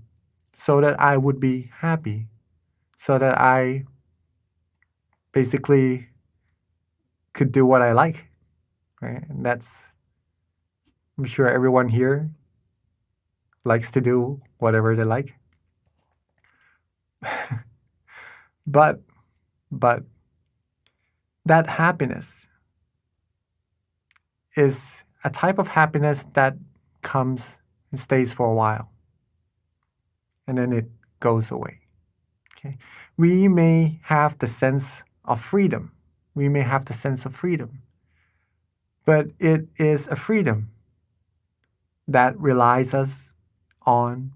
so that I would be happy, so that I basically could do what I like, right? And that's, I'm sure everyone here likes to do whatever they like. But that happiness is a type of happiness that comes and stays for a while, and then it goes away. Okay? We may have the sense of freedom. We may have the sense of freedom, but it is a freedom that relies us on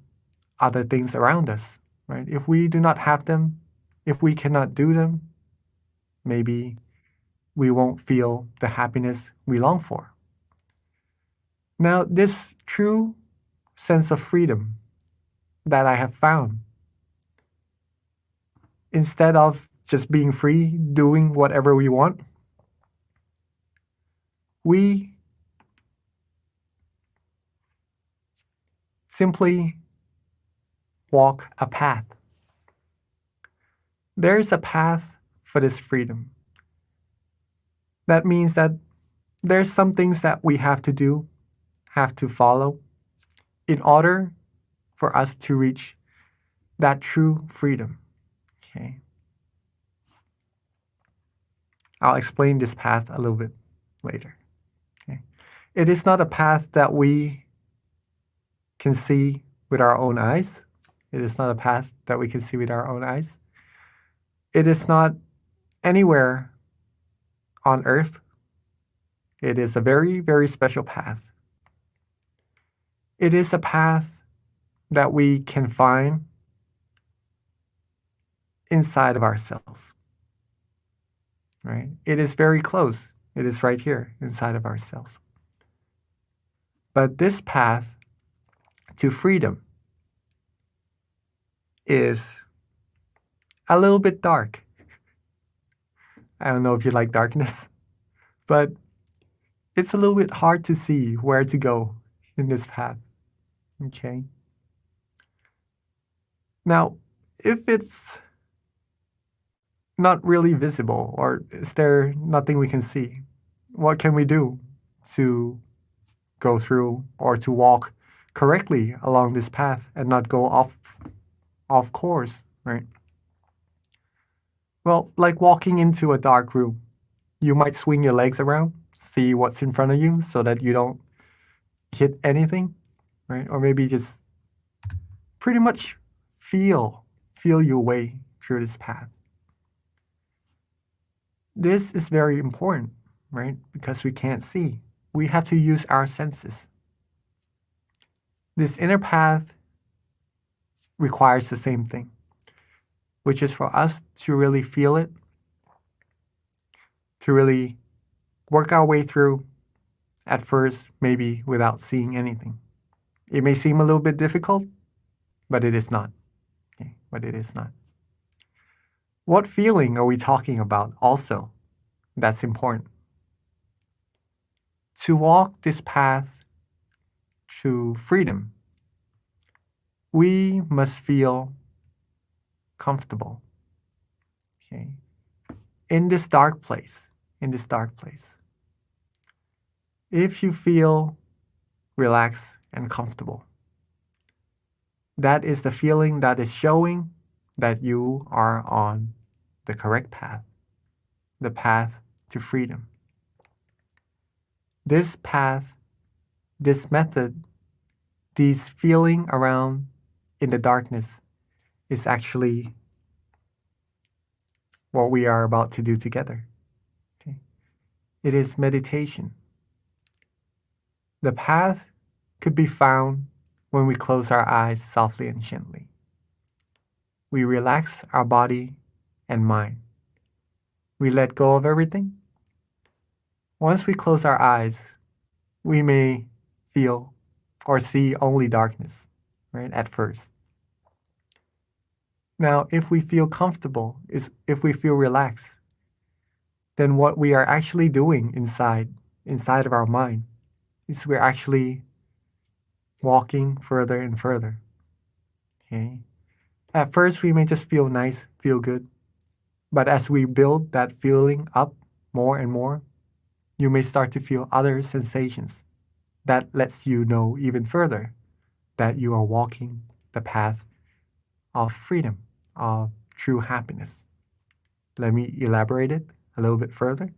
other things around us, right? If we do not have them, if we cannot do them, maybe we won't feel the happiness we long for. Now, this true sense of freedom that I have found, instead of just being free, doing whatever we want, we simply walk a path. There's a path for this freedom. That means that there's some things that we have to do, have to follow, in order for us to reach that true freedom. Okay. I'll explain this path a little bit later. Okay. It is not a path that we can see with our own eyes. It is not a path that we can see with our own eyes. It is not anywhere on earth. It is a very, very special path. It is a path that we can find inside of ourselves, right? It is very close. It is right here inside of ourselves. But this path to freedom is a little bit dark. I don't know if you like darkness, but it's a little bit hard to see where to go in this path. Okay. Now, if it's not really visible, or is there nothing we can see, what can we do to go through or to walk correctly along this path and not go off course, right? Well, like walking into a dark room, you might swing your legs around, see what's in front of you so that you don't hit anything, right? Or maybe just pretty much feel your way through this path. This is very important, right? Because we can't see. We have to use our senses. This inner path requires the same thing, which is for us to really feel it, to really work our way through, at first, maybe without seeing anything. It may seem a little bit difficult, but it is not. Okay? But it is not. What feeling are we talking about also? That's important. To walk this path to freedom, we must feel comfortable. Okay? In this dark place, if you feel relaxed and comfortable, that is the feeling that is showing that you are on the correct path, the path to freedom. This path, this method, these feeling around in the darkness is actually what we are about to do together. Okay? It is meditation. The path could be found when we close our eyes softly and gently. We relax our body and mind. We let go of everything. Once we close our eyes, we may feel or see only darkness, right, at first. Now, if we feel comfortable, if we feel relaxed, then what we are actually doing inside of our mind is we're actually walking further and further. Okay? At first, we may just feel nice, feel good. But as we build that feeling up more and more, you may start to feel other sensations that lets you know even further that you are walking the path of freedom, of true happiness. Let me elaborate it a little bit further.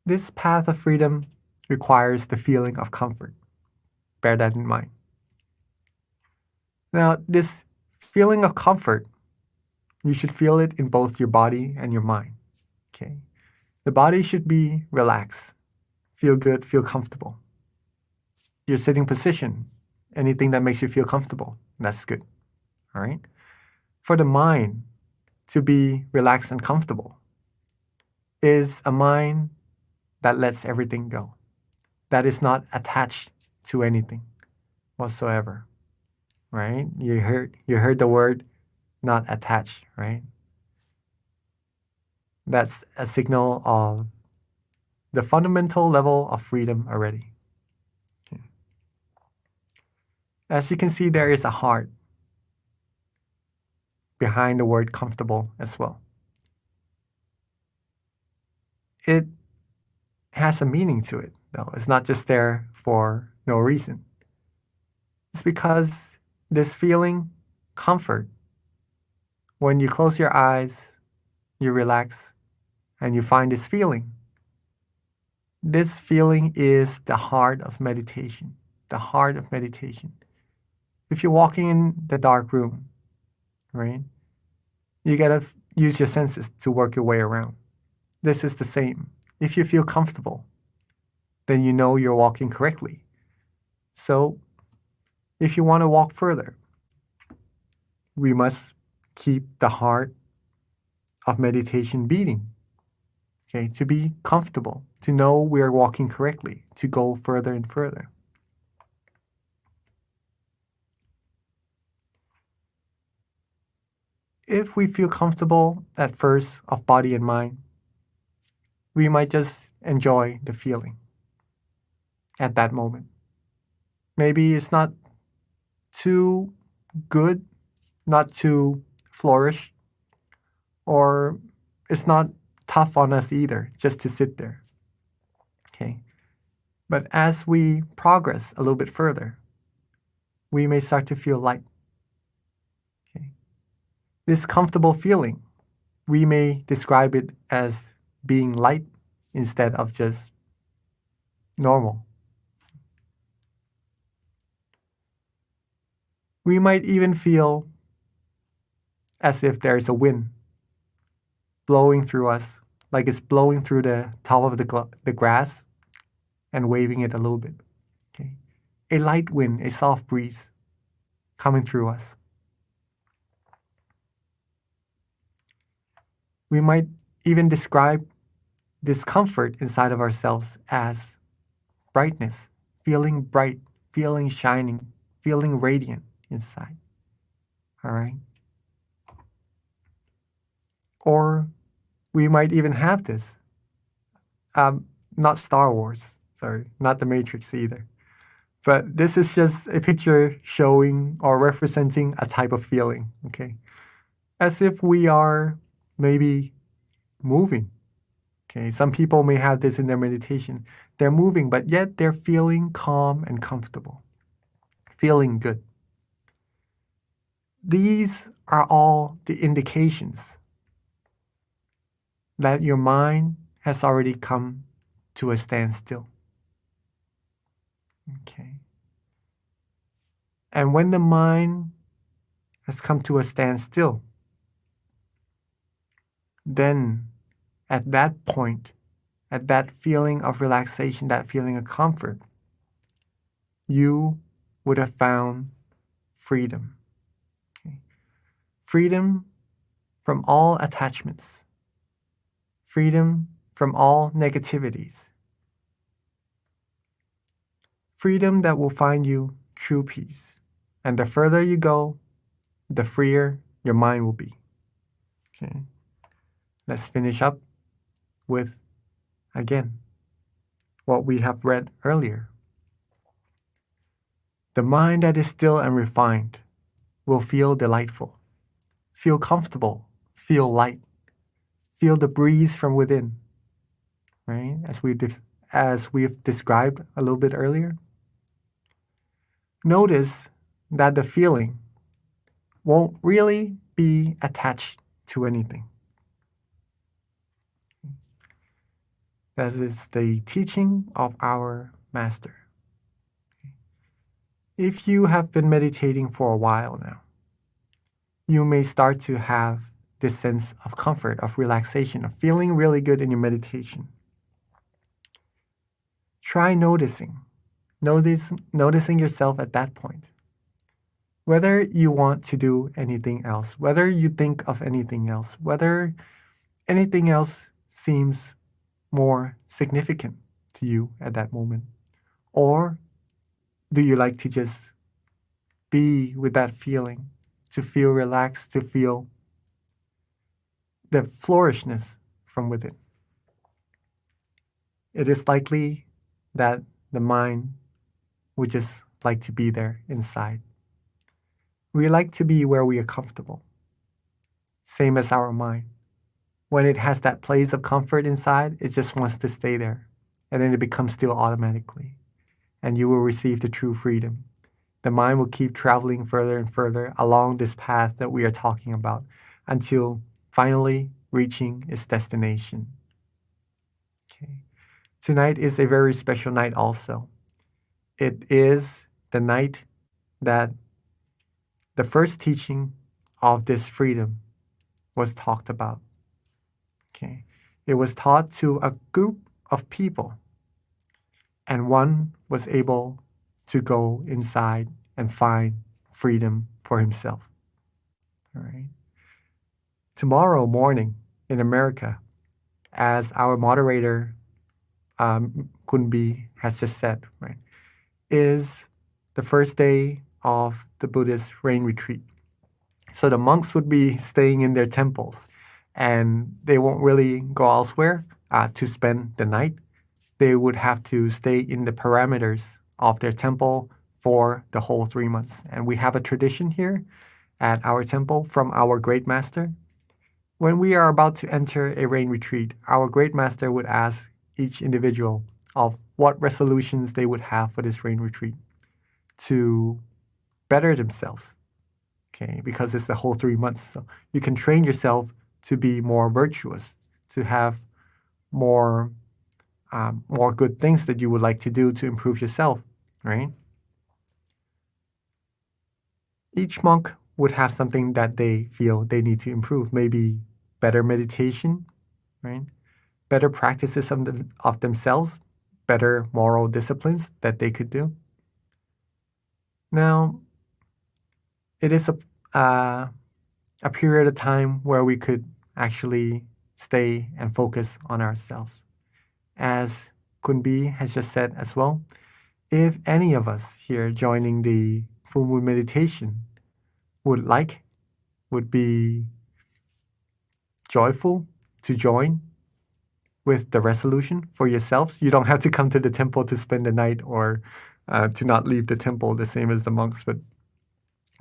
This path of freedom requires the feeling of comfort. Bear that in mind. Now, this feeling of comfort, you should feel it in both your body and your mind. Okay? The body should be relaxed, feel good, feel comfortable. Your sitting position, anything that makes you feel comfortable, that's good. All right? For the mind to be relaxed and comfortable is a mind that lets everything go, that is not attached to anything whatsoever. Right? You heard the word not attached, right? That's a signal of the fundamental level of freedom already. Okay. As you can see, there is a heart behind the word comfortable as well. It has a meaning to it, though. It's not just there for no reason. It's because this feeling, comfort, when you close your eyes, you relax, and you find this feeling. This feeling is the heart of meditation, the heart of meditation. If you're walking in the dark room, right, you gotta use your senses to work your way around. This is the same. If you feel comfortable, then you know you're walking correctly. So, if you want to walk further, we must keep the heart of meditation beating. Okay, to be comfortable, to know we are walking correctly, to go further and further. If we feel comfortable at first of body and mind, we might just enjoy the feeling. at that moment. Maybe it's not too good, not too flourish, or it's not tough on us either, just to sit there. Okay. But as we progress a little bit further, we may start to feel light. Okay. This comfortable feeling, we may describe it as being light instead of just normal. We might even feel as if there's a wind blowing through us, like it's blowing through the top of the grass and waving it a little bit. Okay. A light wind, a soft breeze coming through us. We might even describe this comfort inside of ourselves as brightness, feeling bright, feeling shining, feeling radiant inside. All right? Or we might even have this. Not Star Wars, sorry, not the Matrix either. But this is just a picture showing or representing a type of feeling, okay? As if we are maybe moving. Okay, some people may have this in their meditation. They're moving, but yet they're feeling calm and comfortable, feeling good. These are all the indications that your mind has already come to a standstill. Okay. And when the mind has come to a standstill, then at that point, at that feeling of relaxation, that feeling of comfort, you would have found freedom. Okay. Freedom from all attachments, freedom from all negativities, freedom that will find you true peace. And the further you go, the freer your mind will be. Okay. Let's finish up with, again, what we have read earlier. The mind that is still and refined will feel delightful, feel comfortable, feel light, feel the breeze from within, right? As we've described a little bit earlier. Notice that the feeling won't really be attached to anything. That is the teaching of our master. If you have been meditating for a while now, you may start to have this sense of comfort, of relaxation, of feeling really good in your meditation. Try noticing yourself at that point. Whether you want to do anything else, whether you think of anything else, whether anything else seems more significant to you at that moment, or do you like to just be with that feeling, to feel relaxed, to feel the flourishness from within? It is likely that the mind would just like to be there inside. We like to be where we are comfortable, same as our mind. When it has that place of comfort inside, it just wants to stay there, and then it becomes still automatically, and you will receive the true freedom. The mind will keep traveling further and further along this path that we are talking about until finally reaching its destination. Okay. Tonight is a very special night also. It is the night that the first teaching of this freedom was talked about. Okay. It was taught to a group of people, and one was able to go inside and find freedom for himself. All right. Tomorrow morning in America, as our moderator Kunbi has just said, right, is the first day of the Buddhist rain retreat. So the monks would be staying in their temples, and they won't really go elsewhere to spend the night. they would have to stay in the parameters of their temple for the whole 3 months. And we have a tradition here at our temple from our Great Master. When we are about to enter a rain retreat, our Great Master would ask each individual of what resolutions they would have for this rain retreat to better themselves, okay? Because it's the whole 3 months. So you can train yourself to be more virtuous, to have more good things that you would like to do to improve yourself, right? Each monk would have something that they feel they need to improve. Maybe better meditation, right? Better practices of themselves, better moral disciplines that they could do. Now, it is a period of time where we could actually stay and focus on ourselves. As Kunbi has just said as well, if any of us here joining the full moon meditation would be joyful to join with the resolution for yourselves, you don't have to come to the temple to spend the night or to not leave the temple the same as the monks, but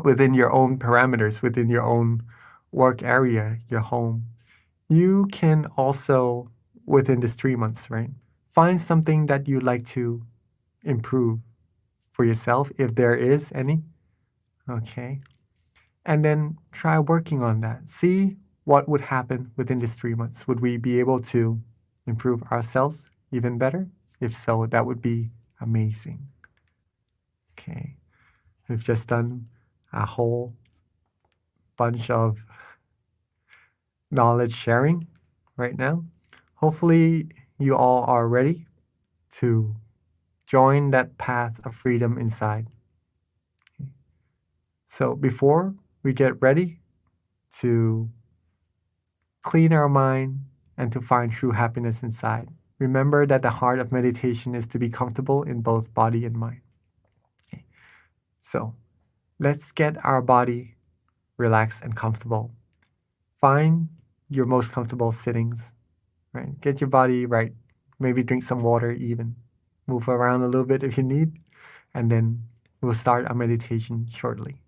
within your own parameters, within your own work area, your home, you can also, within this 3 months, right, find something that you'd like to improve for yourself, if there is any, okay? And then try working on that. See what would happen within these 3 months. Would we be able to improve ourselves even better? If so, that would be amazing. Okay, we've just done a whole bunch of knowledge sharing right now. Hopefully you all are ready to join that path of freedom inside. So before we get ready to clean our mind and to find true happiness inside, remember that the heart of meditation is to be comfortable in both body and mind. Okay. So let's get our body relaxed and comfortable. Find your most comfortable sittings, right? Get your body right. Maybe drink some water even. Move around a little bit if you need. And then we'll start our meditation shortly.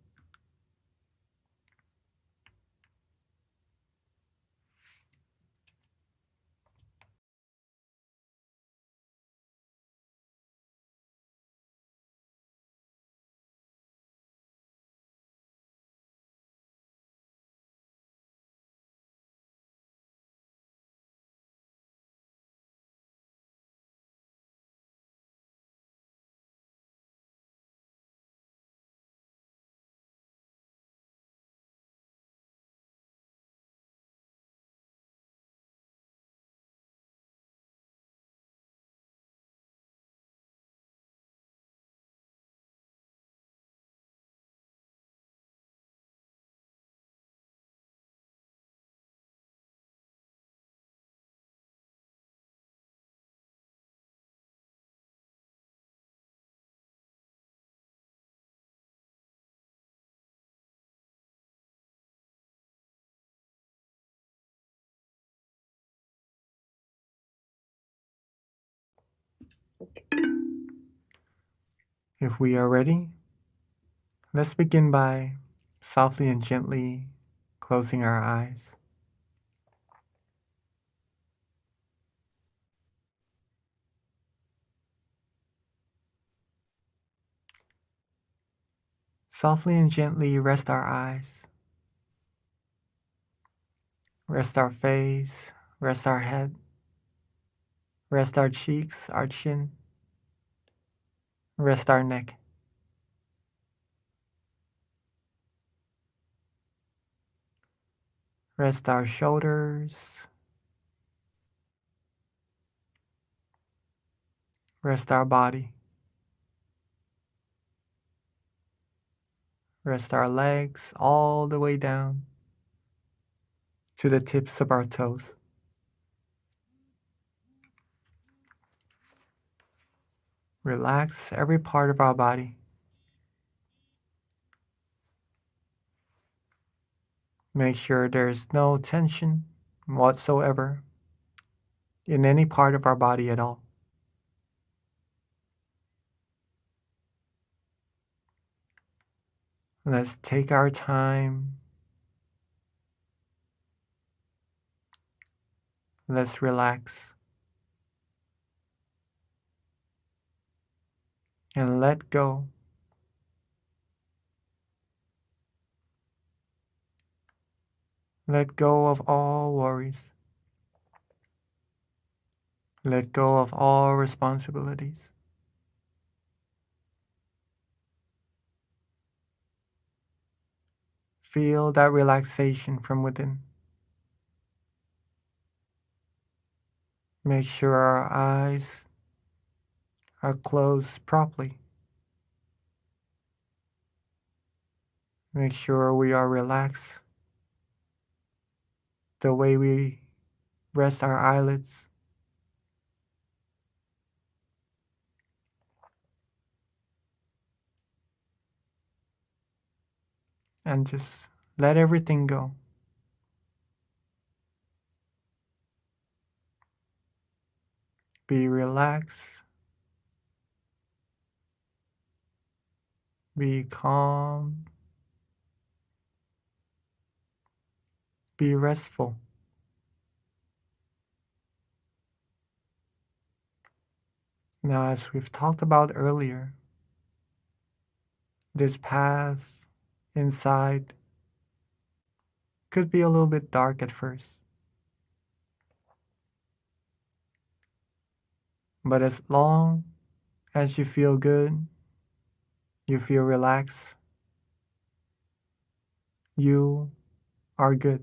If we are ready, let's begin by softly and gently closing our eyes. Softly and gently rest our eyes. Rest our face, rest our head, rest our cheeks, our chin, rest our neck. Rest our shoulders. Rest our body. Rest our legs all the way down to the tips of our toes. Relax every part of our body. Make sure there's no tension whatsoever in any part of our body at all. Let's take our time. Let's relax and let go. Let go of all worries. Let go of all responsibilities. Feel that relaxation from within. Make sure our eyes are closed properly. Make sure we are relaxed the way we rest our eyelids. And just let everything go. Be relaxed. Be calm. Be restful. Now, as we've talked about earlier, this path inside could be a little bit dark at first. But as long as you feel good, you feel relaxed, you are good.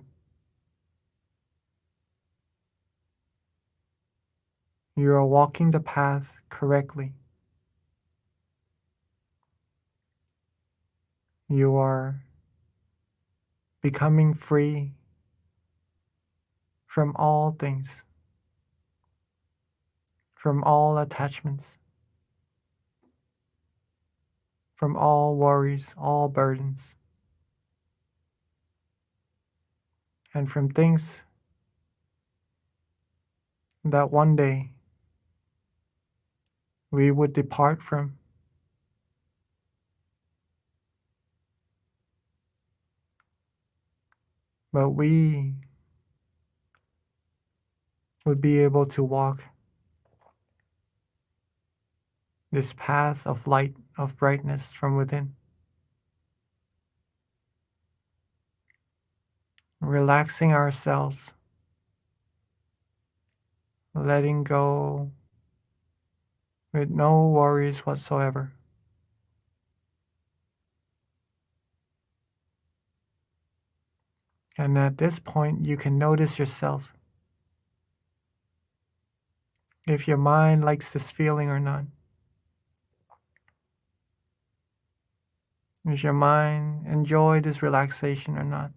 You are walking the path correctly. You are becoming free from all things, from all attachments, from all worries, all burdens, and from things that one day we would depart from. But we would be able to walk this path of light, of brightness from within, relaxing ourselves, letting go with no worries whatsoever. And at this point, you can notice yourself, if your mind likes this feeling or not. Does your mind enjoy this relaxation or not?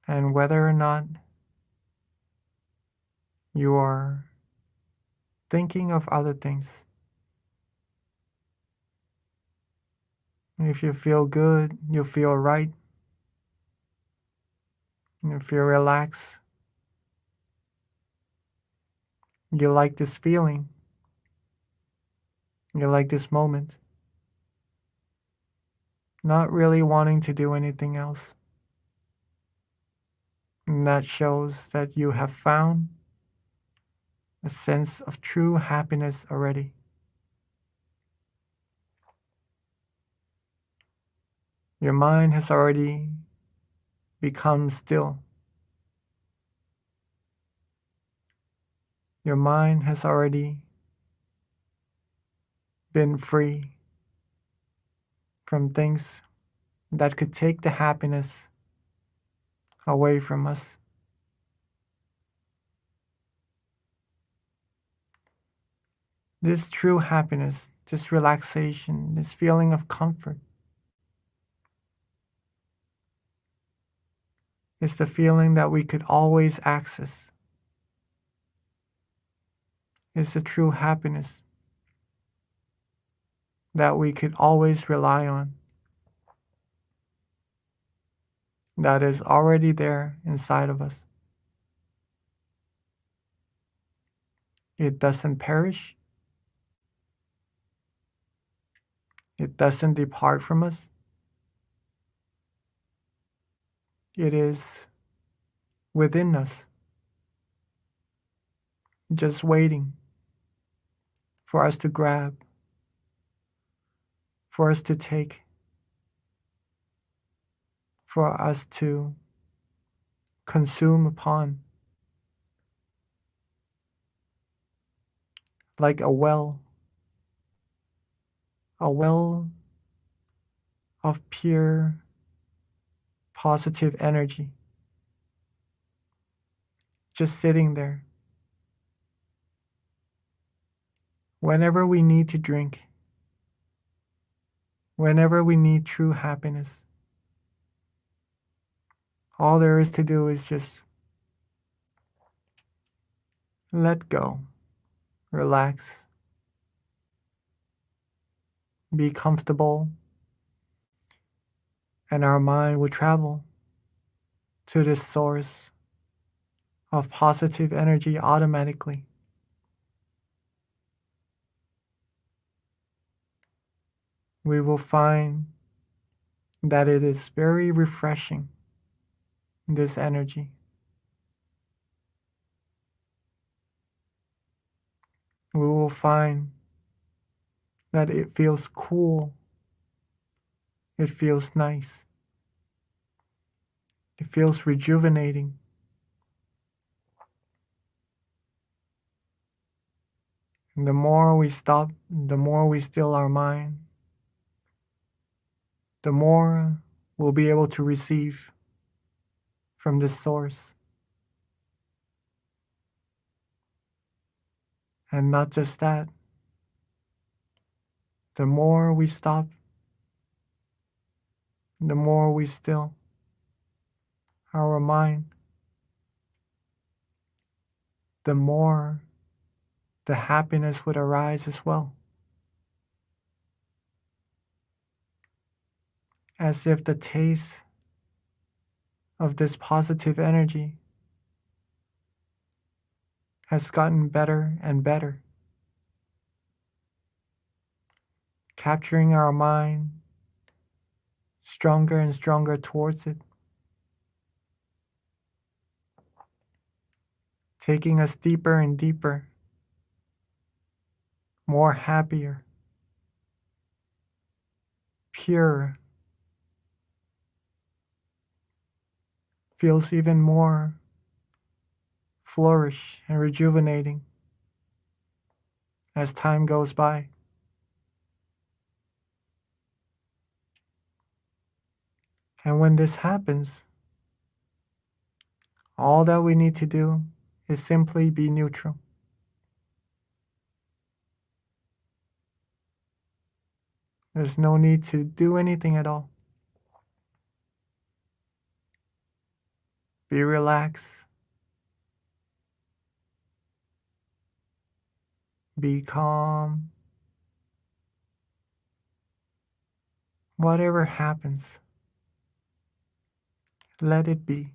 And whether or not you are thinking of other things. If you feel good, you feel right, you feel relaxed, you like this feeling, you like this moment, not really wanting to do anything else. And that shows that you have found a sense of true happiness already. Your mind has already become still. Your mind has already been free from things that could take the happiness away from us. This true happiness, this relaxation, this feeling of comfort is the feeling that we could always access. It's the true happiness that we could always rely on, that is already there inside of us. It doesn't perish. It doesn't depart from us. It is within us, just waiting for us to grab, for us to take, for us to consume upon, like a well of pure positive energy, just sitting there. Whenever we need to drink, whenever we need true happiness, all there is to do is just let go, relax, be comfortable, and our mind will travel to this source of positive energy automatically. We will find that it is very refreshing, this energy. We will find that it feels cool, it feels nice, it feels rejuvenating. And the more we stop, the more we still our mind, the more we'll be able to receive from this source. And not just that, the more we stop, the more we still our mind, the more the happiness would arise as well. As if the taste of this positive energy has gotten better and better, capturing our mind stronger and stronger towards it, taking us deeper and deeper, more happier, purer, feels even more flourish and rejuvenating as time goes by. And when this happens, all that we need to do is simply be neutral. There's no need to do anything at all. Be relaxed. Be calm. Whatever happens, let it be.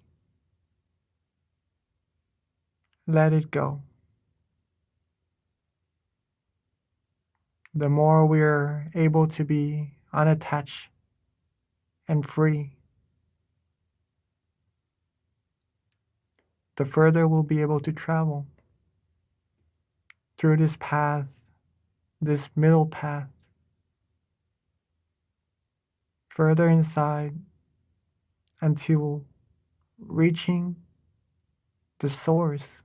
Let it go. The more we're able to be unattached and free, the further we'll be able to travel through this path, this middle path, further inside until reaching the source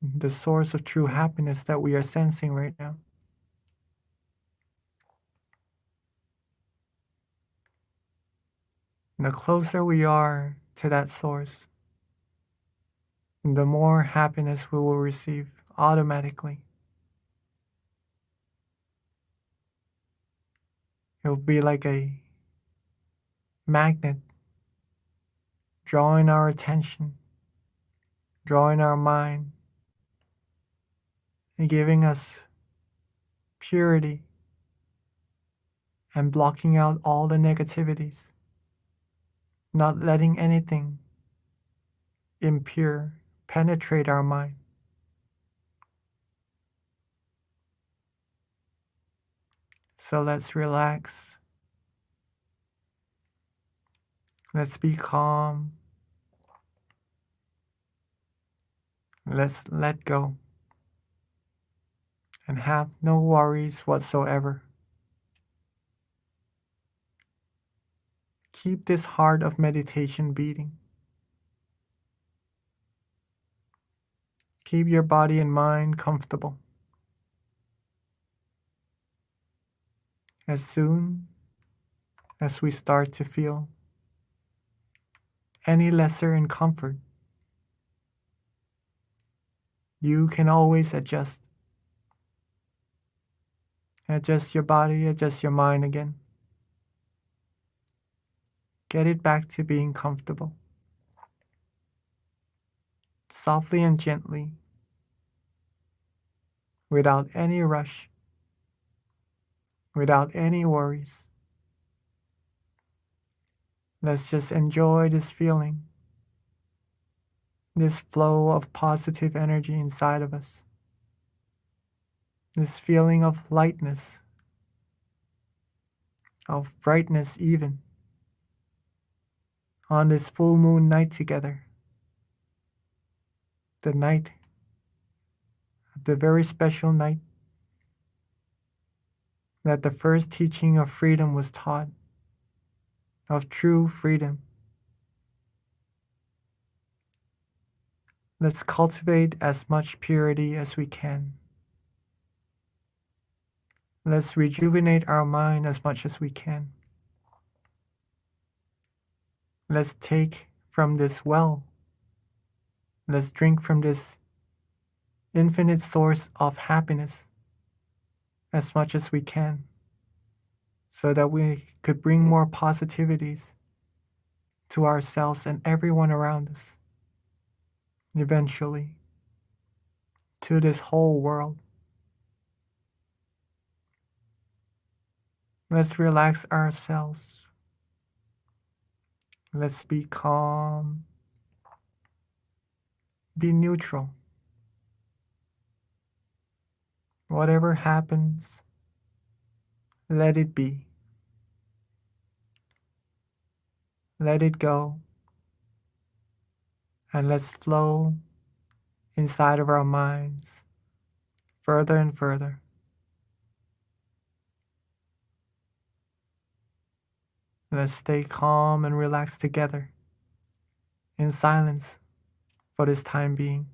of true happiness that we are sensing right now. And the closer we are to that source, the more happiness we will receive automatically. It will be like a magnet drawing our attention, drawing our mind, and giving us purity and blocking out all the negativities, not letting anything impure penetrate our mind. So let's relax. Let's be calm. Let's let go and have no worries whatsoever. Keep this heart of meditation beating. Keep your body and mind comfortable. As soon as we start to feel any lesser in comfort, you can always adjust. Adjust your body, adjust your mind again. Get it back to being comfortable. Softly and gently, without any rush, without any worries. Let's just enjoy this feeling, this flow of positive energy inside of us, this feeling of lightness, of brightness even, on this full moon night together, the night, the very special night that the first teaching of freedom was taught, of true freedom. Let's cultivate as much purity as we can. Let's rejuvenate our mind as much as we can. Let's take from this well. Let's drink from this infinite source of happiness as much as we can, so that we could bring more positivities to ourselves and everyone around us, eventually to this whole world. Let's relax ourselves. Let's be calm. Be neutral. Whatever happens, let it be. Let it go. And let's flow inside of our minds further and further. Let's stay calm and relaxed together in silence for this time being.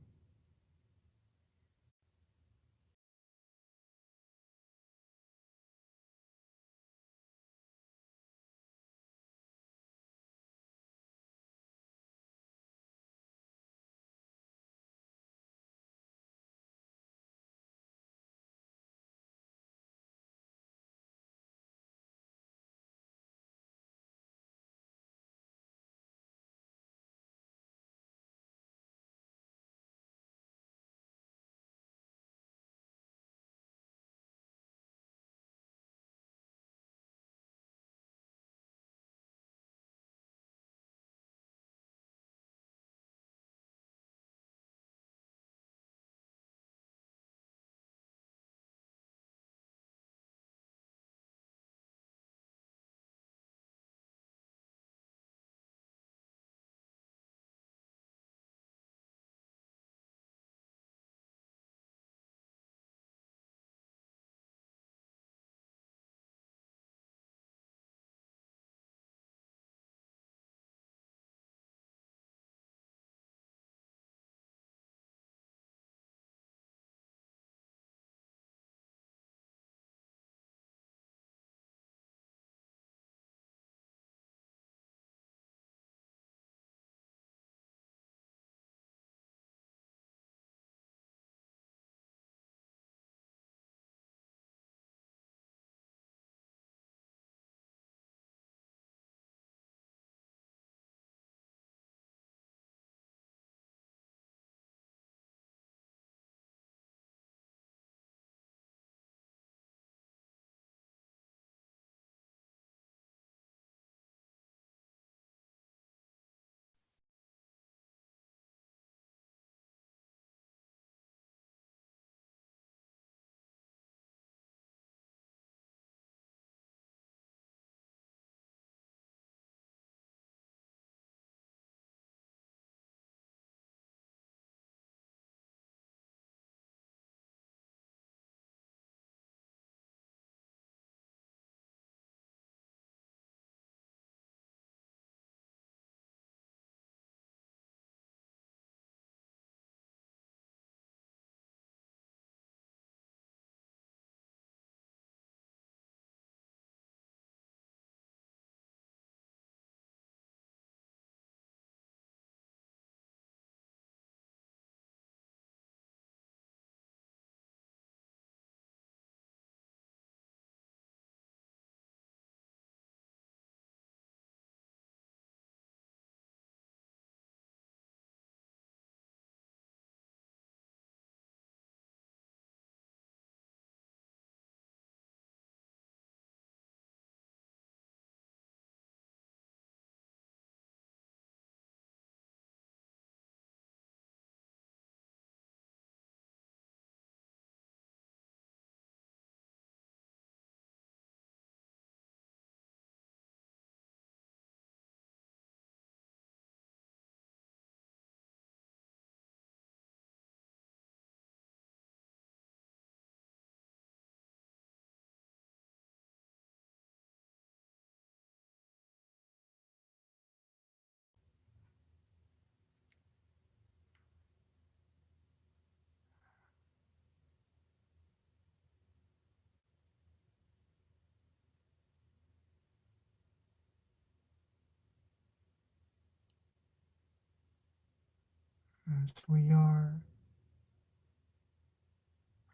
as we are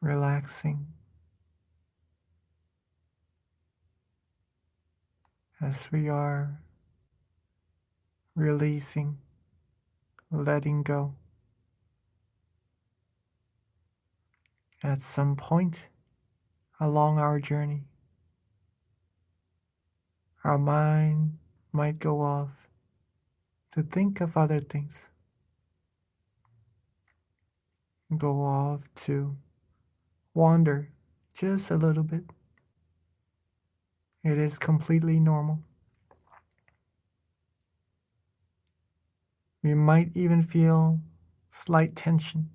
relaxing, as we are releasing, letting go. At some point along our journey, our mind might go off to think of other things, go off to wander just a little bit. It is completely normal. We might even feel slight tension,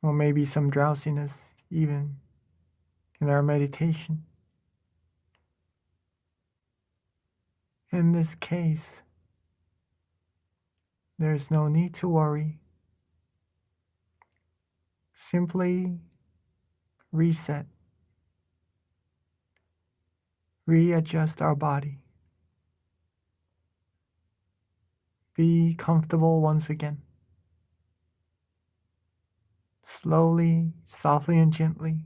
or maybe some drowsiness even in our meditation. In this case, there is no need to worry. Simply reset, readjust our body. Be comfortable once again. Slowly, softly, and gently.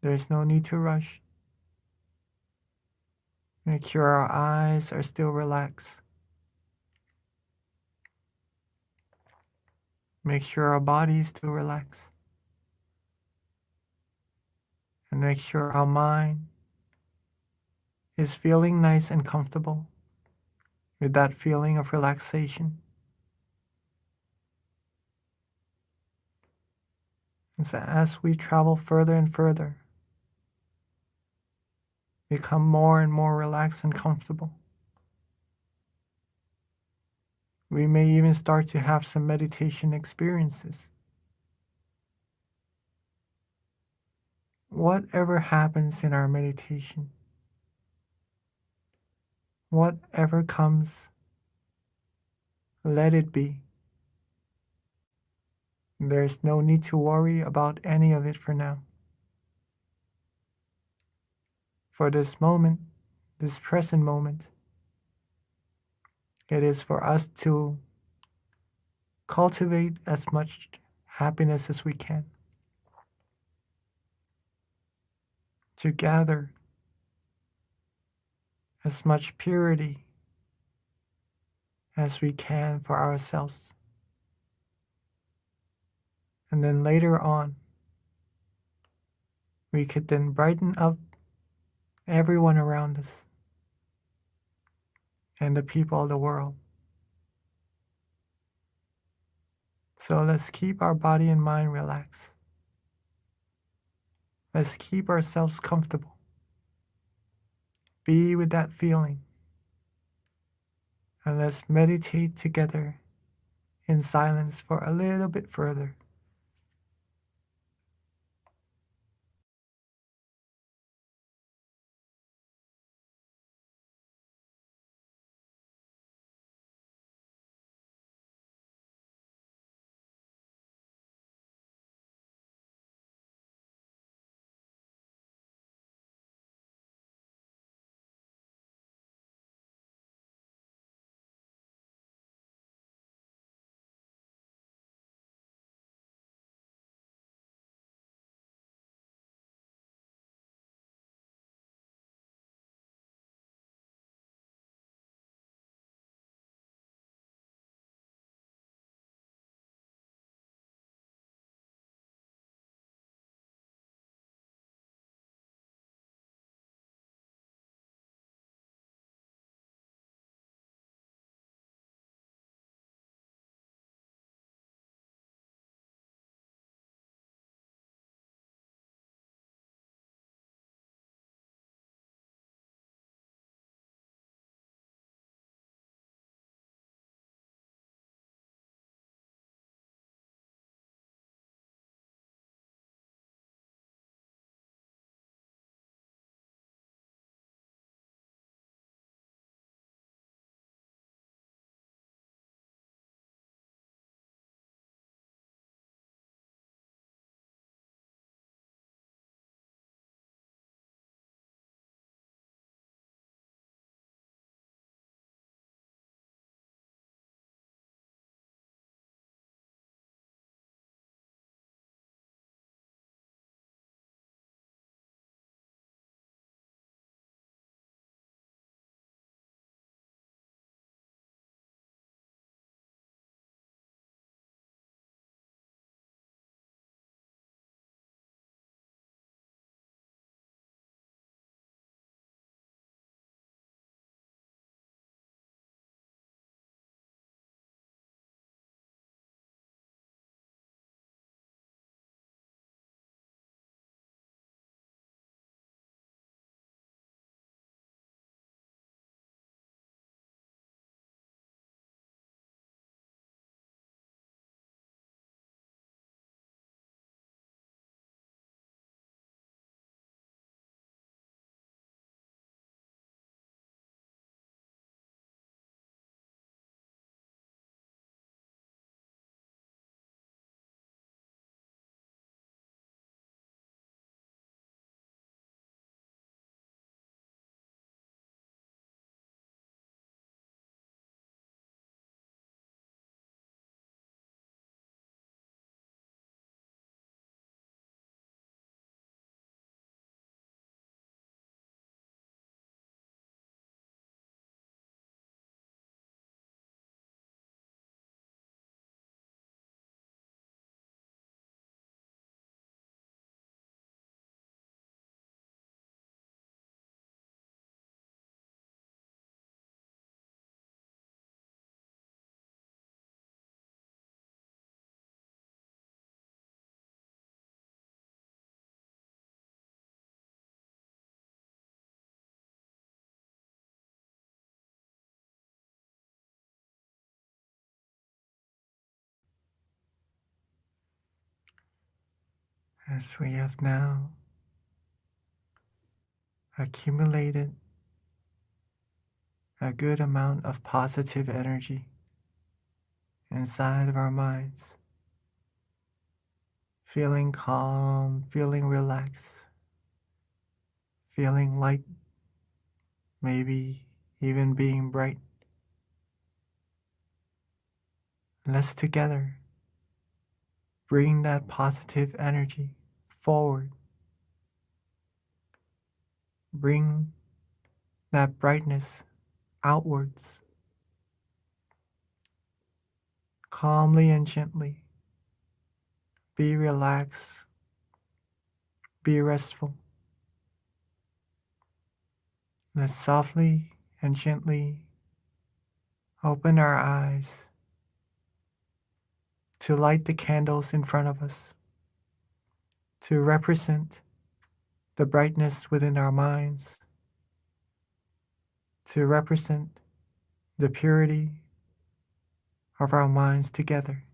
There is no need to rush. Make sure our eyes are still relaxed. Make sure our body is still relaxed. And make sure our mind is feeling nice and comfortable with that feeling of relaxation. And so as we travel further and further, become more and more relaxed and comfortable, we may even start to have some meditation experiences. Whatever happens in our meditation, whatever comes, let it be. There's no need to worry about any of it for now. For this moment, this present moment, it is for us to cultivate as much happiness as we can, to gather as much purity as we can for ourselves. And then later on, we could then brighten up everyone around us and the people of the world. So let's keep our body and mind relaxed. Let's keep ourselves comfortable. Be with that feeling. And let's meditate together in silence for a little bit further. as we have now accumulated a good amount of positive energy inside of our minds, feeling calm, feeling relaxed, feeling light, maybe even being bright. Let's together bring that positive energy forward. Bring that brightness outwards, calmly and gently. Be relaxed, be restful. Let's softly and gently open our eyes to light the candles in front of us, to represent the brightness within our minds, to represent the purity of our minds together.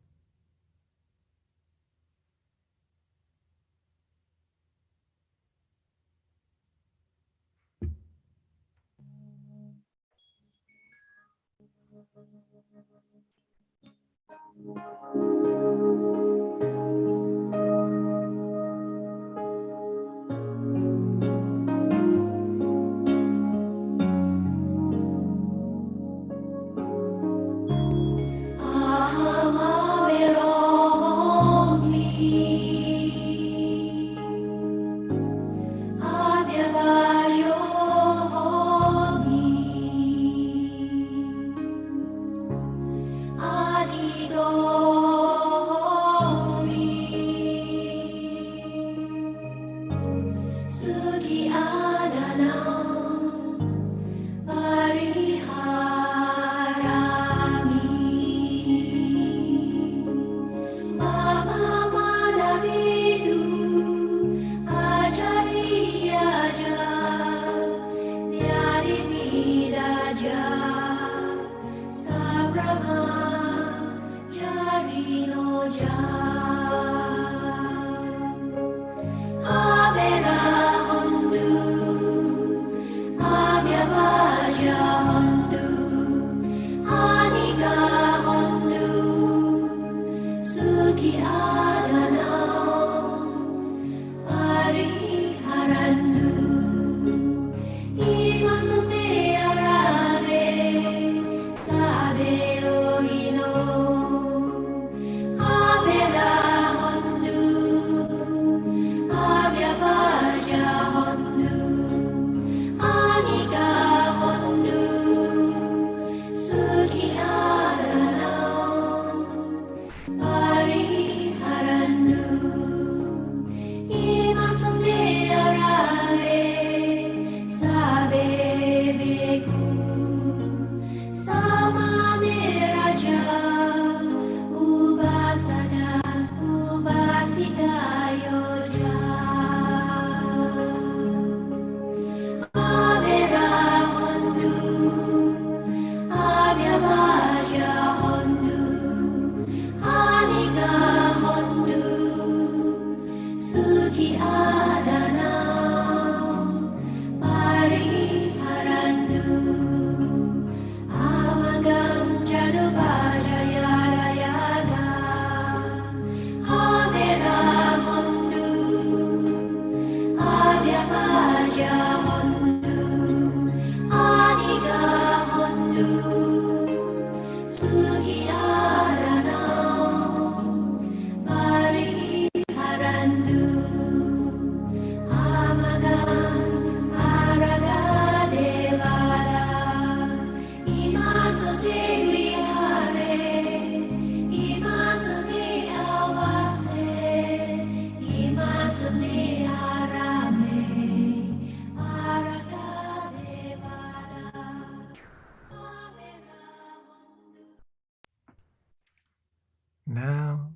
Now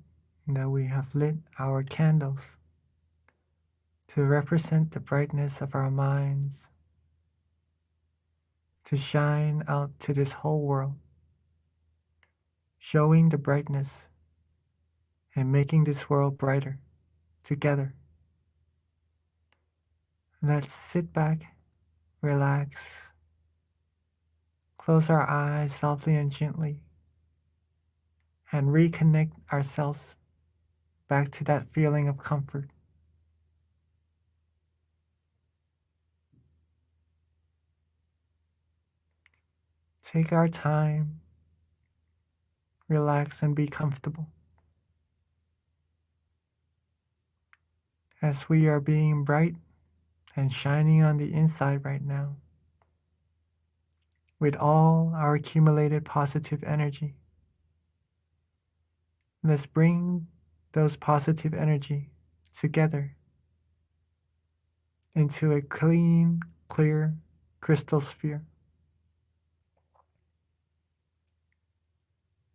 that we have lit our candles to represent the brightness of our minds, to shine out to this whole world, showing the brightness and making this world brighter together. Let's sit back, relax, close our eyes softly and gently, and reconnect ourselves back to that feeling of comfort. Take our time, relax, and be comfortable. As we are being bright and shining on the inside right now, with all our accumulated positive energy, let's bring those positive energy together into a clean, clear crystal sphere.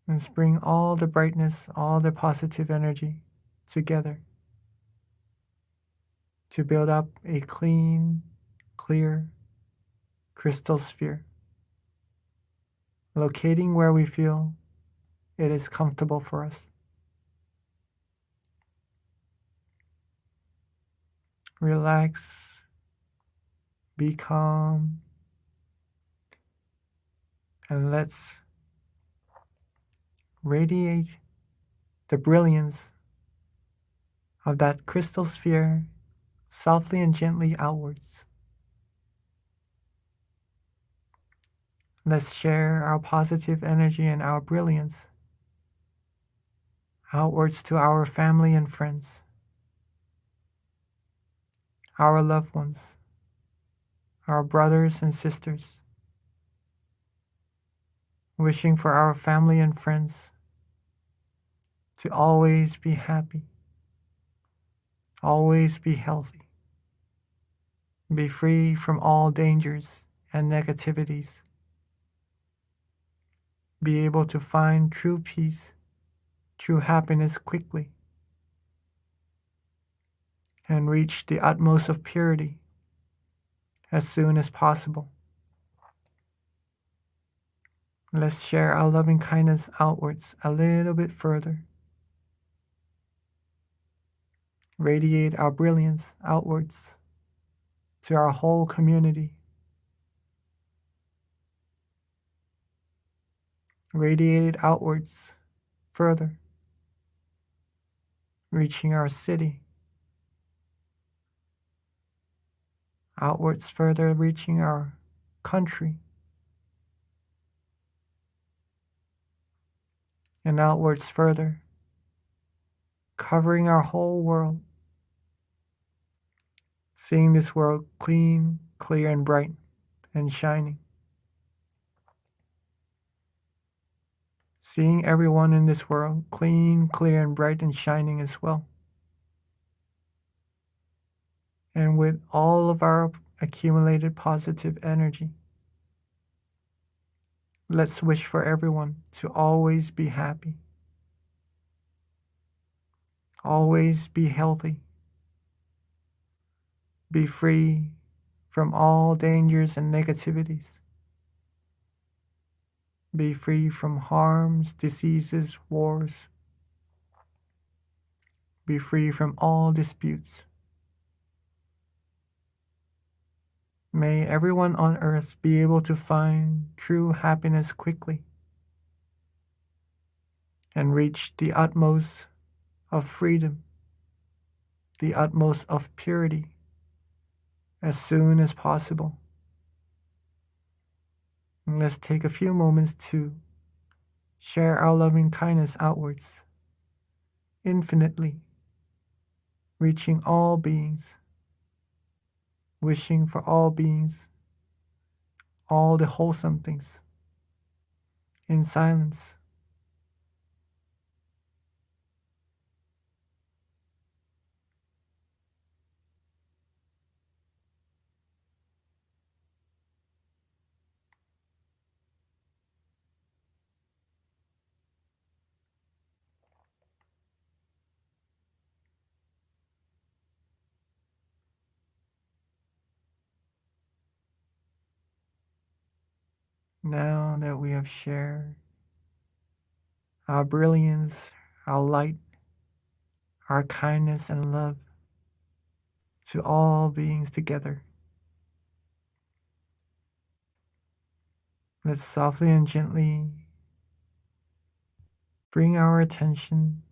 Let's bring all the brightness, all the positive energy together to build up a clean, clear crystal sphere, locating where we feel it is comfortable for us. Relax, be calm, and let's radiate the brilliance of that crystal sphere softly and gently outwards. Let's share our positive energy and our brilliance outwards to our family and friends, our loved ones, our brothers and sisters, wishing for our family and friends to always be happy, always be healthy, be free from all dangers and negativities, be able to find true peace, true happiness quickly, and reach the utmost of purity as soon as possible. Let's share our loving kindness outwards a little bit further. Radiate our brilliance outwards to our whole community. Radiate it outwards further, reaching our city. Outwards further, reaching our country. And outwards further, covering our whole world. Seeing this world clean, clear, and bright, and shining. Seeing everyone in this world clean, clear, and bright, and shining as well. And with all of our accumulated positive energy, let's wish for everyone to always be happy, always be healthy, be free from all dangers and negativities, be free from harms, diseases, wars, be free from all disputes. May everyone on earth be able to find true happiness quickly and reach the utmost of freedom, the utmost of purity as soon as possible. And let's take a few moments to share our loving kindness outwards, infinitely, reaching all beings, wishing for all beings, all the wholesome things, in silence. Now that we have shared our brilliance, our light, our kindness and love, to all beings together. Let's softly and gently bring our attention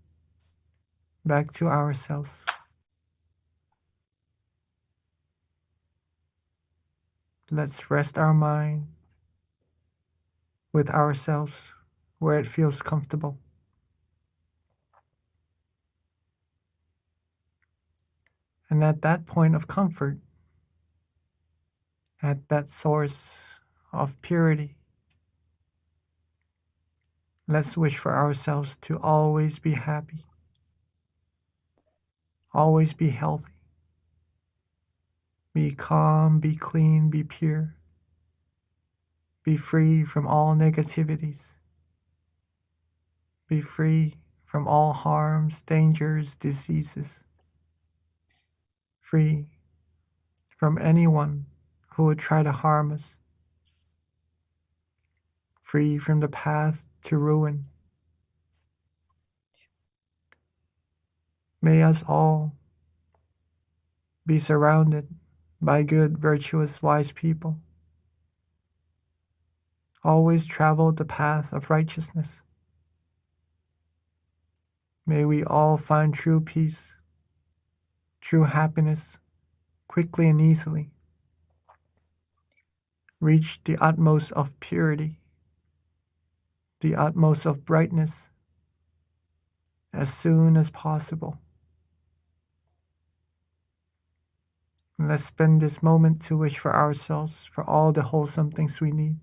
back to ourselves. Let's rest our mind with ourselves where it feels comfortable. And at that point of comfort, at that source of purity, let's wish for ourselves to always be happy, always be healthy, be calm, be clean, be pure, be free from all negativities, be free from all harms, dangers, diseases, free from anyone who would try to harm us, free from the path to ruin. May us all be surrounded by good, virtuous, wise people. Always travel the path of righteousness. May we all find true peace, true happiness, quickly and easily. Reach the utmost of purity, the utmost of brightness, as soon as possible. And let's spend this moment to wish for ourselves, for all the wholesome things we need.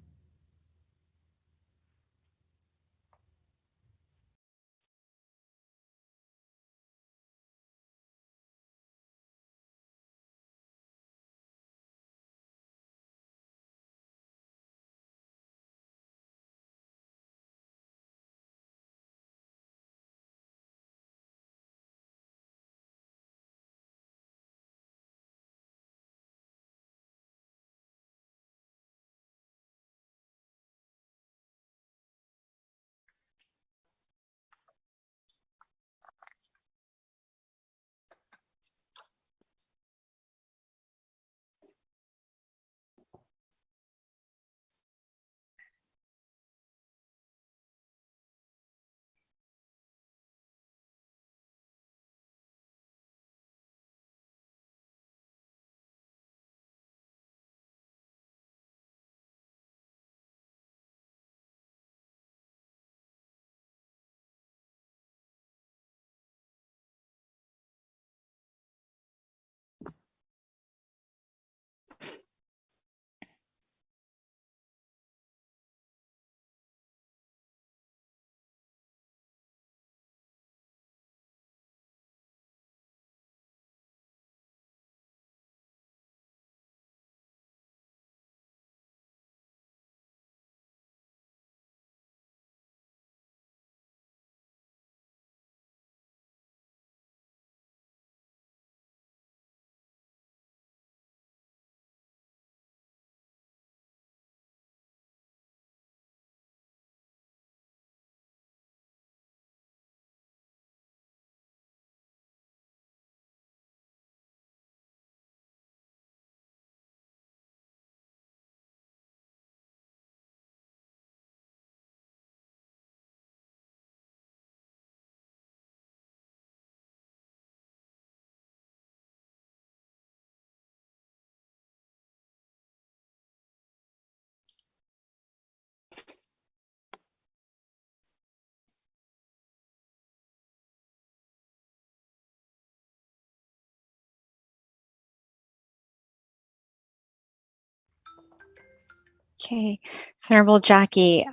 Okay, Venerable Jackie,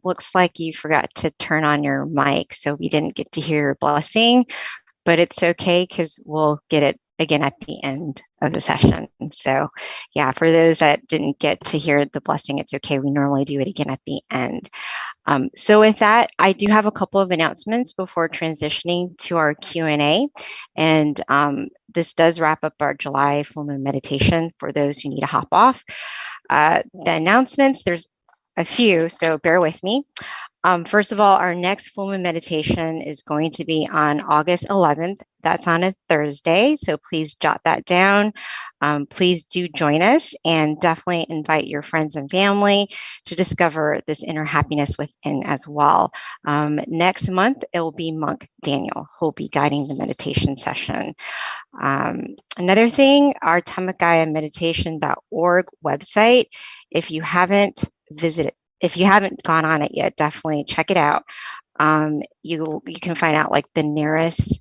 looks like you forgot to turn on your mic, so we didn't get to hear your blessing, but it's okay because we'll get it again at the end of the session. So yeah, for those that didn't get to hear the blessing, it's okay. We normally do it again at the end. So with that, I do have a couple of announcements before transitioning to our Q&A. And this does wrap up our July full moon meditation for those who need to hop off. The announcements, there's a few, so bear with me. First of all, our next full moon meditation is going to be on August 11th. That's on a Thursday, so please jot that down. Please do join us and definitely invite your friends and family to discover this inner happiness within as well. Next month, it will be Monk Daniel who will be guiding the meditation session. Another thing, our tamagayameditation.org website, if you haven't gone on it yet, definitely check it out. You can find out like the nearest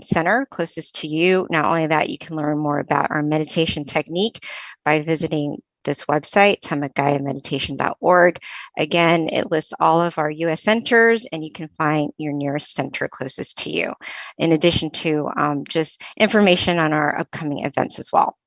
center closest to you. Not only that, you can learn more about our meditation technique by visiting this website, tamagayameditation.org. Again, it lists all of our US centers, and you can find your nearest center closest to you, in addition to just information on our upcoming events as well.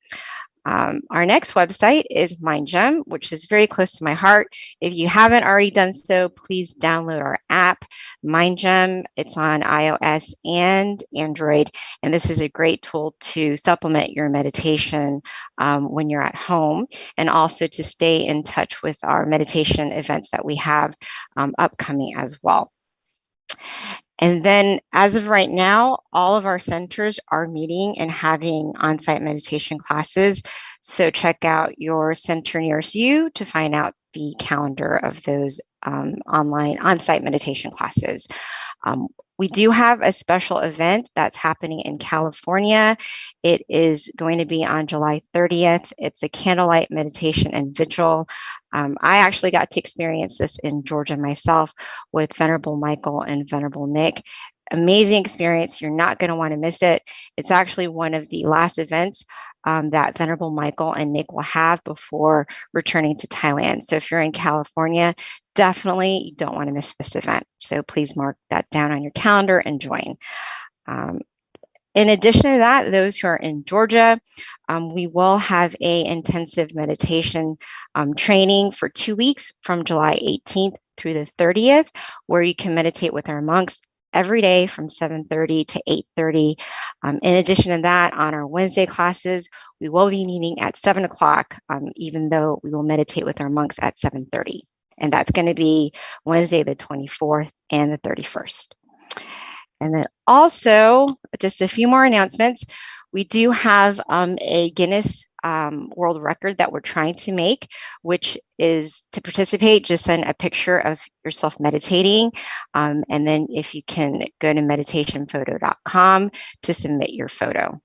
Our next website is MindGem, which is very close to my heart. If you haven't already done so, please download our app, MindGem. It's on iOS and Android, and this is a great tool to supplement your meditation when you're at home, and also to stay in touch with our meditation events that we have upcoming as well. And then as of right now, all of our centers are meeting and having on-site meditation classes. So check out your center nearest you to find out the calendar of those online on-site meditation classes. We do have a special event that's happening in California. It is going to be on July 30th. It's a candlelight meditation and vigil. I actually got to experience this in Georgia myself with Venerable Michael and Venerable Nick. Amazing experience. You're not going to want to miss it. It's actually one of the last events that Venerable Michael and Nick will have before returning to Thailand. So if you're in California, definitely you don't want to miss this event. So please mark that down on your calendar and join. In addition to that, those who are in Georgia, we will have a intensive meditation training for 2 weeks from July 18th through the 30th, where you can meditate with our monks every day from 7:30 to 8:30. In addition to that, on our Wednesday classes, we will be meeting at 7 o'clock, even though we will meditate with our monks at 7:30. And that's going to be Wednesday, the 24th and the 31st. And then also, just a few more announcements. We do have a Guinness World Record that we're trying to make, which is to participate, just send a picture of yourself meditating. And then if you can go to meditationphoto.com to submit your photo.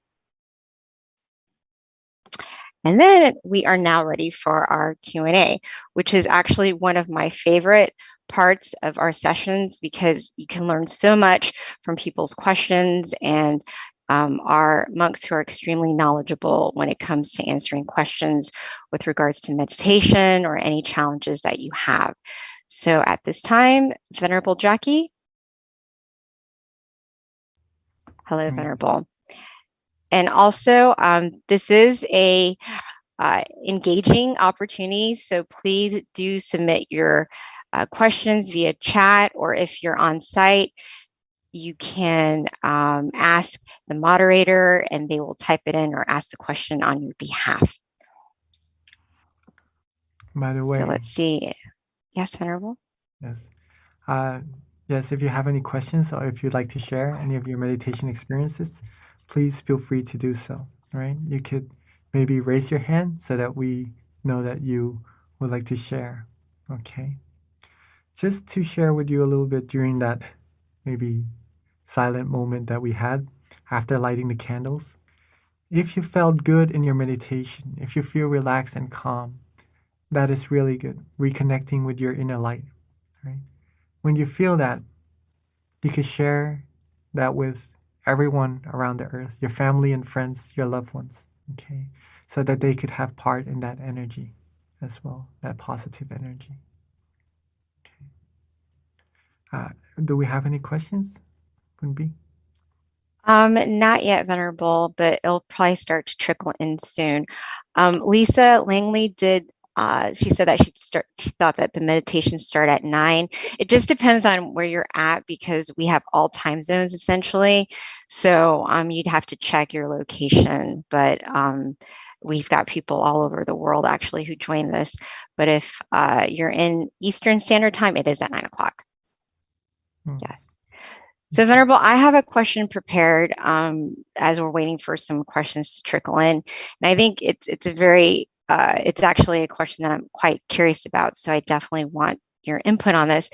And then we are now ready for our Q&A, which is actually one of my favorite parts of our sessions, because you can learn so much from people's questions, and our monks who are extremely knowledgeable when it comes to answering questions with regards to meditation or any challenges that you have. So at this time, Venerable Jackie. Hello, Venerable. And also, this is a engaging opportunity, so please do submit your questions via chat, or if you're on site, you can ask the moderator and they will type it in or ask the question on your behalf. By the way, So let's see. Yes, Venerable? yes. Yes, if you have any questions or if you'd like to share any of your meditation experiences, please feel free to do so, all right? You could maybe raise your hand so that we know that you would like to share, okay? Just to share with you a little bit during that maybe silent moment that we had after lighting the candles. If you felt good in your meditation, if you feel relaxed and calm, that is really good, reconnecting with your inner light, right? When you feel that, you can share that with everyone around the earth, your family and friends, your loved ones, okay? So that they could have part in that energy as well, that positive energy. Okay. Do we have any questions? Kunbi? Not yet, Venerable, but it'll probably start to trickle in soon. Lisa Langley did, she said that she thought that the meditation start at 9. It just depends on where you're at, because we have all time zones essentially. So you'd have to check your location, but we've got people all over the world actually who join this. But if you're in Eastern Standard Time, it is at 9 o'clock. Yes. So, Venerable, I have a question prepared as we're waiting for some questions to trickle in, and I think it's a very it's actually a question that I'm quite curious about. So, I definitely want your input on this,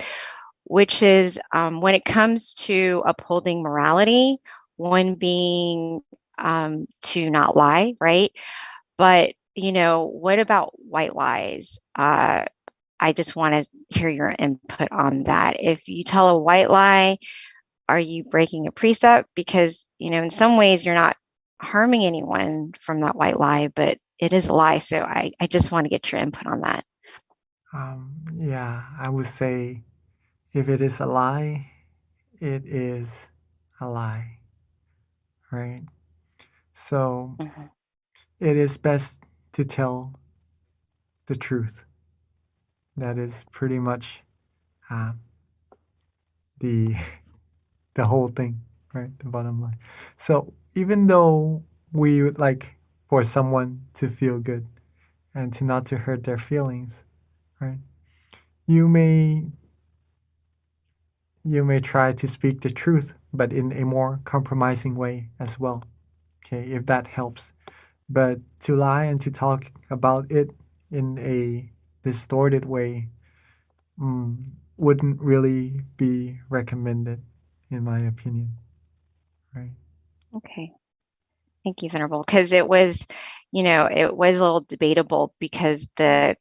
which is when it comes to upholding morality, one being to not lie, right? But what about white lies? I just want to hear your input on that. If you tell a white lie, are you breaking a precept? Because, in some ways you're not harming anyone from that white lie, but it is a lie. So I just want to get your input on that. Yeah, I would say if it is a lie, it is a lie, right? So Mhm. it is best to tell the truth. That is pretty much the the whole thing, right? The bottom line. So even though we would like for someone to feel good and to not to hurt their feelings, right? You may try to speak the truth, but in a more compromising way as well. Okay, if that helps. But to lie and to talk about it in a distorted way wouldn't really be recommended, in my opinion. Right. Okay. Thank you, Venerable. Because it was a little debatable because the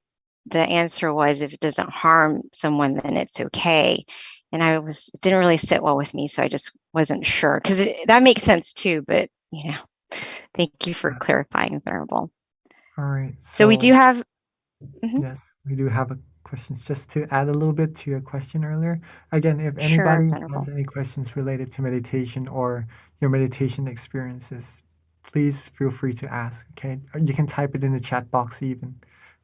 answer was if it doesn't harm someone, then it's okay. And it didn't really sit well with me. So I just wasn't sure because that makes sense too. But, thank you for clarifying, Venerable. All right. So we do have, Yes, we do have a questions. Just to add a little bit to your question earlier. Again, if sure, anybody Venerable. has any questions related to meditation or your meditation experiences, please feel free to ask. Okay, or you can type it in the chat box even.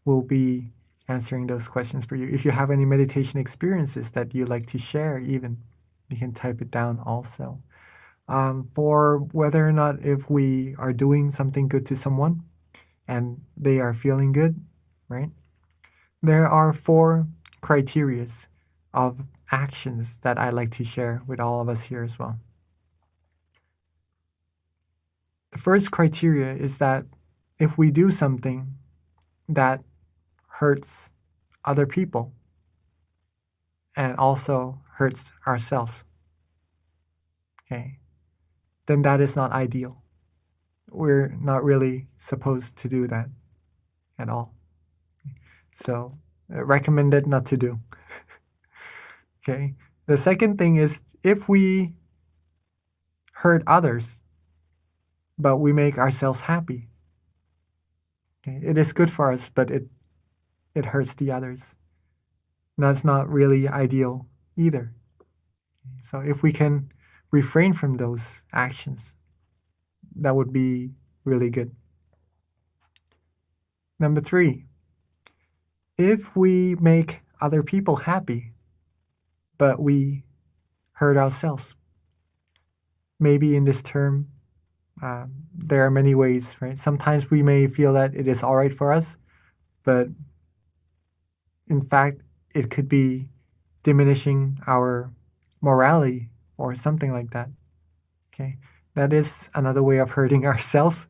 We'll be answering those questions for you. If you have any meditation experiences that you'd like to share, even you can type it down also. For whether or not if we are doing something good to someone and they are feeling good, right? There are 4 criterias of actions that I like to share with all of us here as well. The first criteria is that if we do something that hurts other people and also hurts ourselves, okay, then that is not ideal. We're not really supposed to do that at all. So, recommended not to do. Okay. The second thing is if we hurt others, but we make ourselves happy. Okay? It is good for us, but it hurts the others. That's not really ideal either. So if we can refrain from those actions, that would be really good. Number 3, if we make other people happy, but we hurt ourselves, maybe in this term, there are many ways, right? Sometimes we may feel that it is all right for us, but in fact, it could be diminishing our morality or something like that. Okay, that is another way of hurting ourselves.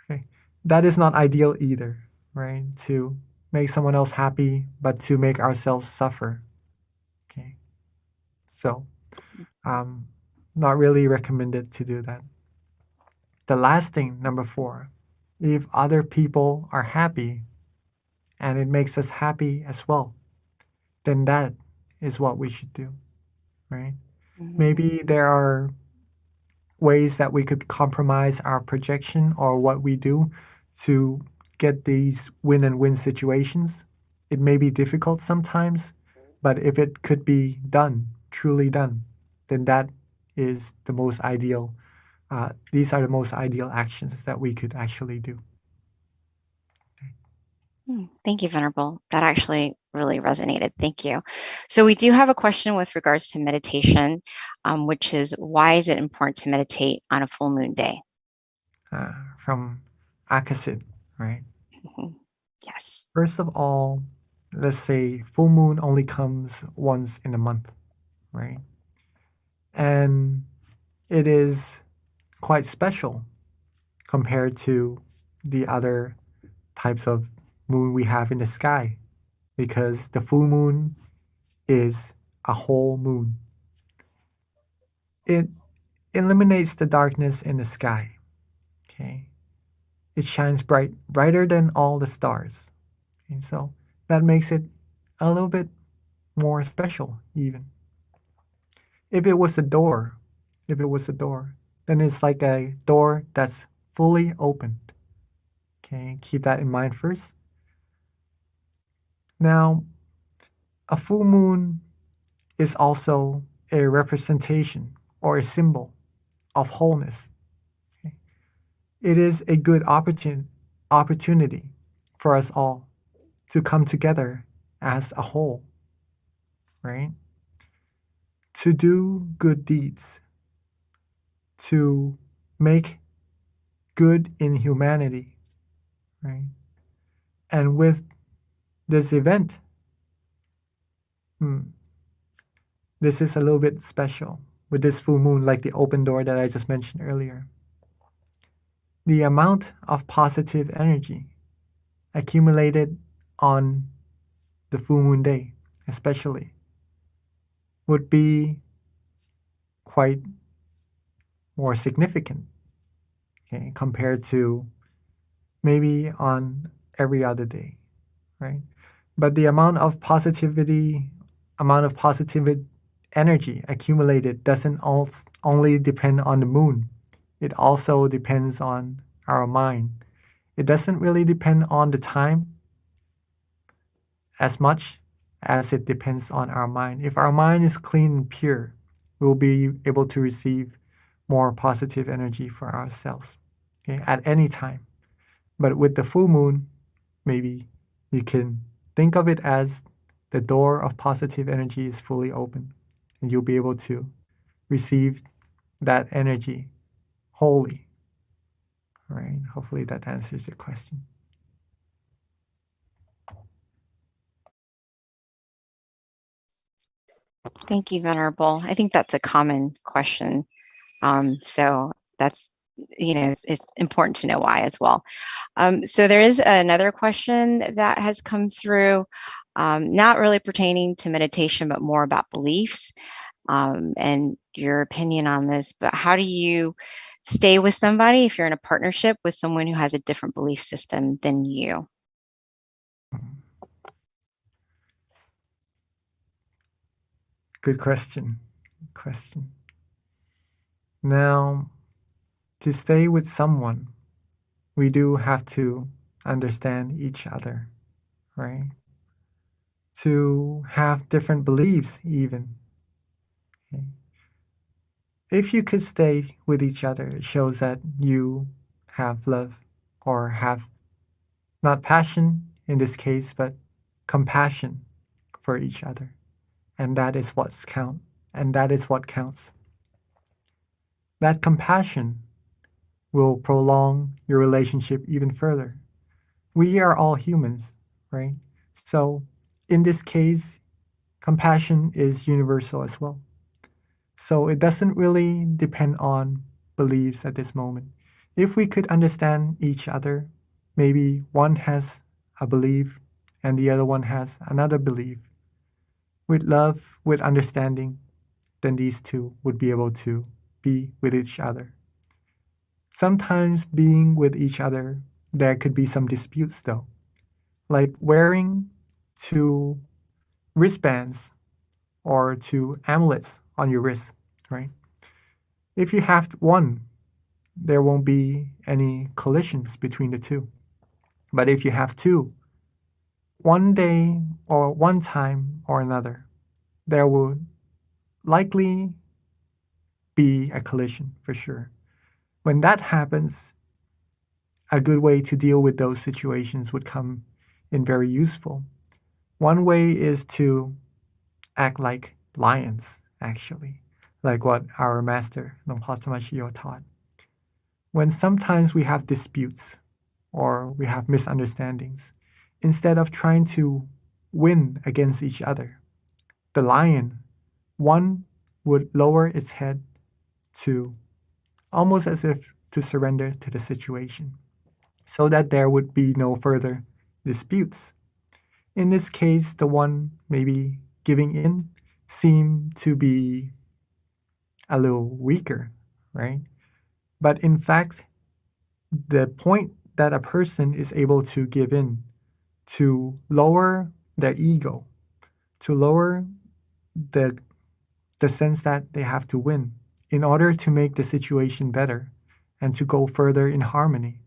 Okay, that is not ideal either, right? To make someone else happy, but to make ourselves suffer. Okay, so not really recommended to do that. The last thing, number 4, if other people are happy and it makes us happy as well, then that is what we should do, right? Maybe there are ways that we could compromise our projection or what we do to get these win and win situations. It may be difficult sometimes, but if it could be done, truly done, then that is the most ideal. These are the most ideal actions that we could actually do. Thank you, Venerable. That actually really resonated. Thank you. So we do have a question with regards to meditation, which is why is it important to meditate on a full moon day? From Akasid, right? Yes. First of all, let's say full moon only comes once in a month, right? And it is quite special compared to the other types of moon we have in the sky, because the full moon is a whole moon. It eliminates the darkness in the sky. Okay, it shines brighter than all the stars. And so that makes it a little bit more special even. If it was a door, then it's like a door that's fully opened. Okay, keep that in mind first. Now, a full moon is also a representation or a symbol of wholeness. Okay? It is a good opportunity for us all to come together as a whole, right? To do good deeds, to make good in humanity, right? And with this event, this is a little bit special with this full moon, like the open door that I just mentioned earlier. The amount of positive energy accumulated on the full moon day, especially, would be quite more significant, okay, compared to maybe on every other day, right? But the amount of positive energy accumulated doesn't only depend on the moon. It also depends on our mind. It doesn't really depend on the time as much as it depends on our mind. If our mind is clean and pure, we'll be able to receive more positive energy for ourselves, okay, at any time. But with the full moon, maybe you can think of it as the door of positive energy is fully open, and you'll be able to receive that energy wholly. All right, hopefully that answers your question. Thank you, Venerable. I think that's a common question. So that's, it's important to know why as well. So there is another question that has come through, not really pertaining to meditation, but more about beliefs, and your opinion on this. But how do you stay with somebody if you're in a partnership with someone who has a different belief system than you? Good question. Now, to stay with someone, we do have to understand each other, right? To have different beliefs even. Okay? If you could stay with each other, it shows that you have love, or have not passion in this case, but compassion for each other. And that is what counts. That compassion will prolong your relationship even further. We are all humans, right? So in this case, compassion is universal as well. So it doesn't really depend on beliefs at this moment. If we could understand each other, maybe one has a belief and the other one has another belief. With love, with understanding, then these two would be able to be with each other. Sometimes being with each other, there could be some disputes though, like wearing two wristbands or two amulets on your wrist, right? If you have one, there won't be any collisions between the two. But if you have two, one day or one time or another, there will likely be a collision for sure. When that happens, a good way to deal with those situations would come in very useful. One way is to act like lions, actually, like what our master, Nongpa Tamashio, taught. When sometimes we have disputes or we have misunderstandings, instead of trying to win against each other, the lion, one would lower its head to almost as if to surrender to the situation, so that there would be no further disputes. In this case, the one maybe giving in seemed to be a little weaker, right? But in fact, the point that a person is able to give in, to lower their ego, to lower the sense that they have to win in order to make the situation better and to go further in harmony,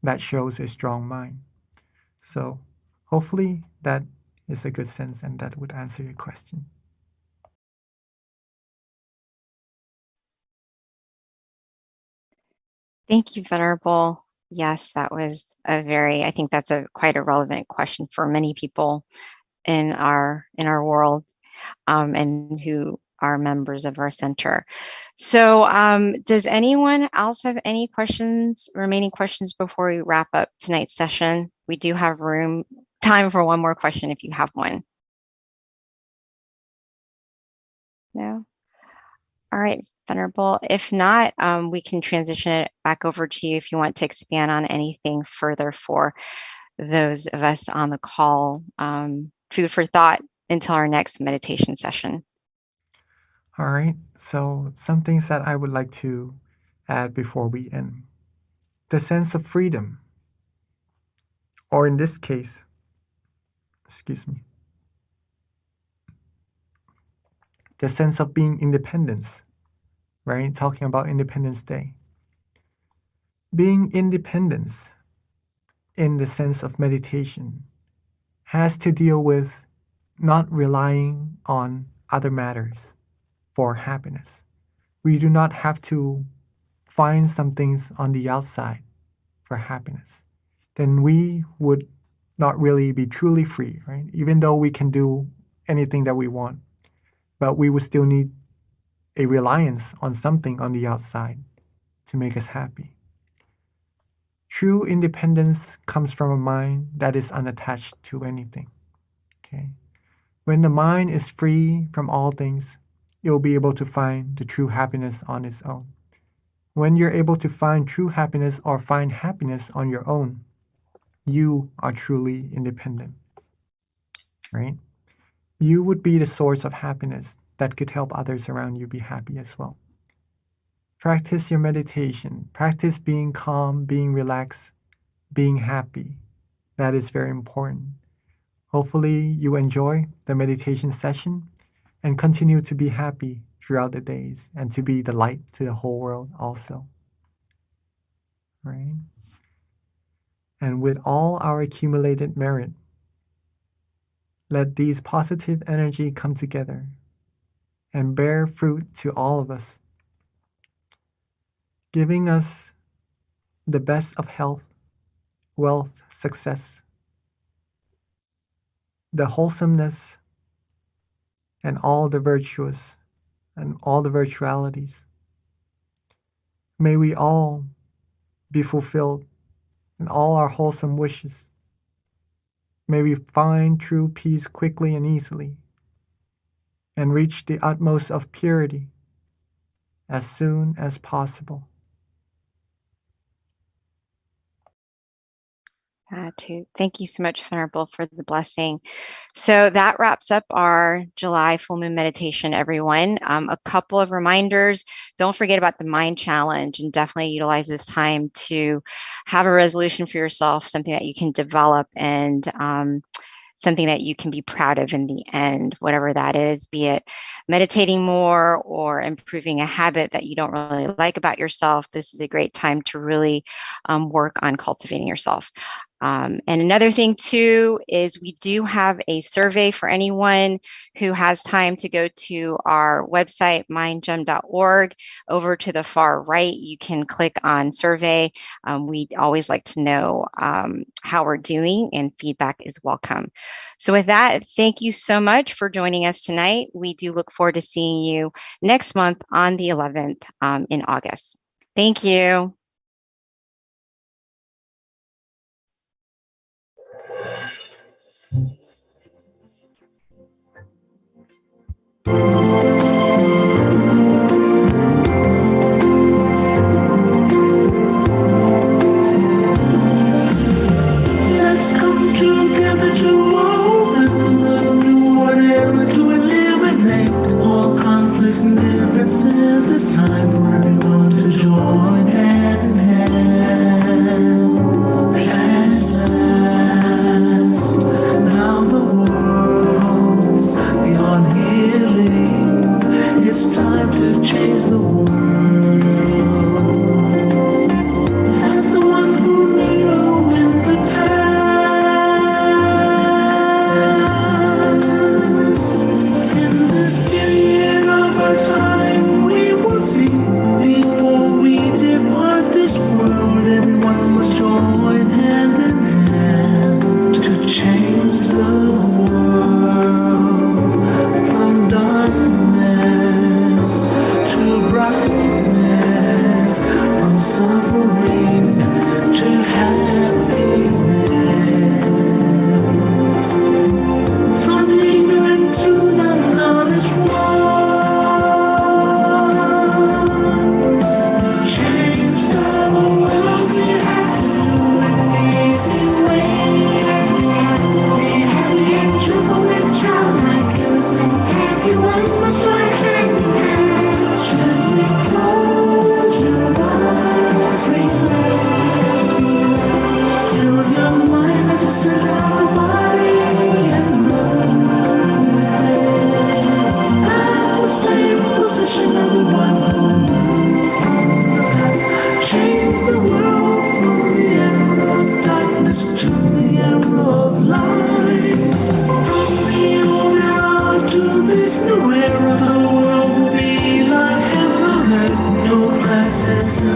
that shows a strong mind. So hopefully that is a good sense and that would answer your question. Thank you, Venerable. Yes, that was I think that's quite a relevant question for many people in our world, and who are members of our center. So does anyone else have any remaining questions before we wrap up tonight's session? We do have time for one more question if you have one. No? All right, Venerable. If not, we can transition it back over to you if you want to expand on anything further for those of us on the call. Food for thought until our next meditation session. All right, so some things that I would like to add before we end. The sense of freedom, or in this case, the sense of being independence, right? Talking about Independence Day. Being independence in the sense of meditation has to deal with not relying on other matters for happiness. We do not have to find some things on the outside for happiness. Then we would not really be truly free, right? Even though we can do anything that we want, but we would still need a reliance on something on the outside to make us happy. True independence comes from a mind that is unattached to anything. Okay? When the mind is free from all things, it will be able to find the true happiness on its own. When you're able to find true happiness or find happiness on your own, you are truly independent, right? You would be the source of happiness that could help others around you be happy as well. Practice your meditation. Practice being calm, being relaxed, being happy. That is very important. Hopefully you enjoy the meditation session and continue to be happy throughout the days and to be the light to the whole world also. Right? And with all our accumulated merit, let these positive energy come together and bear fruit to all of us, giving us the best of health, wealth, success, the wholesomeness, and all the virtuous and all the virtualities. May we all be fulfilled in all our wholesome wishes. May we find true peace quickly and easily, and reach the utmost of purity as soon as possible. Thank you so much, Venerable, for the blessing. So that wraps up our July full moon meditation, everyone. A couple of reminders. Don't forget about the mind challenge, and definitely utilize this time to have a resolution for yourself, something that you can develop, and something that you can be proud of in the end, whatever that is, be it meditating more or improving a habit that you don't really like about yourself. This is a great time to really work on cultivating yourself. And another thing too is we do have a survey for anyone who has time to go to our website, mindgem.org. Over to the far right, you can click on survey. We always like to know how we're doing, and feedback is welcome. So with that, thank you so much for joining us tonight. We do look forward to seeing you next month on the 11th in August. Thank you.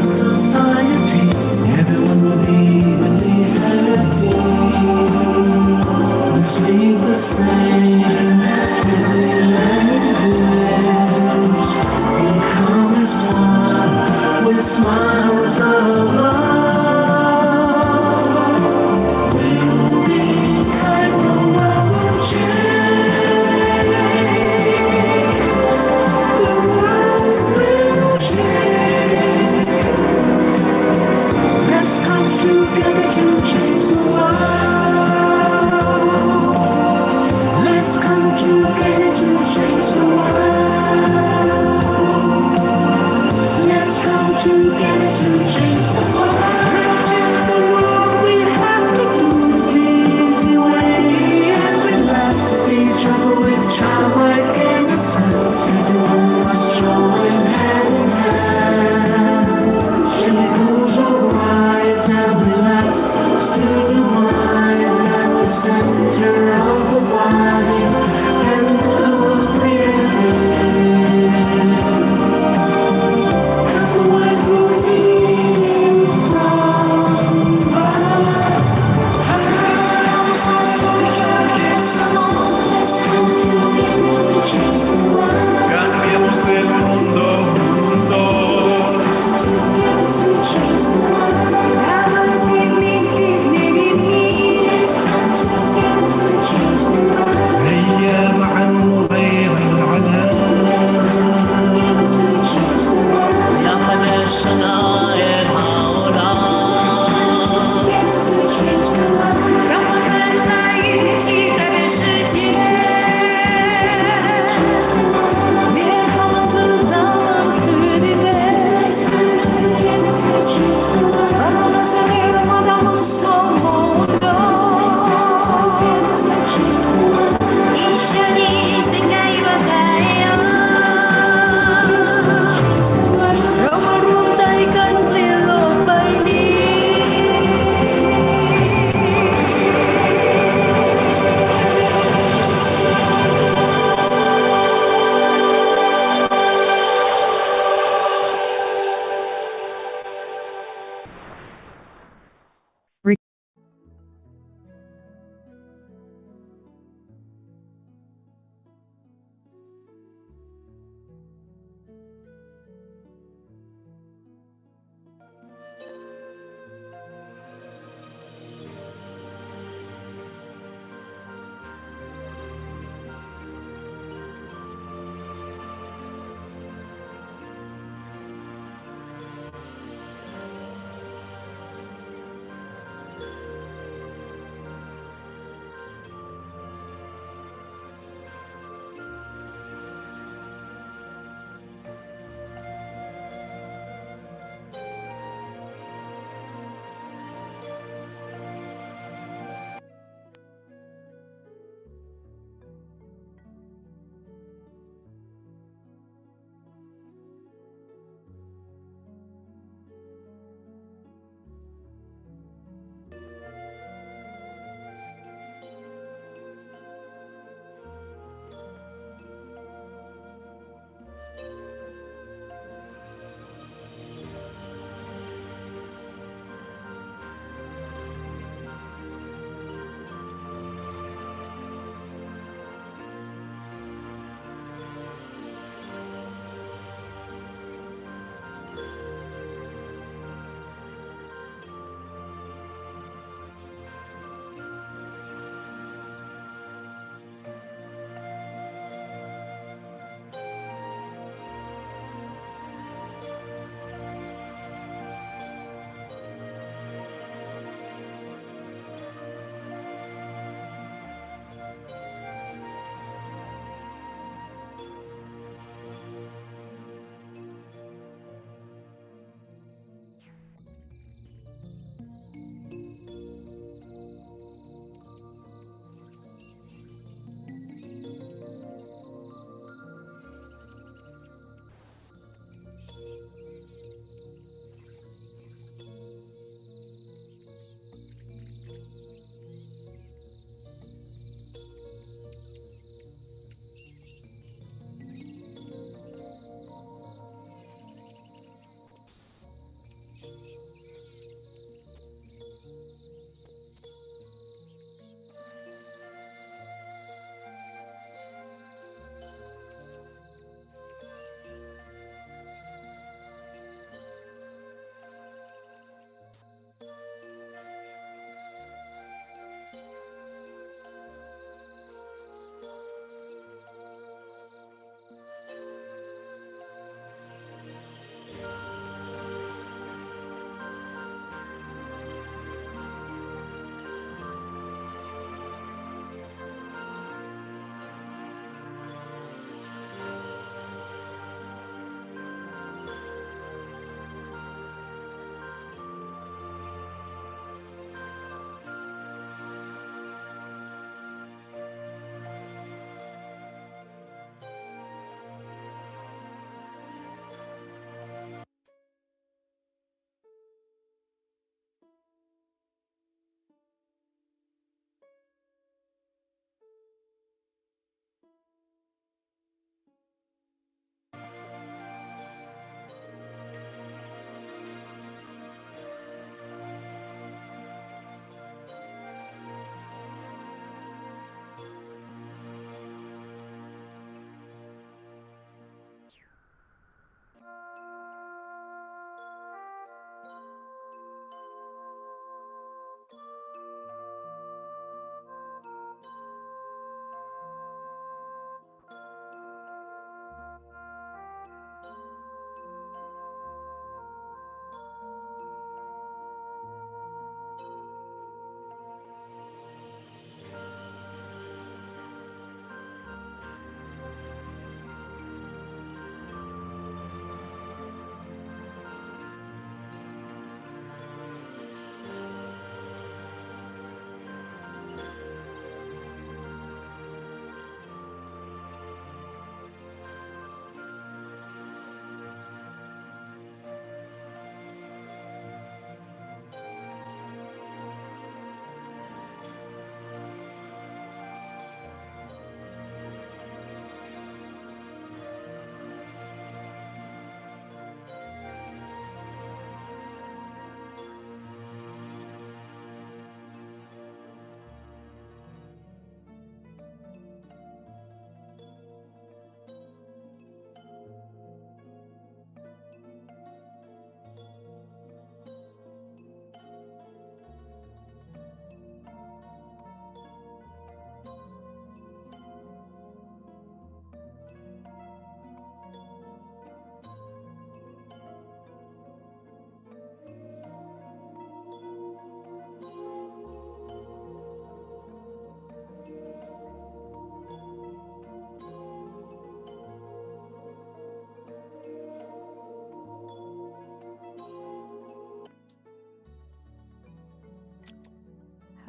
one society. Everyone will be really happy. We speak the same heavenly language. We come as one with smiles of love. We will be kind, the world will change. The world will change. Let's come together to change the world. Let's come together to change the world. Let's come together to change the world.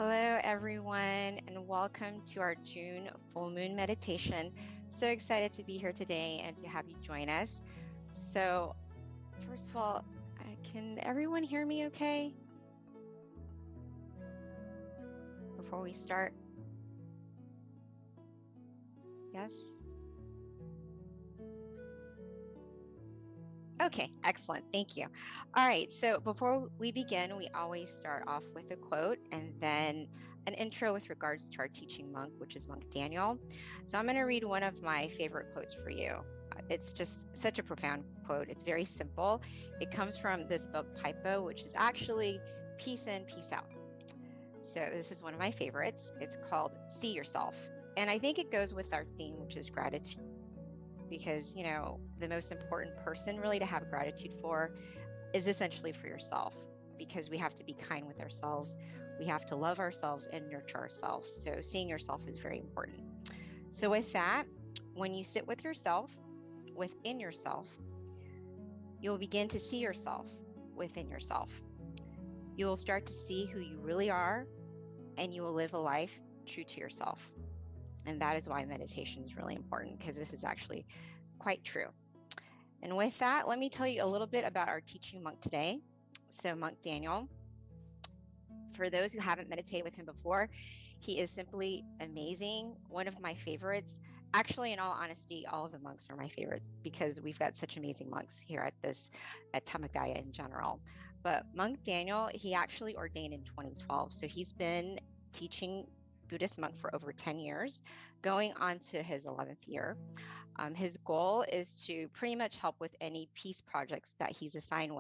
Hello, everyone, and welcome to our June full moon meditation. So excited to be here today and to have you join us. So, first of all, can everyone hear me okay? Before we start? Yes? Okay, excellent. Thank you. All right, so before we begin, we always start off with a quote and then an intro with regards to our teaching monk, which is Monk Daniel. So I'm going to read one of my favorite quotes for you. It's just such a profound quote. It's very simple. It comes from this book, Pipo, which is actually Peace In, Peace Out. So this is one of my favorites. It's called See Yourself. And I think it goes with our theme, which is gratitude. Because, you know, the most important person really to have gratitude for is essentially for yourself, because we have to be kind with ourselves. We have to love ourselves and nurture ourselves. So seeing yourself is very important. So with that, when you sit with yourself, within yourself, you'll begin to see yourself within yourself. You will start to see who you really are, and you will live a life true to yourself. And that is why meditation is really important, because this is actually quite true. And with that, let me tell you a little bit about our teaching monk today. So Monk Daniel, for those who haven't meditated with him before, he is simply amazing. One of my favorites. Actually, in all honesty, all of the monks are my favorites because we've got such amazing monks here at Tamagaya in general. But Monk Daniel, he actually ordained in 2012. So he's been teaching Buddhist monk for over 10 years, going on to his 11th year. His goal is to pretty much help with any peace projects that he's assigned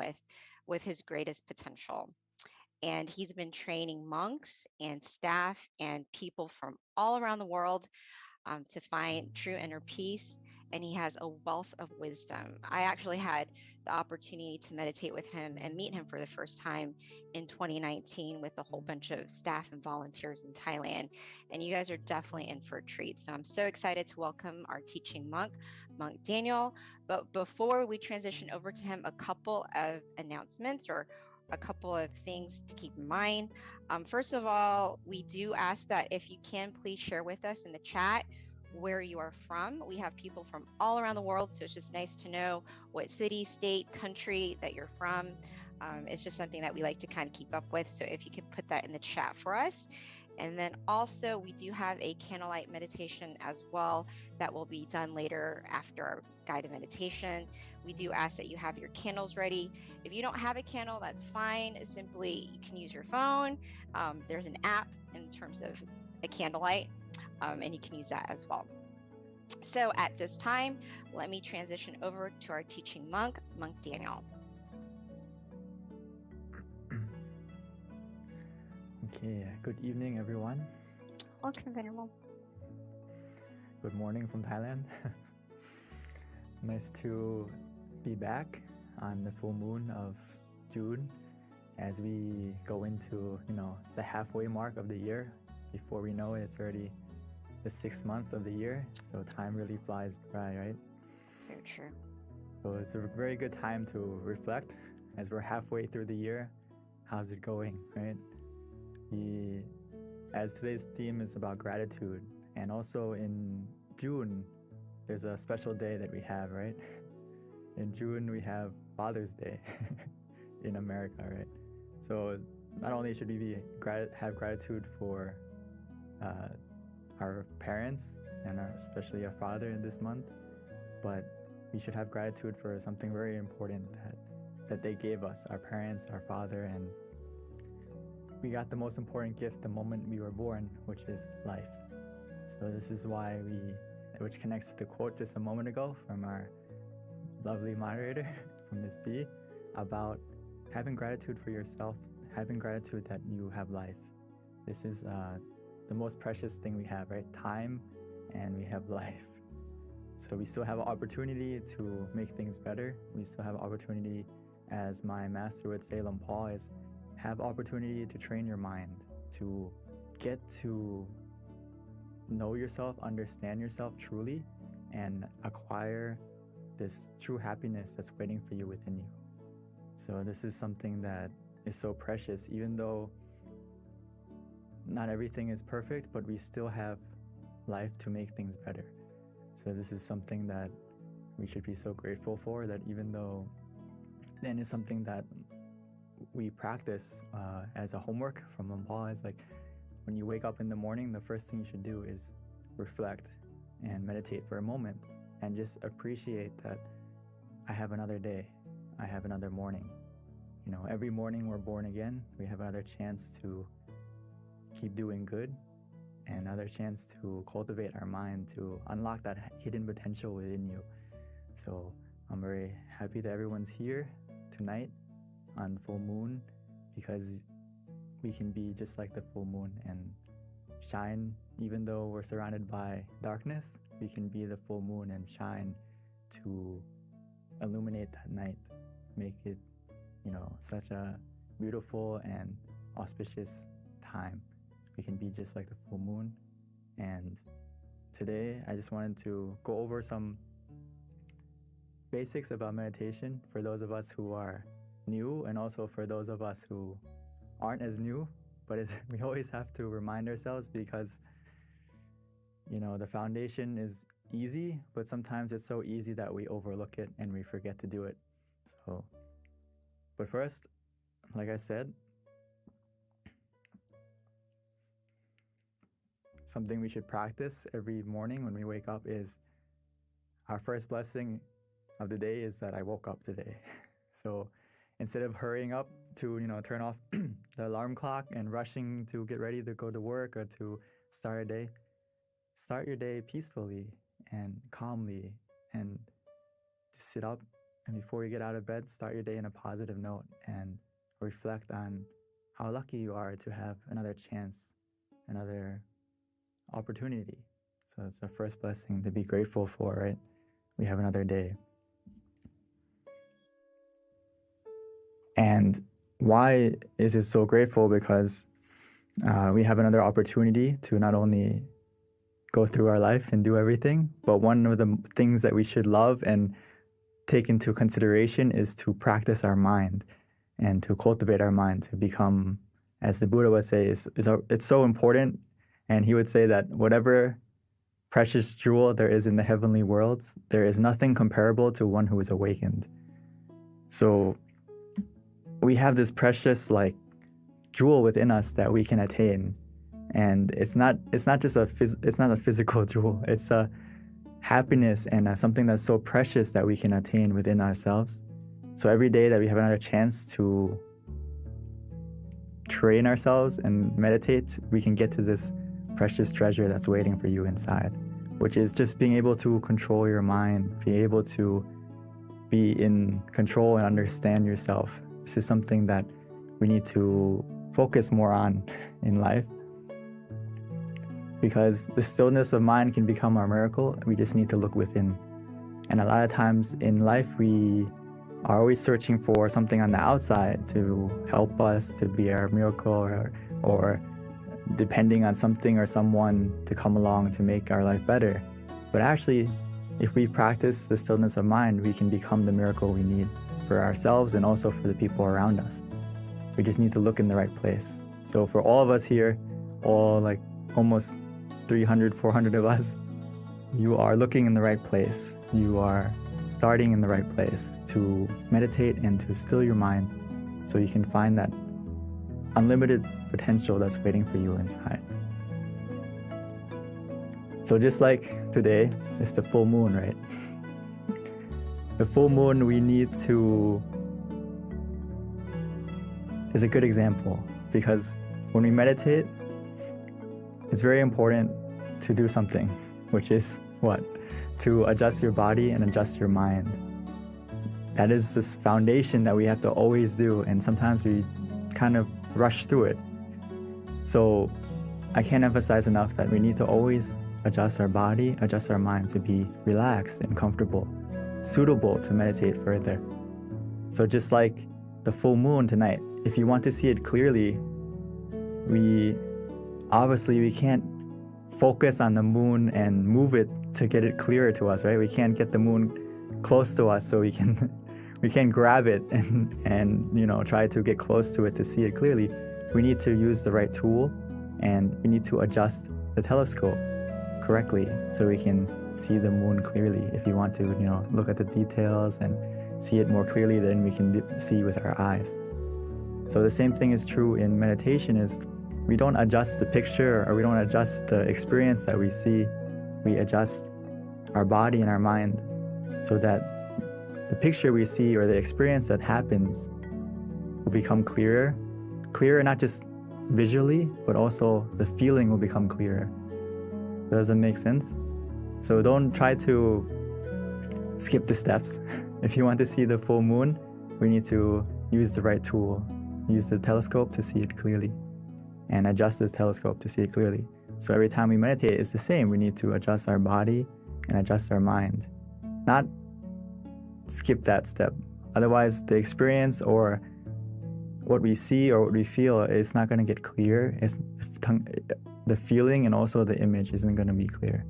with his greatest potential. And he's been training monks and staff and people from all around the world to find true inner peace. And he has a wealth of wisdom. I actually had the opportunity to meditate with him and meet him for the first time in 2019 with a whole bunch of staff and volunteers in Thailand. And you guys are definitely in for a treat. So I'm so excited to welcome our teaching monk, Monk Daniel. But before we transition over to him, a couple of announcements or a couple of things to keep in mind. First of all, we do ask that if you can, please share with us in the chat where you are from. We have people from all around the world, so it's just nice to know what city, state, country that you're from. It's just something that we like to kind of keep up with. So if you could put that in the chat for us. And then also we do have a candlelight meditation as well that will be done later after our guided meditation. We do ask that you have your candles ready. If you don't have a candle, that's fine. Simply, you can use your phone. There's an app in terms of a candlelight, and you can use that as well. So at this time, let me transition over to our teaching monk, Monk Daniel. Okay, good evening, everyone. Welcome, Venerable. Good morning from Thailand. Nice to be back on the full moon of June as we go into, the halfway mark of the year. Before we know it, it's already the 6th month of the year. So time really flies by, right? So true. So it's a very good time to reflect as we're halfway through the year. How's it going, right? As today's theme is about gratitude, and also in June, there's a special day that we have, right? In June, we have Father's Day in America, right? So not only should we have gratitude for our parents and especially our father in this month, but we should have gratitude for something very important that they gave us, our parents, our father, and we got the most important gift the moment we were born, which is life. So this is why which connects to the quote just a moment ago from our lovely moderator, from Ms. B, about having gratitude for yourself, having gratitude that you have life. This is the most precious thing we have, right? Time, and we have life. So we still have an opportunity to make things better. We still have an opportunity, as my master would say, Lam Paul, is have opportunity to train your mind, to get to know yourself, understand yourself truly, and acquire this true happiness that's waiting for you within you. So this is something that is so precious, even though not everything is perfect, but we still have life to make things better. So this is something that we should be so grateful for, that even though then it's something that we practice as a homework from Paul. It's like when you wake up in the morning, the first thing you should do is reflect and meditate for a moment and just appreciate that I have another day, I have another morning. You know, every morning we're born again, we have another chance to keep doing good and another chance to cultivate our mind, to unlock that hidden potential within you. So I'm very happy that everyone's here tonight on full moon, because we can be just like the full moon and shine. Even though we're surrounded by darkness, we can be the full moon and shine to illuminate that night, make it, you know, such a beautiful and auspicious time. We can be just like the full moon. And today I just wanted to go over some basics about meditation for those of us who are new, and also for those of us who aren't as new. But we always have to remind ourselves, because you know, the foundation is easy, but sometimes it's so easy that we overlook it and we forget to do it. So, but first, like I said, something we should practice every morning when we wake up is our first blessing of the day is that I woke up today. So instead of hurrying up to, you know, turn off the alarm clock and rushing to get ready to go to work or to start a day, start your day peacefully and calmly, and just sit up, and before you get out of bed, start your day in a positive note and reflect on how lucky you are to have another chance, another opportunity. So it's the first blessing to be grateful for, right? We have another day. And why is it so grateful? Because we have another opportunity to not only go through our life and do everything, but one of the things that we should love and take into consideration is to practice our mind and to cultivate our mind to become, as the Buddha would say, it's so important. And he would say that whatever precious jewel there is in the heavenly worlds, there is nothing comparable to one who is awakened. So we have this precious like jewel within us that we can attain, and it's not just a physical jewel. It's a happiness and something that's so precious that we can attain within ourselves. So every day that we have another chance to train ourselves and meditate, we can get to this precious treasure that's waiting for you inside, which is just being able to control your mind, be able to be in control and understand yourself. This is something that we need to focus more on in life, because the stillness of mind can become our miracle. We just need to look within. And a lot of times in life, we are always searching for something on the outside to help us to be our miracle, or depending on something or someone to come along to make our life better. But actually, if we practice the stillness of mind, we can become the miracle we need for ourselves and also for the people around us. We just need to look in the right place. So for all of us here, all like almost 300, 400 of us, you are looking in the right place. You are starting in the right place to meditate and to still your mind so you can find that unlimited potential that's waiting for you inside. So just like today, it's the full moon, right? The full moon is a good example, because when we meditate, it's very important to do something, which is what? To adjust your body and adjust your mind. That is this foundation that we have to always do, and sometimes we kind of rush through it. So I can't emphasize enough that we need to always adjust our body, adjust our mind to be relaxed and comfortable, suitable to meditate further. So just like the full moon tonight, if you want to see it clearly, we can't focus on the moon and move it to get it clearer to us, right? We can't get the moon close to us so we can grab it and try to get close to it to see it clearly. We need to use the right tool and we need to adjust the telescope correctly so we can see the moon clearly. If you want to, look at the details and see it more clearly than we can see with our eyes. So the same thing is true in meditation, is we don't adjust the picture or we don't adjust the experience that we see. We adjust our body and our mind so that the picture we see or the experience that happens will become clearer not just visually, but also the feeling will become clearer. Does that make sense? So don't try to skip the steps. If you want to see the full moon, we need to use the right tool. Use the telescope to see it clearly and adjust the telescope to see it clearly. So every time we meditate, it's the same. We need to adjust our body and adjust our mind, not skip that step. Otherwise, the experience or what we see or what we feel is not going to get clear. The feeling and also the image isn't going to be clear.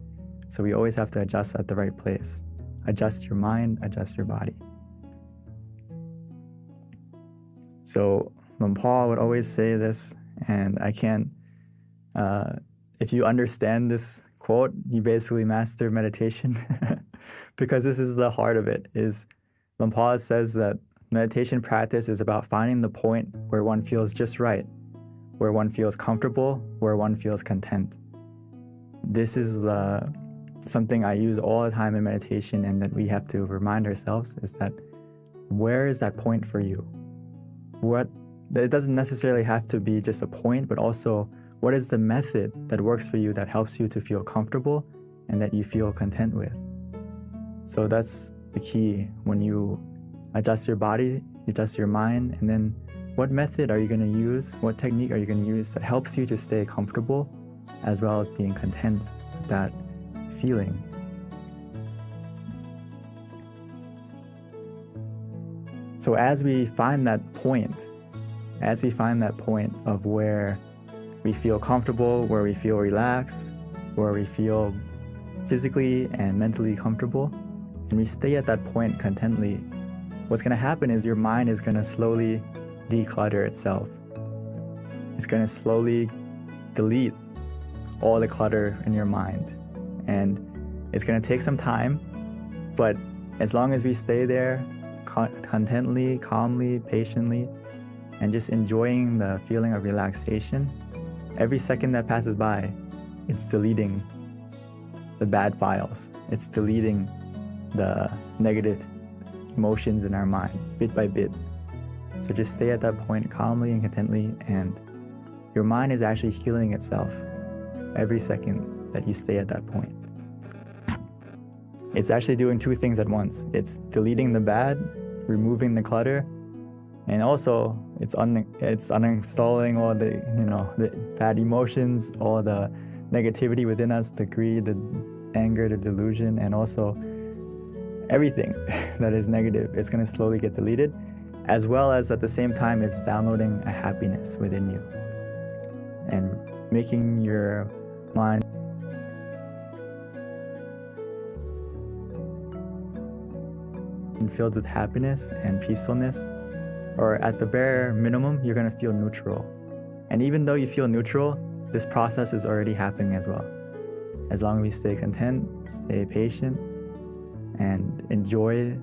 So we always have to adjust at the right place. Adjust your mind, adjust your body. So Paul would always say this, and I can't, if you understand this quote, you basically master meditation because this is the heart of it. Is Paul says that meditation practice is about finding the point where one feels just right, where one feels comfortable, where one feels content. This is something I use all the time in meditation, and that we have to remind ourselves is that where is that point for you? It doesn't necessarily have to be just a point, but also what is the method that works for you that helps you to feel comfortable and that you feel content with? So that's the key. When you adjust your body, you adjust your mind, and then what method are you going to use? What technique are you going to use that helps you to stay comfortable as well as being content with that feeling? So as we find that point of where we feel comfortable, where we feel relaxed, where we feel physically and mentally comfortable, and we stay at that point contently, what's going to happen is your mind is going to slowly declutter itself. It's going to slowly delete all the clutter in your mind. And it's going to take some time, but as long as we stay there contently, calmly, patiently, and just enjoying the feeling of relaxation, every second that passes by, it's deleting the bad files. It's deleting the negative emotions in our mind, bit by bit. So just stay at that point calmly and contently, and your mind is actually healing itself every second that you stay at that point. It's actually doing two things at once. It's deleting the bad, removing the clutter, and also it's uninstalling all the bad emotions, all the negativity within us, the greed, the anger, the delusion, and also everything that is negative. It's going to slowly get deleted, as well as at the same time it's downloading a happiness within you and making your mind filled with happiness and peacefulness, or at the bare minimum, you're going to feel neutral. And even though you feel neutral, this process is already happening as well. As long as we stay content, stay patient, and embrace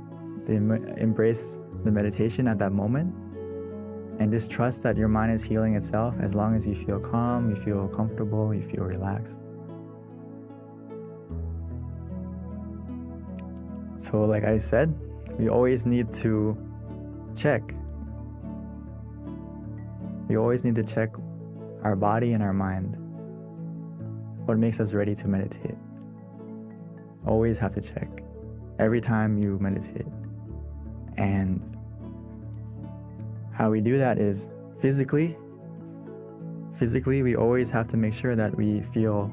the meditation at that moment, and just trust that your mind is healing itself. As long as you feel calm, you feel comfortable, you feel relaxed. So like I said, we always need to check. We always need to check our body and our mind. What makes us ready to meditate? Always have to check every time you meditate. And how we do that is physically, we always have to make sure that we feel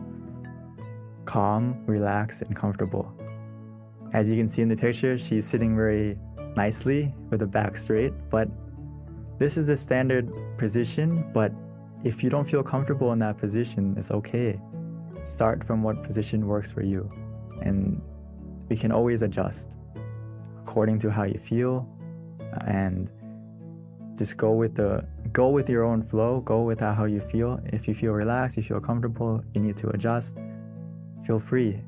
calm, relaxed, and comfortable. As you can see in the picture, she's sitting very nicely with the back straight, but this is the standard position. But if you don't feel comfortable in that position, it's okay. Start from what position works for you, and we can always adjust according to how you feel, and just go with the go with your own flow, go with how you feel. If you feel relaxed, you feel comfortable, you need to adjust, feel free,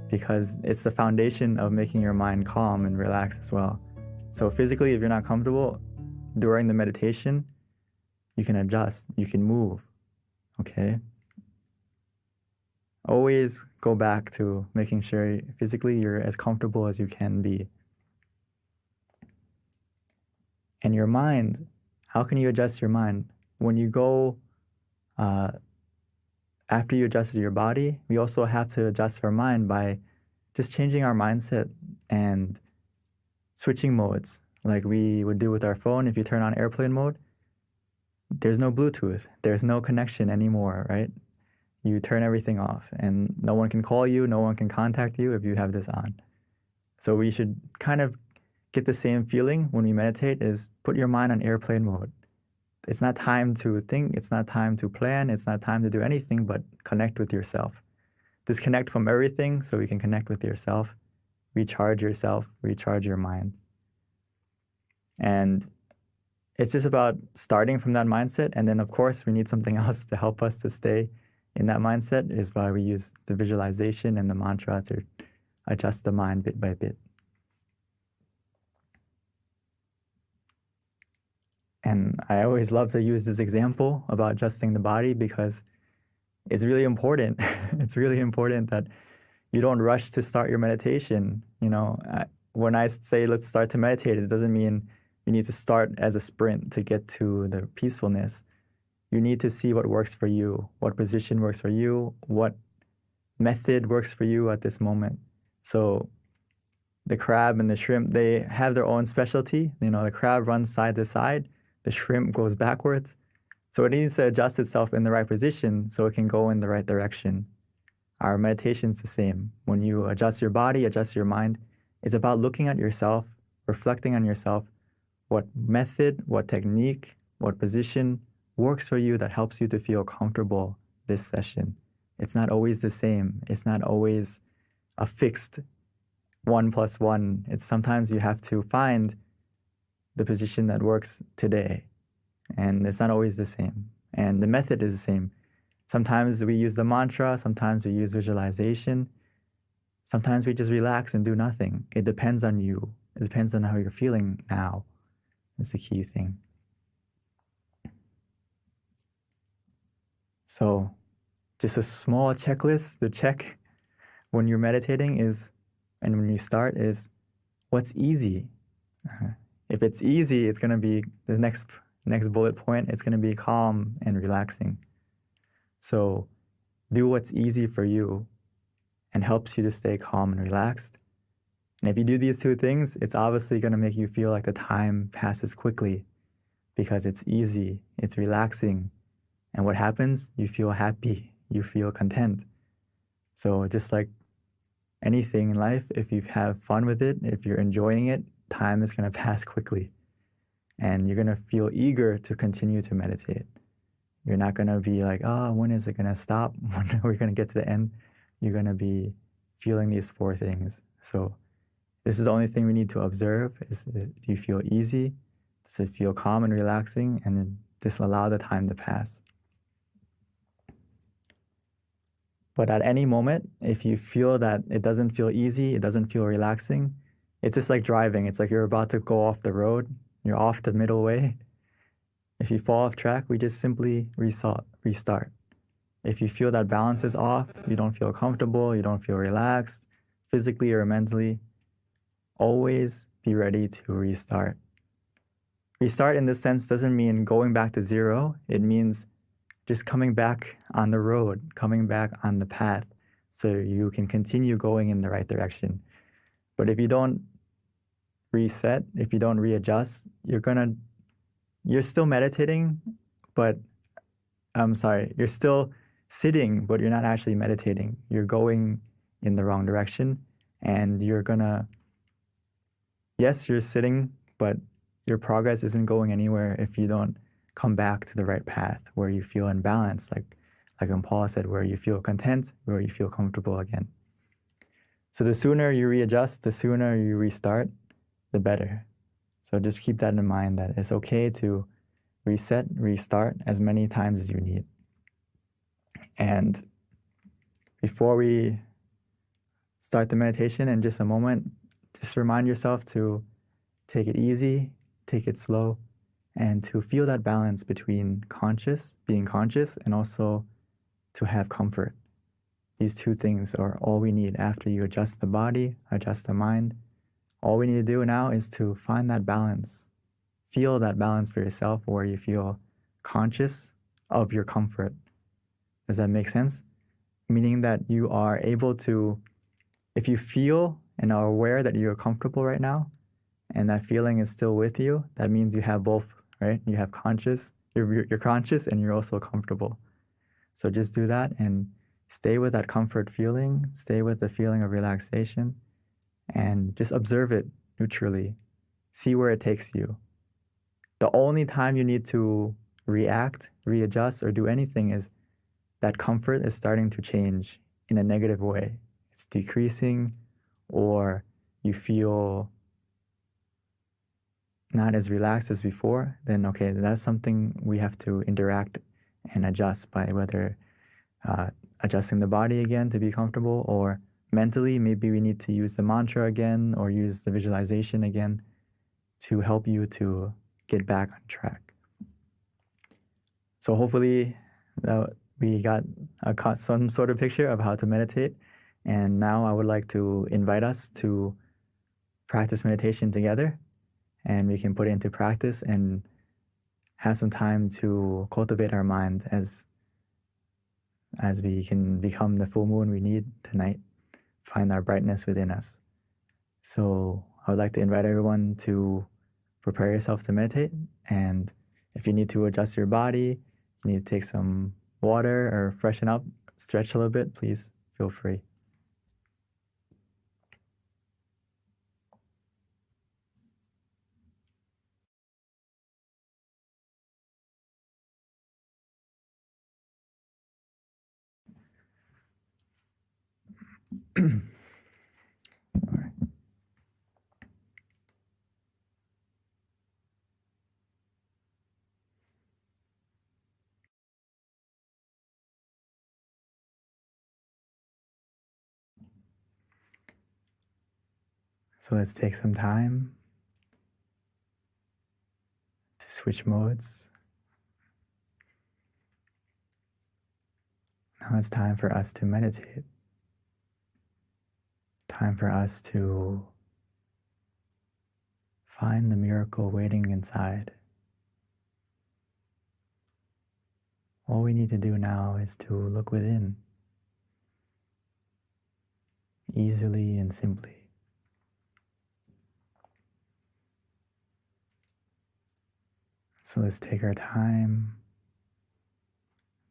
because it's the foundation of making your mind calm and relaxed as well. So physically, if you're not comfortable during the meditation, you can adjust, you can move, okay? Always go back to making sure physically you're as comfortable as you can be. And your mind, how can you adjust your mind? When you go, after you adjusted your body, we also have to adjust our mind by just changing our mindset and switching modes, like we would do with our phone. If you turn on airplane mode, there's no Bluetooth, there's no connection anymore, right? You turn everything off and no one can call you, no one can contact you if you have this on. So we should kind of get the same feeling when we meditate, is put your mind on airplane mode. It's not time to think, it's not time to plan, it's not time to do anything but connect with yourself. Disconnect from everything so you can connect with yourself, recharge yourself, recharge your mind. And it's just about starting from that mindset. And then, of course, we need something else to help us to stay in that mindset, is why we use the visualization and the mantra to adjust the mind bit by bit. And I always love to use this example about adjusting the body because it's really important. It's really important that you don't rush to start your meditation. You know, when I say let's start to meditate, it doesn't mean you need to start as a sprint to get to the peacefulness. You need to see what works for you, what position works for you, what method works for you at this moment. So the crab and the shrimp, they have their own specialty. You know, the crab runs side to side, the shrimp goes backwards. So it needs to adjust itself in the right position so it can go in the right direction. Our meditation's the same. When you adjust your body, adjust your mind, it's about looking at yourself, reflecting on yourself, what method, what technique, what position works for you that helps you to feel comfortable this session. It's not always the same. It's not always a fixed 1 + 1. It's sometimes you have to find the position that works today. And it's not always the same. And the method is the same. Sometimes we use the mantra, sometimes we use visualization. Sometimes we just relax and do nothing. It depends on you. It depends on how you're feeling now. That's the key thing. So just a small checklist to check when you're meditating is, and when you start, is what's easy. If it's easy, it's going to be the next bullet point. It's going to be calm and relaxing. So do what's easy for you and helps you to stay calm and relaxed. And if you do these two things, it's obviously going to make you feel like the time passes quickly because it's easy, it's relaxing. And what happens? You feel happy, you feel content. So just like anything in life, if you have fun with it, if you're enjoying it, time is going to pass quickly. And you're going to feel eager to continue to meditate. You're not going to be like, oh, when is it going to stop? When are we going to get to the end? You're going to be feeling these 4 things. So this is the only thing we need to observe is, do you feel easy? Does it feel calm and relaxing? And then just allow the time to pass. But at any moment, if you feel that it doesn't feel easy, it doesn't feel relaxing, it's just like driving. It's like you're about to go off the road. You're off the middle way. If you fall off track, we just simply restart. If you feel that balance is off, you don't feel comfortable, you don't feel relaxed, physically or mentally, always be ready to restart. Restart in this sense doesn't mean going back to zero. It means just coming back on the road, coming back on the path so you can continue going in the right direction. But if you don't reset, if you don't readjust, you're still meditating, but you're still sitting, but you're not actually meditating. You're going in the wrong direction, and yes, you're sitting, but your progress isn't going anywhere if you don't come back to the right path where you feel in balance, like Paul said, where you feel content, where you feel comfortable again. So the sooner you readjust, the sooner you restart, the better. So just keep that in mind, that it's okay to reset, restart as many times as you need. And before we start the meditation in just a moment, just remind yourself to take it easy, take it slow, and to feel that balance between being conscious, and also to have comfort. These two things are all we need after you adjust the body, adjust the mind. All we need to do now is to find that balance. Feel that balance for yourself where you feel conscious of your comfort. Does that make sense? Meaning that you are able to, if you feel and are aware that you're comfortable right now, and that feeling is still with you, that means you have both, right? You have you're conscious and you're also comfortable. So just do that and stay with that comfort feeling, stay with the feeling of relaxation, and just observe it neutrally. See where it takes you. The only time you need to react, readjust, or do anything is that comfort is starting to change in a negative way. It's decreasing, or you feel not as relaxed as before, then okay, that's something we have to interact and adjust by whether adjusting the body again to be comfortable, or mentally, maybe we need to use the mantra again or use the visualization again to help you to get back on track. So hopefully we got some sort of picture of how to meditate. And now I would like to invite us to practice meditation together, and we can put it into practice and have some time to cultivate our mind as we can become the full moon we need tonight, find our brightness within us. So I would like to invite everyone to prepare yourself to meditate. And if you need to adjust your body, you need to take some water or freshen up, stretch a little bit, please feel free. Sorry. So let's take some time to switch modes. Now it's time for us to meditate. Time for us to find the miracle waiting inside. All we need to do now is to look within, easily and simply. So let's take our time,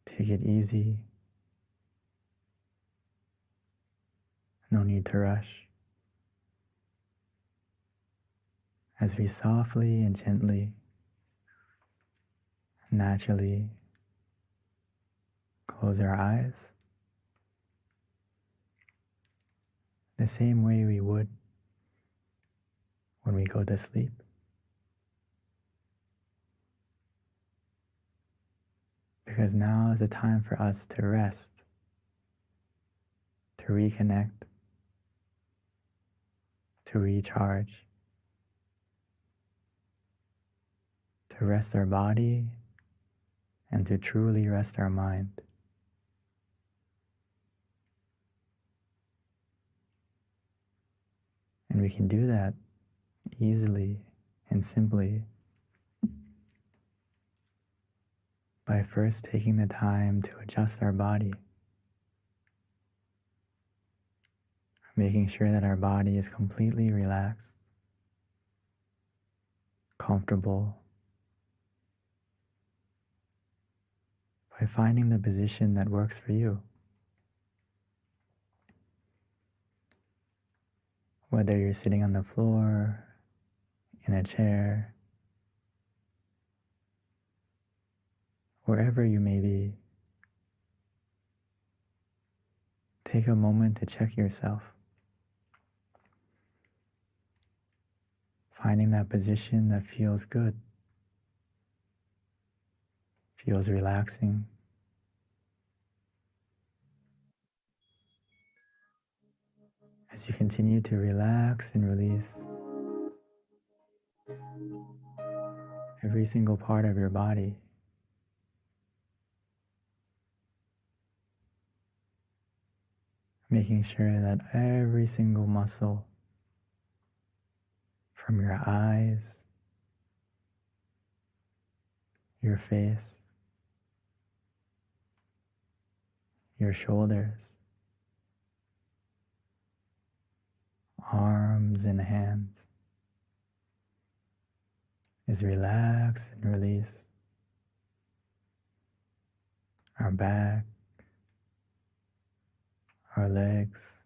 take it easy. No need to rush. As we softly and gently, naturally close our eyes, the same way we would when we go to sleep. Because now is a time for us to rest, to reconnect, to recharge, to rest our body, and to truly rest our mind. And we can do that easily and simply by first taking the time to adjust our body, making sure that our body is completely relaxed, comfortable, by finding the position that works for you. Whether you're sitting on the floor, in a chair, wherever you may be, take a moment to check yourself. Finding that position that feels good. feels relaxing. As you continue to relax and release every single part of your body, making sure that every single muscle from your eyes, your face, your shoulders, arms and hands is relaxed and released. Our back, our legs,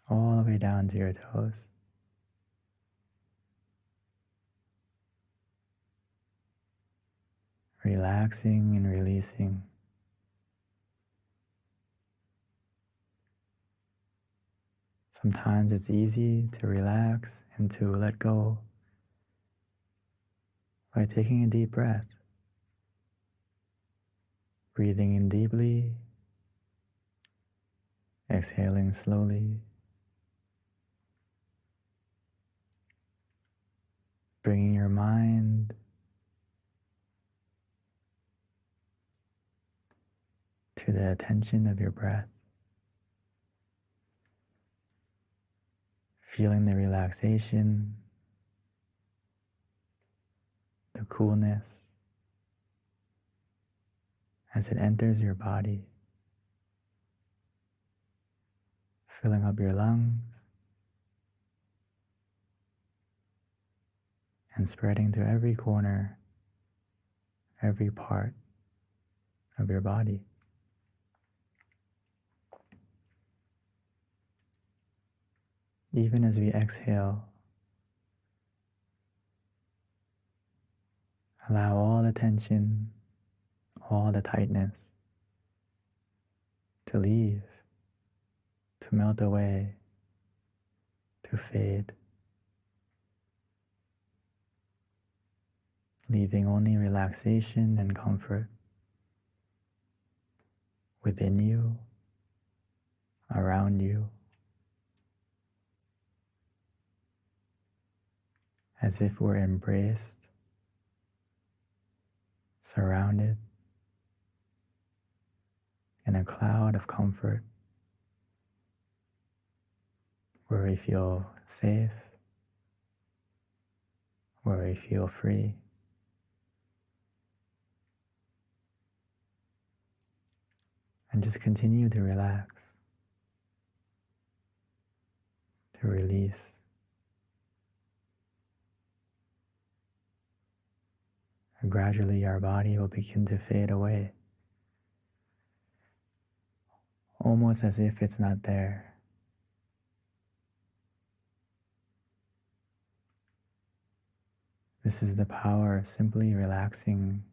all the way down to your toes. Relaxing and releasing. Sometimes it's easy to relax and to let go by taking a deep breath, breathing in deeply, exhaling slowly, bringing your mind to the attention of your breath, feeling the relaxation, the coolness as it enters your body, filling up your lungs and spreading to every corner, every part of your body. Even as we exhale, allow all the tension, all the tightness to leave, to melt away, to fade, leaving only relaxation and comfort within you, around you, as if we're embraced, surrounded in a cloud of comfort where we feel safe, where we feel free. And just continue to relax, to release. And gradually our body will begin to fade away, almost as if it's not there. This is the power of simply relaxing,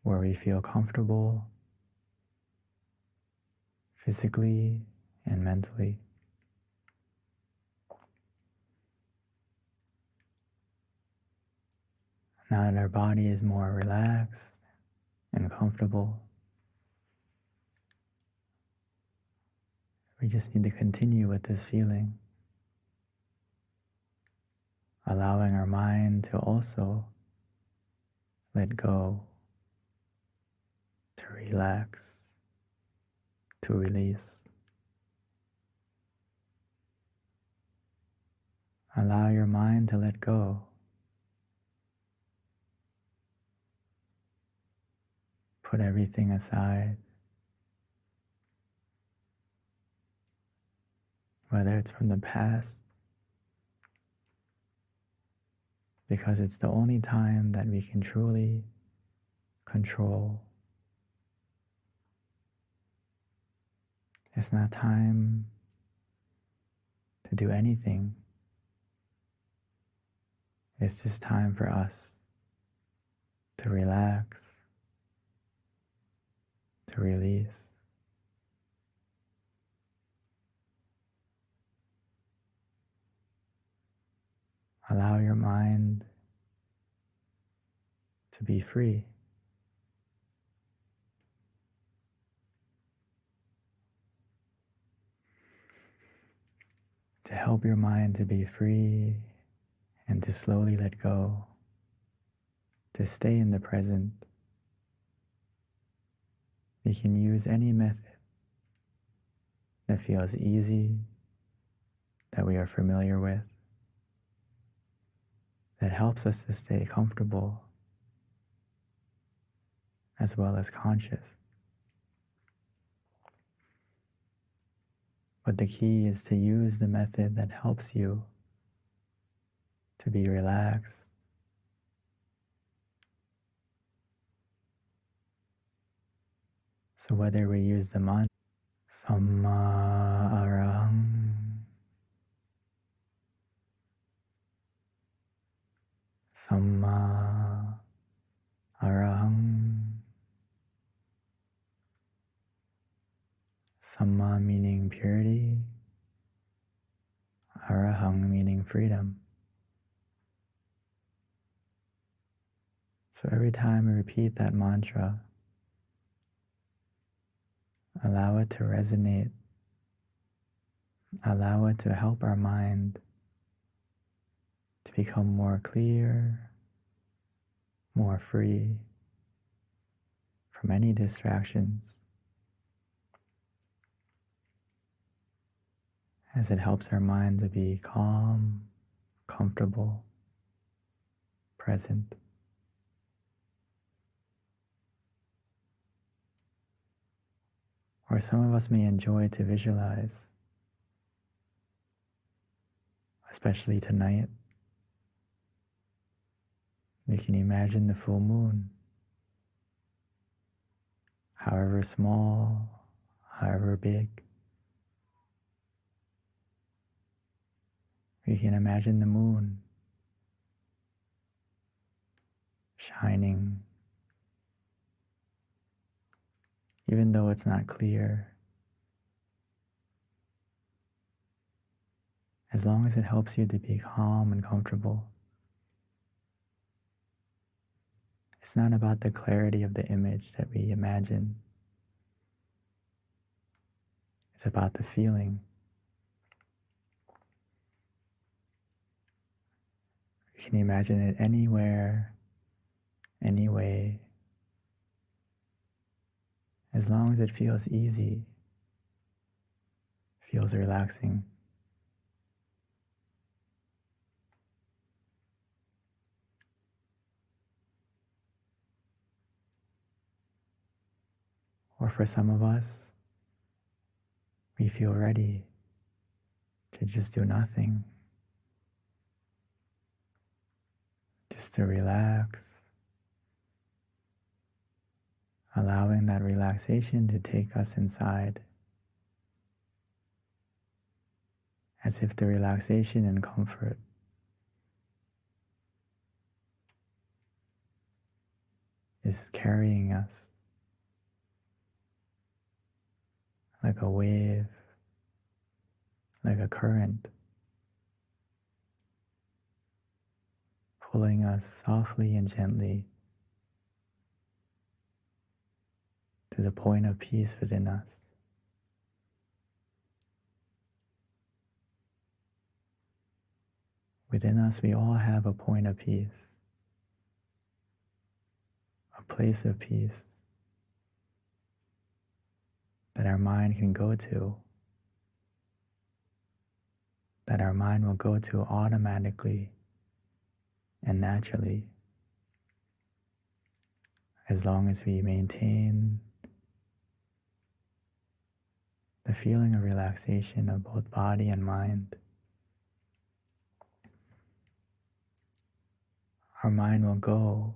where we feel comfortable physically and mentally. Now that our body is more relaxed and comfortable, we just need to continue with this feeling, allowing our mind to also let go, to relax, to release. Allow your mind to let go. Put everything aside, whether it's from the past, because it's the only time that we can truly control. It's not time to do anything. It's just time for us to relax, to release. Allow your mind to be free. To help your mind to be free and to slowly let go, to stay in the present, we can use any method that feels easy, that we are familiar with, that helps us to stay comfortable as well as conscious. But the key is to use the method that helps you to be relaxed, so whether we use the mantra, Samma Arahang, Samma Arahang, Samma meaning purity, Arahang meaning freedom. So every time we repeat that mantra, allow it to resonate, allow it to help our mind to become more clear, more free from any distractions, as it helps our mind to be calm, comfortable, present. Or some of us may enjoy to visualize, especially tonight. We can imagine the full moon, however small, however big. We can imagine the moon shining, even though it's not clear, as long as it helps you to be calm and comfortable. It's not about the clarity of the image that we imagine. It's about the feeling. You can imagine it anywhere, any way, as long as it feels easy, feels relaxing. Or for some of us, we feel ready to just do nothing, just to relax, allowing that relaxation to take us inside, as if the relaxation and comfort is carrying us like a wave, like a current, pulling us softly and gently to the point of peace within us. Within us, we all have a point of peace, a place of peace that our mind can go to, that our mind will go to automatically and naturally, as long as we maintain the feeling of relaxation of both body and mind. Our mind will go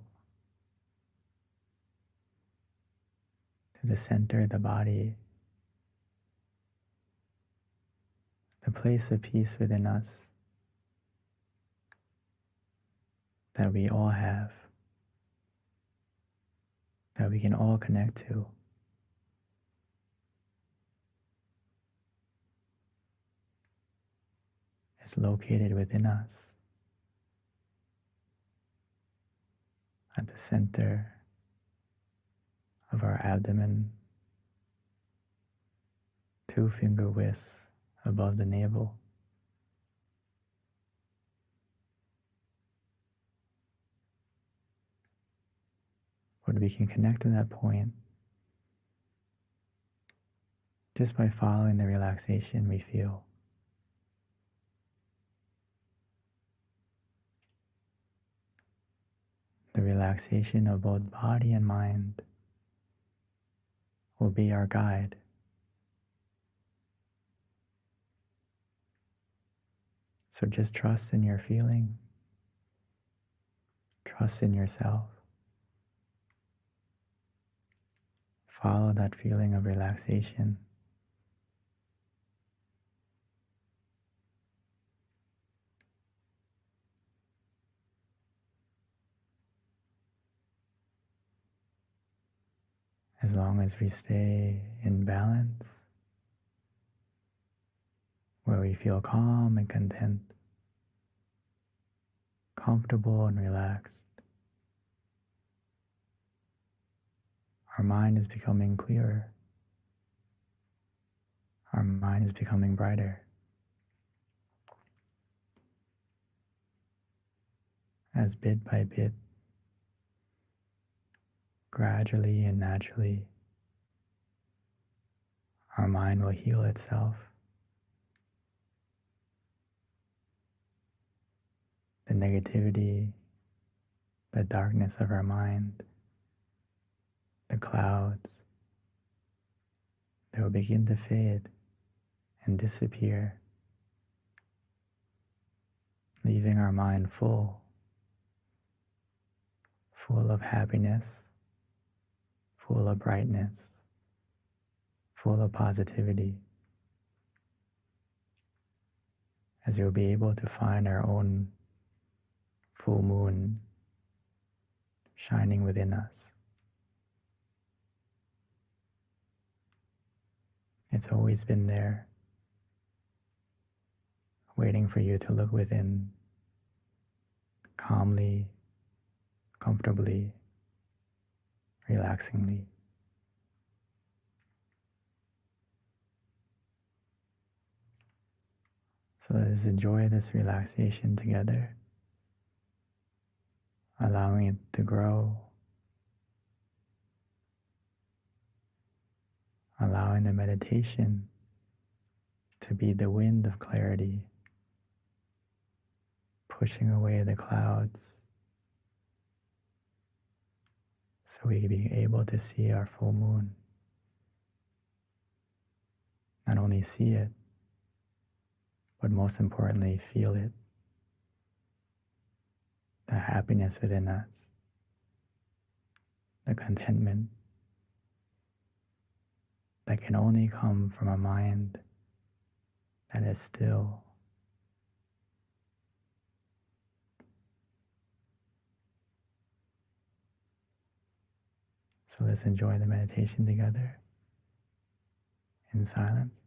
to the center of the body, the place of peace within us that we all have, that we can all connect to. It's located within us. at the center of our abdomen, 2 finger widths above the navel. But we can connect to that point just by following the relaxation we feel. The relaxation of both body and mind will be our guide. So just trust in your feeling, trust in yourself. Follow that feeling of relaxation. As long as we stay in balance, where we feel calm and content, comfortable and relaxed, our mind is becoming clearer. Our mind is becoming brighter. As bit by bit, gradually and naturally, our mind will heal itself. The negativity, the darkness of our mind, the clouds, they will begin to fade and disappear, leaving our mind full of happiness, full of brightness, full of positivity, as you'll be able to find our own full moon shining within us. It's always been there, waiting for you to look within, calmly, comfortably, relaxingly. So let's enjoy this relaxation together, allowing it to grow, allowing the meditation to be the wind of clarity, pushing away the clouds so we can be able to see our full moon. Not only see it, but most importantly, feel it. The happiness within us, the contentment that can only come from a mind that is still. So let's enjoy the meditation together in silence.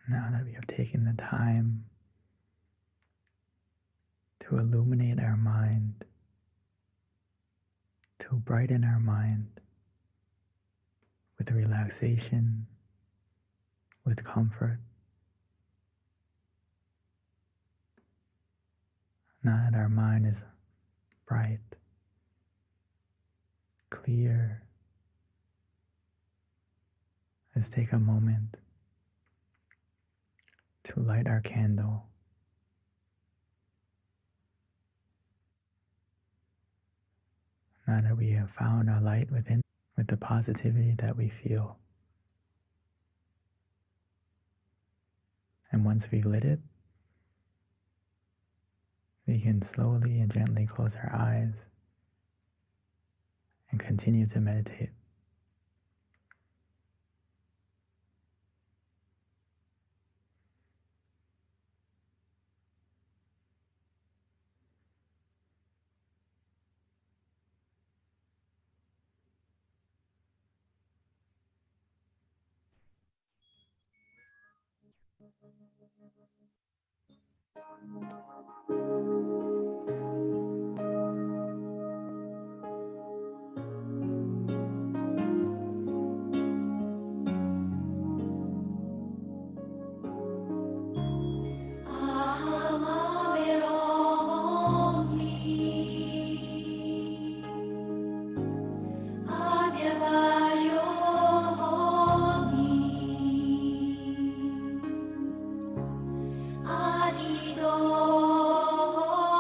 Now that we have taken the time to illuminate our mind, to brighten our mind with relaxation, with comfort. Now that our mind is bright, clear, let's take a moment to light our candle. Now that we have found our light within, with the positivity that we feel. And once we've lit it, we can slowly and gently close our eyes and continue to meditate. Arigato.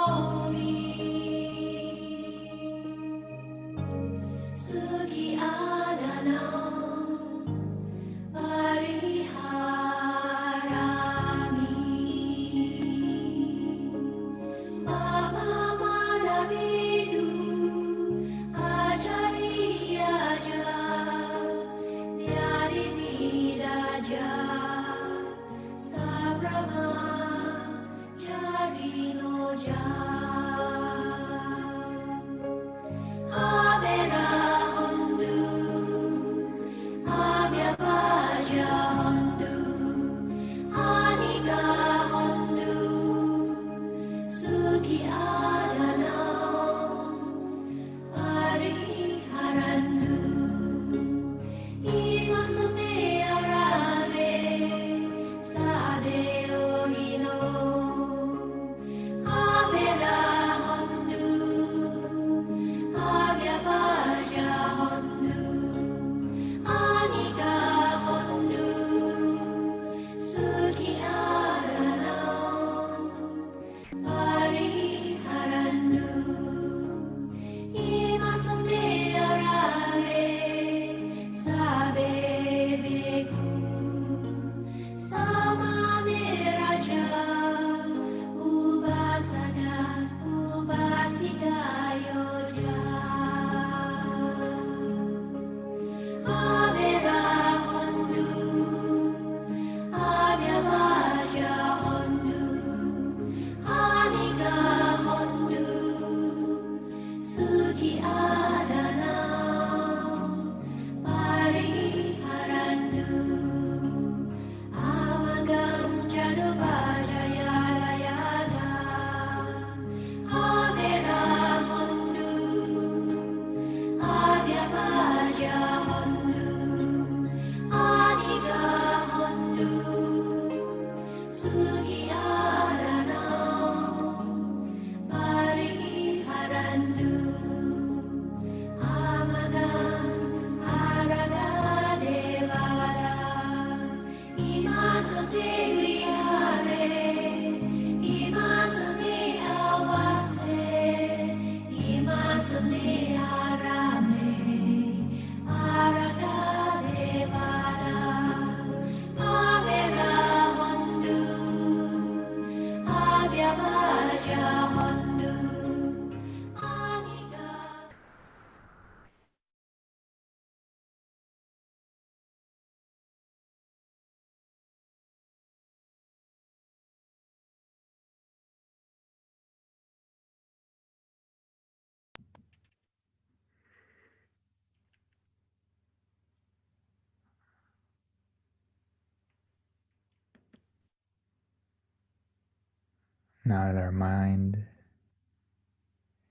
Now that our mind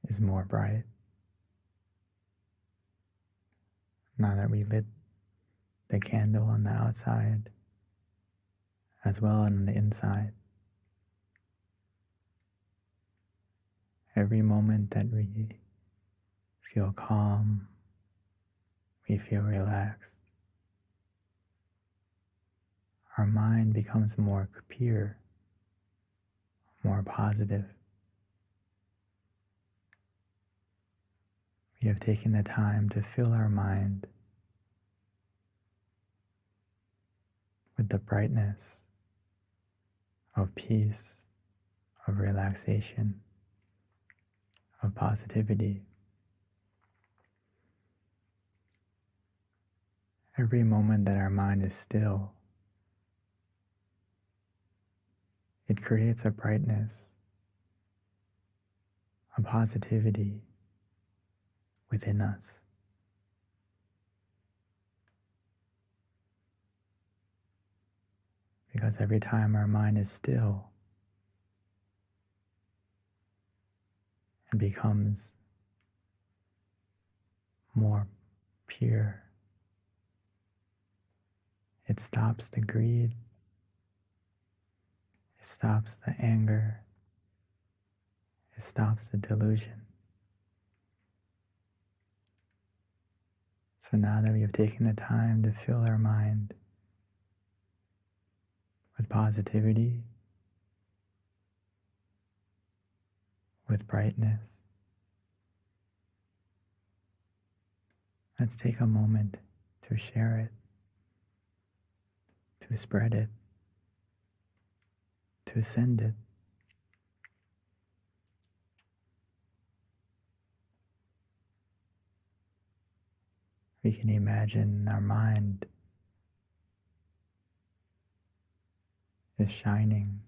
is more bright, now that we lit the candle on the outside as well on the inside, every moment that we feel calm, we feel relaxed, our mind becomes more pure, more positive. We have taken the time to fill our mind with the brightness of peace, of relaxation, of positivity. Every moment that our mind is still, it creates a brightness, a positivity within us. Because every time our mind is still, it becomes more pure. It stops the greed, it stops the anger, it stops the delusion. So now that we have taken the time to fill our mind with positivity, with brightness, let's take a moment to share it, to spread it, to send it. We can imagine our mind is shining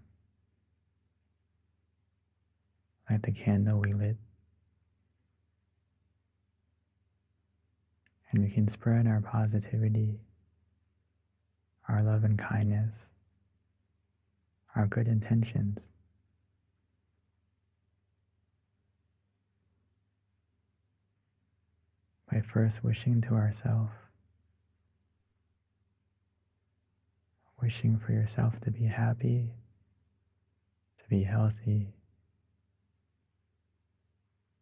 like the candle we lit. And we can spread our positivity, our love and kindness, our good intentions by first wishing to ourselves, wishing for yourself to be happy, to be healthy,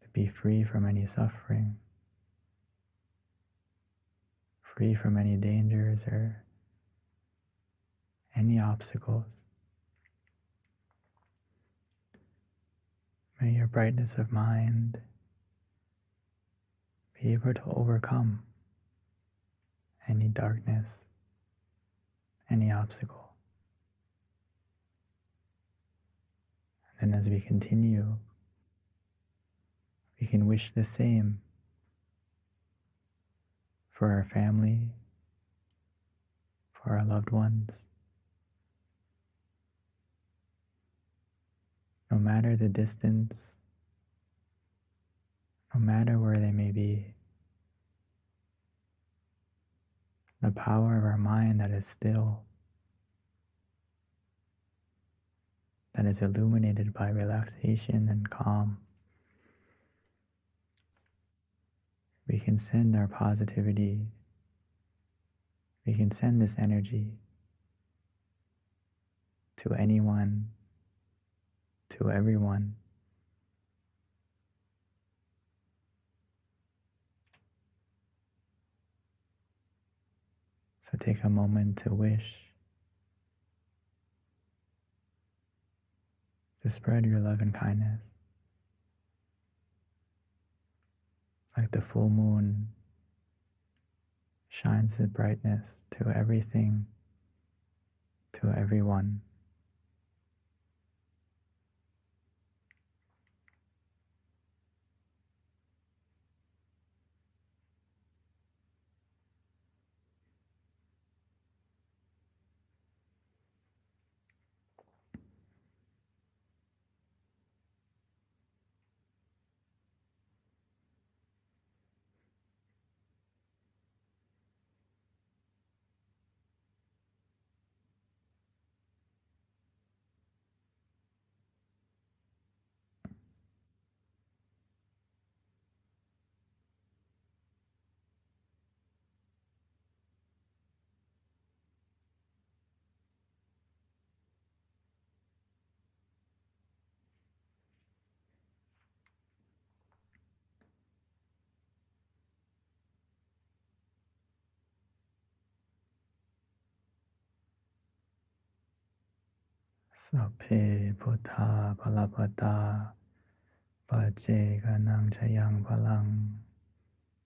to be free from any suffering, free from any dangers or any obstacles. May your brightness of mind be able to overcome any darkness, any obstacle. And then as we continue, we can wish the same for our family, for our loved ones. No matter the distance, no matter where they may be, the power of our mind that is still, that is illuminated by relaxation and calm. We can send our positivity, we can send this energy to anyone, to everyone. So take a moment to wish, to spread your love and kindness. Like the full moon shines its brightness to everything, to everyone. Sape Buddha Palapata Pache Ganang Chayang Palang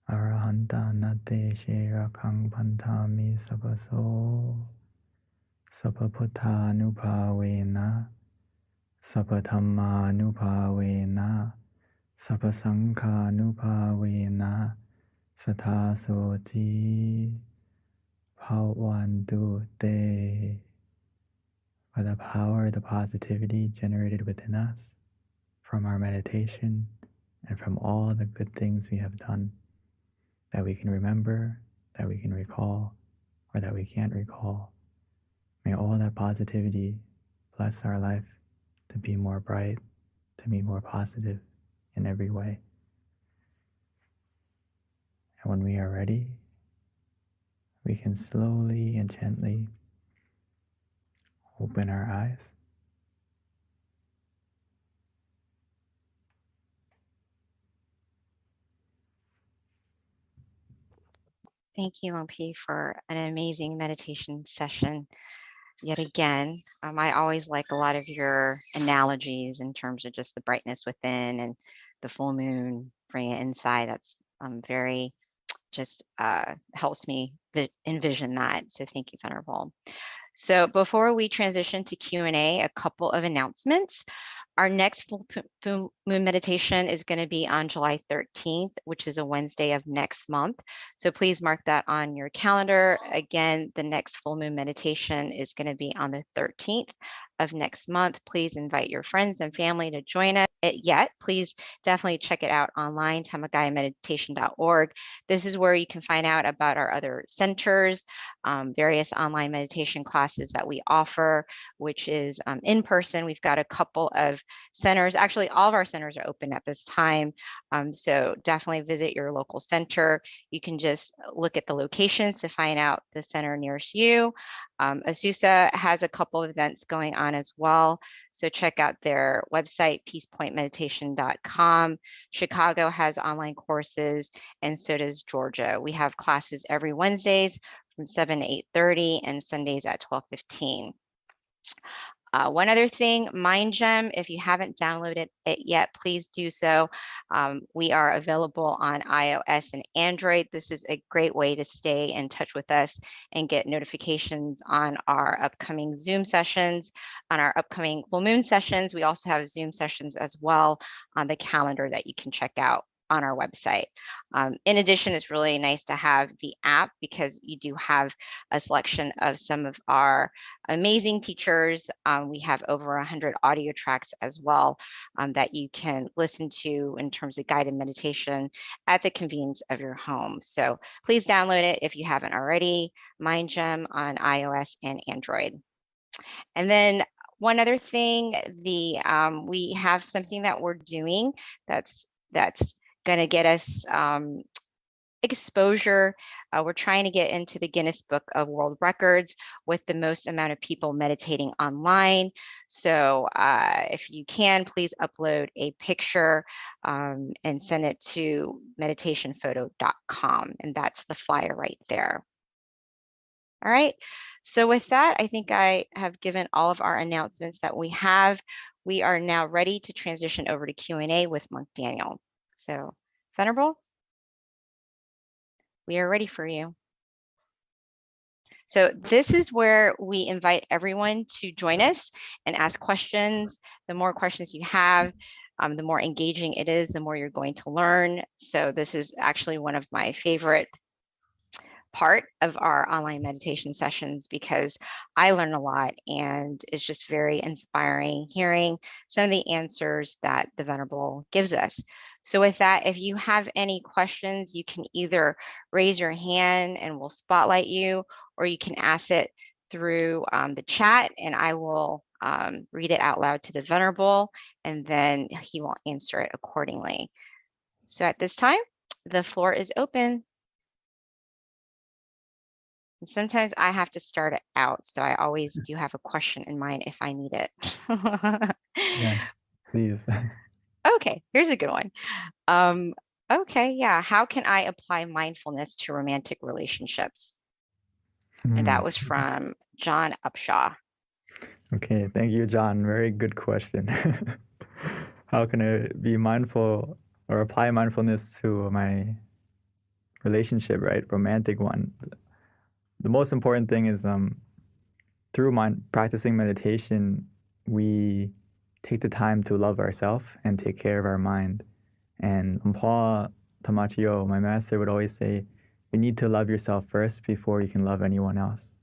Arahanta Nate Shirakang Pantami Sabaso Sapaputta Nupavena Sapathamma Nupavena Sapasangha Nupavena Satasoti Bhavantu Te. By the power, the positivity generated within us from our meditation and from all the good things we have done that we can remember, that we can recall, or that we can't recall. May all that positivity bless our life to be more bright, to be more positive in every way. And when we are ready, we can slowly and gently open our eyes. Thank you, Longpi, for an amazing meditation session yet again. I always like a lot of your analogies in terms of just the brightness within and the full moon bringing it inside. That's very just helps me envision that. So thank you, Venerable. So before we transition to Q&A, a couple of announcements. Our next full moon meditation is going to be on July 13th, which is a Wednesday of next month. So please mark that on your calendar. Again, the next full moon meditation is going to be on the 13th of next month. Please invite your friends and family to join us. Please definitely check it out online, tamagayameditation.org. This is where you can find out about our other centers, various online meditation classes that we offer, which is in person. We've got a couple of centers. Actually, all of our centers are open at this time. So definitely visit your local center. You can just look at the locations to find out the center nearest you. Azusa has a couple of events going on as well. So check out their website, peacepointmeditation.com. Chicago has online courses, and so does Georgia. We have classes every Wednesdays from 7 to 8:30 and Sundays at 12:15. One other thing, MindGem, if you haven't downloaded it yet, please do so. We are available on iOS and Android. This is a great way to stay in touch with us and get notifications on our upcoming Zoom sessions, on our upcoming full moon sessions. We also have Zoom sessions as well on the calendar that you can check out on our website. In addition, it's really nice to have the app because you do have a selection of some of our amazing teachers. We have over 100 audio tracks as well that you can listen to in terms of guided meditation at the convenience of your home. So please download it if you haven't already, MindGem on iOS and Android. And then one other thing, we have something that we're doing that's going to get us exposure. We're trying to get into the Guinness Book of World Records with the most amount of people meditating online. So if you can, please upload a picture and send it to meditationphoto.com. And that's the flyer right there. All right. So with that, I think I have given all of our announcements that we have. We are now ready to transition over to Q&A with Monk Daniel. So, Venerable, we are ready for you. So this is where we invite everyone to join us and ask questions. The more questions you have, the more engaging it is, the more you're going to learn. So this is actually one of my favorite part of our online meditation sessions because I learn a lot and it's just very inspiring hearing some of the answers that the Venerable gives us. So with that, if you have any questions, you can either raise your hand and we'll spotlight you, or you can ask it through the chat and I will read it out loud to the Venerable and then he will answer it accordingly. So at this time, the floor is open. And sometimes I have to start it out, so I always do have a question in mind if I need it. Yeah, please. Okay, here's a good one. Okay, yeah. How can I apply mindfulness to romantic relationships? And that was from John Upshaw. Okay, thank you, John. Very good question. How can I be mindful or apply mindfulness to my relationship, right? Romantic one. The most important thing is through practicing meditation, we take the time to love ourselves and take care of our mind. And Paul Tamachio, my master, would always say, you need to love yourself first before you can love anyone else.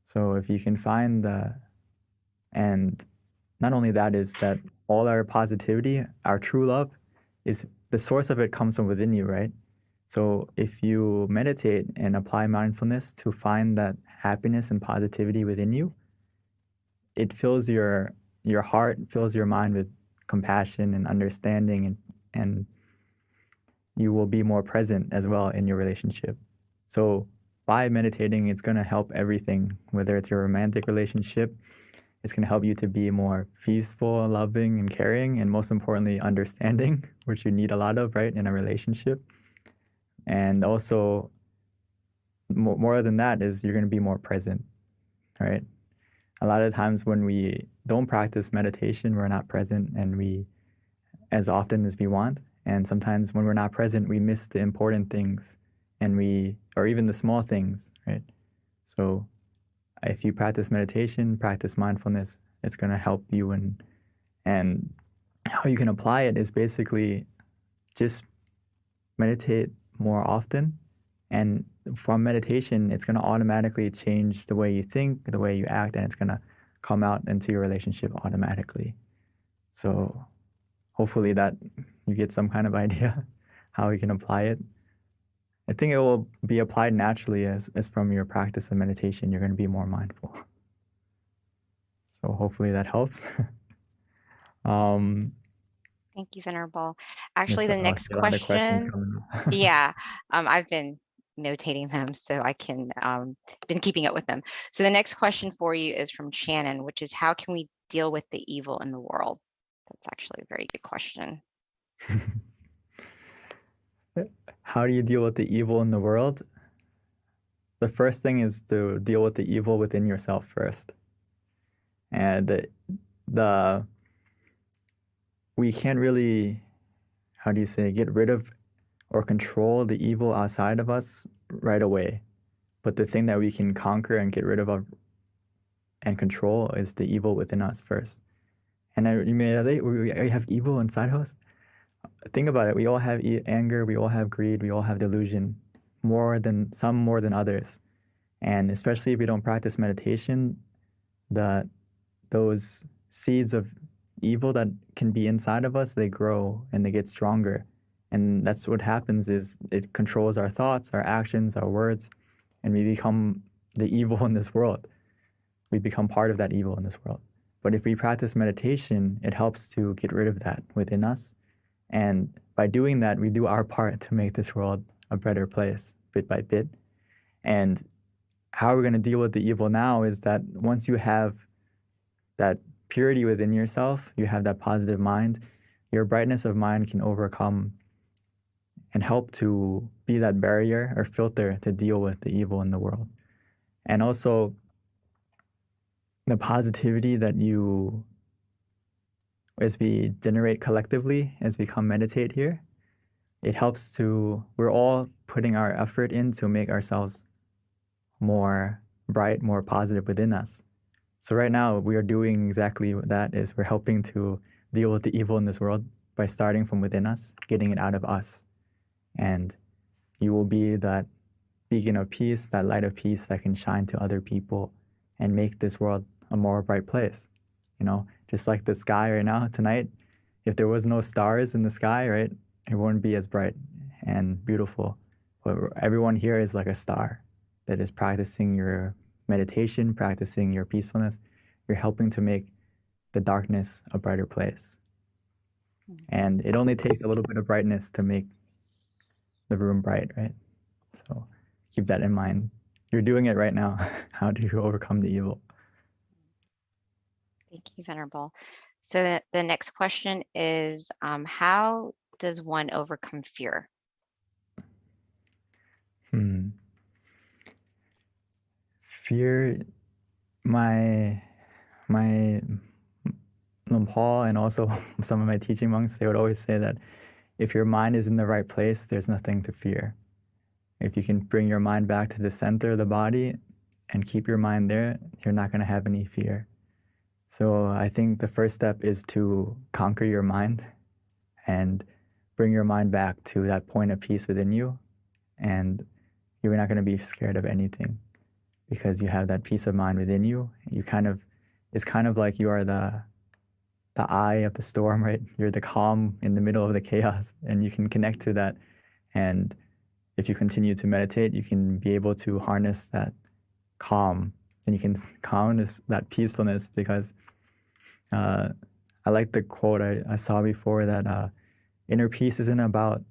So if you can find and not only that is that all our positivity, our true love, is the source of it comes from within you, right? So if you meditate and apply mindfulness to find that happiness and positivity within you, it fills your heart, fills your mind with compassion and understanding, and you will be more present as well in your relationship. So by meditating, it's going to help everything, whether it's your romantic relationship, it's going to help you to be more peaceful, loving, and caring, and most importantly, understanding, which you need a lot of, right, in a relationship. And also, more than that is you're going to be more present, right? A lot of times when we don't practice meditation, we're not present and we, as often as we want. And sometimes when we're not present, we miss the important things or even the small things, right? So if you practice meditation, practice mindfulness, it's going to help you. And how you can apply it is basically just meditate more often. And from meditation, it's going to automatically change the way you think, the way you act, and it's going to come out into your relationship automatically. So hopefully that you get some kind of idea how you can apply it. I think it will be applied naturally as from your practice of meditation, you're going to be more mindful. So hopefully that helps. Thank you, Venerable. Actually, Yes, the I next see a lot of questions question, coming up. yeah, I've been notating them so I can been keeping up with them. So the next question for you is from Shannon, which is how can we deal with the evil in the world? That's actually a very good question. How do you deal with the evil in the world? The first thing is to deal with the evil within yourself first. And we can't really, how do you say, get rid of or control the evil outside of us right away. But the thing that we can conquer and get rid of and control is the evil within us first. And you may say, we have evil inside of us. Think about it. We all have anger. We all have greed. We all have delusion, some more than others. And especially if we don't practice meditation, those seeds of evil that can be inside of us, they grow and they get stronger. And that's what happens is it controls our thoughts, our actions, our words, and we become the evil in this world. We become part of that evil in this world. But if we practice meditation, it helps to get rid of that within us. And by doing that, we do our part to make this world a better place, bit by bit. And how we're going to deal with the evil now is that once you have that purity within yourself, you have that positive mind, your brightness of mind can overcome and help to be that barrier or filter to deal with the evil in the world. And also, the positivity that as we generate collectively, as we come meditate here, it helps we're all putting our effort in to make ourselves more bright, more positive within us. So right now, we are doing exactly that is we're helping to deal with the evil in this world by starting from within us, getting it out of us. And you will be that beacon of peace, that light of peace that can shine to other people and make this world a more bright place. Just like the sky right now, tonight, if there was no stars in the sky, right, it wouldn't be as bright and beautiful. But everyone here is like a star that is practicing your meditation, practicing your peacefulness. You're helping to make the darkness a brighter place. And it only takes a little bit of brightness to make the room bright, right? So keep that in mind. You're doing it right now. How do you overcome the evil? Thank you, Venerable. So the next question is, how does one overcome fear? Fear, my my Paul and also some of my teaching monks, they would always say that if your mind is in the right place, there's nothing to fear. If you can bring your mind back to the center of the body and keep your mind there, you're not going to have any fear. So I think the first step is to conquer your mind and bring your mind back to that point of peace within you. And you're not going to be scared of anything because you have that peace of mind within you. It's kind of like you are the eye of the storm, right? You're the calm in the middle of the chaos, and you can connect to that. And if you continue to meditate, you can be able to harness that calm, and you can harness that peacefulness, because I like the quote I saw before that inner peace isn't about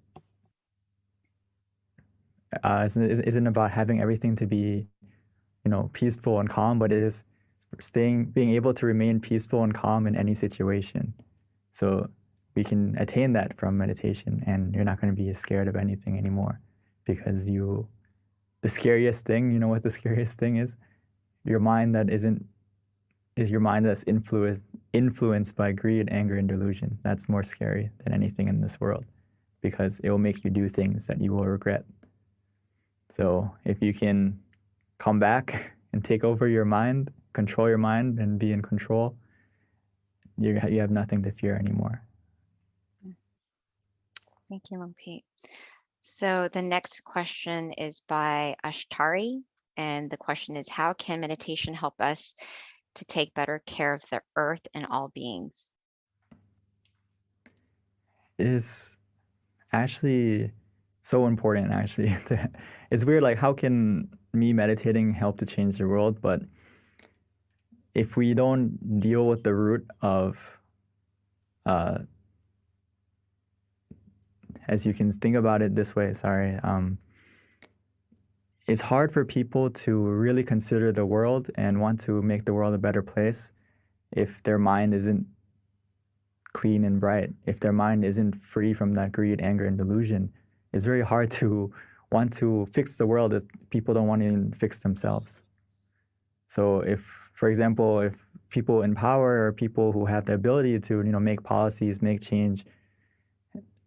having everything to be, peaceful and calm, but it is being able to remain peaceful and calm in any situation. So we can attain that from meditation, and you're not going to be scared of anything anymore, because the scariest thing, you know what the scariest thing is? Your mind is your mind that's influenced by greed, anger, and delusion. That's more scary than anything in this world, because it will make you do things that you will regret. So if you can come back and take over your mind, control your mind, and be in control, you have nothing to fear anymore. Thank you, Lumpy. So the next question is by Ashtari, and the question is, how can meditation help us to take better care of the earth and all beings? It's actually so important, actually. It's weird, like, how can me meditating help to change the world? But if we don't deal with the root of, as you can think about it this way, it's hard for people to really consider the world and want to make the world a better place if their mind isn't clean and bright, if their mind isn't free from that greed, anger, and delusion. It's very hard to want to fix the world if people don't want to even fix themselves. So if, for example, if people in power or people who have the ability to, make policies, make change,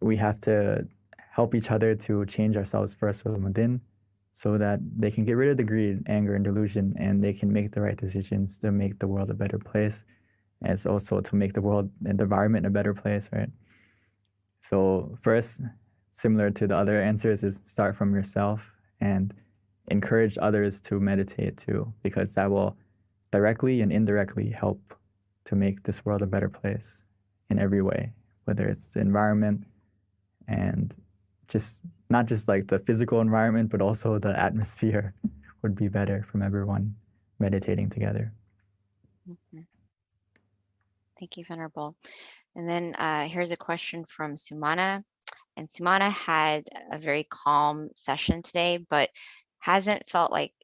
we have to help each other to change ourselves first from within, so that they can get rid of the greed, anger, and delusion, and they can make the right decisions to make the world a better place, as also to make the world and the environment a better place, right? So first, similar to the other answers, is start from yourself and encourage others to meditate too, because that will directly and indirectly help to make this world a better place in every way, whether it's the environment and not just like the physical environment, but also the atmosphere would be better from everyone meditating together. Mm-hmm. Thank you, Venerable. And then here's a question from Sumana. And Sumana had a very calm session today, but hasn't felt like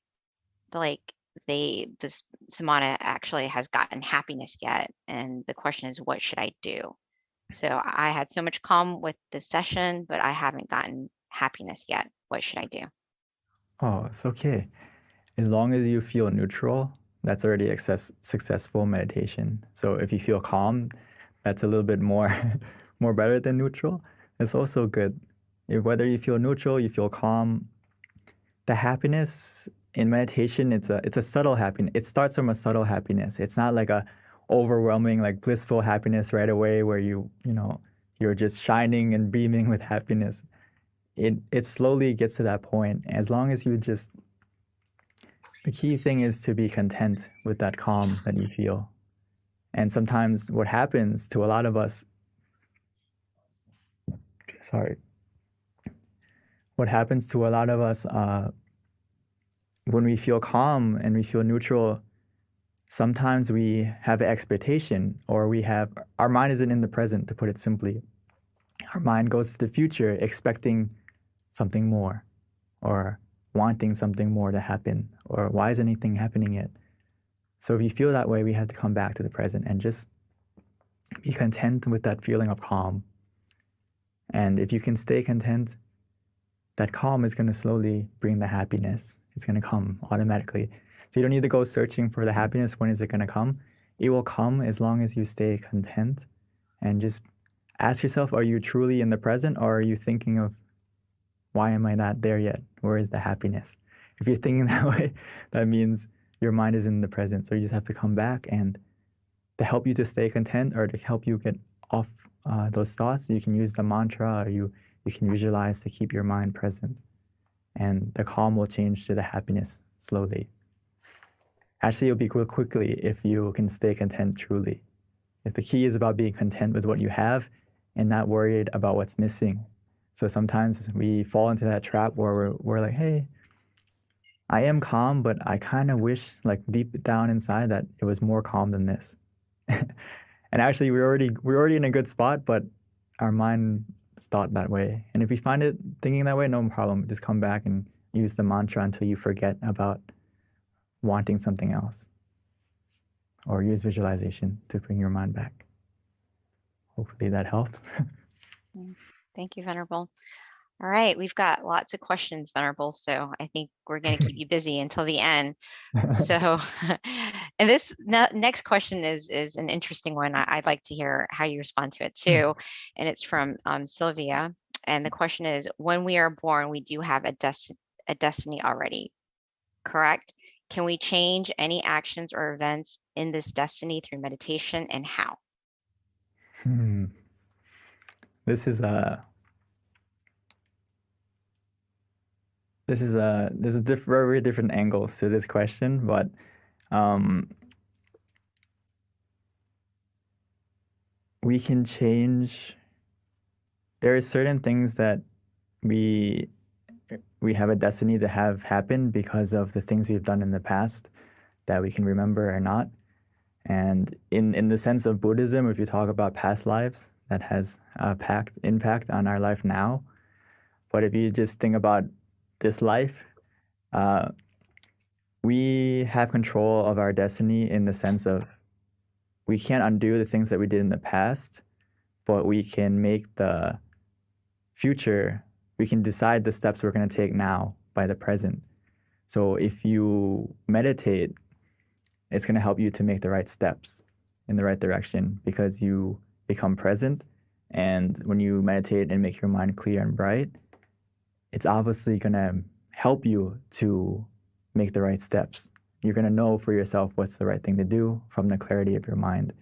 this Sumana actually has gotten happiness yet. And the question is, what should I do? So I had so much calm with this session, but I haven't gotten happiness yet. What should I do? Oh, it's okay. As long as you feel neutral, that's already successful meditation. So if you feel calm, that's a little bit more better than neutral. It's also good. Whether you feel neutral, you feel calm, the happiness in meditation, it's a subtle happiness. It starts from a subtle happiness. It's not like a overwhelming, like blissful happiness right away where you're just shining and beaming with happiness. It slowly gets to that point. As long as the key thing is to be content with that calm that you feel. And sometimes what happens to a lot of us, when we feel calm and we feel neutral, sometimes we have an expectation, or our mind isn't in the present, to put it simply. Our mind goes to the future expecting something more, or wanting something more to happen, or why is anything happening yet? So if you feel that way, we have to come back to the present and just be content with that feeling of calm. And if you can stay content, that calm is going to slowly bring the happiness. It's going to come automatically. So you don't need to go searching for the happiness. When is it going to come? it will come as long as you stay content. And just ask yourself, are you truly in the present, or are you thinking of, why am I not there yet? Where is the happiness? If you're thinking that way, that means your mind is in the present. So you just have to come back, and to help you to stay content or to help you get off those thoughts, you can use the mantra, or you can visualize to keep your mind present. And the calm will change to the happiness slowly. Actually, it'll be quickly if you can stay content truly. If the key is about being content with what you have and not worried about what's missing. So sometimes we fall into that trap where we're like, hey, I am calm, but I kind of wish, like deep down inside, that it was more calm than this. And actually, we're already in a good spot, but our mind thought that way. And if we find it thinking that way, no problem. Just come back and use the mantra until you forget about wanting something else. Or use visualization to bring your mind back. Hopefully that helps. Thank you, Venerable. All right, we've got lots of questions, Venerable, so I think we're going to keep you busy until the end. So, and this next question is an interesting one. I'd like to hear how you respond to it too. And it's from Sylvia. And the question is, when we are born, we do have a destiny already, correct? Can we change any actions or events in this destiny through meditation, and how? This is very different angles to this question, but we can change. There are certain things that we have a destiny to have happen because of the things we've done in the past that we can remember or not. And in the sense of Buddhism, if you talk about past lives, that has impact on our life now. But if you just think about this life, we have control of our destiny in the sense of we can't undo the things that we did in the past, but we can make the future, we can decide the steps we're going to take now by the present. So if you meditate, it's going to help you to make the right steps in the right direction because you become present. And when you meditate and make your mind clear and bright, it's obviously going to help you to make the right steps. You're going to know for yourself what's the right thing to do from the clarity of your mind.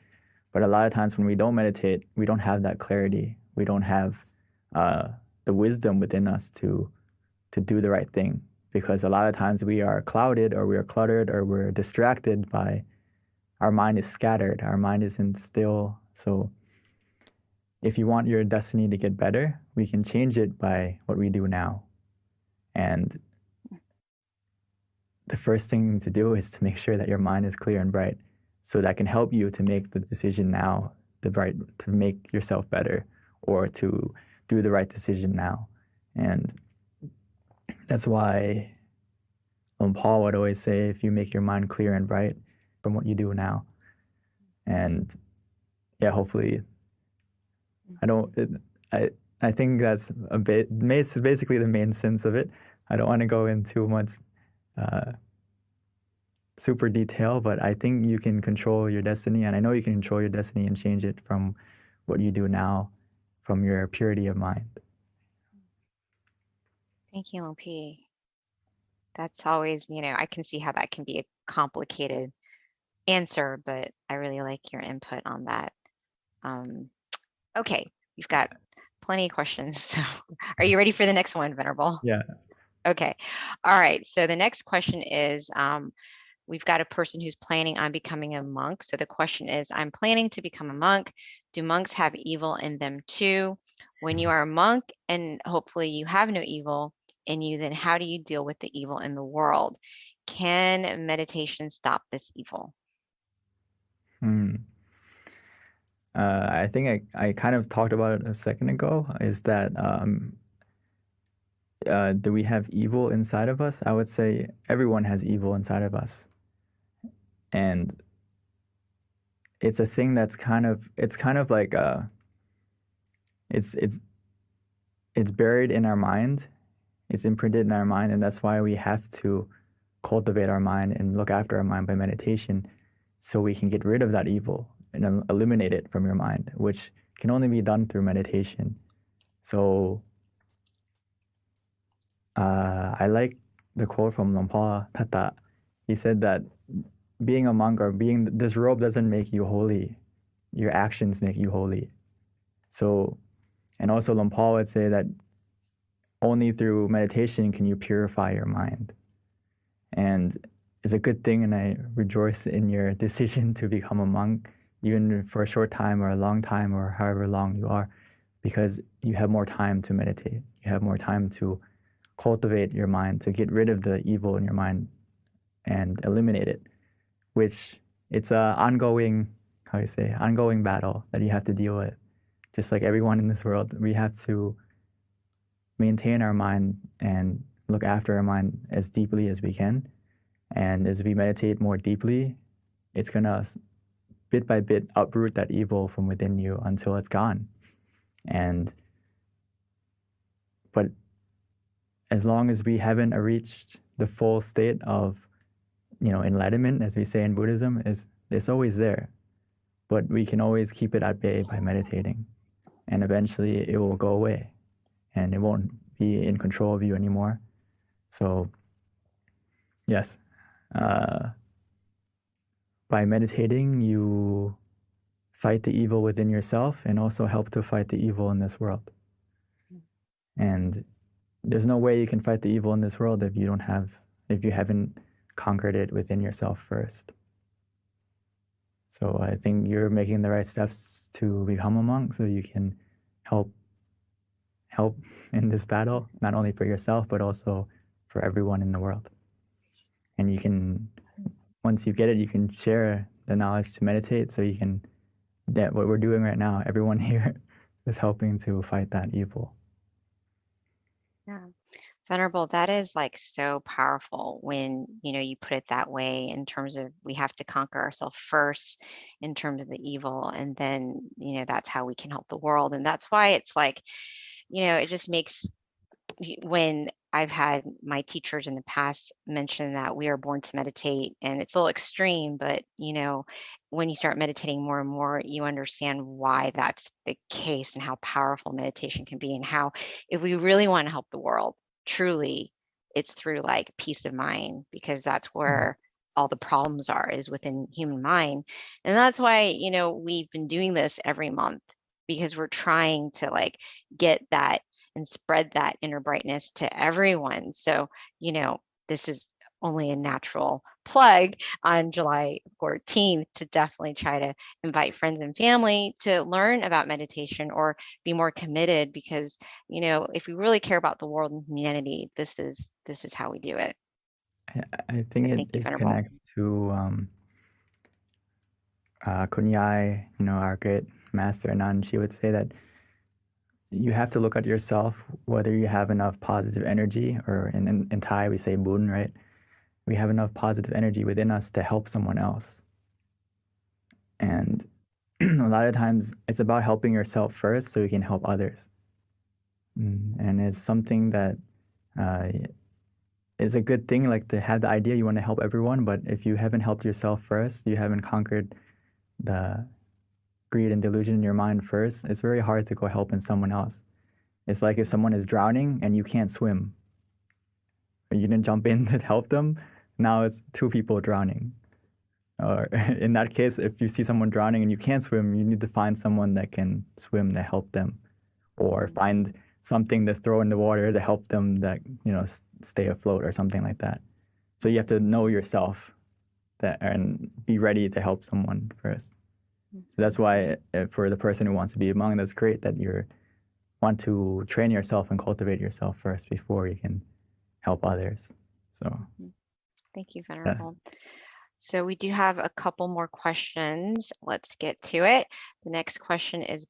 But a lot of times when we don't meditate, we don't have that clarity. We don't have the wisdom within us to do the right thing. Because a lot of times we are clouded or we are cluttered or we're distracted by our mind is scattered. Our mind isn't still. So if you want your destiny to get better, we can change it by what we do now. And the first thing to do is to make sure that your mind is clear and bright. So that can help you to make the decision now, to make yourself better or to do the right decision now. And that's why Paul would always say, if you make your mind clear and bright from what you do now. And yeah, hopefully, I think that's basically the main sense of it. I don't want to go into much super detail, but I think you can control your destiny. And I know you can control your destiny and change it from what you do now, from your purity of mind. Thank you, LP. That's always, I can see how that can be a complicated answer, but I really like your input on that. Okay, we've got plenty of questions. So are you ready for the next one, Venerable? Yeah. Okay. All right. So the next question is, we've got a person who's planning on becoming a monk. So the question is, I'm planning to become a monk. Do monks have evil in them too? When you are a monk and hopefully you have no evil in you, then how do you deal with the evil in the world? Can meditation stop this evil? I think I kind of talked about it a second ago, is that do we have evil inside of us? I would say everyone has evil inside of us. And it's a thing that's kind of like it's buried in our mind. It's imprinted in our mind, and that's why we have to cultivate our mind and look after our mind by meditation, so we can get rid of that evil and eliminate it from your mind, which can only be done through meditation. So I like the quote from Lompa Tata. He said that being a monk or being this robe doesn't make you holy. Your actions make you holy. So, and also Lompa would say that only through meditation can you purify your mind. And it's a good thing, and I rejoice in your decision to become a monk, even for a short time or a long time or however long you are, because you have more time to meditate. You have more time to cultivate your mind, to get rid of the evil in your mind and eliminate it, which it's a ongoing battle that you have to deal with. Just like everyone in this world, we have to maintain our mind and look after our mind as deeply as we can. And as we meditate more deeply, it's gonna bit by bit uproot that evil from within you until it's gone. But as long as we haven't reached the full state of, enlightenment, as we say in Buddhism, it's always there. But we can always keep it at bay by meditating. And eventually it will go away and it won't be in control of you anymore. So, yes, by meditating, you fight the evil within yourself and also help to fight the evil in this world. And there's no way you can fight the evil in this world if you haven't conquered it within yourself first. So I think you're making the right steps to become a monk so you can help in this battle, not only for yourself, but also for everyone in the world. And you can, once you get it, you can share the knowledge to meditate. So that what we're doing right now, everyone here is helping to fight that evil. Yeah. Venerable, that is like so powerful when, you put it that way in terms of we have to conquer ourselves first in terms of the evil. And then, that's how we can help the world. And that's why it's like, it just makes, when I've had my teachers in the past mention that we are born to meditate, and it's a little extreme, but, when you start meditating more and more, you understand why that's the case and how powerful meditation can be, and how if we really want to help the world, truly, it's through like peace of mind, because that's where all the problems is within human mind. And that's why, we've been doing this every month, because we're trying to like get that and spread that inner brightness to everyone. So, this is only a natural plug on July 14th to definitely try to invite friends and family to learn about meditation or be more committed, because, if we really care about the world and humanity, this is how we do it. I think it connects to Kunyai, our great master Anand. She would say that you have to look at yourself, whether you have enough positive energy, or in Thai we say bun, right? We have enough positive energy within us to help someone else. And a lot of times it's about helping yourself first so you can help others. And it's something that is a good thing, like to have the idea you want to help everyone, but if you haven't helped yourself first, you haven't conquered the greed and delusion in your mind first, it's very hard to go helping someone else. It's like if someone is drowning and you can't swim, or you didn't jump in to help them, now it's two people drowning. Or in that case, if you see someone drowning and you can't swim, you need to find someone that can swim to help them, or find something to throw in the water to help them that, stay afloat or something like that. So you have to know yourself and be ready to help someone first. So that's why for the person who wants to be a monk, that's great that you want to train yourself and cultivate yourself first before you can help others. So thank you, Venerable. So we do have a couple more questions. Let's get to it. The next question is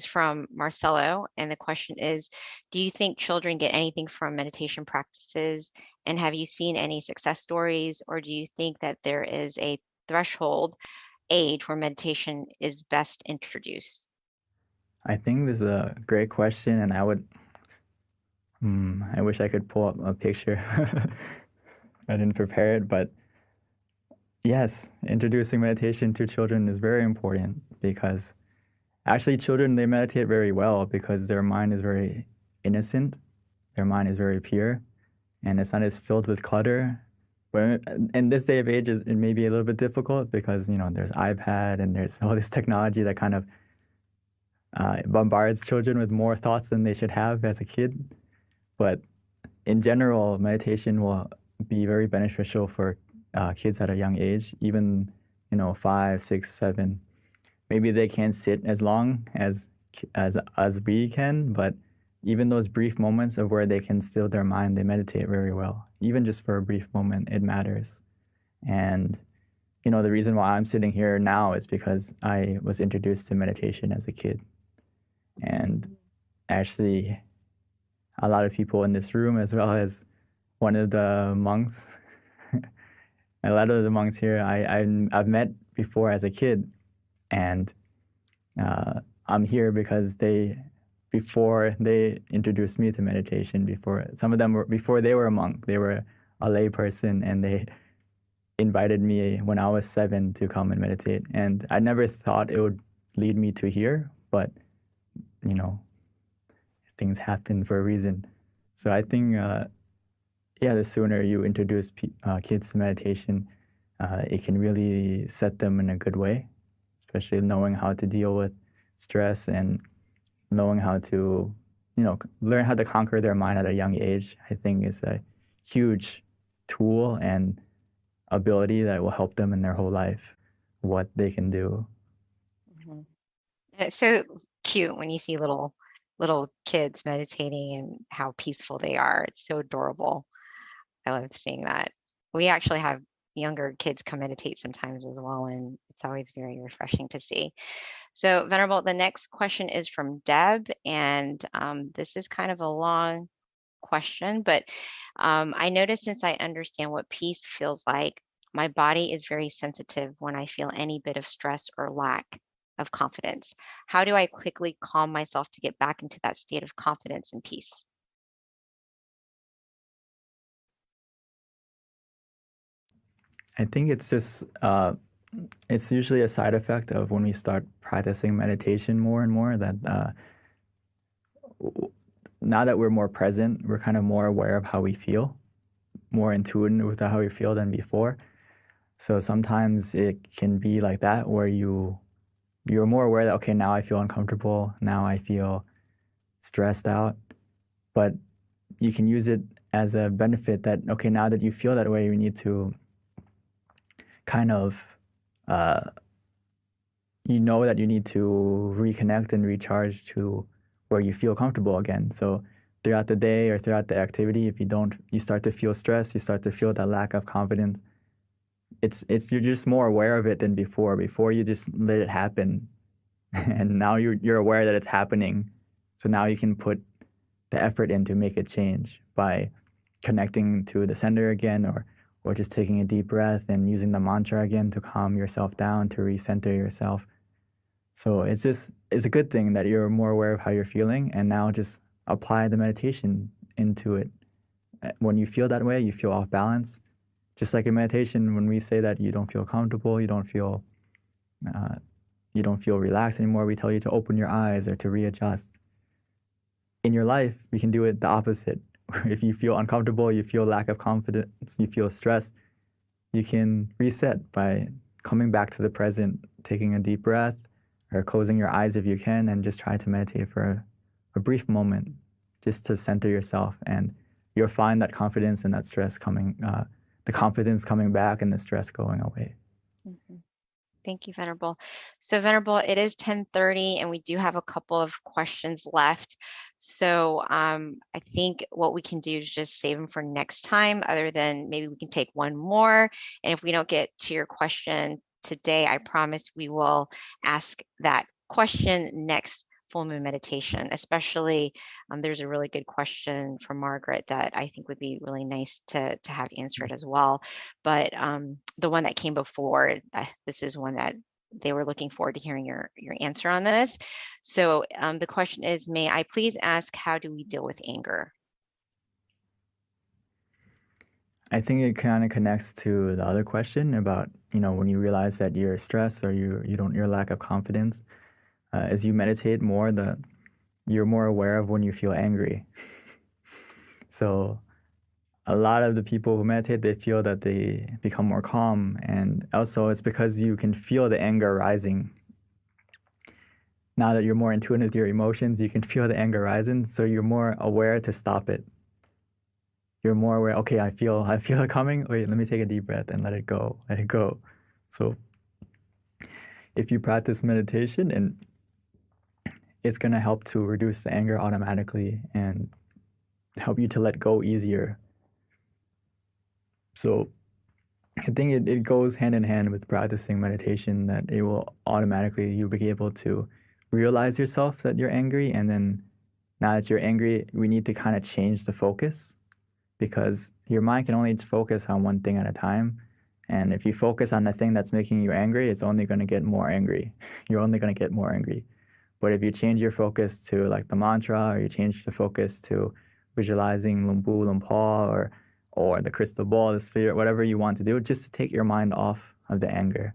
from Marcelo, and the question is, do you think children get anything from meditation practices, and have you seen any success stories, or do you think that there is a threshold age where meditation is best introduced? I think this is a great question, and I wish I could pull up a picture. I didn't prepare it, but Yes, introducing meditation to children is very important because actually children, they meditate very well because their mind is very innocent, their mind is very pure, and it's not as filled with clutter. But in this day of age, it may be a little bit difficult because, there's iPad and there's all this technology that kind of bombards children with more thoughts than they should have as a kid. But in general, meditation will be very beneficial for kids at a young age, even 5, 6, 7. Maybe they can't sit as long as we can, but even those brief moments of where they can still their mind, they meditate very well. Even just for a brief moment, it matters. And the reason why I'm sitting here now is because I was introduced to meditation as a kid. And actually, a lot of people in this room, as well as one of the monks, a lot of the monks here, I've met before as a kid, and I'm here because before they introduced me to meditation, before they were a monk, they were a lay person, and they invited me when I was 7 to come and meditate. And I never thought it would lead me to here, but things happen for a reason. So I think, the sooner you introduce kids to meditation, it can really set them in a good way, especially knowing how to deal with stress and knowing how to, learn how to conquer their mind at a young age, I think is a huge tool and ability that will help them in their whole life, what they can do. Mhm. And it's so cute when you see little kids meditating and how peaceful they are. It's so adorable. I love seeing that. We actually have younger kids come meditate sometimes as well, and it's always very refreshing to see. So, Venerable, the next question is from Deb, and this is kind of a long question, but I notice since I understand what peace feels like, my body is very sensitive when I feel any bit of stress or lack of confidence. How do I quickly calm myself to get back into that state of confidence and peace? I think it's just, it's usually a side effect of when we start practicing meditation more and more that now that we're more present, we're kind of more aware of how we feel, more in tune with how we feel than before. So sometimes it can be like that where you're more aware that, okay, now I feel uncomfortable, now I feel stressed out, but you can use it as a benefit that, okay, now that you feel that way, you need to kind of, that you need to reconnect and recharge to where you feel comfortable again. So throughout the day or throughout the activity, if you start to feel stress, you start to feel that lack of confidence, you're just more aware of it than before. Before you just let it happen, and now you're aware that it's happening. So now you can put the effort in to make it change by connecting to the center again, or just taking a deep breath and using the mantra again to calm yourself down, to recenter yourself. So it's a good thing that you're more aware of how you're feeling, and now just apply the meditation into it. When you feel that way, you feel off balance. Just like in meditation, when we say that you don't feel comfortable, you don't feel relaxed anymore, we tell you to open your eyes or to readjust. In your life, we can do it the opposite. If you feel uncomfortable, you feel lack of confidence, you feel stressed, you can reset by coming back to the present, taking a deep breath, or closing your eyes if you can, and just try to meditate for a brief moment, just to center yourself. And you'll find that confidence and that stress the confidence coming back and the stress going away. Mm-hmm. Thank you, Venerable. So, Venerable, it is 10:30, and we do have a couple of questions left. So, I think what we can do is just save them for next time, other than maybe we can take one more. And if we don't get to your question today, I promise we will ask that question next full moon meditation. Especially, there's a really good question from Margaret that I think would be really nice to have answered as well. But the one that came before, this is one that they were looking forward to hearing your answer on this. So the question is, may I please ask, how do we deal with anger? I think it kind of connects to the other question about, when you realize that you're stressed or your lack of confidence. As you meditate more, you're more aware of when you feel angry. So a lot of the people who meditate, they feel that they become more calm, and also it's because you can feel the anger rising. Now that you're more in tune with your emotions, you can feel the anger rising, so you're more aware to stop it. You're more aware, okay, I feel it coming. Wait, let me take a deep breath and let it go. So if you practice meditation, and it's going to help to reduce the anger automatically and help you to let go easier. So I think it goes hand in hand with practicing meditation, that it will automatically, you'll be able to realize yourself that you're angry. And then now that you're angry, we need to kind of change the focus, because your mind can only focus on one thing at a time. And if you focus on the thing that's making you angry, it's only going to get more angry. You're only going to get more angry. But if you change your focus to like the mantra, or you change the focus to visualizing Lumbu, Lumpur, or the crystal ball, the sphere, whatever you want to do, just to take your mind off of the anger.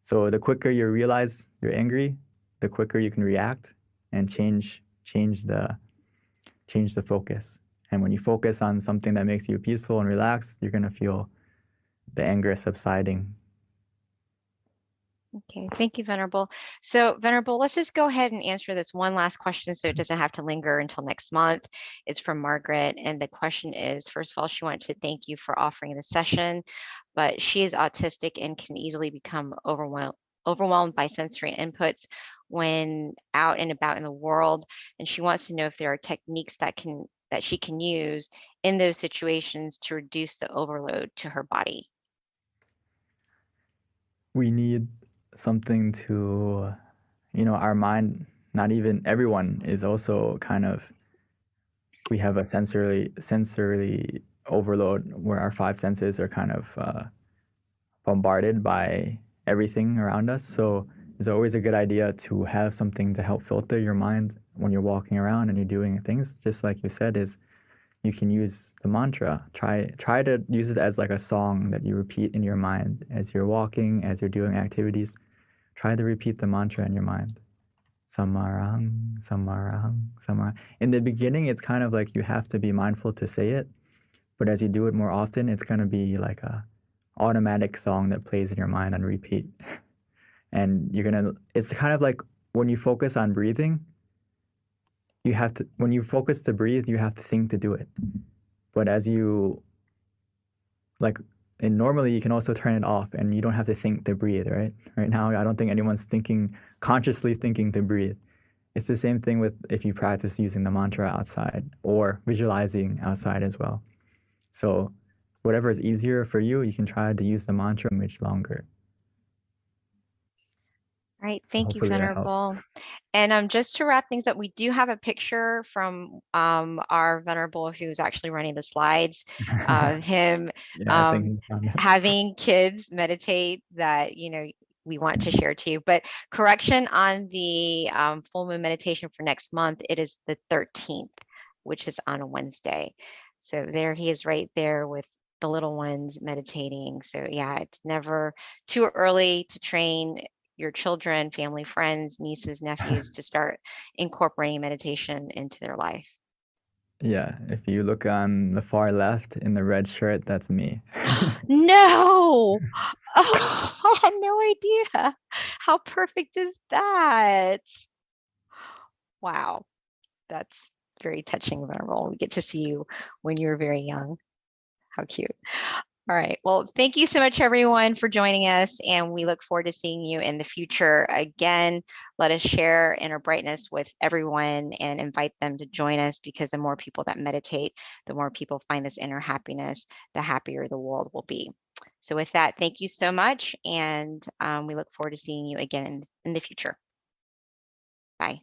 So the quicker you realize you're angry, the quicker you can react and change the focus. And when you focus on something that makes you peaceful and relaxed, you're going to feel the anger subsiding. Okay, thank you, Venerable. So, Venerable, let's just go ahead and answer this one last question so it doesn't have to linger until next month. It's from Margaret, and the question is, first of all, she wanted to thank you for offering the session, but she is autistic and can easily become overwhelmed by sensory inputs when out and about in the world, and she wants to know if there are techniques that she can use in those situations to reduce the overload to her body. We need something to, our mind, not even everyone is also kind of, we have a sensory overload where our five senses are kind of bombarded by everything around us. So it's always a good idea to have something to help filter your mind when you're walking around and you're doing things. Just like you said, is you can use the mantra. Try to use it as like a song that you repeat in your mind as you're walking, as you're doing activities. Try to repeat the mantra in your mind. Samarang, samarang, samarang. In the beginning, it's kind of like you have to be mindful to say it, but as you do it more often, it's going to be like a automatic song that plays in your mind on repeat. And it's kind of like when you focus on breathing, when you focus to breathe, you have to think to do it. But and normally you can also turn it off and you don't have to think to breathe, right? Right now, I don't think anyone's consciously thinking to breathe. It's the same thing with if you practice using the mantra outside or visualizing outside as well. So whatever is easier for you, you can try to use the mantra much longer. All right, thank you, Venerable. And just to wrap things up, we do have a picture from our Venerable who's actually running the slides of him having kids meditate that, we want to share to you. But correction on the full moon meditation for next month, it is the 13th, which is on a Wednesday. So there he is right there with the little ones meditating. So yeah, it's never too early to train your children, family, friends, nieces, nephews to start incorporating meditation into their life. Yeah, if you look on the far left in the red shirt, that's me. No! Oh, I had no idea. How perfect is that? Wow, that's very touching, Venerable. We get to see you when you were very young. How cute. All right. Well, thank you so much, everyone, for joining us. And we look forward to seeing you in the future. Again, let us share inner brightness with everyone and invite them to join us, because the more people that meditate, the more people find this inner happiness, the happier the world will be. So with that, thank you so much. And we look forward to seeing you again in the future. Bye.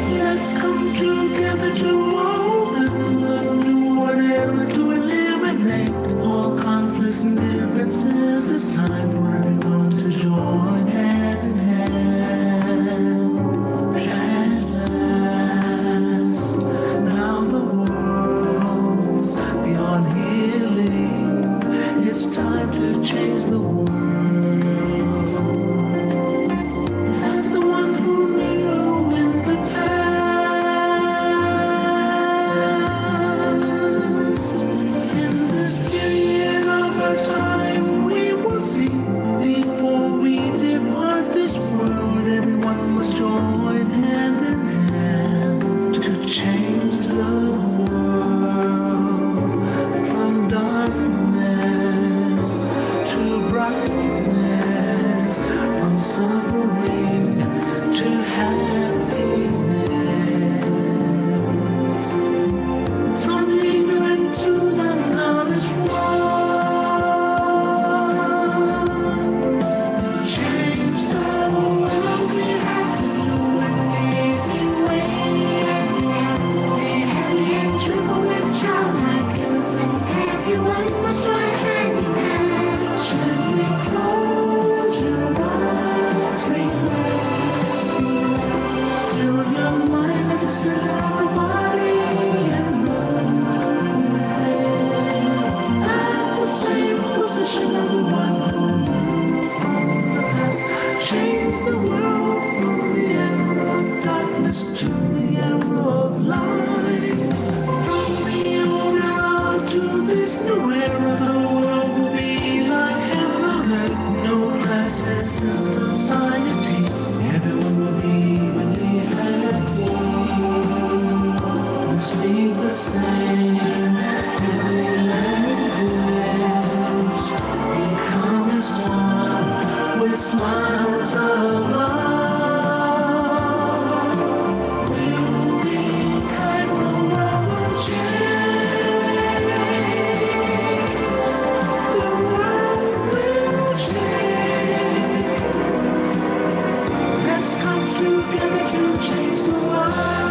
Let's come together tomorrow and do whatever to us to the arrow of light. From the old era to this new era, the world will be like heaven on earth. No classes in society. Everyone will be really happy. Let's leave the same. Every language become as one with smiles of love. We'll be kind, the world will change. The world will change. Let's come together to change the world.